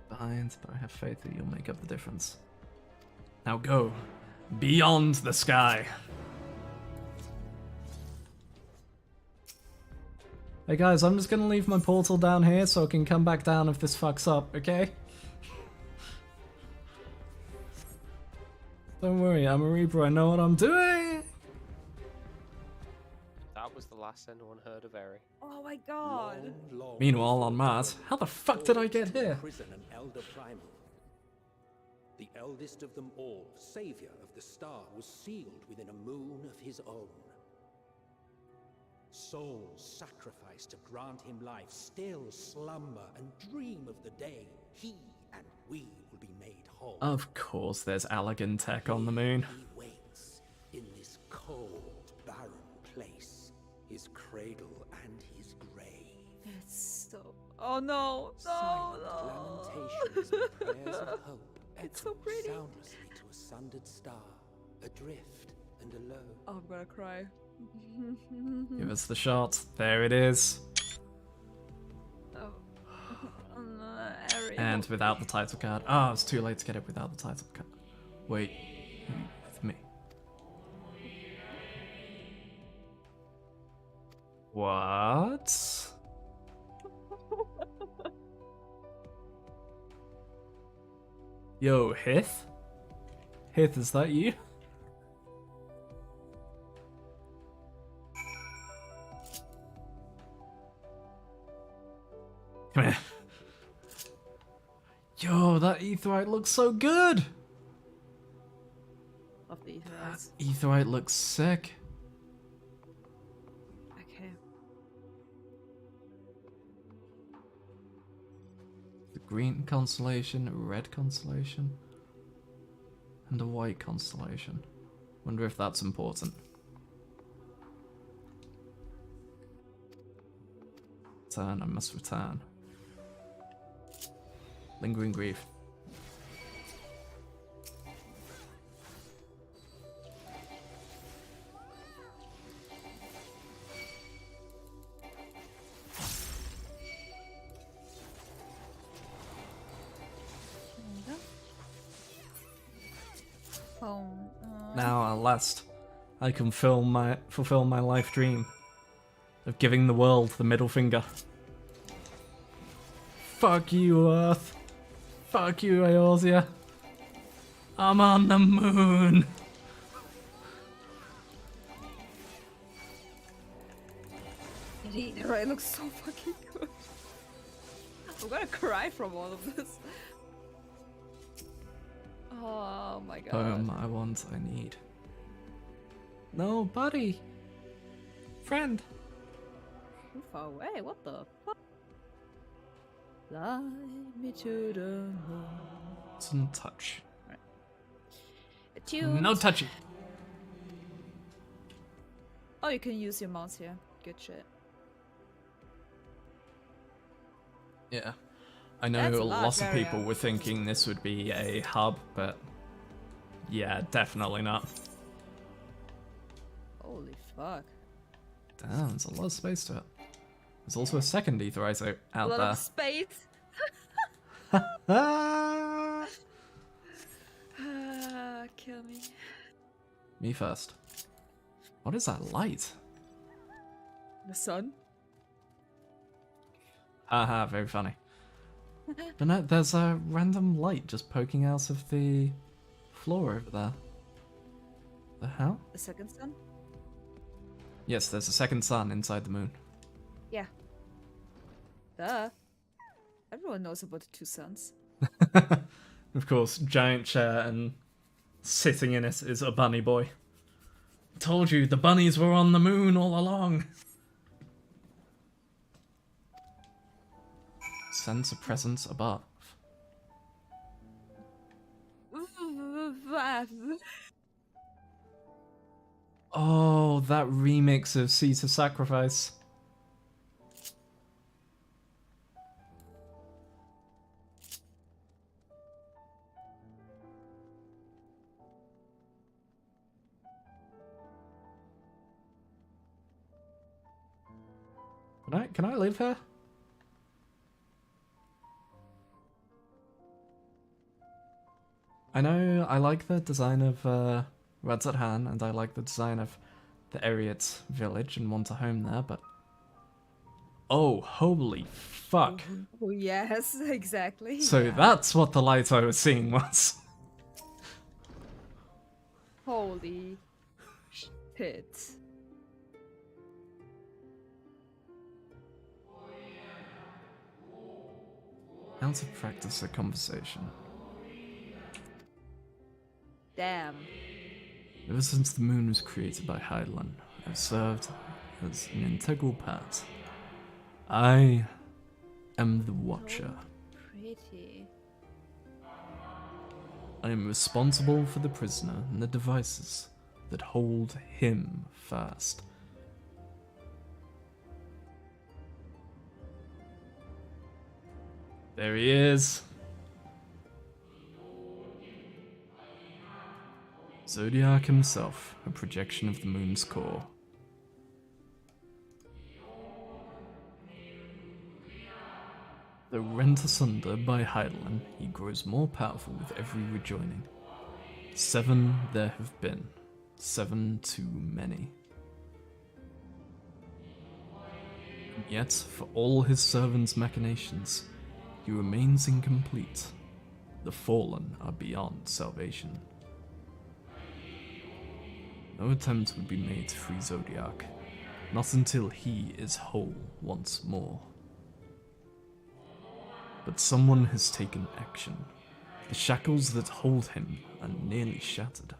Behind, but I have faith that you'll make up the difference. Now go. Beyond the sky. Hey guys, I'm just gonna leave my portal down here so I can come back down if this fucks up, okay? Don't worry, I'm a Reaper, I know what I'm doing! That was the last anyone heard of Eri. Oh my god. Meanwhile, on Mars, how the fuck did I get here? Prison an elder primal. The eldest of them all, savior of the star, was sealed within a moon of his own. Souls sacrificed to grant him life still slumber and dream of the day he and we will be made whole. Of course, there's Allegan tech on the moon. He waits in this cold, barren place, his cradle and his grave. It's so... Oh no, no, Lamentations and prayers of hope It's so pretty. soundlessly to a sundered star, adrift and alone. Oh, I'm gonna cry. Give us the shot. There it is. Oh. Eri, And without the title card. Ah, it's too late to get it without the title card. Wait. With me. What? Yo, Hith? Hith, is that you? Come here. Yo, that aetheryte looks so good! Love the Aetherytes. Aetheryte looks sick. Okay. The green constellation, a red constellation, and a white constellation. Wonder if that's important. Return, I must return. Lingering grief. Now, at last, I can fulfill my life dream of giving the world the middle finger. Fuck you, Earth. Fuck you, Eorzea. I'm on the moon. The Aetheryte looks so fucking good. I'm gonna cry from all of this. Oh my god. Home, I want, I need. No, buddy. Friend. Too far away, what the fuck? Fly me to the moon. Doesn't touch. Attuned. No touching. Oh, you can use your mouse here. Good shit. Yeah. I know That's a lot, lots of very people were thinking this would be a hub, but yeah, definitely not. Holy fuck. Damn, there's a lot of space to it. There's also a second aetheryte out a lot there. of space. Kill me. Me first. What is that light? The sun? Haha, very funny. But no, there's a random light just poking out of the floor over there. The hell? The second sun? Yes, there's a second sun inside the moon. Yeah. Duh. Everyone knows about the two suns. Of course, giant chair and sitting in it is a bunny boy. Told you, the bunnies were on the moon all along. Sense a presence above. Oh, that remix of Seat of Sacrifice. Can I live here? I know I like the design of Radzat-Han, and I like the design of the Eriot village and want a home there, but... Oh, holy fuck. Oh, yes, exactly. So yeah. that's what the light I was seeing was. Holy shit. out of practice at conversation. Damn. Ever since the moon was created by Heidelin, I've served as an integral part. I am the Watcher. Pretty. I am responsible for the prisoner and the devices that hold him fast. There he is. Zodiac himself, a projection of the moon's core. Though rent asunder by Heidelin, he grows more powerful with every rejoining. 7 there have been, 7 too many. And yet, for all his servants' machinations, he remains incomplete. The fallen are beyond salvation. No attempt would be made to free Zodiac, not until he is whole once more. But someone has taken action. The shackles that hold him are nearly shattered.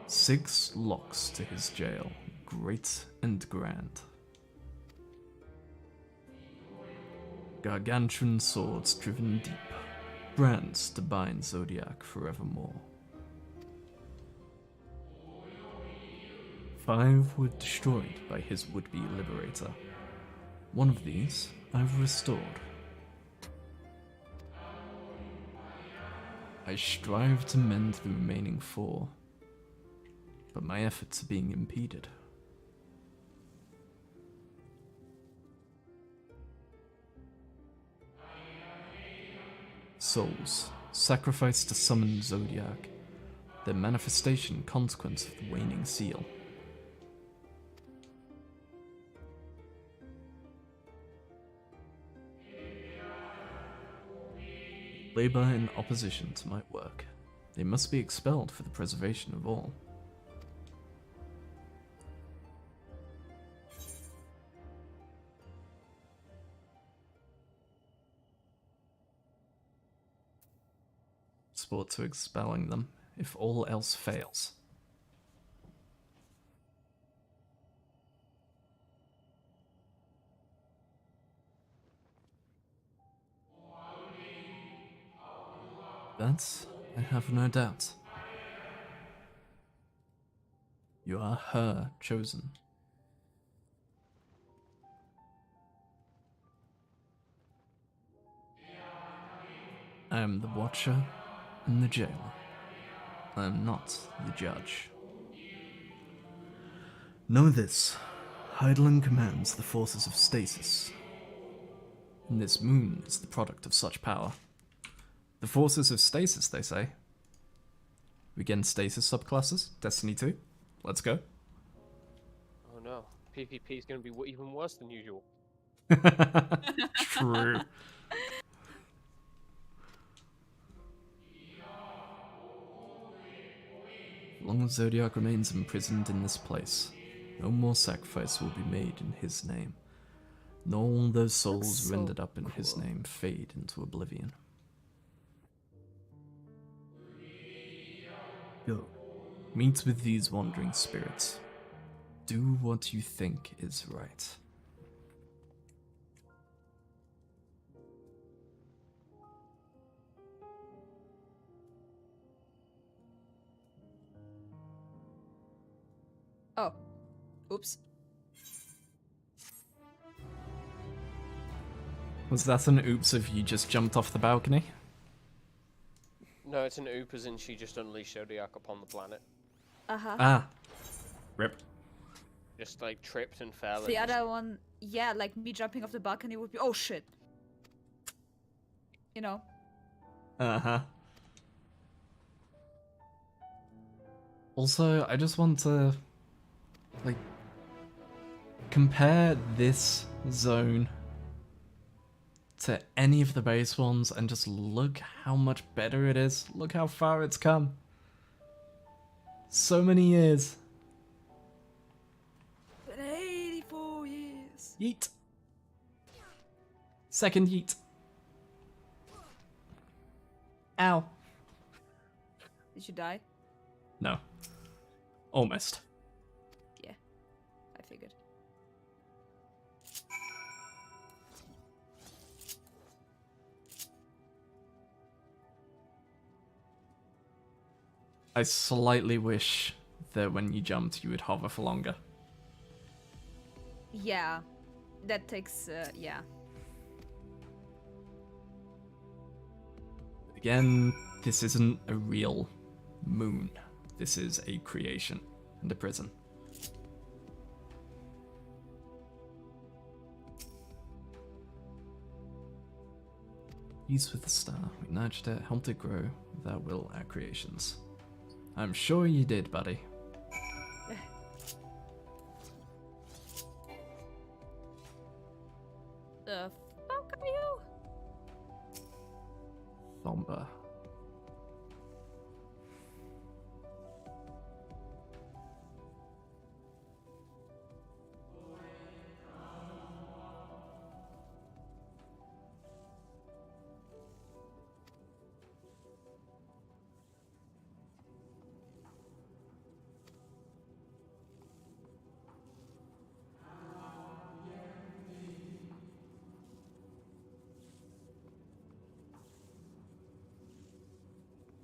6 locks to his jail, great and grand. Gargantuan swords driven deep, brands to bind Zodiac forevermore. 5 were destroyed by his would-be liberator. One of these I've restored. I strive to mend the remaining 4, but my efforts are being impeded. Souls, sacrificed to summon Zodiac, their manifestation consequence of the waning seal. Labor in opposition to my work. They must be expelled for the preservation of all. Sport to expelling them, if all else fails. That, I have no doubt. You are her chosen. I am the Watcher and the Jailer. I am not the Judge. Know this. Heidelin commands the forces of stasis. And this moon is the product of such power. The forces of stasis, they say. We getting stasis subclasses? Destiny 2? Let's go. Oh no, PvP is going to be even worse than usual. True. As long as Zodiac remains imprisoned in this place, no more sacrifice will be made in his name. Nor all those souls rendered up in his name fade into oblivion. Go. Meet with these wandering spirits. Do what you think is right. Oh. Oops. Was that an oops if you just jumped off the balcony? No, it's an oop as in she just unleashed Zodiac upon the planet. Uh-huh. Ah. Rip. Just like tripped and fell. The other one, yeah, like me jumping off the balcony would be, oh shit. You know. Uh-huh. Also, I just want to, like, compare this zone to any of the base ones and just look how much better it is. Look how far it's come. So many years. Been 84 years. Yeet. Second yeet. Ow. Did you die? No. Almost. Yeah, I figured. I slightly wish that when you jumped, you would hover for longer. Yeah, that takes, yeah. Again, this isn't a real moon. This is a creation and a prison. Peace with the star. We nurtured it, helped it grow. With our will, our creations. I'm sure you did, buddy. The fuck are you? Thomba.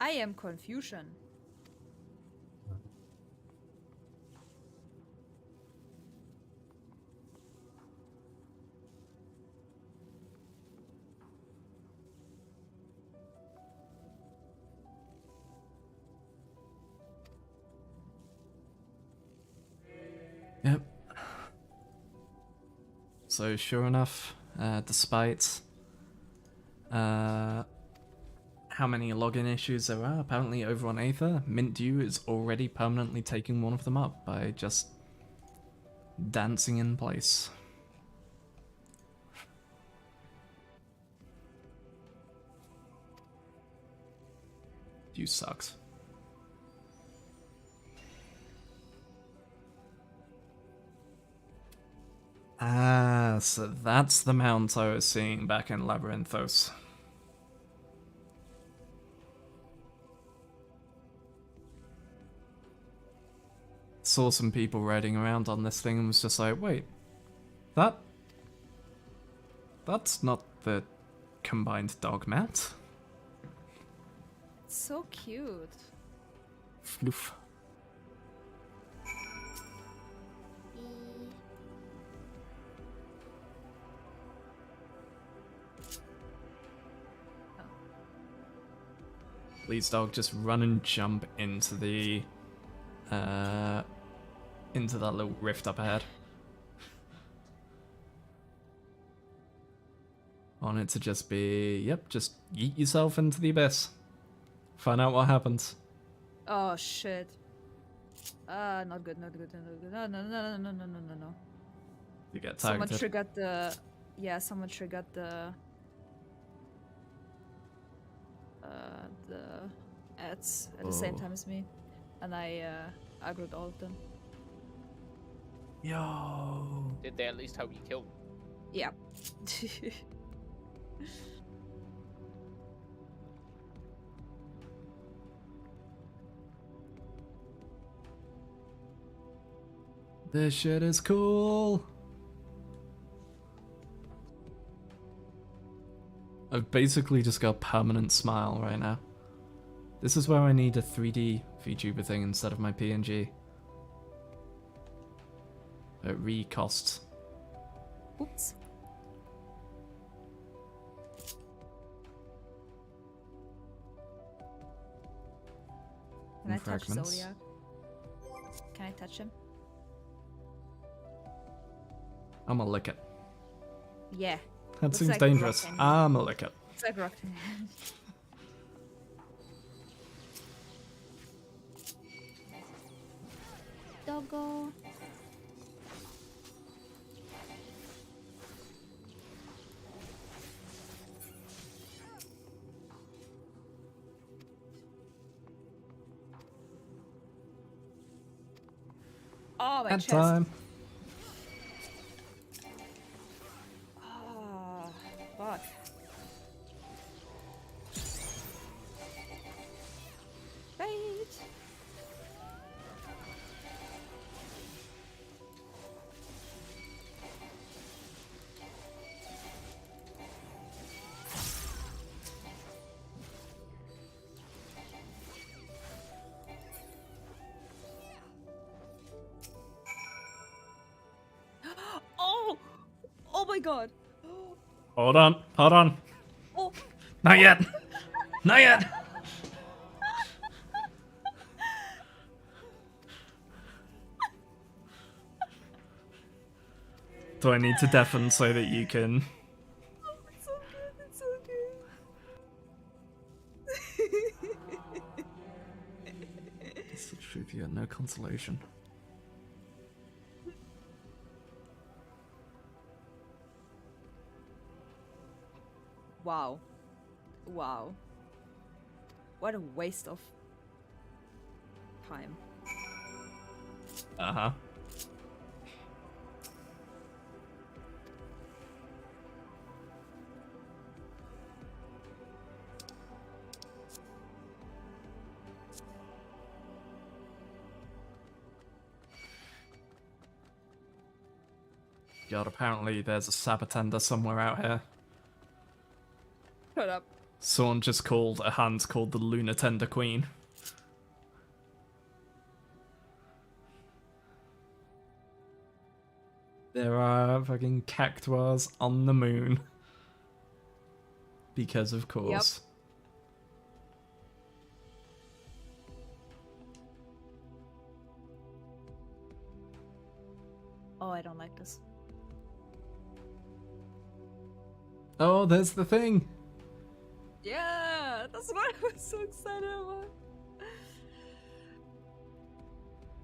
I am Confucian. Yep. So sure enough, despite how many login issues there are apparently over on Aether, MintDew is already permanently taking one of them up by just dancing in place. Dew sucks. Ah, so that's the mount I was seeing back in Labyrinthos. Saw some people riding around on this thing and was just like, wait, that's not the combined dog mount. It's so cute. Floof. Please, dog, just run and jump into the into that little rift up ahead. I want it to just be, yep, just yeet yourself into the abyss. Find out what happens. Oh shit. Not good, not good, not good. No, no, no, no, no, no, no, no. You get Someone targeted. triggered the... Yeah, someone triggered the ads at the same time as me. And I aggroed all of them. Yo. Did they at least help you kill them? Yeah. This shit is cool. I've basically just got permanent smile right now. This is where I need a 3D VTuber thing instead of my PNG. It re-costs. Oops. Can I touch Fragments. Zodiac? Can I touch him? I'm gonna lick it. Yeah. That Looks seems like dangerous. rock I'm gonna lick it. It's like rock. Doggo. Oh, my At chest. time. Oh, fuck. god. Hold on, hold on. Oh. Not yet. Not yet. Do I need to deafen so that you can? Oh, it's so good. It's so good. It's the truth. Yeah, no consolation. Wow. Wow. What a waste of time. Uh-huh. God, apparently there's a sabatender somewhere out here. Shut up. Someone just called a hand called the Lunatender Queen. There are fucking cactuars on the moon. Because of course. Oh, I don't like this. Oh, there's the thing! Yeah, that's what I was so excited about.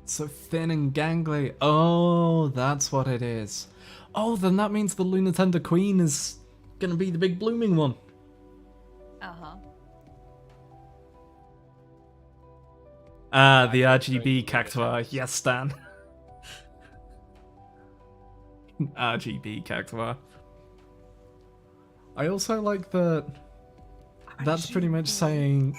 So thin and gangly. Oh, that's what it is. Oh, then that means the Lunatender Queen is gonna be the big blooming one. Uh-huh. Ah, the RGB cactuar. Yes, Stan. RGB cactuar. I also like that. That's pretty much saying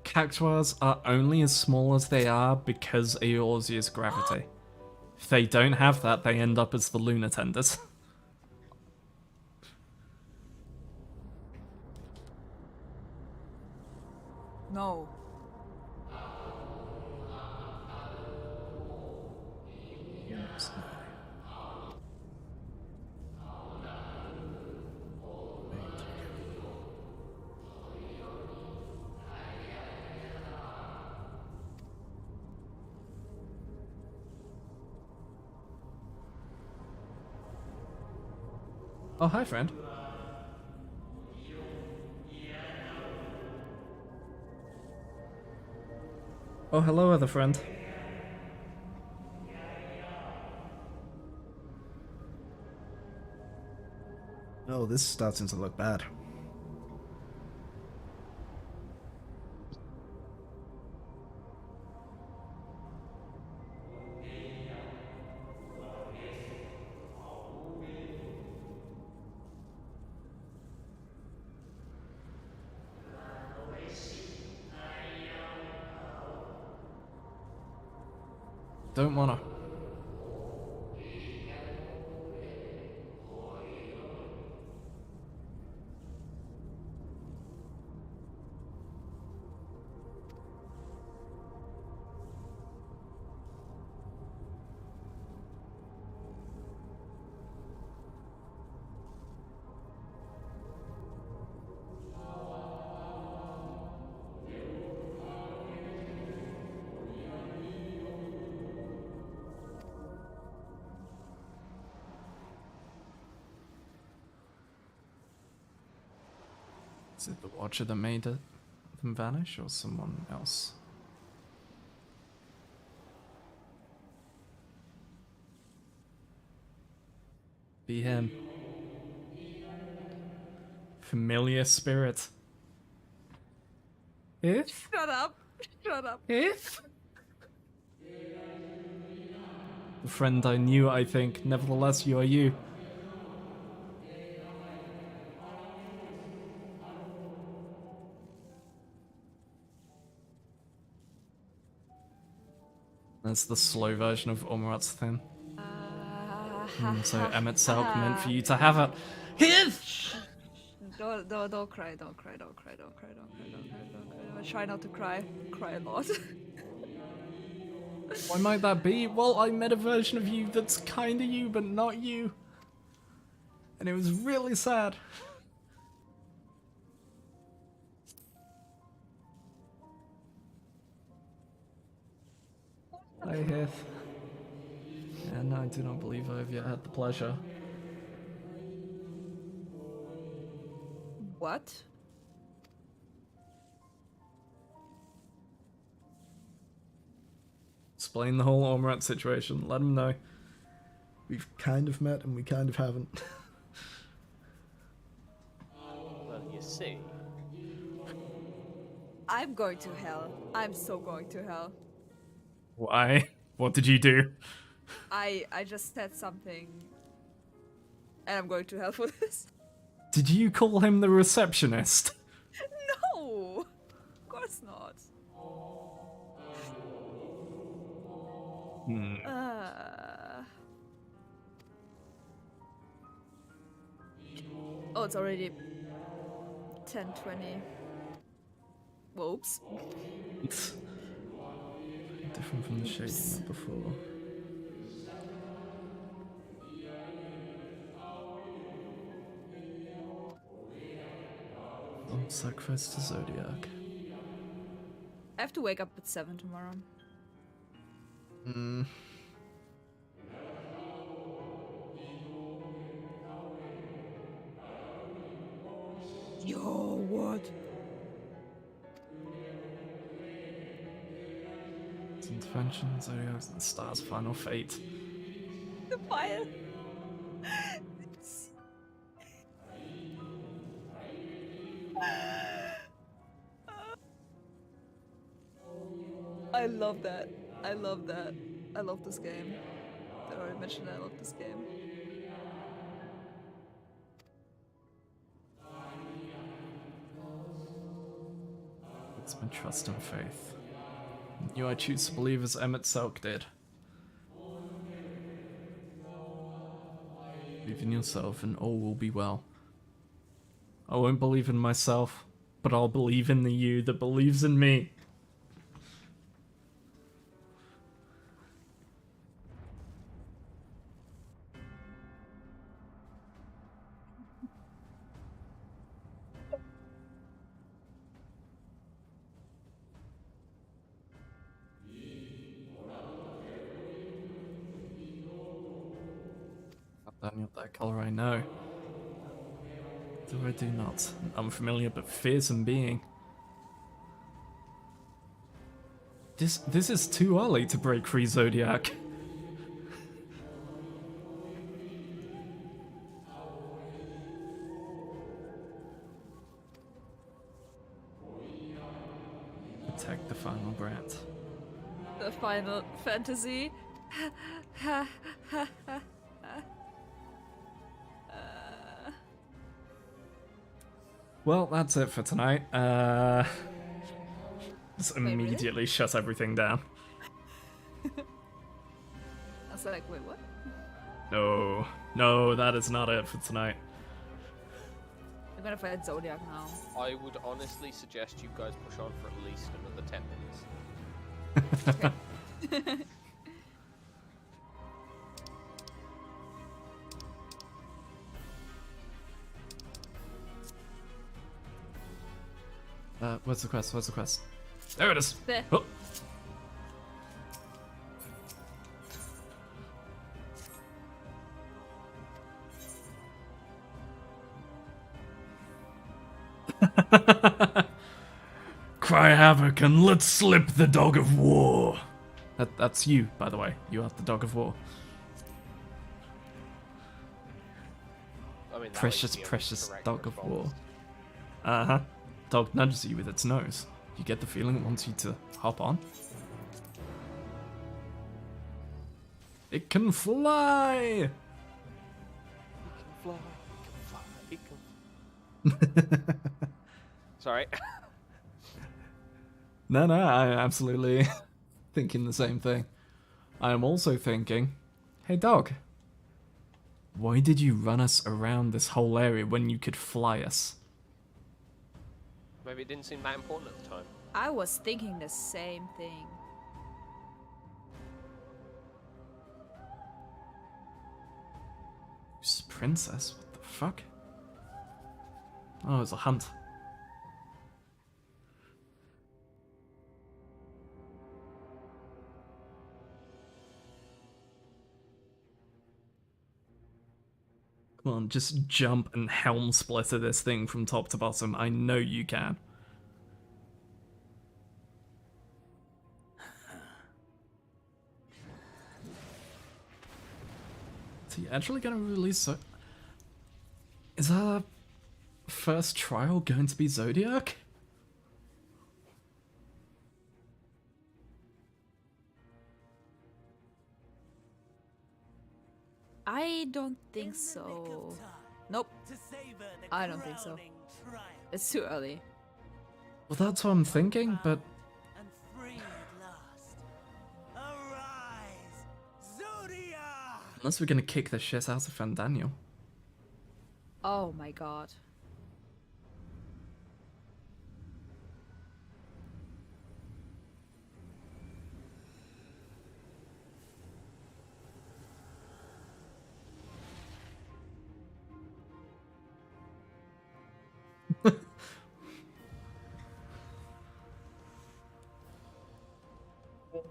cactuars are only as small as they are because Eorzea's gravity. If they don't have that, they end up as the Lunatenders. No. Oh, hi, friend. Oh, hello, other friend. Oh, this is starting to look bad. Don't wanna. Is it the Watcher that made them vanish, or someone else? Be him. Familiar spirit. If? Shut up. Shut up. If? The friend I knew, I think. Nevertheless, you are you. That's the slow version of Umrat's thing. So Emet-Selk meant for you to have it. Don't cry, don't cry, don't cry, don't cry, don't cry, don't cry, don't cry. I try not to cry. Cry a lot. Why might that be? Well, I met a version of you that's kinda you, but not you. And it was really sad. Hi, Heath. And I do not believe I have yet had the pleasure. What? Explain the whole Ormurat situation. Let him know. We've kind of met and we kind of haven't. Well, you see. I'm going to hell. I'm so going to hell. Why? What did you do? I just said something. And I'm going to hell for this. Did you call him the receptionist? No! Of course not. Hmm. Oh, it's already 10:20. Whoops. It's different from the shading before. Oh, sacrifice to Zodiac. I have to wake up at 7 tomorrow. Hmm. Yo, what? It's intervention, Zodiac's and the Star's final fate. The fire. I love that. I love that. I love this game. Did I already mention I love this game? It's my trust and faith. You I choose to believe as Emmett Selk did. Believe in yourself and all will be well. I won't believe in myself, but I'll believe in the you that believes in me. Daniel, that colour I know. Do I do not? An unfamiliar but fearsome being. This is too early to break free, Zodiac. Protect the final brat. The final fantasy. Well, that's it for tonight. Just immediately shut everything down. I was like, wait, what? No, that is not it for tonight. I'm gonna fight Zodiac now. I would honestly suggest you guys push on for at least another 10 minutes. Where's the quest? Where's the quest? There it is! There. Oh. Cry havoc and let's slip the dog of war. That's you, by the way. You are the dog of war. I mean, Precious dog of war. Uh-huh. Dog nudges you with its nose. You get the feeling it wants you to hop on. It can fly! It can fly. Sorry. No, I absolutely thinking the same thing. I am also thinking, hey dog, why did you run us around this whole area when you could fly us? Maybe it didn't seem that important at the time. I was thinking the same thing. princess? What the fuck? Oh, it's a hunt. Come on, just jump and helm splitter this thing from top to bottom. I know you can. Is he actually going to release... Is our first trial going to be Zodiac? I don't think so. Nope. I don't think so. It's too early. Well, that's what I'm thinking, but... Unless we're gonna kick the shit out of Fandaniel. Oh my god.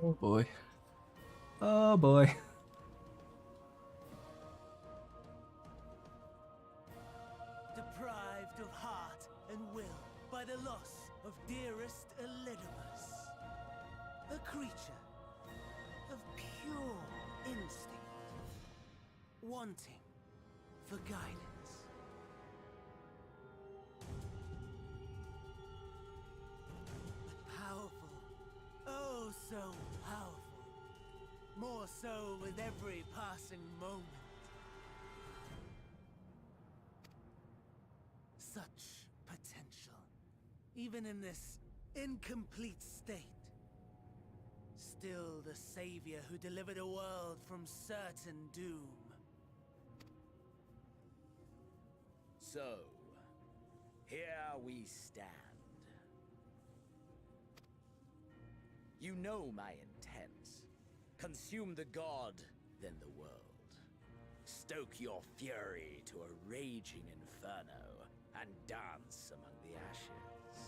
Oh boy. Oh boy. Deprived of heart and will by the loss of dearest Elidibus. A creature of pure instinct, wanting for guidance. But powerful, oh so powerful. More so with every passing moment. Such potential, even in this incomplete state. Still the savior who delivered a world from certain doom. So, here we stand. You know my intent. Consume the god, then the world. Stoke your fury to a raging inferno, and dance among the ashes.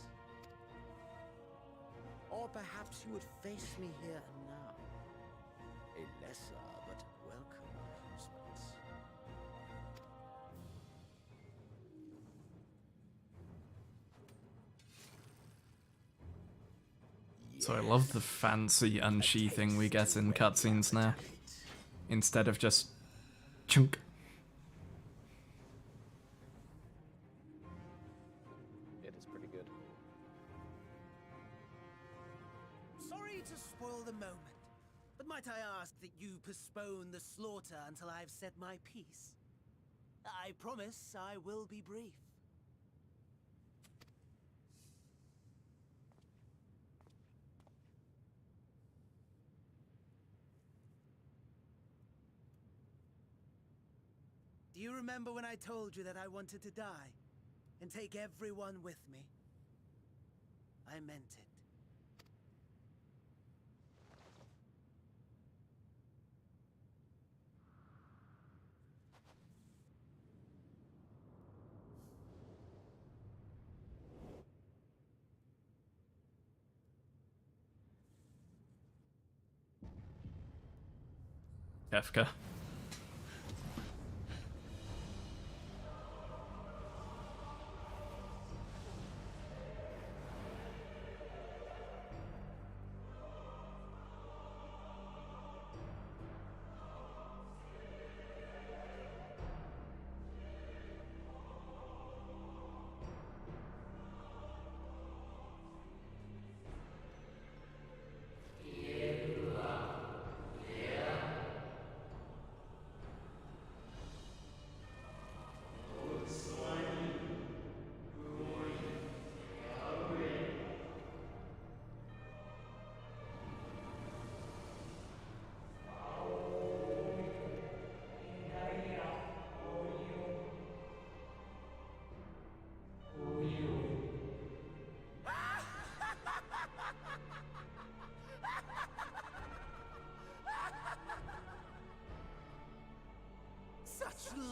Or perhaps you would face me here and now. A lesser but welcome amusement. So I love the fancy unsheathing we get in cutscenes now. Instead of just chunk. It is pretty good. Sorry to spoil the moment, but might I ask that you postpone the slaughter until I've said my piece? I promise I will be brief. Do you remember when I told you that I wanted to die and take everyone with me? I meant it. Kefka.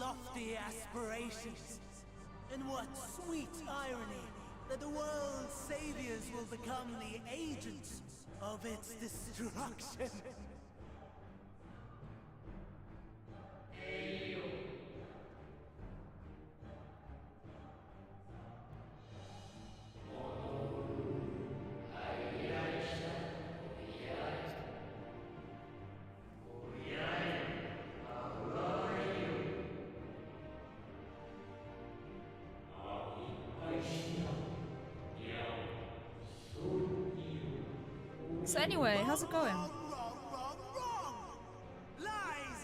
lofty aspirations. And what sweet irony that the world's saviors will become the agents of its destruction. So anyway, how's it going? Lies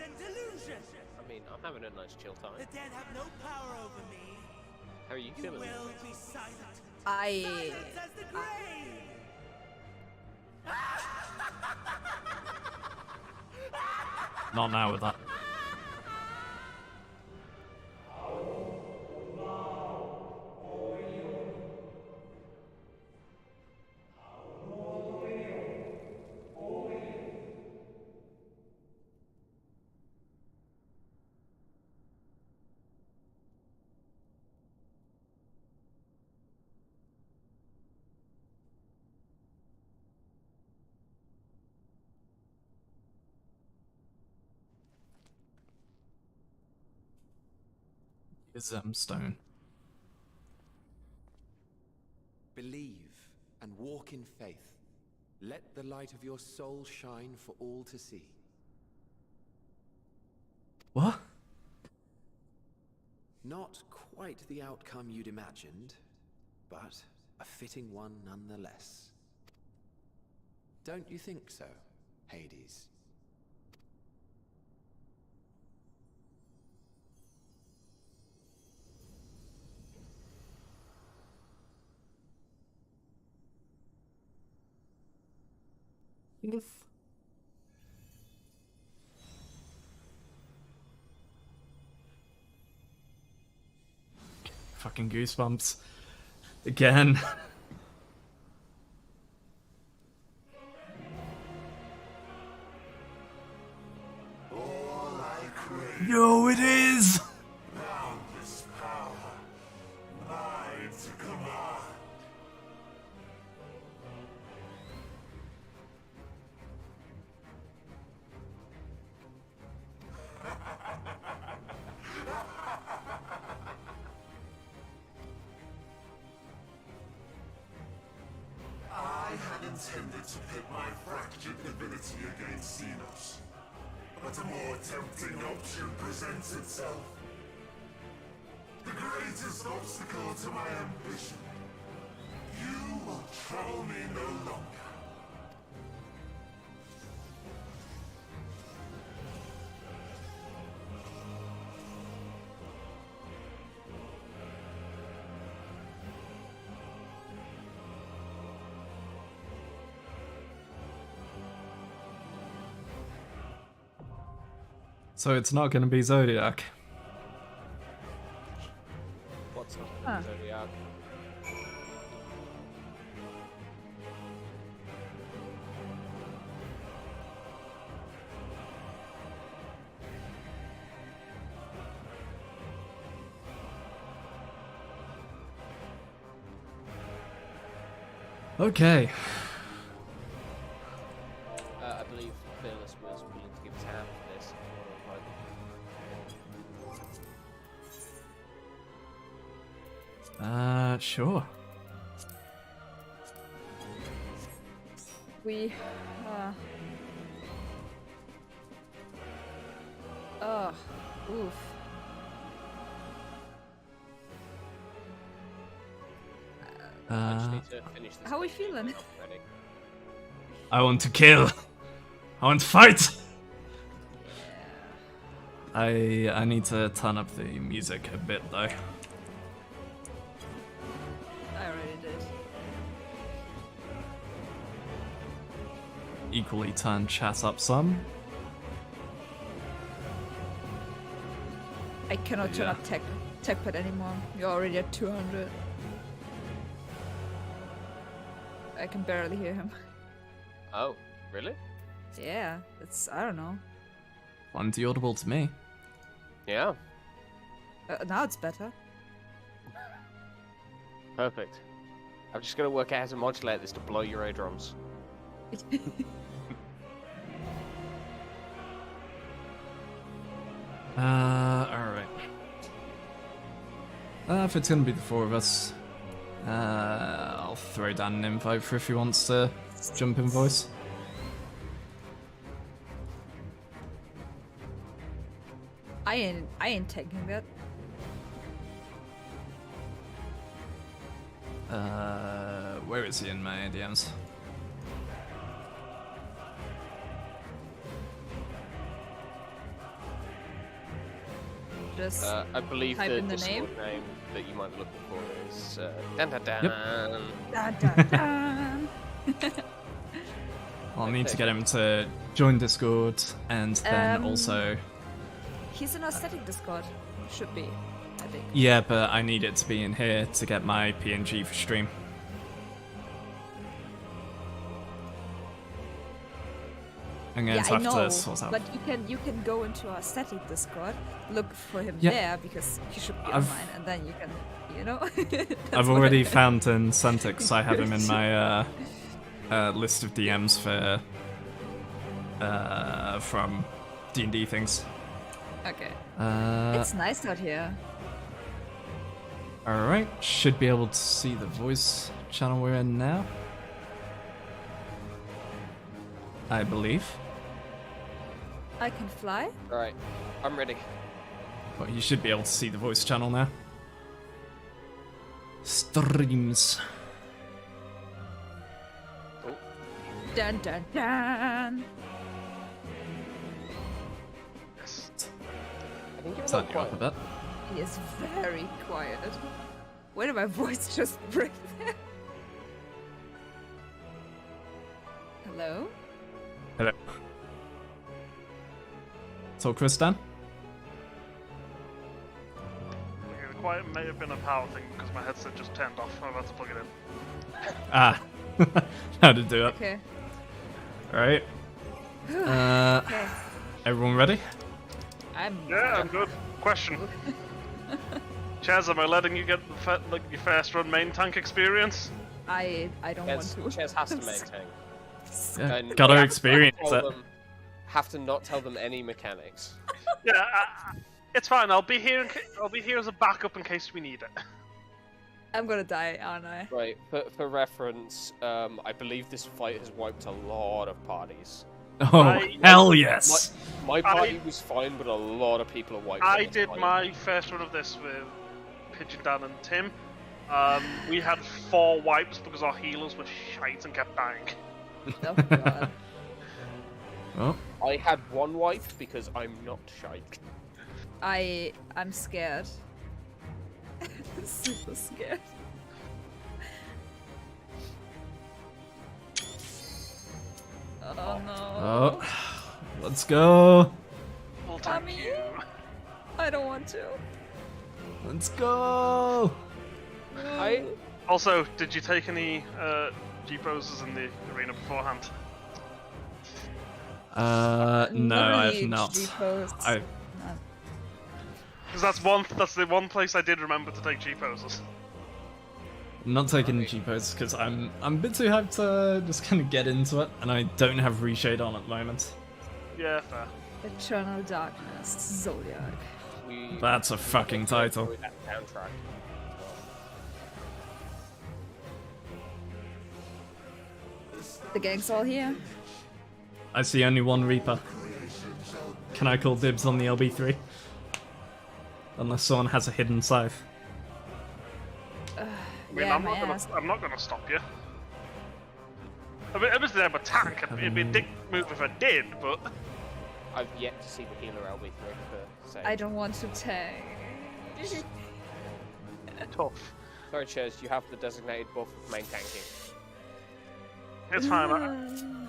and delusion. I mean, I'm having a nice chill time. The dead have no power over me. How are you You feeling? will be silent. I Silence as the grave. Not now with that. Is stone. Believe and walk in faith. Let the light of your soul shine for all to see. What? Not quite the outcome you'd imagined, but a fitting one nonetheless. Don't you think so, Hades? Yes. Fucking goosebumps. Again. No, it is! Boundless power, mine to command. I had intended to pit my fractured divinity against Xenos, but a more tempting option presents itself. The greatest obstacle to my ambition. You will trouble me no longer. So it's not going to be Zodiac. What's up, Huh. Zodiac? Okay. I believe Fearless was willing to give his hand for this. Sure. We oof. I just need to finish this. How are we feeling? Ready? I want to kill. I want to fight. I need to turn up the music a bit though. I already did. Equally turn chat up some. I cannot turn up tech pad anymore. You're already at 200. I can barely hear him. Oh, really? Yeah, it's I don't know. Plenty audible to me. Yeah. Now it's better. Perfect. I'm just gonna work out how to modulate this to blow your eardrums. Alright. If it's gonna be the four of us, I'll throw down an invite for if he wants to jump in voice. I ain't taking that. Where is he in my DMs? Just I believe type the in the Discord name that you might be looking for is dun dun dun. Dun, dun, dun. I'll need to get him to join Discord and then also. He's in our static Discord. Should be, I think. Yeah, but I need it to be in here to get my PNG for stream. I'm going to have to sort out. But you can go into our static Discord, look for him Yeah. there because he should be online, and then you can, you know. I've already found in Centix. I have him in my list of DMs for from D&D things. Okay. It's nice out here. Alright, should be able to see the voice channel we're in now. I believe. I can fly. Alright, I'm ready. Well, you should be able to see the voice channel now. Streams. Oh. Dun dun dun. I think Turn you up a bit. He is very quiet. Where did my voice just break there? Hello? Hello. So, Kristan? The quiet may have been a power thing because my headset just turned off. I'm about to plug it in. Ah. How to do it. Okay. Alright. Okay. Everyone ready? I'm good. Question. Chaz, am I letting you get your first run main tank experience? I don't want to. Chaz has to maintain. Yeah, And gotta we have experience to it. Have to not tell them any mechanics. Yeah, it's fine. I'll be here. I'll be here as a backup in case we need it. I'm gonna die, aren't I? Right. For reference, I believe this fight has wiped a lot of parties. Oh, hell yes! My party was fine, but a lot of people are wiped. I did my first run of this with Pigeon Dan and Tim. We had 4 wipes because our healers were shite and kept dying. Oh god. Oh. I had 1 wipe because I'm not shite. I'm scared. Super scared. Oh no. Oh. Let's go. Well, thank you. I don't want to. Let's go. Also, did you take any G-poses in the arena beforehand? No, I have not. Because that's the one place I did remember to take G-poses. I'm not taking G-poses because I'm a bit too hyped to just kind of get into it, and I don't have reshade on at the moment. Yeah, fair. Eternal Darkness, Zodiac. That's a fucking title. The gang's all here. I see only one Reaper. Can I call dibs on the LB3? Unless someone has a hidden scythe. I mean, I'm not gonna stop you. I mean, obviously I'm a tank. It'd be a dick move if I did, but I've yet to see the healer LB3 for say. I don't want to tank. Tough. Sorry, Chaz, you have the designated buff of main tanking. It's fine.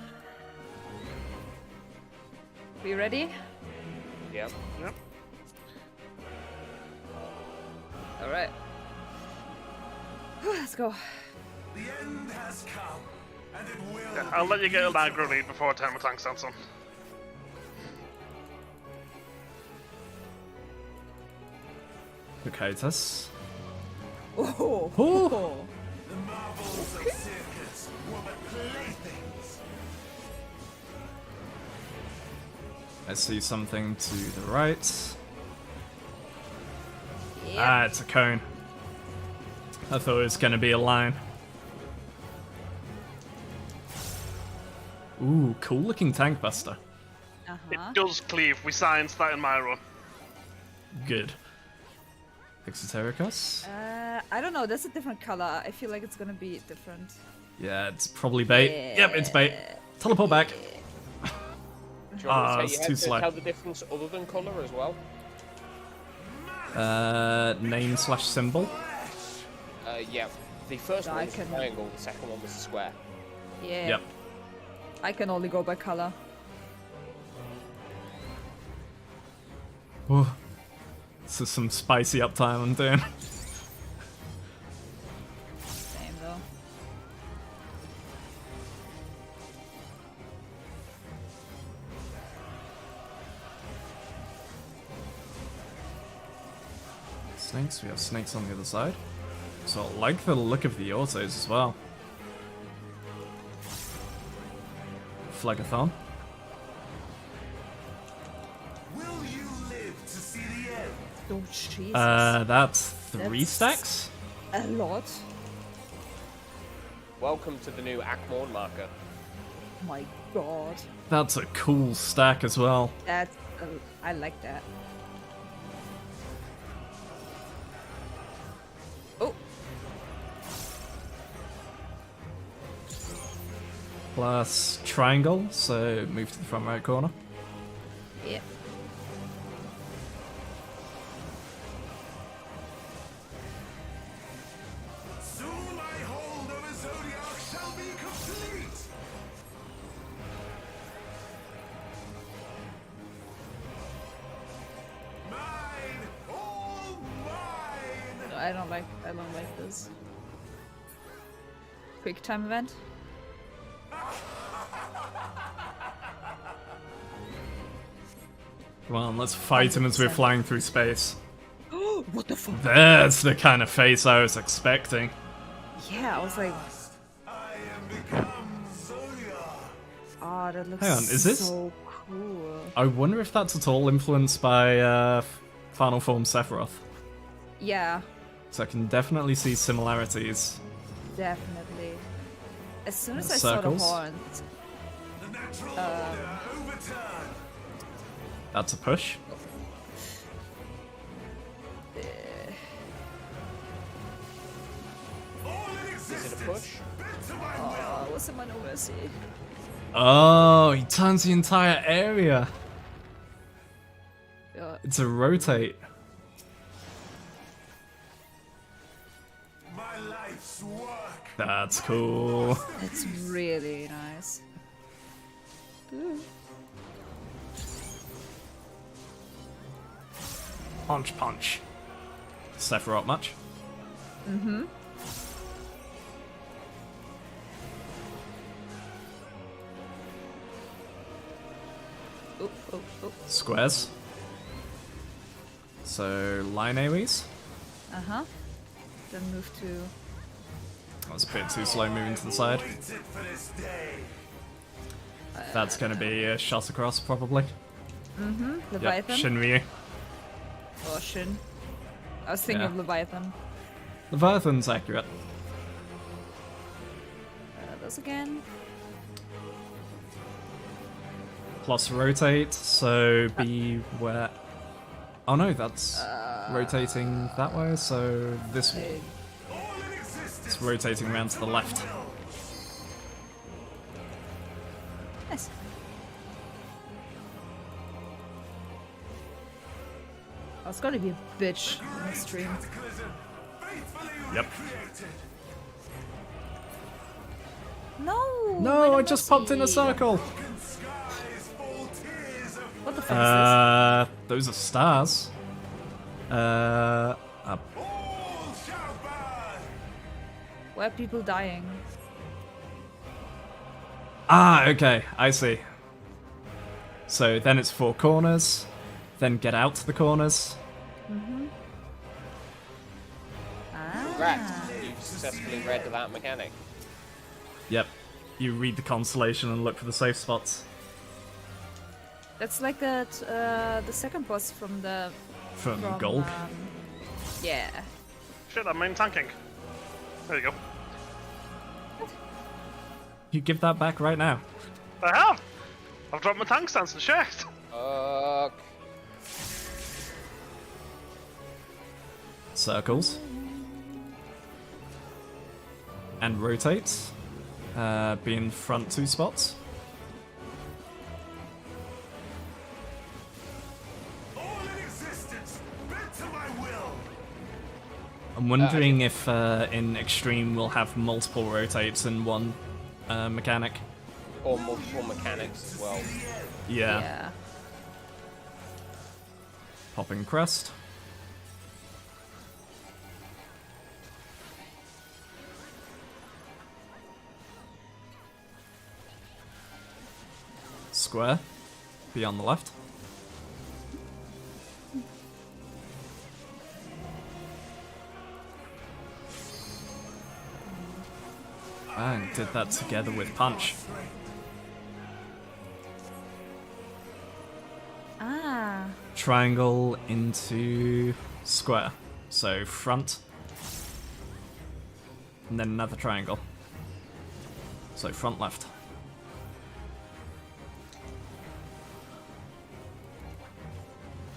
We ready? Yep. Yep. Alright. Let's go. The end has come, and it will. Yeah, I'll let you get an aggro lead before I turn my tank stance on. Locatus. Oh. Oh. The marvels of circus were but playthings. I see something to the right. Yep. Ah, it's a cone. I thought it was going to be a line. Ooh, cool looking tank buster. It does cleave. We scienced that in my run. Good. Exotericus? I don't know. That's a different color. I feel like it's gonna be different. Yeah, it's probably bait. Yep, it's bait. Teleport back. Ah, it's you too had to slow. tell the difference other than colour as well? Name/symbol. Yeah. The first No, one I was a can- triangle, the second one was a square. Yeah. Yep. I can only go by color. Oh, this is some spicy uptime I'm doing. Same though. Snakes, we have snakes on the other side. So I like the look of the autos as well. Phlegathon. Will you live to see the end? Oh Jesus. That's 3 That's stacks? A lot. Welcome to the new Akmorn marker. My God. That's a cool stack as well. That's. I like that. Oh. Plus triangle, so move to the front right corner. Yep. Soon my hold over Zodiac shall be complete. Mine, all mine. I don't like this. Quick time event. Come on, let's fight him as we're 100%. flying through space. What the fuck? That's the kind of face I was expecting. Yeah, I was like. Oh, that looks Hang on, is this- so cool. I wonder if that's at all influenced by Final Form Sephiroth. Yeah, So I can definitely see similarities. definitely. As soon as The I saw the circles. horns, That's a push. Is it a push? oh, what's the maneuver? See? Oh, he turns the entire area. Yeah. It's a rotate. My life's work. That's cool. That's really nice. Ooh. Punch, punch. Sephiroth much? Mm-hmm. Oh, oh, oh. Squares. So, line AoEs. Uh-huh. Then move to... That was a bit too slow moving to the side. That's gonna be a shot across, probably. Mm-hmm. Yep, Leviathan. Shinryu. Oh, Shin. I was thinking Yeah. of Leviathan. Leviathan's accurate. Those again. Plus rotate, so beware. Oh no, that's rotating that way, so this way. It's rotating around to the left. Nice. Oh, it's gonna be a bitch in the stream. Yep. No! No, I just popped in a circle! What the fuck is Those are stars. Up. this? Why are people dying? Ah, okay, I see. So then it's 4 corners, then get out to the corners. Mm-hmm. Congrats, you've successfully read that mechanic. Yep. You read the constellation and look for the safe spots. That's like that, the second boss from the... From Golg? Yeah. Shit, I'm main tanking. There you go. You give that back right now. I have! I've dropped my tank stance and checked. Fuck. Circles. And rotates. Be in front 2 spots. I'm wondering if in Extreme we'll have multiple rotates in one mechanic. Or multiple mechanics as well. Yeah. Popping crest. Square. Be on the left. Bang, did that together with punch. Ah. Triangle into square. So front. And then another triangle. So front left.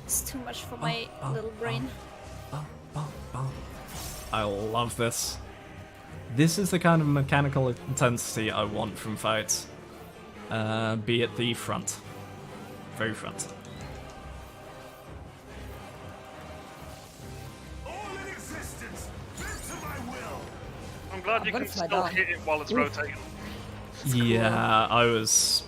It's too much for my little brain. I love this. This is the kind of mechanical intensity I want from fights. Be at the front. Very front. I'm glad you can still hit it while it's rotating. Yeah, I was...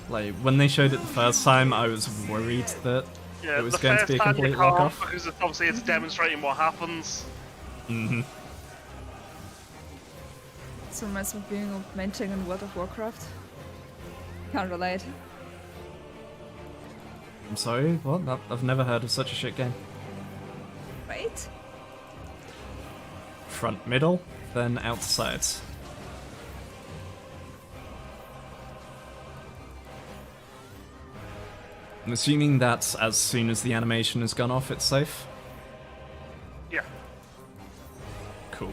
Like, when they showed it the first time, I was worried that it was going to be a complete lock-off. Because obviously it's demonstrating what happens. Mm-hmm. So reminds me of being a main tank in World of Warcraft. Can't relate. I'm sorry, what? I've never heard of such a shit game. Right? Front, middle, then out to sides. I'm assuming that as soon as the animation has gone off, it's safe? Yeah. Cool.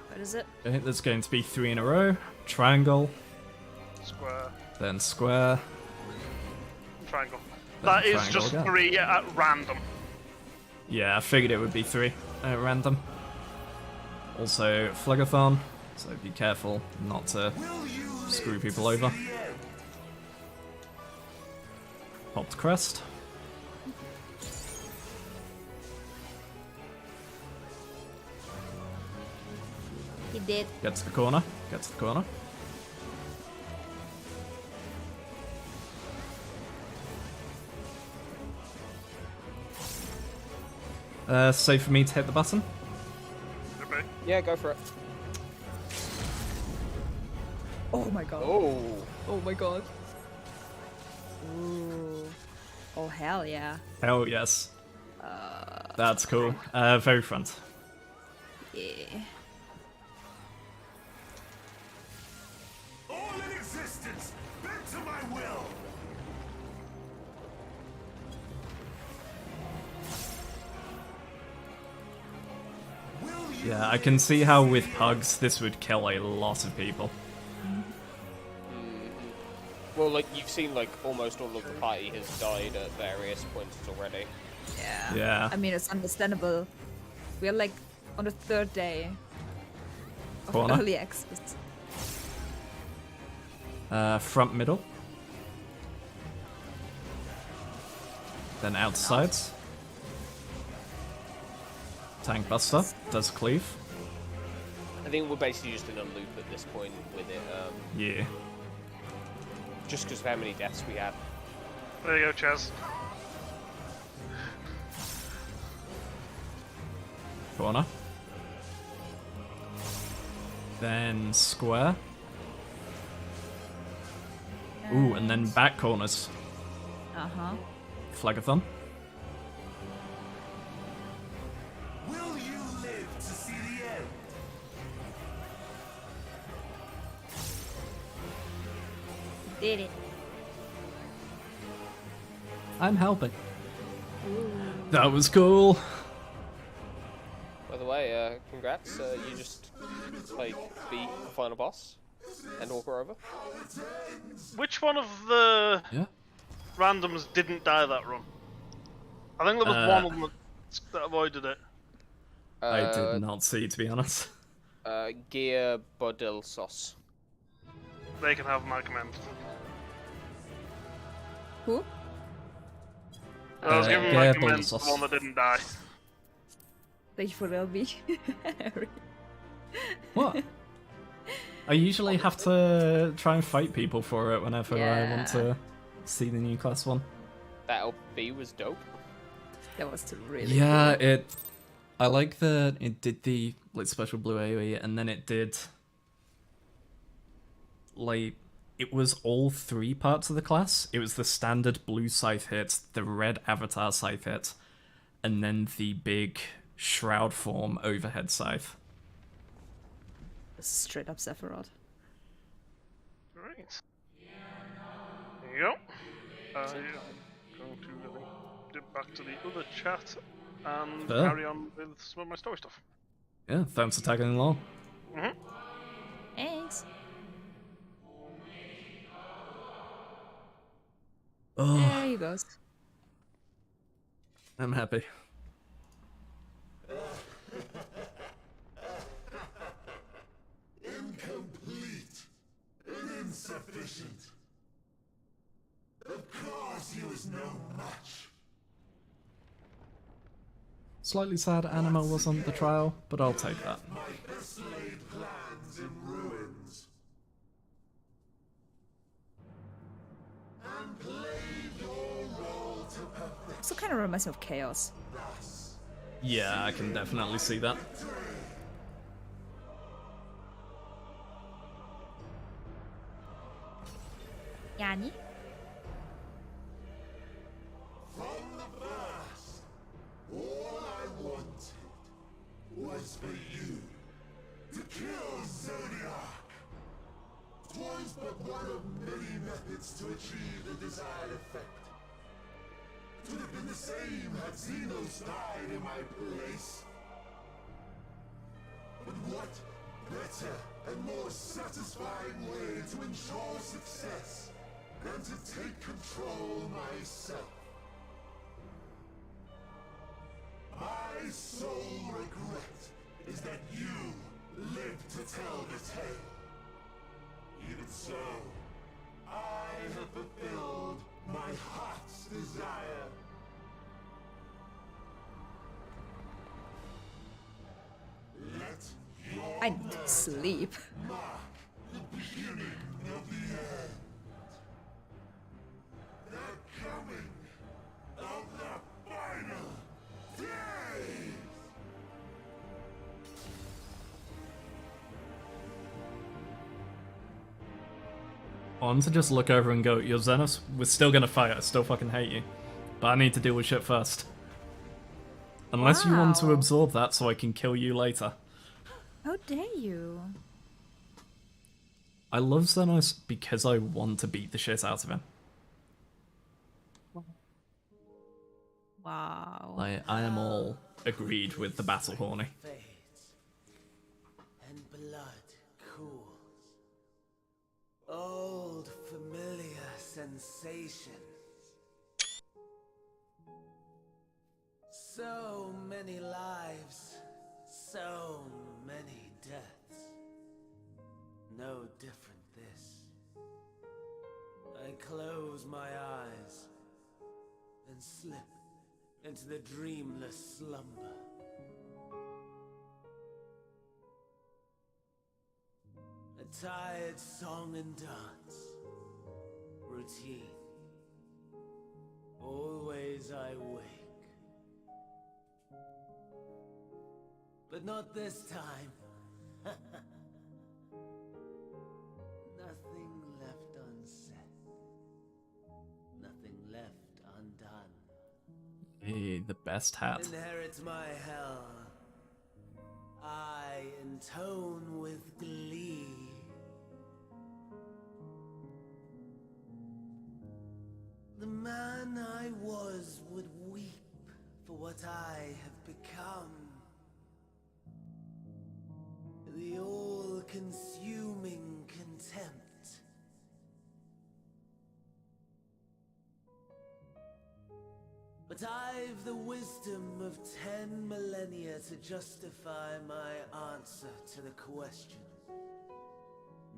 What is it? Okay, there's going to be 3 in a row. Triangle. Square. Then square. Triangle. Then That is triangle just again. 3 at random. Yeah, I figured it would be 3 at random. Also, Phlegathon, so be careful not to screw people over. Popped crest. He did. Get to the corner. Get to the corner. Safe for me to hit the button? Yeah, go for it. Oh my god. Oh. Oh my god. Ooh. Oh hell yeah. Hell yes. That's cool. Very front. Yeah. All in existence, bend to my will. Yeah, I can see how with pugs this would kill a lot of people. Well, like, you've seen, like, almost all of the party has died at various points already. Yeah. Yeah. I mean, it's understandable. We're like on the 3rd day of Corner. early access. Front, middle. Then outsides. Tank buster does cleave. I think we're basically just in a loop at this point with it. Yeah. Just because of how many deaths we had. There you go, Chaz. Corner. Then square. Ooh, and then back corners. Uh-huh. Phlegathon. Did it. I'm helping. That was cool. By the way, congrats. You just like beat the final boss, Endwalker over. Which one of the Yeah. randoms didn't die that run? I think there was one of them that avoided it. I did not see, to be honest. Gear Bodilsos. They can have my command. Who? I was giving my Gear command to the Bodilsos. one that didn't die. Thank you for LB. What? I usually have to try and fight people for it whenever I want to see the new class one. That LB was dope. That was really Yeah, cool. I like that it did the like special blue AoE, and then it did like it was all three parts of the class. It was the standard blue scythe hit, the red avatar scythe hit, and then the big shroud form overhead scythe. This is straight up Sephiroth. Right. There you go. Yeah, I'm going to dip back to the other chat and Fair. carry on with some of my story stuff. Yeah, thanks for tagging along. Thanks. Oh, There he goes. I'm happy. Incomplete and insufficient. Of course he was no match. Slightly sad Anima wasn't the trial, but I'll take that. My best laid plans in ruins. And played your role to perfection. Also kind of reminds me of Chaos. Yeah, I can definitely see that. Yani? From the first, all I wanted was for you to kill Zodiac. 'Twas but one of many methods to achieve the desired effect. It would have been the same had Xenos died in my place. But what better and more satisfying way to ensure success than to take control myself? My sole regret is that you lived to tell the tale. Even so, I have fulfilled my heart's desire. Let your I need to sleep. mark the beginning of the end. The coming of the final days. I want to just look over and go, yo, Xenos, we're still gonna fight, I still fucking hate you. But I need to deal with shit first. Unless you want to Wow. absorb that so I can kill you later. How dare you? I love Xenos because I want to beat the shit out of him. Wow. I am all agreed with the battle horny. Fades, and blood cools. Old familiar sensations. So many lives, so many deaths. No different this. I close my eyes and slip into the dreamless slumber. A tired song and dance. Routine. Always I wake. But not this time. Nothing left unsaid. Nothing left undone. Hey, the best hat. Inherit my hell. I intone with glee. The man I was would weep for what I have become. The all-consuming contempt. But I've the wisdom of 10 millennia to justify my answer to the question.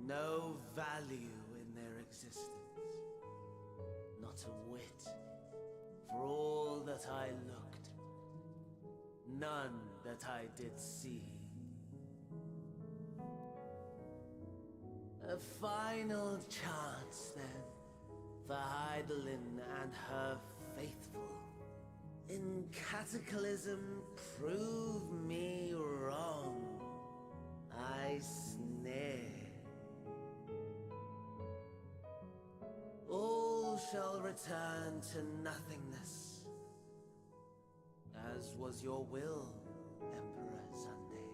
No value in their existence. Not a whit. For all that I looked. None that I did see. A final chance, then, for Heidelin and her faithful. In Cataclysm, prove me wrong. I snare. All shall return to nothingness, as was your will, Emperor Sunday.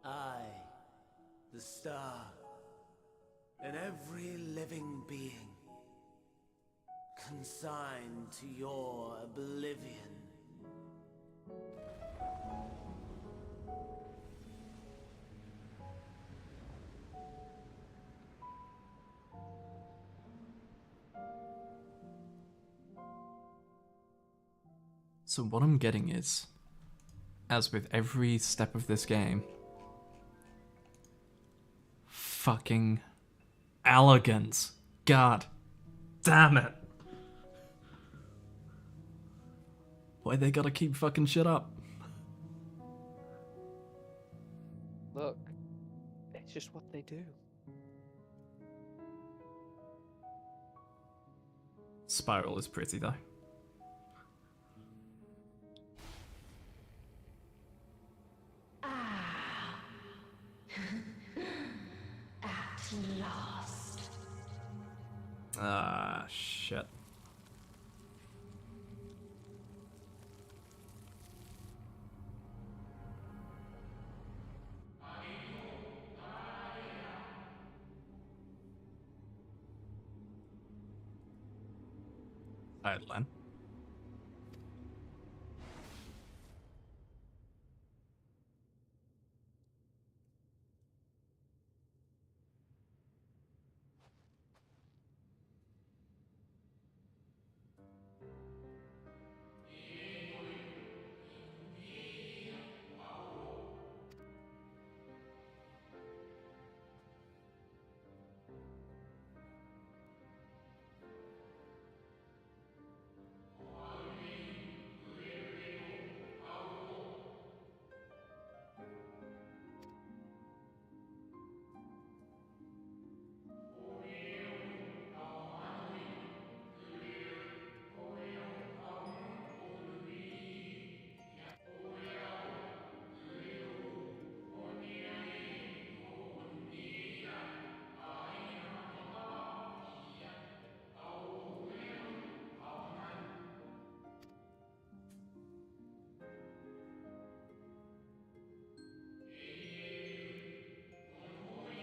I, the star, and every living being, consigned to your oblivion. So what I'm getting is, as with every step of this game, fucking elegance. God damn it. Why they gotta keep fucking shit up? Look, it's just what they do. Spiral is pretty though. At last. Ah, shit. Alright, Len.